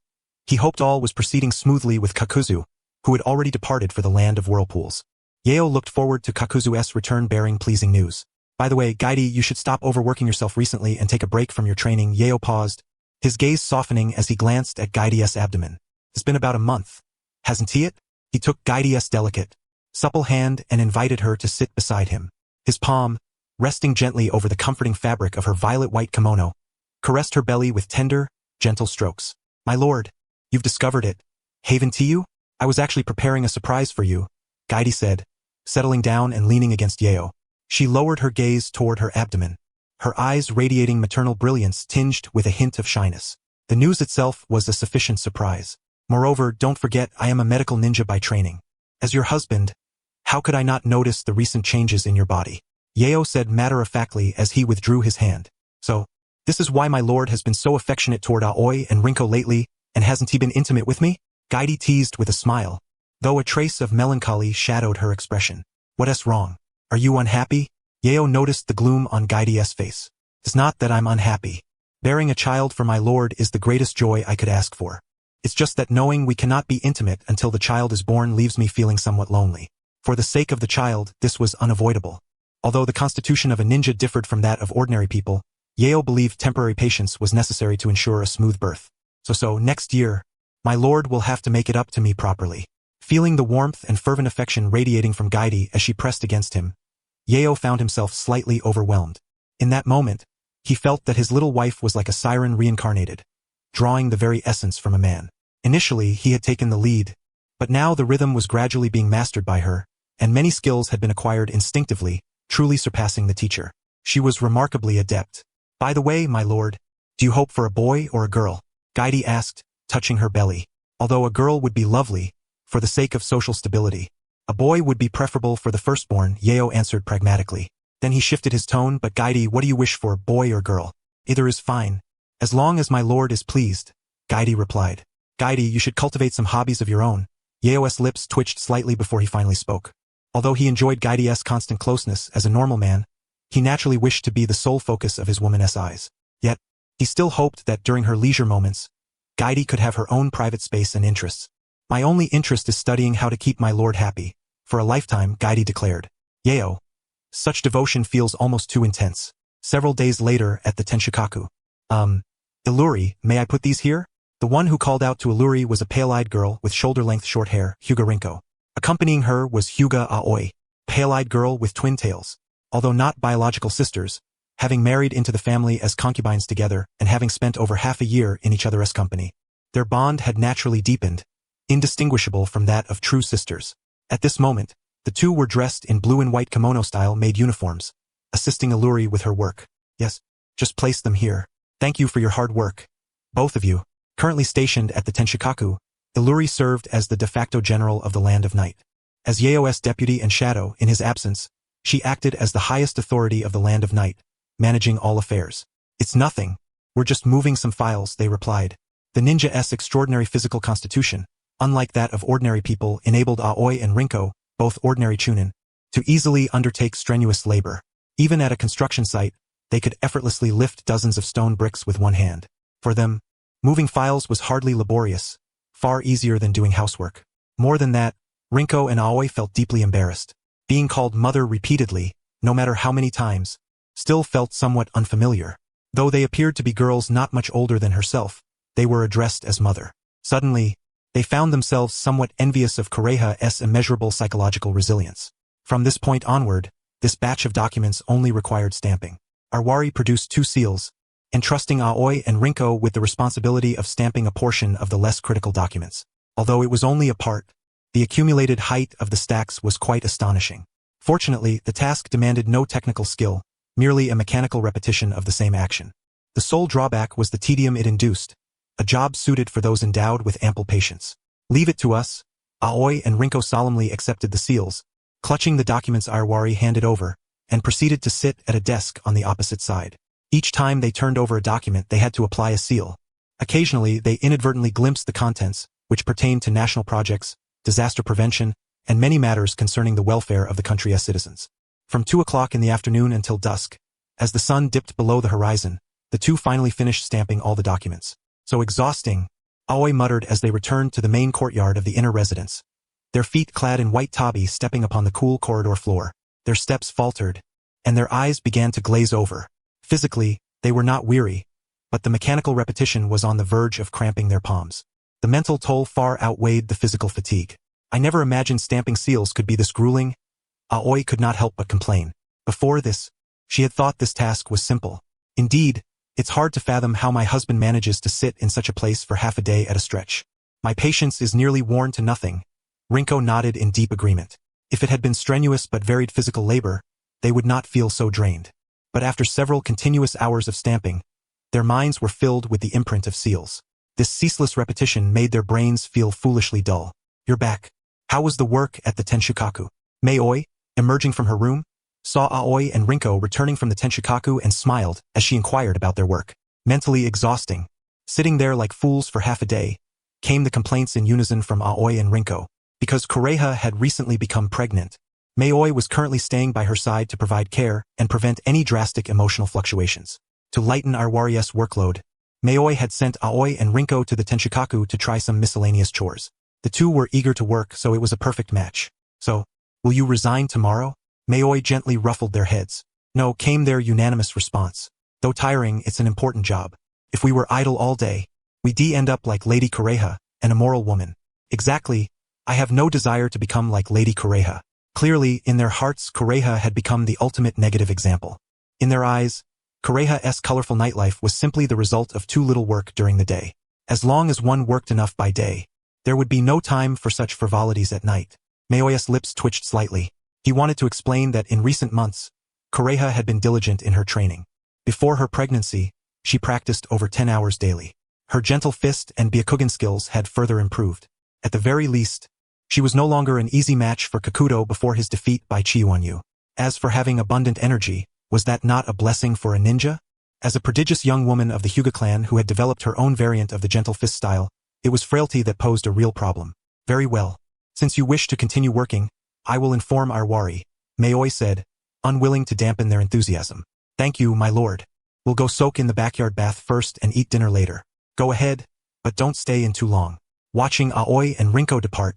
He hoped all was proceeding smoothly with Kakuzu, who had already departed for the land of whirlpools. Yayoi looked forward to Kakuzu's return bearing pleasing news. By the way, Gaidi, you should stop overworking yourself recently and take a break from your training. Yayoi paused, his gaze softening as he glanced at Gaidi's abdomen. It's been about a month, hasn't he? He took Gaidi's delicate, supple hand and invited her to sit beside him. His palm, resting gently over the comforting fabric of her violet-white kimono, caressed her belly with tender, gentle strokes. My lord, you've discovered it. Haven't you? I was actually preparing a surprise for you, Gaidi said, settling down and leaning against Yayoi. She lowered her gaze toward her abdomen, her eyes radiating maternal brilliance tinged with a hint of shyness. The news itself was a sufficient surprise. Moreover, don't forget I am a medical ninja by training. As your husband, how could I not notice the recent changes in your body? Yayoi said matter-of-factly as he withdrew his hand. So, this is why my lord has been so affectionate toward Aoi and Rinko lately, and hasn't he been intimate with me? Gaidi teased with a smile, though a trace of melancholy shadowed her expression. What's wrong? Are you unhappy? Yayoi noticed the gloom on Gaidi's face. It's not that I'm unhappy. Bearing a child for my lord is the greatest joy I could ask for. It's just that knowing we cannot be intimate until the child is born leaves me feeling somewhat lonely. For the sake of the child, this was unavoidable. Although the constitution of a ninja differed from that of ordinary people, Yayoi believed temporary patience was necessary to ensure a smooth birth. So next year, my lord will have to make it up to me properly. Feeling the warmth and fervent affection radiating from Gaidi as she pressed against him, Yayoi found himself slightly overwhelmed. In that moment, he felt that his little wife was like a siren reincarnated, drawing the very essence from a man. Initially, he had taken the lead, but now the rhythm was gradually being mastered by her, and many skills had been acquired instinctively, truly surpassing the teacher. She was remarkably adept. By the way, my lord, do you hope for a boy or a girl? Gaidi asked, touching her belly. Although a girl would be lovely, for the sake of social stability, a boy would be preferable for the firstborn, Yayoi answered pragmatically. Then he shifted his tone, but Gaidi, what do you wish for, boy or girl? Either is fine. As long as my lord is pleased, Gaidi replied. Gaidi, you should cultivate some hobbies of your own. Yayoi's lips twitched slightly before he finally spoke. Although he enjoyed Gaidi's constant closeness as a normal man, he naturally wished to be the sole focus of his woman's eyes. Yet, he still hoped that during her leisure moments, Gaidi could have her own private space and interests. My only interest is studying how to keep my lord happy. For a lifetime, Gaidi declared. Yayoi, such devotion feels almost too intense. Several days later at the Tenshikaku. Iruri, may I put these here? The one who called out to Iruri was a pale-eyed girl with shoulder-length short hair, Hyuga Rinko. Accompanying her was Hyuga Aoi, pale-eyed girl with twin tails. Although not biological sisters, having married into the family as concubines together and having spent over half a year in each other's company, their bond had naturally deepened, indistinguishable from that of true sisters. At this moment, the two were dressed in blue and white kimono-style made uniforms, assisting Iruri with her work. Yes, just place them here. Thank you for your hard work. Both of you. Currently stationed at the Tenshikaku, Iruri served as the de facto general of the Land of Night. As Yayoi's deputy and shadow in his absence, she acted as the highest authority of the Land of Night, managing all affairs. It's nothing. We're just moving some files, they replied. The ninja's extraordinary physical constitution, unlike that of ordinary people, enabled Aoi and Rinko, both ordinary chunin, to easily undertake strenuous labor. Even at a construction site, they could effortlessly lift dozens of stone bricks with one hand. For them, moving files was hardly laborious, far easier than doing housework. More than that, Rinko and Aoi felt deeply embarrassed. Being called mother repeatedly, no matter how many times, still felt somewhat unfamiliar. Though they appeared to be girls not much older than herself, they were addressed as mother. Suddenly, they found themselves somewhat envious of Kureha's immeasurable psychological resilience. From this point onward, this batch of documents only required stamping. Arwari produced 2 seals, entrusting Aoi and Rinko with the responsibility of stamping a portion of the less critical documents. Although it was only a part, the accumulated height of the stacks was quite astonishing. Fortunately, the task demanded no technical skill, merely a mechanical repetition of the same action. The sole drawback was the tedium it induced, a job suited for those endowed with ample patience. Leave it to us. Aoi and Rinko solemnly accepted the seals, clutching the documents Arwari handed over, and proceeded to sit at a desk on the opposite side. Each time they turned over a document they had to apply a seal. Occasionally they inadvertently glimpsed the contents, which pertained to national projects, disaster prevention, and many matters concerning the welfare of the country's citizens. From 2 o'clock in the afternoon until dusk, as the sun dipped below the horizon, the two finally finished stamping all the documents. So exhausting, Aoi muttered as they returned to the main courtyard of the inner residence. Their feet clad in white tabi stepping upon the cool corridor floor. Their steps faltered, and their eyes began to glaze over. Physically, they were not weary, but the mechanical repetition was on the verge of cramping their palms. The mental toll far outweighed the physical fatigue. I never imagined stamping seals could be this grueling. Aoi could not help but complain. Before this, she had thought this task was simple. Indeed, it's hard to fathom how my husband manages to sit in such a place for half a day at a stretch. My patience is nearly worn to nothing. Rinko nodded in deep agreement. If it had been strenuous but varied physical labor, they would not feel so drained. But after several continuous hours of stamping, their minds were filled with the imprint of seals. This ceaseless repetition made their brains feel foolishly dull. You're back. How was the work at the Tenshukaku? Mayoi, emerging from her room, saw Aoi and Rinko returning from the Tenshukaku and smiled as she inquired about their work. Mentally exhausting. Sitting there like fools for half a day, came the complaints in unison from Aoi and Rinko. Because Kureha had recently become pregnant, Mayoi was currently staying by her side to provide care and prevent any drastic emotional fluctuations. To lighten Iruri's workload, Mayoi had sent Aoi and Rinko to the Tenshukaku to try some miscellaneous chores. The two were eager to work, so it was a perfect match. So, will you resign tomorrow? Mayoi gently ruffled their heads. No, came their unanimous response. Though tiring, it's an important job. If we were idle all day, we'd end up like Lady Kureha, an immoral woman. Exactly, I have no desire to become like Lady Kureha. Clearly, in their hearts, Kureha had become the ultimate negative example. In their eyes, Kureha's colorful nightlife was simply the result of too little work during the day. As long as one worked enough by day, there would be no time for such frivolities at night. Mayoi's lips twitched slightly. He wanted to explain that in recent months, Kureha had been diligent in her training. Before her pregnancy, she practiced over 10 hours daily. Her gentle fist and Byakugan skills had further improved. At the very least, she was no longer an easy match for Kakudo before his defeat by Chiyuanyu. As for having abundant energy, was that not a blessing for a ninja? As a prodigious young woman of the Hyuga clan who had developed her own variant of the gentle fist style, it was frailty that posed a real problem. Very well. Since you wish to continue working, I will inform Iruri, Mayoi said, unwilling to dampen their enthusiasm. Thank you, my lord. We'll go soak in the backyard bath first and eat dinner later. Go ahead, but don't stay in too long. Watching Aoi and Rinko depart,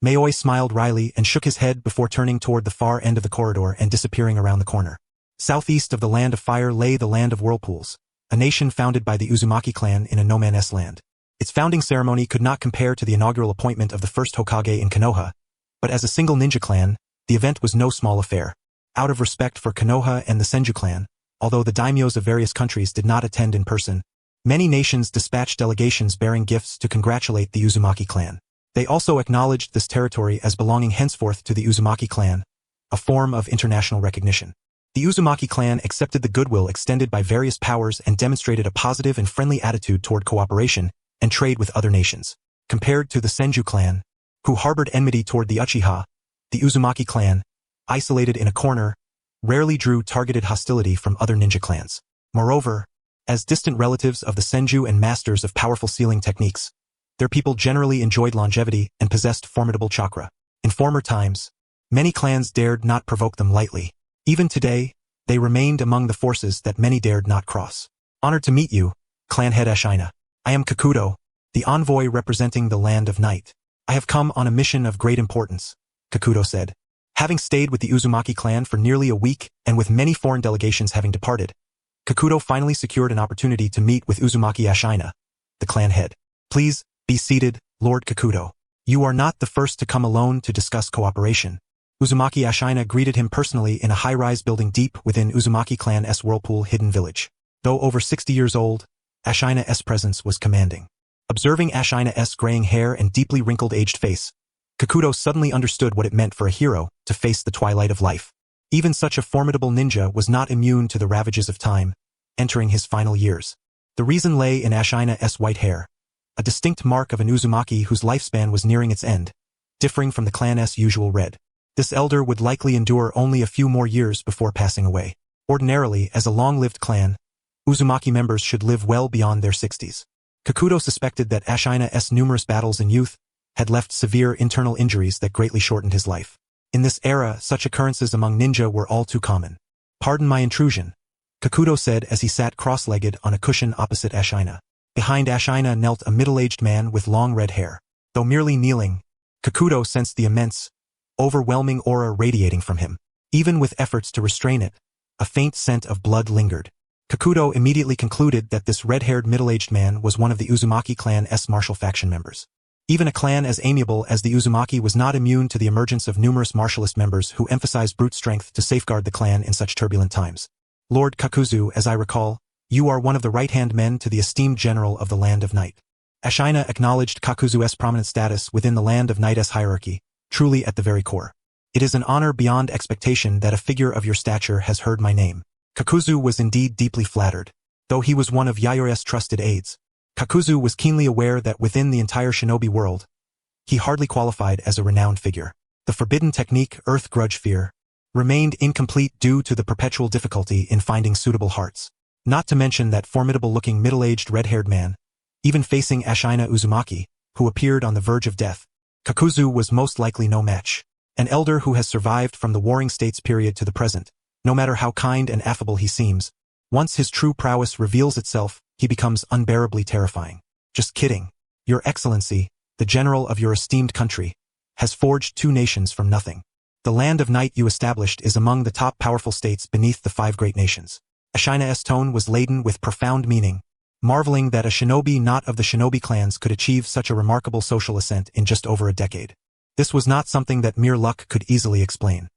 Mayoi smiled wryly and shook his head before turning toward the far end of the corridor and disappearing around the corner. Southeast of the Land of Fire lay the Land of Whirlpools, a nation founded by the Uzumaki clan in a no-man's land. Its founding ceremony could not compare to the inaugural appointment of the first Hokage in Konoha, but as a single ninja clan, the event was no small affair. Out of respect for Konoha and the Senju clan, although the daimyos of various countries did not attend in person, many nations dispatched delegations bearing gifts to congratulate the Uzumaki clan. They also acknowledged this territory as belonging henceforth to the Uzumaki clan, a form of international recognition. The Uzumaki clan accepted the goodwill extended by various powers and demonstrated a positive and friendly attitude toward cooperation and trade with other nations. Compared to the Senju clan, who harbored enmity toward the Uchiha, the Uzumaki clan, isolated in a corner, rarely drew targeted hostility from other ninja clans. Moreover, as distant relatives of the Senju and masters of powerful sealing techniques, their people generally enjoyed longevity and possessed formidable chakra. In former times, many clans dared not provoke them lightly. Even today, they remained among the forces that many dared not cross. Honored to meet you, clan head Ashina. I am Kakudo, the envoy representing the Land of Night. I have come on a mission of great importance, Kakudo said. Having stayed with the Uzumaki clan for nearly a week and with many foreign delegations having departed, Kakudo finally secured an opportunity to meet with Uzumaki Ashina, the clan head. Please, be seated, Lord Kakudo. You are not the first to come alone to discuss cooperation. Uzumaki Ashina greeted him personally in a high-rise building deep within Uzumaki clan's whirlpool hidden village. Though over 60 years old, Ashina's presence was commanding. Observing Ashina's graying hair and deeply wrinkled aged face, Kakudo suddenly understood what it meant for a hero to face the twilight of life. Even such a formidable ninja was not immune to the ravages of time, entering his final years. The reason lay in Ashina's white hair, a distinct mark of an Uzumaki whose lifespan was nearing its end, differing from the clan's usual red. This elder would likely endure only a few more years before passing away. Ordinarily, as a long-lived clan, Uzumaki members should live well beyond their 60s. Kakudo suspected that Ashina's numerous battles in youth had left severe internal injuries that greatly shortened his life. In this era, such occurrences among ninja were all too common. Pardon my intrusion, Kakuzu said as he sat cross-legged on a cushion opposite Ashina. Behind Ashina knelt a middle-aged man with long red hair. Though merely kneeling, Kakuzu sensed the immense, overwhelming aura radiating from him. Even with efforts to restrain it, a faint scent of blood lingered. Kakuzu immediately concluded that this red-haired middle-aged man was one of the Uzumaki clan's martial faction members. Even a clan as amiable as the Uzumaki was not immune to the emergence of numerous martialist members who emphasized brute strength to safeguard the clan in such turbulent times. Lord Kakuzu, as I recall, you are one of the right-hand men to the esteemed general of the Land of Night. Ashina acknowledged Kakuzu's prominent status within the Land of Night's hierarchy, truly at the very core. It is an honor beyond expectation that a figure of your stature has heard my name. Kakuzu was indeed deeply flattered. Though he was one of Yayoi's trusted aides, Kakuzu was keenly aware that within the entire shinobi world, he hardly qualified as a renowned figure. The forbidden technique, Earth Grudge Fear, remained incomplete due to the perpetual difficulty in finding suitable hearts. Not to mention that formidable-looking middle-aged red-haired man, even facing Ashina Uzumaki, who appeared on the verge of death, Kakuzu was most likely no match. An elder who has survived from the Warring States period to the present, no matter how kind and affable he seems, once his true prowess reveals itself, he becomes unbearably terrifying. Just kidding. Your Excellency, the general of your esteemed country, has forged two nations from nothing. The Land of Night you established is among the top powerful states beneath the 5 great nations. Ashina's tone was laden with profound meaning, marveling that a shinobi not of the shinobi clans could achieve such a remarkable social ascent in just over a decade. This was not something that mere luck could easily explain.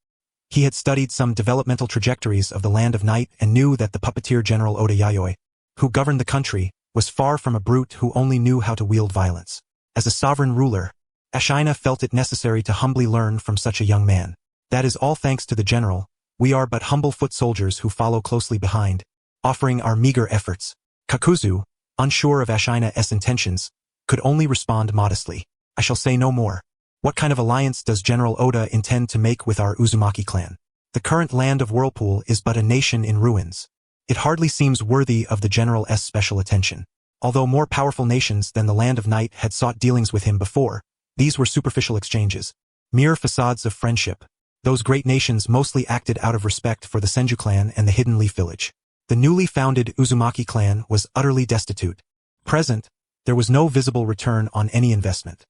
He had studied some developmental trajectories of the Land of Night and knew that the puppeteer General Oda Yayoi, who governed the country, was far from a brute who only knew how to wield violence. As a sovereign ruler, Ashina felt it necessary to humbly learn from such a young man. That is all thanks to the general. We are but humble foot soldiers who follow closely behind, offering our meager efforts. Kakuzu, unsure of Ashina's intentions, could only respond modestly. I shall say no more. What kind of alliance does General Oda intend to make with our Uzumaki clan? The current land of Whirlpool is but a nation in ruins. It hardly seems worthy of the general's special attention. Although more powerful nations than the Land of Night had sought dealings with him before, these were superficial exchanges, mere facades of friendship. Those great nations mostly acted out of respect for the Senju clan and the Hidden Leaf village. The newly founded Uzumaki clan was utterly destitute. Present, there was no visible return on any investment.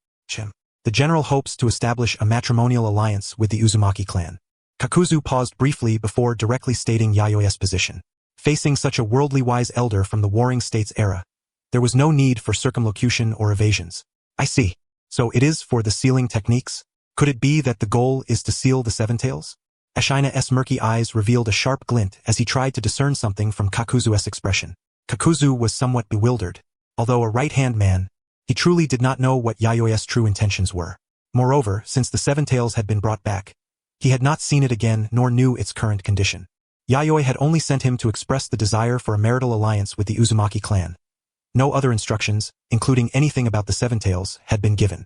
The general hopes to establish a matrimonial alliance with the Uzumaki clan. Kakuzu paused briefly before directly stating Yayoi's position. Facing such a worldly-wise elder from the Warring States era, there was no need for circumlocution or evasions. I see. So it is for the sealing techniques? Could it be that the goal is to seal the Seven Tails? Ashina's murky eyes revealed a sharp glint as he tried to discern something from Kakuzu's expression. Kakuzu was somewhat bewildered. Although a right-hand man, he truly did not know what Yayoi's true intentions were. Moreover, since the Seven Tails had been brought back, he had not seen it again nor knew its current condition. Yayoi had only sent him to express the desire for a marital alliance with the Uzumaki clan. No other instructions, including anything about the Seven Tails, had been given.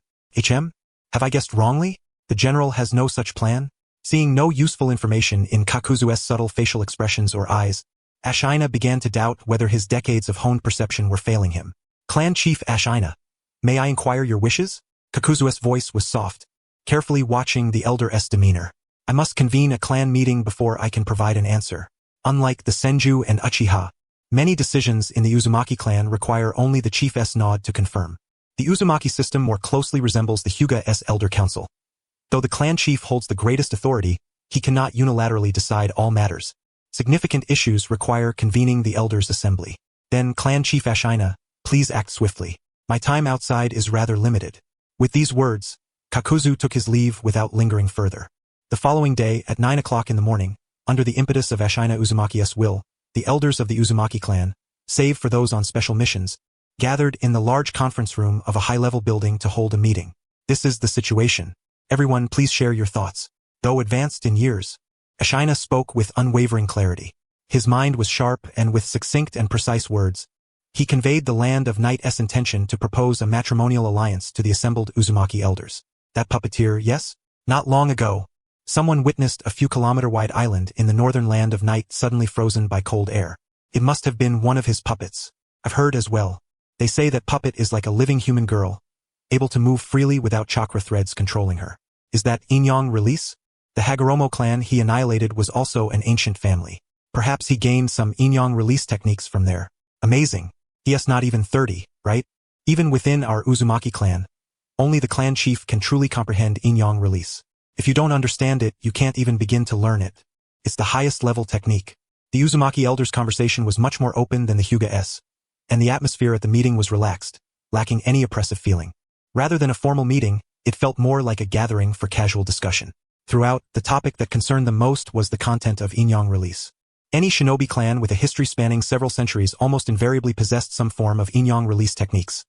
Have I guessed wrongly? The general has no such plan? Seeing no useful information in Kakuzu's subtle facial expressions or eyes, Ashina began to doubt whether his decades of honed perception were failing him. Clan Chief Ashina, may I inquire your wishes? Kakuzu's voice was soft, carefully watching the elder's demeanor. I must convene a clan meeting before I can provide an answer. Unlike the Senju and Uchiha, many decisions in the Uzumaki clan require only the chief's nod to confirm. The Uzumaki system more closely resembles the Hyuga's Elder Council. Though the clan chief holds the greatest authority, he cannot unilaterally decide all matters. Significant issues require convening the Elders' Assembly. Then, Clan Chief Ashina, please act swiftly. My time outside is rather limited. With these words, Kakuzu took his leave without lingering further. The following day, at 9 o'clock in the morning, under the impetus of Ashina Uzumaki's will, the elders of the Uzumaki clan, save for those on special missions, gathered in the large conference room of a high-level building to hold a meeting. This is the situation. Everyone, please share your thoughts. Though advanced in years, Ashina spoke with unwavering clarity. His mind was sharp and with succinct and precise words, he conveyed the Land of Night's intention to propose a matrimonial alliance to the assembled Uzumaki elders. That puppeteer, yes? Not long ago, someone witnessed a few kilometer-wide island in the northern Land of Night suddenly frozen by cold air. It must have been one of his puppets. I've heard as well. They say that puppet is like a living human girl, able to move freely without chakra threads controlling her. Is that Inyang release? The Hagoromo clan he annihilated was also an ancient family. Perhaps he gained some Inyang release techniques from there. Amazing. He is not even 30, right? Even within our Uzumaki clan, only the clan chief can truly comprehend Inyang release. If you don't understand it, you can't even begin to learn it. It's the highest level technique. The Uzumaki elders' conversation was much more open than the Hyuga's, and the atmosphere at the meeting was relaxed, lacking any oppressive feeling. Rather than a formal meeting, it felt more like a gathering for casual discussion. Throughout, the topic that concerned them most was the content of Inyang release. Any shinobi clan with a history spanning several centuries almost invariably possessed some form of Inyang release techniques.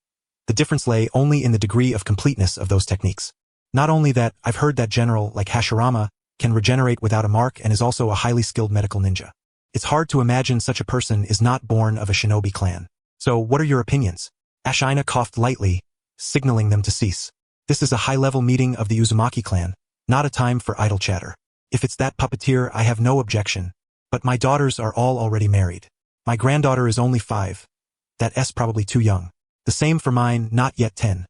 The difference lay only in the degree of completeness of those techniques. Not only that, I've heard that general, like Hashirama, can regenerate without a mark and is also a highly skilled medical ninja. It's hard to imagine such a person is not born of a shinobi clan. So what are your opinions? Ashina coughed lightly, signaling them to cease. This is a high-level meeting of the Uzumaki clan, not a time for idle chatter. If it's that puppeteer, I have no objection. But my daughters are all already married. My granddaughter is only 5. That's probably too young. The same for mine, not yet 10.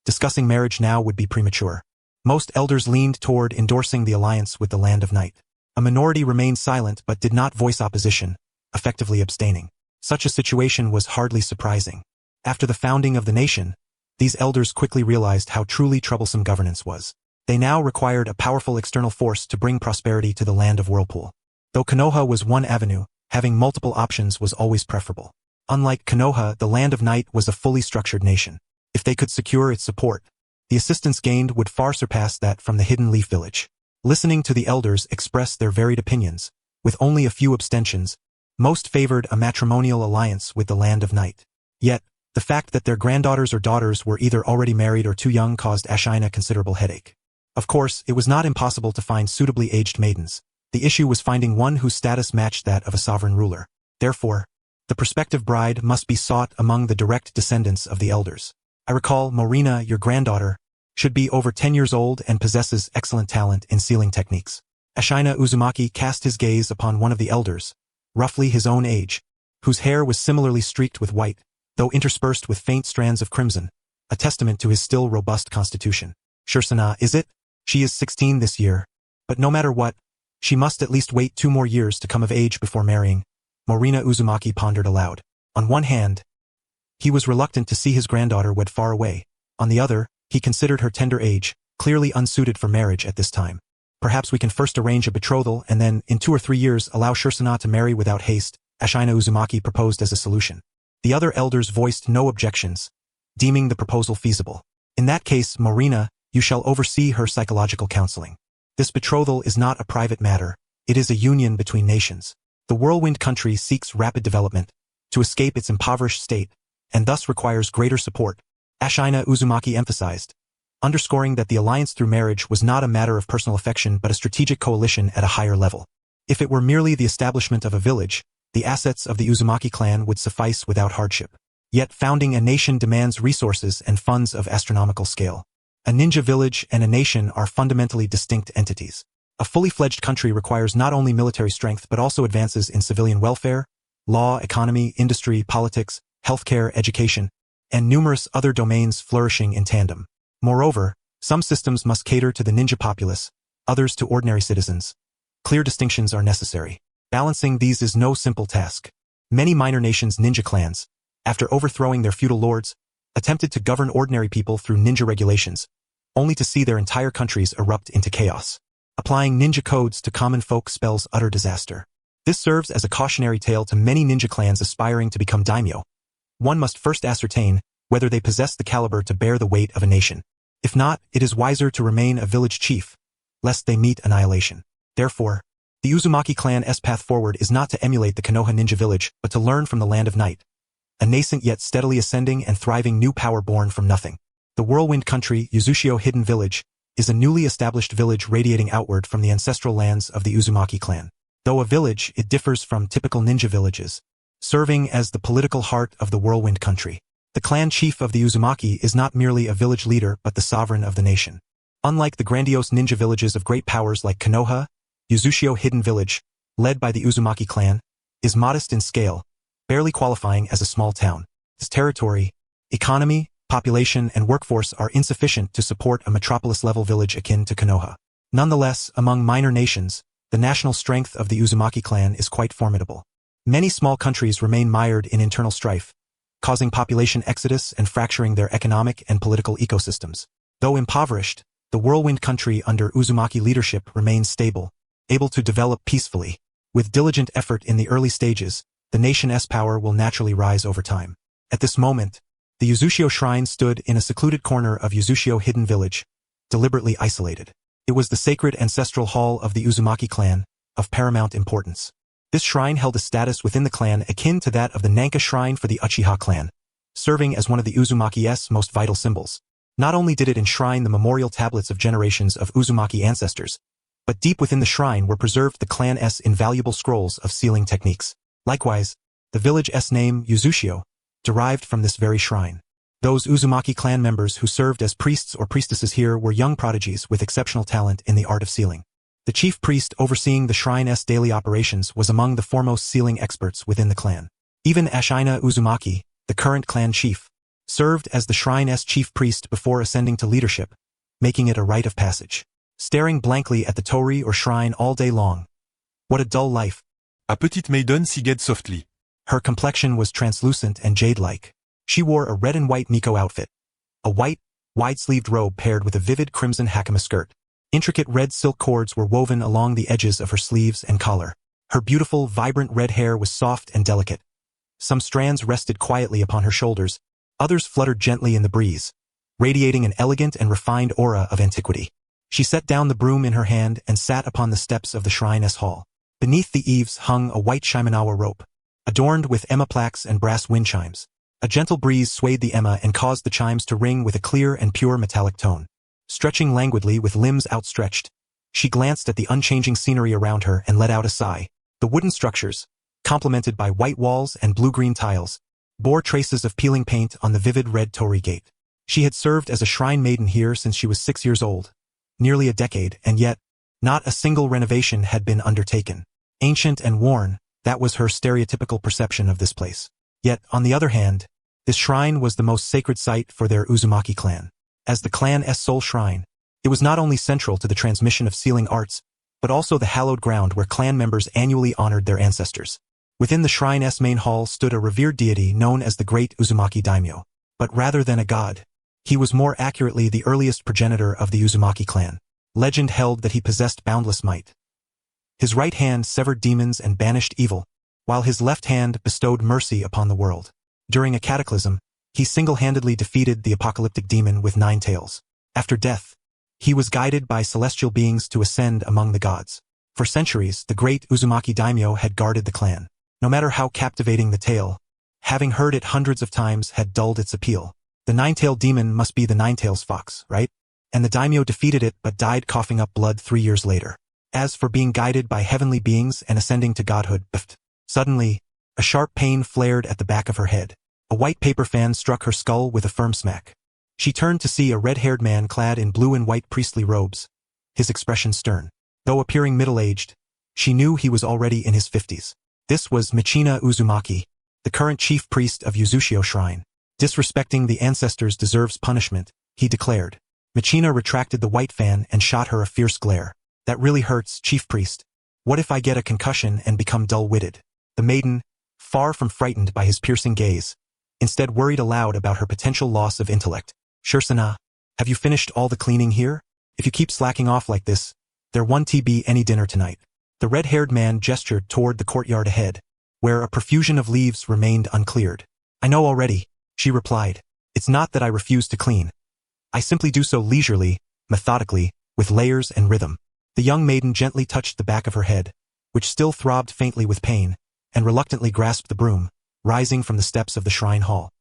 Discussing marriage now would be premature. Most elders leaned toward endorsing the alliance with the Land of Night. A minority remained silent but did not voice opposition, effectively abstaining. Such a situation was hardly surprising. After the founding of the nation, these elders quickly realized how truly troublesome governance was. They now required a powerful external force to bring prosperity to the land of Whirlpool. Though Konoha was one avenue, having multiple options was always preferable. Unlike Konoha, the Land of Night was a fully structured nation. If they could secure its support, the assistance gained would far surpass that from the Hidden Leaf Village. Listening to the elders express their varied opinions, with only a few abstentions, most favored a matrimonial alliance with the Land of Night. Yet, the fact that their granddaughters or daughters were either already married or too young caused Ashina considerable headache. Of course, it was not impossible to find suitably aged maidens. The issue was finding one whose status matched that of a sovereign ruler. Therefore, the prospective bride must be sought among the direct descendants of the elders. I recall Morina, your granddaughter, should be over 10 years old and possesses excellent talent in sealing techniques. Ashina Uzumaki cast his gaze upon one of the elders, roughly his own age, whose hair was similarly streaked with white, though interspersed with faint strands of crimson, a testament to his still robust constitution. Shursana, is it? She is 16 this year. But no matter what, she must at least wait 2 more years to come of age before marrying, Morina Uzumaki pondered aloud. On one hand, he was reluctant to see his granddaughter wed far away. On the other, he considered her tender age, clearly unsuited for marriage at this time. Perhaps we can first arrange a betrothal and then, in 2 or 3 years, allow Shursana to marry without haste, Ashina Uzumaki proposed as a solution. The other elders voiced no objections, deeming the proposal feasible. In that case, Morina, you shall oversee her psychological counseling. This betrothal is not a private matter, it is a union between nations. The Whirlwind country seeks rapid development, to escape its impoverished state, and thus requires greater support, Ashina Uzumaki emphasized, underscoring that the alliance through marriage was not a matter of personal affection but a strategic coalition at a higher level. If it were merely the establishment of a village, the assets of the Uzumaki clan would suffice without hardship. Yet founding a nation demands resources and funds of astronomical scale. A ninja village and a nation are fundamentally distinct entities. A fully fledged country requires not only military strength but also advances in civilian welfare, law, economy, industry, politics, healthcare, education, and numerous other domains flourishing in tandem. Moreover, some systems must cater to the ninja populace, others to ordinary citizens. Clear distinctions are necessary. Balancing these is no simple task. Many minor nations' ninja clans, after overthrowing their feudal lords, attempted to govern ordinary people through ninja regulations, only to see their entire countries erupt into chaos. Applying ninja codes to common folk spells utter disaster. This serves as a cautionary tale to many ninja clans aspiring to become daimyo. One must first ascertain whether they possess the caliber to bear the weight of a nation. If not, it is wiser to remain a village chief, lest they meet annihilation. Therefore, the Uzumaki clan's path forward is not to emulate the Konoha ninja village, but to learn from the Land of Night, a nascent yet steadily ascending and thriving new power born from nothing. The Whirlwind Country, Yuzushio Hidden Village, is a newly established village radiating outward from the ancestral lands of the Uzumaki clan. Though a village, it differs from typical ninja villages, serving as the political heart of the Whirlwind Country. The clan chief of the Uzumaki is not merely a village leader but the sovereign of the nation. Unlike the grandiose ninja villages of great powers like Konoha, Yuzushio Hidden Village, led by the Uzumaki clan, is modest in scale, barely qualifying as a small town. Its territory, economy, population, and workforce are insufficient to support a metropolis-level village akin to Konoha. Nonetheless, among minor nations, the national strength of the Uzumaki clan is quite formidable. Many small countries remain mired in internal strife, causing population exodus and fracturing their economic and political ecosystems. Though impoverished, the whirlwind country under Uzumaki leadership remains stable, able to develop peacefully. With diligent effort in the early stages, the nation's power will naturally rise over time. At this moment, the Uzushio shrine stood in a secluded corner of Uzushio hidden village, deliberately isolated. It was the sacred ancestral hall of the Uzumaki clan, of paramount importance. This shrine held a status within the clan akin to that of the Nanka shrine for the Uchiha clan, serving as one of the Uzumaki's most vital symbols. Not only did it enshrine the memorial tablets of generations of Uzumaki ancestors, but deep within the shrine were preserved the clan's invaluable scrolls of sealing techniques. Likewise, the village's name, Uzushio, derived from this very shrine. Those Uzumaki clan members who served as priests or priestesses here were young prodigies with exceptional talent in the art of sealing. The chief priest overseeing the shrine's daily operations was among the foremost sealing experts within the clan. Even Ashina Uzumaki, the current clan chief, served as the shrine's chief priest before ascending to leadership, making it a rite of passage. Staring blankly at the torii or shrine all day long. What a dull life. A petite maiden sighed softly. Her complexion was translucent and jade-like. She wore a red and white Miko outfit. A white, wide-sleeved robe paired with a vivid crimson hakama skirt. Intricate red silk cords were woven along the edges of her sleeves and collar. Her beautiful, vibrant red hair was soft and delicate. Some strands rested quietly upon her shoulders, others fluttered gently in the breeze, radiating an elegant and refined aura of antiquity. She set down the broom in her hand and sat upon the steps of the shrine's hall. Beneath the eaves hung a white Shimenawa rope, adorned with ema plaques and brass wind chimes. A gentle breeze swayed the ema and caused the chimes to ring with a clear and pure metallic tone. Stretching languidly with limbs outstretched, she glanced at the unchanging scenery around her and let out a sigh. The wooden structures, complemented by white walls and blue-green tiles, bore traces of peeling paint on the vivid red torii gate. She had served as a shrine maiden here since she was 6 years old. Nearly a decade, and yet, not a single renovation had been undertaken. Ancient and worn, that was her stereotypical perception of this place. Yet, on the other hand, this shrine was the most sacred site for their Uzumaki clan. As the clan's sole shrine, it was not only central to the transmission of sealing arts, but also the hallowed ground where clan members annually honored their ancestors. Within the shrine's main hall stood a revered deity known as the Great Uzumaki Daimyo. But rather than a god, he was more accurately the earliest progenitor of the Uzumaki clan. Legend held that he possessed boundless might. His right hand severed demons and banished evil, while his left hand bestowed mercy upon the world. During a cataclysm, he single-handedly defeated the apocalyptic demon with 9 tails. After death, he was guided by celestial beings to ascend among the gods. For centuries, the great Uzumaki daimyo had guarded the clan. No matter how captivating the tale, having heard it hundreds of times had dulled its appeal. The 9-tailed demon must be the 9-tails fox, right? And the daimyo defeated it but died coughing up blood 3 years later. As for being guided by heavenly beings and ascending to godhood, suddenly, a sharp pain flared at the back of her head. A white paper fan struck her skull with a firm smack. She turned to see a red-haired man clad in blue and white priestly robes, his expression stern. Though appearing middle-aged, she knew he was already in his 50s. This was Michina Uzumaki, the current chief priest of Uzushio Shrine. Disrespecting the ancestors deserves punishment, he declared. Michina retracted the white fan and shot her a fierce glare. That really hurts, chief priest. What if I get a concussion and become dull-witted? The maiden, far from frightened by his piercing gaze, instead worried aloud about her potential loss of intellect. Shursana, have you finished all the cleaning here? If you keep slacking off like this, there won't be any dinner tonight. The red-haired man gestured toward the courtyard ahead, where a profusion of leaves remained uncleared. I know already, she replied. It's not that I refuse to clean. I simply do so leisurely, methodically, with layers and rhythm. The young maiden gently touched the back of her head, which still throbbed faintly with pain, and reluctantly grasped the broom, rising from the steps of the shrine hall.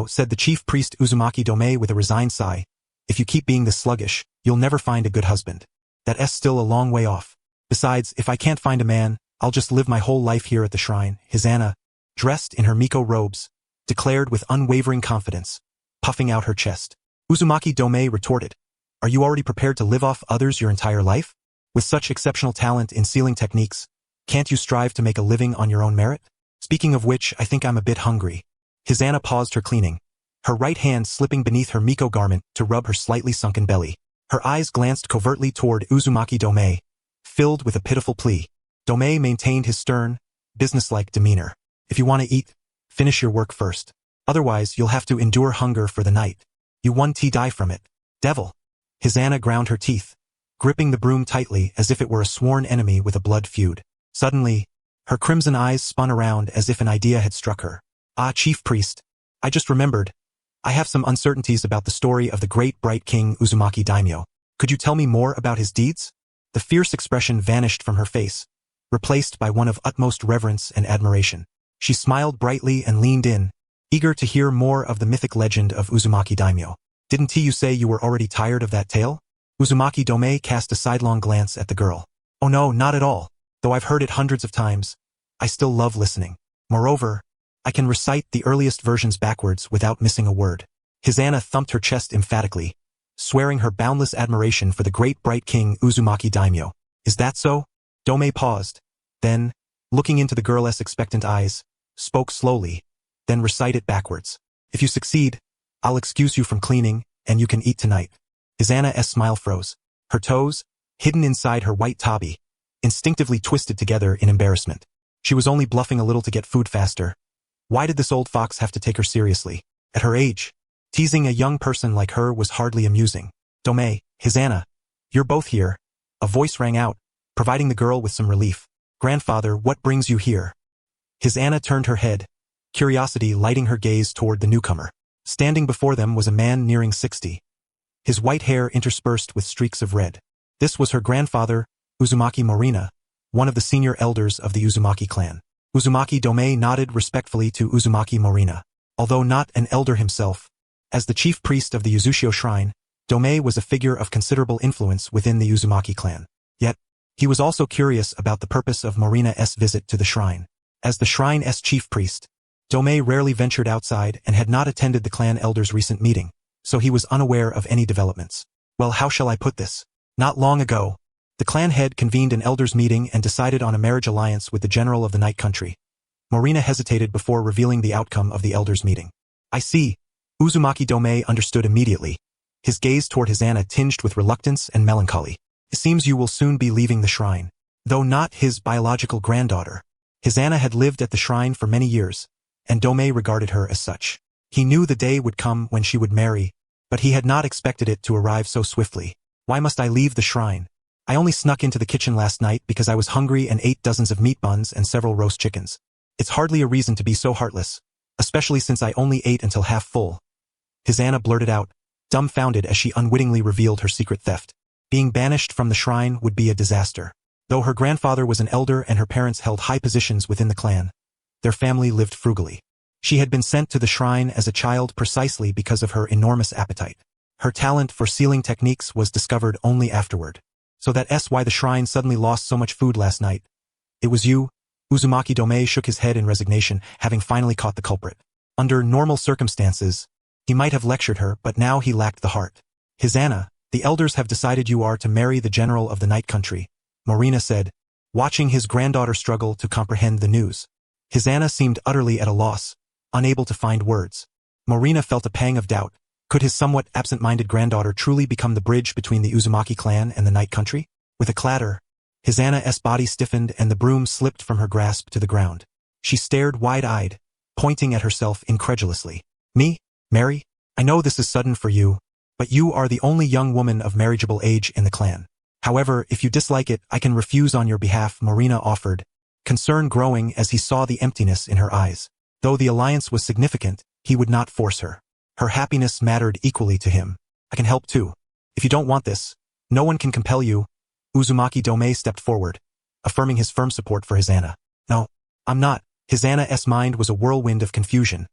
Said the chief priest Uzumaki Dome with a resigned sigh, if you keep being this sluggish, you'll never find a good husband. That's still a long way off. Besides, if I can't find a man, I'll just live my whole life here at the shrine. Hisana, dressed in her Miko robes, declared with unwavering confidence, puffing out her chest. Uzumaki Dome retorted, are you already prepared to live off others your entire life? With such exceptional talent in sealing techniques, can't you strive to make a living on your own merit? Speaking of which, I think I'm a bit hungry. Hisana paused her cleaning, her right hand slipping beneath her Miko garment to rub her slightly sunken belly. Her eyes glanced covertly toward Uzumaki Domei, filled with a pitiful plea. Domei maintained his stern, businesslike demeanor. If you want to eat, finish your work first. Otherwise, you'll have to endure hunger for the night. You won't die from it. Devil. Hisana ground her teeth, gripping the broom tightly as if it were a sworn enemy with a blood feud. Suddenly, her crimson eyes spun around as if an idea had struck her. Ah, Chief Priest. I just remembered. I have some uncertainties about the story of the great bright king Uzumaki Daimyo. Could you tell me more about his deeds? The fierce expression vanished from her face, replaced by one of utmost reverence and admiration. She smiled brightly and leaned in, eager to hear more of the mythic legend of Uzumaki Daimyo. Didn't you say you were already tired of that tale? Uzumaki Domei cast a sidelong glance at the girl. Oh no, not at all. Though I've heard it hundreds of times, I still love listening. Moreover, I can recite the earliest versions backwards without missing a word. Hisana thumped her chest emphatically, swearing her boundless admiration for the great bright king Uzumaki Daimyo. Is that so? Domei paused, then, looking into the girl's expectant eyes, spoke slowly, then recite it backwards. If you succeed, I'll excuse you from cleaning, and you can eat tonight. Hisana's smile froze. Her toes, hidden inside her white tabi, instinctively twisted together in embarrassment. She was only bluffing a little to get food faster. Why did this old fox have to take her seriously? At her age, teasing a young person like her was hardly amusing. Domei, Hisana, you're both here. A voice rang out, providing the girl with some relief. Grandfather, what brings you here? Hisana turned her head, curiosity lighting her gaze toward the newcomer. Standing before them was a man nearing 60. His white hair interspersed with streaks of red. This was her grandfather, Uzumaki Morina, one of the senior elders of the Uzumaki clan. Uzumaki Domei nodded respectfully to Uzumaki Morina. Although not an elder himself, as the chief priest of the Uzushio shrine, Domei was a figure of considerable influence within the Uzumaki clan. Yet, he was also curious about the purpose of Morina's visit to the shrine. As the shrine's chief priest, Domei rarely ventured outside and had not attended the clan elder's recent meeting, so he was unaware of any developments. Well, how shall I put this? Not long ago, the clan head convened an elders' meeting and decided on a marriage alliance with the general of the night country. Morina hesitated before revealing the outcome of the elders' meeting. I see. Uzumaki Domei understood immediately, his gaze toward Hisana tinged with reluctance and melancholy. It seems you will soon be leaving the shrine. Though not his biological granddaughter, Hisana had lived at the shrine for many years, and Domei regarded her as such. He knew the day would come when she would marry, but he had not expected it to arrive so swiftly. Why must I leave the shrine? I only snuck into the kitchen last night because I was hungry and ate dozens of meat buns and several roast chickens. It's hardly a reason to be so heartless, especially since I only ate until half full. Hisana blurted out, dumbfounded as she unwittingly revealed her secret theft. Being banished from the shrine would be a disaster. Though her grandfather was an elder and her parents held high positions within the clan, their family lived frugally. She had been sent to the shrine as a child precisely because of her enormous appetite. Her talent for sealing techniques was discovered only afterward. So that's why the shrine suddenly lost so much food last night. It was you. Uzumaki Domei shook his head in resignation, having finally caught the culprit. Under normal circumstances, he might have lectured her, but now he lacked the heart. Hisana, the elders have decided you are to marry the general of the night country, Morina said, watching his granddaughter struggle to comprehend the news. Hisana seemed utterly at a loss, unable to find words. Morina felt a pang of doubt. Could his somewhat absent-minded granddaughter truly become the bridge between the Uzumaki clan and the night country? With a clatter, Hisana's body stiffened and the broom slipped from her grasp to the ground. She stared wide-eyed, pointing at herself incredulously. Me? Mary? I know this is sudden for you, but you are the only young woman of marriageable age in the clan. However, if you dislike it, I can refuse on your behalf, Morina offered, concern growing as he saw the emptiness in her eyes. Though the alliance was significant, he would not force her. Her happiness mattered equally to him. I can help too. If you don't want this, no one can compel you. Uzumaki Domei stepped forward, affirming his firm support for Hisana. No, I'm not. Hisana's mind was a whirlwind of confusion,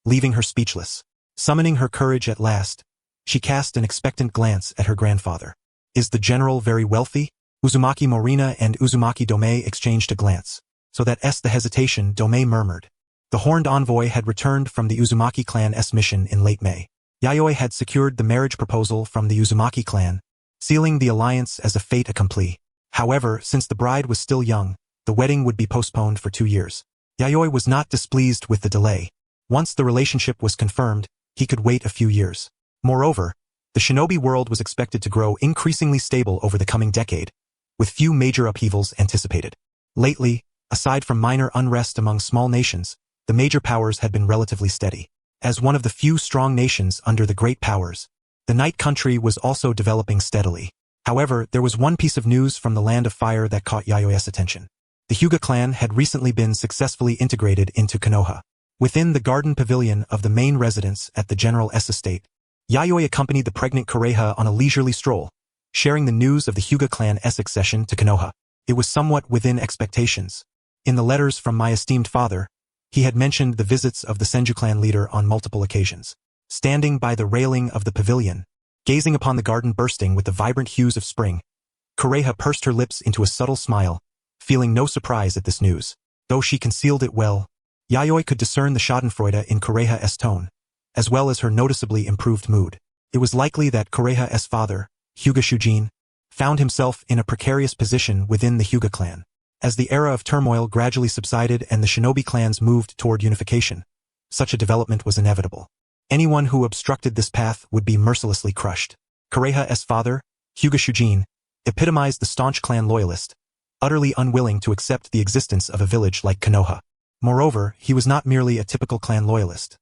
leaving her speechless. Summoning her courage at last, she cast an expectant glance at her grandfather. Is the general very wealthy? Uzumaki Morina and Uzumaki Domei exchanged a glance. So that's the hesitation, Domei murmured. The horned envoy had returned from the Uzumaki clan's mission in late May. Yayoi had secured the marriage proposal from the Uzumaki clan, sealing the alliance as a fait accompli. However, since the bride was still young, the wedding would be postponed for 2 years. Yayoi was not displeased with the delay. Once the relationship was confirmed, he could wait a few years. Moreover, The shinobi world was expected to grow increasingly stable over the coming decade, with few major upheavals anticipated. Lately, aside from minor unrest among small nations, the major powers had been relatively steady. As one of the few strong nations under the great powers, the Night Country was also developing steadily. However, there was one piece of news from the Land of Fire that caught Yayoi's attention. The Hyuga clan had recently been successfully integrated into Konoha. Within the garden pavilion of the main residence at the General S estate, Yayoi accompanied the pregnant Kureha on a leisurely stroll, sharing the news of the Hyuga clan's succession to Konoha. It was somewhat within expectations. In the letters from my esteemed father, he had mentioned the visits of the Senju clan leader on multiple occasions. Standing by the railing of the pavilion, gazing upon the garden bursting with the vibrant hues of spring, Kureha pursed her lips into a subtle smile, feeling no surprise at this news. Though she concealed it well, Yayoi could discern the schadenfreude in Kureha's tone, as well as her noticeably improved mood. It was likely that Kureha's father, Hyuga Shujin, found himself in a precarious position within the Hyuga clan. As the era of turmoil gradually subsided and the shinobi clans moved toward unification, such a development was inevitable. Anyone who obstructed this path would be mercilessly crushed. Kureha's father, Hyuga Shujin, epitomized the staunch clan loyalist, utterly unwilling to accept the existence of a village like Konoha. Moreover, he was not merely a typical clan loyalist.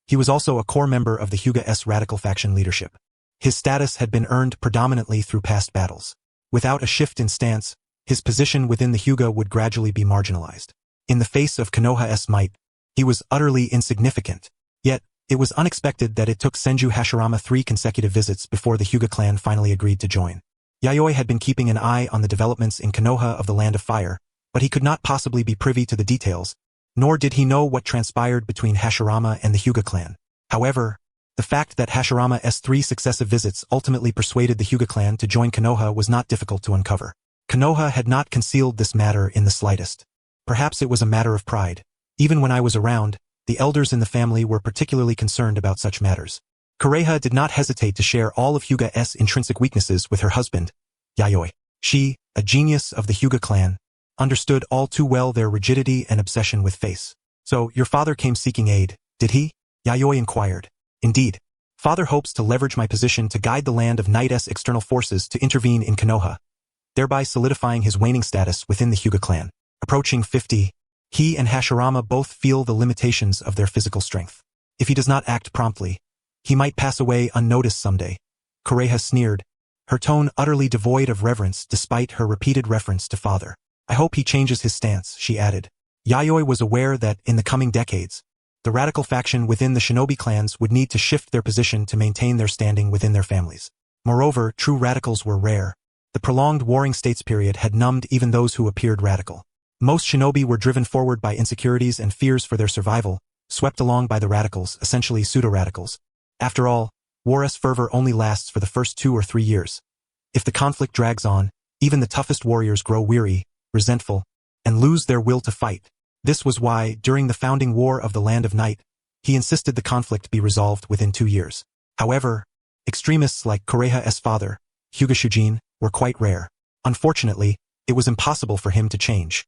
He was also a core member of the Hyuga's radical faction leadership. His status had been earned predominantly through past battles. Without a shift in stance, his position within the Hyuga would gradually be marginalized. In the face of Konoha's might, he was utterly insignificant. Yet, it was unexpected that it took Senju Hashirama 3 consecutive visits before the Hyuga clan finally agreed to join. Yayoi had been keeping an eye on the developments in Konoha of the Land of Fire, but he could not possibly be privy to the details, nor did he know what transpired between Hashirama and the Hyuga clan. However, the fact that Hashirama's 3 successive visits ultimately persuaded the Hyuga clan to join Konoha was not difficult to uncover. Konoha had not concealed this matter in the slightest. Perhaps it was a matter of pride. Even when I was around, the elders in the family were particularly concerned about such matters. Kureha did not hesitate to share all of Hyuga's intrinsic weaknesses with her husband, Yayoi. She, a genius of the Hyuga clan, understood all too well their rigidity and obsession with face. So, your father came seeking aid, did he? Yayoi inquired. Indeed. Father hopes to leverage my position to guide the Land of Night's external forces to intervene in Konoha, thereby solidifying his waning status within the Hyuga clan. Approaching 50, he and Hashirama both feel the limitations of their physical strength. If he does not act promptly, he might pass away unnoticed someday. Kureha sneered, her tone utterly devoid of reverence despite her repeated reference to father. I hope he changes his stance, she added. Yayoi was aware that, in the coming decades, the radical faction within the shinobi clans would need to shift their position to maintain their standing within their families. Moreover, true radicals were rare. The prolonged warring states period had numbed even those who appeared radical. Most shinobi were driven forward by insecurities and fears for their survival, swept along by the radicals, essentially pseudo-radicals. After all, war's fervor only lasts for the first 2 or 3 years. If the conflict drags on, even the toughest warriors grow weary, resentful, and lose their will to fight. This was why, during the founding war of the Land of Night, he insisted the conflict be resolved within 2 years. However, extremists like Kureha's father, Hyuga Shujin, were quite rare. Unfortunately, it was impossible for him to change.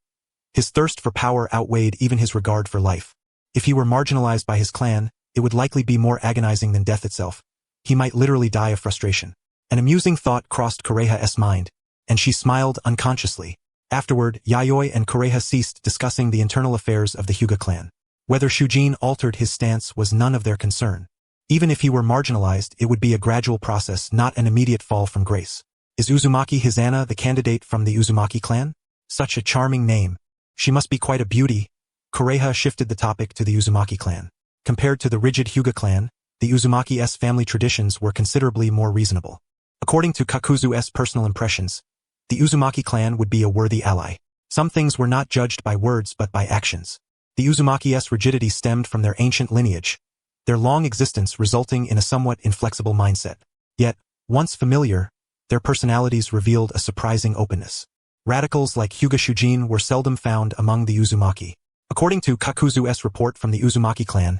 His thirst for power outweighed even his regard for life. If he were marginalized by his clan, it would likely be more agonizing than death itself. He might literally die of frustration. An amusing thought crossed Kureha's mind, and she smiled unconsciously. Afterward, Yayoi and Kureha ceased discussing the internal affairs of the Hyuga clan. Whether Shujin altered his stance was none of their concern. Even if he were marginalized, it would be a gradual process, not an immediate fall from grace. Is Uzumaki Hizana the candidate from the Uzumaki clan? Such a charming name. She must be quite a beauty. Kureha shifted the topic to the Uzumaki clan. Compared to the rigid Hyuga clan, the Uzumaki's family traditions were considerably more reasonable. According to Kakuzu's personal impressions, the Uzumaki clan would be a worthy ally. Some things were not judged by words but by actions. The Uzumaki's rigidity stemmed from their ancient lineage, their long existence resulting in a somewhat inflexible mindset. Yet, once familiar, their personalities revealed a surprising openness. Radicals like Hyuga Shujin were seldom found among the Uzumaki. According to Kakuzu's report from the Uzumaki clan,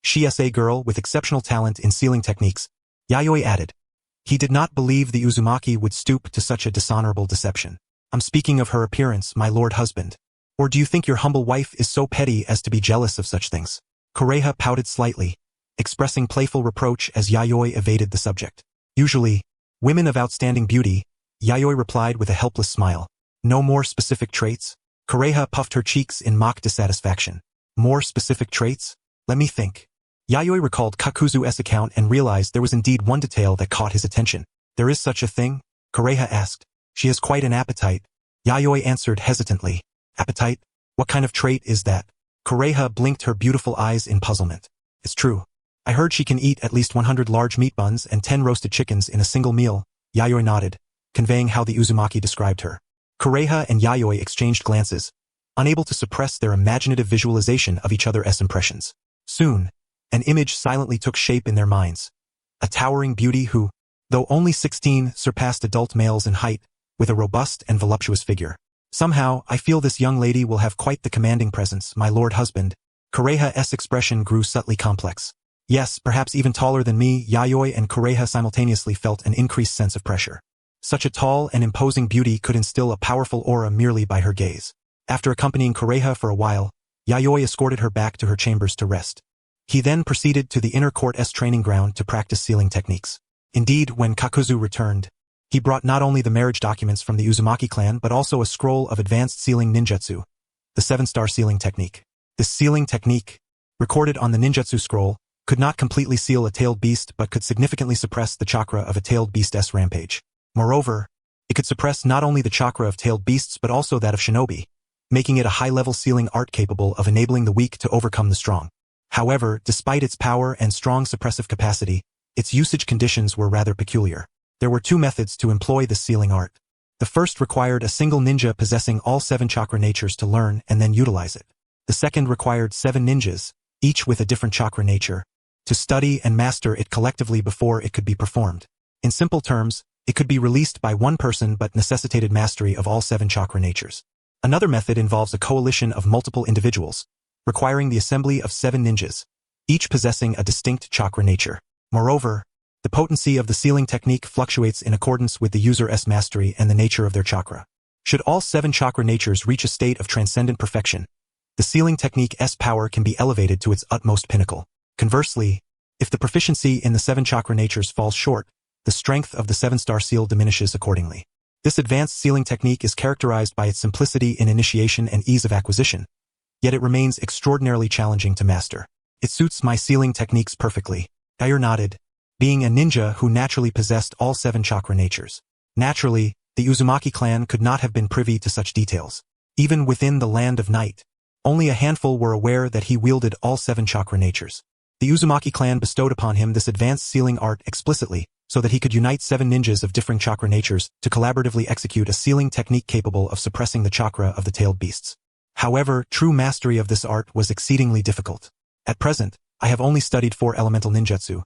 she is a girl with exceptional talent in sealing techniques, Yayoi added. He did not believe the Uzumaki would stoop to such a dishonorable deception. I'm speaking of her appearance, my lord husband. Or do you think your humble wife is so petty as to be jealous of such things? Kureha pouted slightly, expressing playful reproach as Yayoi evaded the subject. Usually, women of outstanding beauty, Yayoi replied with a helpless smile. No more specific traits? Kureha puffed her cheeks in mock dissatisfaction. More specific traits? Let me think. Yayoi recalled Kakuzu's account and realized there was indeed one detail that caught his attention. There is such a thing? Kureha asked. She has quite an appetite. Yayoi answered hesitantly. Appetite? What kind of trait is that? Kureha blinked her beautiful eyes in puzzlement. It's true. I heard she can eat at least 100 large meat buns and 10 roasted chickens in a single meal. Yayoi nodded, conveying how the Uzumaki described her. Kureha and Yayoi exchanged glances, unable to suppress their imaginative visualization of each other's impressions. Soon, an image silently took shape in their minds. A towering beauty who, though only 16, surpassed adult males in height, with a robust and voluptuous figure. Somehow, I feel this young lady will have quite the commanding presence, my lord husband. Kureha's expression grew subtly complex. Yes, perhaps even taller than me. Yayoi and Kureha simultaneously felt an increased sense of pressure. Such a tall and imposing beauty could instill a powerful aura merely by her gaze. After accompanying Kureha for a while, Yayoi escorted her back to her chambers to rest. He then proceeded to the inner court's training ground to practice sealing techniques. Indeed, when Kakuzu returned, he brought not only the marriage documents from the Uzumaki clan but also a scroll of advanced sealing ninjutsu, the 7-star sealing technique. This sealing technique, recorded on the ninjutsu scroll, could not completely seal a tailed beast but could significantly suppress the chakra of a tailed beast's rampage. Moreover, it could suppress not only the chakra of tailed beasts but also that of shinobi, making it a high-level sealing art capable of enabling the weak to overcome the strong. However, despite its power and strong suppressive capacity, its usage conditions were rather peculiar. There were 2 methods to employ this sealing art. The first required a single ninja possessing all 7 chakra natures to learn and then utilize it. The second required 7 ninjas, each with a different chakra nature, to study and master it collectively before it could be performed. In simple terms, it could be released by one person but necessitated mastery of all 7 chakra natures. Another method involves a coalition of multiple individuals, requiring the assembly of 7 ninjas, each possessing a distinct chakra nature. Moreover, the potency of the sealing technique fluctuates in accordance with the user's mastery and the nature of their chakra. Should all 7 chakra natures reach a state of transcendent perfection, the sealing technique's power can be elevated to its utmost pinnacle. Conversely, if the proficiency in the 7 chakra natures falls short, the strength of the 7-star seal diminishes accordingly. This advanced sealing technique is characterized by its simplicity in initiation and ease of acquisition, yet it remains extraordinarily challenging to master. It suits my sealing techniques perfectly. Dyer nodded, being a ninja who naturally possessed all 7 chakra natures. Naturally, the Uzumaki clan could not have been privy to such details. Even within the Land of Night, only a handful were aware that he wielded all 7 chakra natures. The Uzumaki clan bestowed upon him this advanced sealing art explicitly, so that he could unite 7 ninjas of differing chakra natures to collaboratively execute a sealing technique capable of suppressing the chakra of the tailed beasts. However, true mastery of this art was exceedingly difficult. At present, I have only studied 4 elemental ninjutsu: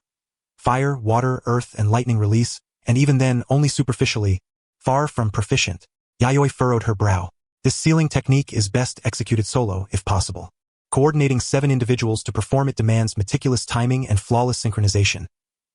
fire, water, earth, and lightning release, and even then only superficially, far from proficient. Yayoi furrowed her brow. This sealing technique is best executed solo, if possible. Coordinating 7 individuals to perform it demands meticulous timing and flawless synchronization,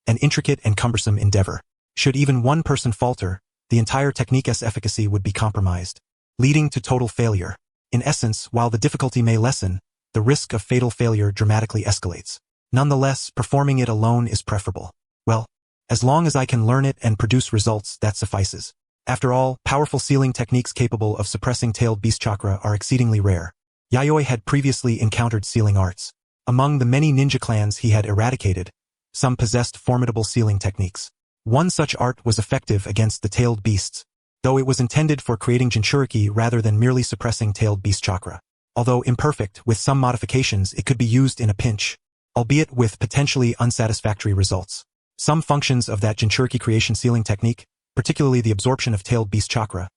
an intricate and cumbersome endeavor. Should even one person falter, the entire technique's efficacy would be compromised, leading to total failure. In essence, while the difficulty may lessen, the risk of fatal failure dramatically escalates. Nonetheless, performing it alone is preferable. Well, as long as I can learn it and produce results, that suffices. After all, powerful sealing techniques capable of suppressing tailed beast chakra are exceedingly rare. Yayoi had previously encountered sealing arts. Among the many ninja clans he had eradicated, some possessed formidable sealing techniques. One such art was effective against the tailed beasts, though it was intended for creating jinchuriki rather than merely suppressing tailed beast chakra. Although imperfect, with some modifications it could be used in a pinch, albeit with potentially unsatisfactory results. Some functions of that jinchuriki creation sealing technique, particularly the absorption of tailed beast chakra,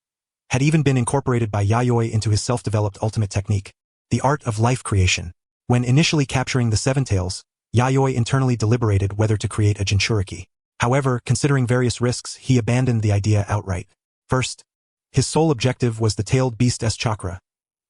had even been incorporated by Yayoi into his self-developed ultimate technique, the art of life creation. When initially capturing the 7 tails, Yayoi internally deliberated whether to create a jinchuriki. However, considering various risks, he abandoned the idea outright. First, his sole objective was the tailed beast's chakra.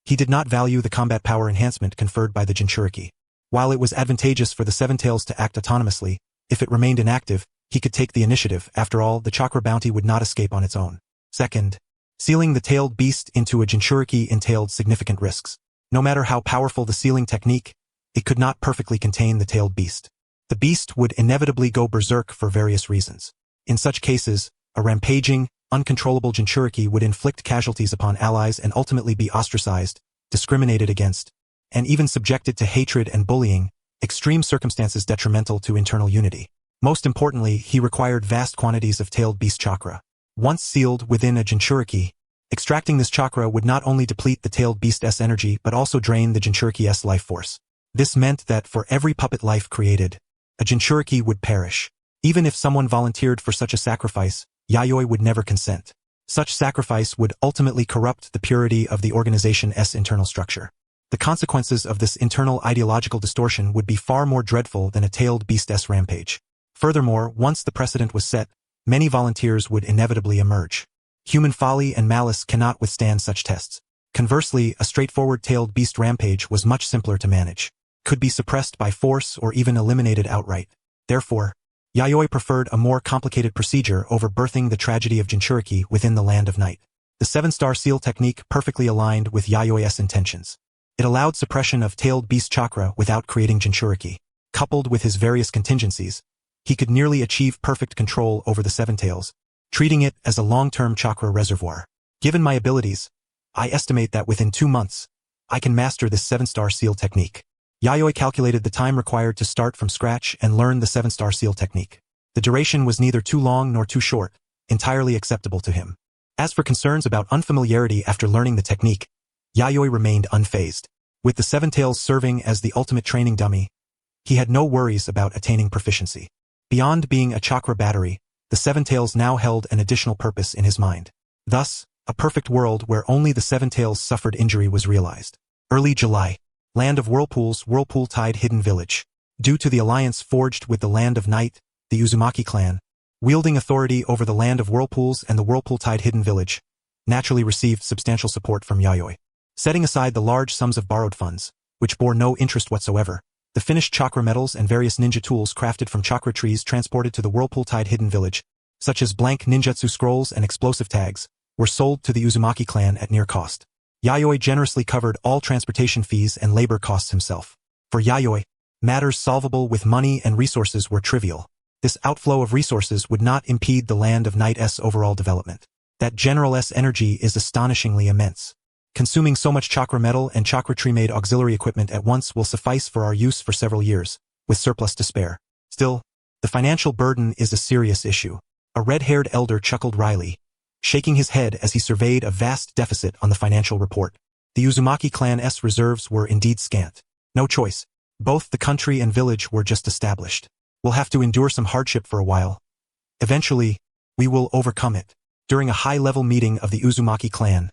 He did not value the combat power enhancement conferred by the jinchuriki. While it was advantageous for the 7 tails to act autonomously, if it remained inactive, he could take the initiative. After all, the chakra bounty would not escape on its own. Second, sealing the tailed beast into a jinchuriki entailed significant risks. No matter how powerful the sealing technique, it could not perfectly contain the tailed beast. The beast would inevitably go berserk for various reasons. In such cases, a rampaging, uncontrollable Jinchuriki would inflict casualties upon allies and ultimately be ostracized, discriminated against, and even subjected to hatred and bullying, extreme circumstances detrimental to internal unity. Most importantly, he required vast quantities of tailed beast chakra. Once sealed within a Jinchuriki, extracting this chakra would not only deplete the tailed beast's energy but also drain the Jinchuriki's life force. This meant that for every puppet life created, a Jinchuriki would perish. Even if someone volunteered for such a sacrifice, Yayoi would never consent. Such sacrifice would ultimately corrupt the purity of the organization's internal structure. The consequences of this internal ideological distortion would be far more dreadful than a tailed beast's rampage. Furthermore, once the precedent was set, many volunteers would inevitably emerge. Human folly and malice cannot withstand such tests. Conversely, a straightforward tailed beast rampage was much simpler to manage, could be suppressed by force or even eliminated outright. Therefore, Yayoi preferred a more complicated procedure over birthing the tragedy of Jinchuriki within the Land of Night. The 7-star seal technique perfectly aligned with Yayoi's intentions. It allowed suppression of tailed beast chakra without creating Jinchuriki. Coupled with his various contingencies, he could nearly achieve perfect control over the 7 tails, treating it as a long-term chakra reservoir. Given my abilities, I estimate that within 2 months, I can master this 7-star seal technique. Yayoi calculated the time required to start from scratch and learn the 7-star seal technique. The duration was neither too long nor too short, entirely acceptable to him. As for concerns about unfamiliarity after learning the technique, Yayoi remained unfazed. With the 7 tails serving as the ultimate training dummy, he had no worries about attaining proficiency. Beyond being a chakra battery, the 7 tails now held an additional purpose in his mind. Thus, a perfect world where only the 7 tails suffered injury was realized. Early July. Land of Whirlpools, Whirlpool-Tide Hidden Village. Due to the alliance forged with the Land of Night, the Uzumaki clan, wielding authority over the Land of Whirlpools and the Whirlpool-Tide Hidden Village, naturally received substantial support from Yayoi. Setting aside the large sums of borrowed funds, which bore no interest whatsoever, the finished chakra metals and various ninja tools crafted from chakra trees transported to the Whirlpool-Tide Hidden Village, such as blank ninjutsu scrolls and explosive tags, were sold to the Uzumaki clan at near cost. Yayoi generously covered all transportation fees and labor costs himself. For Yayoi, matters solvable with money and resources were trivial. This outflow of resources would not impede the Land of Night's overall development. That General's energy is astonishingly immense. Consuming so much chakra metal and chakra tree-made auxiliary equipment at once will suffice for our use for several years, with surplus to spare. Still, the financial burden is a serious issue. A red-haired elder chuckled wryly, shaking his head as he surveyed a vast deficit on the financial report. The Uzumaki clan's reserves were indeed scant. No choice. Both the country and village were just established. We'll have to endure some hardship for a while. Eventually, we will overcome it. During a high-level meeting of the Uzumaki clan,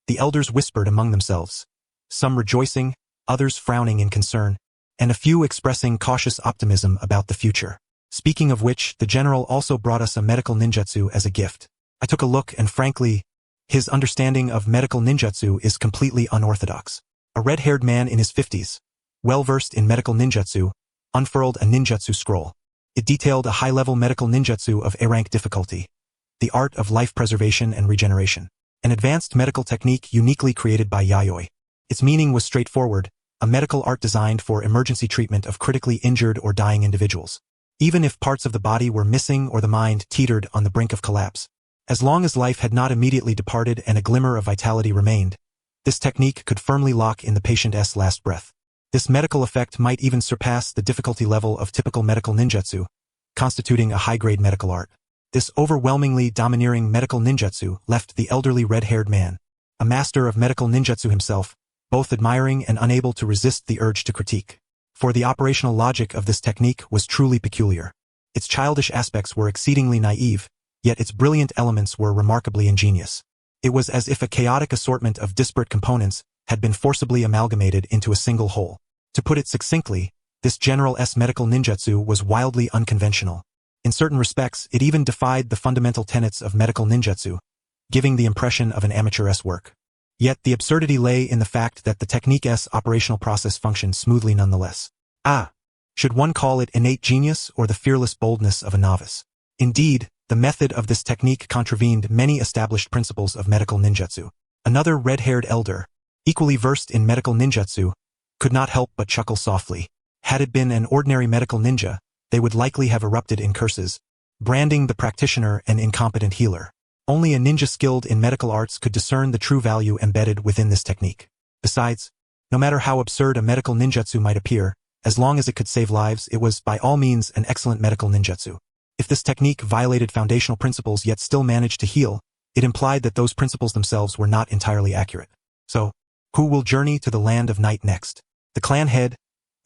the elders whispered among themselves, some rejoicing, others frowning in concern, and a few expressing cautious optimism about the future. Speaking of which, the general also brought us a medical ninjutsu as a gift. I took a look and frankly, his understanding of medical ninjutsu is completely unorthodox. A red-haired man in his 50s, well-versed in medical ninjutsu, unfurled a ninjutsu scroll. It detailed a high-level medical ninjutsu of A-rank difficulty, the art of life preservation and regeneration, an advanced medical technique uniquely created by Yayoi. Its meaning was straightforward, a medical art designed for emergency treatment of critically injured or dying individuals. Even if parts of the body were missing or the mind teetered on the brink of collapse, as long as life had not immediately departed and a glimmer of vitality remained, this technique could firmly lock in the patient's last breath. This medical effect might even surpass the difficulty level of typical medical ninjutsu, constituting a high-grade medical art. This overwhelmingly domineering medical ninjutsu left the elderly red-haired man, a master of medical ninjutsu himself, both admiring and unable to resist the urge to critique. For the operational logic of this technique was truly peculiar. Its childish aspects were exceedingly naive, yet its brilliant elements were remarkably ingenious. It was as if a chaotic assortment of disparate components had been forcibly amalgamated into a single whole. To put it succinctly, this general's medical ninjutsu was wildly unconventional. In certain respects, it even defied the fundamental tenets of medical ninjutsu, giving the impression of an amateur's work. Yet the absurdity lay in the fact that the technique's operational process functioned smoothly nonetheless. Should one call it innate genius or the fearless boldness of a novice? Indeed, the method of this technique contravened many established principles of medical ninjutsu. Another red-haired elder, equally versed in medical ninjutsu, could not help but chuckle softly. Had it been an ordinary medical ninja, they would likely have erupted in curses, branding the practitioner an incompetent healer. Only a ninja skilled in medical arts could discern the true value embedded within this technique. Besides, no matter how absurd a medical ninjutsu might appear, as long as it could save lives, it was by all means an excellent medical ninjutsu. If this technique violated foundational principles yet still managed to heal, it implied that those principles themselves were not entirely accurate. So, who will journey to the land of night next? The clan head,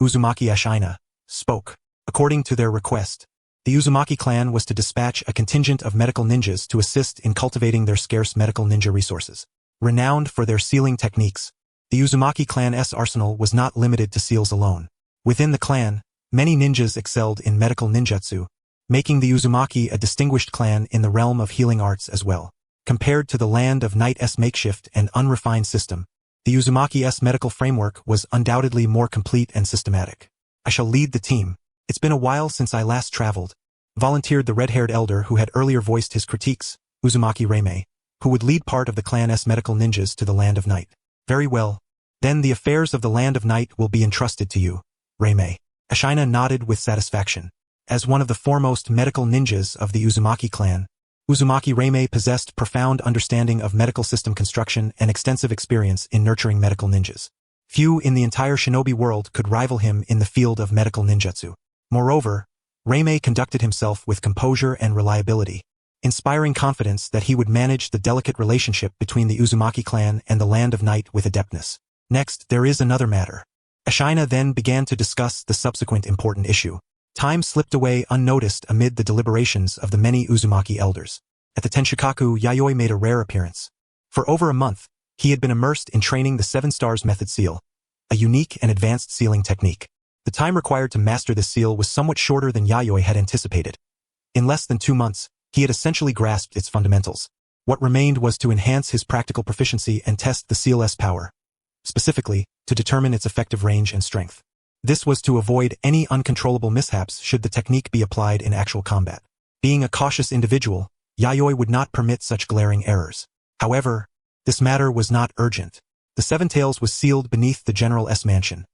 Uzumaki Ashina, spoke. According to their request, the Uzumaki clan was to dispatch a contingent of medical ninjas to assist in cultivating their scarce medical ninja resources. Renowned for their sealing techniques, the Uzumaki clan's arsenal was not limited to seals alone. Within the clan, many ninjas excelled in medical ninjutsu, making the Uzumaki a distinguished clan in the realm of healing arts as well. Compared to the land of night's makeshift and unrefined system, the Uzumaki's medical framework was undoubtedly more complete and systematic. I shall lead the team. It's been a while since I last traveled, volunteered the red-haired elder who had earlier voiced his critiques, Uzumaki Reime, who would lead part of the clan's medical ninjas to the land of night. Very well. Then the affairs of the land of night will be entrusted to you, Reime. Ashina nodded with satisfaction. As one of the foremost medical ninjas of the Uzumaki clan, Uzumaki Reime possessed profound understanding of medical system construction and extensive experience in nurturing medical ninjas. Few in the entire shinobi world could rival him in the field of medical ninjutsu. Moreover, Reime conducted himself with composure and reliability, inspiring confidence that he would manage the delicate relationship between the Uzumaki clan and the land of night with adeptness. Next, there is another matter. Ashina then began to discuss the subsequent important issue. Time slipped away unnoticed amid the deliberations of the many Uzumaki elders. At the Tenshikaku, Yayoi made a rare appearance. For over a month, he had been immersed in training the 7 Stars Method seal, a unique and advanced sealing technique. The time required to master this seal was somewhat shorter than Yayoi had anticipated. In less than 2 months, he had essentially grasped its fundamentals. What remained was to enhance his practical proficiency and test the seal's power, specifically, to determine its effective range and strength. This was to avoid any uncontrollable mishaps should the technique be applied in actual combat. Being a cautious individual, Yayoi would not permit such glaring errors. However, this matter was not urgent. The 7 Tails was sealed beneath the General's mansion.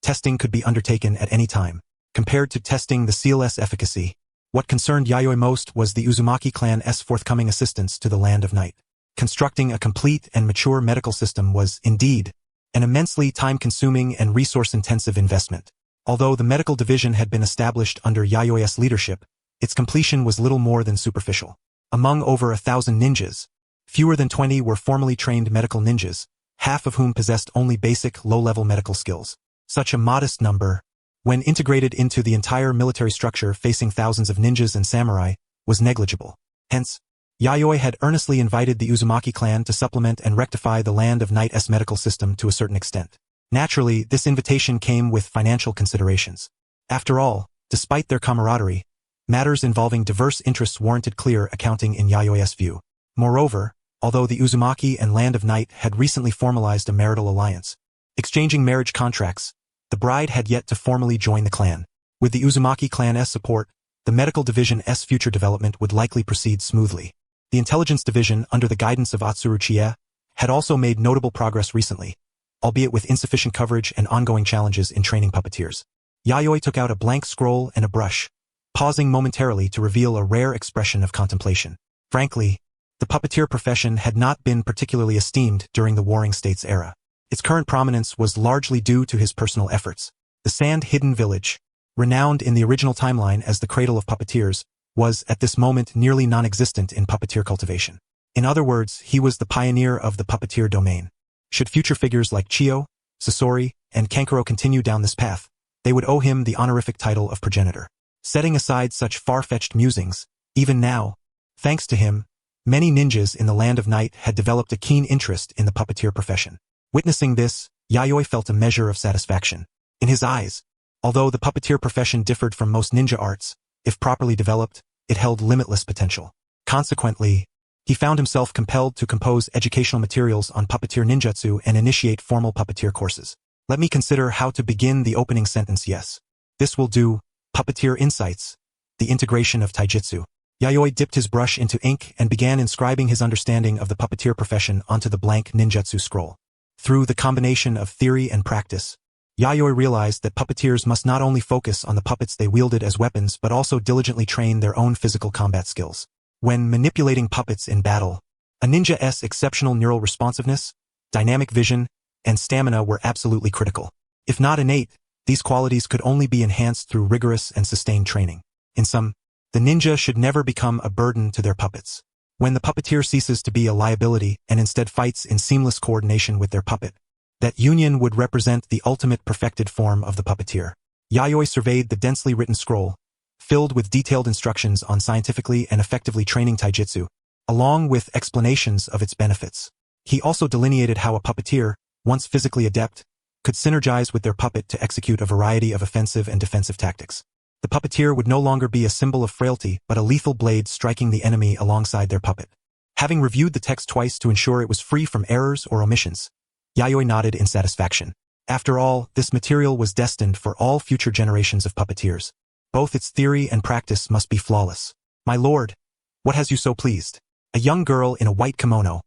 Testing could be undertaken at any time. Compared to testing the seal's efficacy, what concerned Yayoi most was the Uzumaki clan's forthcoming assistance to the land of night. Constructing a complete and mature medical system was, indeed, an immensely time-consuming and resource-intensive investment. Although the medical division had been established under Yayoi's leadership, its completion was little more than superficial. Among over 1,000 ninjas, fewer than 20 were formally trained medical ninjas, half of whom possessed only basic, low-level medical skills. Such a modest number, when integrated into the entire military structure facing thousands of ninjas and samurai, was negligible. Hence, Yayoi had earnestly invited the Uzumaki clan to supplement and rectify the land of night's medical system to a certain extent. Naturally, this invitation came with financial considerations. After all, despite their camaraderie, matters involving diverse interests warranted clear accounting in Yayoi's view. Moreover, although the Uzumaki and Land of Night had recently formalized a marital alliance, exchanging marriage contracts, the bride had yet to formally join the clan. With the Uzumaki clan's support, the medical division's future development would likely proceed smoothly. The intelligence division, under the guidance of Senju-Uchiha, had also made notable progress recently, albeit with insufficient coverage and ongoing challenges in training puppeteers. Yayoi took out a blank scroll and a brush, pausing momentarily to reveal a rare expression of contemplation. Frankly, the puppeteer profession had not been particularly esteemed during the Warring States era. Its current prominence was largely due to his personal efforts. The Sand-Hidden Village, renowned in the original timeline as the cradle of puppeteers, was at this moment nearly non-existent in puppeteer cultivation. In other words, he was the pioneer of the puppeteer domain. Should future figures like Chiyo, Sasori, and Kankuro continue down this path, they would owe him the honorific title of progenitor. Setting aside such far-fetched musings, even now, thanks to him, many ninjas in the Land of Night had developed a keen interest in the puppeteer profession. Witnessing this, Yayoi felt a measure of satisfaction. In his eyes, although the puppeteer profession differed from most ninja arts, if properly developed, it held limitless potential. Consequently, he found himself compelled to compose educational materials on puppeteer ninjutsu and initiate formal puppeteer courses. Let me consider how to begin the opening sentence. Yes. This will do. Puppeteer Insights. The integration of taijutsu. Yayoi dipped his brush into ink and began inscribing his understanding of the puppeteer profession onto the blank ninjutsu scroll. Through the combination of theory and practice, Yayoi realized that puppeteers must not only focus on the puppets they wielded as weapons but also diligently train their own physical combat skills. When manipulating puppets in battle, a ninja's exceptional neural responsiveness, dynamic vision, and stamina were absolutely critical. If not innate, these qualities could only be enhanced through rigorous and sustained training. In sum, the ninja should never become a burden to their puppets. When the puppeteer ceases to be a liability and instead fights in seamless coordination with their puppet, that union would represent the ultimate perfected form of the puppeteer. Yayoi surveyed the densely written scroll, filled with detailed instructions on scientifically and effectively training taijutsu, along with explanations of its benefits. He also delineated how a puppeteer, once physically adept, could synergize with their puppet to execute a variety of offensive and defensive tactics. The puppeteer would no longer be a symbol of frailty but a lethal blade striking the enemy alongside their puppet. Having reviewed the text twice to ensure it was free from errors or omissions, Yayoi nodded in satisfaction. After all, this material was destined for all future generations of puppeteers. Both its theory and practice must be flawless. My lord, what has you so pleased? A young girl in a white kimono,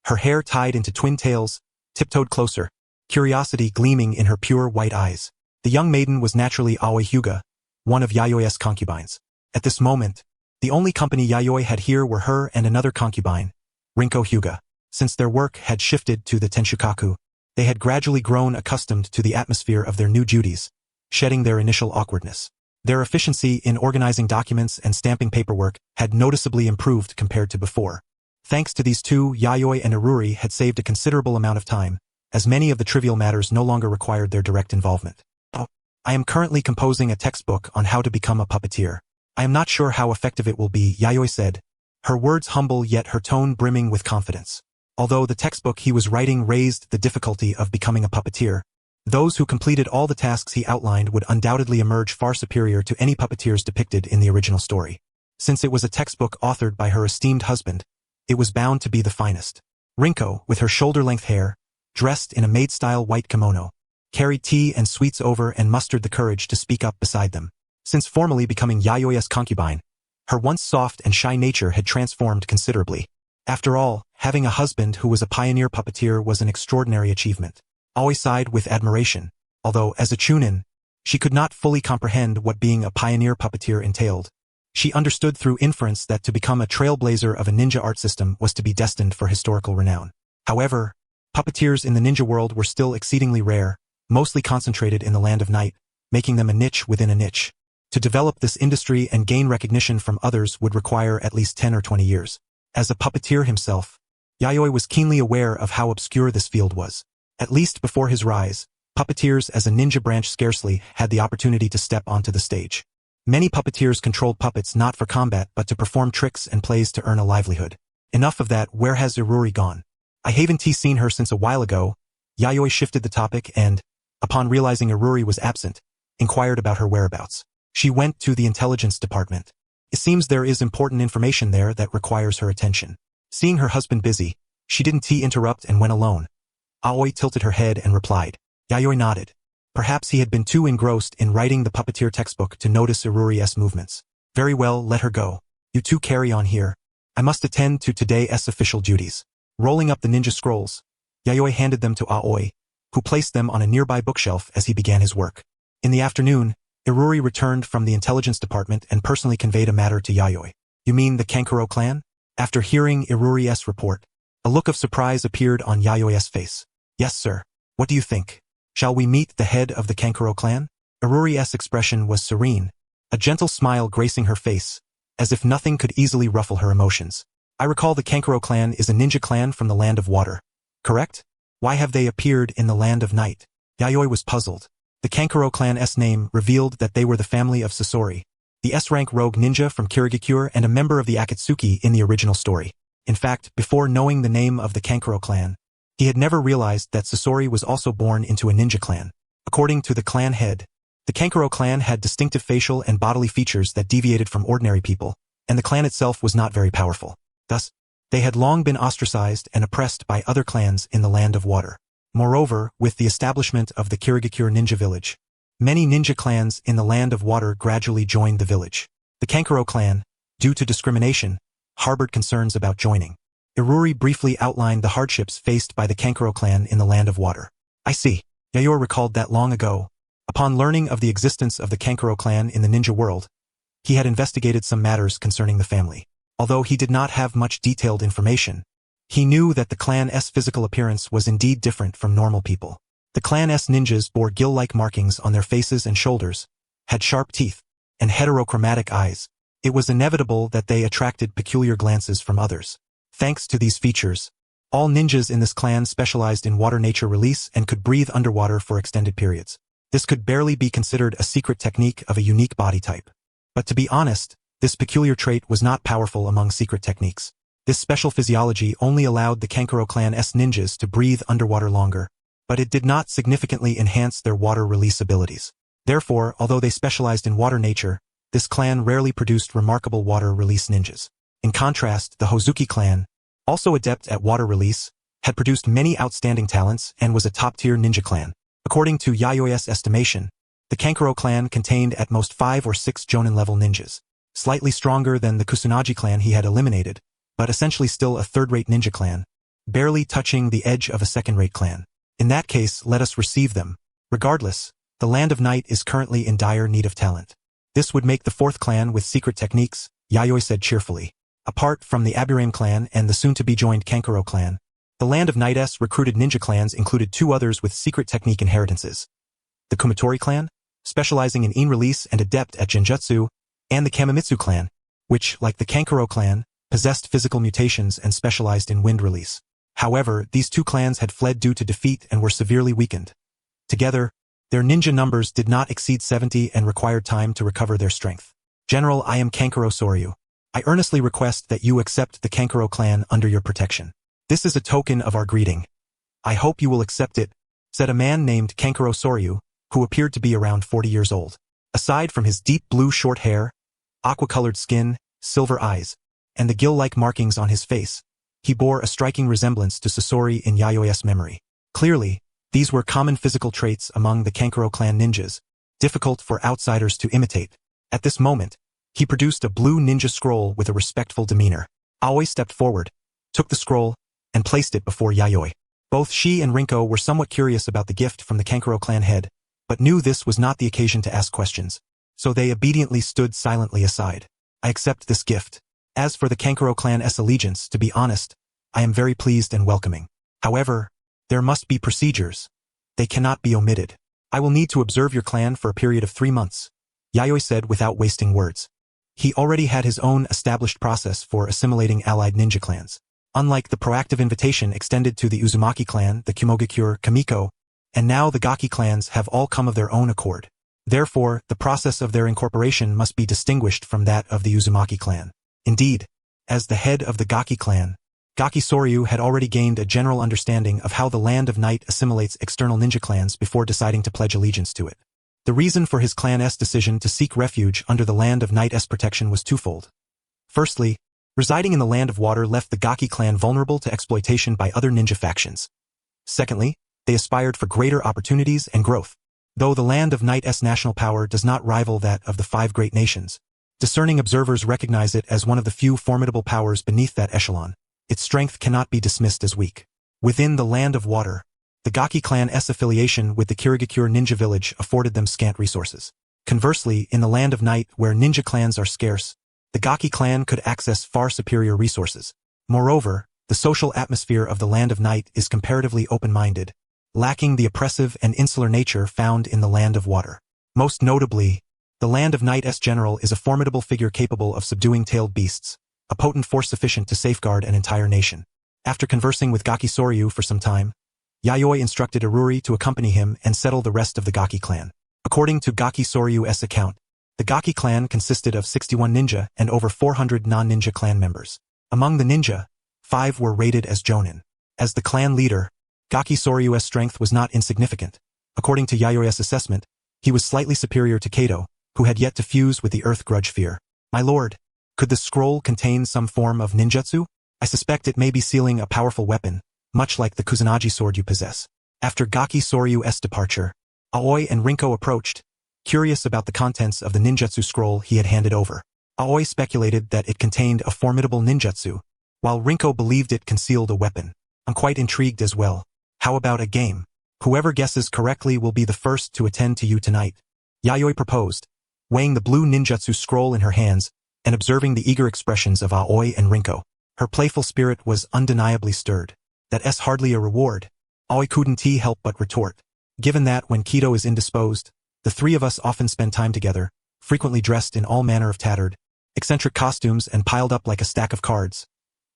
her hair tied into twin tails, tiptoed closer, curiosity gleaming in her pure white eyes. The young maiden was naturally Aoi Hyuga, one of Yayoi's concubines. At this moment, the only company Yayoi had here were her and another concubine, Rinko Hyuga. Since their work had shifted to the Tenshukaku, they had gradually grown accustomed to the atmosphere of their new duties, shedding their initial awkwardness. Their efficiency in organizing documents and stamping paperwork had noticeably improved compared to before. Thanks to these two, Yayoi and Iruri had saved a considerable amount of time, as many of the trivial matters no longer required their direct involvement. I am currently composing a textbook on how to become a puppeteer. I am not sure how effective it will be, Yayoi said, her words humble yet her tone brimming with confidence. Although the textbook he was writing raised the difficulty of becoming a puppeteer, those who completed all the tasks he outlined would undoubtedly emerge far superior to any puppeteers depicted in the original story. Since it was a textbook authored by her esteemed husband, it was bound to be the finest. Rinko, with her shoulder-length hair, dressed in a maid-style white kimono, carried tea and sweets over and mustered the courage to speak up beside them. Since formally becoming Yayoi's concubine, her once soft and shy nature had transformed considerably. After all, having a husband who was a pioneer puppeteer was an extraordinary achievement. Aoi sighed with admiration, although as a chunin, she could not fully comprehend what being a pioneer puppeteer entailed. She understood through inference that to become a trailblazer of a ninja art system was to be destined for historical renown. However, puppeteers in the ninja world were still exceedingly rare, mostly concentrated in the Land of Night, making them a niche within a niche. To develop this industry and gain recognition from others would require at least 10 or 20 years. As a puppeteer himself, Yayoi was keenly aware of how obscure this field was. At least before his rise, puppeteers as a ninja branch scarcely had the opportunity to step onto the stage. Many puppeteers controlled puppets not for combat but to perform tricks and plays to earn a livelihood. Enough of that, where has Iruri gone? I haven't seen her since a while ago. Yayoi shifted the topic and, upon realizing Iruri was absent, inquired about her whereabouts. She went to the intelligence department. It seems there is important information there that requires her attention. Seeing her husband busy, she didn't interrupt and went alone. Aoi tilted her head and replied. Yayoi nodded. Perhaps he had been too engrossed in writing the puppeteer textbook to notice Iruri's movements. Very well, let her go. You two carry on here. I must attend to today's official duties. Rolling up the ninja scrolls, Yayoi handed them to Aoi, who placed them on a nearby bookshelf as he began his work. In the afternoon, Iruri returned from the intelligence department and personally conveyed a matter to Yayoi. You mean the Kankuro clan? After hearing Iruri's report, a look of surprise appeared on Yayoi's face. Yes, sir. What do you think? Shall we meet the head of the Kankuro clan? Iruri's expression was serene, a gentle smile gracing her face, as if nothing could easily ruffle her emotions. I recall the Kankuro clan is a ninja clan from the Land of Water, correct? Why have they appeared in the Land of Night? Yayoi was puzzled. The Kankuro clan's name revealed that they were the family of Sasori, the S-rank rogue ninja from Kirigakure and a member of the Akatsuki in the original story. In fact, before knowing the name of the Kankuro clan, he had never realized that Sasori was also born into a ninja clan. According to the clan head, the Kankuro clan had distinctive facial and bodily features that deviated from ordinary people, and the clan itself was not very powerful. Thus, they had long been ostracized and oppressed by other clans in the Land of Water. Moreover, with the establishment of the Kirigakure ninja village, many ninja clans in the Land of Water gradually joined the village. The Kankuro clan, due to discrimination, harbored concerns about joining. Iruri briefly outlined the hardships faced by the Kankuro clan in the Land of Water. I see. Yayoi recalled that long ago, upon learning of the existence of the Kankuro clan in the ninja world, he had investigated some matters concerning the family. Although he did not have much detailed information, he knew that the clan's physical appearance was indeed different from normal people. The clan's ninjas bore gill-like markings on their faces and shoulders, had sharp teeth, and heterochromatic eyes. It was inevitable that they attracted peculiar glances from others. Thanks to these features, all ninjas in this clan specialized in water nature release and could breathe underwater for extended periods. This could barely be considered a secret technique of a unique body type. But to be honest, this peculiar trait was not powerful among secret techniques. This special physiology only allowed the Kankuro clan's ninjas to breathe underwater longer, but it did not significantly enhance their water release abilities. Therefore, although they specialized in water nature, this clan rarely produced remarkable water release ninjas. In contrast, the Hozuki clan, also adept at water release, had produced many outstanding talents and was a top-tier ninja clan. According to Yayoi's estimation, the Kankuro clan contained at most 5 or 6 Jonin-level ninjas, slightly stronger than the Kusanagi clan he had eliminated, but essentially still a third-rate ninja clan, barely touching the edge of a second-rate clan. In that case, let us receive them. Regardless, the Land of Night is currently in dire need of talent. This would make the 4th clan with secret techniques, Yayoi said cheerfully. Apart from the Aburame clan and the soon-to-be-joined Kankuro clan, the Land of Night's recruited ninja clans included 2 others with secret technique inheritances. The Kumatori clan, specializing in in-release and adept at genjutsu, and the Kamamitsu clan, which, like the Kankuro clan, possessed physical mutations and specialized in wind release. However, these 2 clans had fled due to defeat and were severely weakened. Together, their ninja numbers did not exceed 70 and required time to recover their strength. General, I am Kankuro Soryu. I earnestly request that you accept the Kankuro clan under your protection. This is a token of our greeting. I hope you will accept it, said a man named Kankuro Soryu, who appeared to be around 40 years old. Aside from his deep blue short hair, aqua-colored skin, silver eyes, and the gill-like markings on his face, he bore a striking resemblance to Sasori in Yayoi's memory. Clearly, these were common physical traits among the Kankuro clan ninjas, difficult for outsiders to imitate. At this moment, he produced a blue ninja scroll with a respectful demeanor. Aoi stepped forward, took the scroll, and placed it before Yayoi. Both she and Rinko were somewhat curious about the gift from the Kankuro clan head, but knew this was not the occasion to ask questions, so they obediently stood silently aside. I accept this gift. As for the Kankuro clan's allegiance, to be honest, I am very pleased and welcoming. However, there must be procedures. They cannot be omitted. I will need to observe your clan for a period of 3 months, Yayoi said without wasting words. He already had his own established process for assimilating allied ninja clans. Unlike the proactive invitation extended to the Uzumaki clan, the Kimogakure, Kamiko, and now the Gaki clans have all come of their own accord. Therefore, the process of their incorporation must be distinguished from that of the Uzumaki clan. Indeed, as the head of the Gaki clan, Gaki Soryu had already gained a general understanding of how the Land of Night assimilates external ninja clans before deciding to pledge allegiance to it. The reason for his clan's decision to seek refuge under the Land of Night's protection was twofold. Firstly, residing in the Land of Water left the Gaki clan vulnerable to exploitation by other ninja factions. Secondly, they aspired for greater opportunities and growth. Though the Land of Night's national power does not rival that of the 5 great nations, discerning observers recognize it as one of the few formidable powers beneath that echelon. Its strength cannot be dismissed as weak. Within the Land of Water, the Gaki clan's affiliation with the Kirigakure ninja village afforded them scant resources. Conversely, in the Land of Night, where ninja clans are scarce, the Gaki clan could access far superior resources. Moreover, the social atmosphere of the Land of Night is comparatively open-minded, lacking the oppressive and insular nature found in the Land of Water. Most notably, the Land of Night's general is a formidable figure capable of subduing tailed beasts, a potent force sufficient to safeguard an entire nation. After conversing with Gaki Soryu for some time, Yayoi instructed Iruri to accompany him and settle the rest of the Gaki clan. According to Gaki Soryu's account, the Gaki clan consisted of 61 ninja and over 400 non-ninja clan members. Among the ninja, 5 were rated as jonin. As the clan leader, Gaki Soryu's strength was not insignificant. According to Yayoi's assessment, he was slightly superior to Kato, who had yet to fuse with the Earth Grudge Fear. My lord, could the scroll contain some form of ninjutsu? I suspect it may be sealing a powerful weapon, much like the Kusanagi sword you possess. After Gaki Soryu's departure, Aoi and Rinko approached, curious about the contents of the ninjutsu scroll he had handed over. Aoi speculated that it contained a formidable ninjutsu, while Rinko believed it concealed a weapon. I'm quite intrigued as well. How about a game? Whoever guesses correctly will be the first to attend to you tonight, Yayoi proposed, weighing the blue ninjutsu scroll in her hands and observing the eager expressions of Aoi and Rinko. Her playful spirit was undeniably stirred. That's hardly a reward, Aoi couldn't help but retort. Given that when Kido is indisposed, the three of us often spend time together, frequently dressed in all manner of tattered, eccentric costumes and piled up like a stack of cards.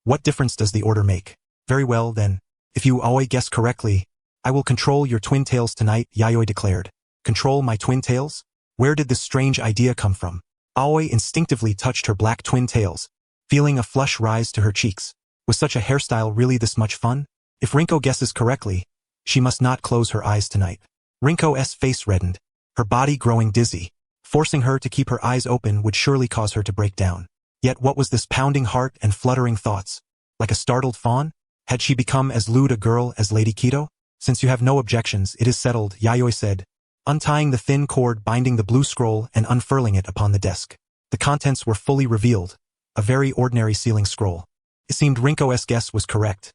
What difference does the order make? Very well then, if you Aoi guess correctly, I will control your twin tails tonight, Yayoi declared. Control my twin tails? Where did this strange idea come from? Aoi instinctively touched her black twin tails, feeling a flush rise to her cheeks. Was such a hairstyle really this much fun? If Rinko guesses correctly, she must not close her eyes tonight. Rinko's face reddened, her body growing dizzy. Forcing her to keep her eyes open would surely cause her to break down. Yet what was this pounding heart and fluttering thoughts? Like a startled fawn? Had she become as lewd a girl as Lady Kido? Since you have no objections, it is settled, Yayoi said, untying the thin cord binding the blue scroll and unfurling it upon the desk. The contents were fully revealed, a very ordinary sealing scroll. It seemed Rinko's guess was correct.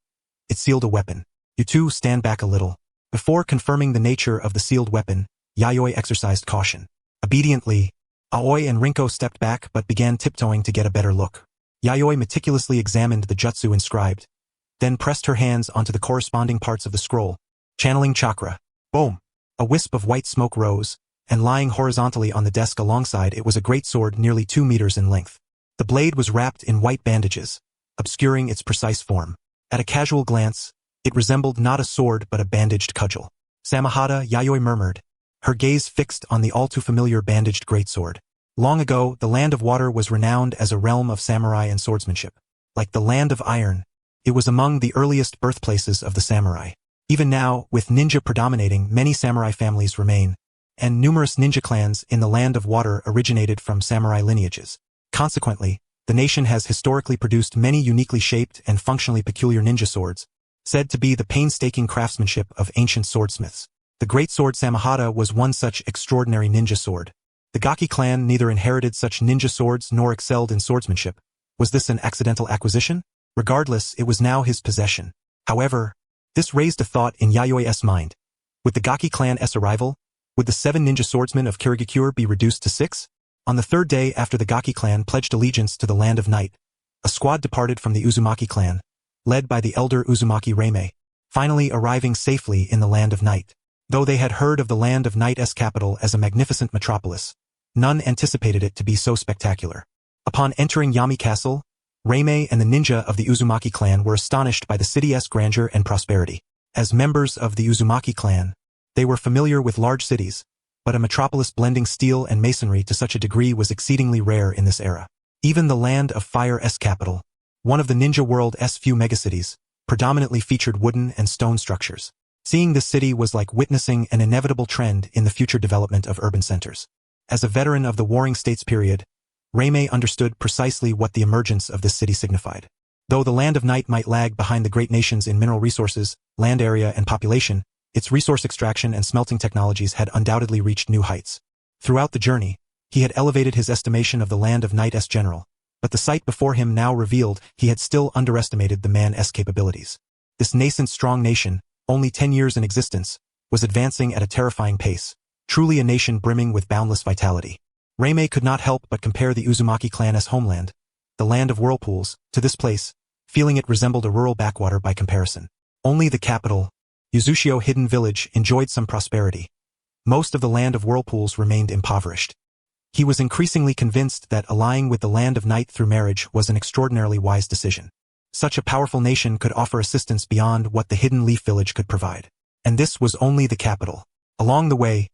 It sealed a weapon. You two stand back a little. Before confirming the nature of the sealed weapon, Yayoi exercised caution. Obediently, Aoi and Rinko stepped back but began tiptoeing to get a better look. Yayoi meticulously examined the jutsu inscribed, then pressed her hands onto the corresponding parts of the scroll, channeling chakra. Boom! A wisp of white smoke rose, and lying horizontally on the desk alongside it was a great sword nearly 2 meters in length. The blade was wrapped in white bandages, obscuring its precise form. At a casual glance, it resembled not a sword but a bandaged cudgel. Samahata, Yayoi murmured, her gaze fixed on the all-too-familiar bandaged greatsword. Long ago, the Land of Water was renowned as a realm of samurai and swordsmanship. Like the Land of Iron, it was among the earliest birthplaces of the samurai. Even now, with ninja predominating, many samurai families remain, and numerous ninja clans in the Land of Water originated from samurai lineages. Consequently, the nation has historically produced many uniquely shaped and functionally peculiar ninja swords, said to be the painstaking craftsmanship of ancient swordsmiths. The greatsword Samahata was one such extraordinary ninja sword. The Gaki clan neither inherited such ninja swords nor excelled in swordsmanship. Was this an accidental acquisition? Regardless, it was now his possession. However, this raised a thought in Yayoi's mind. With the Gaki clan's arrival, would the 7 ninja swordsmen of Kirigakure be reduced to 6? On the 3rd day after the Gaki clan pledged allegiance to the Land of Night, a squad departed from the Uzumaki clan, led by the elder Uzumaki Reime, finally arriving safely in the Land of Night. Though they had heard of the Land of Night's capital as a magnificent metropolis, none anticipated it to be so spectacular. Upon entering Yami Castle, Reime and the ninja of the Uzumaki clan were astonished by the city's grandeur and prosperity. As members of the Uzumaki clan, they were familiar with large cities, but a metropolis blending steel and masonry to such a degree was exceedingly rare in this era. Even the Land of Fire's capital, one of the ninja world's few megacities, predominantly featured wooden and stone structures. Seeing this city was like witnessing an inevitable trend in the future development of urban centers. As a veteran of the Warring States period, Reime understood precisely what the emergence of this city signified. Though the Land of Night might lag behind the great nations in mineral resources, land area and population, its resource extraction and smelting technologies had undoubtedly reached new heights. Throughout the journey, he had elevated his estimation of the Land of Night's general, but the sight before him now revealed he had still underestimated the man's capabilities. This nascent strong nation, only 10 years in existence, was advancing at a terrifying pace, truly a nation brimming with boundless vitality. Reime could not help but compare the Uzumaki clan's homeland, the Land of Whirlpools, to this place, feeling it resembled a rural backwater by comparison. Only the capital, Yuzushio Hidden Village, enjoyed some prosperity. Most of the Land of Whirlpools remained impoverished. He was increasingly convinced that allying with the Land of Night through marriage was an extraordinarily wise decision. Such a powerful nation could offer assistance beyond what the Hidden Leaf Village could provide. And this was only the capital. Along the way,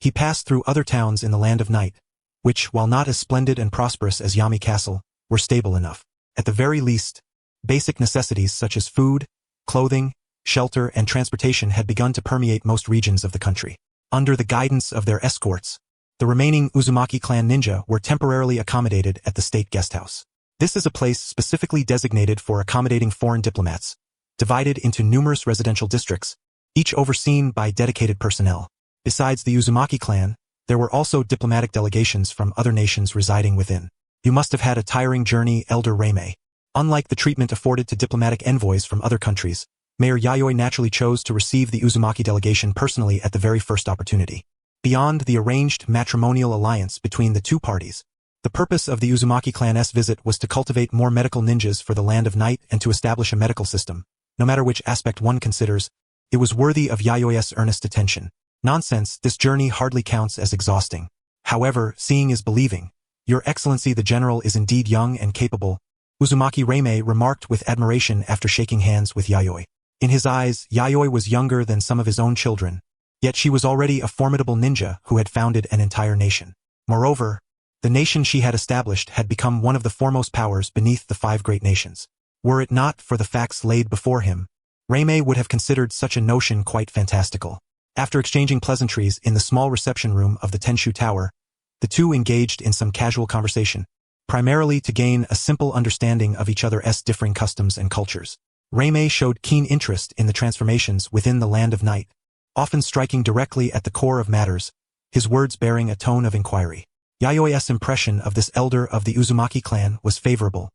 he passed through other towns in the Land of Night, which, while not as splendid and prosperous as Yami Castle, were stable enough. At the very least, basic necessities such as food, clothing, shelter, and transportation had begun to permeate most regions of the country. Under the guidance of their escorts, the remaining Uzumaki clan ninja were temporarily accommodated at the state guesthouse. This is a place specifically designated for accommodating foreign diplomats, divided into numerous residential districts, each overseen by dedicated personnel. Besides the Uzumaki clan, there were also diplomatic delegations from other nations residing within. You must have had a tiring journey, Elder Reime. Unlike the treatment afforded to diplomatic envoys from other countries, Mayor Yayoi naturally chose to receive the Uzumaki delegation personally at the very first opportunity. Beyond the arranged matrimonial alliance between the two parties, the purpose of the Uzumaki clan's visit was to cultivate more medical ninjas for the Land of Night and to establish a medical system. No matter which aspect one considers, it was worthy of Yayoi's earnest attention. Nonsense, this journey hardly counts as exhausting. However, seeing is believing. Your Excellency the General is indeed young and capable, Uzumaki Reimei remarked with admiration after shaking hands with Yayoi. In his eyes, Yayoi was younger than some of his own children, yet she was already a formidable ninja who had founded an entire nation. Moreover, the nation she had established had become one of the foremost powers beneath the 5 great nations. Were it not for the facts laid before him, Reimei would have considered such a notion quite fantastical. After exchanging pleasantries in the small reception room of the Tenshu Tower, the two engaged in some casual conversation, primarily to gain a simple understanding of each other's differing customs and cultures. Reimei showed keen interest in the transformations within the Land of Night, often striking directly at the core of matters, his words bearing a tone of inquiry. Yayoi's impression of this elder of the Uzumaki clan was favorable.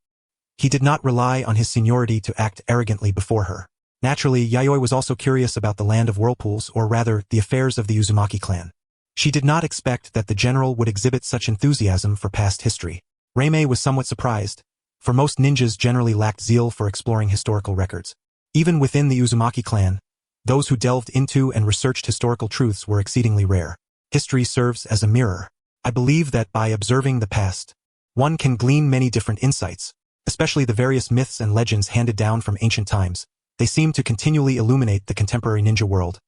He did not rely on his seniority to act arrogantly before her. Naturally, Yayoi was also curious about the Land of Whirlpools, or rather, the affairs of the Uzumaki clan. She did not expect that the general would exhibit such enthusiasm for past history. Reimei was somewhat surprised, for most ninjas generally lacked zeal for exploring historical records. Even within the Uzumaki clan, those who delved into and researched historical truths were exceedingly rare. History serves as a mirror. I believe that by observing the past, one can glean many different insights, especially the various myths and legends handed down from ancient times. They seem to continually illuminate the contemporary ninja world,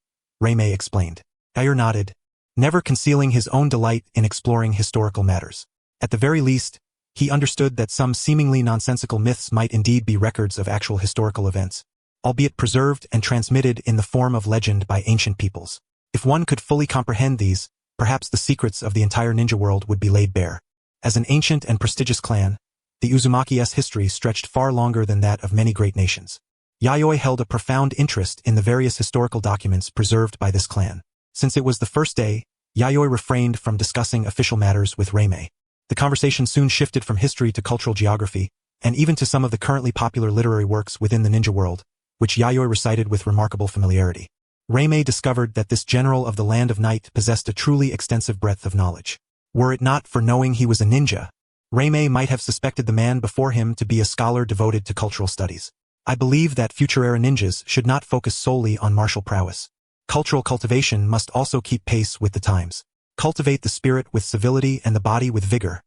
Reimei explained. Yair nodded, never concealing his own delight in exploring historical matters. At the very least, he understood that some seemingly nonsensical myths might indeed be records of actual historical events, albeit preserved and transmitted in the form of legend by ancient peoples. If one could fully comprehend these, perhaps the secrets of the entire ninja world would be laid bare. As an ancient and prestigious clan, the Uzumaki's history stretched far longer than that of many great nations. Yayoi held a profound interest in the various historical documents preserved by this clan. Since it was the first day, Yayoi refrained from discussing official matters with Reimei. The conversation soon shifted from history to cultural geography, and even to some of the currently popular literary works within the ninja world, which Yayoi recited with remarkable familiarity. Reimei discovered that this general of the Land of Night possessed a truly extensive breadth of knowledge. Were it not for knowing he was a ninja, Reimei might have suspected the man before him to be a scholar devoted to cultural studies. I believe that future-era ninjas should not focus solely on martial prowess. Cultural cultivation must also keep pace with the times. Cultivate the spirit with civility and the body with vigor.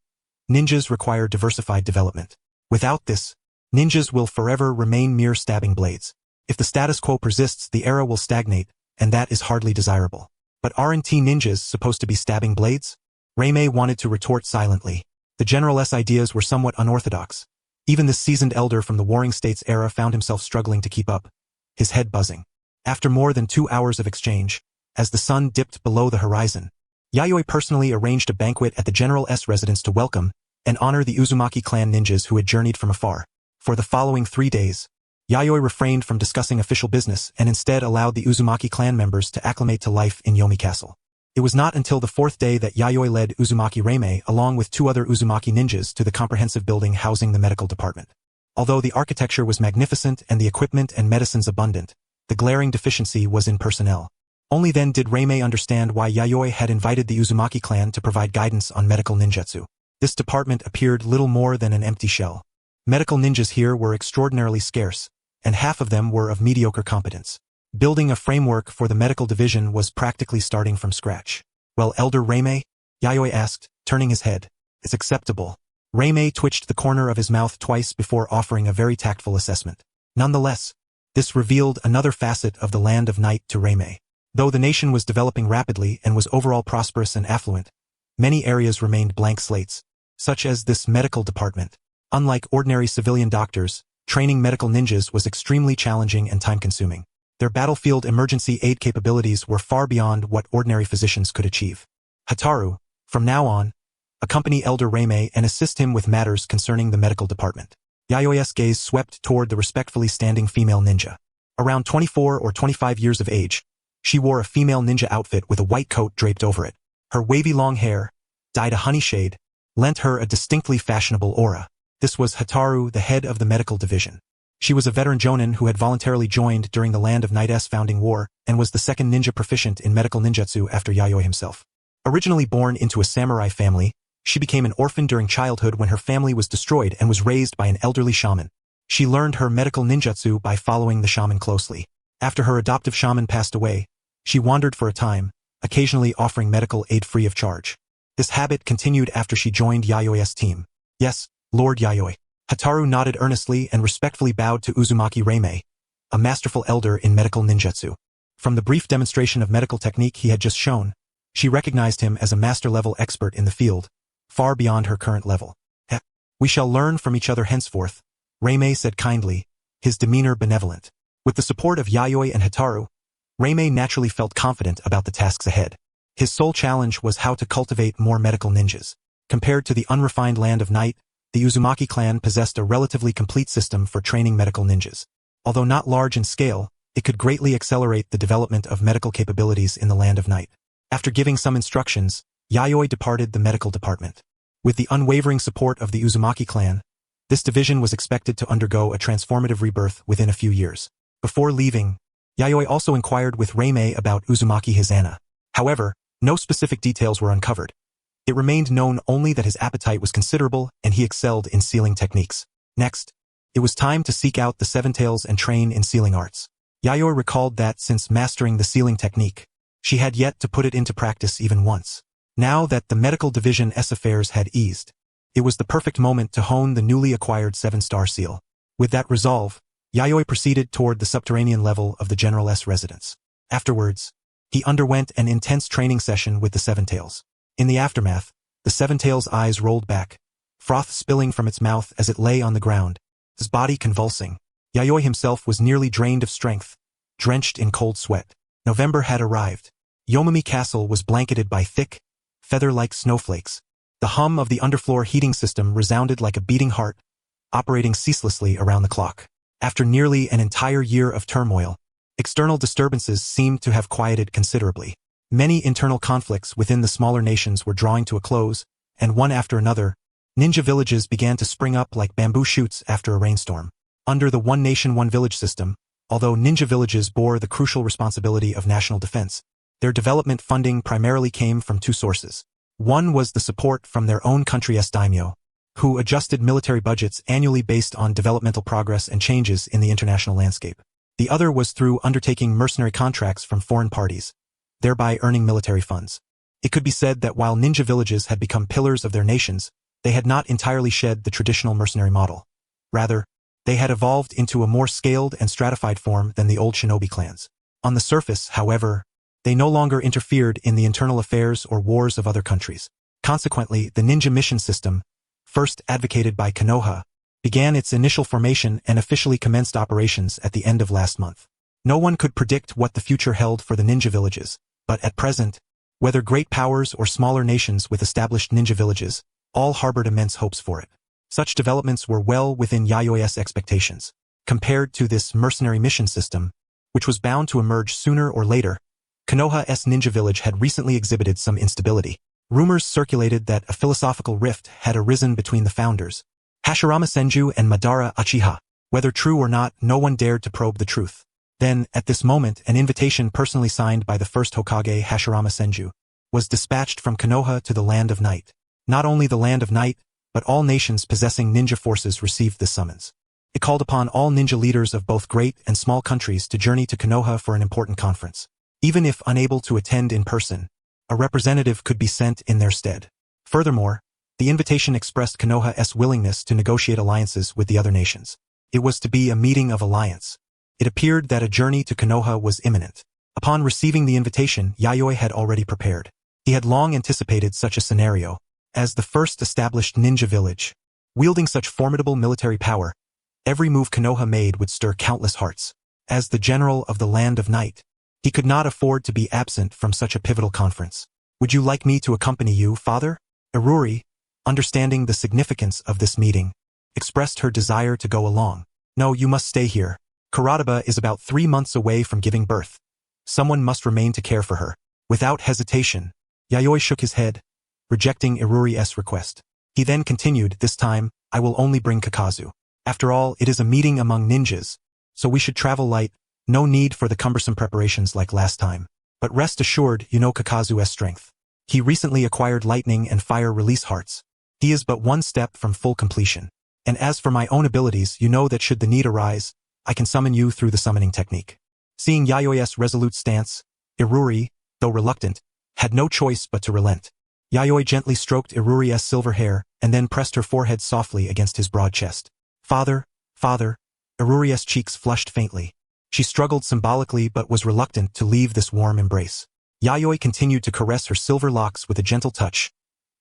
Ninjas require diversified development. Without this, ninjas will forever remain mere stabbing blades. If the status quo persists, the era will stagnate, and that is hardly desirable. But aren't ninjas supposed to be stabbing blades? Reimei wanted to retort silently. The general's ideas were somewhat unorthodox. Even this seasoned elder from the Warring States era found himself struggling to keep up, his head buzzing. After more than 2 hours of exchange, as the sun dipped below the horizon, Yayoi personally arranged a banquet at the general's residence to welcome and honor the Uzumaki clan ninjas who had journeyed from afar. For the following 3 days, Yayoi refrained from discussing official business and instead allowed the Uzumaki clan members to acclimate to life in Yomi Castle. It was not until the 4th day that Yayoi led Uzumaki Reimei along with 2 other Uzumaki ninjas to the comprehensive building housing the medical department. Although the architecture was magnificent and the equipment and medicines abundant, the glaring deficiency was in personnel. Only then did Reimei understand why Yayoi had invited the Uzumaki clan to provide guidance on medical ninjutsu. This department appeared little more than an empty shell. Medical ninjas here were extraordinarily scarce, and half of them were of mediocre competence. Building a framework for the medical division was practically starting from scratch. Well, Elder Reimei? Yayoi asked, turning his head. It's acceptable. Reimei twitched the corner of his mouth twice before offering a very tactful assessment. Nonetheless, this revealed another facet of the Land of Night to Reimei. Though the nation was developing rapidly and was overall prosperous and affluent, many areas remained blank slates, such as this medical department. Unlike ordinary civilian doctors, training medical ninjas was extremely challenging and time-consuming. Their battlefield emergency aid capabilities were far beyond what ordinary physicians could achieve. Hataru, from now on, accompany Elder Reimei and assist him with matters concerning the medical department. Yayoi's gaze swept toward the respectfully standing female ninja. Around 24 or 25 years of age, she wore a female ninja outfit with a white coat draped over it. Her wavy long hair, dyed a honey shade, lent her a distinctly fashionable aura. This was Hataru, the head of the medical division. She was a veteran jonin who had voluntarily joined during the Land of Night's founding war and was the second ninja proficient in medical ninjutsu after Yayoi himself. Originally born into a samurai family, she became an orphan during childhood when her family was destroyed and was raised by an elderly shaman. She learned her medical ninjutsu by following the shaman closely. After her adoptive shaman passed away, she wandered for a time, occasionally offering medical aid free of charge. This habit continued after she joined Yayoi's team. Yes, Lord Yayoi. Hataru nodded earnestly and respectfully bowed to Uzumaki Reimei, a masterful elder in medical ninjutsu. From the brief demonstration of medical technique he had just shown, she recognized him as a master-level expert in the field, far beyond her current level. We shall learn from each other henceforth, Reimei said kindly, his demeanor benevolent. With the support of Yayoi and Hataru, Reimei naturally felt confident about the tasks ahead. His sole challenge was how to cultivate more medical ninjas. Compared to the unrefined Land of Night, the Uzumaki clan possessed a relatively complete system for training medical ninjas. Although not large in scale, it could greatly accelerate the development of medical capabilities in the Land of Night. After giving some instructions, Yayoi departed the medical department. With the unwavering support of the Uzumaki clan, this division was expected to undergo a transformative rebirth within a few years. Before leaving, Yayoi also inquired with Reimei about Uzumaki Hizana. However, no specific details were uncovered. It remained known only that his appetite was considerable and he excelled in sealing techniques. Next, it was time to seek out the Seven Tails and train in sealing arts. Yayoi recalled that since mastering the sealing technique, she had yet to put it into practice even once. Now that the medical division's affairs had eased, it was the perfect moment to hone the newly acquired 7-star seal. With that resolve, Yayoi proceeded toward the subterranean level of the General's residence. Afterwards, he underwent an intense training session with the Seven Tails. In the aftermath, the Seven Tails' eyes rolled back, froth spilling from its mouth as it lay on the ground, his body convulsing. Yayoi himself was nearly drained of strength, drenched in cold sweat. November had arrived. Yomi Castle was blanketed by thick, feather-like snowflakes. The hum of the underfloor heating system resounded like a beating heart, operating ceaselessly around the clock. After nearly an entire year of turmoil, external disturbances seemed to have quieted considerably. Many internal conflicts within the smaller nations were drawing to a close, and one after another, ninja villages began to spring up like bamboo shoots after a rainstorm. Under the one nation one village system, although ninja villages bore the crucial responsibility of national defense, their development funding primarily came from two sources. One was the support from their own country's daimyo, who adjusted military budgets annually based on developmental progress and changes in the international landscape. The other was through undertaking mercenary contracts from foreign parties, thereby earning military funds. It could be said that while ninja villages had become pillars of their nations, they had not entirely shed the traditional mercenary model. Rather, they had evolved into a more scaled and stratified form than the old shinobi clans. On the surface, however, they no longer interfered in the internal affairs or wars of other countries. Consequently, the ninja mission system, first advocated by Konoha, began its initial formation and officially commenced operations at the end of last month. No one could predict what the future held for the ninja villages, but at present, whether great powers or smaller nations with established ninja villages, all harbored immense hopes for it. Such developments were well within Yayoi's expectations. Compared to this mercenary mission system, which was bound to emerge sooner or later, Konoha's ninja village had recently exhibited some instability. Rumors circulated that a philosophical rift had arisen between the founders, Hashirama Senju and Madara Uchiha. Whether true or not, no one dared to probe the truth. Then, at this moment, an invitation personally signed by the first Hokage Hashirama Senju was dispatched from Konoha to the Land of Night. Not only the Land of Night, but all nations possessing ninja forces received this summons. It called upon all ninja leaders of both great and small countries to journey to Konoha for an important conference. Even if unable to attend in person, a representative could be sent in their stead. Furthermore, the invitation expressed Konoha's willingness to negotiate alliances with the other nations. It was to be a meeting of alliance. It appeared that a journey to Konoha was imminent. Upon receiving the invitation, Yayoi had already prepared. He had long anticipated such a scenario. As the first established ninja village, wielding such formidable military power, every move Konoha made would stir countless hearts. As the general of the Land of Night, he could not afford to be absent from such a pivotal conference. Would you like me to accompany you, father? Iruri, understanding the significance of this meeting, expressed her desire to go along. No, you must stay here. Karataba is about 3 months away from giving birth. Someone must remain to care for her. Without hesitation, Yayoi shook his head, rejecting Iruri's request. He then continued, this time, I will only bring Kakuzu. After all, it is a meeting among ninjas, so we should travel light, no need for the cumbersome preparations like last time. But rest assured, you know Kakuzu's strength. He recently acquired lightning and fire release hearts. He is but one step from full completion. And as for my own abilities, you know that should the need arise, I can summon you through the summoning technique. Seeing Yayoi's resolute stance, Iruri, though reluctant, had no choice but to relent. Yayoi gently stroked Iruri's silver hair and then pressed her forehead softly against his broad chest. Father, father, Iruri's cheeks flushed faintly. She struggled symbolically but was reluctant to leave this warm embrace. Yayoi continued to caress her silver locks with a gentle touch,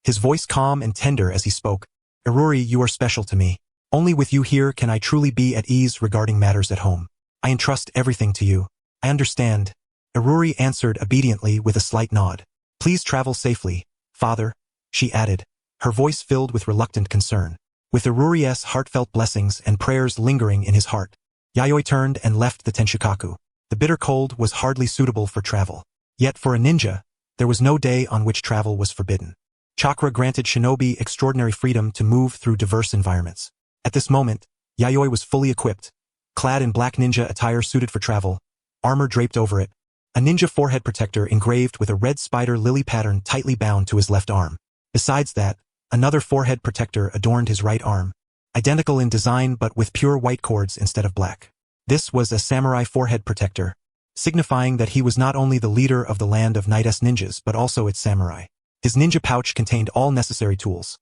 his voice calm and tender as he spoke. Iruri, you are special to me. Only with you here can I truly be at ease regarding matters at home. I entrust everything to you. I understand. Iruri answered obediently with a slight nod. Please travel safely, father, she added, her voice filled with reluctant concern. With Iruri's heartfelt blessings and prayers lingering in his heart, Yayoi turned and left the Tenshukaku. The bitter cold was hardly suitable for travel. Yet for a ninja, there was no day on which travel was forbidden. Chakra granted shinobi extraordinary freedom to move through diverse environments. At this moment, Yayoi was fully equipped, clad in black ninja attire suited for travel, armor draped over it, a ninja forehead protector engraved with a red spider lily pattern tightly bound to his left arm. Besides that, another forehead protector adorned his right arm, identical in design but with pure white cords instead of black. This was a samurai forehead protector, signifying that he was not only the leader of the land of Night's ninjas but also its samurai. His ninja pouch contained all necessary tools: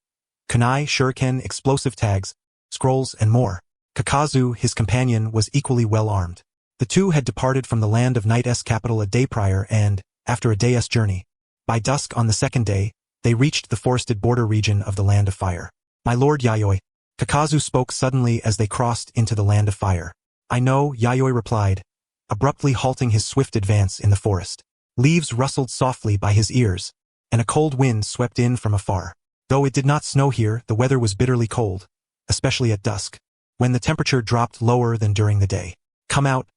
kunai, shuriken, explosive tags, scrolls, and more. Kakuzu, his companion, was equally well armed. The two had departed from the land of Night's capital a day prior and, after a day's journey, by dusk on the second day, they reached the forested border region of the Land of Fire. My lord Yayoi, Kakuzu spoke suddenly as they crossed into the Land of Fire. I know, Yayoi replied, abruptly halting his swift advance in the forest. Leaves rustled softly by his ears, and a cold wind swept in from afar. Though it did not snow here, the weather was bitterly cold, especially at dusk, when the temperature dropped lower than during the day. Come out.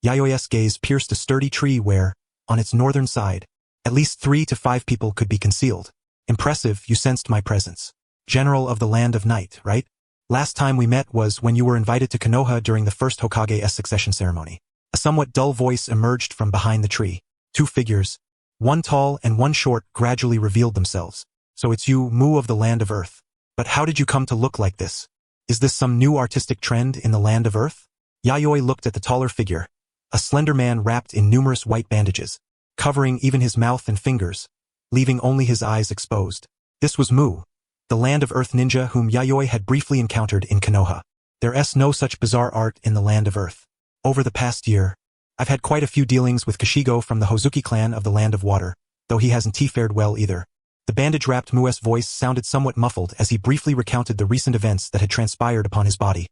Yayoi's gaze pierced a sturdy tree where, on its northern side, at least 3 to 5 people could be concealed. Impressive, you sensed my presence. General of the Land of Night, right? Last time we met was when you were invited to Konoha during the first Hokage's succession ceremony. A somewhat dull voice emerged from behind the tree. 2 figures, one tall and one short, gradually revealed themselves. So it's you, Mu of the Land of Earth. But how did you come to look like this? Is this some new artistic trend in the Land of Earth? Yayoi looked at the taller figure, a slender man wrapped in numerous white bandages, covering even his mouth and fingers, leaving only his eyes exposed. This was Mu, the Land of Earth ninja whom Yayoi had briefly encountered in Konoha. There's no such bizarre art in the Land of Earth. Over the past year, I've had quite a few dealings with Kashigo from the Hozuki clan of the Land of Water, though he hasn't fared well either. The bandage-wrapped Mu's voice sounded somewhat muffled as he briefly recounted the recent events that had transpired upon his body,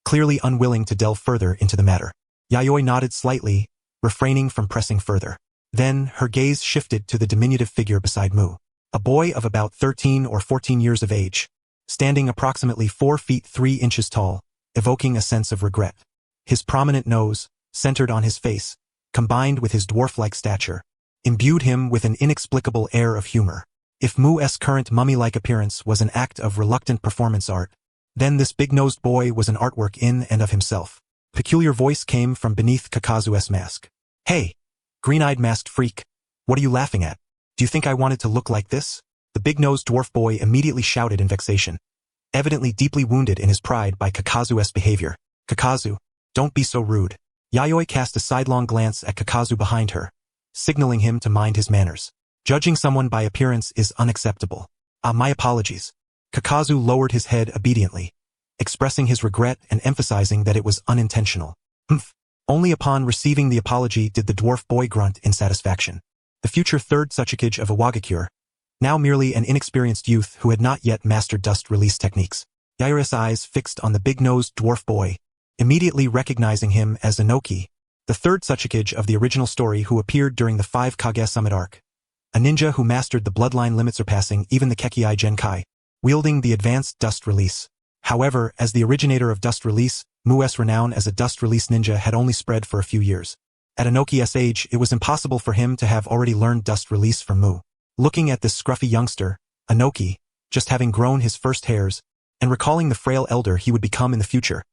clearly unwilling to delve further into the matter. Yayoi nodded slightly, refraining from pressing further. Then, her gaze shifted to the diminutive figure beside Mu, a boy of about 13 or 14 years of age, standing approximately 4 feet 3 inches tall, evoking a sense of regret. His prominent nose, centered on his face, combined with his dwarf-like stature, imbued him with an inexplicable air of humor. If Mu's current mummy-like appearance was an act of reluctant performance art, then this big-nosed boy was an artwork in and of himself. Peculiar voice came from beneath Kakuzu's mask. Hey, green-eyed masked freak, what are you laughing at? Do you think I wanted to look like this? The big-nosed dwarf boy immediately shouted in vexation, evidently deeply wounded in his pride by Kakuzu's behavior. Kakuzu, don't be so rude. Yayoi cast a sidelong glance at Kakuzu behind her, signaling him to mind his manners. Judging someone by appearance is unacceptable. My apologies. Kakuzu lowered his head obediently, expressing his regret and emphasizing that it was unintentional. Humph. Only upon receiving the apology did the dwarf boy grunt in satisfaction. The future third Tsuchikage of Iwagakure, now merely an inexperienced youth who had not yet mastered dust release techniques. Yayoi's eyes fixed on the big-nosed dwarf boy, immediately recognizing him as Anokei, the third Tsuchikage of the original story who appeared during the 5 Kage Summit arc. A ninja who mastered the bloodline limit surpassing even the Kekei Genkai, wielding the advanced dust release. However, as the originator of dust release, Mu's renown as a dust release ninja had only spread for a few years. At Anokei's age, it was impossible for him to have already learned dust release from Mu. Looking at this scruffy youngster, Anokei, just having grown his first hairs, and recalling the frail elder he would become in the future,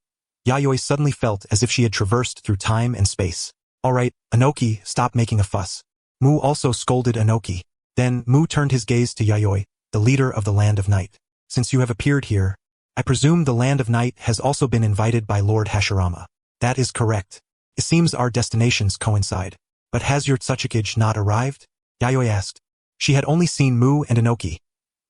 Yayoi suddenly felt as if she had traversed through time and space. Alright, Anokei, stop making a fuss. Mu also scolded Anokei. Then, Mu turned his gaze to Yayoi, the leader of the Land of Night. Since you have appeared here, I presume the Land of Night has also been invited by Lord Hashirama. That is correct. It seems our destinations coincide. But has your Tsuchikage not arrived? Yayoi asked. She had only seen Mu and Anokei.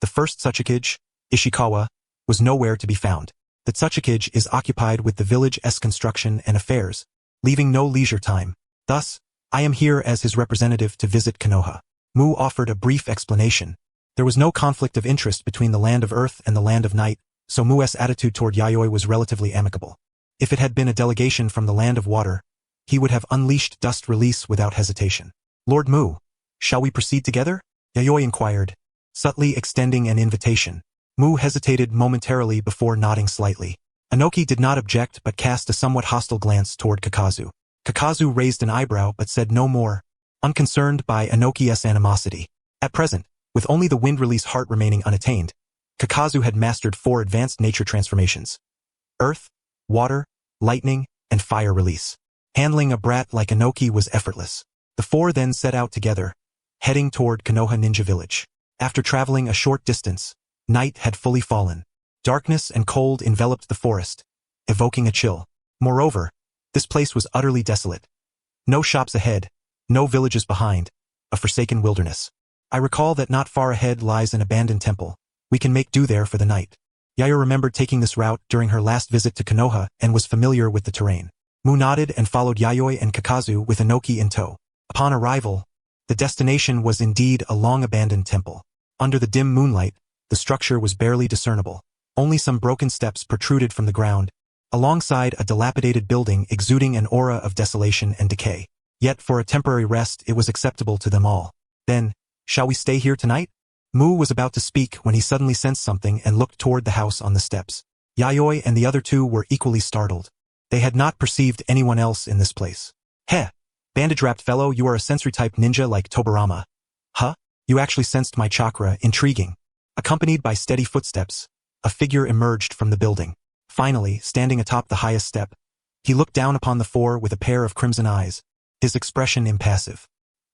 The first Tsuchikage, Ishikawa, was nowhere to be found. The Tsuchikage is occupied with the village's construction and affairs, leaving no leisure time. Thus, I am here as his representative to visit Konoha. Mu offered a brief explanation. There was no conflict of interest between the Land of Earth and the Land of Night, so Mu's attitude toward Yayoi was relatively amicable. If it had been a delegation from the Land of Water, he would have unleashed dust release without hesitation. Lord Mu, shall we proceed together? Yayoi inquired, subtly extending an invitation. Mu hesitated momentarily before nodding slightly. Anokei did not object but cast a somewhat hostile glance toward Kakuzu. Kakuzu raised an eyebrow but said no more, unconcerned by Anokei's animosity. At present, with only the wind release heart remaining unattained, Kakuzu had mastered 4 advanced nature transformations: earth, water, lightning, and fire release. Handling a brat like Anokei was effortless. The 4 then set out together, heading toward Konoha Ninja Village. After traveling a short distance, night had fully fallen. Darkness and cold enveloped the forest, evoking a chill. Moreover, this place was utterly desolate. No shops ahead, no villages behind, a forsaken wilderness. I recall that not far ahead lies an abandoned temple. We can make do there for the night. Yayoi remembered taking this route during her last visit to Konoha and was familiar with the terrain. Mu nodded and followed Yayoi and Kakuzu with Anokei in tow. Upon arrival, the destination was indeed a long-abandoned temple. Under the dim moonlight, the structure was barely discernible. Only some broken steps protruded from the ground, alongside a dilapidated building exuding an aura of desolation and decay. Yet for a temporary rest it was acceptable to them all. Then, shall we stay here tonight? Mu was about to speak when he suddenly sensed something and looked toward the house on the steps. Yayoi and the other 2 were equally startled. They had not perceived anyone else in this place. Heh! Bandage-wrapped fellow, you are a sensory-type ninja like Tobirama. Huh? You actually sensed my chakra, intriguing. Accompanied by steady footsteps, a figure emerged from the building. Finally, standing atop the highest step, he looked down upon the 4 with a pair of crimson eyes, his expression impassive.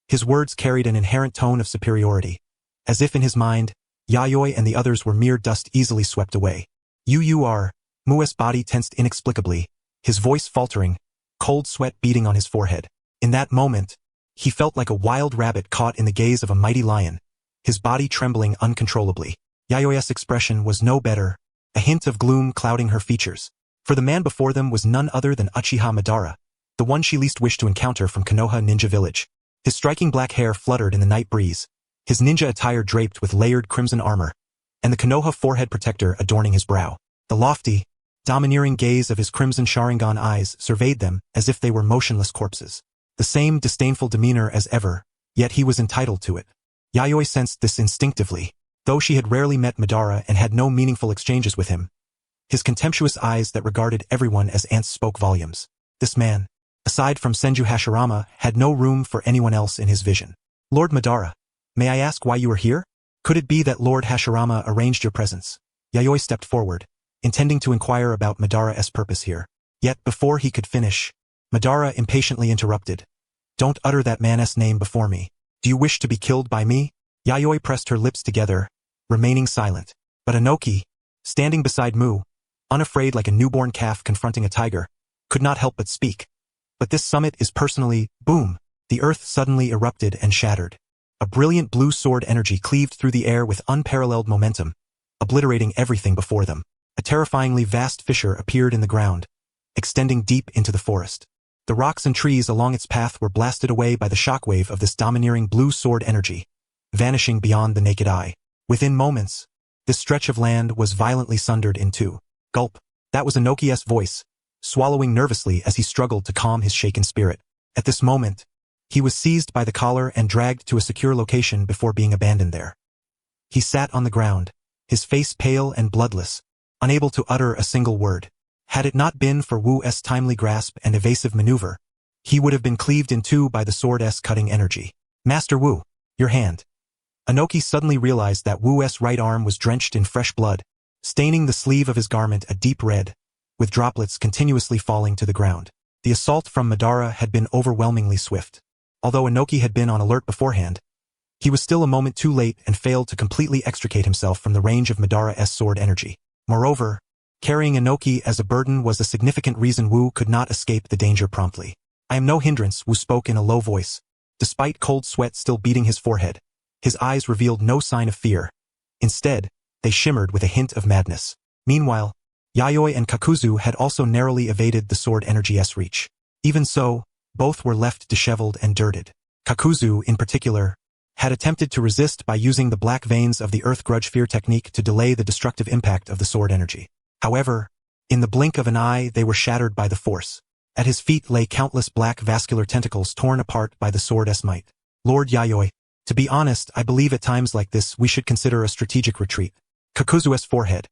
His words carried an inherent tone of superiority, as if in his mind, Yayoi and the others were mere dust easily swept away. You are. Mu's body tensed inexplicably, his voice faltering, cold sweat beading on his forehead. In that moment, he felt like a wild rabbit caught in the gaze of a mighty lion, his body trembling uncontrollably. Yayoi's expression was no better, a hint of gloom clouding her features. For the man before them was none other than Uchiha Madara, the one she least wished to encounter from Konoha Ninja Village. His striking black hair fluttered in the night breeze, his ninja attire draped with layered crimson armor, and the Konoha forehead protector adorning his brow. The lofty, domineering gaze of his crimson Sharingan eyes surveyed them as if they were motionless corpses. The same disdainful demeanor as ever, yet he was entitled to it. Yayoi sensed this instinctively, though she had rarely met Madara and had no meaningful exchanges with him. His contemptuous eyes that regarded everyone as ants spoke volumes. This man, aside from Senju-Hashirama, had no room for anyone else in his vision. Lord Madara, may I ask why you are here? Could it be that Lord Hashirama arranged your presence? Yayoi stepped forward, intending to inquire about Madara's purpose here. Yet before he could finish, Madara impatiently interrupted. Don't utter that man's name before me. Do you wish to be killed by me? Yayoi pressed her lips together, remaining silent. But Anokei, standing beside Mu, unafraid like a newborn calf confronting a tiger, could not help but speak. But this summit is personally, boom, the earth suddenly erupted and shattered. A brilliant blue sword energy cleaved through the air with unparalleled momentum, obliterating everything before them. A terrifyingly vast fissure appeared in the ground, extending deep into the forest. The rocks and trees along its path were blasted away by the shockwave of this domineering blue sword energy, vanishing beyond the naked eye. Within moments, this stretch of land was violently sundered in 2. Gulp. That was Anokei's voice, swallowing nervously as he struggled to calm his shaken spirit. At this moment, he was seized by the collar and dragged to a secure location before being abandoned there. He sat on the ground, his face pale and bloodless, unable to utter a single word. Had it not been for Wu's timely grasp and evasive maneuver, he would have been cleaved in 2 by the sword's cutting energy. Master Wu, your hand. Anokei suddenly realized that Wu's right arm was drenched in fresh blood, staining the sleeve of his garment a deep red. with droplets continuously falling to the ground. The assault from Madara had been overwhelmingly swift. Although Anokei had been on alert beforehand, he was still a moment too late and failed to completely extricate himself from the range of Madara's sword energy. Moreover, carrying Anokei as a burden was a significant reason Wu could not escape the danger promptly. I am no hindrance, Wu spoke in a low voice. Despite cold sweat still beating his forehead, his eyes revealed no sign of fear. Instead, they shimmered with a hint of madness. Meanwhile, Yayoi and Kakuzu had also narrowly evaded the sword energy's reach. Even so, both were left disheveled and dirted. Kakuzu, in particular, had attempted to resist by using the black veins of the earth grudge fear technique to delay the destructive impact of the sword energy. However, in the blink of an eye they were shattered by the force. At his feet lay countless black vascular tentacles torn apart by the sword's might. Lord Yayoi, to be honest, I believe at times like this we should consider a strategic retreat. Kakuzu's forehead,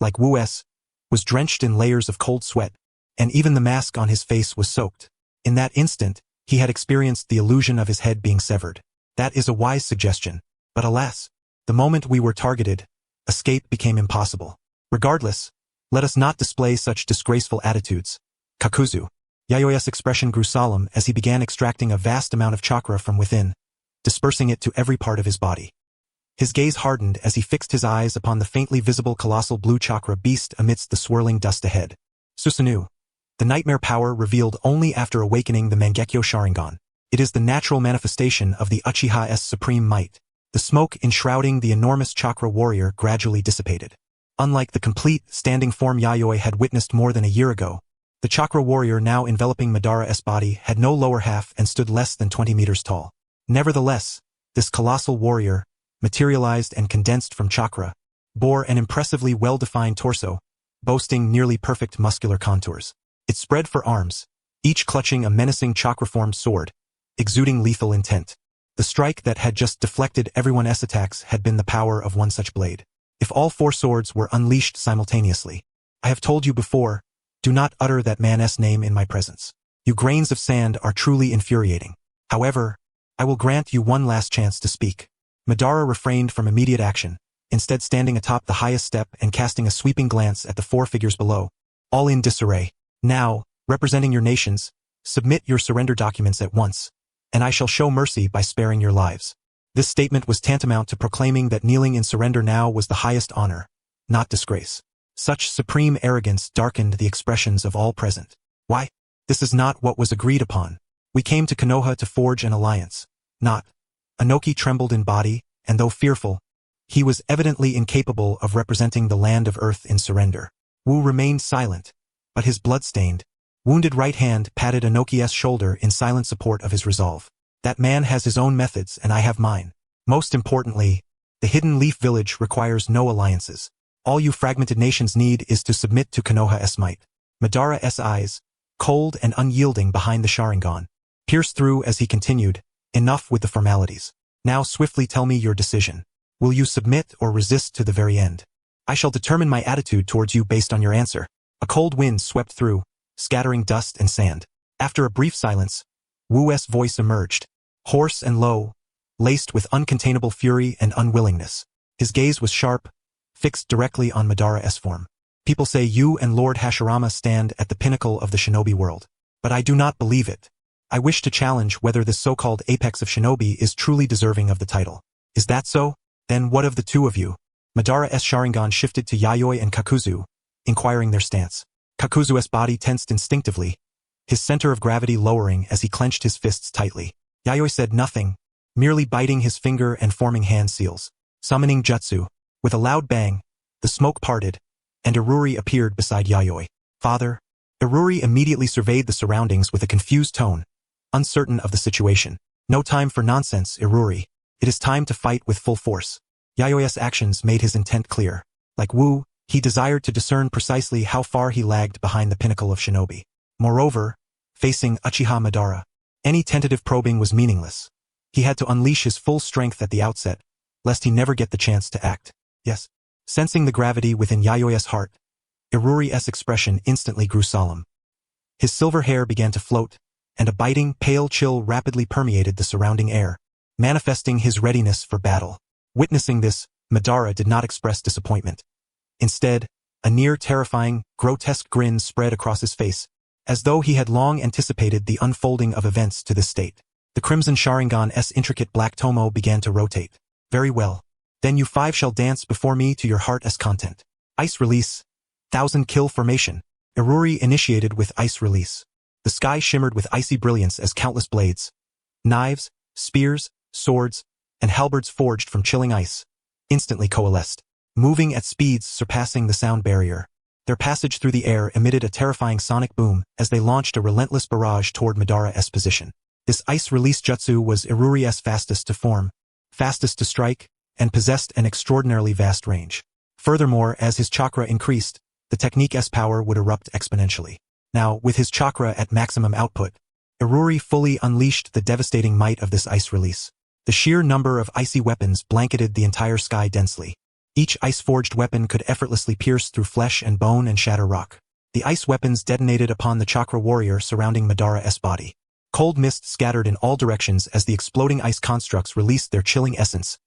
like Wu's, was drenched in layers of cold sweat, and even the mask on his face was soaked. In that instant, he had experienced the illusion of his head being severed. That is a wise suggestion, but alas, the moment we were targeted, escape became impossible. Regardless, let us not display such disgraceful attitudes. Kakuzu. Yayoi's expression grew solemn as he began extracting a vast amount of chakra from within, dispersing it to every part of his body. His gaze hardened as he fixed his eyes upon the faintly visible colossal blue chakra beast amidst the swirling dust ahead. Susanoo. The nightmare power revealed only after awakening the Mangekyo Sharingan. It is the natural manifestation of the Uchiha's supreme might. The smoke enshrouding the enormous chakra warrior gradually dissipated. Unlike the complete, standing form Yayoi had witnessed more than a year ago, the chakra warrior now enveloping Madara's body had no lower half and stood less than 20 meters tall. Nevertheless, this colossal warrior, materialized and condensed from chakra, bore an impressively well-defined torso, boasting nearly perfect muscular contours. It spread for arms, each clutching a menacing chakra-formed sword, exuding lethal intent. The strike that had just deflected everyone's attacks had been the power of one such blade. If all four swords were unleashed simultaneously, I have told you before, do not utter that man's name in my presence. You grains of sand are truly infuriating. However, I will grant you one last chance to speak. Madara refrained from immediate action, instead standing atop the highest step and casting a sweeping glance at the four figures below, all in disarray. Now, representing your nations, submit your surrender documents at once, and I shall show mercy by sparing your lives. This statement was tantamount to proclaiming that kneeling in surrender now was the highest honor, not disgrace. Such supreme arrogance darkened the expressions of all present. Why? This is not what was agreed upon. We came to Konoha to forge an alliance, not. Anokei trembled in body, and though fearful, he was evidently incapable of representing the land of earth in surrender. Wu remained silent, but his blood-stained, wounded right hand patted Anokei's shoulder in silent support of his resolve. That man has his own methods and I have mine. Most importantly, the Hidden Leaf Village requires no alliances. All you fragmented nations need is to submit to Konoha's might. Madara's eyes, cold and unyielding behind the Sharingan, pierced through as he continued, enough with the formalities. Now swiftly tell me your decision. Will you submit or resist to the very end? I shall determine my attitude towards you based on your answer. A cold wind swept through, scattering dust and sand. After a brief silence, Wu's voice emerged, hoarse and low, laced with uncontainable fury and unwillingness. His gaze was sharp, fixed directly on Madara's form. People say you and Lord Hashirama stand at the pinnacle of the shinobi world. But I do not believe it. I wish to challenge whether this so-called apex of shinobi is truly deserving of the title. Is that so? Then what of the two of you? Madara's Sharingan shifted to Yayoi and Kakuzu, inquiring their stance. Kakuzu's body tensed instinctively, his center of gravity lowering as he clenched his fists tightly. Yayoi said nothing, merely biting his finger and forming hand seals. Summoning jutsu. With a loud bang, the smoke parted, and Iruri appeared beside Yayoi. Father. Iruri immediately surveyed the surroundings with a confused tone, uncertain of the situation. No time for nonsense, Iruri. It is time to fight with full force. Yayoi's actions made his intent clear. Like Wu, he desired to discern precisely how far he lagged behind the pinnacle of shinobi. Moreover, facing Uchiha Madara, any tentative probing was meaningless. He had to unleash his full strength at the outset, lest he never get the chance to act. Yes. Sensing the gravity within Yayoi's heart, Iruri's expression instantly grew solemn. His silver hair began to float, and a biting, pale chill rapidly permeated the surrounding air, manifesting his readiness for battle. Witnessing this, Madara did not express disappointment. Instead, A near-terrifying, grotesque grin spread across his face, as though he had long anticipated the unfolding of events to this state. The Crimson Sharingan's intricate black tomo began to rotate. Very well. Then you five shall dance before me to your heart's content. Ice release. 1000 kill formation. Iruri initiated with ice release. The sky shimmered with icy brilliance as countless blades, knives, spears, swords, and halberds forged from chilling ice instantly coalesced, moving at speeds surpassing the sound barrier. Their passage through the air emitted a terrifying sonic boom as they launched a relentless barrage toward Madara's position. This ice release jutsu was Iruri's fastest to form, fastest to strike, and possessed an extraordinarily vast range. Furthermore, as his chakra increased, the technique's power would erupt exponentially. Now, with his chakra at maximum output, Iruri fully unleashed the devastating might of this ice release. The sheer number of icy weapons blanketed the entire sky densely. Each ice-forged weapon could effortlessly pierce through flesh and bone and shatter rock. The ice weapons detonated upon the chakra warrior surrounding Madara's body. Cold mist scattered in all directions as the exploding ice constructs released their chilling essence,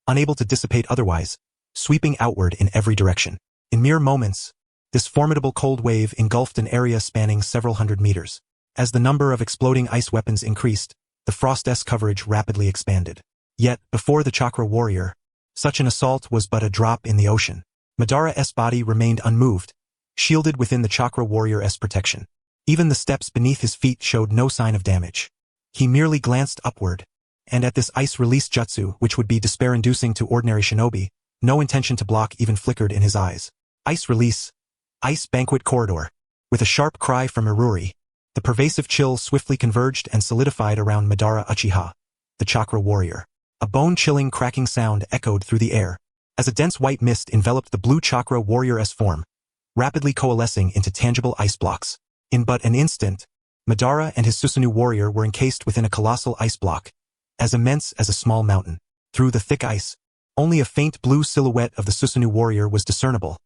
unable to dissipate otherwise, sweeping outward in every direction. In mere moments, this formidable cold wave engulfed an area spanning several hundred meters. As the number of exploding ice weapons increased, the Frost's coverage rapidly expanded. Yet, before the chakra warrior, such an assault was but a drop in the ocean. Madara's body remained unmoved, shielded within the chakra warrior's protection. Even the steps beneath his feet showed no sign of damage. He merely glanced upward, and at this ice release jutsu, which would be despair-inducing to ordinary shinobi, no intention to block even flickered in his eyes. Ice release. Ice banquet corridor. With a sharp cry from Iruri, the pervasive chill swiftly converged and solidified around Madara Uchiha, the chakra warrior. A bone-chilling cracking sound echoed through the air, as a dense white mist enveloped the blue chakra warrior's form, rapidly coalescing into tangible ice blocks. In but an instant, Madara and his Susanoo warrior were encased within a colossal ice block, as immense as a small mountain. Through the thick ice, only a faint blue silhouette of the Susanoo warrior was discernible,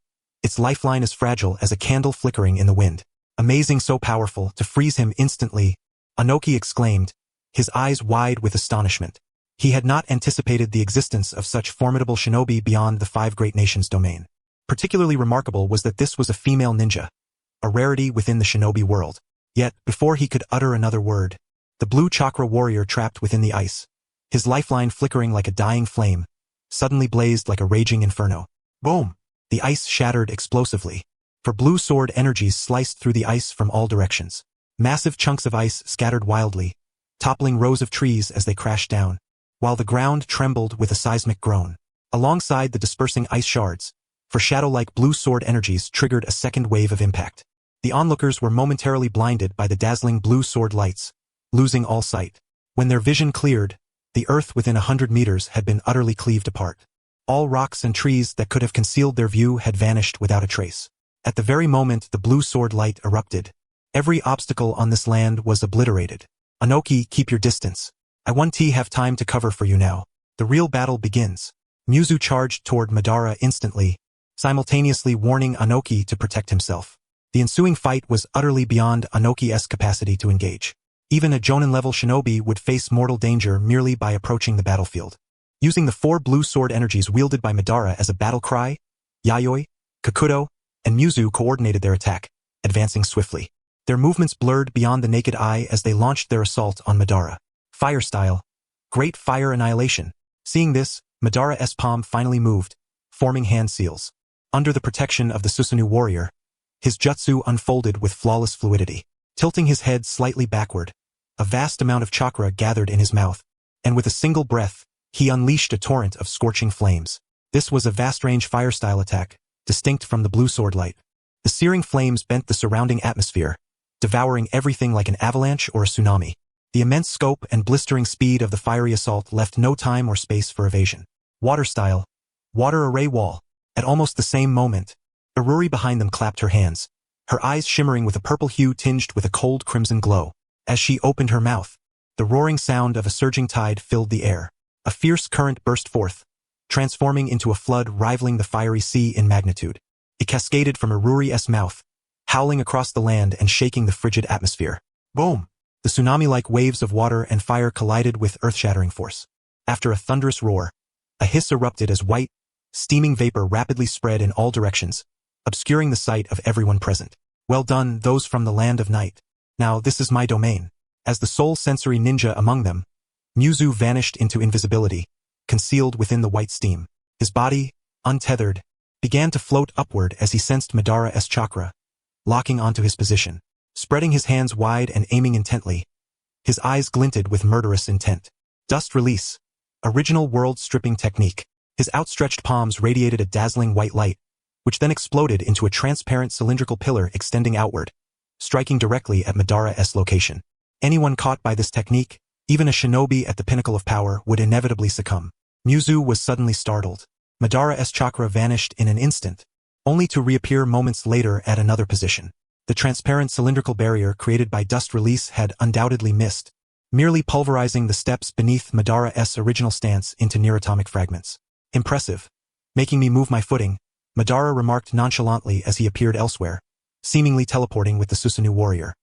its lifeline as fragile as a candle flickering in the wind. Amazing, so powerful, to freeze him instantly, Anokei exclaimed, his eyes wide with astonishment. He had not anticipated the existence of such formidable shinobi beyond the Five Great Nations domain. Particularly remarkable was that this was a female ninja, a rarity within the shinobi world. Yet, before he could utter another word, the blue chakra warrior trapped within the ice, his lifeline flickering like a dying flame, suddenly blazed like a raging inferno. Boom! The ice shattered explosively, for blue sword energies sliced through the ice from all directions. Massive chunks of ice scattered wildly, toppling rows of trees as they crashed down, while the ground trembled with a seismic groan. Alongside the dispersing ice shards, for shadow-like blue sword energies triggered a second wave of impact. The onlookers were momentarily blinded by the dazzling blue sword lights, losing all sight. When their vision cleared, the earth within 100 meters had been utterly cleaved apart. All rocks and trees that could have concealed their view had vanished without a trace. At the very moment the blue sword light erupted, every obstacle on this land was obliterated. Anokei, keep your distance. I won't have time to cover for you now. The real battle begins. Mizu charged toward Madara instantly, simultaneously warning Anokei to protect himself. The ensuing fight was utterly beyond Anokei's capacity to engage. Even a Jonin-level shinobi would face mortal danger merely by approaching the battlefield. Using the 4 blue sword energies wielded by Madara as a battle cry, Yayoi, Kakuzu, and Mizu coordinated their attack, advancing swiftly. Their movements blurred beyond the naked eye as they launched their assault on Madara. Fire style. Great fire annihilation. Seeing this, Madara's palm finally moved, forming hand seals. Under the protection of the Susanoo warrior, his jutsu unfolded with flawless fluidity. Tilting his head slightly backward, a vast amount of chakra gathered in his mouth, and with a single breath, he unleashed a torrent of scorching flames. This was a vast-range fire-style attack, distinct from the blue sword light. The searing flames bent the surrounding atmosphere, devouring everything like an avalanche or a tsunami. The immense scope and blistering speed of the fiery assault left no time or space for evasion. Water style. Water array wall. At almost the same moment, Iruri behind them clapped her hands, her eyes shimmering with a purple hue tinged with a cold crimson glow. As she opened her mouth, the roaring sound of a surging tide filled the air. A fierce current burst forth, transforming into a flood rivaling the fiery sea in magnitude. It cascaded from Iruri's mouth, howling across the land and shaking the frigid atmosphere. Boom! The tsunami-like waves of water and fire collided with earth-shattering force. After a thunderous roar, a hiss erupted as white, steaming vapor rapidly spread in all directions, obscuring the sight of everyone present. Well done, those from the land of night. Now this is my domain. As the sole sensory ninja among them, Muzu vanished into invisibility, concealed within the white steam. His body, untethered, began to float upward as he sensed Madara's chakra, locking onto his position. Spreading his hands wide and aiming intently, his eyes glinted with murderous intent. Dust release. Original world-stripping technique. His outstretched palms radiated a dazzling white light, which then exploded into a transparent cylindrical pillar extending outward, striking directly at Madara's location. Anyone caught by this technique, even a shinobi at the pinnacle of power, would inevitably succumb. Muzu was suddenly startled. Madara's chakra vanished in an instant, only to reappear moments later at another position. The transparent cylindrical barrier created by dust release had undoubtedly missed, merely pulverizing the steps beneath Madara's original stance into near-atomic fragments. Impressive. Making me move my footing, Madara remarked nonchalantly as he appeared elsewhere, seemingly teleporting with the Susanoo warrior.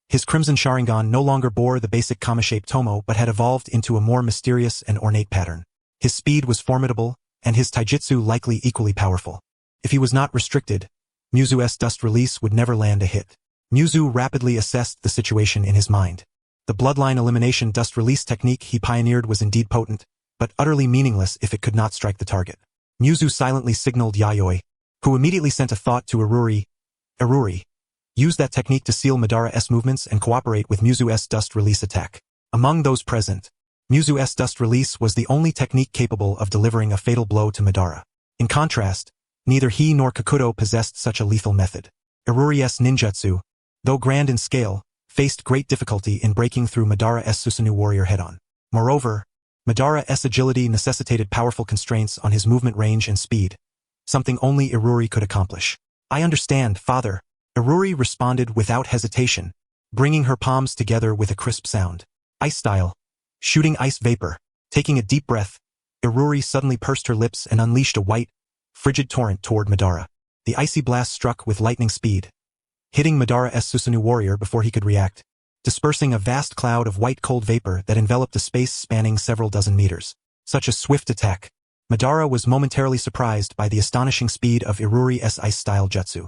His crimson Sharingan no longer bore the basic kama-shaped tomo but had evolved into a more mysterious and ornate pattern. His speed was formidable, and his taijutsu likely equally powerful. If he was not restricted, Muzu's dust release would never land a hit. Muzu rapidly assessed the situation in his mind. The bloodline elimination dust release technique he pioneered was indeed potent, but utterly meaningless if it could not strike the target. Muzu silently signaled Yayoi, who immediately sent a thought to Iruri. Iruri, use that technique to seal Madara's movements and cooperate with Muzu's dust release attack. Among those present, Muzu's dust release was the only technique capable of delivering a fatal blow to Madara. In contrast, neither he nor Kakuzu possessed such a lethal method. Iruri's ninjutsu, though grand in scale, faced great difficulty in breaking through Madara's Susanoo warrior head-on. Moreover, Madara's agility necessitated powerful constraints on his movement range and speed, something only Iruri could accomplish. I understand, father. Iruri responded without hesitation, bringing her palms together with a crisp sound. Ice style. Shooting ice vapor. Taking a deep breath, Iruri suddenly pursed her lips and unleashed a white, frigid torrent toward Madara. The icy blast struck with lightning speed, hitting Madara's Susanoo warrior before he could react, dispersing a vast cloud of white cold vapor that enveloped a space spanning several dozen meters. Such a swift attack. Madara was momentarily surprised by the astonishing speed of Iruri's ice-style jutsu.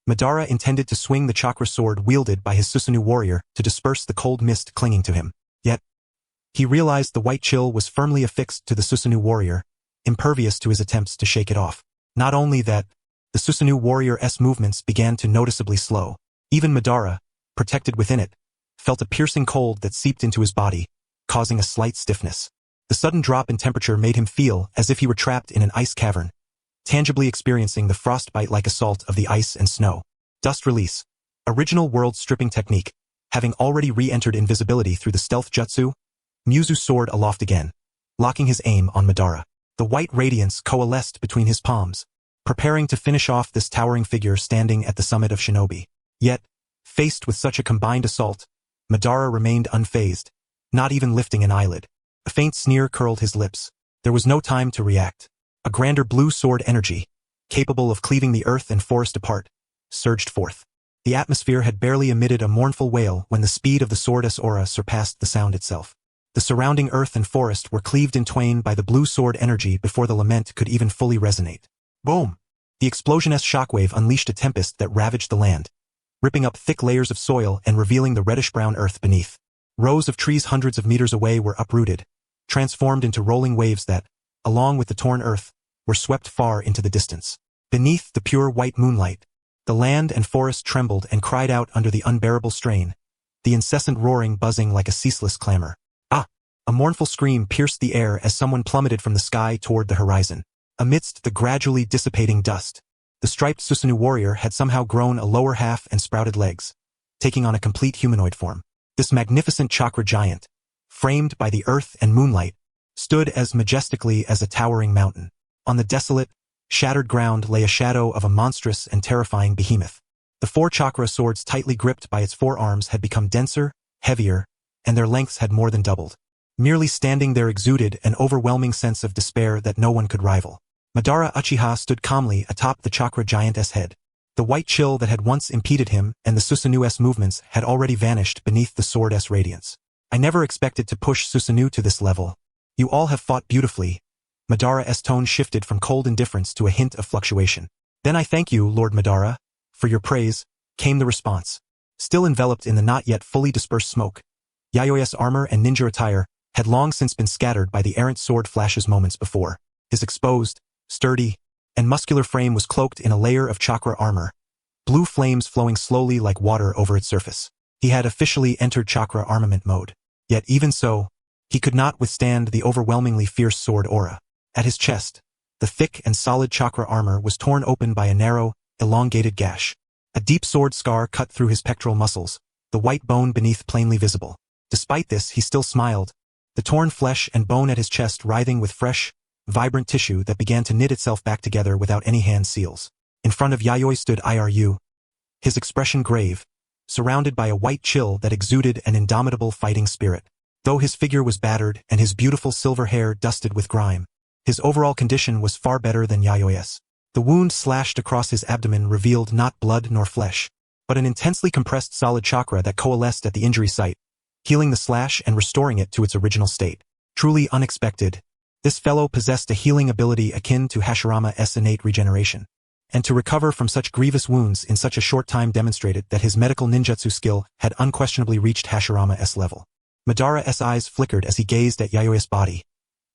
Madara intended to swing the chakra sword wielded by his Susanoo warrior to disperse the cold mist clinging to him. Yet, he realized the white chill was firmly affixed to the Susanoo warrior, impervious to his attempts to shake it off. Not only that, the Susanoo warrior's movements began to noticeably slow. Even Madara, protected within it, felt a piercing cold that seeped into his body, causing a slight stiffness. The sudden drop in temperature made him feel as if he were trapped in an ice cavern, tangibly experiencing the frostbite-like assault of the ice and snow. Dust release. Original world-stripping technique. Having already re-entered invisibility through the stealth jutsu, Muzu soared aloft again, locking his aim on Madara. The white radiance coalesced between his palms, preparing to finish off this towering figure standing at the summit of shinobi. Yet, faced with such a combined assault, Madara remained unfazed, not even lifting an eyelid. A faint sneer curled his lips. There was no time to react. A grander blue sword energy, capable of cleaving the earth and forest apart, surged forth. The atmosphere had barely emitted a mournful wail when the speed of the sword's aura surpassed the sound itself. The surrounding earth and forest were cleaved in twain by the blue sword energy before the lament could even fully resonate. Boom! The explosion's shockwave unleashed a tempest that ravaged the land, ripping up thick layers of soil and revealing the reddish-brown earth beneath. Rows of trees hundreds of meters away were uprooted, transformed into rolling waves that, along with the torn earth, were swept far into the distance. Beneath the pure white moonlight, the land and forest trembled and cried out under the unbearable strain, the incessant roaring buzzing like a ceaseless clamor. A mournful scream pierced the air as someone plummeted from the sky toward the horizon. Amidst the gradually dissipating dust, the striped Susanoo warrior had somehow grown a lower half and sprouted legs, taking on a complete humanoid form. This magnificent chakra giant, framed by the earth and moonlight, stood as majestically as a towering mountain. On the desolate, shattered ground lay a shadow of a monstrous and terrifying behemoth. The four chakra swords tightly gripped by its forearms had become denser, heavier, and their lengths had more than doubled. Merely standing there exuded an overwhelming sense of despair that no one could rival. Madara Uchiha stood calmly atop the chakra giant's head. The white chill that had once impeded him and the Susanoo's movements had already vanished beneath the sword's radiance. I never expected to push Susanoo to this level. You all have fought beautifully. Madara's tone shifted from cold indifference to a hint of fluctuation. Then I thank you, Lord Madara, for your praise, came the response. Still enveloped in the not yet fully dispersed smoke, Yayoi's armor and ninja attire had long since been scattered by the errant sword flashes moments before. His exposed, sturdy, and muscular frame was cloaked in a layer of chakra armor, blue flames flowing slowly like water over its surface. He had officially entered chakra armament mode. Yet even so, he could not withstand the overwhelmingly fierce sword aura. At his chest, the thick and solid chakra armor was torn open by a narrow, elongated gash. A deep sword scar cut through his pectoral muscles, the white bone beneath plainly visible. Despite this, he still smiled, the torn flesh and bone at his chest writhing with fresh, vibrant tissue that began to knit itself back together without any hand seals. In front of Yayoi stood Iruri, his expression grave, surrounded by a white chill that exuded an indomitable fighting spirit. Though his figure was battered and his beautiful silver hair dusted with grime, his overall condition was far better than Yayoi's. The wound slashed across his abdomen revealed not blood nor flesh, but an intensely compressed solid chakra that coalesced at the injury site, healing the slash and restoring it to its original state. Truly unexpected, this fellow possessed a healing ability akin to Hashirama's innate regeneration. And to recover from such grievous wounds in such a short time demonstrated that his medical ninjutsu skill had unquestionably reached Hashirama's level. Madara's eyes flickered as he gazed at Yayoi's body.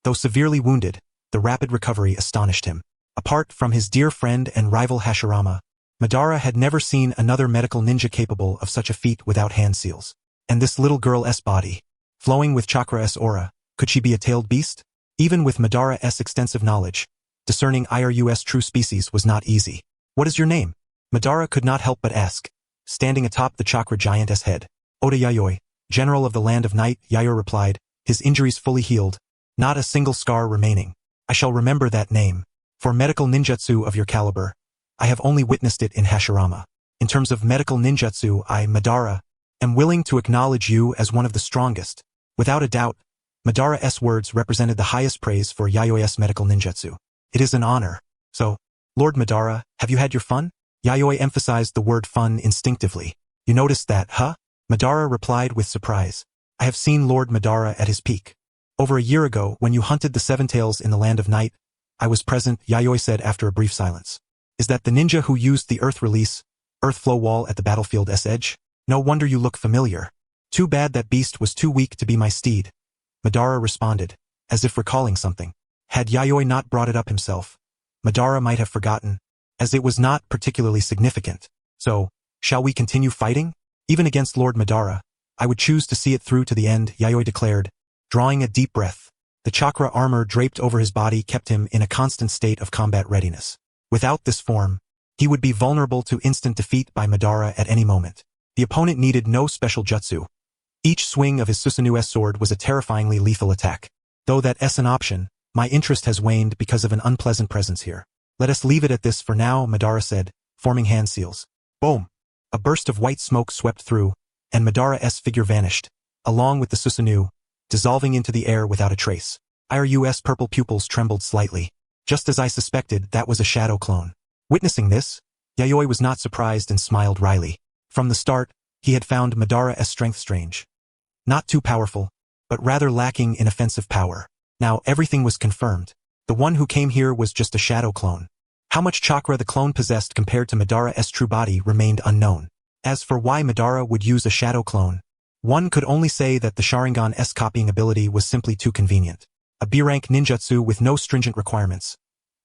Though severely wounded, the rapid recovery astonished him. Apart from his dear friend and rival Hashirama, Madara had never seen another medical ninja capable of such a feat without hand seals. And this little girl's body, flowing with chakra's aura, could she be a tailed beast? Even with Madara's extensive knowledge, discerning Iruri's true species was not easy. What is your name? Madara could not help but ask, standing atop the chakra giant's head. Oda Yayoi, general of the land of night, Yayoi replied, his injuries fully healed, not a single scar remaining. I shall remember that name. For medical ninjutsu of your caliber, I have only witnessed it in Hashirama. In terms of medical ninjutsu, I, Madara, am willing to acknowledge you as one of the strongest. Without a doubt, Madara's words represented the highest praise for Yayoi's medical ninjutsu. It is an honor. So, Lord Madara, have you had your fun? Yayoi emphasized the word fun instinctively. You noticed that, huh? Madara replied with surprise. I have seen Lord Madara at his peak. Over a year ago, when you hunted the Seven Tails in the Land of Night, I was present, Yayoi said after a brief silence. Is that the ninja who used the earth release, earth flow wall at the battlefield's edge? No wonder you look familiar. Too bad that beast was too weak to be my steed. Madara responded, as if recalling something. Had Yayoi not brought it up himself, Madara might have forgotten, as it was not particularly significant. So, shall we continue fighting? Even against Lord Madara, I would choose to see it through to the end, Yayoi declared, drawing a deep breath. The chakra armor draped over his body kept him in a constant state of combat readiness. Without this form, he would be vulnerable to instant defeat by Madara at any moment. The opponent needed no special jutsu. Each swing of his Susanu's sword was a terrifyingly lethal attack. Though that's an option, my interest has waned because of an unpleasant presence here. Let us leave it at this for now, Madara said, forming hand seals. Boom! A burst of white smoke swept through, and Madara's figure vanished, along with the Susanu, dissolving into the air without a trace. Iruri's purple pupils trembled slightly. Just as I suspected, that was a shadow clone. Witnessing this, Yayoi was not surprised and smiled wryly. From the start, he had found Madara's strength strange. Not too powerful, but rather lacking in offensive power. Now everything was confirmed. The one who came here was just a shadow clone. How much chakra the clone possessed compared to Madara's true body remained unknown. As for why Madara would use a shadow clone, one could only say that the Sharingan's copying ability was simply too convenient. A B-rank ninjutsu with no stringent requirements.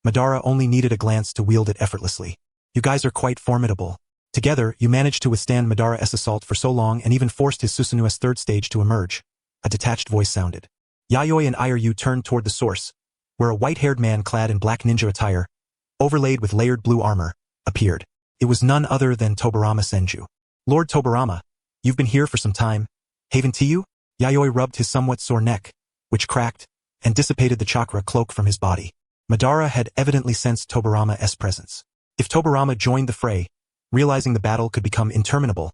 Madara only needed a glance to wield it effortlessly. You guys are quite formidable. Together, you managed to withstand Madara's assault for so long and even forced his Susanu's third stage to emerge. A detached voice sounded. Yayoi and Iruri turned toward the source, where a white-haired man clad in black ninja attire, overlaid with layered blue armor, appeared. It was none other than Tobirama Senju. Lord Tobirama, you've been here for some time. Haven to you? Yayoi rubbed his somewhat sore neck, which cracked, and dissipated the chakra cloak from his body. Madara had evidently sensed Tobirama's presence. If Tobirama joined the fray, realizing the battle could become interminable,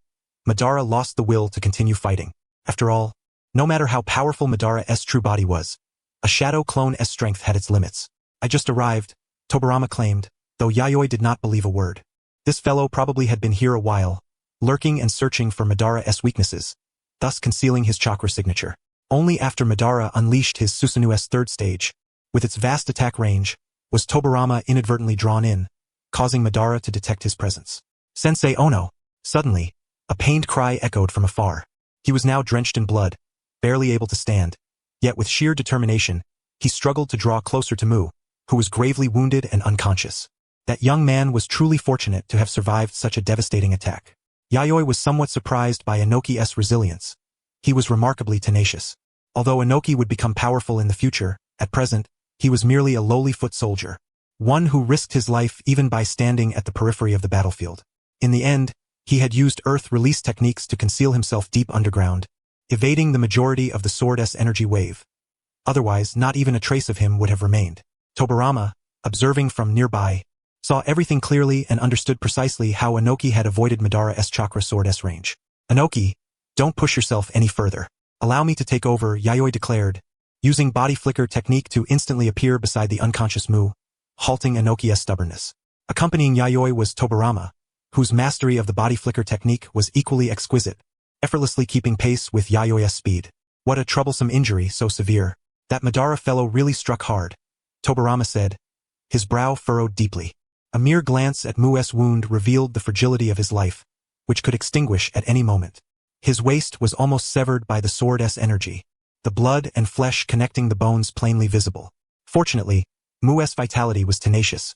Madara lost the will to continue fighting. After all, no matter how powerful Madara's true body was, a shadow clone's strength had its limits. I just arrived, Tobirama claimed, though Yayoi did not believe a word. This fellow probably had been here a while, lurking and searching for Madara's weaknesses, thus concealing his chakra signature. Only after Madara unleashed his Susanu's third stage, with its vast attack range, was Tobirama inadvertently drawn in, causing Madara to detect his presence. "Sensei Ono!" Suddenly, a pained cry echoed from afar. He was now drenched in blood, barely able to stand. Yet with sheer determination, he struggled to draw closer to Mu, who was gravely wounded and unconscious. That young man was truly fortunate to have survived such a devastating attack. Yayoi was somewhat surprised by Anokei's resilience. He was remarkably tenacious. Although Anokei would become powerful in the future, at present, he was merely a lowly foot soldier. One who risked his life even by standing at the periphery of the battlefield. In the end, he had used earth release techniques to conceal himself deep underground, evading the majority of the sword's energy wave. Otherwise, not even a trace of him would have remained. Tobirama, observing from nearby, saw everything clearly and understood precisely how Anokei had avoided Madara's chakra sword's range. "Anokei, don't push yourself any further. Allow me to take over," Yayoi declared, using body flicker technique to instantly appear beside the unconscious Mu, halting Anokei's stubbornness. Accompanying Yayoi was Tobirama, whose mastery of the body flicker technique was equally exquisite, effortlessly keeping pace with Yayoi's speed. "What a troublesome injury, so severe. That Madara fellow really struck hard," Tobirama said, his brow furrowed deeply. A mere glance at Mu's wound revealed the fragility of his life, which could extinguish at any moment. His waist was almost severed by the sword's energy, the blood and flesh connecting the bones plainly visible. Fortunately, Mu's vitality was tenacious.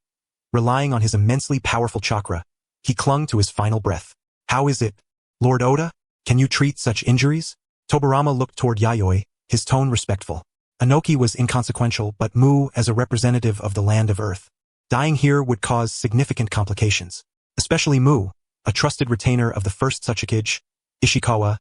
Relying on his immensely powerful chakra, he clung to his final breath. "How is it, Lord Oda? Can you treat such injuries?" Tobirama looked toward Yayoi, his tone respectful. Anokei was inconsequential, but Mu, as a representative of the land of Earth, dying here would cause significant complications. Especially Mu, a trusted retainer of the first Hokage, Ishikawa,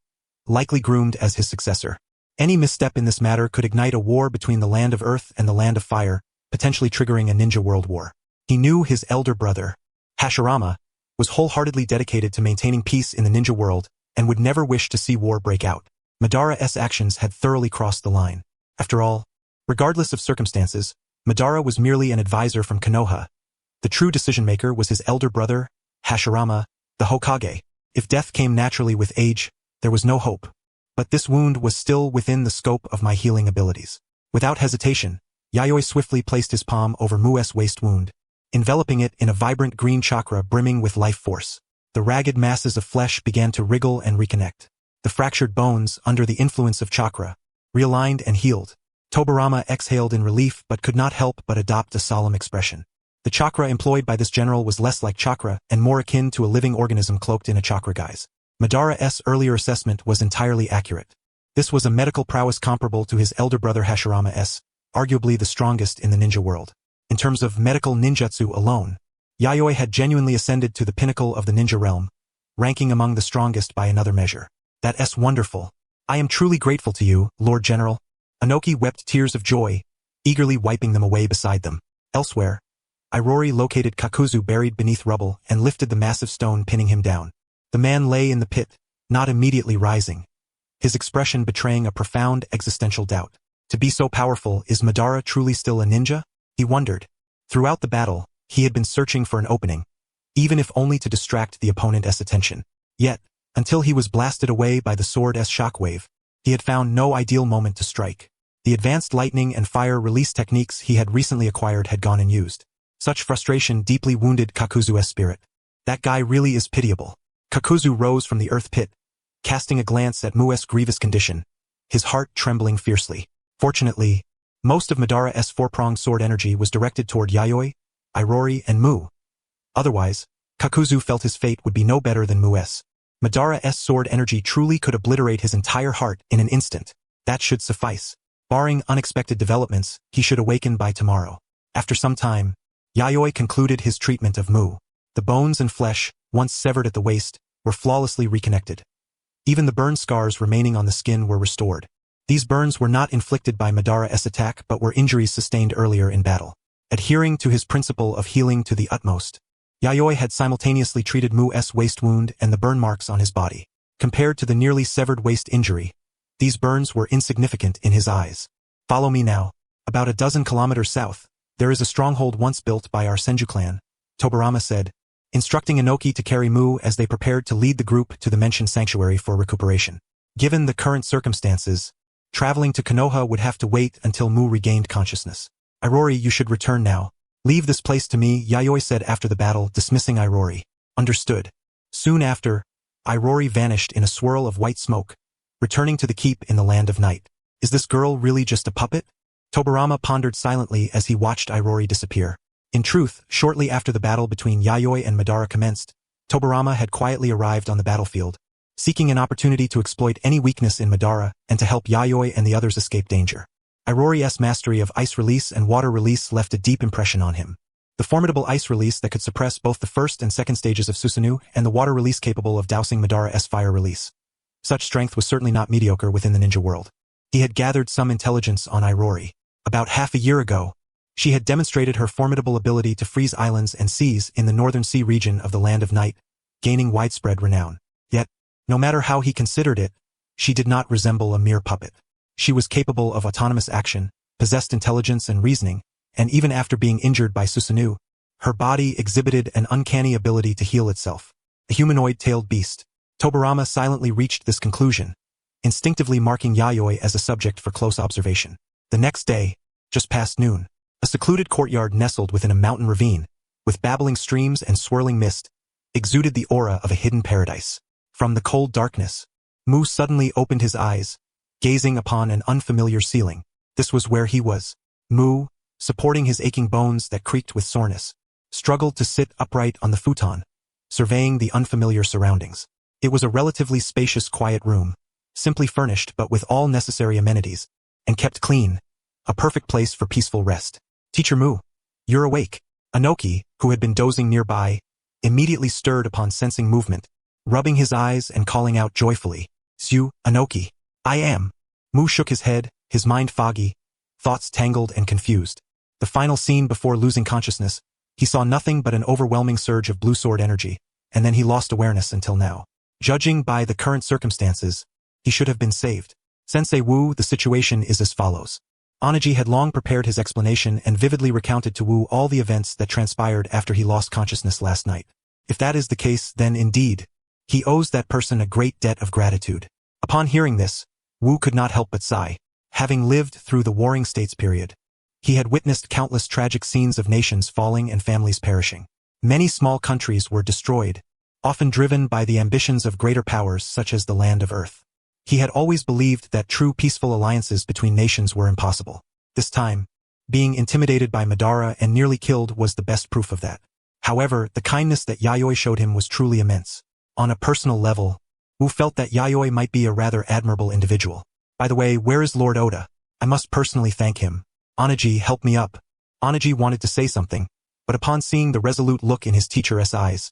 likely groomed as his successor. Any misstep in this matter could ignite a war between the land of Earth and the land of Fire, potentially triggering a ninja world war. He knew his elder brother, Hashirama, was wholeheartedly dedicated to maintaining peace in the ninja world and would never wish to see war break out. Madara's actions had thoroughly crossed the line. After all, regardless of circumstances, Madara was merely an advisor from Konoha. The true decision-maker was his elder brother, Hashirama, the Hokage. If death came naturally with age, there was no hope. But this wound was still within the scope of my healing abilities. Without hesitation, Yayoi swiftly placed his palm over Mu's waist wound, enveloping it in a vibrant green chakra brimming with life force. The ragged masses of flesh began to wriggle and reconnect. The fractured bones, under the influence of chakra, realigned and healed. Tobirama exhaled in relief but could not help but adopt a solemn expression. The chakra employed by this general was less like chakra and more akin to a living organism cloaked in a chakra guise. Madara's earlier assessment was entirely accurate. This was a medical prowess comparable to his elder brother Hashirama's, arguably the strongest in the ninja world. In terms of medical ninjutsu alone, Yayoi had genuinely ascended to the pinnacle of the ninja realm, ranking among the strongest by another measure. "That's wonderful. I am truly grateful to you, Lord General." Anokei wept tears of joy, eagerly wiping them away beside them. Elsewhere, Iruri located Kakuzu buried beneath rubble and lifted the massive stone pinning him down. The man lay in the pit, not immediately rising, his expression betraying a profound existential doubt. To be so powerful, is Madara truly still a ninja? He wondered. Throughout the battle, he had been searching for an opening, even if only to distract the opponent's attention. Yet, until he was blasted away by the sword's shockwave, he had found no ideal moment to strike. The advanced lightning and fire release techniques he had recently acquired had gone unused. Such frustration deeply wounded Kakuzu's spirit. That guy really is pitiable. Kakuzu rose from the earth pit, casting a glance at Mu's grievous condition, his heart trembling fiercely. Fortunately, most of Madara's four-pronged sword energy was directed toward Yayoi, Iruri, and Mu. Otherwise, Kakuzu felt his fate would be no better than Mu's. Madara's sword energy truly could obliterate his entire heart in an instant. That should suffice. Barring unexpected developments, he should awaken by tomorrow. After some time, Yayoi concluded his treatment of Mu. The bones and flesh, once severed at the waist, were flawlessly reconnected. Even the burn scars remaining on the skin were restored. These burns were not inflicted by Madara's attack but were injuries sustained earlier in battle. Adhering to his principle of healing to the utmost, Yayoi had simultaneously treated Mu's waist wound and the burn marks on his body. Compared to the nearly severed waist injury, these burns were insignificant in his eyes. "Follow me now. About a dozen kilometers south, there is a stronghold once built by our Senju clan," Tobirama said, instructing Anokei to carry Mu as they prepared to lead the group to the mentioned sanctuary for recuperation. Given the current circumstances, traveling to Konoha would have to wait until Mu regained consciousness. "Iruri, you should return now. Leave this place to me, Yayoi said after the battle, dismissing Iruri. Understood. Soon after, Iruri vanished in a swirl of white smoke, returning to the keep in the land of night. Is this girl really just a puppet? Tobirama pondered silently as he watched Iruri disappear. In truth, shortly after the battle between Yayoi and Madara commenced, Tobirama had quietly arrived on the battlefield, seeking an opportunity to exploit any weakness in Madara and to help Yayoi and the others escape danger. Iruri's mastery of ice release and water release left a deep impression on him. The formidable ice release that could suppress both the first and second stages of Susanoo, and the water release capable of dousing Madara's fire release. Such strength was certainly not mediocre within the ninja world. He had gathered some intelligence on Iruri. About half a year ago, she had demonstrated her formidable ability to freeze islands and seas in the northern sea region of the Land of Night, gaining widespread renown. Yet, no matter how he considered it, she did not resemble a mere puppet. She was capable of autonomous action, possessed intelligence and reasoning, and even after being injured by Susanoo, her body exhibited an uncanny ability to heal itself. A humanoid-tailed beast. Tobirama silently reached this conclusion, instinctively marking Yayoi as a subject for close observation. The next day, just past noon, a secluded courtyard nestled within a mountain ravine, with babbling streams and swirling mist, exuded the aura of a hidden paradise. From the cold darkness, Mu suddenly opened his eyes, gazing upon an unfamiliar ceiling. This was where he was. Mu, supporting his aching bones that creaked with soreness, struggled to sit upright on the futon, surveying the unfamiliar surroundings. It was a relatively spacious, quiet room, simply furnished but with all necessary amenities, and kept clean, a perfect place for peaceful rest. Teacher Mu, you're awake. Anokei, who had been dozing nearby, immediately stirred upon sensing movement, rubbing his eyes and calling out joyfully, "Su, Anokei." "I am." Mu shook his head, his mind foggy, thoughts tangled and confused. The final scene before losing consciousness, he saw nothing but an overwhelming surge of blue sword energy, and then he lost awareness until now. Judging by the current circumstances, he should have been saved. Sensei Wu, the situation is as follows. Onaji had long prepared his explanation and vividly recounted to Wu all the events that transpired after he lost consciousness last night. If that is the case, then indeed, he owes that person a great debt of gratitude. Upon hearing this, Wu could not help but sigh. Having lived through the Warring States period, he had witnessed countless tragic scenes of nations falling and families perishing. Many small countries were destroyed, often driven by the ambitions of greater powers such as the Land of Earth. He had always believed that true peaceful alliances between nations were impossible. This time, being intimidated by Madara and nearly killed was the best proof of that. However, the kindness that Yayoi showed him was truly immense. On a personal level, Wu felt that Yayoi might be a rather admirable individual. By the way, where is Lord Oda? I must personally thank him. Onaji, help me up. Onaji wanted to say something, but upon seeing the resolute look in his teacher's eyes,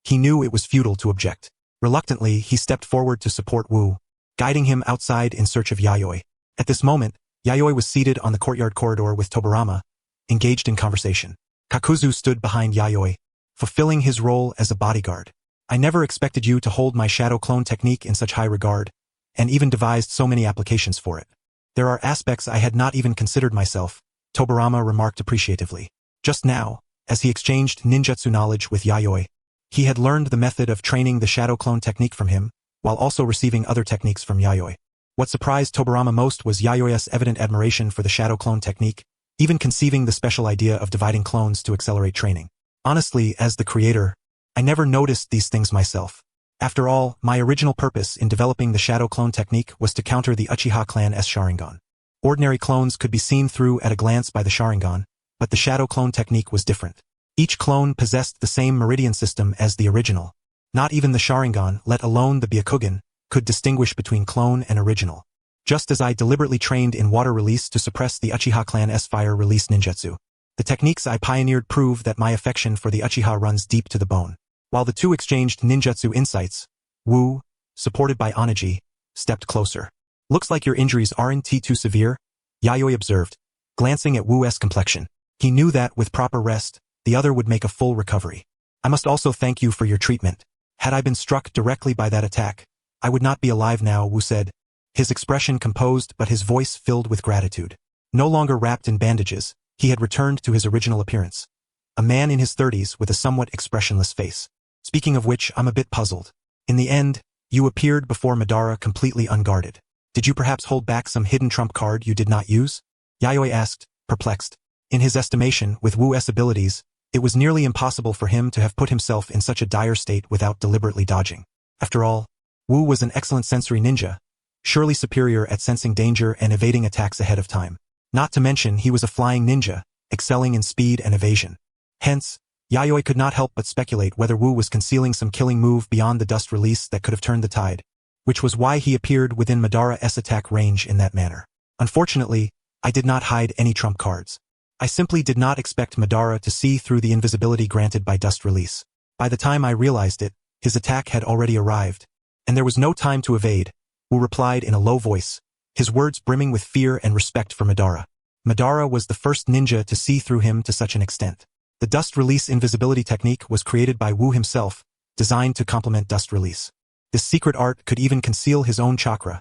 he knew it was futile to object. Reluctantly, he stepped forward to support Wu, guiding him outside in search of Yayoi. At this moment, Yayoi was seated on the courtyard corridor with Tobirama, engaged in conversation. Kakuzu stood behind Yayoi, fulfilling his role as a bodyguard. I never expected you to hold my shadow clone technique in such high regard, and even devised so many applications for it. There are aspects I had not even considered myself, Tobirama remarked appreciatively. Just now, as he exchanged ninjutsu knowledge with Yayoi, he had learned the method of training the shadow clone technique from him, while also receiving other techniques from Yayoi. What surprised Tobirama most was Yayoi's evident admiration for the shadow clone technique, even conceiving the special idea of dividing clones to accelerate training. Honestly, as the creator, I never noticed these things myself. After all, my original purpose in developing the shadow clone technique was to counter the Uchiha clan's Sharingan. Ordinary clones could be seen through at a glance by the Sharingan, but the shadow clone technique was different. Each clone possessed the same meridian system as the original. Not even the Sharingan, let alone the Byakugan, could distinguish between clone and original. Just as I deliberately trained in water release to suppress the Uchiha clan's fire release ninjutsu, the techniques I pioneered prove that my affection for the Uchiha runs deep to the bone. While the two exchanged ninjutsu insights, Wu, supported by Onaji, stepped closer. Looks like your injuries aren't too severe, Yayoi observed, glancing at Wu's complexion. He knew that, with proper rest, the other would make a full recovery. I must also thank you for your treatment. Had I been struck directly by that attack, I would not be alive now, Wu said, his expression composed but his voice filled with gratitude. No longer wrapped in bandages, he had returned to his original appearance. A man in his 30s with a somewhat expressionless face. Speaking of which, I'm a bit puzzled. In the end, you appeared before Madara completely unguarded. Did you perhaps hold back some hidden trump card you did not use? Yayoi asked, perplexed. In his estimation, with Wu's abilities, it was nearly impossible for him to have put himself in such a dire state without deliberately dodging. After all, Wu was an excellent sensory ninja, surely superior at sensing danger and evading attacks ahead of time. Not to mention he was a flying ninja, excelling in speed and evasion. Hence, Yayoi could not help but speculate whether Wu was concealing some killing move beyond the dust release that could have turned the tide, which was why he appeared within Madara's attack range in that manner. Unfortunately, I did not hide any trump cards. I simply did not expect Madara to see through the invisibility granted by dust release. By the time I realized it, his attack had already arrived, and there was no time to evade. Wu replied in a low voice, his words brimming with fear and respect for Madara. Madara was the first ninja to see through him to such an extent. The dust release invisibility technique was created by Wu himself, designed to complement dust release. This secret art could even conceal his own chakra,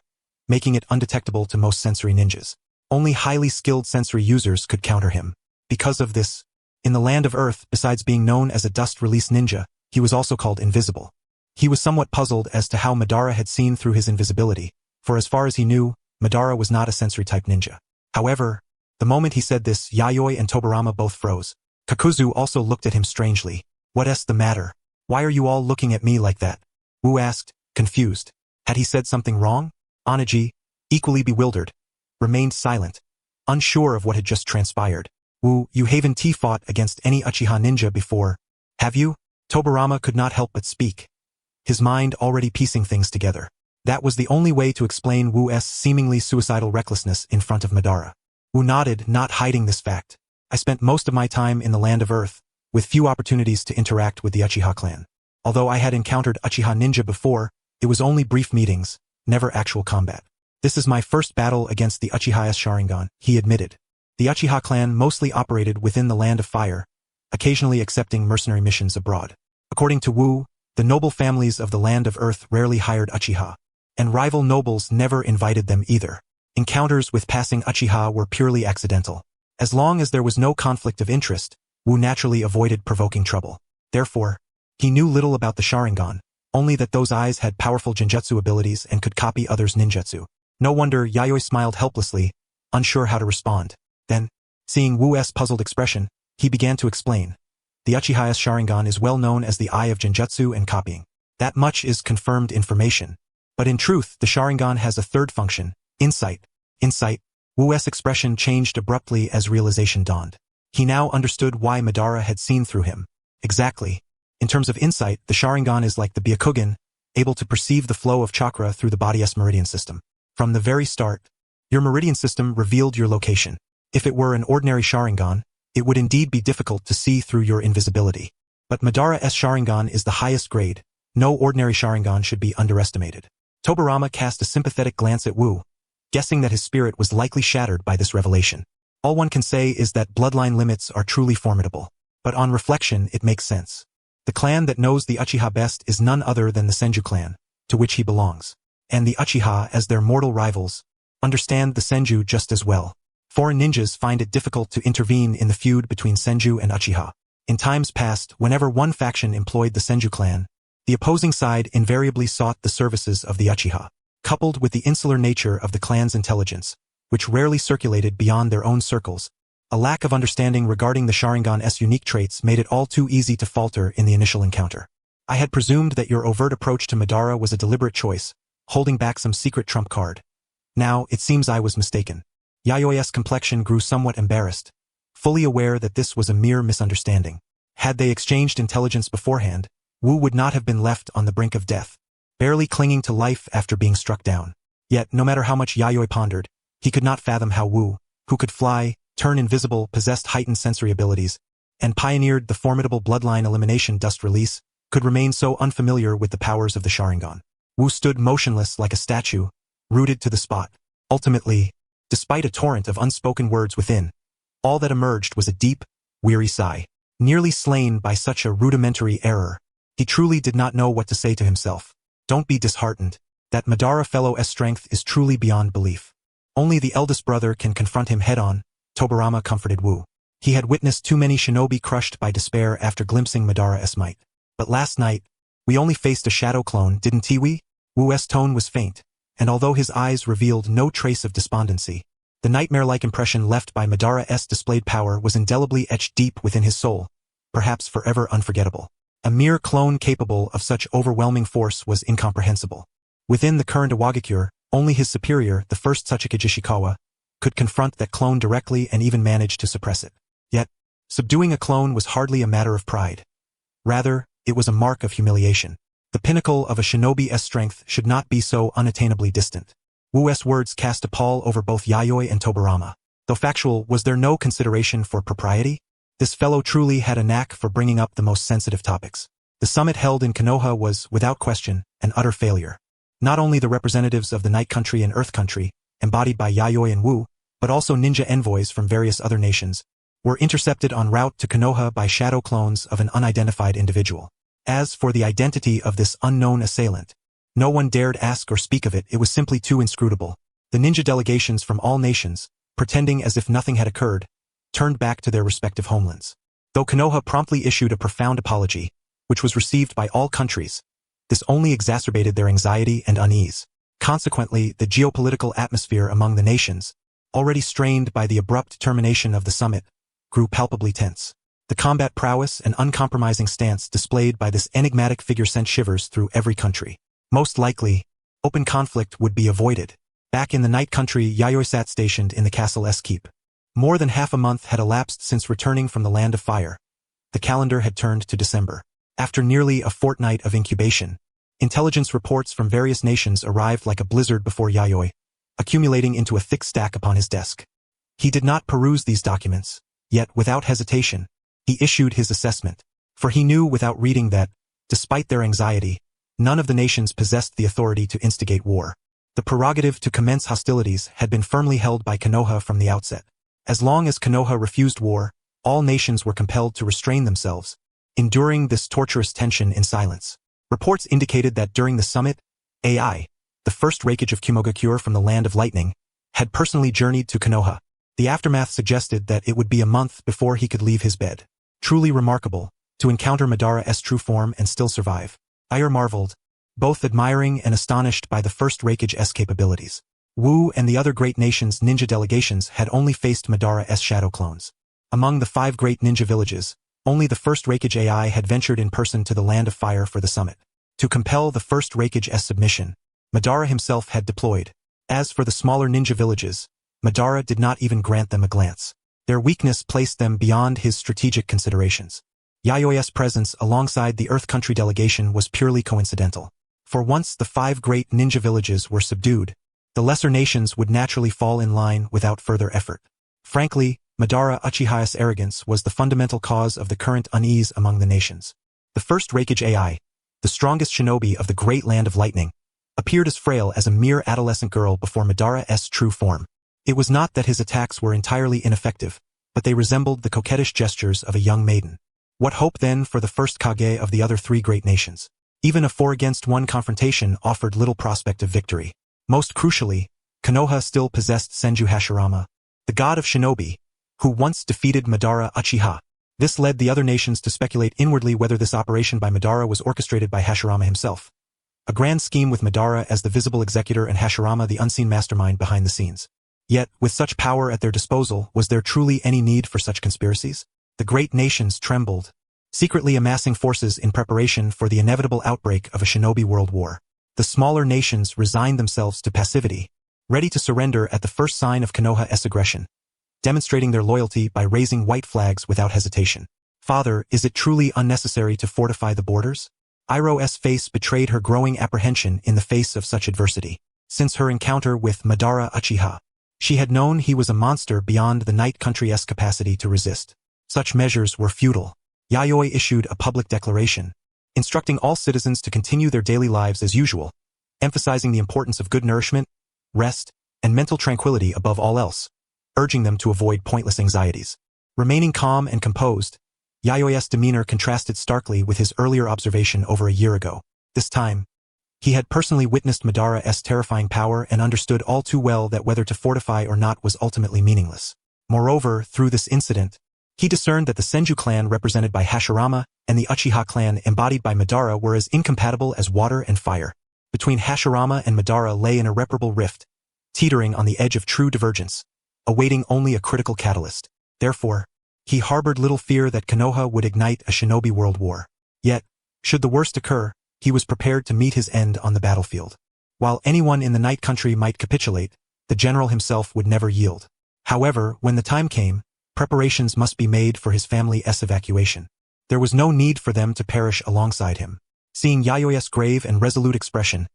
making it undetectable to most sensory ninjas. Only highly skilled sensory users could counter him. Because of this, in the land of Earth, besides being known as a dust release ninja, he was also called invisible. He was somewhat puzzled as to how Madara had seen through his invisibility, for as far as he knew, Madara was not a sensory-type ninja. However, the moment he said this, Yayoi and Tobirama both froze. Kakuzu also looked at him strangely. What's the matter? Why are you all looking at me like that? Wu asked, confused. Had he said something wrong? Onaji, equally bewildered, remained silent, unsure of what had just transpired. Wu, you haven't fought against any Uchiha ninja before, have you? Tobirama could not help but speak, his mind already piecing things together. That was the only way to explain Wu's seemingly suicidal recklessness in front of Madara. Wu nodded, not hiding this fact. I spent most of my time in the land of Earth, with few opportunities to interact with the Uchiha clan. Although I had encountered Uchiha ninja before, it was only brief meetings, never actual combat. This is my first battle against the Uchiha's Sharingan, he admitted. The Uchiha clan mostly operated within the Land of Fire, occasionally accepting mercenary missions abroad. According to Wu, the noble families of the Land of Earth rarely hired Uchiha, and rival nobles never invited them either. Encounters with passing Uchiha were purely accidental. As long as there was no conflict of interest, Wu naturally avoided provoking trouble. Therefore, he knew little about the Sharingan, only that those eyes had powerful genjutsu abilities and could copy others' ninjutsu. No wonder Yayoi smiled helplessly, unsure how to respond. Then, seeing Wu's puzzled expression, he began to explain. The Uchiha's Sharingan is well known as the eye of genjutsu and copying. That much is confirmed information. But in truth, the Sharingan has a third function, insight. Insight. Wu's expression changed abruptly as realization dawned. He now understood why Madara had seen through him. Exactly. In terms of insight, the Sharingan is like the Byakugan, able to perceive the flow of chakra through the body's meridian system. From the very start, your meridian system revealed your location. If it were an ordinary Sharingan, it would indeed be difficult to see through your invisibility. But Madara's Sharingan is the highest grade. No ordinary Sharingan should be underestimated. Tobirama cast a sympathetic glance at Wu, guessing that his spirit was likely shattered by this revelation. All one can say is that bloodline limits are truly formidable. But on reflection, it makes sense. The clan that knows the Uchiha best is none other than the Senju clan, to which he belongs. And the Uchiha, as their mortal rivals, understand the Senju just as well. Foreign ninjas find it difficult to intervene in the feud between Senju and Uchiha. In times past, whenever one faction employed the Senju clan, the opposing side invariably sought the services of the Uchiha. Coupled with the insular nature of the clan's intelligence, which rarely circulated beyond their own circles, a lack of understanding regarding the Sharingan's unique traits made it all too easy to falter in the initial encounter. I had presumed that your overt approach to Madara was a deliberate choice, holding back some secret trump card. Now, it seems I was mistaken. Yayoi's complexion grew somewhat embarrassed, fully aware that this was a mere misunderstanding. Had they exchanged intelligence beforehand, Wu would not have been left on the brink of death, barely clinging to life after being struck down. Yet, no matter how much Yayoi pondered, he could not fathom how Wu, who could fly, turn invisible, possessed heightened sensory abilities, and pioneered the formidable bloodline elimination dust release, could remain so unfamiliar with the powers of the Sharingan. Wu stood motionless like a statue, rooted to the spot. Ultimately, despite a torrent of unspoken words within, all that emerged was a deep, weary sigh. Nearly slain by such a rudimentary error, he truly did not know what to say to himself. Don't be disheartened. That Madara fellow's strength is truly beyond belief. Only the eldest brother can confront him head-on, Tobirama comforted Wu. He had witnessed too many shinobi crushed by despair after glimpsing Madara's might. But last night, we only faced a shadow clone, didn't we? Wu's tone was faint, and although his eyes revealed no trace of despondency, The nightmare-like impression left by Madara's displayed power was indelibly etched deep within his soul, perhaps forever unforgettable. A mere clone capable of such overwhelming force was incomprehensible. Within the current Iwagakure, only his superior, the first Tsuchika Jishikawa, could confront that clone directly and even manage to suppress it. Yet, subduing a clone was hardly a matter of pride. Rather, it was a mark of humiliation. The pinnacle of a shinobi's strength should not be so unattainably distant. Wu's words cast a pall over both Yayoi and Tobirama. Though factual, was there no consideration for propriety? This fellow truly had a knack for bringing up the most sensitive topics. The summit held in Konoha was, without question, an utter failure. Not only the representatives of the Night Country and Earth Country, embodied by Yayoi and Wu, but also ninja envoys from various other nations, were intercepted en route to Konoha by shadow clones of an unidentified individual. As for the identity of this unknown assailant, no one dared ask or speak of it. It was simply too inscrutable. The ninja delegations from all nations, pretending as if nothing had occurred, turned back to their respective homelands. Though Konoha promptly issued a profound apology, which was received by all countries, this only exacerbated their anxiety and unease. Consequently, the geopolitical atmosphere among the nations, already strained by the abrupt termination of the summit, grew palpably tense. The combat prowess and uncompromising stance displayed by this enigmatic figure sent shivers through every country. Most likely, open conflict would be avoided. Back in the Night Country, Yayoi sat stationed in the castle's keep. More than half a month had elapsed since returning from the Land of Fire. The calendar had turned to December. After nearly a fortnight of incubation, intelligence reports from various nations arrived like a blizzard before Yayoi, accumulating into a thick stack upon his desk. He did not peruse these documents, yet without hesitation, he issued his assessment, for he knew without reading that, despite their anxiety, none of the nations possessed the authority to instigate war. The prerogative to commence hostilities had been firmly held by Konoha from the outset. As long as Konoha refused war, all nations were compelled to restrain themselves, enduring this torturous tension in silence. Reports indicated that during the summit, AI, the first Reikage of Kumogakure from the Land of Lightning, had personally journeyed to Konoha. The aftermath suggested that it would be a month before he could leave his bed. Truly remarkable, to encounter Madara's true form and still survive. Ire marveled, both admiring and astonished by the first Reikage's capabilities. Wu and the other great nations' ninja delegations had only faced Madara's shadow clones. Among the 5 great ninja villages, only the first Reikage AI had ventured in person to the Land of Fire for the summit. To compel the first Reikage's submission, Madara himself had deployed. As for the smaller ninja villages, Madara did not even grant them a glance. Their weakness placed them beyond his strategic considerations. Yayoi's presence alongside the Earth Country delegation was purely coincidental. For once the 5 great ninja villages were subdued, the lesser nations would naturally fall in line without further effort. Frankly, Madara Uchiha's arrogance was the fundamental cause of the current unease among the nations. The first Reikage AI, the strongest shinobi of the great Land of Lightning, appeared as frail as a mere adolescent girl before Madara's true form. It was not that his attacks were entirely ineffective, but they resembled the coquettish gestures of a young maiden. What hope then for the first Kage of the other 3 great nations? Even a 4-against-1 confrontation offered little prospect of victory. Most crucially, Konoha still possessed Senju Hashirama, the god of shinobi, who once defeated Madara Uchiha. This led the other nations to speculate inwardly whether this operation by Madara was orchestrated by Hashirama himself. A grand scheme with Madara as the visible executor and Hashirama the unseen mastermind behind the scenes. Yet, with such power at their disposal, was there truly any need for such conspiracies? The great nations trembled, secretly amassing forces in preparation for the inevitable outbreak of a shinobi world war. The smaller nations resigned themselves to passivity, ready to surrender at the first sign of Konoha's aggression, demonstrating their loyalty by raising white flags without hesitation. Father, is it truly unnecessary to fortify the borders? Iroh's face betrayed her growing apprehension in the face of such adversity. Since her encounter with Madara Uchiha, she had known he was a monster beyond the Night Country's capacity to resist. Such measures were futile. Yayoi issued a public declaration, instructing all citizens to continue their daily lives as usual, emphasizing the importance of good nourishment, rest, and mental tranquility above all else, urging them to avoid pointless anxieties. Remaining calm and composed, Yayoi's demeanor contrasted starkly with his earlier observation over a year ago. This time, he had personally witnessed Madara's terrifying power and understood all too well that whether to fortify or not was ultimately meaningless. Moreover, through this incident, he discerned that the Senju clan represented by Hashirama and the Uchiha clan embodied by Madara were as incompatible as water and fire. Between Hashirama and Madara lay an irreparable rift, teetering on the edge of true divergence. awaiting only a critical catalyst. Therefore, he harbored little fear that Konoha would ignite a shinobi world war. Yet, should the worst occur, he was prepared to meet his end on the battlefield. While anyone in the Night Country might capitulate, the general himself would never yield. However, when the time came, preparations must be made for his family's evacuation. There was no need for them to perish alongside him. Seeing Yayoi's grave and resolute expression,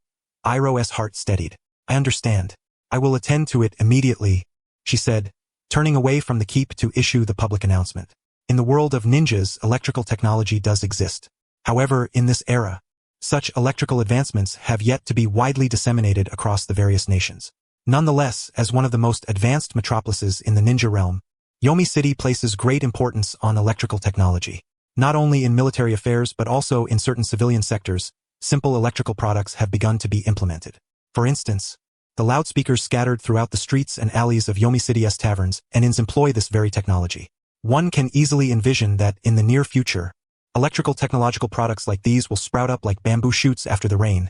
Iroh's heart steadied. I understand. I will attend to it immediately, she said, turning away from the keep to issue the public announcement. In the world of ninjas, electrical technology does exist. However, in this era, such electrical advancements have yet to be widely disseminated across the various nations. Nonetheless, as one of the most advanced metropolises in the ninja realm, Yomi City places great importance on electrical technology. Not only in military affairs but also in certain civilian sectors, simple electrical products have begun to be implemented. For instance, the loudspeakers scattered throughout the streets and alleys of Yomi City's taverns and inns employ this very technology. One can easily envision that, in the near future, electrical technological products like these will sprout up like bamboo shoots after the rain,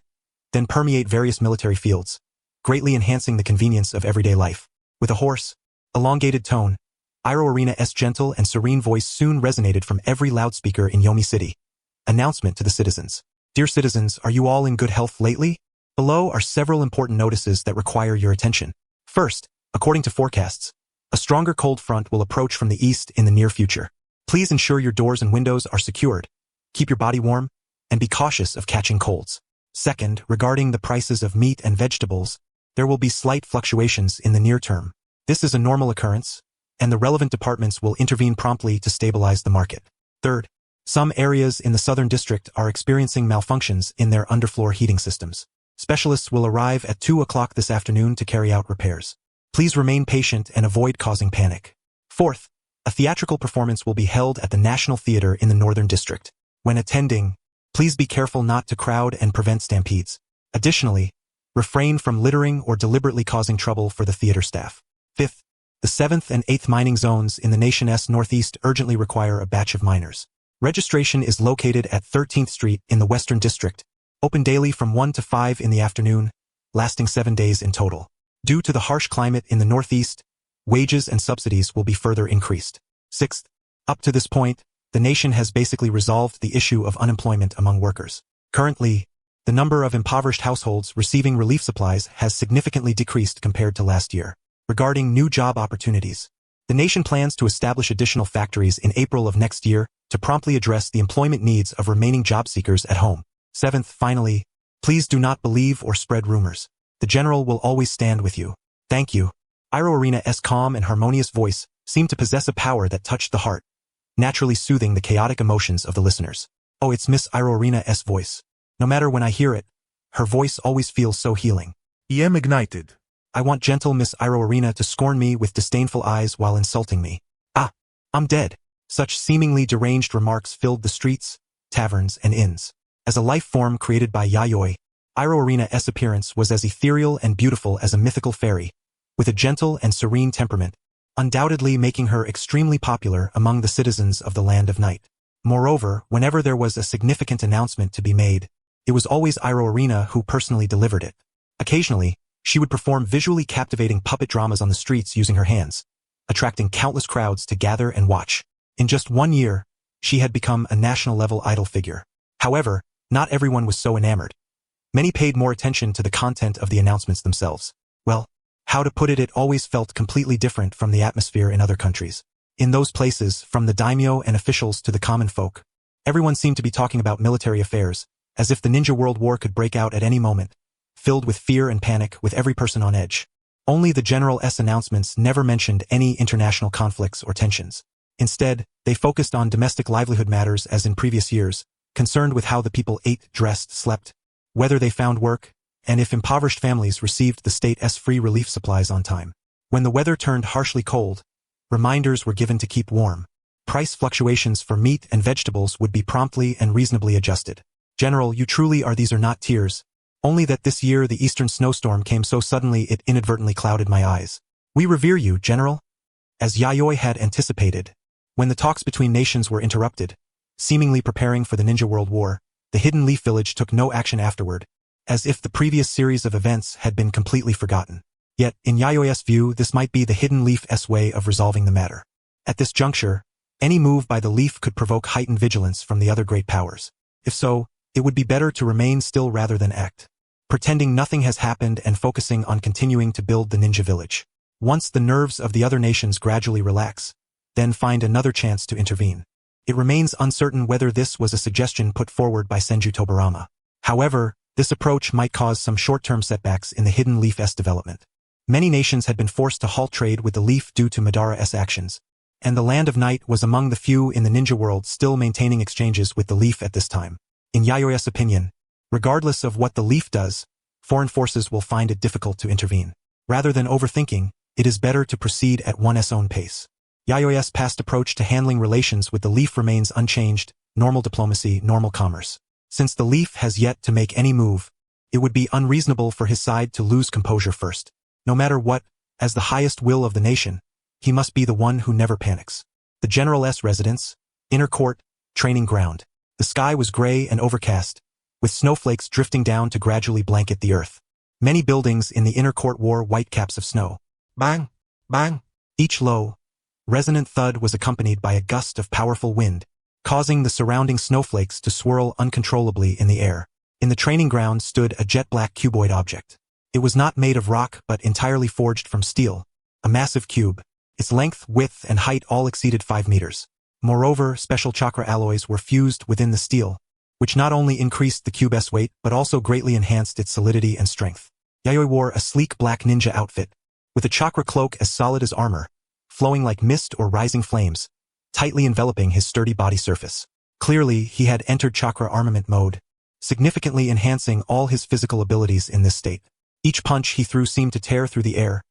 then permeate various military fields, greatly enhancing the convenience of everyday life. With a hoarse, elongated tone, Iroh's gentle and serene voice soon resonated from every loudspeaker in Yomi City. Announcement to the citizens. Dear citizens, are you all in good health lately? Below are several important notices that require your attention. First, according to forecasts, a stronger cold front will approach from the east in the near future. Please ensure your doors and windows are secured, keep your body warm, and be cautious of catching colds. Second, regarding the prices of meat and vegetables, there will be slight fluctuations in the near term. This is a normal occurrence, and the relevant departments will intervene promptly to stabilize the market. Third, some areas in the southern district are experiencing malfunctions in their underfloor heating systems. Specialists will arrive at 2 o'clock this afternoon to carry out repairs. Please remain patient and avoid causing panic. Fourth, a theatrical performance will be held at the National Theater in the Northern District. When attending, please be careful not to crowd and prevent stampedes. Additionally, refrain from littering or deliberately causing trouble for the theater staff. Fifth, the 7th and 8th mining zones in the nation's northeast urgently require a batch of miners. Registration is located at 13th Street in the Western District, open daily from 1 to 5 in the afternoon, lasting 7 days in total. Due to the harsh climate in the northeast, wages and subsidies will be further increased. Sixth, up to this point, the nation has basically resolved the issue of unemployment among workers. Currently, the number of impoverished households receiving relief supplies has significantly decreased compared to last year. Regarding new job opportunities, the nation plans to establish additional factories in April of next year to promptly address the employment needs of remaining job seekers at home. Seventh, finally, please do not believe or spread rumors. The general will always stand with you. Thank you. Iroh's calm and harmonious voice seemed to possess a power that touched the heart, naturally soothing the chaotic emotions of the listeners. Oh, it's Miss Iroh's voice. No matter when I hear it, her voice always feels so healing. I am ignited. I want gentle Miss Iroh to scorn me with disdainful eyes while insulting me. Ah, I'm dead. Such seemingly deranged remarks filled the streets, taverns, and inns. As a life form created by Yayoi, Iroh's appearance was as ethereal and beautiful as a mythical fairy, with a gentle and serene temperament, undoubtedly making her extremely popular among the citizens of the Land of Night. Moreover, whenever there was a significant announcement to be made, it was always Iroh who personally delivered it. Occasionally, she would perform visually captivating puppet dramas on the streets using her hands, attracting countless crowds to gather and watch. In just 1 year, she had become a national-level idol figure. However, not everyone was so enamored. Many paid more attention to the content of the announcements themselves. Well, how to put it, it always felt completely different from the atmosphere in other countries. In those places, from the daimyo and officials to the common folk, everyone seemed to be talking about military affairs, as if the ninja world war could break out at any moment, filled with fear and panic, with every person on edge. Only the general's announcements never mentioned any international conflicts or tensions. Instead, they focused on domestic livelihood matters as in previous years, concerned with how the people ate, dressed, slept, whether they found work, and if impoverished families received the state's free relief supplies on time. When the weather turned harshly cold, reminders were given to keep warm. Price fluctuations for meat and vegetables would be promptly and reasonably adjusted. General, you truly are, these are not tears. Only that this year the eastern snowstorm came so suddenly it inadvertently clouded my eyes. We revere you, General. As Yayoi had anticipated, when the talks between nations were interrupted, seemingly preparing for the Ninja World War, the Hidden Leaf Village took no action afterward, as if the previous series of events had been completely forgotten. Yet, in Yayoi's view, this might be the Hidden Leaf's way of resolving the matter. At this juncture, any move by the leaf could provoke heightened vigilance from the other great powers. If so, it would be better to remain still rather than act, pretending nothing has happened and focusing on continuing to build the ninja village. Once the nerves of the other nations gradually relax, then find another chance to intervene. It remains uncertain whether this was a suggestion put forward by Senju Tobirama. However, this approach might cause some short-term setbacks in the Hidden Leaf's development. Many nations had been forced to halt trade with the leaf due to Madara's actions, and the Land of Night was among the few in the ninja world still maintaining exchanges with the leaf at this time. In Yayoi's opinion, regardless of what the leaf does, foreign forces will find it difficult to intervene. Rather than overthinking, it is better to proceed at one's own pace. Yayoi's past approach to handling relations with the leaf remains unchanged: normal diplomacy, normal commerce. Since the leaf has yet to make any move, it would be unreasonable for his side to lose composure first. No matter what, as the highest will of the nation, he must be the one who never panics. The general's residence, inner court, training ground. The sky was gray and overcast, with snowflakes drifting down to gradually blanket the earth. Many buildings in the inner court wore white caps of snow. Bang! Bang! Each low, resonant thud was accompanied by a gust of powerful wind, causing the surrounding snowflakes to swirl uncontrollably in the air. In the training ground stood a jet-black cuboid object. It was not made of rock but entirely forged from steel, a massive cube. Its length, width, and height all exceeded 5 meters. Moreover, special chakra alloys were fused within the steel, which not only increased the cube's weight but also greatly enhanced its solidity and strength. Yayoi wore a sleek black ninja outfit, with a chakra cloak as solid as armor, flowing like mist or rising flames, tightly enveloping his sturdy body surface. Clearly, he had entered chakra armament mode, significantly enhancing all his physical abilities in this state. Each punch he threw seemed to tear through the air,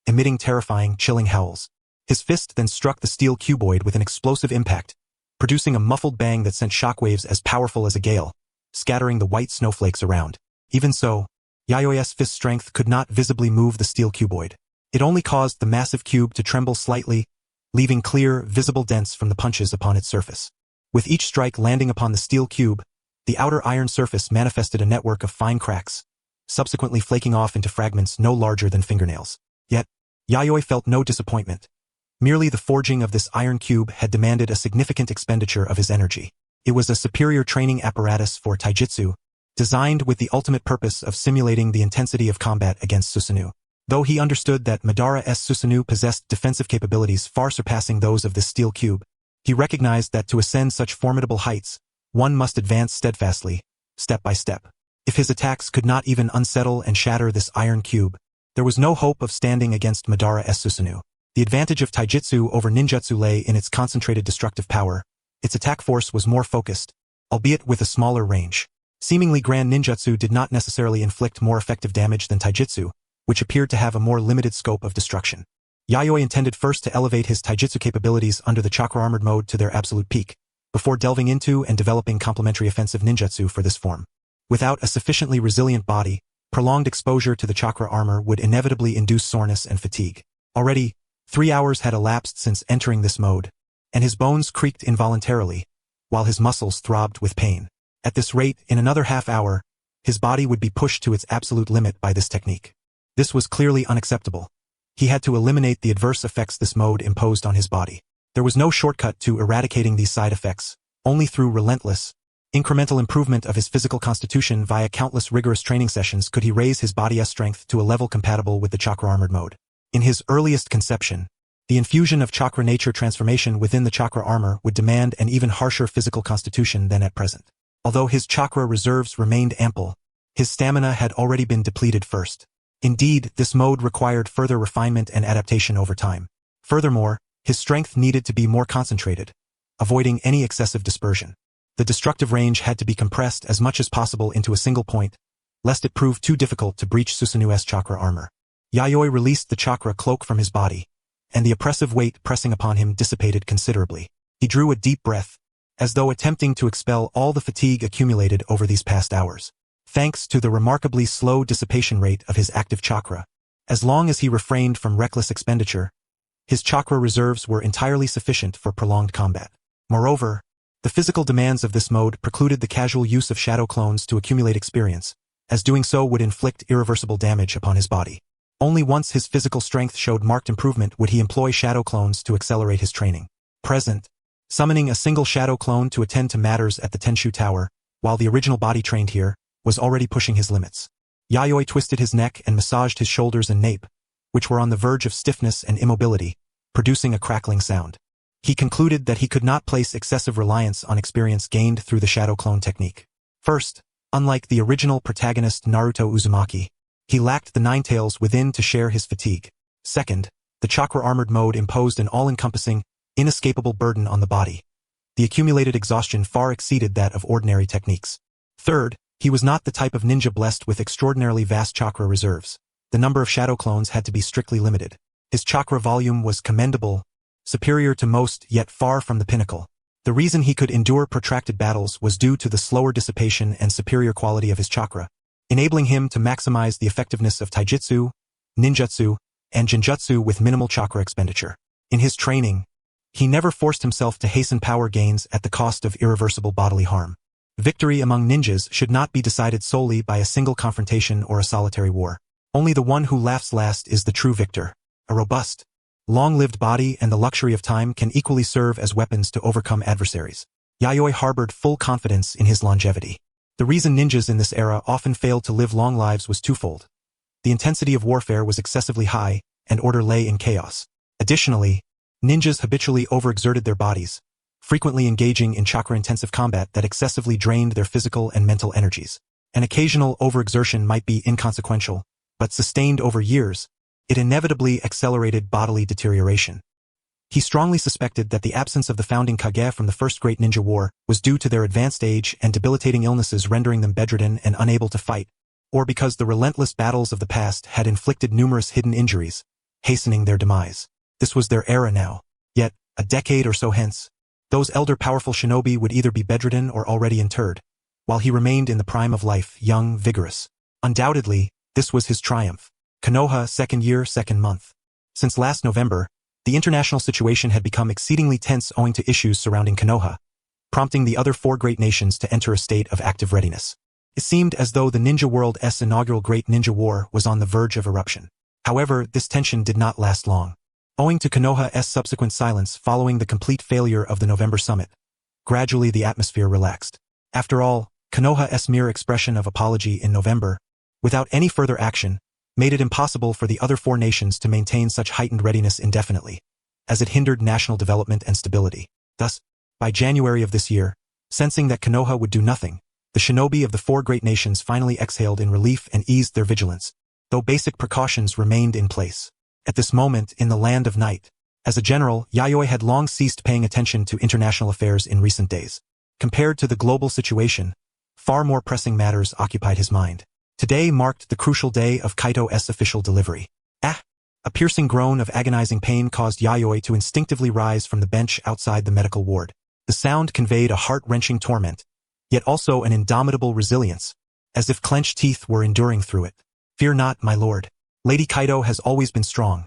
emitting terrifying, chilling howls. His fist then struck the steel cuboid with an explosive impact, producing a muffled bang that sent shockwaves as powerful as a gale, scattering the white snowflakes around. Even so, Yayoi's fist strength could not visibly move the steel cuboid. It only caused the massive cube to tremble slightly, leaving clear, visible dents from the punches upon its surface. With each strike landing upon the steel cube, the outer iron surface manifested a network of fine cracks, subsequently flaking off into fragments no larger than fingernails. Yet, Yayoi felt no disappointment. Merely the forging of this iron cube had demanded a significant expenditure of his energy. It was a superior training apparatus for taijutsu, designed with the ultimate purpose of simulating the intensity of combat against Susanoo. Though he understood that Madara's Susanoo possessed defensive capabilities far surpassing those of this steel cube, he recognized that to ascend such formidable heights, one must advance steadfastly, step by step. If his attacks could not even unsettle and shatter this iron cube, there was no hope of standing against Madara's Susanoo. The advantage of taijutsu over ninjutsu lay in its concentrated destructive power. Its attack force was more focused, albeit with a smaller range. Seemingly grand ninjutsu did not necessarily inflict more effective damage than taijutsu, which appeared to have a more limited scope of destruction. Yayoi intended first to elevate his taijutsu capabilities under the chakra-armored mode to their absolute peak, before delving into and developing complementary offensive ninjutsu for this form. Without a sufficiently resilient body, prolonged exposure to the chakra armor would inevitably induce soreness and fatigue. Already, 3 hours had elapsed since entering this mode, and his bones creaked involuntarily, while his muscles throbbed with pain. At this rate, in another half hour, his body would be pushed to its absolute limit by this technique. This was clearly unacceptable. He had to eliminate the adverse effects this mode imposed on his body. There was no shortcut to eradicating these side effects, only through relentless, incremental improvement of his physical constitution via countless rigorous training sessions could he raise his body's strength to a level compatible with the chakra-armored mode. In his earliest conception, the infusion of chakra nature transformation within the chakra armor would demand an even harsher physical constitution than at present. Although his chakra reserves remained ample, his stamina had already been depleted first. Indeed, this mode required further refinement and adaptation over time. Furthermore, his strength needed to be more concentrated, avoiding any excessive dispersion. The destructive range had to be compressed as much as possible into a single point, lest it prove too difficult to breach Susanoo's chakra armor. Yayoi released the chakra cloak from his body, and the oppressive weight pressing upon him dissipated considerably. He drew a deep breath, as though attempting to expel all the fatigue accumulated over these past hours. Thanks to the remarkably slow dissipation rate of his active chakra, as long as he refrained from reckless expenditure, his chakra reserves were entirely sufficient for prolonged combat. Moreover, the physical demands of this mode precluded the casual use of shadow clones to accumulate experience, as doing so would inflict irreversible damage upon his body. Only once his physical strength showed marked improvement would he employ shadow clones to accelerate his training. Present, summoning a single shadow clone to attend to matters at the Tenshu Tower, while the original body trained here, was already pushing his limits. Yayoi twisted his neck and massaged his shoulders and nape, which were on the verge of stiffness and immobility, producing a crackling sound. He concluded that he could not place excessive reliance on experience gained through the shadow clone technique. First, unlike the original protagonist Naruto Uzumaki, he lacked the nine tails within to share his fatigue. Second, the chakra-armored mode imposed an all-encompassing, inescapable burden on the body. The accumulated exhaustion far exceeded that of ordinary techniques. Third, he was not the type of ninja blessed with extraordinarily vast chakra reserves. The number of shadow clones had to be strictly limited. His chakra volume was commendable, superior to most, yet far from the pinnacle. The reason he could endure protracted battles was due to the slower dissipation and superior quality of his chakra, enabling him to maximize the effectiveness of taijutsu, ninjutsu, and genjutsu with minimal chakra expenditure. In his training, he never forced himself to hasten power gains at the cost of irreversible bodily harm. Victory among ninjas should not be decided solely by a single confrontation or a solitary war. Only the one who laughs last is the true victor. A robust, long-lived body and the luxury of time can equally serve as weapons to overcome adversaries. Yayoi harbored full confidence in his longevity. The reason ninjas in this era often failed to live long lives was twofold. The intensity of warfare was excessively high, and order lay in chaos. Additionally, ninjas habitually overexerted their bodies, frequently engaging in chakra-intensive combat that excessively drained their physical and mental energies. An occasional overexertion might be inconsequential, but sustained over years, it inevitably accelerated bodily deterioration. He strongly suspected that the absence of the founding Kage from the First Great Ninja War was due to their advanced age and debilitating illnesses rendering them bedridden and unable to fight, or because the relentless battles of the past had inflicted numerous hidden injuries, hastening their demise. This was their era now. Yet, a decade or so hence, those elder powerful shinobi would either be bedridden or already interred, while he remained in the prime of life, young, vigorous. Undoubtedly, this was his triumph. Konoha, second year, second month. Since last November, the international situation had become exceedingly tense owing to issues surrounding Konoha, prompting the other four great nations to enter a state of active readiness. It seemed as though the Ninja World's inaugural Great Ninja War was on the verge of eruption. However, this tension did not last long. Owing to Konoha's subsequent silence following the complete failure of the November summit, gradually the atmosphere relaxed. After all, Konoha's mere expression of apology in November, without any further action, made it impossible for the other four nations to maintain such heightened readiness indefinitely, as it hindered national development and stability. Thus, by January of this year, sensing that Konoha would do nothing, the shinobi of the four great nations finally exhaled in relief and eased their vigilance, though basic precautions remained in place. At this moment, in the land of night, as a general, Yayoi had long ceased paying attention to international affairs in recent days. Compared to the global situation, far more pressing matters occupied his mind. Today marked the crucial day of Kaito's official delivery. A piercing groan of agonizing pain caused Yayoi to instinctively rise from the bench outside the medical ward. The sound conveyed a heart-wrenching torment, yet also an indomitable resilience, as if clenched teeth were enduring through it. Fear not, my lord. Lady Kaito has always been strong.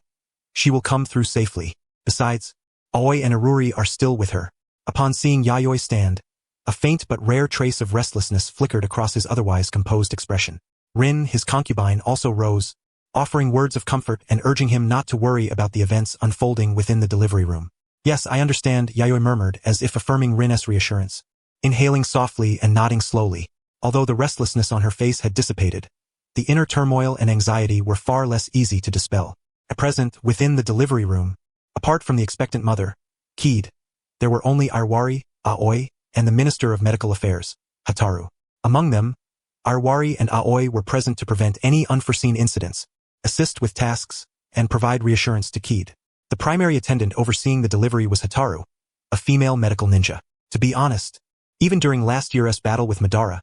She will come through safely. Besides, Aoi and Iruri are still with her. Upon seeing Yayoi stand, a faint but rare trace of restlessness flickered across his otherwise composed expression. Rin, his concubine, also rose, offering words of comfort and urging him not to worry about the events unfolding within the delivery room. Yes, I understand, Yayoi murmured as if affirming Rin's reassurance, inhaling softly and nodding slowly. Although the restlessness on her face had dissipated, the inner turmoil and anxiety were far less easy to dispel. At present, within the delivery room, apart from the expectant mother, Kid, there were only Iruri, Aoi, and the Minister of Medical Affairs, Hataru. Among them, Iruri and Aoi were present to prevent any unforeseen incidents, assist with tasks, and provide reassurance to Kid. The primary attendant overseeing the delivery was Hataru, a female medical ninja. To be honest, even during last year's battle with Madara,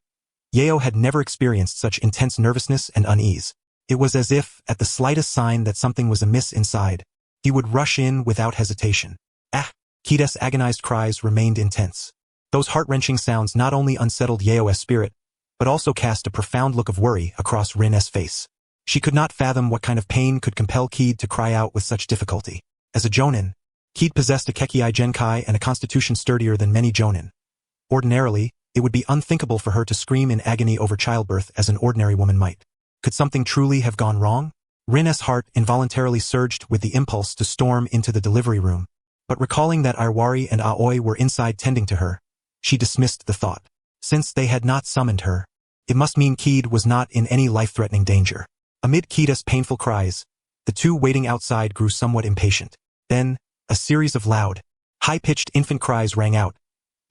Yeo had never experienced such intense nervousness and unease. It was as if, at the slightest sign that something was amiss inside, he would rush in without hesitation. Kid's agonized cries remained intense. Those heart-wrenching sounds not only unsettled Yeo's spirit, but also cast a profound look of worry across Rin's face. She could not fathom what kind of pain could compel Kid to cry out with such difficulty. As a jonin, Kid possessed a Kekkei Genkai and a constitution sturdier than many jonin. Ordinarily, it would be unthinkable for her to scream in agony over childbirth as an ordinary woman might. Could something truly have gone wrong? Rin's heart involuntarily surged with the impulse to storm into the delivery room, but recalling that Iruri and Aoi were inside tending to her, she dismissed the thought. Since they had not summoned her, it must mean Kid was not in any life-threatening danger. Amid Kid's painful cries, the two waiting outside grew somewhat impatient. Then, a series of loud, high-pitched infant cries rang out,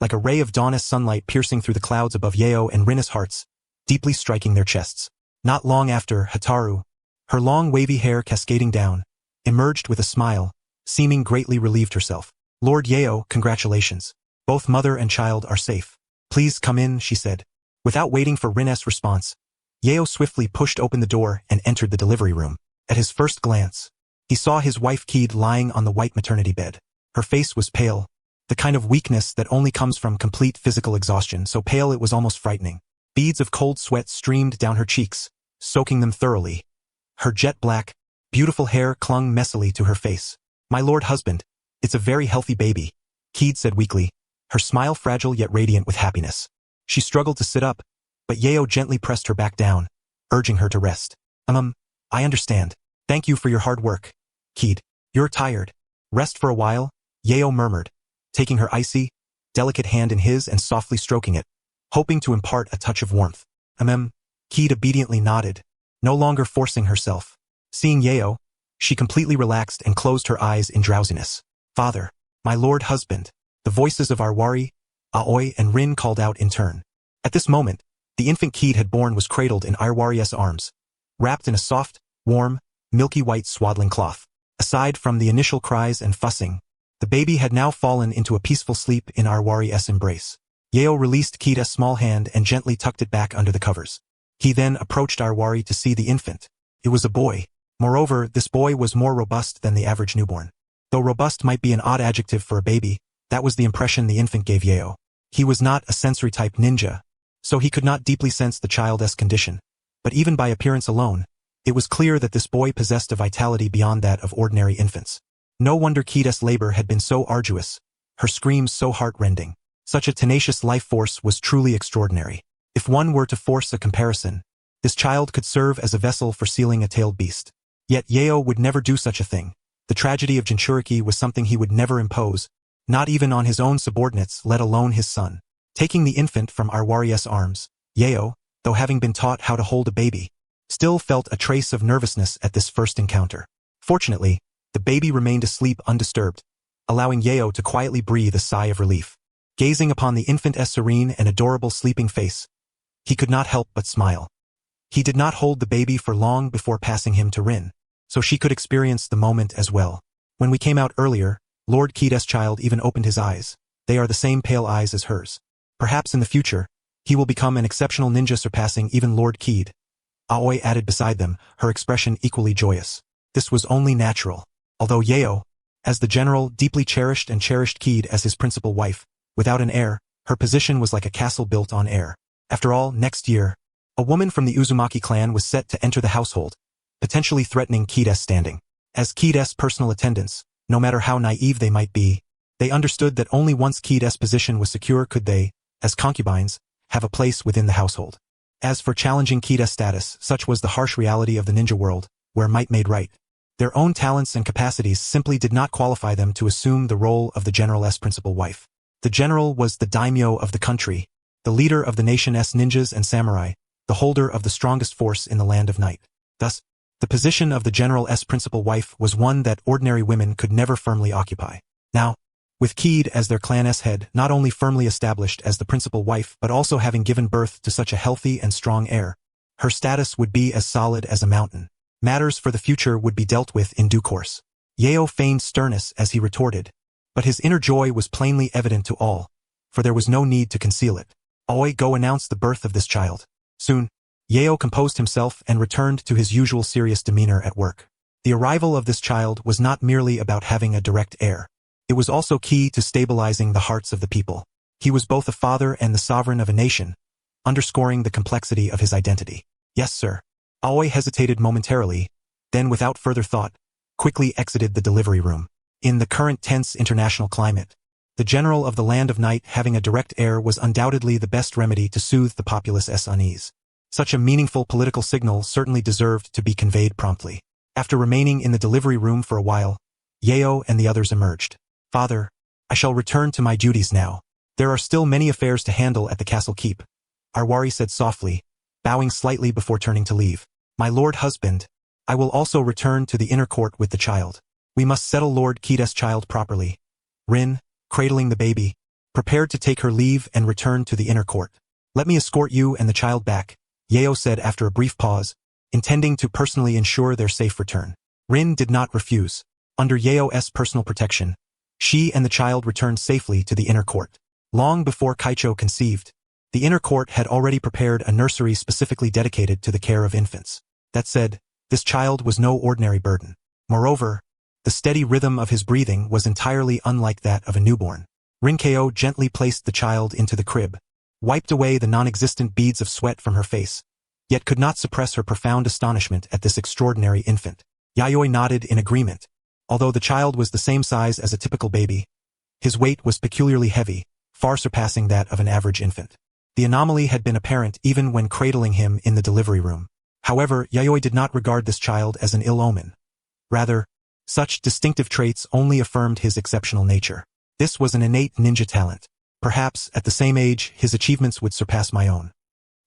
like a ray of dawn-esque sunlight piercing through the clouds above Yayoi and Rin's hearts, deeply striking their chests. Not long after, Hataru, her long wavy hair cascading down, emerged with a smile, seeming greatly relieved herself. Lord Yayoi, congratulations. Both mother and child are safe. Please come in, she said. Without waiting for Rin's response, Yayoi swiftly pushed open the door and entered the delivery room. At his first glance, he saw his wife Kid lying on the white maternity bed. Her face was pale, the kind of weakness that only comes from complete physical exhaustion, so pale it was almost frightening. Beads of cold sweat streamed down her cheeks, soaking them thoroughly. Her jet-black, beautiful hair clung messily to her face. My lord husband, it's a very healthy baby, Kid said weakly, her smile fragile yet radiant with happiness. She struggled to sit up, but Yayoi gently pressed her back down, urging her to rest. I understand. Thank you for your hard work, Kid. You're tired. Rest for a while, Yayoi murmured, taking her icy, delicate hand in his and softly stroking it, hoping to impart a touch of warmth. Kid obediently nodded, no longer forcing herself. Seeing Yayoi, she completely relaxed and closed her eyes in drowsiness. Father, my lord husband, the voices of Iruri, Aoi and Rin called out in turn. At this moment, the infant Kid had born was cradled in Iruri's arms, wrapped in a soft, warm, milky white swaddling cloth. Aside from the initial cries and fussing, the baby had now fallen into a peaceful sleep in Iruri's embrace. Yayoi released Kid's small hand and gently tucked it back under the covers. He then approached Iruri to see the infant. It was a boy. Moreover, this boy was more robust than the average newborn. Though robust might be an odd adjective for a baby, that was the impression the infant gave Yayoi. He was not a sensory-type ninja, so he could not deeply sense the child's condition, but even by appearance alone, it was clear that this boy possessed a vitality beyond that of ordinary infants. No wonder Kid's labor had been so arduous, her screams so heart-rending. Such a tenacious life force was truly extraordinary. If one were to force a comparison, this child could serve as a vessel for sealing a tailed beast. Yet Yayoi would never do such a thing. The tragedy of Jinchuriki was something he would never impose, not even on his own subordinates, let alone his son. Taking the infant from Iruri's arms, Yayoi, though having been taught how to hold a baby, still felt a trace of nervousness at this first encounter. Fortunately, the baby remained asleep undisturbed, allowing Yayoi to quietly breathe a sigh of relief. Gazing upon the infant's serene and adorable sleeping face, he could not help but smile. He did not hold the baby for long before passing him to Rin, so she could experience the moment as well. When we came out earlier, Lord Kid's child even opened his eyes. They are the same pale eyes as hers. Perhaps in the future, he will become an exceptional ninja surpassing even Lord Kid. Aoi added beside them, her expression equally joyous. This was only natural. Although Yayoi, as the general, deeply cherished Kid as his principal wife, without an heir, her position was like a castle built on air. After all, next year, a woman from the Uzumaki clan was set to enter the household, potentially threatening Kid's standing. As Kid's personal attendants, no matter how naive they might be, they understood that only once Kid's position was secure could they, as concubines, have a place within the household. As for challenging Kid's status, such was the harsh reality of the ninja world, where might made right. Their own talents and capacities simply did not qualify them to assume the role of the general's principal wife. The general was the daimyo of the country, the leader of the nation's ninjas and samurai, the holder of the strongest force in the land of night. Thus, the position of the general's principal wife was one that ordinary women could never firmly occupy. Now, with Kid as their clan's head, not only firmly established as the principal wife but also having given birth to such a healthy and strong heir, her status would be as solid as a mountain. Matters for the future would be dealt with in due course. Yayoi feigned sternness as he retorted, but his inner joy was plainly evident to all, for there was no need to conceal it. Aoi go announced the birth of this child. Soon, Yayoi composed himself and returned to his usual serious demeanor at work. The arrival of this child was not merely about having a direct heir. It was also key to stabilizing the hearts of the people. He was both a father and the sovereign of a nation, underscoring the complexity of his identity. Yes, sir. Aoi hesitated momentarily, then without further thought, quickly exited the delivery room. In the current tense international climate, the general of the land of night having a direct heir was undoubtedly the best remedy to soothe the populace's unease. Such a meaningful political signal certainly deserved to be conveyed promptly. After remaining in the delivery room for a while, Yayoi and the others emerged. Father, I shall return to my duties now. There are still many affairs to handle at the castle keep, Iruri said softly, bowing slightly before turning to leave. My lord husband, I will also return to the inner court with the child. We must settle Lord Kida's child properly. Rin, cradling the baby, prepared to take her leave and return to the inner court. Let me escort you and the child back, Yayoi said after a brief pause, intending to personally ensure their safe return. Rin did not refuse. Under Yayoi's personal protection, she and the child returned safely to the inner court. Long before Kaicho conceived, the inner court had already prepared a nursery specifically dedicated to the care of infants. That said, this child was no ordinary burden. Moreover, the steady rhythm of his breathing was entirely unlike that of a newborn. Rinkeo gently placed the child into the crib, wiped away the non-existent beads of sweat from her face, yet could not suppress her profound astonishment at this extraordinary infant. Yayoi nodded in agreement. Although the child was the same size as a typical baby, his weight was peculiarly heavy, far surpassing that of an average infant. The anomaly had been apparent even when cradling him in the delivery room. However, Yayoi did not regard this child as an ill omen. Rather, such distinctive traits only affirmed his exceptional nature. This was an innate ninja talent. Perhaps, at the same age, his achievements would surpass my own.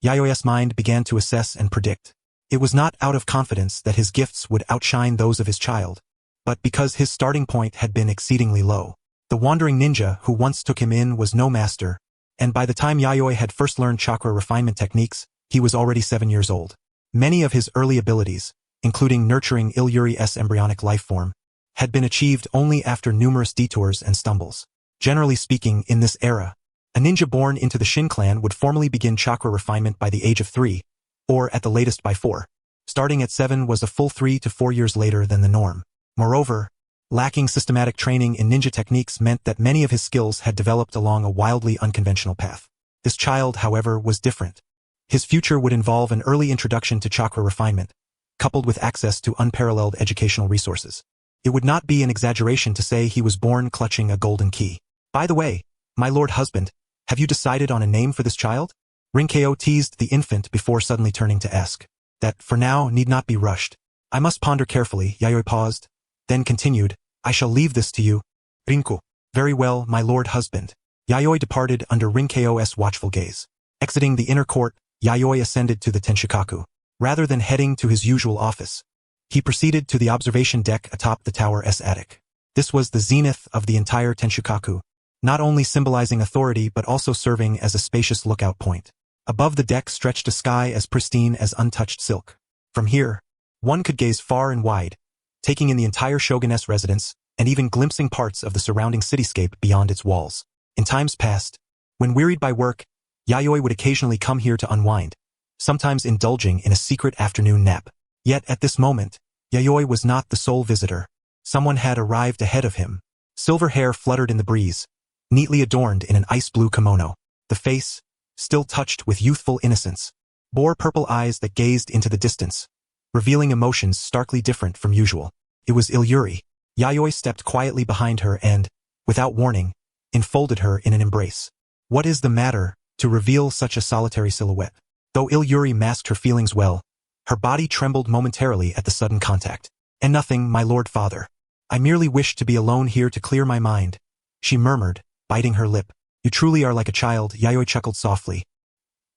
Yayoi's mind began to assess and predict. It was not out of confidence that his gifts would outshine those of his child, but because his starting point had been exceedingly low. The wandering ninja who once took him in was no master, and by the time Yayoi had first learned chakra refinement techniques, he was already 7 years old. Many of his early abilities, including nurturing Iruri's embryonic life form, had been achieved only after numerous detours and stumbles. Generally speaking, in this era, a ninja born into the Shin clan would formally begin chakra refinement by the age of 3, or at the latest by 4. Starting at 7 was a full 3 to 4 years later than the norm. Moreover, lacking systematic training in ninja techniques meant that many of his skills had developed along a wildly unconventional path. This child, however, was different. His future would involve an early introduction to chakra refinement, coupled with access to unparalleled educational resources. It would not be an exaggeration to say he was born clutching a golden key. By the way, my lord husband, have you decided on a name for this child? Rinkeo teased the infant before suddenly turning to ask. That, for now, need not be rushed. I must ponder carefully, Yayoi paused, then continued, I shall leave this to you. Rinku. Very well, my lord husband. Yayoi departed under Rinkeo's watchful gaze. Exiting the inner court, Yayoi ascended to the Tenshikaku. Rather than heading to his usual office, he proceeded to the observation deck atop the tower's attic. This was the zenith of the entire Tenshikaku, not only symbolizing authority but also serving as a spacious lookout point. Above the deck stretched a sky as pristine as untouched silk. From here, one could gaze far and wide, taking in the entire shoguness residence and even glimpsing parts of the surrounding cityscape beyond its walls. In times past, when wearied by work, Yayoi would occasionally come here to unwind, sometimes indulging in a secret afternoon nap. Yet at this moment, Yayoi was not the sole visitor. Someone had arrived ahead of him. Silver hair fluttered in the breeze, neatly adorned in an ice-blue kimono. The face, still touched with youthful innocence, bore purple eyes that gazed into the distance, revealing emotions starkly different from usual. It was Iruri. Yayoi stepped quietly behind her and, without warning, enfolded her in an embrace. What is the matter, to reveal such a solitary silhouette? Though Iruri masked her feelings well, her body trembled momentarily at the sudden contact. And nothing, my lord father. I merely wished to be alone here to clear my mind, she murmured, biting her lip. You truly are like a child, Yayoi chuckled softly.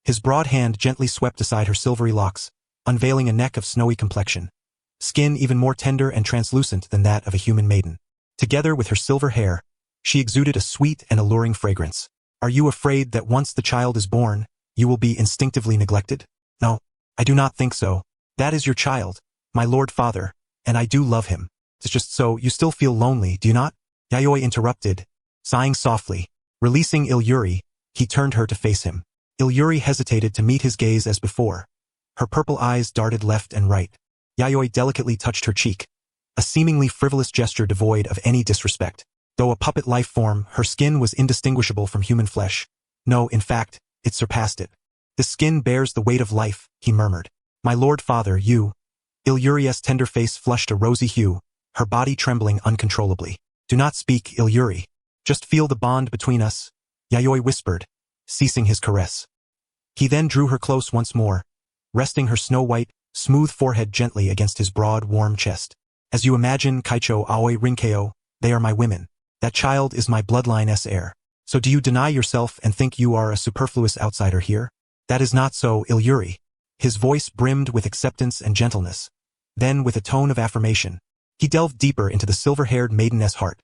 His broad hand gently swept aside her silvery locks, unveiling a neck of snowy complexion, skin even more tender and translucent than that of a human maiden. Together with her silver hair, she exuded a sweet and alluring fragrance. Are you afraid that once the child is born, you will be instinctively neglected? No, I do not think so. That is your child, my lord father, and I do love him. It's just so you still feel lonely, do you not? Yayoi interrupted, sighing softly. Releasing Iruri, he turned her to face him. Iruri hesitated to meet his gaze as before. Her purple eyes darted left and right. Yayoi delicately touched her cheek, a seemingly frivolous gesture devoid of any disrespect. Though a puppet life form, her skin was indistinguishable from human flesh. No, in fact, it surpassed it. The skin bears the weight of life, he murmured. My lord father, you. Iruri's tender face flushed a rosy hue, her body trembling uncontrollably. Do not speak, Iruri. Just feel the bond between us, Yayoi whispered, ceasing his caress. He then drew her close once more, resting her snow-white, smooth forehead gently against his broad, warm chest. As you imagine, Kaicho Aoi Rinkeo, they are my women. That child is my bloodline's heir. So do you deny yourself and think you are a superfluous outsider here? That is not so, Iruri. His voice brimmed with acceptance and gentleness. Then, with a tone of affirmation, he delved deeper into the silver-haired maiden's heart.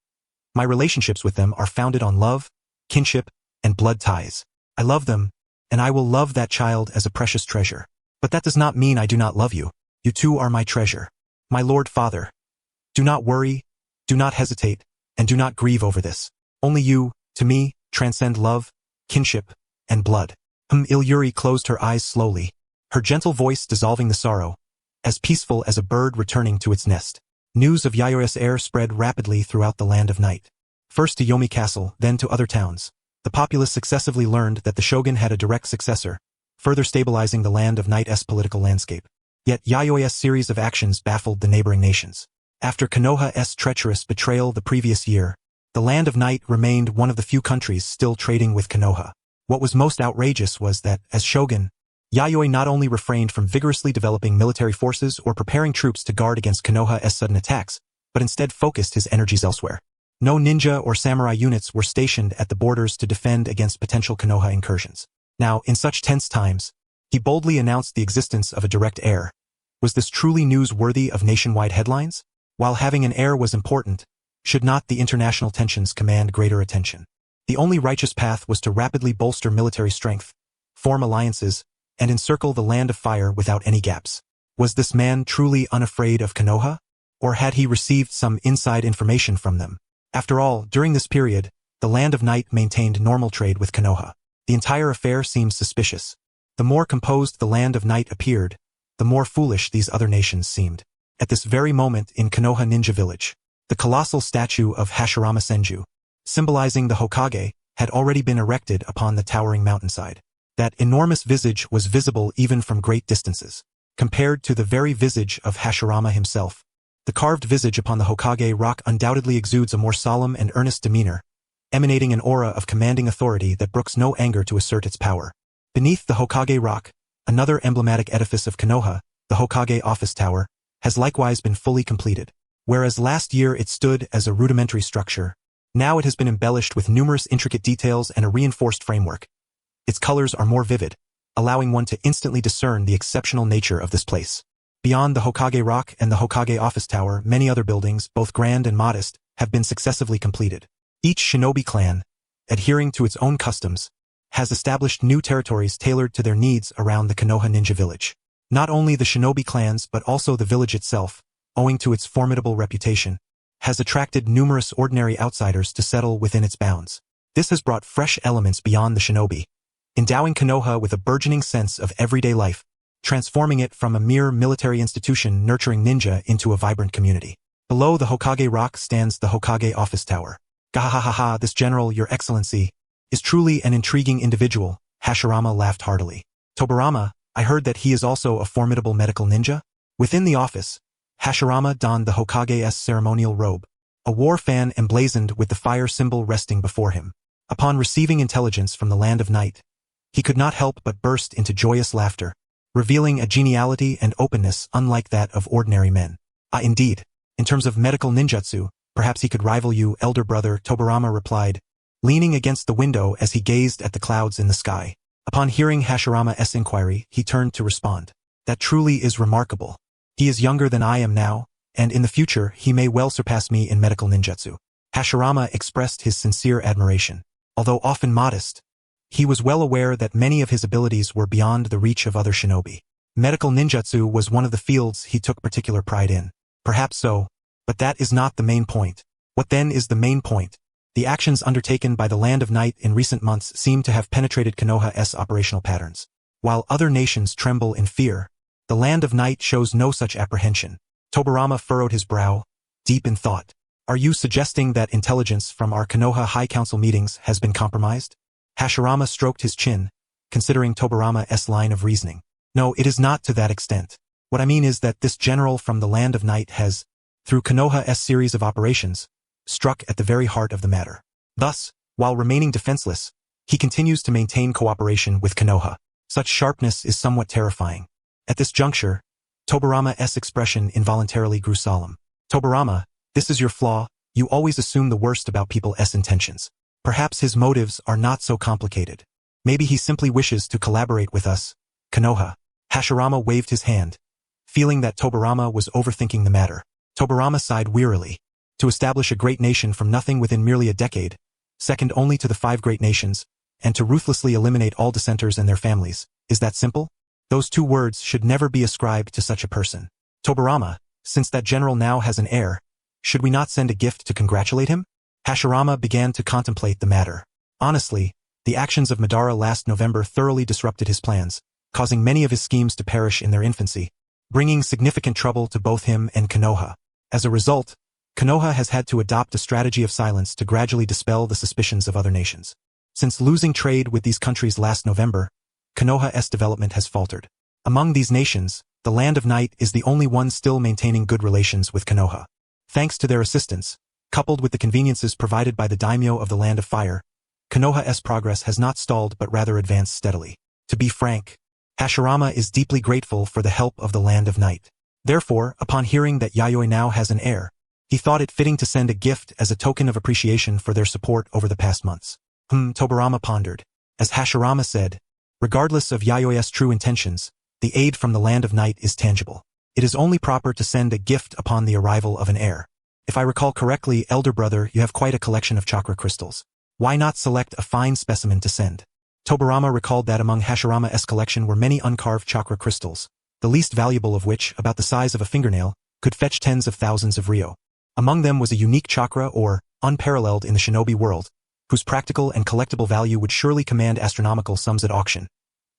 My relationships with them are founded on love, kinship, and blood ties. I love them, and I will love that child as a precious treasure. But that does not mean I do not love you. You too are my treasure. My Lord Father. Do not worry, do not hesitate, and do not grieve over this. Only you, to me, transcend love, kinship, and blood. Iruri closed her eyes slowly, her gentle voice dissolving the sorrow, as peaceful as a bird returning to its nest. News of Yayoi's heir spread rapidly throughout the land of night. First to Yomi Castle, then to other towns. The populace successively learned that the shogun had a direct successor, further stabilizing the land of night's political landscape. Yet Yayoi's series of actions baffled the neighboring nations. After Konoha's treacherous betrayal the previous year, the land of night remained one of the few countries still trading with Konoha. What was most outrageous was that, as shogun, Yayoi not only refrained from vigorously developing military forces or preparing troops to guard against Konoha's sudden attacks, but instead focused his energies elsewhere. No ninja or samurai units were stationed at the borders to defend against potential Konoha incursions. Now, in such tense times, he boldly announced the existence of a direct heir. Was this truly news worthy of nationwide headlines? While having an heir was important, should not the international tensions command greater attention? The only righteous path was to rapidly bolster military strength, form alliances, and encircle the land of fire without any gaps. Was this man truly unafraid of Konoha? Or had he received some inside information from them? After all, during this period, the land of night maintained normal trade with Konoha. The entire affair seemed suspicious. The more composed the land of night appeared, the more foolish these other nations seemed. At this very moment in Konoha Ninja Village, the colossal statue of Hashirama Senju, symbolizing the Hokage, had already been erected upon the towering mountainside. That enormous visage was visible even from great distances. Compared to the very visage of Hashirama himself, the carved visage upon the Hokage rock undoubtedly exudes a more solemn and earnest demeanor, emanating an aura of commanding authority that brooks no anger to assert its power. Beneath the Hokage rock, another emblematic edifice of Konoha, the Hokage office tower, has likewise been fully completed. Whereas last year it stood as a rudimentary structure, now it has been embellished with numerous intricate details and a reinforced framework. Its colors are more vivid, allowing one to instantly discern the exceptional nature of this place. Beyond the Hokage rock and the Hokage office tower, many other buildings, both grand and modest, have been successively completed. Each shinobi clan, adhering to its own customs, has established new territories tailored to their needs around the Konoha Ninja Village. Not only the shinobi clans but also the village itself, owing to its formidable reputation, has attracted numerous ordinary outsiders to settle within its bounds. This has brought fresh elements beyond the shinobi, endowing Konoha with a burgeoning sense of everyday life, transforming it from a mere military institution nurturing ninja into a vibrant community. Below the Hokage rock stands the Hokage office tower. Gahahaha, this general, your excellency, is truly an intriguing individual, Hashirama laughed heartily. Tobarama, I heard that he is also a formidable medical ninja? Within the office, Hashirama donned the Hokage's ceremonial robe, a war fan emblazoned with the fire symbol resting before him. Upon receiving intelligence from the land of night, he could not help but burst into joyous laughter, revealing a geniality and openness unlike that of ordinary men. Ah, indeed, in terms of medical ninjutsu, perhaps he could rival you, elder brother, Tobarama replied, leaning against the window as he gazed at the clouds in the sky. Upon hearing Hashirama's inquiry, he turned to respond. That truly is remarkable. He is younger than I am now, and in the future he may well surpass me in medical ninjutsu. Hashirama expressed his sincere admiration. Although often modest, he was well aware that many of his abilities were beyond the reach of other shinobi. Medical ninjutsu was one of the fields he took particular pride in. Perhaps so, but that is not the main point. What then is the main point? The actions undertaken by the Land of Night in recent months seem to have penetrated Konoha's operational patterns. While other nations tremble in fear, the Land of Night shows no such apprehension. Tobarama furrowed his brow, deep in thought. Are you suggesting that intelligence from our Konoha High Council meetings has been compromised? Hashirama stroked his chin, considering Tobarama's line of reasoning. No, it is not to that extent. What I mean is that this general from the Land of Night has, through Konoha's series of operations, struck at the very heart of the matter. Thus, while remaining defenseless, he continues to maintain cooperation with Konoha. Such sharpness is somewhat terrifying. At this juncture, Tobarama's expression involuntarily grew solemn. Tobarama, this is your flaw, you always assume the worst about people's intentions. Perhaps his motives are not so complicated. Maybe he simply wishes to collaborate with us. Konoha. Hashirama waved his hand, feeling that Tobarama was overthinking the matter. Tobarama sighed wearily. To establish a great nation from nothing within merely a decade, second only to the 5 great nations, and to ruthlessly eliminate all dissenters and their families, is that simple? Those 2 words should never be ascribed to such a person. Tobarama, since that general now has an heir, should we not send a gift to congratulate him? Hashirama began to contemplate the matter. Honestly, the actions of Madara last November thoroughly disrupted his plans, causing many of his schemes to perish in their infancy, bringing significant trouble to both him and Konoha. As a result, Konoha has had to adopt a strategy of silence to gradually dispel the suspicions of other nations. Since losing trade with these countries last November, Konoha's development has faltered. Among these nations, the Land of Night is the only one still maintaining good relations with Konoha. Thanks to their assistance, coupled with the conveniences provided by the daimyo of the Land of Fire, Konoha's progress has not stalled but rather advanced steadily. To be frank, Hashirama is deeply grateful for the help of the Land of Night. Therefore, upon hearing that Yayoi now has an heir, he thought it fitting to send a gift as a token of appreciation for their support over the past months. Tobarama pondered. As Hashirama said, regardless of Yayoi's true intentions, the aid from the Land of Night is tangible. It is only proper to send a gift upon the arrival of an heir. If I recall correctly, elder brother, you have quite a collection of chakra crystals. Why not select a fine specimen to send? Tobarama recalled that among Hashirama's collection were many uncarved chakra crystals, the least valuable of which, about the size of a fingernail, could fetch tens of thousands of ryo. Among them was a unique chakra or, unparalleled in the shinobi world, whose practical and collectible value would surely command astronomical sums at auction,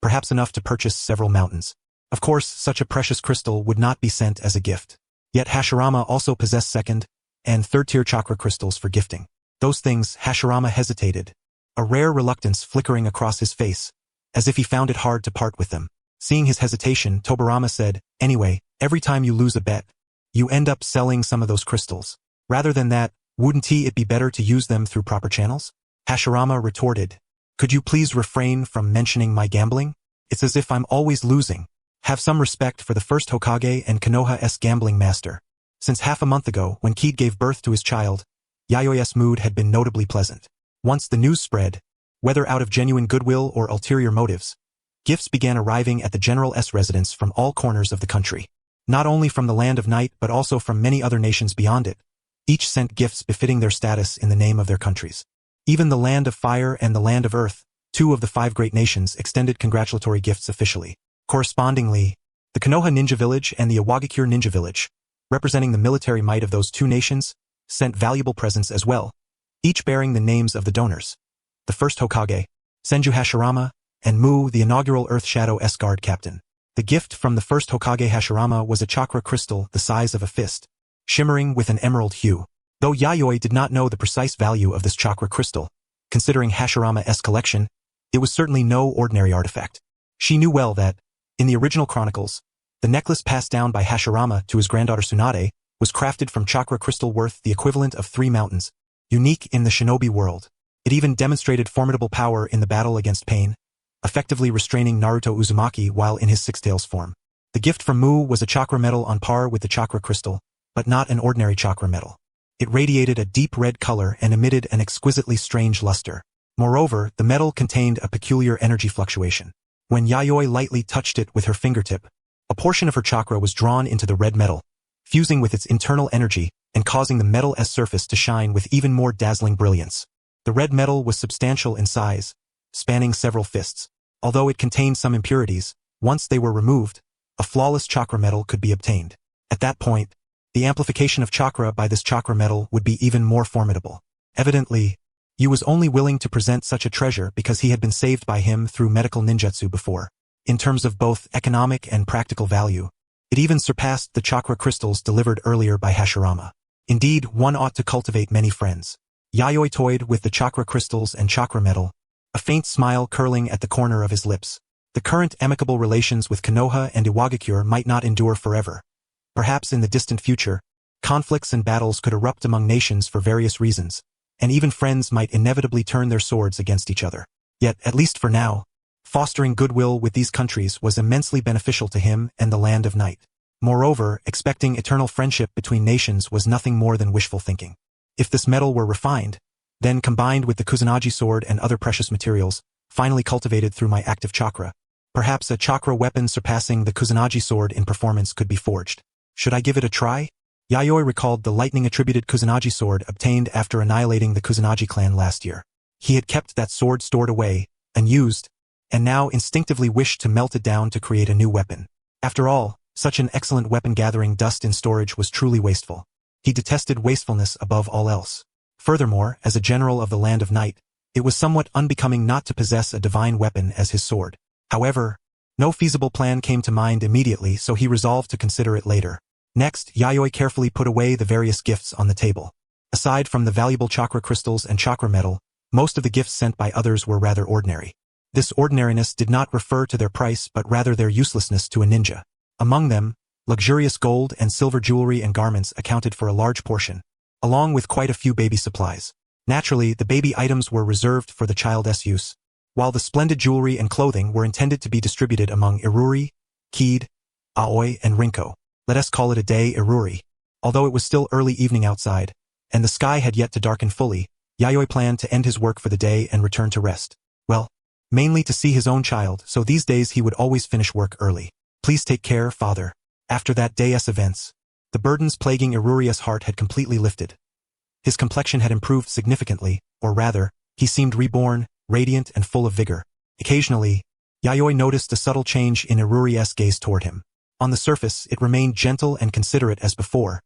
perhaps enough to purchase several mountains. Of course, such a precious crystal would not be sent as a gift. Yet Hashirama also possessed 2nd and 3rd-tier chakra crystals for gifting. Those things, Hashirama hesitated, a rare reluctance flickering across his face, as if he found it hard to part with them. Seeing his hesitation, Tobarama said, anyway, every time you lose a bet, you end up selling some of those crystals. Rather than that, wouldn't it be better to use them through proper channels? Hashirama retorted, could you please refrain from mentioning my gambling? It's as if I'm always losing. Have some respect for the first Hokage and Konoha's gambling master. Since half a month ago, when Kid gave birth to his child, Yayoi's mood had been notably pleasant. Once the news spread, whether out of genuine goodwill or ulterior motives, gifts began arriving at the general's residence from all corners of the country. Not only from the Land of Night but also from many other nations beyond it. Each sent gifts befitting their status in the name of their countries. Even the Land of Fire and the Land of Earth, 2 of the 5 great nations, extended congratulatory gifts officially. Correspondingly, the Konoha Ninja Village and the Iwagakure Ninja Village, representing the military might of those 2 nations, sent valuable presents as well, each bearing the names of the donors. The first Hokage, Senju Hashirama, and Mu, the inaugural Earth Shadow's guard captain. The gift from the first Hokage Hashirama was a chakra crystal the size of a fist, shimmering with an emerald hue. Though Yayoi did not know the precise value of this chakra crystal, considering Hashirama's collection, it was certainly no ordinary artifact. She knew well that, in the original chronicles, the necklace passed down by Hashirama to his granddaughter Tsunade was crafted from chakra crystal worth the equivalent of 3 mountains, unique in the shinobi world. It even demonstrated formidable power in the battle against pain, effectively restraining Naruto Uzumaki while in his six-tails form. The gift from Mu was a chakra metal on par with the chakra crystal, but not an ordinary chakra metal. It radiated a deep red color and emitted an exquisitely strange luster. Moreover, the metal contained a peculiar energy fluctuation. When Yayoi lightly touched it with her fingertip, a portion of her chakra was drawn into the red metal, fusing with its internal energy and causing the metal's surface to shine with even more dazzling brilliance. The red metal was substantial in size, spanning several fists. Although it contained some impurities, once they were removed, a flawless chakra metal could be obtained. At that point, the amplification of chakra by this chakra metal would be even more formidable. Evidently, Yu was only willing to present such a treasure because he had been saved by him through medical ninjutsu before. In terms of both economic and practical value, it even surpassed the chakra crystals delivered earlier by Hashirama. Indeed, one ought to cultivate many friends. Yayoi toyed with the chakra crystals and chakra metal, a faint smile curling at the corner of his lips. The current amicable relations with Konoha and Iwagakure might not endure forever. Perhaps in the distant future, conflicts and battles could erupt among nations for various reasons, and even friends might inevitably turn their swords against each other. Yet, at least for now, fostering goodwill with these countries was immensely beneficial to him and the Land of Night. Moreover, expecting eternal friendship between nations was nothing more than wishful thinking. If this metal were refined, then combined with the Kusanagi sword and other precious materials, finally cultivated through my active chakra, perhaps a chakra weapon surpassing the Kusanagi sword in performance could be forged. Should I give it a try? Yayoi recalled the lightning-attributed Kusanagi sword obtained after annihilating the Kusanagi clan last year. He had kept that sword stored away, unused, and now instinctively wished to melt it down to create a new weapon. After all, such an excellent weapon gathering dust in storage was truly wasteful. He detested wastefulness above all else. Furthermore, as a general of the Land of Night, it was somewhat unbecoming not to possess a divine weapon as his sword. However, no feasible plan came to mind immediately, so he resolved to consider it later. Next, Yayoi carefully put away the various gifts on the table. Aside from the valuable chakra crystals and chakra metal, most of the gifts sent by others were rather ordinary. This ordinariness did not refer to their price but rather their uselessness to a ninja. Among them, luxurious gold and silver jewelry and garments accounted for a large portion, along with quite a few baby supplies. Naturally, the baby items were reserved for the child's use, while the splendid jewelry and clothing were intended to be distributed among Iruri, Kid, Aoi, and Rinko. Let us call it a day Iruri. Although it was still early evening outside, and the sky had yet to darken fully, Yayoi planned to end his work for the day and return to rest. Well, mainly to see his own child, so these days he would always finish work early. Please take care, father. After that day's events, the burdens plaguing Iruri's heart had completely lifted. His complexion had improved significantly, or rather, he seemed reborn, radiant and full of vigor. Occasionally, Yayoi noticed a subtle change in Iruri's gaze toward him. On the surface, it remained gentle and considerate as before,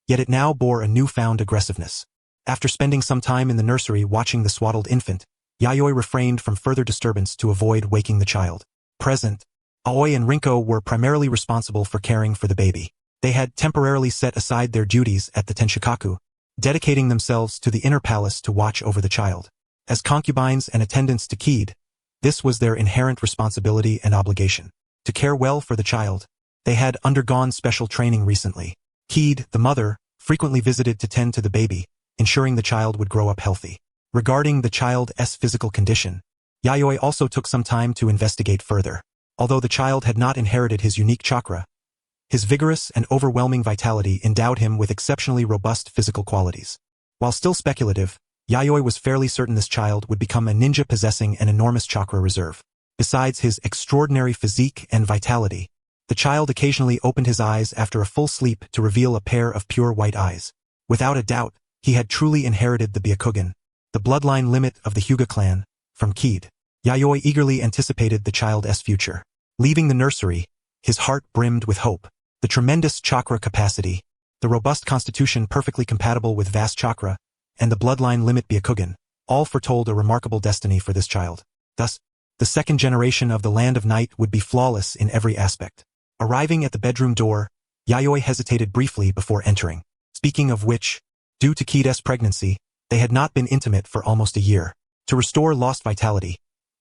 yet it now bore a newfound aggressiveness. After spending some time in the nursery watching the swaddled infant, Yayoi refrained from further disturbance to avoid waking the child. Present, Aoi and Rinko were primarily responsible for caring for the baby. They had temporarily set aside their duties at the Tenshikaku, dedicating themselves to the inner palace to watch over the child. As concubines and attendants to Kid, this was their inherent responsibility and obligation. To care well for the child, they had undergone special training recently. Kid, the mother, frequently visited to tend to the baby, ensuring the child would grow up healthy. Regarding the child's physical condition, Yayoi also took some time to investigate further. Although the child had not inherited his unique chakra, his vigorous and overwhelming vitality endowed him with exceptionally robust physical qualities. While still speculative, Yayoi was fairly certain this child would become a ninja possessing an enormous chakra reserve. Besides his extraordinary physique and vitality, the child occasionally opened his eyes after a full sleep to reveal a pair of pure white eyes. Without a doubt, he had truly inherited the Byakugan, the bloodline limit of the Hyuga clan, from Kid. Yayoi eagerly anticipated the child's future. Leaving the nursery, his heart brimmed with hope. The tremendous chakra capacity, the robust constitution perfectly compatible with vast chakra, and the bloodline limit Byakugan, all foretold a remarkable destiny for this child. Thus, the second generation of the Land of Night would be flawless in every aspect. Arriving at the bedroom door, Yayoi hesitated briefly before entering. Speaking of which, due to Kid's pregnancy, they had not been intimate for almost a year. To restore lost vitality,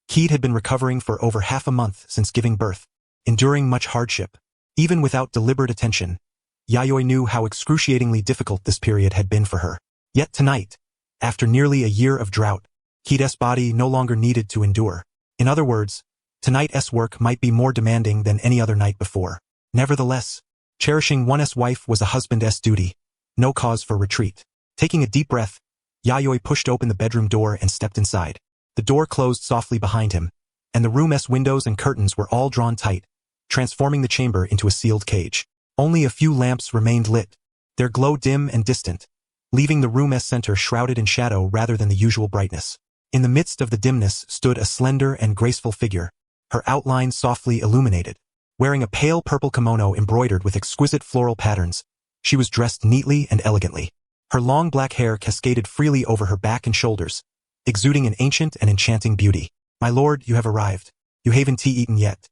Kid had been recovering for over half a month since giving birth, enduring much hardship. Even without deliberate attention, Yayoi knew how excruciatingly difficult this period had been for her. Yet tonight, after nearly a year of drought, Kid's body no longer needed to endure. In other words, tonight's work might be more demanding than any other night before. Nevertheless, cherishing one's wife was a husband's duty, no cause for retreat. Taking a deep breath, Yayoi pushed open the bedroom door and stepped inside. The door closed softly behind him, and the room's windows and curtains were all drawn tight, transforming the chamber into a sealed cage. Only a few lamps remained lit, their glow dim and distant, leaving the room's center shrouded in shadow rather than the usual brightness. In the midst of the dimness stood a slender and graceful figure, her outline softly illuminated. Wearing a pale purple kimono embroidered with exquisite floral patterns, she was dressed neatly and elegantly. Her long black hair cascaded freely over her back and shoulders, exuding an ancient and enchanting beauty. "My lord, you have arrived. You haven't eaten yet.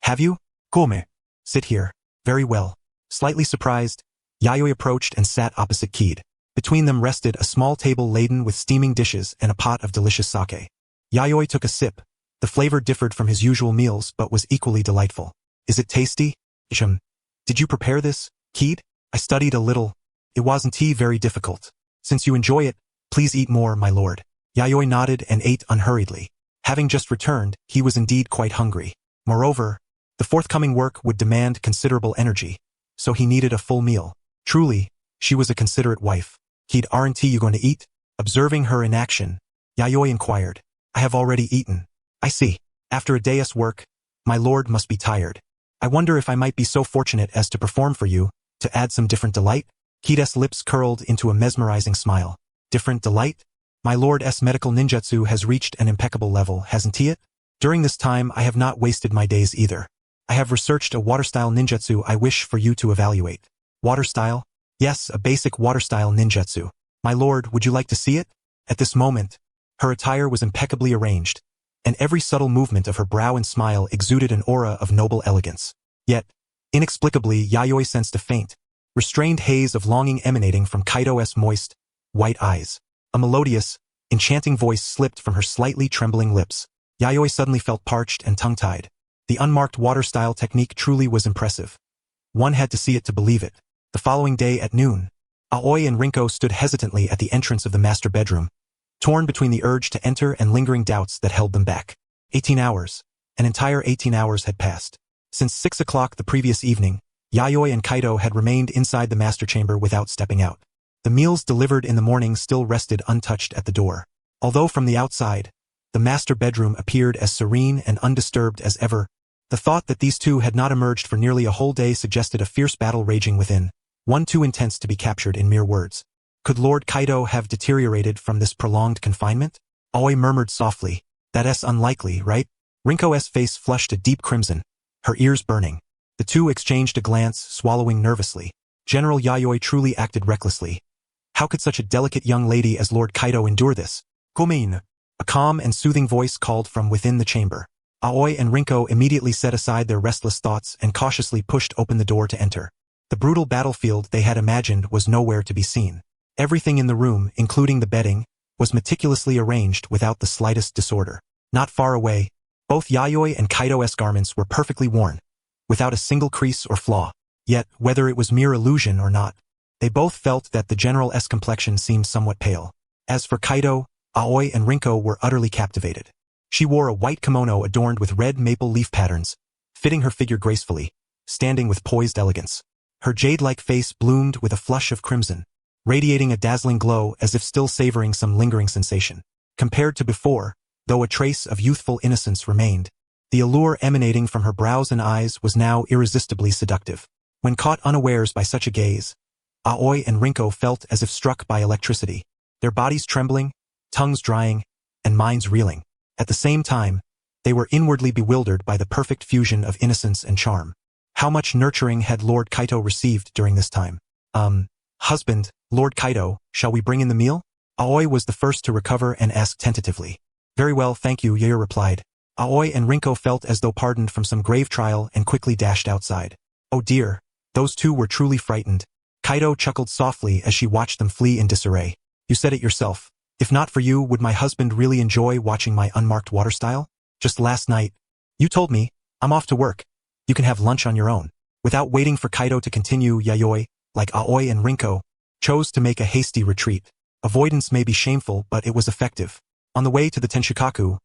Have you? Come. Sit here. Very well." Slightly surprised, Yayoi approached and sat opposite Kid. Between them rested a small table laden with steaming dishes and a pot of delicious sake. Yayoi took a sip. The flavor differed from his usual meals but was equally delightful. "Is it tasty? Did you prepare this, Kid?" "I studied a little. It wasn't very difficult. Since you enjoy it, please eat more, my lord." Yayoi nodded and ate unhurriedly. Having just returned, he was indeed quite hungry. Moreover, the forthcoming work would demand considerable energy, so he needed a full meal. Truly, she was a considerate wife. Kid, aren't you going to eat? Observing her in action, Yayoi inquired. I have already eaten. I see. After a day's work, my lord must be tired. I wonder if I might be so fortunate as to perform for you, to add some different delight? Kid's lips curled into a mesmerizing smile. Different delight? My lord's medical ninjutsu has reached an impeccable level, hasn't he it? During this time I have not wasted my days either. I have researched a water-style ninjutsu I wish for you to evaluate. Water-style? Yes, a basic water-style ninjutsu. My lord, would you like to see it? At this moment, her attire was impeccably arranged, and every subtle movement of her brow and smile exuded an aura of noble elegance. Yet, inexplicably, Yayoi sensed a faint, restrained haze of longing emanating from Kaido's moist, white eyes. A melodious, enchanting voice slipped from her slightly trembling lips. Yayoi suddenly felt parched and tongue-tied. The unmarked water-style technique truly was impressive. One had to see it to believe it. The following day at noon, Aoi and Rinko stood hesitantly at the entrance of the master bedroom, torn between the urge to enter and lingering doubts that held them back. 18 hours. An entire 18 hours had passed. Since 6 o'clock the previous evening, Yayoi and Kaido had remained inside the master chamber without stepping out. The meals delivered in the morning still rested untouched at the door. Although from the outside, the master bedroom appeared as serene and undisturbed as ever, the thought that these two had not emerged for nearly a whole day suggested a fierce battle raging within, one too intense to be captured in mere words. Could Lord Kaido have deteriorated from this prolonged confinement? Aoi murmured softly. That's unlikely, right? Rinko's face flushed a deep crimson, her ears burning. The two exchanged a glance, swallowing nervously. General Yayoi truly acted recklessly. How could such a delicate young lady as Lord Kaido endure this? Komein. A calm and soothing voice called from within the chamber. Aoi and Rinko immediately set aside their restless thoughts and cautiously pushed open the door to enter. The brutal battlefield they had imagined was nowhere to be seen. Everything in the room, including the bedding, was meticulously arranged without the slightest disorder. Not far away, both Yayoi and Kaido's garments were perfectly worn, without a single crease or flaw. Yet, whether it was mere illusion or not, they both felt that the general's complexion seemed somewhat pale. As for Kaido, Aoi and Rinko were utterly captivated. She wore a white kimono adorned with red maple leaf patterns, fitting her figure gracefully, standing with poised elegance. Her jade-like face bloomed with a flush of crimson, radiating a dazzling glow as if still savoring some lingering sensation. Compared to before, though a trace of youthful innocence remained, the allure emanating from her brows and eyes was now irresistibly seductive. When caught unawares by such a gaze, Aoi and Rinko felt as if struck by electricity, their bodies trembling, tongues drying, and minds reeling. At the same time, they were inwardly bewildered by the perfect fusion of innocence and charm. How much nurturing had Lord Kaito received during this time? Husband, Lord Kaito, shall we bring in the meal? Aoi was the first to recover and asked tentatively. Very well, thank you, Yair replied. Aoi and Rinko felt as though pardoned from some grave trial and quickly dashed outside. Oh dear, those two were truly frightened. Kaito chuckled softly as she watched them flee in disarray. You said it yourself. If not for you, would my husband really enjoy watching my unmarked water style? Just last night. You told me, I'm off to work. You can have lunch on your own. Without waiting for Kaito to continue, Yayoi, like Aoi and Rinko, chose to make a hasty retreat. Avoidance may be shameful, but it was effective. On the way to the Tenshikaku,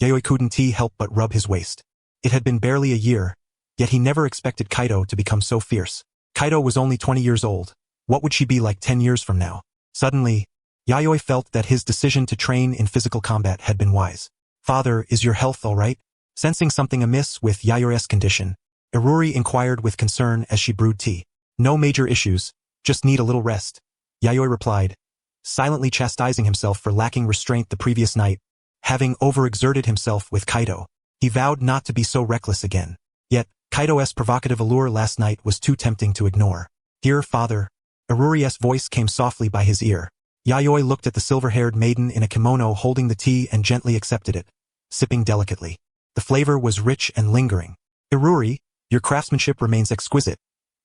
Yayoi couldn't help but rub his waist. It had been barely a year, yet he never expected Kaito to become so fierce. Kaito was only 20 years old. What would she be like 10 years from now? Suddenly, Yayoi felt that his decision to train in physical combat had been wise. Father, is your health all right? Sensing something amiss with Yayoi's condition, Iruri inquired with concern as she brewed tea. No major issues, just need a little rest, Yayoi replied, silently chastising himself for lacking restraint the previous night, having overexerted himself with Kaito. He vowed not to be so reckless again. Yet, Kaito's provocative allure last night was too tempting to ignore. Dear father, Iruri's voice came softly by his ear. Yayoi looked at the silver-haired maiden in a kimono holding the tea and gently accepted it, sipping delicately. The flavor was rich and lingering. Iruri, your craftsmanship remains exquisite,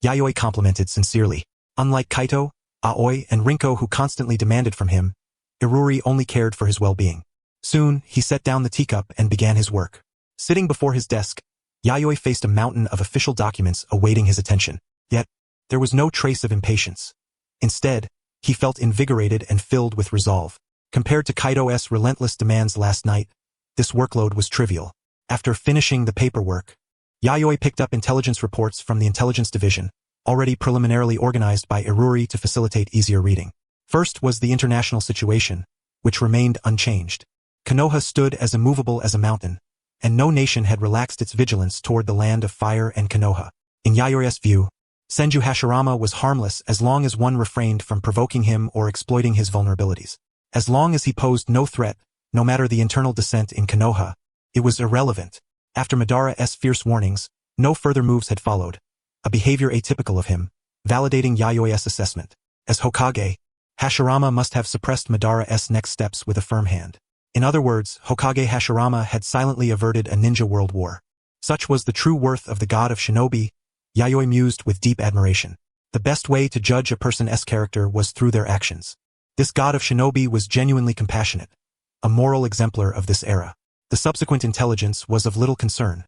Yayoi complimented sincerely. Unlike Kaito, Aoi, and Rinko who constantly demanded from him, Iruri only cared for his well-being. Soon, he set down the teacup and began his work. Sitting before his desk, Yayoi faced a mountain of official documents awaiting his attention. Yet, there was no trace of impatience. Instead, he felt invigorated and filled with resolve. Compared to Kaito's relentless demands last night, this workload was trivial. After finishing the paperwork, Yayoi picked up intelligence reports from the intelligence division, already preliminarily organized by Iruri to facilitate easier reading. First was the international situation, which remained unchanged. Konoha stood as immovable as a mountain, and no nation had relaxed its vigilance toward the land of fire and Konoha. In Yayoi's view, Senju Hashirama was harmless as long as one refrained from provoking him or exploiting his vulnerabilities. As long as he posed no threat, no matter the internal dissent in Konoha, it was irrelevant. After Madara's fierce warnings, no further moves had followed, a behavior atypical of him, validating Yayoi's assessment. As Hokage, Hashirama must have suppressed Madara's next steps with a firm hand. In other words, Hokage Hashirama had silently averted a ninja world war. Such was the true worth of the god of shinobi, Yayoi mused with deep admiration. The best way to judge a person's character was through their actions. This god of shinobi was genuinely compassionate, a moral exemplar of this era. The subsequent intelligence was of little concern.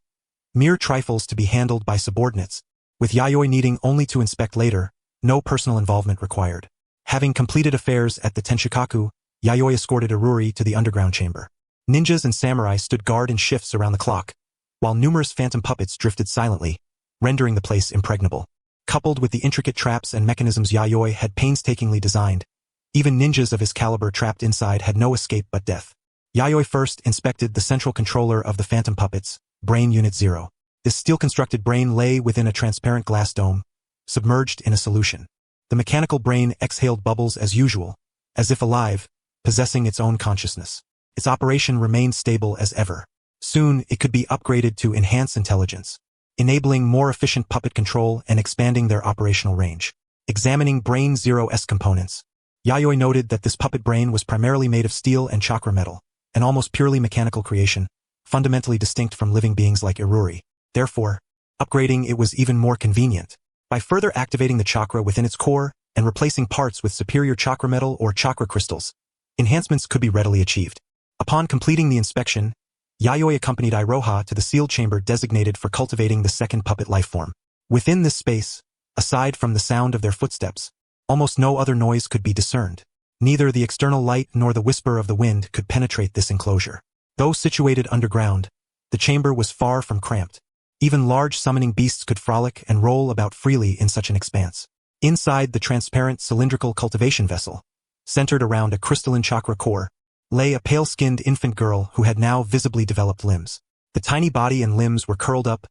Mere trifles to be handled by subordinates, with Yayoi needing only to inspect later, no personal involvement required. Having completed affairs at the Tenshikaku, Yayoi escorted Iruri to the underground chamber. Ninjas and samurai stood guard in shifts around the clock, while numerous phantom puppets drifted silently, rendering the place impregnable. Coupled with the intricate traps and mechanisms Yayoi had painstakingly designed, even ninjas of his caliber trapped inside had no escape but death. Yayoi first inspected the central controller of the phantom puppets, Brain Unit 0. This steel-constructed brain lay within a transparent glass dome, submerged in a solution. The mechanical brain exhaled bubbles as usual, as if alive, possessing its own consciousness. Its operation remained stable as ever. Soon, it could be upgraded to enhance intelligence, enabling more efficient puppet control and expanding their operational range. Examining Brain Zero's components, Yayoi noted that this puppet brain was primarily made of steel and chakra metal, an almost purely mechanical creation, fundamentally distinct from living beings like Iruri. Therefore, upgrading it was even more convenient. By further activating the chakra within its core and replacing parts with superior chakra metal or chakra crystals, enhancements could be readily achieved. Upon completing the inspection, Yayoi accompanied Iroha to the sealed chamber designated for cultivating the second puppet lifeform. Within this space, aside from the sound of their footsteps, almost no other noise could be discerned. Neither the external light nor the whisper of the wind could penetrate this enclosure. Though situated underground, the chamber was far from cramped. Even large summoning beasts could frolic and roll about freely in such an expanse. Inside the transparent cylindrical cultivation vessel, centered around a crystalline chakra core, lay a pale-skinned infant girl who had now visibly developed limbs. The tiny body and limbs were curled up,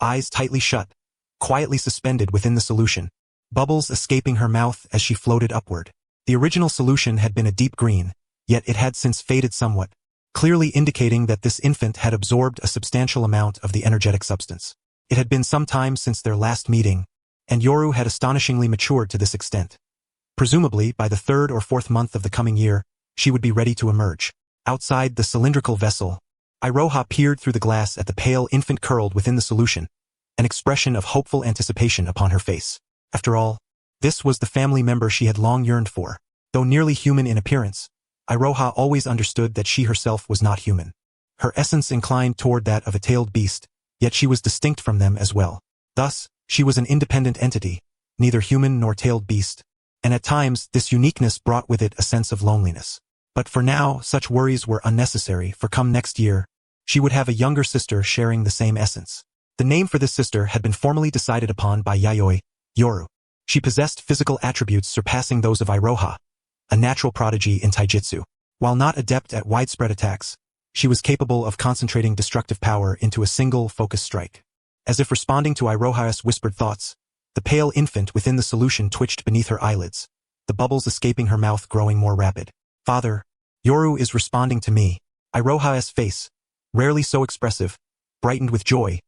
eyes tightly shut, quietly suspended within the solution, bubbles escaping her mouth as she floated upward. The original solution had been a deep green, yet it had since faded somewhat, clearly indicating that this infant had absorbed a substantial amount of the energetic substance. It had been some time since their last meeting, and Yoru had astonishingly matured to this extent. Presumably, by the 3rd or 4th month of the coming year, she would be ready to emerge. Outside the cylindrical vessel, Iroha peered through the glass at the pale infant curled within the solution, an expression of hopeful anticipation upon her face. After all, this was the family member she had long yearned for. Though nearly human in appearance, Iroha always understood that she herself was not human. Her essence inclined toward that of a tailed beast, yet she was distinct from them as well. Thus, she was an independent entity, neither human nor tailed beast, and at times this uniqueness brought with it a sense of loneliness. But for now, such worries were unnecessary, for come next year, she would have a younger sister sharing the same essence. The name for this sister had been formally decided upon by Yayoi, Yoru. She possessed physical attributes surpassing those of Iroha, a natural prodigy in taijutsu. While not adept at widespread attacks, she was capable of concentrating destructive power into a single focused strike. As if responding to Iroha's whispered thoughts, the pale infant within the solution twitched beneath her eyelids, the bubbles escaping her mouth growing more rapid. Father, Yoru is responding to me. Iroha's face, rarely so expressive, brightened with joy,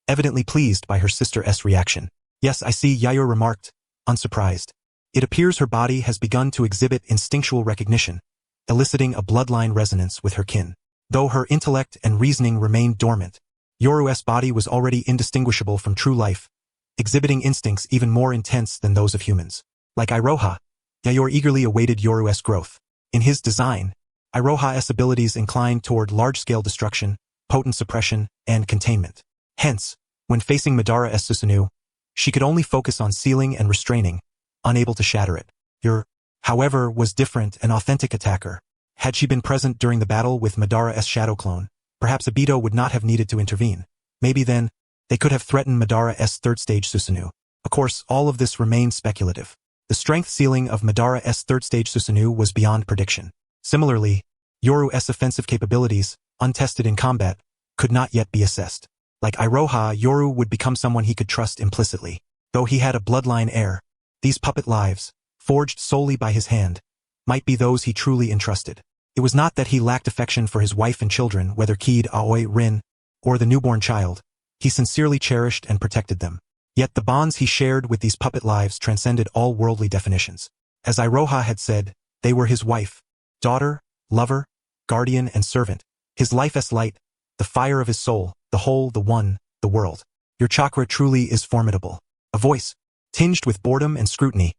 evidently pleased by her sister's reaction. Yes, I see, Yayoi remarked, unsurprised. It appears her body has begun to exhibit instinctual recognition, eliciting a bloodline resonance with her kin. Though her intellect and reasoning remained dormant, Yoru's body was already indistinguishable from true life, exhibiting instincts even more intense than those of humans. Like Iroha, Yayoi eagerly awaited Yoru's growth. In his design, Iroha's abilities inclined toward large-scale destruction, potent suppression, and containment. Hence, when facing Madara's Susanoo, she could only focus on sealing and restraining, unable to shatter it. Yoru, however, was different, an authentic attacker. Had she been present during the battle with Madara's shadow clone, perhaps Obito would not have needed to intervene. Maybe then, they could have threatened Madara's 3rd stage Susanoo. Of course, all of this remained speculative. The strength ceiling of Madara's third stage Susanoo was beyond prediction. Similarly, Yoru's offensive capabilities, untested in combat, could not yet be assessed. Like Iroha, Yoru would become someone he could trust implicitly. Though he had a bloodline heir, these puppet lives, forged solely by his hand, might be those he truly entrusted. It was not that he lacked affection for his wife and children, whether Kid Aoi Rin or the newborn child. He sincerely cherished and protected them. Yet the bonds he shared with these puppet lives transcended all worldly definitions. As Iroha had said, they were his wife, daughter, lover, guardian and servant, his life's light, the fire of his soul, the whole, the one, the world. Your chakra truly is formidable. A voice, tinged with boredom and scrutiny,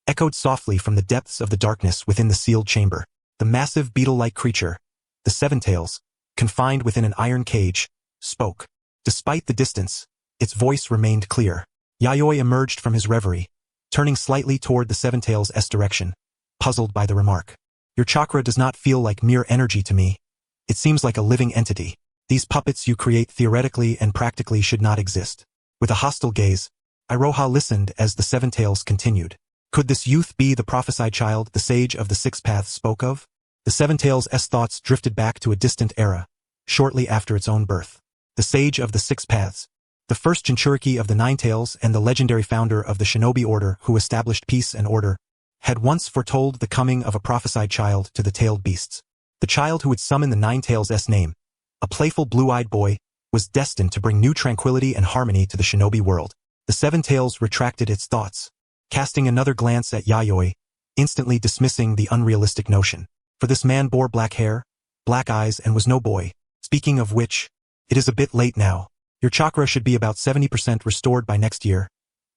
echoed softly from the depths of the darkness within the sealed chamber. The massive beetle-like creature, the Seven Tails, confined within an iron cage, spoke. Despite the distance, its voice remained clear. Yayoi emerged from his reverie, turning slightly toward the Seven Tails' direction, puzzled by the remark. Your chakra does not feel like mere energy to me. It seems like a living entity. These puppets you create theoretically and practically should not exist. With a hostile gaze, Iroha listened as the Seven Tails continued. Could this youth be the prophesied child the sage of the Six Paths spoke of? The Seven Tails' thoughts drifted back to a distant era, shortly after its own birth. The sage of the Six Paths, the first Jinchuriki of the Nine Tails and the legendary founder of the Shinobi Order who established peace and order, had once foretold the coming of a prophesied child to the tailed beasts. The child who would summon the Nine Tails' name, a playful blue-eyed boy, was destined to bring new tranquility and harmony to the shinobi world. The Seven Tails retracted its thoughts, casting another glance at Yayoi, instantly dismissing the unrealistic notion. For this man bore black hair, black eyes and was no boy. Speaking of which, it is a bit late now. Your chakra should be about 70% restored by next year,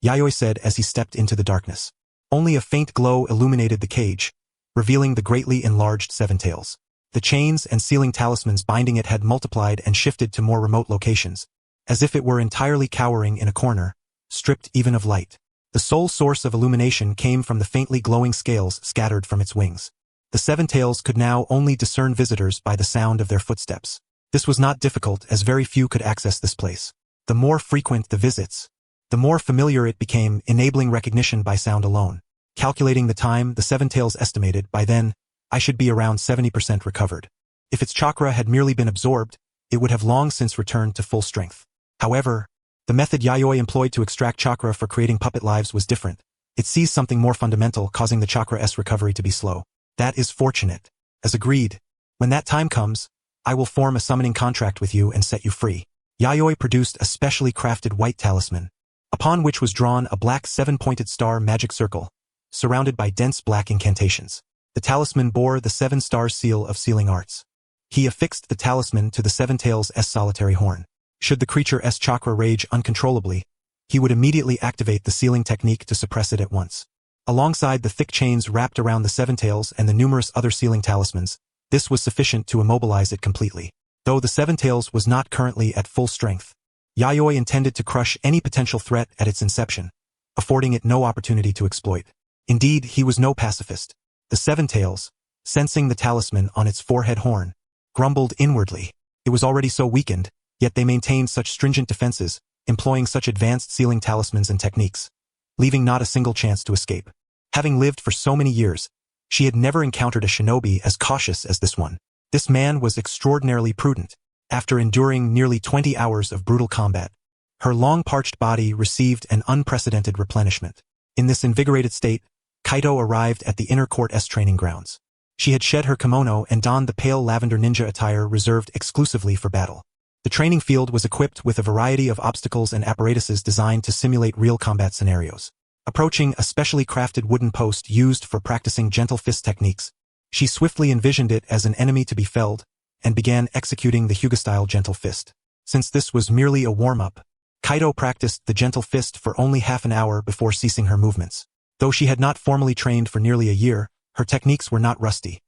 Yayoi said as he stepped into the darkness. Only a faint glow illuminated the cage, revealing the greatly enlarged Seven Tails. The chains and sealing talismans binding it had multiplied and shifted to more remote locations, as if it were entirely cowering in a corner, stripped even of light. The sole source of illumination came from the faintly glowing scales scattered from its wings. The Seven Tails could now only discern visitors by the sound of their footsteps. This was not difficult as very few could access this place. The more frequent the visits, the more familiar it became, enabling recognition by sound alone. Calculating the time, the Seven Tails estimated, by then, I should be around 70% recovered. If its chakra had merely been absorbed, it would have long since returned to full strength. However, the method Yayoi employed to extract chakra for creating puppet lives was different. It seized something more fundamental, causing the chakra's recovery to be slow. That is fortunate. As agreed, when that time comes, I will form a summoning contract with you and set you free. Yayoi produced a specially crafted white talisman, upon which was drawn a black seven-pointed star magic circle, surrounded by dense black incantations. The talisman bore the Seven Stars seal of sealing arts. He affixed the talisman to the Seven Tails' solitary horn. Should the creature's chakra rage uncontrollably, he would immediately activate the sealing technique to suppress it at once. Alongside the thick chains wrapped around the Seven Tails and the numerous other sealing talismans, this was sufficient to immobilize it completely. Though the Seven Tails was not currently at full strength, Yayoi intended to crush any potential threat at its inception, affording it no opportunity to exploit. Indeed, he was no pacifist. The Seven Tails, sensing the talisman on its forehead horn, grumbled inwardly. It was already so weakened, yet they maintained such stringent defenses, employing such advanced sealing talismans and techniques, leaving not a single chance to escape. Having lived for so many years, she had never encountered a shinobi as cautious as this one. This man was extraordinarily prudent. After enduring nearly 20 hours of brutal combat, her long-parched body received an unprecedented replenishment. In this invigorated state, Kaito arrived at the inner court's training grounds. She had shed her kimono and donned the pale lavender ninja attire reserved exclusively for battle. The training field was equipped with a variety of obstacles and apparatuses designed to simulate real combat scenarios. Approaching a specially crafted wooden post used for practicing gentle fist techniques, she swiftly envisioned it as an enemy to be felled, and began executing the Hyuga-style gentle fist. Since this was merely a warm-up, Kaito practiced the gentle fist for only half an hour before ceasing her movements. Though she had not formally trained for nearly a year, her techniques were not rusty.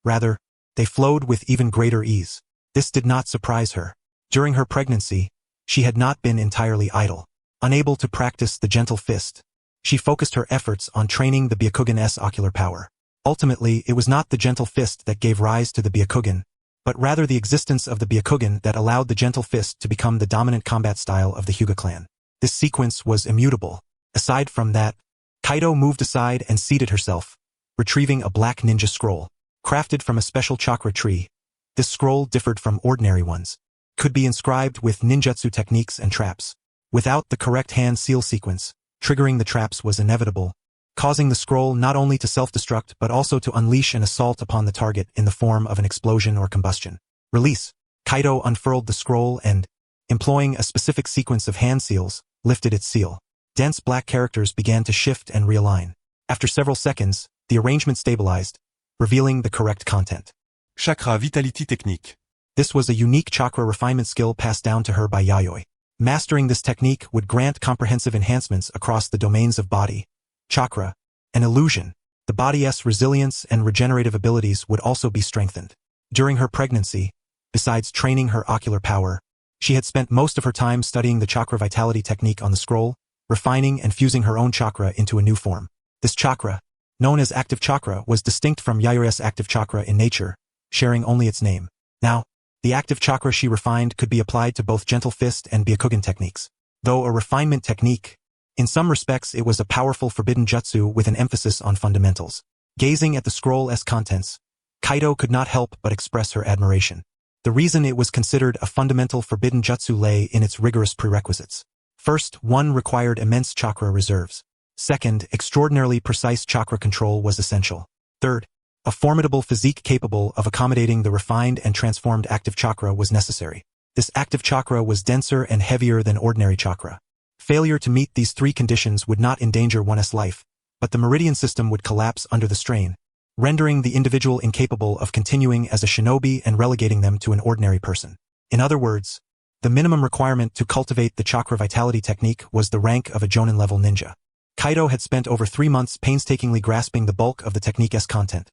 Rather, they flowed with even greater ease. This did not surprise her. During her pregnancy, she had not been entirely idle. Unable to practice the gentle fist, she focused her efforts on training the Byakugan's ocular power. Ultimately, it was not the gentle fist that gave rise to the Byakugan, but rather the existence of the Byakugan that allowed the gentle fist to become the dominant combat style of the Hyuga clan. This sequence was immutable. Aside from that, Kaido moved aside and seated herself, retrieving a black ninja scroll, crafted from a special chakra tree. This scroll differed from ordinary ones. Could be inscribed with ninjutsu techniques and traps. Without the correct hand seal sequence, triggering the traps was inevitable, causing the scroll not only to self-destruct but also to unleash an assault upon the target in the form of an explosion or combustion. Release. Kaido unfurled the scroll and, employing a specific sequence of hand seals, lifted its seal. Dense black characters began to shift and realign. After several seconds, the arrangement stabilized, revealing the correct content. Chakra Vitality Technique. This was a unique chakra refinement skill passed down to her by Yayoi. Mastering this technique would grant comprehensive enhancements across the domains of body, chakra, and illusion. The body's resilience and regenerative abilities would also be strengthened. During her pregnancy, besides training her ocular power, she had spent most of her time studying the chakra vitality technique on the scroll, refining and fusing her own chakra into a new form. This chakra, known as active chakra, was distinct from Yayoi's active chakra in nature, sharing only its name. Now, the active chakra she refined could be applied to both gentle fist and byakugan techniques. Though a refinement technique, in some respects it was a powerful forbidden jutsu with an emphasis on fundamentals. Gazing at the scroll's contents, Kaido could not help but express her admiration. The reason it was considered a fundamental forbidden jutsu lay in its rigorous prerequisites. First, one required immense chakra reserves. Second, extraordinarily precise chakra control was essential. Third, a formidable physique capable of accommodating the refined and transformed active chakra was necessary. This active chakra was denser and heavier than ordinary chakra. Failure to meet these three conditions would not endanger one's life, but the meridian system would collapse under the strain, rendering the individual incapable of continuing as a shinobi and relegating them to an ordinary person. In other words, the minimum requirement to cultivate the chakra vitality technique was the rank of a jonin-level ninja. Kaido had spent over 3 months painstakingly grasping the bulk of the technique's content,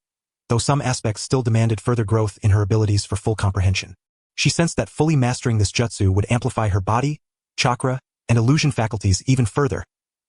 though some aspects still demanded further growth in her abilities for full comprehension. She sensed that fully mastering this jutsu would amplify her body, chakra, and illusion faculties even further,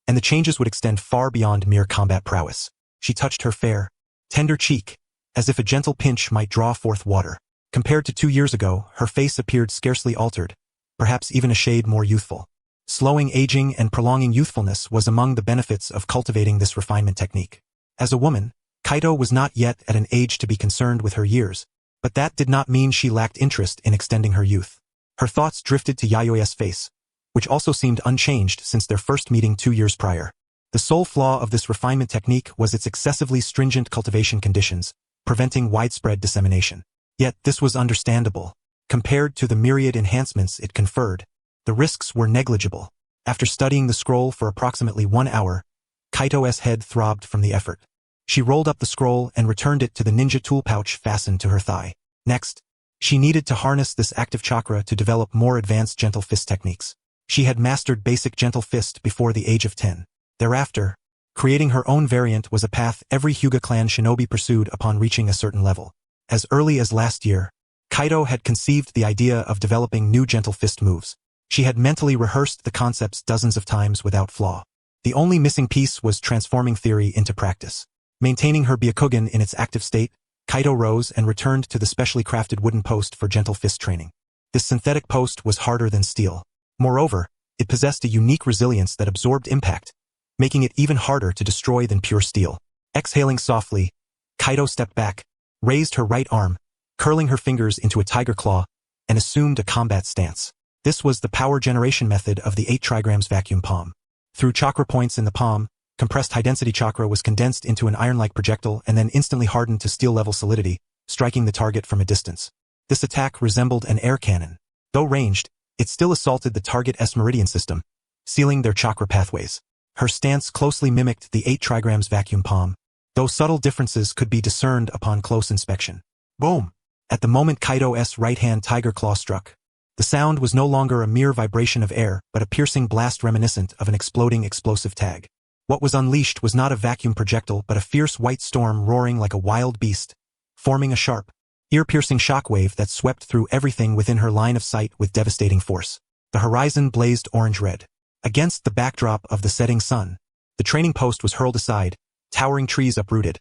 and the changes would extend far beyond mere combat prowess. She touched her fair, tender cheek, as if a gentle pinch might draw forth water. Compared to 2 years ago, her face appeared scarcely altered, perhaps even a shade more youthful. Slowing aging and prolonging youthfulness was among the benefits of cultivating this refinement technique. As a woman, Kaido was not yet at an age to be concerned with her years, but that did not mean she lacked interest in extending her youth. Her thoughts drifted to Yayoi's face, which also seemed unchanged since their first meeting 2 years prior. The sole flaw of this refinement technique was its excessively stringent cultivation conditions, preventing widespread dissemination. Yet this was understandable. Compared to the myriad enhancements it conferred, the risks were negligible. After studying the scroll for approximately 1 hour, Kaido's head throbbed from the effort. She rolled up the scroll and returned it to the ninja tool pouch fastened to her thigh. Next, she needed to harness this active chakra to develop more advanced gentle fist techniques. She had mastered basic gentle fist before the age of 10. Thereafter, creating her own variant was a path every Hyuga clan shinobi pursued upon reaching a certain level. As early as last year, Kaido had conceived the idea of developing new gentle fist moves. She had mentally rehearsed the concepts dozens of times without flaw. The only missing piece was transforming theory into practice. Maintaining her byakugan in its active state, Kaido rose and returned to the specially crafted wooden post for gentle fist training. This synthetic post was harder than steel. Moreover, it possessed a unique resilience that absorbed impact, making it even harder to destroy than pure steel. Exhaling softly, Kaido stepped back, raised her right arm, curling her fingers into a tiger claw, and assumed a combat stance. This was the power generation method of the 8 trigrams vacuum palm. Through chakra points in the palm, compressed high-density chakra was condensed into an iron-like projectile and then instantly hardened to steel-level solidity, striking the target from a distance. This attack resembled an air cannon. Though ranged, it still assaulted the target's meridian system, sealing their chakra pathways. Her stance closely mimicked the 8 trigrams vacuum palm, though subtle differences could be discerned upon close inspection. Boom! At the moment Kaido's right-hand tiger claw struck, the sound was no longer a mere vibration of air, but a piercing blast reminiscent of an exploding explosive tag. What was unleashed was not a vacuum projectile but a fierce white storm roaring like a wild beast, forming a sharp, ear-piercing shockwave that swept through everything within her line of sight with devastating force. The horizon blazed orange-red. Against the backdrop of the setting sun, the training post was hurled aside, towering trees uprooted.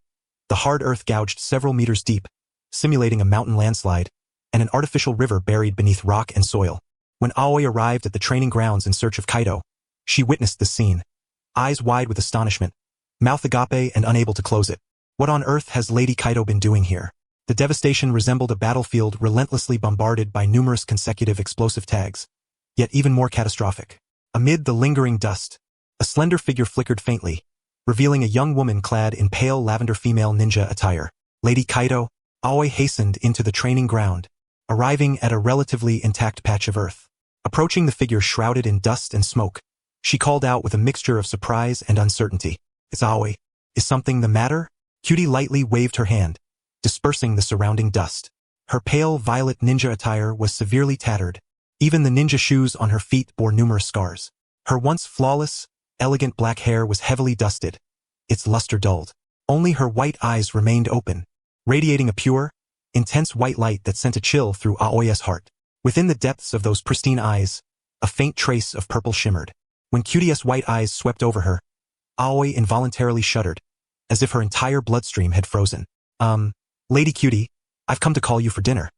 The hard earth gouged several meters deep, simulating a mountain landslide, and an artificial river buried beneath rock and soil. When Aoi arrived at the training grounds in search of Kaido, she witnessed this scene. eyes wide with astonishment, mouth agape and unable to close it. What on earth has Lady Kaito been doing here? The devastation resembled a battlefield relentlessly bombarded by numerous consecutive explosive tags, yet even more catastrophic. Amid the lingering dust, a slender figure flickered faintly, revealing a young woman clad in pale lavender female ninja attire. Lady Kaito, Aoi hastened into the training ground, arriving at a relatively intact patch of earth. Approaching the figure shrouded in dust and smoke, she called out with a mixture of surprise and uncertainty. "It's Aoi. Is something the matter?" Cutie lightly waved her hand, dispersing the surrounding dust. Her pale violet ninja attire was severely tattered. Even the ninja shoes on her feet bore numerous scars. Her once flawless, elegant black hair was heavily dusted, its luster dulled. Only her white eyes remained open, radiating a pure, intense white light that sent a chill through Aoi's heart. Within the depths of those pristine eyes, a faint trace of purple shimmered. When Cutie's white eyes swept over her, Aoi involuntarily shuddered, as if her entire bloodstream had frozen. Lady Cutie, I've come to call you for dinner."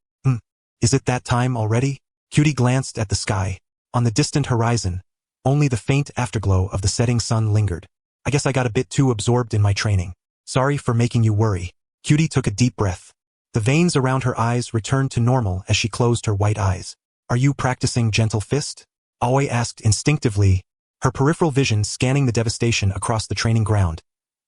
Is it that time already?" Cutie glanced at the sky. On the distant horizon, only the faint afterglow of the setting sun lingered. "I guess I got a bit too absorbed in my training. Sorry for making you worry." Cutie took a deep breath. The veins around her eyes returned to normal as she closed her white eyes. "Are you practicing gentle fist?" Aoi asked instinctively, her peripheral vision scanning the devastation across the training ground,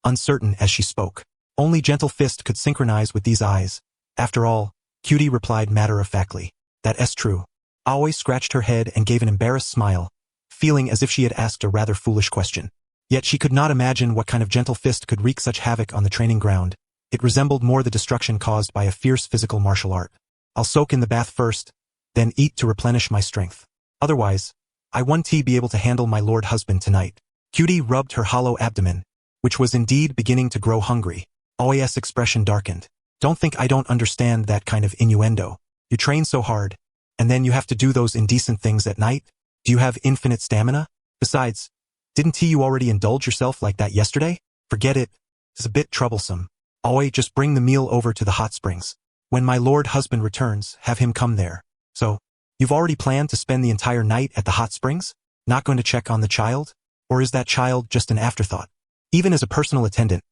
uncertain as she spoke. Only gentle fist could synchronize with these eyes. After all, Cutie replied matter-of-factly. "That's true." Aoi scratched her head and gave an embarrassed smile, feeling as if she had asked a rather foolish question. Yet she could not imagine what kind of gentle fist could wreak such havoc on the training ground. It resembled more the destruction caused by a fierce physical martial art. "I'll soak in the bath first, then eat to replenish my strength. Otherwise, I won't be able to handle my lord husband tonight." Cutie rubbed her hollow abdomen, which was indeed beginning to grow hungry. Aoi's expression darkened. "Don't think I don't understand that kind of innuendo. You train so hard, and then you have to do those indecent things at night? Do you have infinite stamina? Besides, didn't you already indulge yourself like that yesterday? Forget it. It's a bit troublesome. Aoi, just bring the meal over to the hot springs. When my lord husband returns, have him come there." "So, you've already planned to spend the entire night at the hot springs? Not going to check on the child? Or is that child just an afterthought?" Even as a personal attendant,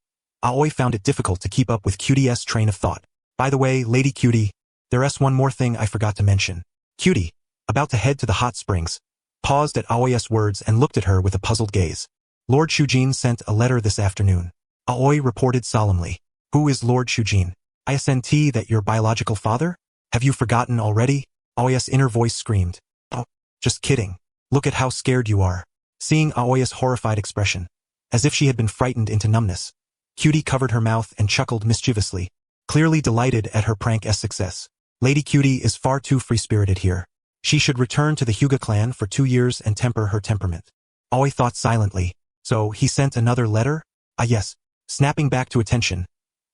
Aoi found it difficult to keep up with Cutie's train of thought. "By the way, Lady Cutie, there's one more thing I forgot to mention." Cutie, about to head to the hot springs, paused at Aoi's words and looked at her with a puzzled gaze. "Lord Shujin sent a letter this afternoon," Aoi reported solemnly. "Who is Lord Shujin? Isn't that your biological father? Have you forgotten already?" Aoi's inner voice screamed. "Oh, just kidding. Look at how scared you are." Seeing Aoi's horrified expression, as if she had been frightened into numbness, Cutie covered her mouth and chuckled mischievously, clearly delighted at her prank's success. Lady Cutie is far too free-spirited here. She should return to the Hyuga clan for 2 years and temper her temperament. Aoi thought silently. So he sent another letter? Ah yes. Snapping back to attention,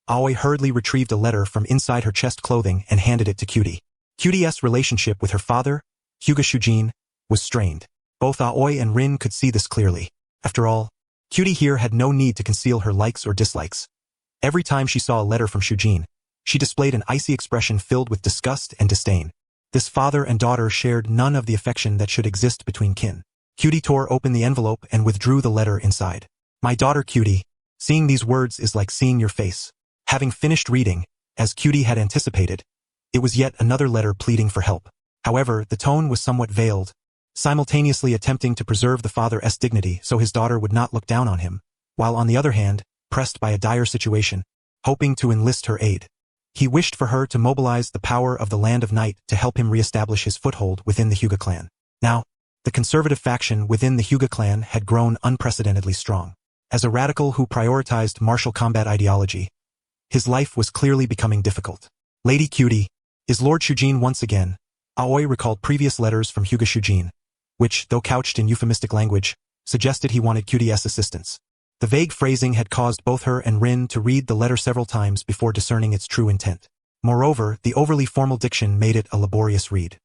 Aoi hurriedly retrieved a letter from inside her chest clothing and handed it to Cutie. Cutie's relationship with her father, Hyuga Shujin, was strained. Both Aoi and Rin could see this clearly. After all, Cutie here had no need to conceal her likes or dislikes. Every time she saw a letter from Shujin, she displayed an icy expression filled with disgust and disdain. This father and daughter shared none of the affection that should exist between kin. Cutie tore open the envelope and withdrew the letter inside. "My daughter Cutie, seeing these words is like seeing your face." Having finished reading, as Cutie had anticipated, it was yet another letter pleading for help. However, the tone was somewhat veiled, simultaneously attempting to preserve the father's dignity so his daughter would not look down on him, while on the other hand, pressed by a dire situation, hoping to enlist her aid. He wished for her to mobilize the power of the Land of Night to help him reestablish his foothold within the Hyuga clan. Now, the conservative faction within the Hyuga clan had grown unprecedentedly strong. As a radical who prioritized martial combat ideology, his life was clearly becoming difficult. "Lady Cutie, is Lord Shujin once again?" Aoi recalled previous letters from Hyuga Shujin, which, though couched in euphemistic language, suggested he wanted Cutie's assistance. The vague phrasing had caused both her and Rin to read the letter several times before discerning its true intent. Moreover, the overly formal diction made it a laborious read.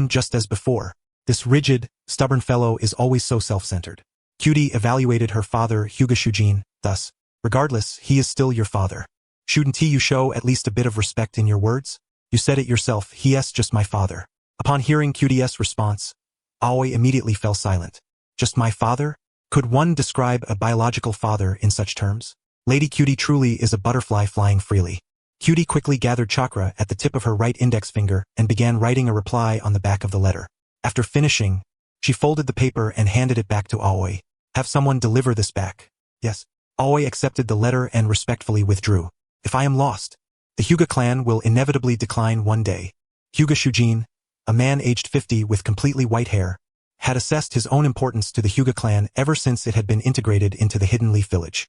Just as before. This rigid, stubborn fellow is always so self-centered. Cutie evaluated her father, Hyuga Shujin, thus, "Regardless, he is still your father. Shouldn't you show at least a bit of respect in your words? You said it yourself, he's just my father." Upon hearing Cutie's response, Aoi immediately fell silent. "Just my father? Could one describe a biological father in such terms? Lady Cutie truly is a butterfly flying freely. Cutie quickly gathered chakra at the tip of her right index finger and began writing a reply on the back of the letter. After finishing, she folded the paper and handed it back to Aoi. Have someone deliver this back. Yes. Aoi accepted the letter and respectfully withdrew. If I am lost, the Hyuga clan will inevitably decline one day. Hyuga Shujin, a man aged 50 with completely white hair, had assessed his own importance to the Hyuga clan ever since it had been integrated into the Hidden Leaf village.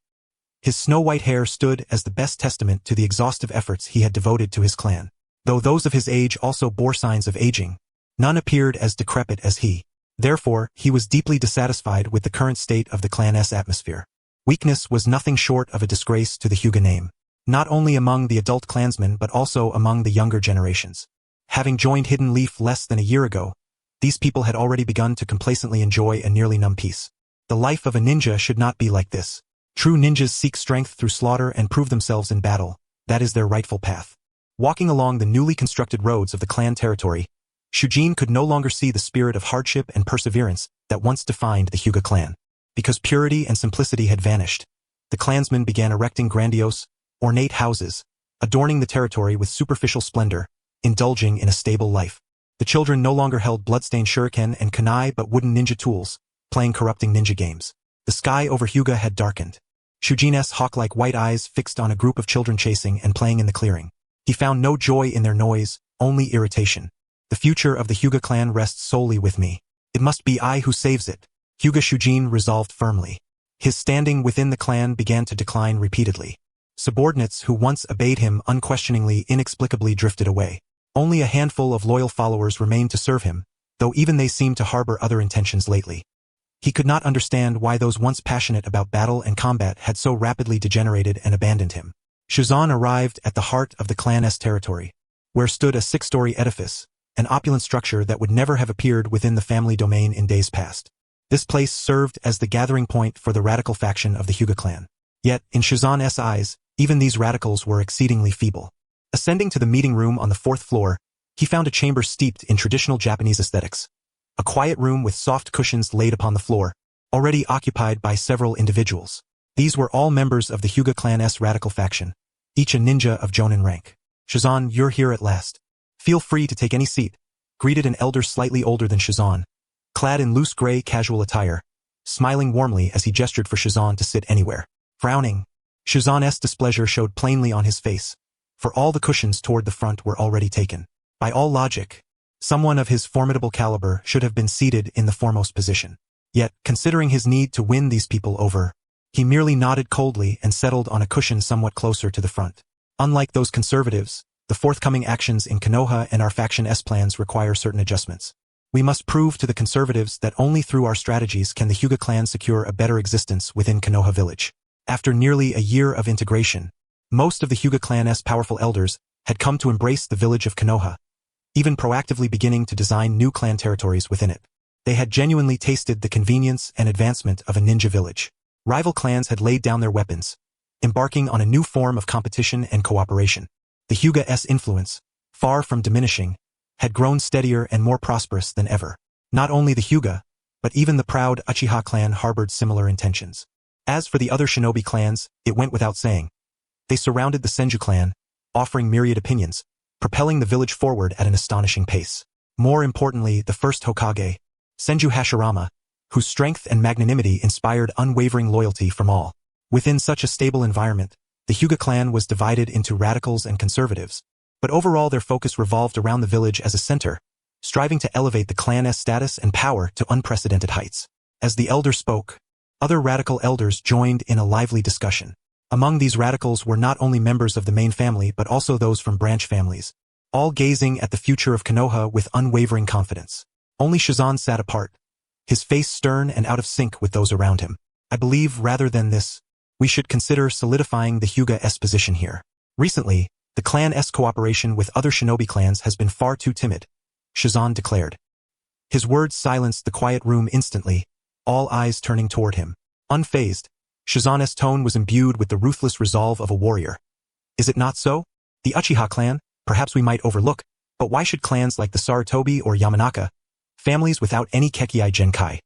His snow-white hair stood as the best testament to the exhaustive efforts he had devoted to his clan. Though those of his age also bore signs of aging, none appeared as decrepit as he. Therefore, he was deeply dissatisfied with the current state of the clan's atmosphere. Weakness was nothing short of a disgrace to the Hyuga name, not only among the adult clansmen but also among the younger generations. Having joined Hidden Leaf less than a year ago, these people had already begun to complacently enjoy a nearly numb peace. The life of a ninja should not be like this. True ninjas seek strength through slaughter and prove themselves in battle. That is their rightful path. Walking along the newly constructed roads of the clan territory, Shujin could no longer see the spirit of hardship and perseverance that once defined the Hyuga clan. Because purity and simplicity had vanished, the clansmen began erecting grandiose, ornate houses, adorning the territory with superficial splendor, indulging in a stable life. The children no longer held bloodstained shuriken and kunai but wooden ninja tools, playing corrupting ninja games. The sky over Hyuga had darkened. Shujin's hawk-like white eyes fixed on a group of children chasing and playing in the clearing. He found no joy in their noise, only irritation. The future of the Hyuga clan rests solely with me. It must be I who saves it, Hyuga Shujin resolved firmly. His standing within the clan began to decline repeatedly. Subordinates who once obeyed him unquestioningly inexplicably drifted away. Only a handful of loyal followers remained to serve him, though even they seemed to harbor other intentions lately. He could not understand why those once passionate about battle and combat had so rapidly degenerated and abandoned him. Shizan arrived at the heart of the clan's territory, where stood a 6-story edifice, an opulent structure that would never have appeared within the family domain in days past. This place served as the gathering point for the radical faction of the Hyuga clan. Yet, in Shizan's eyes, even these radicals were exceedingly feeble. Ascending to the meeting room on the 4th floor, he found a chamber steeped in traditional Japanese aesthetics. A quiet room with soft cushions laid upon the floor, already occupied by several individuals. These were all members of the Hyuga clan's radical faction, each a ninja of Jonin rank. Shizan, you're here at last. Feel free to take any seat, greeted an elder slightly older than Shizan, clad in loose gray casual attire, smiling warmly as he gestured for Shizan to sit anywhere. Frowning, Shizan's displeasure showed plainly on his face, for all the cushions toward the front were already taken. By all logic, someone of his formidable caliber should have been seated in the foremost position. Yet, considering his need to win these people over, he merely nodded coldly and settled on a cushion somewhat closer to the front. Unlike those conservatives, the forthcoming actions in Konoha and our faction's plans require certain adjustments. We must prove to the conservatives that only through our strategies can the Hyuga clan secure a better existence within Konoha village. After nearly a year of integration, most of the Hyuga clan's powerful elders had come to embrace the village of Konoha, even proactively beginning to design new clan territories within it. They had genuinely tasted the convenience and advancement of a ninja village. Rival clans had laid down their weapons, embarking on a new form of competition and cooperation. The Hyuga's influence, far from diminishing, had grown steadier and more prosperous than ever. Not only the Hyuga, but even the proud Uchiha clan harbored similar intentions. As for the other shinobi clans, it went without saying. They surrounded the Senju clan, offering myriad opinions, propelling the village forward at an astonishing pace. More importantly, the first Hokage, Senju Hashirama, whose strength and magnanimity inspired unwavering loyalty from all. Within such a stable environment, the Hyuga clan was divided into radicals and conservatives, but overall their focus revolved around the village as a center, striving to elevate the clan's status and power to unprecedented heights. As the elder spoke, other radical elders joined in a lively discussion. Among these radicals were not only members of the main family but also those from branch families, all gazing at the future of Konoha with unwavering confidence. Only Shizan sat apart, his face stern and out of sync with those around him. I believe rather than this, we should consider solidifying the Hyuga's position here. Recently, the clan's cooperation with other shinobi clans has been far too timid, Shizan declared. His words silenced the quiet room instantly, all eyes turning toward him. Unfazed, Shizan's tone was imbued with the ruthless resolve of a warrior. Is it not so? The Uchiha clan, perhaps we might overlook, but why should clans like the Sarutobi or Yamanaka, families without any Kekkei Genkai,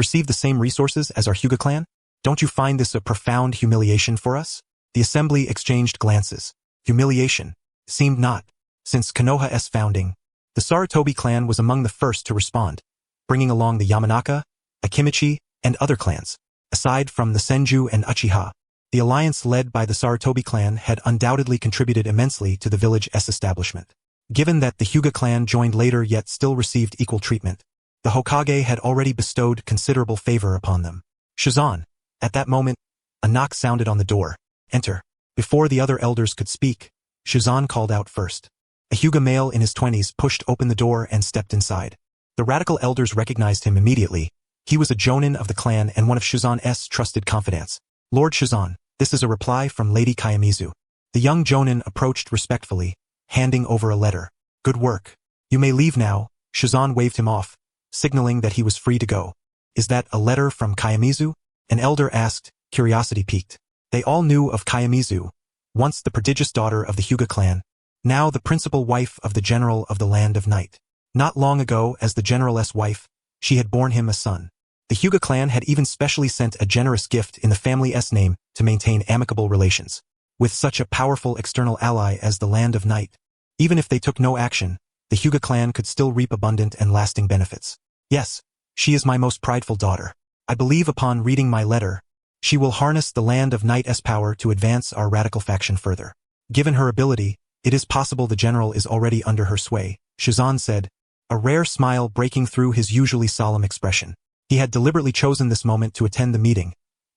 Receive the same resources as our Hyuga clan? Don't you find this a profound humiliation for us? The assembly exchanged glances. Humiliation? Seemed not. Since Konoha's founding, the Sarutobi clan was among the first to respond, bringing along the Yamanaka, Akimichi, and other clans. Aside from the Senju and Uchiha, the alliance led by the Sarutobi clan had undoubtedly contributed immensely to the village's establishment. Given that the Hyuga clan joined later yet still received equal treatment, the Hokage had already bestowed considerable favor upon them. Shizan. At that moment, a knock sounded on the door. Enter. Before the other elders could speak, Shizan called out first. A Hyuga male in his 20s pushed open the door and stepped inside. The radical elders recognized him immediately. He was a jonin of the clan and one of Shizan's trusted confidants. Lord Shizan, this is a reply from Lady Kayamizu. The young jonin approached respectfully, handing over a letter. Good work. You may leave now. Shizan waved him off, signaling that he was free to go. Is that a letter from Kayamizu? An elder asked, curiosity piqued. They all knew of Kayamizu, once the prodigious daughter of the Hyuga clan, now the principal wife of the general of the Land of Night. Not long ago, as the general's wife, she had borne him a son. The Hyuga clan had even specially sent a generous gift in the family's name to maintain amicable relations. With such a powerful external ally as the Land of Night, even if they took no action, the Hyuga clan could still reap abundant and lasting benefits. Yes, she is my most prideful daughter. I believe upon reading my letter, she will harness the Land of Night's power to advance our radical faction further. Given her ability, it is possible the general is already under her sway, Shizan said, a rare smile breaking through his usually solemn expression. He had deliberately chosen this moment to attend the meeting,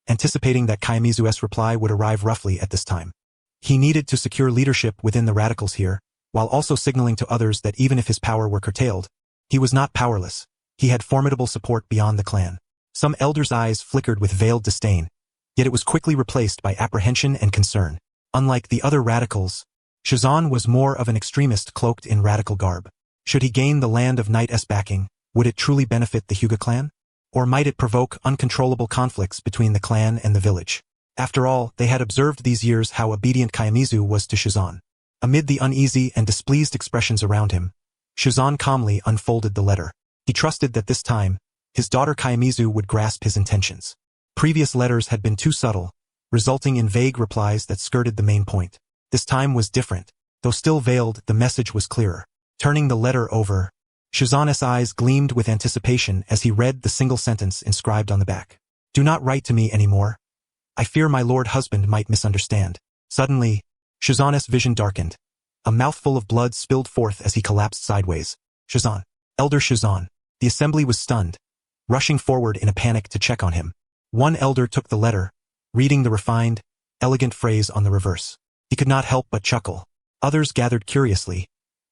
anticipating that Kayamizu's reply would arrive roughly at this time. He needed to secure leadership within the radicals here, while also signaling to others that even if his power were curtailed, he was not powerless. He had formidable support beyond the clan. Some elders' eyes flickered with veiled disdain, yet it was quickly replaced by apprehension and concern. Unlike the other radicals, Shizan was more of an extremist cloaked in radical garb. Should he gain the Land of Night's backing, would it truly benefit the Hyuga clan? Or might it provoke uncontrollable conflicts between the clan and the village? After all, they had observed these years how obedient Kayamizu was to Shizan. Amid the uneasy and displeased expressions around him, Shizan calmly unfolded the letter. He trusted that this time, his daughter Kayamizu would grasp his intentions. Previous letters had been too subtle, resulting in vague replies that skirted the main point. This time was different. Though still veiled, the message was clearer. Turning the letter over, Shizan's eyes gleamed with anticipation as he read the single sentence inscribed on the back. Do not write to me anymore. I fear my lord husband might misunderstand. Suddenly, Shizan's vision darkened. A mouthful of blood spilled forth as he collapsed sideways. Shizan. Elder Shizan. The assembly was stunned, rushing forward in a panic to check on him. One elder took the letter, reading the refined, elegant phrase on the reverse. He could not help but chuckle. Others gathered curiously,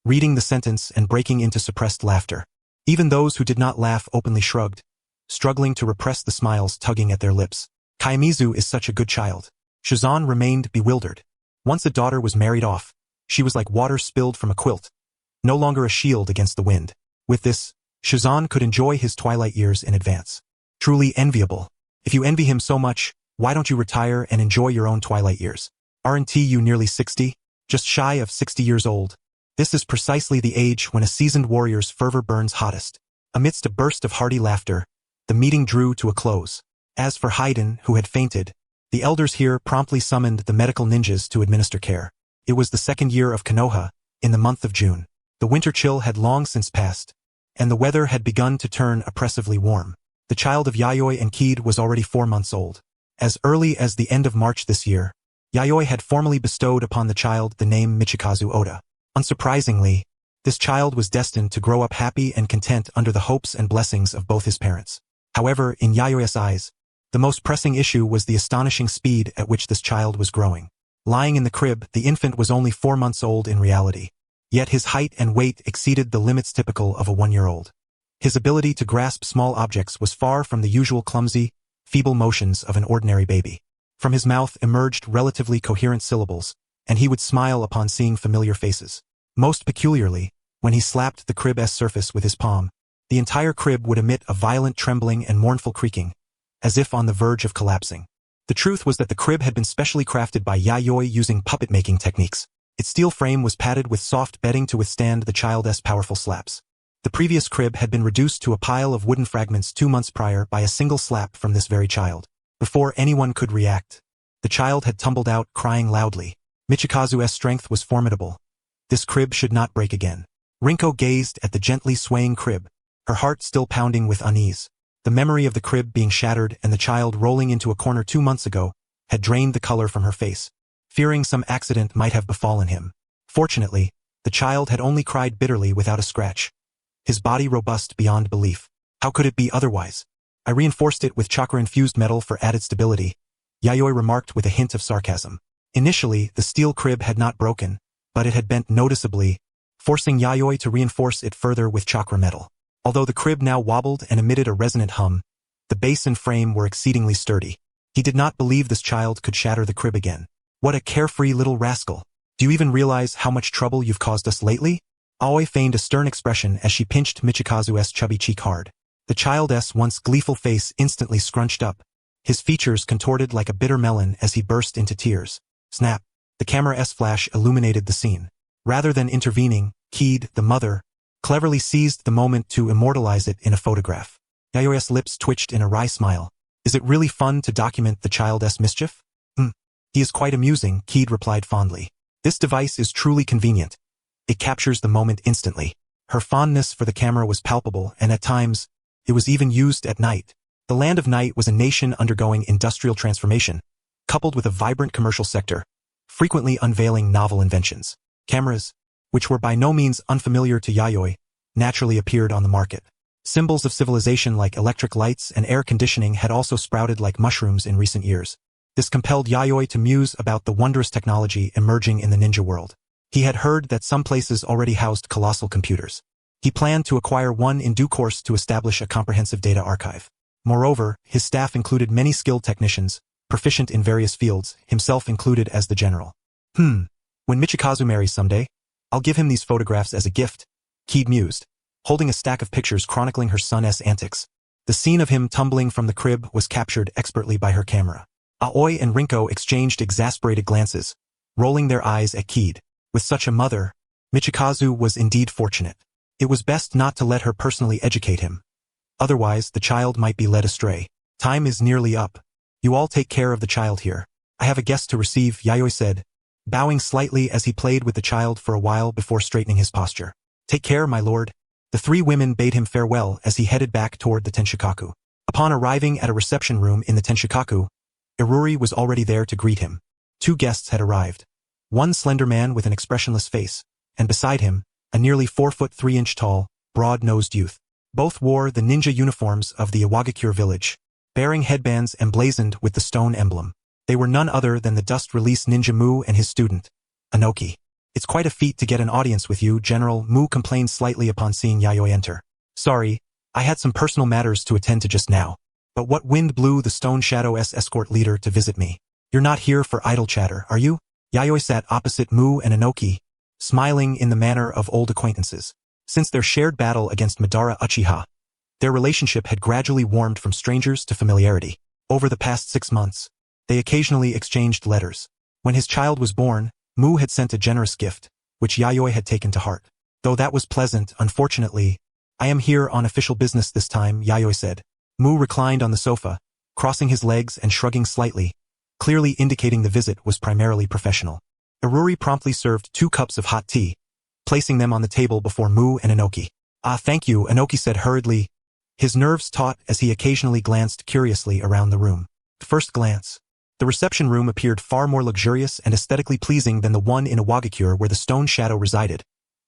reading the sentence and breaking into suppressed laughter. Even those who did not laugh openly shrugged, struggling to repress the smiles tugging at their lips. Kayamizu is such a good child. Shizan remained bewildered. Once a daughter was married off, she was like water spilled from a quilt, no longer a shield against the wind. With this, Shizan could enjoy his twilight years in advance. Truly enviable. If you envy him so much, why don't you retire and enjoy your own twilight years? Aren't you nearly 60? Just shy of 60 years old. This is precisely the age when a seasoned warrior's fervor burns hottest. Amidst a burst of hearty laughter, the meeting drew to a close. As for Haydn, who had fainted, the elders here promptly summoned the medical ninjas to administer care. It was the second year of Konoha, in the month of June. The winter chill had long since passed, and the weather had begun to turn oppressively warm. The child of Yayoi and Kid was already 4 months old. As early as the end of March this year, Yayoi had formally bestowed upon the child the name Michikazu Oda. Unsurprisingly, this child was destined to grow up happy and content under the hopes and blessings of both his parents. However, in Yayoi's eyes, the most pressing issue was the astonishing speed at which this child was growing. Lying in the crib, the infant was only 4 months old in reality. Yet his height and weight exceeded the limits typical of a 1-year-old. His ability to grasp small objects was far from the usual clumsy, feeble motions of an ordinary baby. From his mouth emerged relatively coherent syllables, and he would smile upon seeing familiar faces. Most peculiarly, when he slapped the crib's surface with his palm, the entire crib would emit a violent trembling and mournful creaking, as if on the verge of collapsing. The truth was that the crib had been specially crafted by Yayoi using puppet-making techniques. Its steel frame was padded with soft bedding to withstand the child's powerful slaps. The previous crib had been reduced to a pile of wooden fragments 2 months prior by a single slap from this very child. Before anyone could react, the child had tumbled out, crying loudly. Michikazu's strength was formidable. This crib should not break again. Rinko gazed at the gently swaying crib, her heart still pounding with unease. The memory of the crib being shattered and the child rolling into a corner 2 months ago had drained the color from her face, fearing some accident might have befallen him. Fortunately, the child had only cried bitterly without a scratch. His body robust beyond belief. How could it be otherwise? I reinforced it with chakra-infused metal for added stability, Yayoi remarked with a hint of sarcasm. Initially, the steel crib had not broken, but it had bent noticeably, forcing Yayoi to reinforce it further with chakra metal. Although the crib now wobbled and emitted a resonant hum, the base and frame were exceedingly sturdy. He did not believe this child could shatter the crib again. What a carefree little rascal. Do you even realize how much trouble you've caused us lately? Aoi feigned a stern expression as she pinched Michikazu's chubby cheek hard. The child's once gleeful face instantly scrunched up, his features contorted like a bitter melon as he burst into tears. Snap! The camera's flash illuminated the scene. Rather than intervening, Keed, the mother, cleverly seized the moment to immortalize it in a photograph. Yayoi's lips twitched in a wry smile. Is it really fun to document the child's mischief? He is quite amusing, Keed replied fondly. This device is truly convenient. It captures the moment instantly. Her fondness for the camera was palpable, and at times, it was even used at night. The Land of Night was a nation undergoing industrial transformation, coupled with a vibrant commercial sector, frequently unveiling novel inventions. Cameras, which were by no means unfamiliar to Yayoi, naturally appeared on the market. Symbols of civilization like electric lights and air conditioning had also sprouted like mushrooms in recent years. This compelled Yayoi to muse about the wondrous technology emerging in the ninja world. He had heard that some places already housed colossal computers. He planned to acquire one in due course to establish a comprehensive data archive. Moreover, his staff included many skilled technicians, proficient in various fields, himself included as the general. When Michikazu marries someday, I'll give him these photographs as a gift, Keed mused, holding a stack of pictures chronicling her son's antics. The scene of him tumbling from the crib was captured expertly by her camera. Aoi and Rinko exchanged exasperated glances, rolling their eyes at Keed. With such a mother, Michikazu was indeed fortunate. It was best not to let her personally educate him. Otherwise, the child might be led astray. Time is nearly up. You all take care of the child here. I have a guest to receive, Yayoi said, bowing slightly as he played with the child for a while before straightening his posture. Take care, my lord. The three women bade him farewell as he headed back toward the Tenshikaku. Upon arriving at a reception room in the Tenshikaku, Iruri was already there to greet him. 2 guests had arrived. One slender man with an expressionless face, and beside him, a nearly 4'3" tall, broad-nosed youth. Both wore the ninja uniforms of the Iwagakure village, bearing headbands emblazoned with the stone emblem. They were none other than the dust-release ninja Mu and his student, Anokei. It's quite a feat to get an audience with you, General, Mu complained slightly upon seeing Yayoi enter. Sorry, I had some personal matters to attend to just now. But what wind blew the Stone Shadow's escort leader to visit me? You're not here for idle chatter, are you? Yayoi sat opposite Mu and Anokei, smiling in the manner of old acquaintances. Since their shared battle against Madara Uchiha, their relationship had gradually warmed from strangers to familiarity. Over the past 6 months, they occasionally exchanged letters. When his child was born, Mu had sent a generous gift, which Yayoi had taken to heart. Though that was pleasant, unfortunately, I am here on official business this time, Yayoi said. Mu reclined on the sofa, crossing his legs and shrugging slightly, clearly indicating the visit was primarily professional. Iruri promptly served 2 cups of hot tea, placing them on the table before Mu and Anokei. Ah, thank you, Anokei said hurriedly, his nerves taut as he occasionally glanced curiously around the room. At first glance, the reception room appeared far more luxurious and aesthetically pleasing than the one in Iwagakure where the Stone Shadow resided,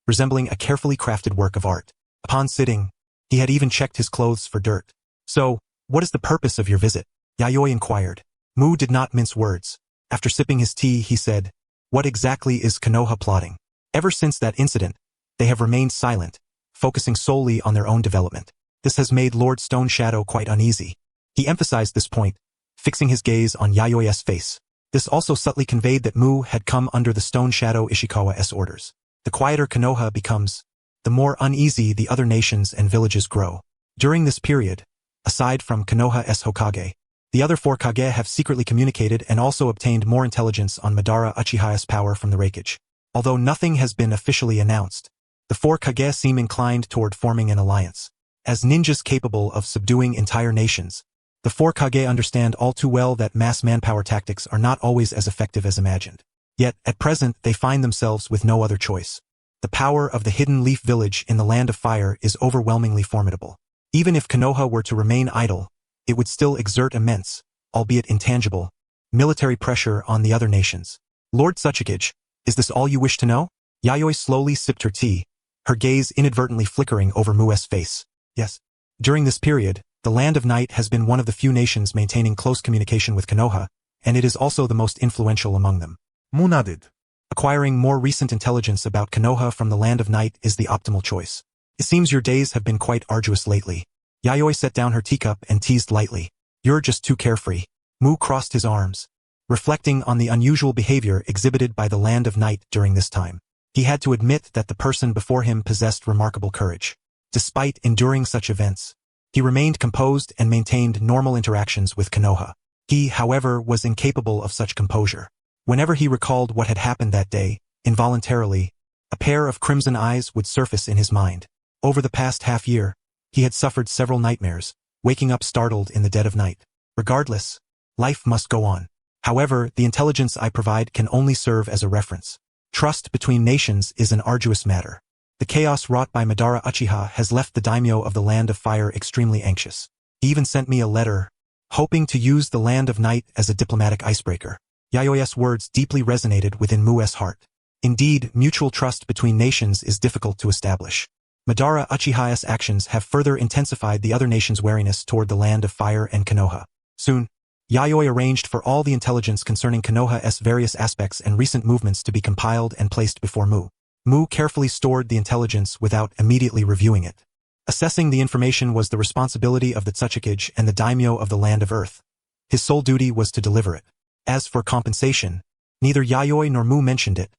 resembling a carefully crafted work of art. Upon sitting, he had even checked his clothes for dirt. So, what is the purpose of your visit? Yayoi inquired. Mu did not mince words. After sipping his tea, he said, What exactly is Konoha plotting? Ever since that incident, they have remained silent, focusing solely on their own development. This has made Lord Stone Shadow quite uneasy. He emphasized this point, fixing his gaze on Yayoi's face. This also subtly conveyed that Mu had come under the Stone Shadow Ishikawa's orders. The quieter Konoha becomes, the more uneasy the other nations and villages grow. During this period, aside from Konoha's Hokage, the other 4 Kage have secretly communicated and also obtained more intelligence on Madara Uchiha's power from the Reikage. Although nothing has been officially announced, The four Kage seem inclined toward forming an alliance. As ninjas capable of subduing entire nations, the four Kage understand all too well that mass manpower tactics are not always as effective as imagined. Yet, at present, they find themselves with no other choice. The power of the hidden leaf village in the Land of Fire is overwhelmingly formidable. Even if Konoha were to remain idle, it would still exert immense, albeit intangible, military pressure on the other nations. Lord Tsuchikage, is this all you wish to know? Yayoi slowly sipped her tea, her gaze inadvertently flickering over Mue's face. Yes. During this period, the Land of Night has been one of the few nations maintaining close communication with Konoha, and it is also the most influential among them. Mu nodded. Acquiring more recent intelligence about Konoha from the Land of Night is the optimal choice. It seems your days have been quite arduous lately. Yayoi set down her teacup and teased lightly. You're just too carefree. Mu crossed his arms, reflecting on the unusual behavior exhibited by the Land of Night during this time. He had to admit that the person before him possessed remarkable courage. Despite enduring such events, he remained composed and maintained normal interactions with Konoha. He, however, was incapable of such composure. Whenever he recalled what had happened that day, involuntarily, a pair of crimson eyes would surface in his mind. Over the past half-year, he had suffered several nightmares, waking up startled in the dead of night. Regardless, life must go on. However, the intelligence I provide can only serve as a reference. Trust between nations is an arduous matter. The chaos wrought by Madara Uchiha has left the daimyo of the Land of Fire extremely anxious. He even sent me a letter, hoping to use the Land of Night as a diplomatic icebreaker. Yayoi's words deeply resonated within Mue's heart. Indeed, mutual trust between nations is difficult to establish. Madara Uchiha's actions have further intensified the other nations' wariness toward the Land of Fire and Konoha. Soon, Yayoi arranged for all the intelligence concerning Konoha's various aspects and recent movements to be compiled and placed before Mu. Mu carefully stored the intelligence without immediately reviewing it. Assessing the information was the responsibility of the Tsuchikage and the daimyo of the Land of Earth. His sole duty was to deliver it. As for compensation, neither Yayoi nor Mu mentioned it,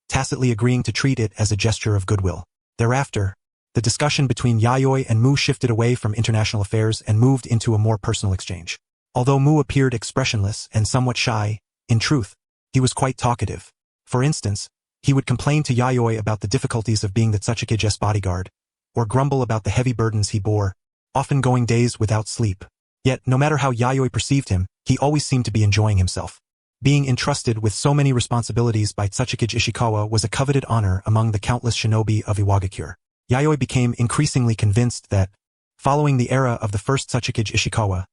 tacitly agreeing to treat it as a gesture of goodwill. Thereafter, the discussion between Yayoi and Mu shifted away from international affairs and moved into a more personal exchange. Although Mu appeared expressionless and somewhat shy, in truth, he was quite talkative. For instance, he would complain to Yayoi about the difficulties of being the Tsuchikage's bodyguard, or grumble about the heavy burdens he bore, often going days without sleep. Yet, no matter how Yayoi perceived him, he always seemed to be enjoying himself. Being entrusted with so many responsibilities by Tsuchikage Ishikawa was a coveted honor among the countless shinobi of Iwagakure. Yayoi became increasingly convinced that, following the era of the first Tsuchikage Ishikawa,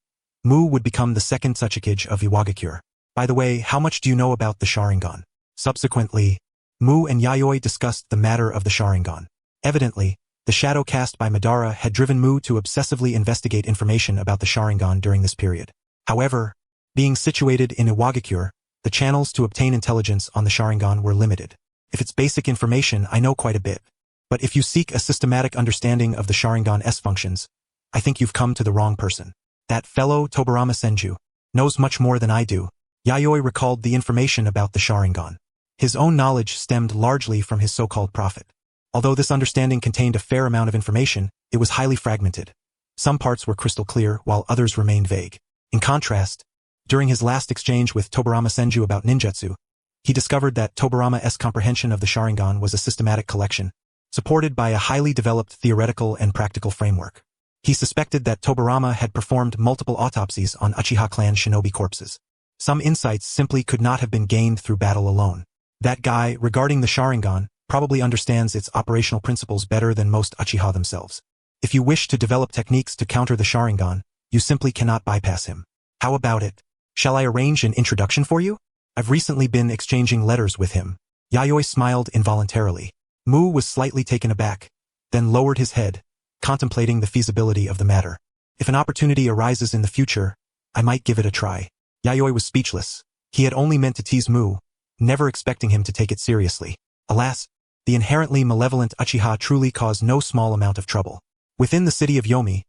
Mu would become the second Tsuchikage of Iwagakure. By the way, how much do you know about the Sharingan? Subsequently, Mu and Yayoi discussed the matter of the Sharingan. Evidently, the shadow cast by Madara had driven Mu to obsessively investigate information about the Sharingan during this period. However, being situated in Iwagakure, the channels to obtain intelligence on the Sharingan were limited. If it's basic information, I know quite a bit. But if you seek a systematic understanding of the Sharingan's functions, I think you've come to the wrong person. That fellow Tobirama Senju knows much more than I do. Yayoi recalled the information about the Sharingan. His own knowledge stemmed largely from his so-called prophet. Although this understanding contained a fair amount of information, it was highly fragmented. Some parts were crystal clear, while others remained vague. In contrast, during his last exchange with Tobirama Senju about ninjutsu, he discovered that Tobirama's comprehension of the Sharingan was a systematic collection, supported by a highly developed theoretical and practical framework. He suspected that Tobirama had performed multiple autopsies on Uchiha clan shinobi corpses. Some insights simply could not have been gained through battle alone. That guy, regarding the Sharingan, probably understands its operational principles better than most Uchiha themselves. If you wish to develop techniques to counter the Sharingan, you simply cannot bypass him. How about it? Shall I arrange an introduction for you? I've recently been exchanging letters with him. Yayoi smiled involuntarily. Mu was slightly taken aback, then lowered his head, contemplating the feasibility of the matter. If an opportunity arises in the future, I might give it a try. Yayoi was speechless. He had only meant to tease Mu, never expecting him to take it seriously. Alas, the inherently malevolent Uchiha truly caused no small amount of trouble. Within the city of Yomi,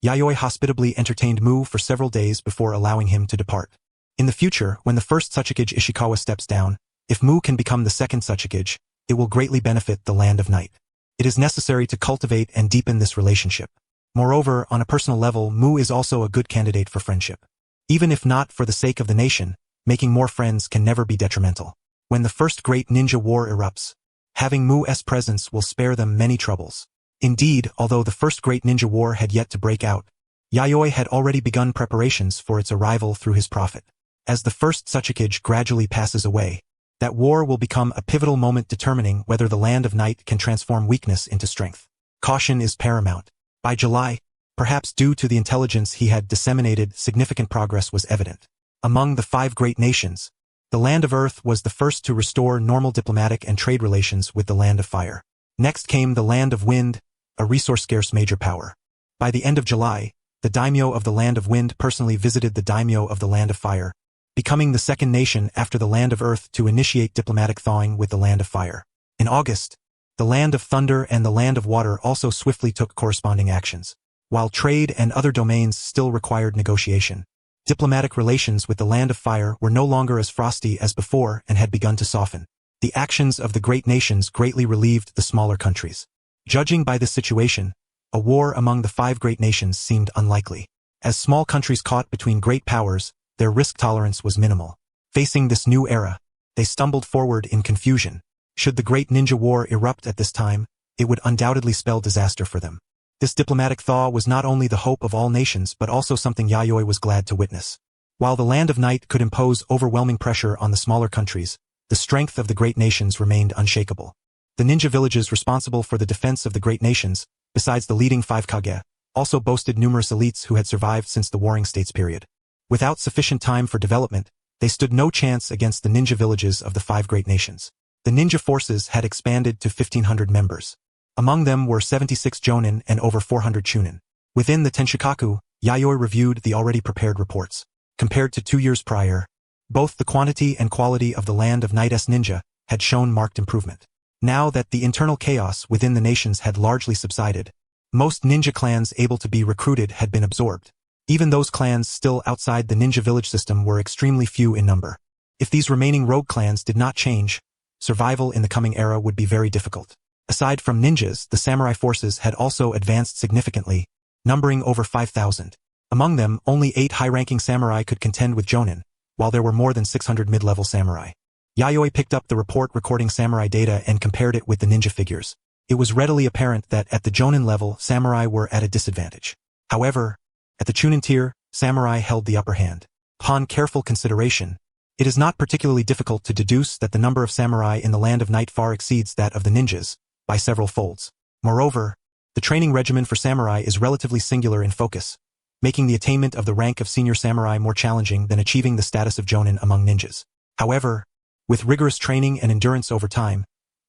Yayoi hospitably entertained Mu for several days before allowing him to depart. In the future, when the first Tsuchikage Ishikawa steps down, if Mu can become the second Tsuchikage, it will greatly benefit the Land of Night. It is necessary to cultivate and deepen this relationship. Moreover, on a personal level, Mu is also a good candidate for friendship. Even if not for the sake of the nation, making more friends can never be detrimental. When the first great ninja war erupts, Having Mu's presence will spare them many troubles. Indeed, although the first great ninja war had yet to break out, Yayoi had already begun preparations for its arrival through his prophet. As the first Tsuchikage gradually passes away, that war will become a pivotal moment determining whether the Land of Night can transform weakness into strength. Caution is paramount. By July, perhaps due to the intelligence he had disseminated, significant progress was evident. Among the 5 great nations, the Land of Earth was the first to restore normal diplomatic and trade relations with the Land of Fire. Next came the Land of Wind, a resource-scarce major power. By the end of July, the daimyo of the Land of Wind personally visited the daimyo of the Land of Fire, becoming the second nation after the Land of Earth to initiate diplomatic thawing with the Land of Fire. In August, the Land of Thunder and the Land of Water also swiftly took corresponding actions. While trade and other domains still required negotiation, diplomatic relations with the Land of Fire were no longer as frosty as before and had begun to soften. The actions of the great nations greatly relieved the smaller countries. Judging by this situation, a war among the 5 great nations seemed unlikely. As small countries caught between great powers, their risk tolerance was minimal. Facing this new era, they stumbled forward in confusion. Should the great ninja war erupt at this time, it would undoubtedly spell disaster for them. This diplomatic thaw was not only the hope of all nations but also something Yayoi was glad to witness. While the Land of Night could impose overwhelming pressure on the smaller countries, the strength of the great nations remained unshakable. The ninja villages responsible for the defense of the great nations, besides the leading 5 Kage, also boasted numerous elites who had survived since the Warring States period. Without sufficient time for development, they stood no chance against the ninja villages of the 5 great nations. The ninja forces had expanded to 1,500 members. Among them were 76 jonin and over 400 chunin. Within the Tenshikaku, Yayoi reviewed the already prepared reports. Compared to 2 years prior, both the quantity and quality of the Land of Night's ninja had shown marked improvement. Now that the internal chaos within the nations had largely subsided, most ninja clans able to be recruited had been absorbed. Even those clans still outside the ninja village system were extremely few in number. If these remaining rogue clans did not change, survival in the coming era would be very difficult. Aside from ninjas, the samurai forces had also advanced significantly, numbering over 5,000. Among them, only 8 high-ranking samurai could contend with jonin, while there were more than 600 mid-level samurai. Yayoi picked up the report recording samurai data and compared it with the ninja figures. It was readily apparent that at the jonin level, samurai were at a disadvantage. However, at the chunin tier, samurai held the upper hand. Upon careful consideration, it is not particularly difficult to deduce that the number of samurai in the Land of Night far exceeds that of the ninjas, by several folds. Moreover, the training regimen for samurai is relatively singular in focus, making the attainment of the rank of senior samurai more challenging than achieving the status of jonin among ninjas. However, with rigorous training and endurance over time,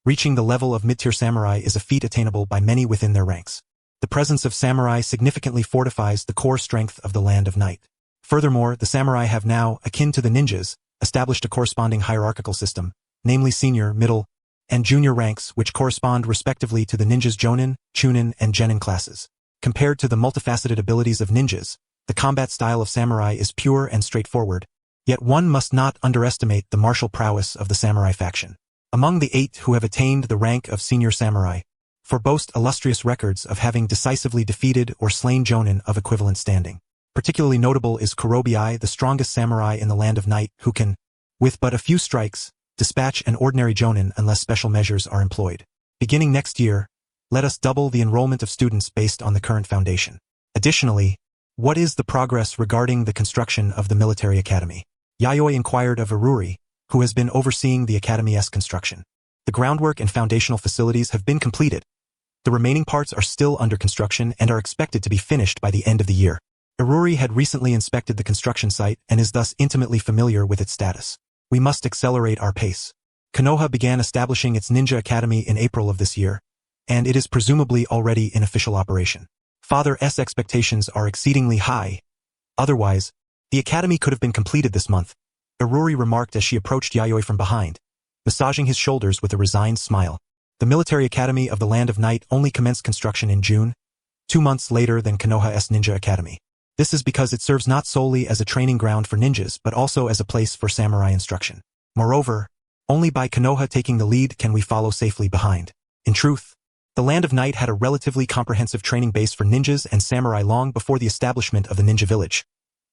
reaching the level of mid-tier samurai is a feat attainable by many within their ranks. The presence of samurai significantly fortifies the core strength of the Land of Night. Furthermore, the samurai have now, akin to the ninjas, established a corresponding hierarchical system, namely senior, middle, and junior ranks which correspond respectively to the ninjas' jonin, chunin, and genin classes. Compared to the multifaceted abilities of ninjas, the combat style of samurai is pure and straightforward, yet one must not underestimate the martial prowess of the samurai faction. Among the 8 who have attained the rank of senior samurai, 4 boast illustrious records of having decisively defeated or slain jonin of equivalent standing. Particularly notable is Kurobi, the strongest samurai in the Land of Night, who can, with but a few strikes, dispatch an ordinary jonin unless special measures are employed. Beginning next year, let us double the enrollment of students based on the current foundation. Additionally, what is the progress regarding the construction of the military academy? Yayoi inquired of Iruri, who has been overseeing the academy's construction. The groundwork and foundational facilities have been completed. The remaining parts are still under construction and are expected to be finished by the end of the year. Iruri had recently inspected the construction site and is thus intimately familiar with its status. We must accelerate our pace. Konoha began establishing its ninja academy in April of this year, and it is presumably already in official operation. Father's expectations are exceedingly high. Otherwise, the academy could have been completed this month, Iruri remarked as she approached Yayoi from behind, massaging his shoulders with a resigned smile. The military academy of the Land of Night only commenced construction in June, 2 months later than Konoha's ninja academy. This is because it serves not solely as a training ground for ninjas but also as a place for samurai instruction. Moreover, only by Konoha taking the lead can we follow safely behind. In truth, the Land of Night had a relatively comprehensive training base for ninjas and samurai long before the establishment of the ninja village.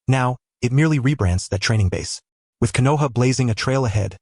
Now, it merely rebrands that training base. With Konoha blazing a trail ahead,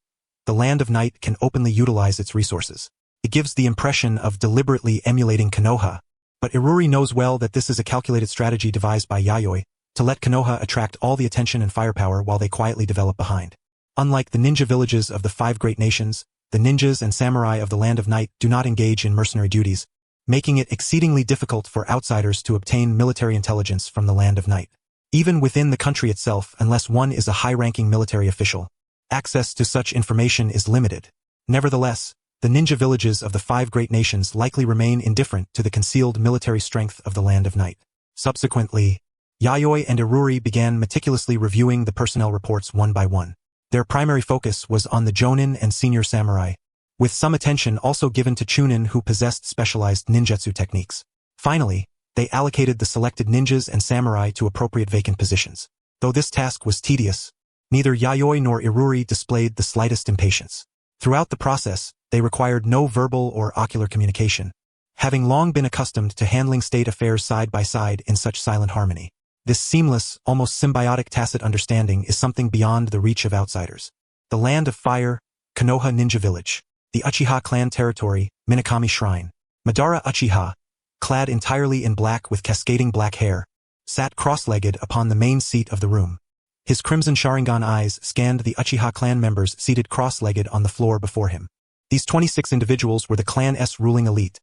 the Land of Night can openly utilize its resources. It gives the impression of deliberately emulating Konoha. But Iruri knows well that this is a calculated strategy devised by Yayoi to let Konoha attract all the attention and firepower while they quietly develop behind. Unlike the ninja villages of the 5 great nations, the ninjas and samurai of the Land of Night do not engage in mercenary duties, making it exceedingly difficult for outsiders to obtain military intelligence from the Land of Night. Even within the country itself, unless one is a high-ranking military official, access to such information is limited. Nevertheless, the ninja villages of the 5 great nations likely remain indifferent to the concealed military strength of the Land of Night. Subsequently, Yayoi and Iruri began meticulously reviewing the personnel reports one by one. Their primary focus was on the jonin and senior samurai, with some attention also given to chunin who possessed specialized ninjutsu techniques. Finally, they allocated the selected ninjas and samurai to appropriate vacant positions. Though this task was tedious, neither Yayoi nor Iruri displayed the slightest impatience. Throughout the process, they required no verbal or ocular communication, having long been accustomed to handling state affairs side by side in such silent harmony. This seamless, almost symbiotic tacit understanding is something beyond the reach of outsiders. The Land of Fire, Konoha Ninja Village. The Uchiha clan territory, Minakami Shrine. Madara Uchiha, clad entirely in black with cascading black hair, sat cross-legged upon the main seat of the room. His crimson Sharingan eyes scanned the Uchiha clan members seated cross-legged on the floor before him. These 26 individuals were the clan's ruling elite,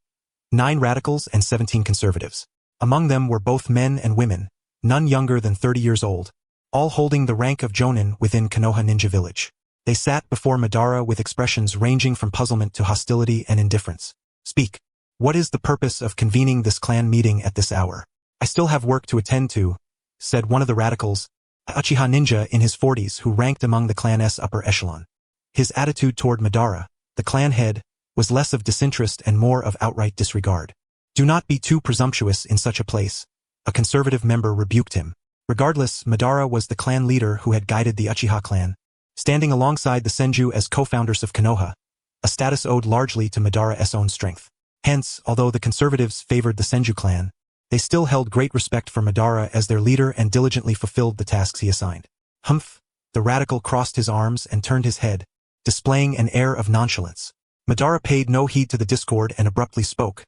9 radicals and 17 conservatives. Among them were both men and women, none younger than 30 years old, all holding the rank of jonin within Konoha Ninja Village. They sat before Madara with expressions ranging from puzzlement to hostility and indifference. "Speak. What is the purpose of convening this clan meeting at this hour?" "I still have work to attend to," said one of the radicals, a Uchiha ninja in his 40s who ranked among the clan's upper echelon. His attitude toward Madara, the clan head, was less of disinterest and more of outright disregard. "Do not be too presumptuous in such a place," a conservative member rebuked him. Regardless, Madara was the clan leader who had guided the Uchiha clan, standing alongside the Senju as co-founders of Konoha, a status owed largely to Madara's own strength. Hence, although the conservatives favored the Senju clan, they still held great respect for Madara as their leader and diligently fulfilled the tasks he assigned. "Humph," the radical crossed his arms and turned his head, displaying an air of nonchalance. Madara paid no heed to the discord and abruptly spoke.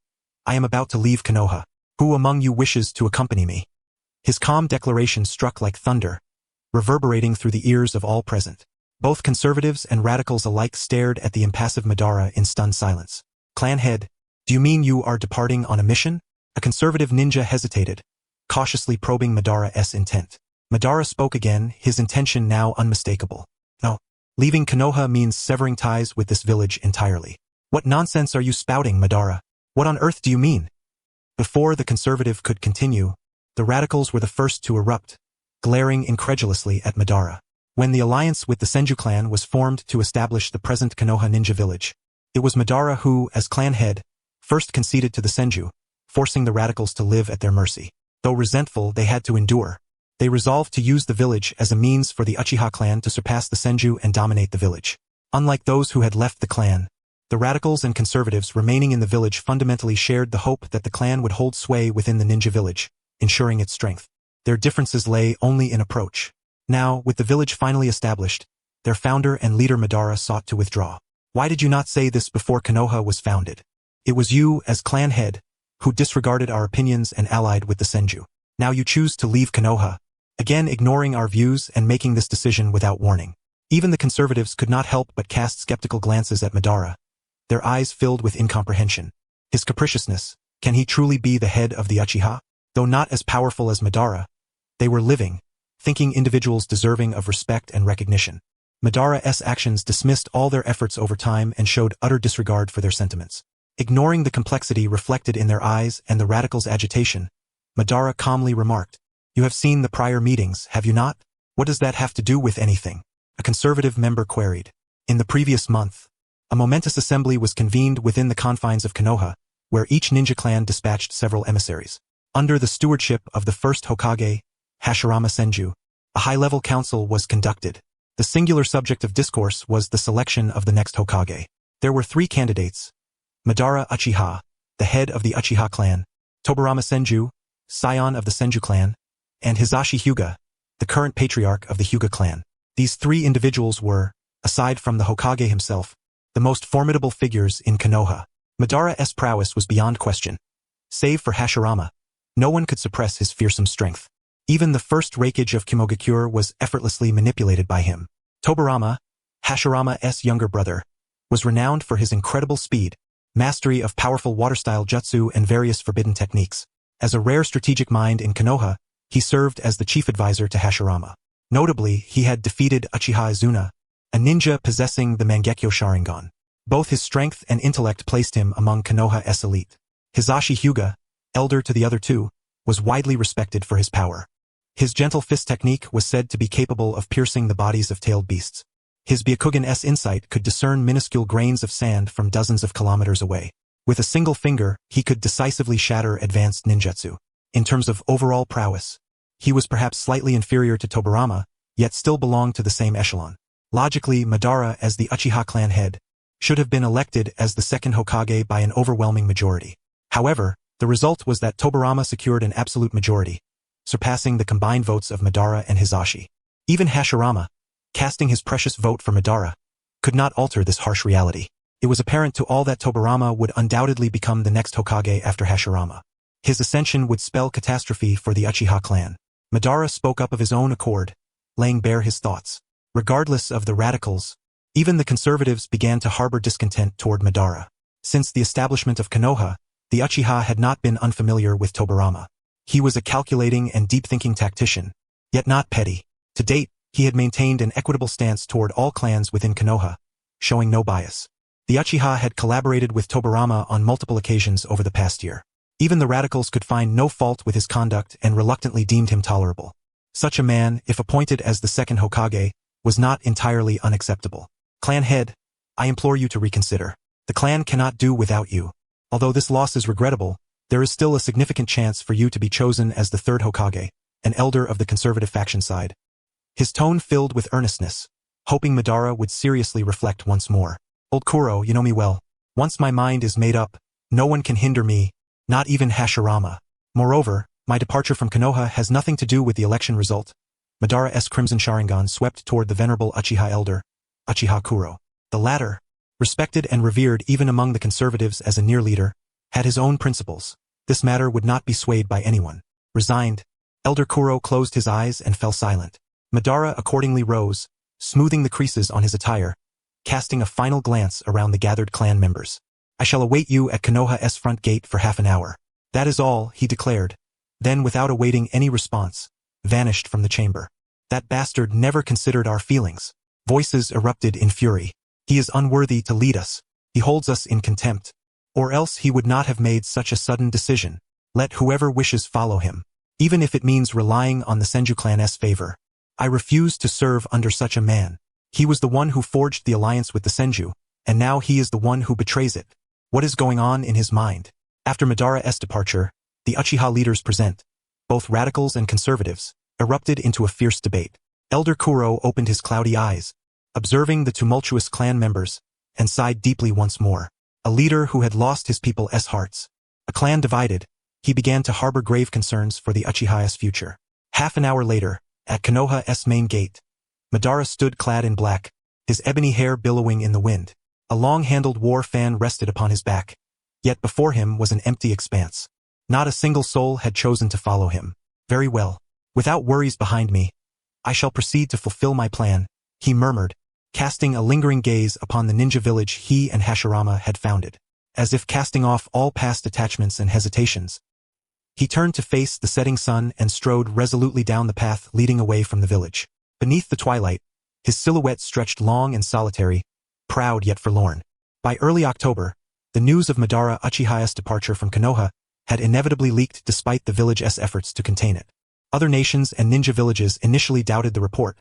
"I am about to leave Konoha. Who among you wishes to accompany me?" His calm declaration struck like thunder, reverberating through the ears of all present. Both conservatives and radicals alike stared at the impassive Madara in stunned silence. "Clan head, do you mean you are departing on a mission?" A conservative ninja hesitated, cautiously probing Madara's intent. Madara spoke again, his intention now unmistakable. "No. Leaving Konoha means severing ties with this village entirely." "What nonsense are you spouting, Madara? What on earth do you mean?" Before the conservative could continue, the radicals were the first to erupt, glaring incredulously at Madara. When the alliance with the Senju clan was formed to establish the present Konoha Ninja Village, it was Madara who, as clan head, first conceded to the Senju, forcing the radicals to live at their mercy. Though resentful, they had to endure. They resolved to use the village as a means for the Uchiha clan to surpass the Senju and dominate the village. Unlike those who had left the clan, the radicals and conservatives remaining in the village fundamentally shared the hope that the clan would hold sway within the ninja village, ensuring its strength. Their differences lay only in approach. Now, with the village finally established, their founder and leader Madara sought to withdraw. "Why did you not say this before Konoha was founded? It was you, as clan head, who disregarded our opinions and allied with the Senju. Now you choose to leave Konoha, again ignoring our views and making this decision without warning." Even the conservatives could not help but cast skeptical glances at Madara, their eyes filled with incomprehension. His capriciousness, can he truly be the head of the Uchiha? Though not as powerful as Madara, they were living, thinking individuals deserving of respect and recognition. Madara's actions dismissed all their efforts over time and showed utter disregard for their sentiments. Ignoring the complexity reflected in their eyes and the radicals' agitation, Madara calmly remarked, "You have seen the prior meetings, have you not? What does that have to do with anything?" A conservative member queried. In the previous month, a momentous assembly was convened within the confines of Konoha, where each ninja clan dispatched several emissaries. Under the stewardship of the first Hokage, Hashirama Senju, a high-level council was conducted. The singular subject of discourse was the selection of the next Hokage. There were 3 candidates: Madara Uchiha, the head of the Uchiha clan, Tobirama Senju, scion of the Senju clan, and Hisashi Hyuga, the current patriarch of the Hyuga clan. These 3 individuals were, aside from the Hokage himself, the most formidable figures in Konoha. Madara's prowess was beyond question. Save for Hashirama, no one could suppress his fearsome strength. Even the first Raikage of Kimogakure was effortlessly manipulated by him. Tobirama, Hashirama's younger brother, was renowned for his incredible speed, mastery of powerful water-style jutsu and various forbidden techniques. As a rare strategic mind in Konoha, he served as the chief advisor to Hashirama. Notably, he had defeated Uchiha Izuna, a ninja possessing the Mangekyo Sharingan. Both his strength and intellect placed him among Konoha's elite. Hisashi Hyuga, elder to the other two, was widely respected for his power. His gentle fist technique was said to be capable of piercing the bodies of tailed beasts. His Byakugan's insight could discern minuscule grains of sand from dozens of kilometers away. With a single finger, he could decisively shatter advanced ninjutsu. In terms of overall prowess, he was perhaps slightly inferior to Tobirama, yet still belonged to the same echelon. Logically, Madara, as the Uchiha clan head, should have been elected as the second Hokage by an overwhelming majority. However, the result was that Tobirama secured an absolute majority, surpassing the combined votes of Madara and Hisashi. Even Hashirama, casting his precious vote for Madara, could not alter this harsh reality. It was apparent to all that Tobirama would undoubtedly become the next Hokage after Hashirama. His ascension would spell catastrophe for the Uchiha clan. Madara spoke up of his own accord, laying bare his thoughts. Regardless of the radicals, even the conservatives began to harbor discontent toward Madara. Since the establishment of Konoha, the Uchiha had not been unfamiliar with Tobirama. He was a calculating and deep-thinking tactician, yet not petty. To date, he had maintained an equitable stance toward all clans within Konoha, showing no bias. The Uchiha had collaborated with Tobirama on multiple occasions over the past year. Even the radicals could find no fault with his conduct and reluctantly deemed him tolerable. Such a man, if appointed as the second Hokage, was not entirely unacceptable. Clan head, I implore you to reconsider. The clan cannot do without you. Although this loss is regrettable, there is still a significant chance for you to be chosen as the third Hokage, an elder of the conservative faction side. His tone filled with earnestness, hoping Madara would seriously reflect once more. Old Kuro, you know me well. Once my mind is made up, no one can hinder me, not even Hashirama. Moreover, my departure from Konoha has nothing to do with the election result. Madara's crimson Sharingan swept toward the venerable Uchiha elder, Uchiha Kuro. The latter, respected and revered even among the conservatives as a near leader, had his own principles. This matter would not be swayed by anyone. Resigned, Elder Kuro closed his eyes and fell silent. Madara accordingly rose, smoothing the creases on his attire, casting a final glance around the gathered clan members. I shall await you at Konoha's front gate for half an hour. That is all, he declared. Then, without awaiting any response, vanished from the chamber. That bastard never considered our feelings. Voices erupted in fury. He is unworthy to lead us. He holds us in contempt. Or else he would not have made such a sudden decision. Let whoever wishes follow him, even if it means relying on the Senju clan's favor. I refuse to serve under such a man. He was the one who forged the alliance with the Senju, and now he is the one who betrays it. What is going on in his mind? After Madara's departure, the Uchiha leaders present, both radicals and conservatives, erupted into a fierce debate. Elder Kuro opened his cloudy eyes, observing the tumultuous clan members, and sighed deeply once more. A leader who had lost his people's hearts. A clan divided, he began to harbor grave concerns for the Uchiha's future. Half an hour later, at Konoha's main gate, Madara stood clad in black, his ebony hair billowing in the wind. A long-handled war fan rested upon his back. Yet before him was an empty expanse. Not a single soul had chosen to follow him. Very well. Without worries behind me, I shall proceed to fulfill my plan, he murmured, casting a lingering gaze upon the ninja village he and Hashirama had founded. As if casting off all past attachments and hesitations, he turned to face the setting sun and strode resolutely down the path leading away from the village. Beneath the twilight, his silhouette stretched long and solitary, proud yet forlorn. By early October, the news of Madara Uchiha's departure from Konoha had inevitably leaked despite the village's efforts to contain it. Other nations and ninja villages initially doubted the report,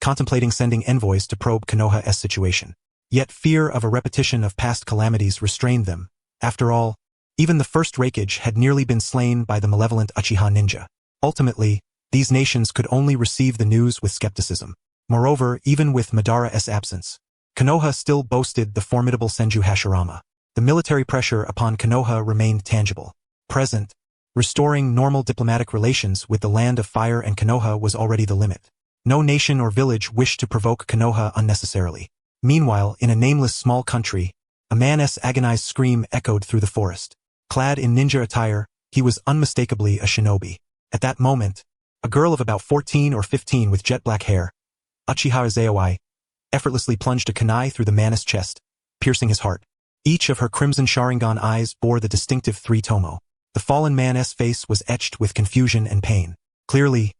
contemplating sending envoys to probe Konoha's situation. Yet fear of a repetition of past calamities restrained them. After all, even the first Raikage had nearly been slain by the malevolent Uchiha ninja. Ultimately, these nations could only receive the news with skepticism. Moreover, even with Madara's absence, Konoha still boasted the formidable Senju Hashirama. The military pressure upon Konoha remained tangible. Present, restoring normal diplomatic relations with the Land of Fire and Konoha was already the limit. No nation or village wished to provoke Konoha unnecessarily. Meanwhile, in a nameless small country, A man's agonized scream echoed through the forest. Clad in ninja attire, he was unmistakably a shinobi. At that moment, a girl of about 14 or 15 with jet black hair, Uchiha Yayoi, effortlessly plunged a kunai through the man's chest, piercing his heart. Each of her crimson Sharingan eyes bore the distinctive three tomo. The fallen man's face was etched with confusion and pain. Clearly,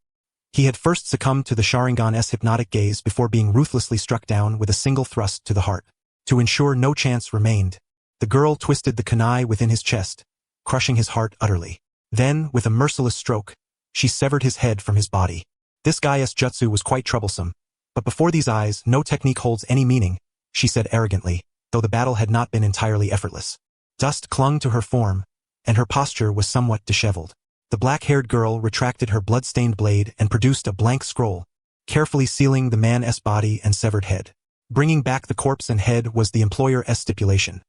he had first succumbed to the Sharingan's hypnotic gaze before being ruthlessly struck down with a single thrust to the heart. To ensure no chance remained, the girl twisted the kunai within his chest, crushing his heart utterly. Then, with a merciless stroke, she severed his head from his body. This guy's jutsu was quite troublesome, but before these eyes, no technique holds any meaning, she said arrogantly, though the battle had not been entirely effortless. Dust clung to her form, and her posture was somewhat disheveled. The black-haired girl retracted her blood-stained blade and produced a blank scroll, carefully sealing the man's body and severed head. Bringing back the corpse and head was the employer's stipulation.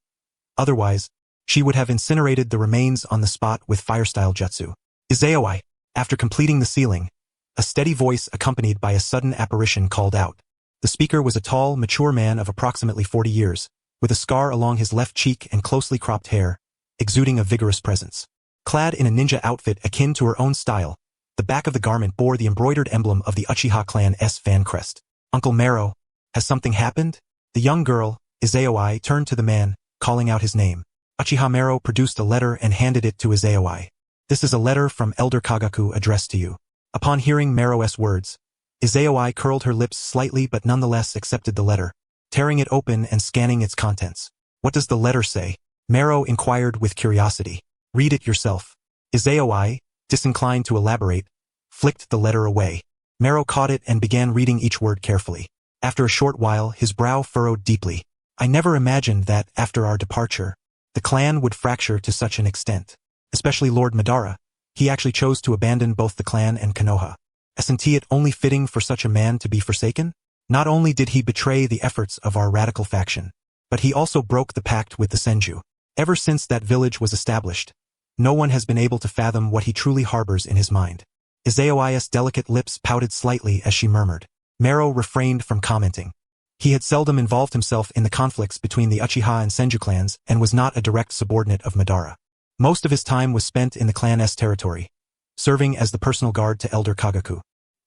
Otherwise, she would have incinerated the remains on the spot with fire-style jutsu. Yayoi, after completing the sealing, a steady voice accompanied by a sudden apparition called out. The speaker was a tall, mature man of approximately 40 years, with a scar along his left cheek and closely cropped hair, exuding a vigorous presence. Clad in a ninja outfit akin to her own style, the back of the garment bore the embroidered emblem of the Uchiha clan's fan crest. Uncle Mero, has something happened? The young girl, Yayoi, turned to the man, calling out his name. Uchiha Mero produced a letter and handed it to Yayoi. This is a letter from Elder Kagaku addressed to you. Upon hearing Mero's words, Yayoi curled her lips slightly but nonetheless accepted the letter, tearing it open and scanning its contents. What does the letter say? Mero inquired with curiosity. Read it yourself. Yayoi, disinclined to elaborate, flicked the letter away. Mero caught it and began reading each word carefully. After a short while, his brow furrowed deeply. I never imagined that, after our departure, the clan would fracture to such an extent. Especially Lord Madara. He actually chose to abandon both the clan and Konoha. Isn't it only fitting for such a man to be forsaken? Not only did he betray the efforts of our radical faction, but he also broke the pact with the Senju. Ever since that village was established, no one has been able to fathom what he truly harbors in his mind. Yayoi's delicate lips pouted slightly as she murmured. Mero refrained from commenting. He had seldom involved himself in the conflicts between the Uchiha and Senju clans and was not a direct subordinate of Madara. Most of his time was spent in the clan's territory, serving as the personal guard to Elder Kagaku.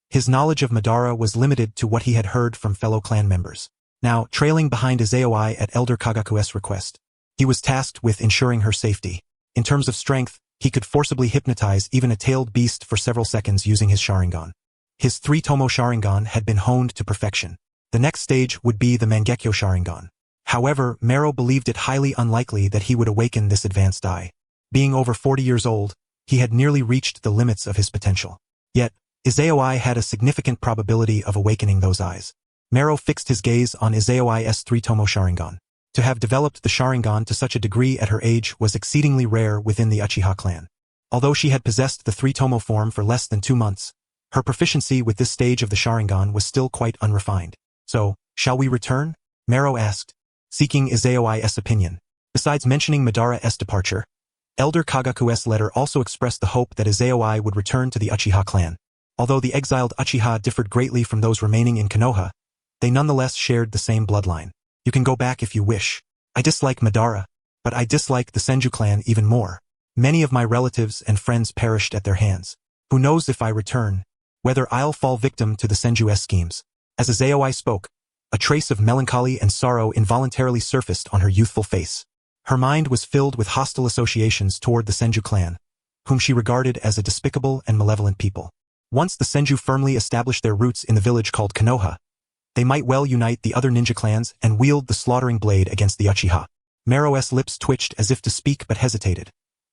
His knowledge of Madara was limited to what he had heard from fellow clan members. Now, trailing behind Yayoi at Elder Kagaku's request, he was tasked with ensuring her safety. In terms of strength, he could forcibly hypnotize even a tailed beast for several seconds using his Sharingan. His three-tomo Sharingan had been honed to perfection. The next stage would be the Mangekyo Sharingan. However, Mero believed it highly unlikely that he would awaken this advanced eye. Being over 40 years old, he had nearly reached the limits of his potential. Yet, Yayoi had a significant probability of awakening those eyes. Mero fixed his gaze on Yayoi's three-tomo Sharingan. To have developed the Sharingan to such a degree at her age was exceedingly rare within the Uchiha clan. Although she had possessed the three-tomo form for less than 2 months, her proficiency with this stage of the Sharingan was still quite unrefined. So, shall we return? Mero asked, seeking Yayoi's opinion. Besides mentioning Madara's departure, Elder Kagaku's letter also expressed the hope that Yayoi would return to the Uchiha clan. Although the exiled Uchiha differed greatly from those remaining in Konoha, they nonetheless shared the same bloodline. You can go back if you wish. I dislike Madara, but I dislike the Senju clan even more. Many of my relatives and friends perished at their hands. Who knows if I return, whether I'll fall victim to the Senju's schemes. As Yayoi spoke, a trace of melancholy and sorrow involuntarily surfaced on her youthful face. Her mind was filled with hostile associations toward the Senju clan, whom she regarded as a despicable and malevolent people. Once the Senju firmly established their roots in the village called Konoha, they might well unite the other ninja clans and wield the slaughtering blade against the Uchiha. Mero's lips twitched as if to speak but hesitated,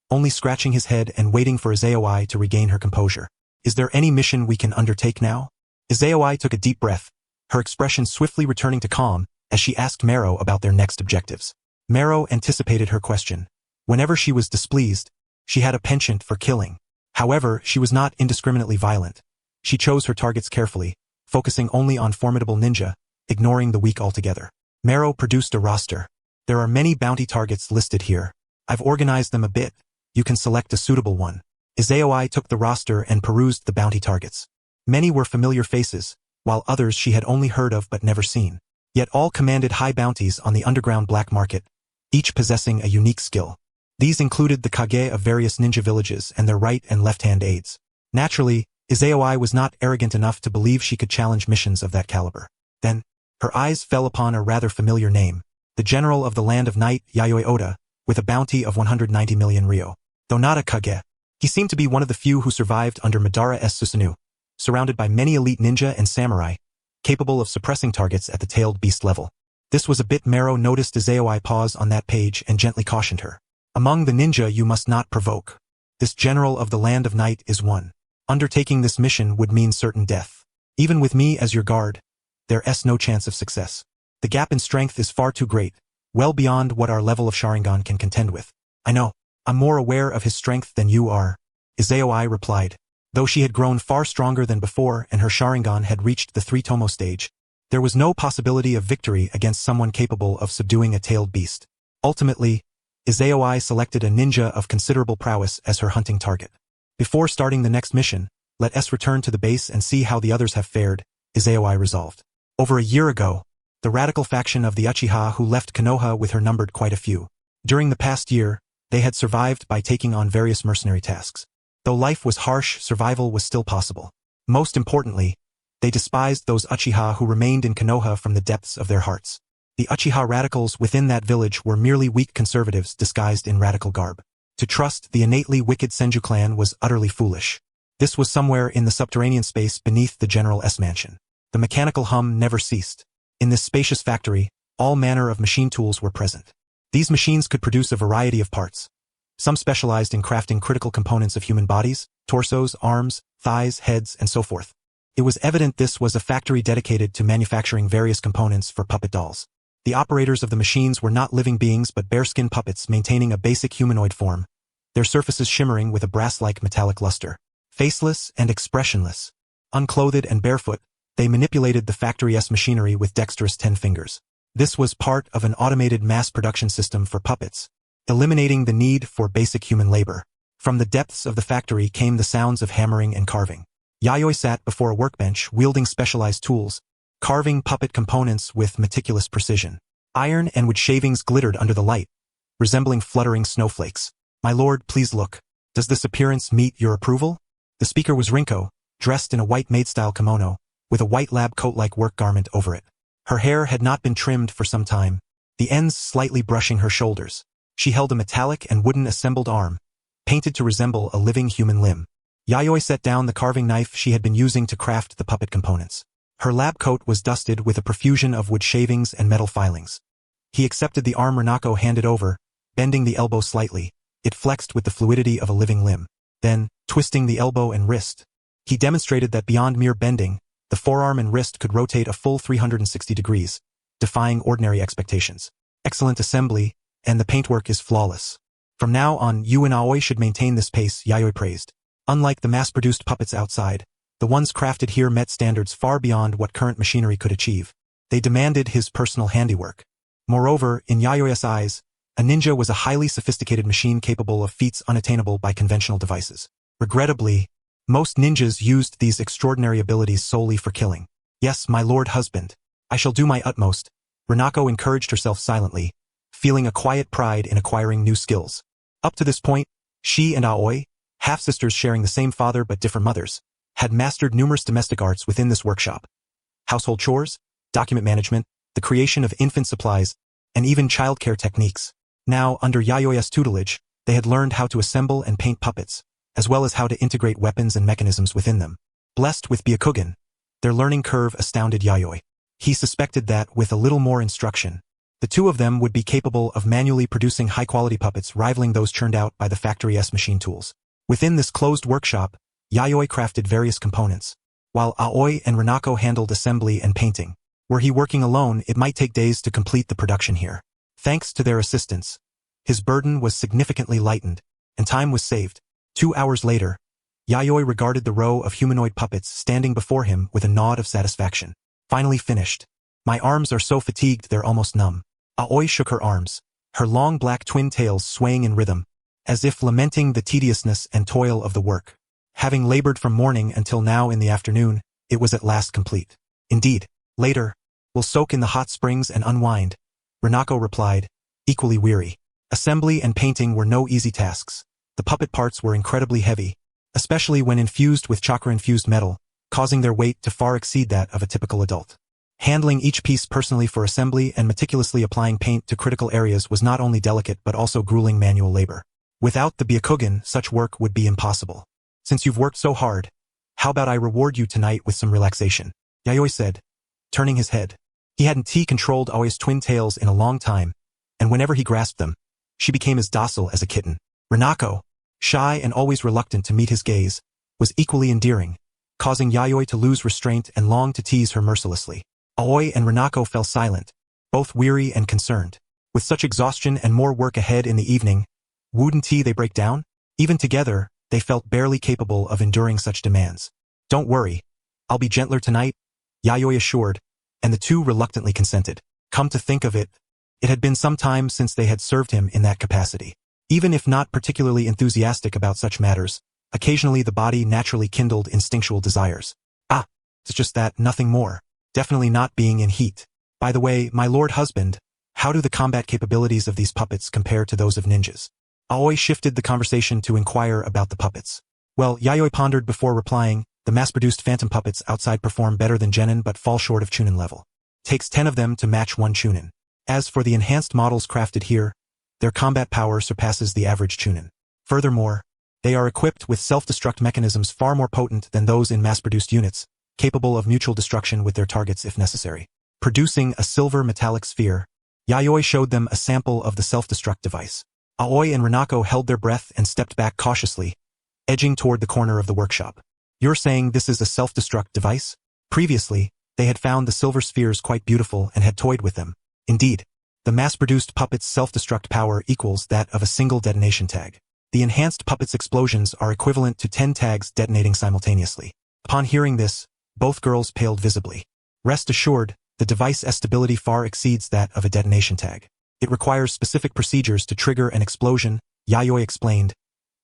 only scratching his head and waiting for Yayoi to regain her composure. Is there any mission we can undertake now? Yayoi took a deep breath, her expression swiftly returning to calm as she asked Mero about their next objectives. Mero anticipated her question. Whenever she was displeased, she had a penchant for killing. However, she was not indiscriminately violent. She chose her targets carefully, focusing only on formidable ninja, ignoring the weak altogether. Mero produced a roster. There are many bounty targets listed here. I've organized them a bit. You can select a suitable one. Yayoi took the roster and perused the bounty targets. Many were familiar faces, while others she had only heard of but never seen. Yet all commanded high bounties on the underground black market, each possessing a unique skill. These included the Kage of various ninja villages and their right and left-hand aides. Naturally, Yayoi was not arrogant enough to believe she could challenge missions of that caliber. Then, her eyes fell upon a rather familiar name, the general of the land of night, Yayoi Oda, with a bounty of 190 million ryo. Though not a Kage, he seemed to be one of the few who survived under Madara's Susanoo, surrounded by many elite ninja and samurai, capable of suppressing targets at the tailed beast level. This was a bit Maro noticed as Yayoi paused on that page and gently cautioned her. Among the ninja you must not provoke. This general of the land of night is one. Undertaking this mission would mean certain death. Even with me as your guard, there's no chance of success. The gap in strength is far too great, well beyond what our level of Sharingan can contend with. I know, I'm more aware of his strength than you are, Yayoi replied. Though she had grown far stronger than before and her Sharingan had reached the 3-tomo stage, there was no possibility of victory against someone capable of subduing a tailed beast. Ultimately, Yayoi selected a ninja of considerable prowess as her hunting target. Before starting the next mission, let us return to the base and see how the others have fared, Yayoi resolved. Over a year ago, the radical faction of the Uchiha who left Konoha with her numbered quite a few. During the past year, they had survived by taking on various mercenary tasks. Though life was harsh, survival was still possible. Most importantly, they despised those Uchiha who remained in Konoha from the depths of their hearts. The Uchiha radicals within that village were merely weak conservatives disguised in radical garb. To trust the innately wicked Senju clan was utterly foolish. This was somewhere in the subterranean space beneath the General's mansion. The mechanical hum never ceased. In this spacious factory, all manner of machine tools were present. These machines could produce a variety of parts. Some specialized in crafting critical components of human bodies, torsos, arms, thighs, heads, and so forth. It was evident this was a factory dedicated to manufacturing various components for puppet dolls. The operators of the machines were not living beings but bearskin puppets maintaining a basic humanoid form, their surfaces shimmering with a brass-like metallic luster. Faceless and expressionless, unclothed and barefoot, they manipulated the factory's machinery with dexterous 10 fingers. This was part of an automated mass production system for puppets, eliminating the need for basic human labor. From the depths of the factory came the sounds of hammering and carving. Yayoi sat before a workbench wielding specialized tools, carving puppet components with meticulous precision. Iron and wood shavings glittered under the light, resembling fluttering snowflakes. My lord, please look. Does this appearance meet your approval? The speaker was Rinko, dressed in a white maid-style kimono, with a white lab coat-like work garment over it. Her hair had not been trimmed for some time, the ends slightly brushing her shoulders. She held a metallic and wooden assembled arm, painted to resemble a living human limb. Yayoi set down the carving knife she had been using to craft the puppet components. Her lab coat was dusted with a profusion of wood shavings and metal filings. He accepted the arm Renako handed over, bending the elbow slightly. It flexed with the fluidity of a living limb. Then, twisting the elbow and wrist, he demonstrated that beyond mere bending, the forearm and wrist could rotate a full 360 degrees, defying ordinary expectations. Excellent assembly, and the paintwork is flawless. From now on, you and Aoi should maintain this pace, Yayoi praised. Unlike the mass-produced puppets outside, the ones crafted here met standards far beyond what current machinery could achieve. They demanded his personal handiwork. Moreover, in Yayoi's eyes, a ninja was a highly sophisticated machine capable of feats unattainable by conventional devices. Regrettably, most ninjas used these extraordinary abilities solely for killing. Yes, my lord husband, I shall do my utmost, Renako encouraged herself silently, feeling a quiet pride in acquiring new skills. Up to this point, she and Aoi, half-sisters sharing the same father but different mothers, had mastered numerous domestic arts within this workshop. Household chores, document management, the creation of infant supplies, and even childcare techniques. Now, under Yayoi's tutelage, they had learned how to assemble and paint puppets, as well as how to integrate weapons and mechanisms within them. Blessed with Byakugan, their learning curve astounded Yayoi. He suspected that, with a little more instruction, the two of them would be capable of manually producing high-quality puppets rivaling those churned out by the factory's machine tools. Within this closed workshop, Yayoi crafted various components, while Aoi and Renako handled assembly and painting. Were he working alone, it might take days to complete the production here. Thanks to their assistance, his burden was significantly lightened, and time was saved. 2 hours later, Yayoi regarded the row of humanoid puppets standing before him with a nod of satisfaction. Finally finished. My arms are so fatigued they're almost numb. Aoi shook her arms, her long black twin tails swaying in rhythm, as if lamenting the tediousness and toil of the work. Having labored from morning until now in the afternoon, it was at last complete. Indeed, later, we'll soak in the hot springs and unwind, Renako replied, equally weary. Assembly and painting were no easy tasks. The puppet parts were incredibly heavy, especially when infused with chakra-infused metal, causing their weight to far exceed that of a typical adult. Handling each piece personally for assembly and meticulously applying paint to critical areas was not only delicate but also grueling manual labor. Without the Byakugan, such work would be impossible. Since you've worked so hard, how about I reward you tonight with some relaxation? Yayoi said, turning his head. He hadn't controlled Aoi's twin tails in a long time, and whenever he grasped them, she became as docile as a kitten. Renako, shy and always reluctant to meet his gaze, was equally endearing, causing Yayoi to lose restraint and long to tease her mercilessly. Aoi and Renako fell silent, both weary and concerned. With such exhaustion and more work ahead in the evening, wouldn't they break down? Even together, they felt barely capable of enduring such demands. Don't worry, I'll be gentler tonight, Yayoi assured, and the two reluctantly consented. Come to think of it, it had been some time since they had served him in that capacity. Even if not particularly enthusiastic about such matters, occasionally the body naturally kindled instinctual desires. Ah, it's just that, nothing more. Definitely not being in heat. By the way, my lord husband, how do the combat capabilities of these puppets compare to those of ninjas? Aoi shifted the conversation to inquire about the puppets. Well, Yayoi pondered before replying, the mass-produced phantom puppets outside perform better than Genin but fall short of Chunin level. Takes 10 of them to match one Chunin. As for the enhanced models crafted here, their combat power surpasses the average Chunin. Furthermore, they are equipped with self-destruct mechanisms far more potent than those in mass-produced units, capable of mutual destruction with their targets if necessary. Producing a silver metallic sphere, Yayoi showed them a sample of the self-destruct device. Aoi and Renako held their breath and stepped back cautiously, edging toward the corner of the workshop. You're saying this is a self-destruct device? Previously, they had found the silver spheres quite beautiful and had toyed with them. Indeed, the mass-produced puppet's self-destruct power equals that of a single detonation tag. The enhanced puppet's explosions are equivalent to 10 tags detonating simultaneously. Upon hearing this, both girls paled visibly. Rest assured, the device's stability far exceeds that of a detonation tag. It requires specific procedures to trigger an explosion, Yayoi explained,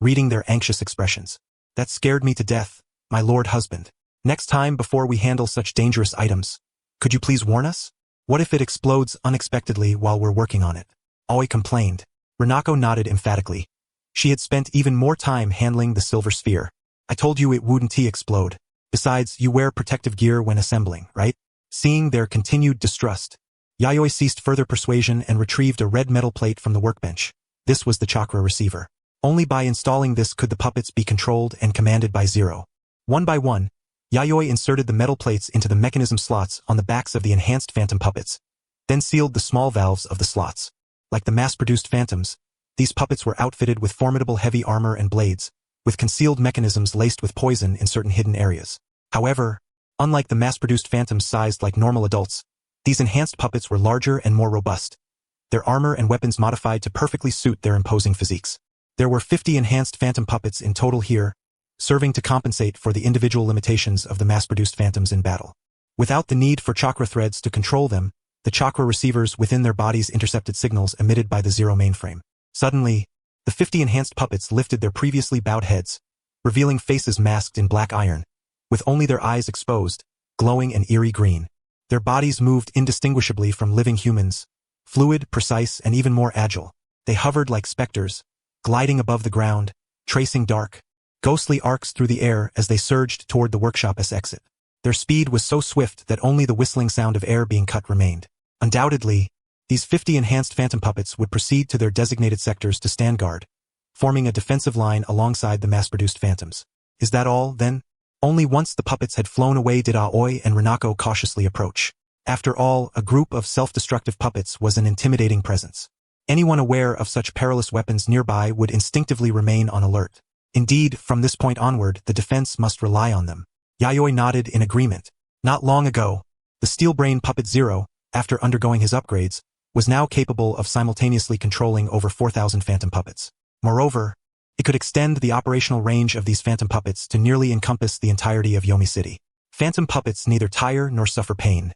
reading their anxious expressions. That scared me to death, my lord husband. Next time before we handle such dangerous items, could you please warn us? What if it explodes unexpectedly while we're working on it? Aoi complained. Renako nodded emphatically. She had spent even more time handling the silver sphere. I told you it wouldn't explode. Besides, you wear protective gear when assembling, right? Seeing their continued distrust, Yayoi ceased further persuasion and retrieved a red metal plate from the workbench. This was the chakra receiver. Only by installing this could the puppets be controlled and commanded by Zero. One by one, Yayoi inserted the metal plates into the mechanism slots on the backs of the enhanced phantom puppets, then sealed the small valves of the slots. Like the mass-produced phantoms, these puppets were outfitted with formidable heavy armor and blades, with concealed mechanisms laced with poison in certain hidden areas. However, unlike the mass-produced phantoms sized like normal adults, these enhanced puppets were larger and more robust, their armor and weapons modified to perfectly suit their imposing physiques. There were 50 enhanced phantom puppets in total here, serving to compensate for the individual limitations of the mass-produced phantoms in battle. Without the need for chakra threads to control them, the chakra receivers within their bodies intercepted signals emitted by the Zero mainframe. Suddenly, the 50 enhanced puppets lifted their previously bowed heads, revealing faces masked in black iron, with only their eyes exposed, glowing an eerie green. Their bodies moved indistinguishably from living humans, fluid, precise, and even more agile. They hovered like specters, gliding above the ground, tracing dark, ghostly arcs through the air as they surged toward the workshop's exit. Their speed was so swift that only the whistling sound of air being cut remained. Undoubtedly, these 50 enhanced phantom puppets would proceed to their designated sectors to stand guard, forming a defensive line alongside the mass-produced phantoms. Is that all, then? Only once the puppets had flown away did Aoi and Renako cautiously approach. After all, a group of self-destructive puppets was an intimidating presence. Anyone aware of such perilous weapons nearby would instinctively remain on alert. Indeed, from this point onward, the defense must rely on them. Yayoi nodded in agreement. Not long ago, the steel brain puppet Zero, after undergoing his upgrades, was now capable of simultaneously controlling over 4,000 phantom puppets. Moreover, it could extend the operational range of these phantom puppets to nearly encompass the entirety of Yomi City. Phantom puppets neither tire nor suffer pain.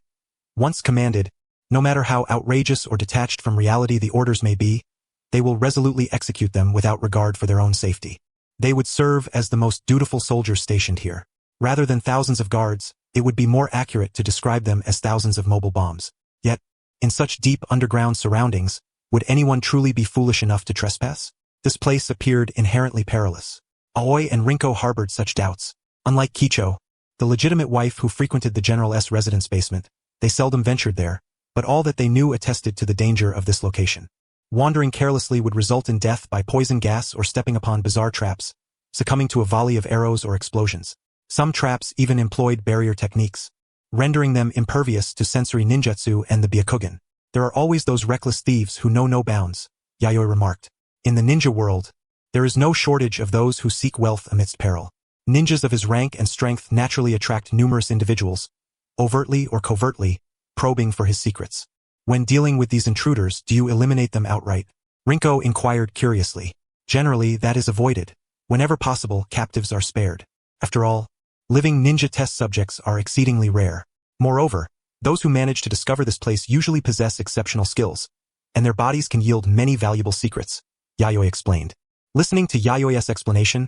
Once commanded, no matter how outrageous or detached from reality the orders may be, they will resolutely execute them without regard for their own safety. They would serve as the most dutiful soldiers stationed here. Rather than thousands of guards, it would be more accurate to describe them as thousands of mobile bombs. Yet, in such deep underground surroundings, Would anyone truly be foolish enough to trespass? This place appeared inherently perilous. Aoi and Rinko harbored such doubts. Unlike Kicho, the legitimate wife who frequented the General's residence basement, they seldom ventured there, but all that they knew attested to the danger of this location. Wandering carelessly would result in death by poison gas or stepping upon bizarre traps, succumbing to a volley of arrows or explosions. Some traps even employed barrier techniques, rendering them impervious to sensory ninjutsu and the Byakugan. There are always those reckless thieves who know no bounds, Yayoi remarked. In the ninja world, there is no shortage of those who seek wealth amidst peril. Ninjas of his rank and strength naturally attract numerous individuals, overtly or covertly, probing for his secrets. When dealing with these intruders, do you eliminate them outright? Rinko inquired curiously. Generally, that is avoided. Whenever possible, captives are spared. After all, living ninja test subjects are exceedingly rare. Moreover, those who manage to discover this place usually possess exceptional skills, and their bodies can yield many valuable secrets, Yayoi explained. Listening to Yayoi's explanation,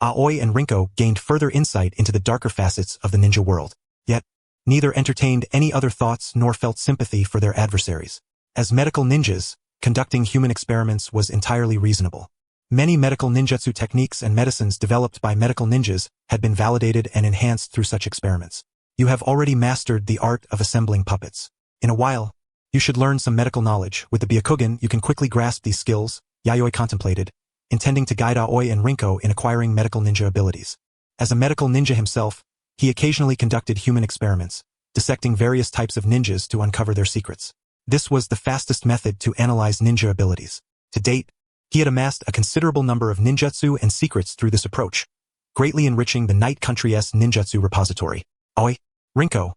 Aoi and Rinko gained further insight into the darker facets of the ninja world. Yet, neither entertained any other thoughts nor felt sympathy for their adversaries. As medical ninjas, conducting human experiments was entirely reasonable. Many medical ninjutsu techniques and medicines developed by medical ninjas had been validated and enhanced through such experiments. You have already mastered the art of assembling puppets. In a while, you should learn some medical knowledge. With the Byakugan, you can quickly grasp these skills, Yayoi contemplated, intending to guide Aoi and Rinko in acquiring medical ninja abilities. As a medical ninja himself, he occasionally conducted human experiments, dissecting various types of ninjas to uncover their secrets. This was the fastest method to analyze ninja abilities. To date, he had amassed a considerable number of ninjutsu and secrets through this approach, greatly enriching the Night Country's ninjutsu repository. Aoi, Rinko,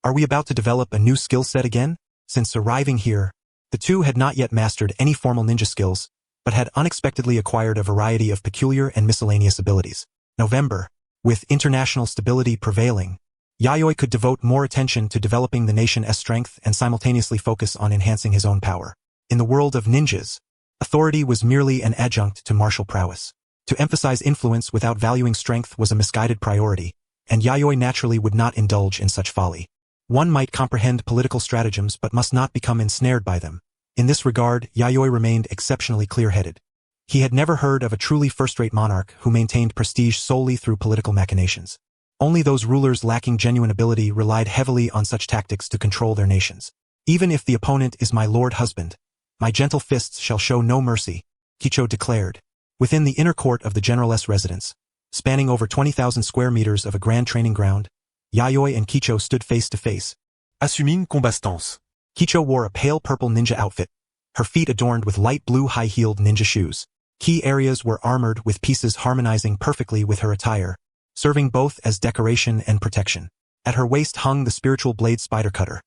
are we about to develop a new skill set again? Since arriving here, the two had not yet mastered any formal ninja skills, but had unexpectedly acquired a variety of peculiar and miscellaneous abilities. November, with international stability prevailing, Yayoi could devote more attention to developing the nation's strength and simultaneously focus on enhancing his own power. In the world of ninjas, authority was merely an adjunct to martial prowess. To emphasize influence without valuing strength was a misguided priority, and Yayoi naturally would not indulge in such folly. One might comprehend political stratagems but must not become ensnared by them. In this regard, Yayoi remained exceptionally clear-headed. He had never heard of a truly first-rate monarch who maintained prestige solely through political machinations. Only those rulers lacking genuine ability relied heavily on such tactics to control their nations. Even if the opponent is my lord husband, my gentle fists shall show no mercy, Kicho declared. Within the inner court of the General's residence, spanning over 20,000 square meters of a grand training ground, Yayoi and Kicho stood face to face. Assuming combatance. Kicho wore a pale purple ninja outfit, her feet adorned with light blue high-heeled ninja shoes. Key areas were armored with pieces harmonizing perfectly with her attire, serving both as decoration and protection. At her waist hung the spiritual blade spider cutter.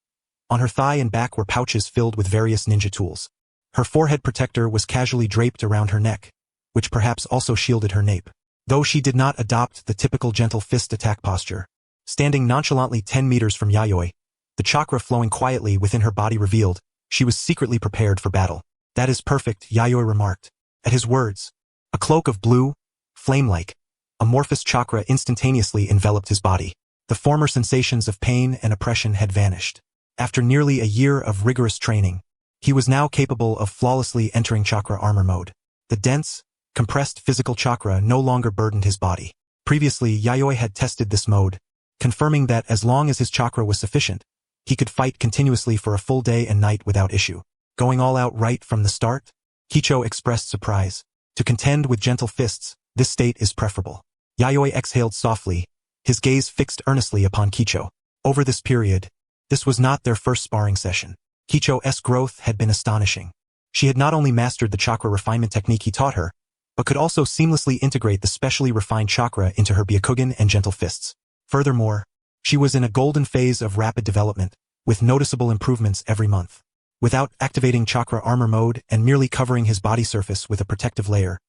On her thigh and back were pouches filled with various ninja tools. Her forehead protector was casually draped around her neck, which perhaps also shielded her nape. Though she did not adopt the typical gentle fist attack posture, standing nonchalantly 10 meters from Yayoi, the chakra flowing quietly within her body revealed, she was secretly prepared for battle. That is perfect, Yayoi remarked. At his words, a cloak of blue, flame-like, amorphous chakra instantaneously enveloped his body. The former sensations of pain and oppression had vanished. After nearly a year of rigorous training, he was now capable of flawlessly entering chakra armor mode. The dense, compressed physical chakra no longer burdened his body. Previously, Yayoi had tested this mode, confirming that as long as his chakra was sufficient, he could fight continuously for a full day and night without issue. Going all out right from the start? Kicho expressed surprise. To contend with gentle fists, this state is preferable. Yayoi exhaled softly, his gaze fixed earnestly upon Kicho. Over this period, this was not their first sparring session. Kicho's growth had been astonishing. She had not only mastered the chakra refinement technique he taught her, but could also seamlessly integrate the specially refined chakra into her Byakugan and gentle fists. Furthermore, she was in a golden phase of rapid development, with noticeable improvements every month. Without activating chakra armor mode and merely covering his body surface with a protective layer,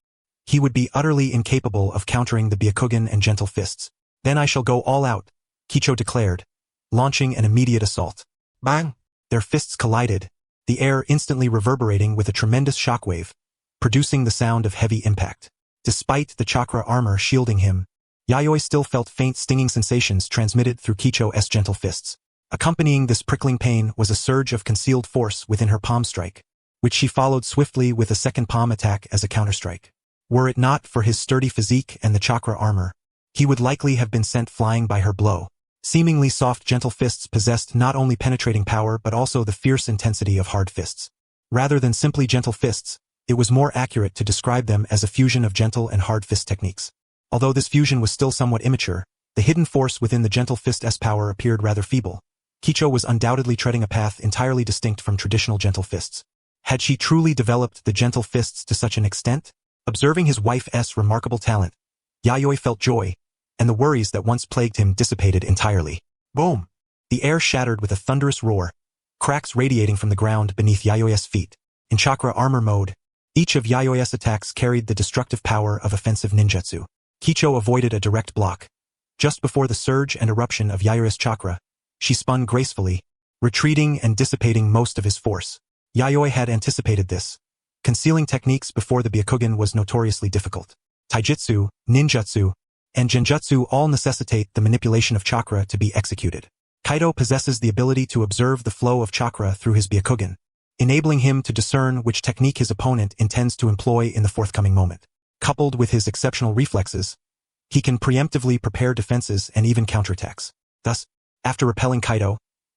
he would be utterly incapable of countering the Byakugan and gentle fists. Then I shall go all out, Kicho declared, launching an immediate assault. Bang! Their fists collided, the air instantly reverberating with a tremendous shockwave, producing the sound of heavy impact. Despite the chakra armor shielding him, Yayoi still felt faint stinging sensations transmitted through Kicho's gentle fists. Accompanying this prickling pain was a surge of concealed force within her palm strike, which she followed swiftly with a second palm attack as a counterstrike. Were it not for his sturdy physique and the chakra armor, he would likely have been sent flying by her blow. Seemingly soft gentle fists possessed not only penetrating power but also the fierce intensity of hard fists. Rather than simply gentle fists, it was more accurate to describe them as a fusion of gentle and hard fist techniques. Although this fusion was still somewhat immature, the hidden force within the gentle fist's power appeared rather feeble. Kicho was undoubtedly treading a path entirely distinct from traditional gentle fists. Had she truly developed the gentle fists to such an extent? Observing his wife's remarkable talent, Yayoi felt joy, and the worries that once plagued him dissipated entirely. Boom! The air shattered with a thunderous roar, cracks radiating from the ground beneath Yayoi's feet. In chakra armor mode, each of Yayoi's attacks carried the destructive power of offensive ninjutsu. Kicho avoided a direct block. Just before the surge and eruption of Yayoi's chakra, she spun gracefully, retreating and dissipating most of his force. Yayoi had anticipated this. Concealing techniques before the Byakugan was notoriously difficult. Taijutsu, ninjutsu, and genjutsu all necessitate the manipulation of chakra to be executed. Kaido possesses the ability to observe the flow of chakra through his Byakugan, enabling him to discern which technique his opponent intends to employ in the forthcoming moment. Coupled with his exceptional reflexes, he can preemptively prepare defenses and even counterattacks. Thus, after repelling Kaido,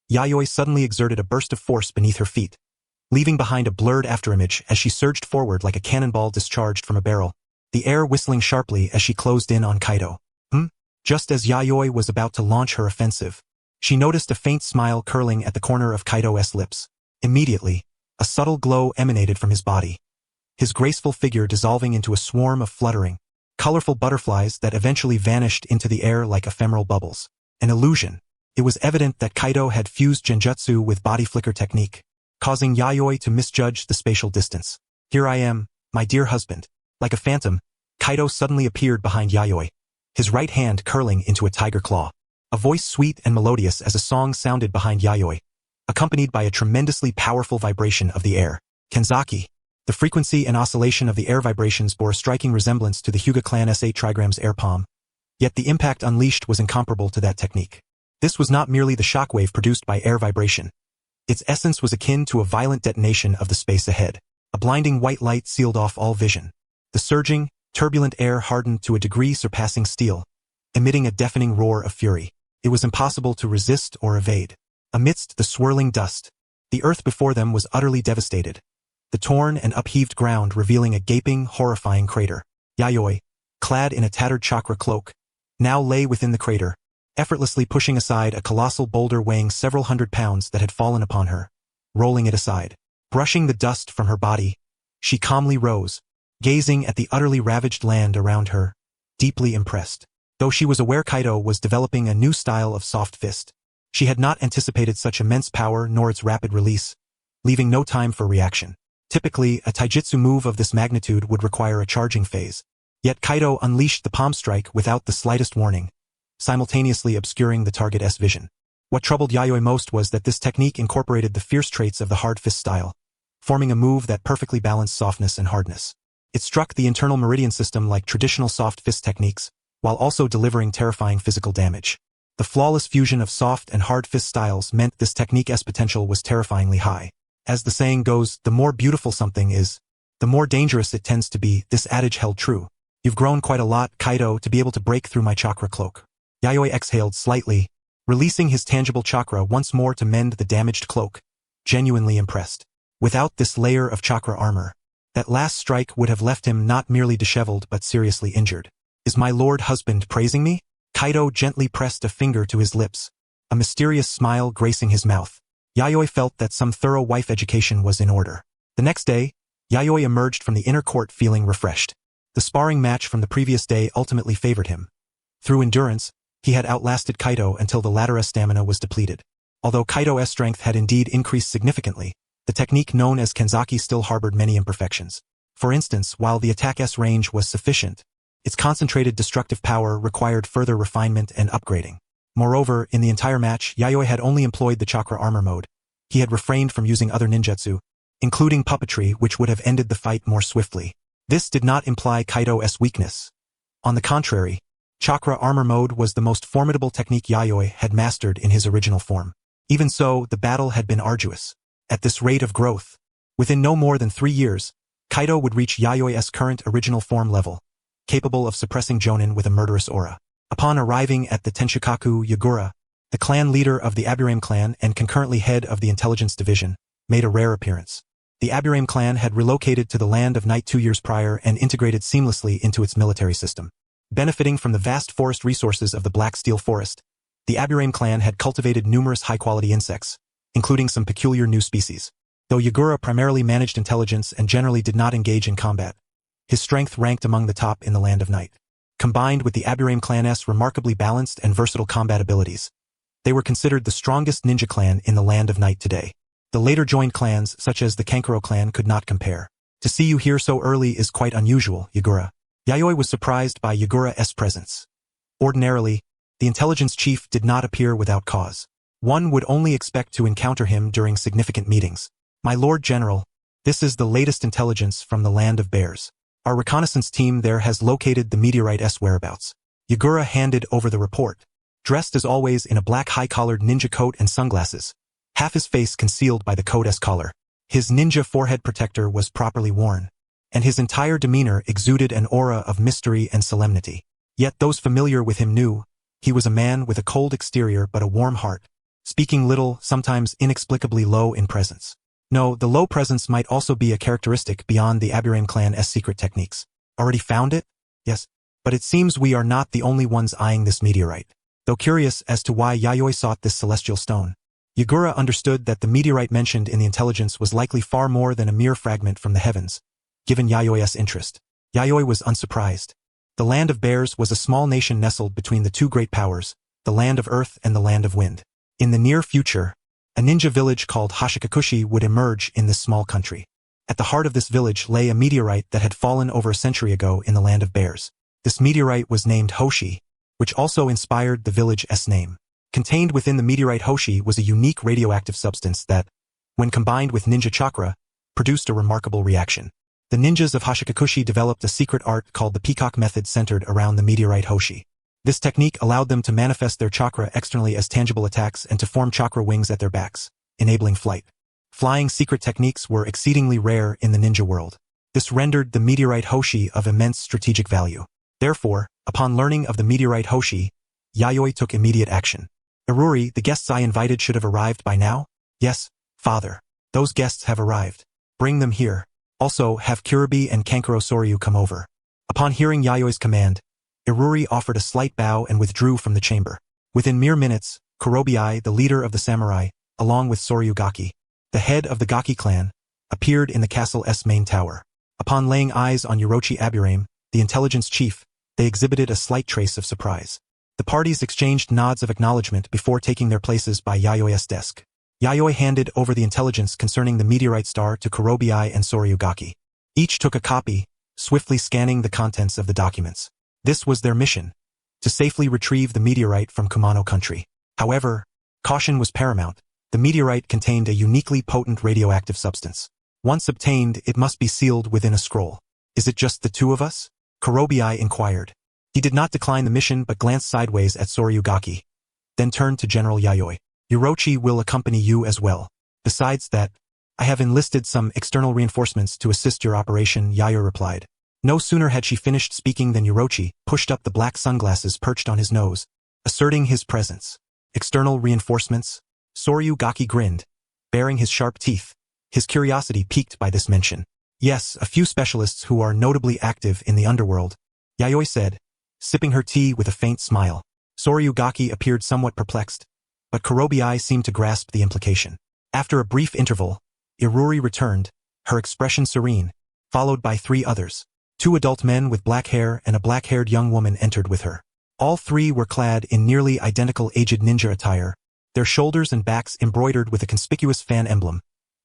Yayoi suddenly exerted a burst of force beneath her feet, leaving behind a blurred afterimage as she surged forward like a cannonball discharged from a barrel, the air whistling sharply as she closed in on Kaido. Just as Yayoi was about to launch her offensive, she noticed a faint smile curling at the corner of Kaido's lips. Immediately, a subtle glow emanated from his body, his graceful figure dissolving into a swarm of fluttering, colorful butterflies that eventually vanished into the air like ephemeral bubbles. An illusion. It was evident that Kaido had fused genjutsu with body flicker technique, causing Yayoi to misjudge the spatial distance. Here I am, my dear husband. Like a phantom, Kaido suddenly appeared behind Yayoi, his right hand curling into a tiger claw. A voice sweet and melodious as a song sounded behind Yayoi, accompanied by a tremendously powerful vibration of the air. Kenzaki. The frequency and oscillation of the air vibrations bore a striking resemblance to the Hyuga clan S8 trigram's air palm, yet the impact unleashed was incomparable to that technique. This was not merely the shockwave produced by air vibration. Its essence was akin to a violent detonation of the space ahead. A blinding white light sealed off all vision. The surging, turbulent air hardened to a degree surpassing steel, emitting a deafening roar of fury. It was impossible to resist or evade. Amidst the swirling dust, the earth before them was utterly devastated, the torn and upheaved ground revealing a gaping, horrifying crater. Yayoi, clad in a tattered chakra cloak, now lay within the crater, effortlessly pushing aside a colossal boulder weighing several hundred pounds that had fallen upon her, rolling it aside. Brushing the dust from her body, she calmly rose, gazing at the utterly ravaged land around her, deeply impressed. Though she was aware Kaido was developing a new style of soft fist, she had not anticipated such immense power nor its rapid release, leaving no time for reaction. Typically, a taijutsu move of this magnitude would require a charging phase. Yet Kaido unleashed the palm strike without the slightest warning, simultaneously obscuring the target's vision. What troubled Yayoi most was that this technique incorporated the fierce traits of the hard fist style, forming a move that perfectly balanced softness and hardness. It struck the internal meridian system like traditional soft fist techniques, while also delivering terrifying physical damage. The flawless fusion of soft and hard fist styles meant this technique's potential was terrifyingly high. As the saying goes, the more beautiful something is, the more dangerous it tends to be. This adage held true. You've grown quite a lot, Kaido, to be able to break through my chakra cloak. Yayoi exhaled slightly, releasing his tangible chakra once more to mend the damaged cloak, genuinely impressed. Without this layer of chakra armor, that last strike would have left him not merely disheveled but seriously injured. Is my lord husband praising me? Kaido gently pressed a finger to his lips, a mysterious smile gracing his mouth. Yayoi felt that some thorough wife education was in order. The next day, Yayoi emerged from the inner court feeling refreshed. The sparring match from the previous day ultimately favored him. Through endurance, he had outlasted Kaido until the latter's stamina was depleted. Although Kaido's strength had indeed increased significantly, the technique known as Kenzaki still harbored many imperfections. For instance, while the attack's range was sufficient, its concentrated destructive power required further refinement and upgrading. Moreover, in the entire match, Yayoi had only employed the chakra armor mode. He had refrained from using other ninjutsu, including puppetry, which would have ended the fight more swiftly. This did not imply Kaido's weakness. On the contrary, chakra armor mode was the most formidable technique Yayoi had mastered in his original form. Even so, the battle had been arduous. At this rate of growth, Within no more than 3 years, Kaido would reach Yayoi's current original form level, capable of suppressing Jonin with a murderous aura. Upon arriving at the Tenshikaku Yagura, the clan leader of the Aburame clan and concurrently head of the intelligence division, made a rare appearance. The Aburame clan had relocated to the Land of Night 2 years prior and integrated seamlessly into its military system. Benefiting from the vast forest resources of the Black Steel Forest, the Aburame clan had cultivated numerous high-quality insects, including some peculiar new species. Though Yagura primarily managed intelligence and generally did not engage in combat, his strength ranked among the top in the Land of Night. Combined with the Aburame clan's remarkably balanced and versatile combat abilities, they were considered the strongest ninja clan in the Land of Night today. The later joined clans, such as the Kankuro clan, could not compare. To see you here so early is quite unusual, Yagura. Yayoi was surprised by Yagura's presence. Ordinarily, the intelligence chief did not appear without cause. One would only expect to encounter him during significant meetings. My Lord General, this is the latest intelligence from the Land of Bears. Our reconnaissance team there has located the meteorite's whereabouts. Yagura handed over the report, dressed as always in a black high-collared ninja coat and sunglasses, half his face concealed by the coat's collar. His ninja forehead protector was properly worn, and his entire demeanor exuded an aura of mystery and solemnity. Yet those familiar with him knew he was a man with a cold exterior but a warm heart, speaking little, sometimes inexplicably low in presence. No, the low presence might also be a characteristic beyond the Aburame clan's secret techniques. Already found it? Yes. But it seems we are not the only ones eyeing this meteorite. Though curious as to why Yayoi sought this celestial stone, Yagura understood that the meteorite mentioned in the intelligence was likely far more than a mere fragment from the heavens, given Yayoi's interest. Yayoi was unsurprised. The Land of Bears was a small nation nestled between the two great powers, the Land of Earth and the Land of Wind. In the near future, a ninja village called Hashikakushi would emerge in this small country. At the heart of this village lay a meteorite that had fallen over a century ago in the Land of Bears. This meteorite was named Hoshi, which also inspired the village's name. Contained within the meteorite Hoshi was a unique radioactive substance that, when combined with ninja chakra, produced a remarkable reaction. The ninjas of Hashikakushi developed a secret art called the peacock method centered around the meteorite Hoshi. This technique allowed them to manifest their chakra externally as tangible attacks and to form chakra wings at their backs, enabling flight. Flying secret techniques were exceedingly rare in the ninja world. This rendered the meteorite Hoshi of immense strategic value. Therefore, upon learning of the meteorite Hoshi, Yayoi took immediate action. Iruri, the guests I invited should have arrived by now? Yes, father. Those guests have arrived. Bring them here. Also, have Kurobi and Kankuro Soryu come over. Upon hearing Yayoi's command, Iruri offered a slight bow and withdrew from the chamber. Within mere minutes, Kurobi, the leader of the samurai, along with Soryu Gaki, the head of the Gaki clan, appeared in the castle's main tower. Upon laying eyes on Orochi Aburame, the intelligence chief, they exhibited a slight trace of surprise. The parties exchanged nods of acknowledgement before taking their places by Yayoi's desk. Yayoi handed over the intelligence concerning the meteorite star to Kurobi and Soryu Gaki. Each took a copy, swiftly scanning the contents of the documents. This was their mission, to safely retrieve the meteorite from Kumano country. However, caution was paramount. The meteorite contained a uniquely potent radioactive substance. Once obtained, it must be sealed within a scroll. Is it just the two of us? Kurobi inquired. He did not decline the mission but glanced sideways at Soryu Gaki, then turned to General Yayoi. Orochi will accompany you as well. Besides that, I have enlisted some external reinforcements to assist your operation, Yayoi replied. No sooner had she finished speaking than Orochi pushed up the black sunglasses perched on his nose, asserting his presence. External reinforcements? Soryu Gaki grinned, baring his sharp teeth, his curiosity piqued by this mention. Yes, a few specialists who are notably active in the underworld, Yayoi said, sipping her tea with a faint smile. Soryu Gaki appeared somewhat perplexed, but Kurobi seemed to grasp the implication. After a brief interval, Iruri returned, her expression serene, followed by 3 others. 2 adult men with black hair and a black-haired young woman entered with her. All 3 were clad in nearly identical aged ninja attire, their shoulders and backs embroidered with a conspicuous fan emblem,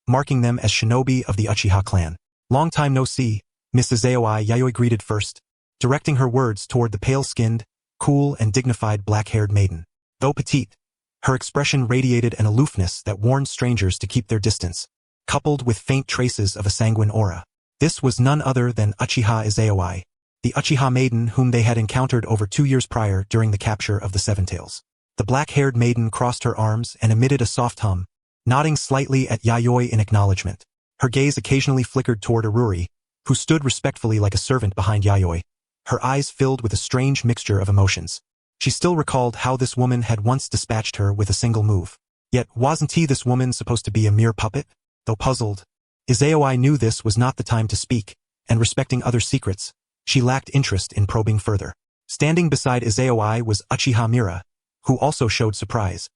marking them as shinobi of the Uchiha clan. Long time no see, Mrs. Aoi, Yayoi greeted first, directing her words toward the pale-skinned, cool and dignified black-haired maiden. Though petite, her expression radiated an aloofness that warned strangers to keep their distance, coupled with faint traces of a sanguine aura. This was none other than Uchiha Izaoi, the Uchiha maiden whom they had encountered over 2 years prior during the capture of the Seven Tails. The black-haired maiden crossed her arms and emitted a soft hum, nodding slightly at Yayoi in acknowledgement. Her gaze occasionally flickered toward Iruri, who stood respectfully like a servant behind Yayoi. Her eyes filled with a strange mixture of emotions. She still recalled how this woman had once dispatched her with a single move. Yet wasn't this woman supposed to be a mere puppet? Though puzzled, Yayoi knew this was not the time to speak, and respecting other secrets, she lacked interest in probing further. Standing beside Yayoi was Uchiha Mira, who also showed surprise.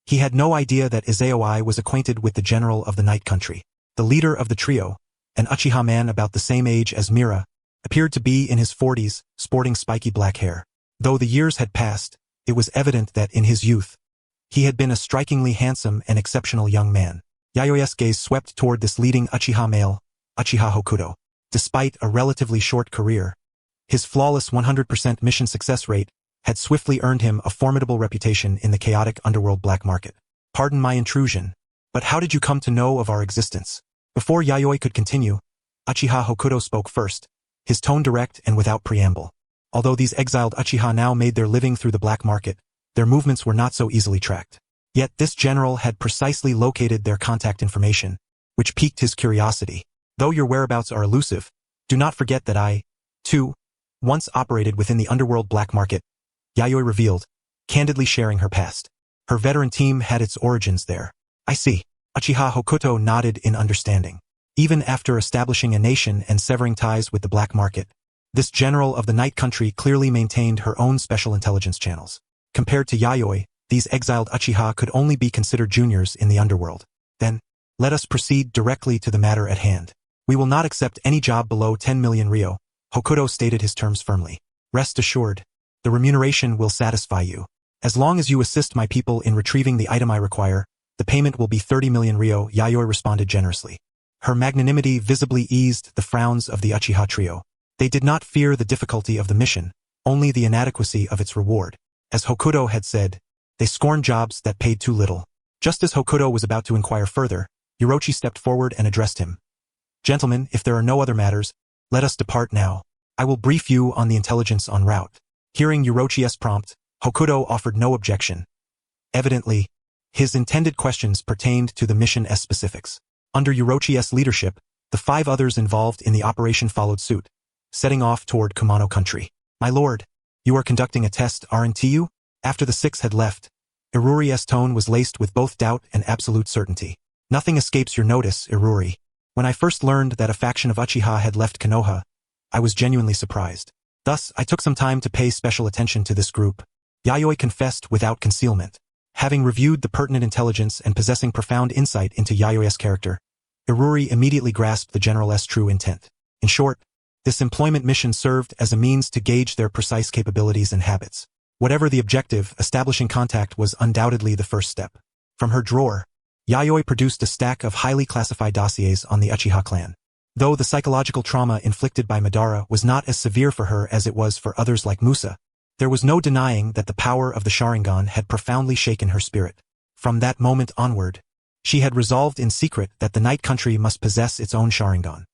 He had no idea that Yayoi was acquainted with the general of the Night Country. The leader of the trio, an Uchiha man about the same age as Mira, appeared to be in his 40s, sporting spiky black hair. Though the years had passed, it was evident that in his youth, he had been a strikingly handsome and exceptional young man. Yayoi's gaze swept toward this leading Uchiha male, Uchiha Hokuto. Despite a relatively short career, his flawless 100% mission success rate had swiftly earned him a formidable reputation in the chaotic underworld black market. Pardon my intrusion, but how did you come to know of our existence? Before Yayoi could continue, Uchiha Hokuto spoke first, his tone direct and without preamble. Although these exiled Uchiha now made their living through the black market, their movements were not so easily tracked. Yet this general had precisely located their contact information, which piqued his curiosity. Though your whereabouts are elusive, do not forget that I, too, once operated within the underworld black market, Yayoi revealed, candidly sharing her past. Her veteran team had its origins there. I see. Uchiha Hokuto nodded in understanding. Even after establishing a nation and severing ties with the black market, this general of the Night Country clearly maintained her own special intelligence channels. Compared to Yayoi, these exiled Uchiha could only be considered juniors in the underworld. Then, let us proceed directly to the matter at hand. We will not accept any job below 10 million ryo, Hokuto stated his terms firmly. Rest assured, the remuneration will satisfy you. As long as you assist my people in retrieving the item I require, the payment will be 30 million ryo, Yayoi responded generously. Her magnanimity visibly eased the frowns of the Uchiha trio. They did not fear the difficulty of the mission, only the inadequacy of its reward. As Hokuto had said, they scorned jobs that paid too little. Just as Hokuto was about to inquire further, Orochi stepped forward and addressed him. Gentlemen, if there are no other matters, let us depart now. I will brief you on the intelligence en route. Hearing Orochi's prompt, Hokuto offered no objection. Evidently, his intended questions pertained to the mission's specifics. Under Orochi's leadership, the 5 others involved in the operation followed suit, setting off toward Kumano country. My lord, you are conducting a test, aren't you? After the 6 had left, Iruri's tone was laced with both doubt and absolute certainty. Nothing escapes your notice, Iruri. When I first learned that a faction of Uchiha had left Konoha, I was genuinely surprised. Thus, I took some time to pay special attention to this group. Yayoi confessed without concealment. Having reviewed the pertinent intelligence and possessing profound insight into Yayoi's character, Iruri immediately grasped the general's true intent. In short, this employment mission served as a means to gauge their precise capabilities and habits. Whatever the objective, establishing contact was undoubtedly the first step. From her drawer, Yayoi produced a stack of highly classified dossiers on the Uchiha clan. Though the psychological trauma inflicted by Madara was not as severe for her as it was for others like Musa, there was no denying that the power of the Sharingan had profoundly shaken her spirit. From that moment onward, she had resolved in secret that the Night Country must possess its own Sharingan.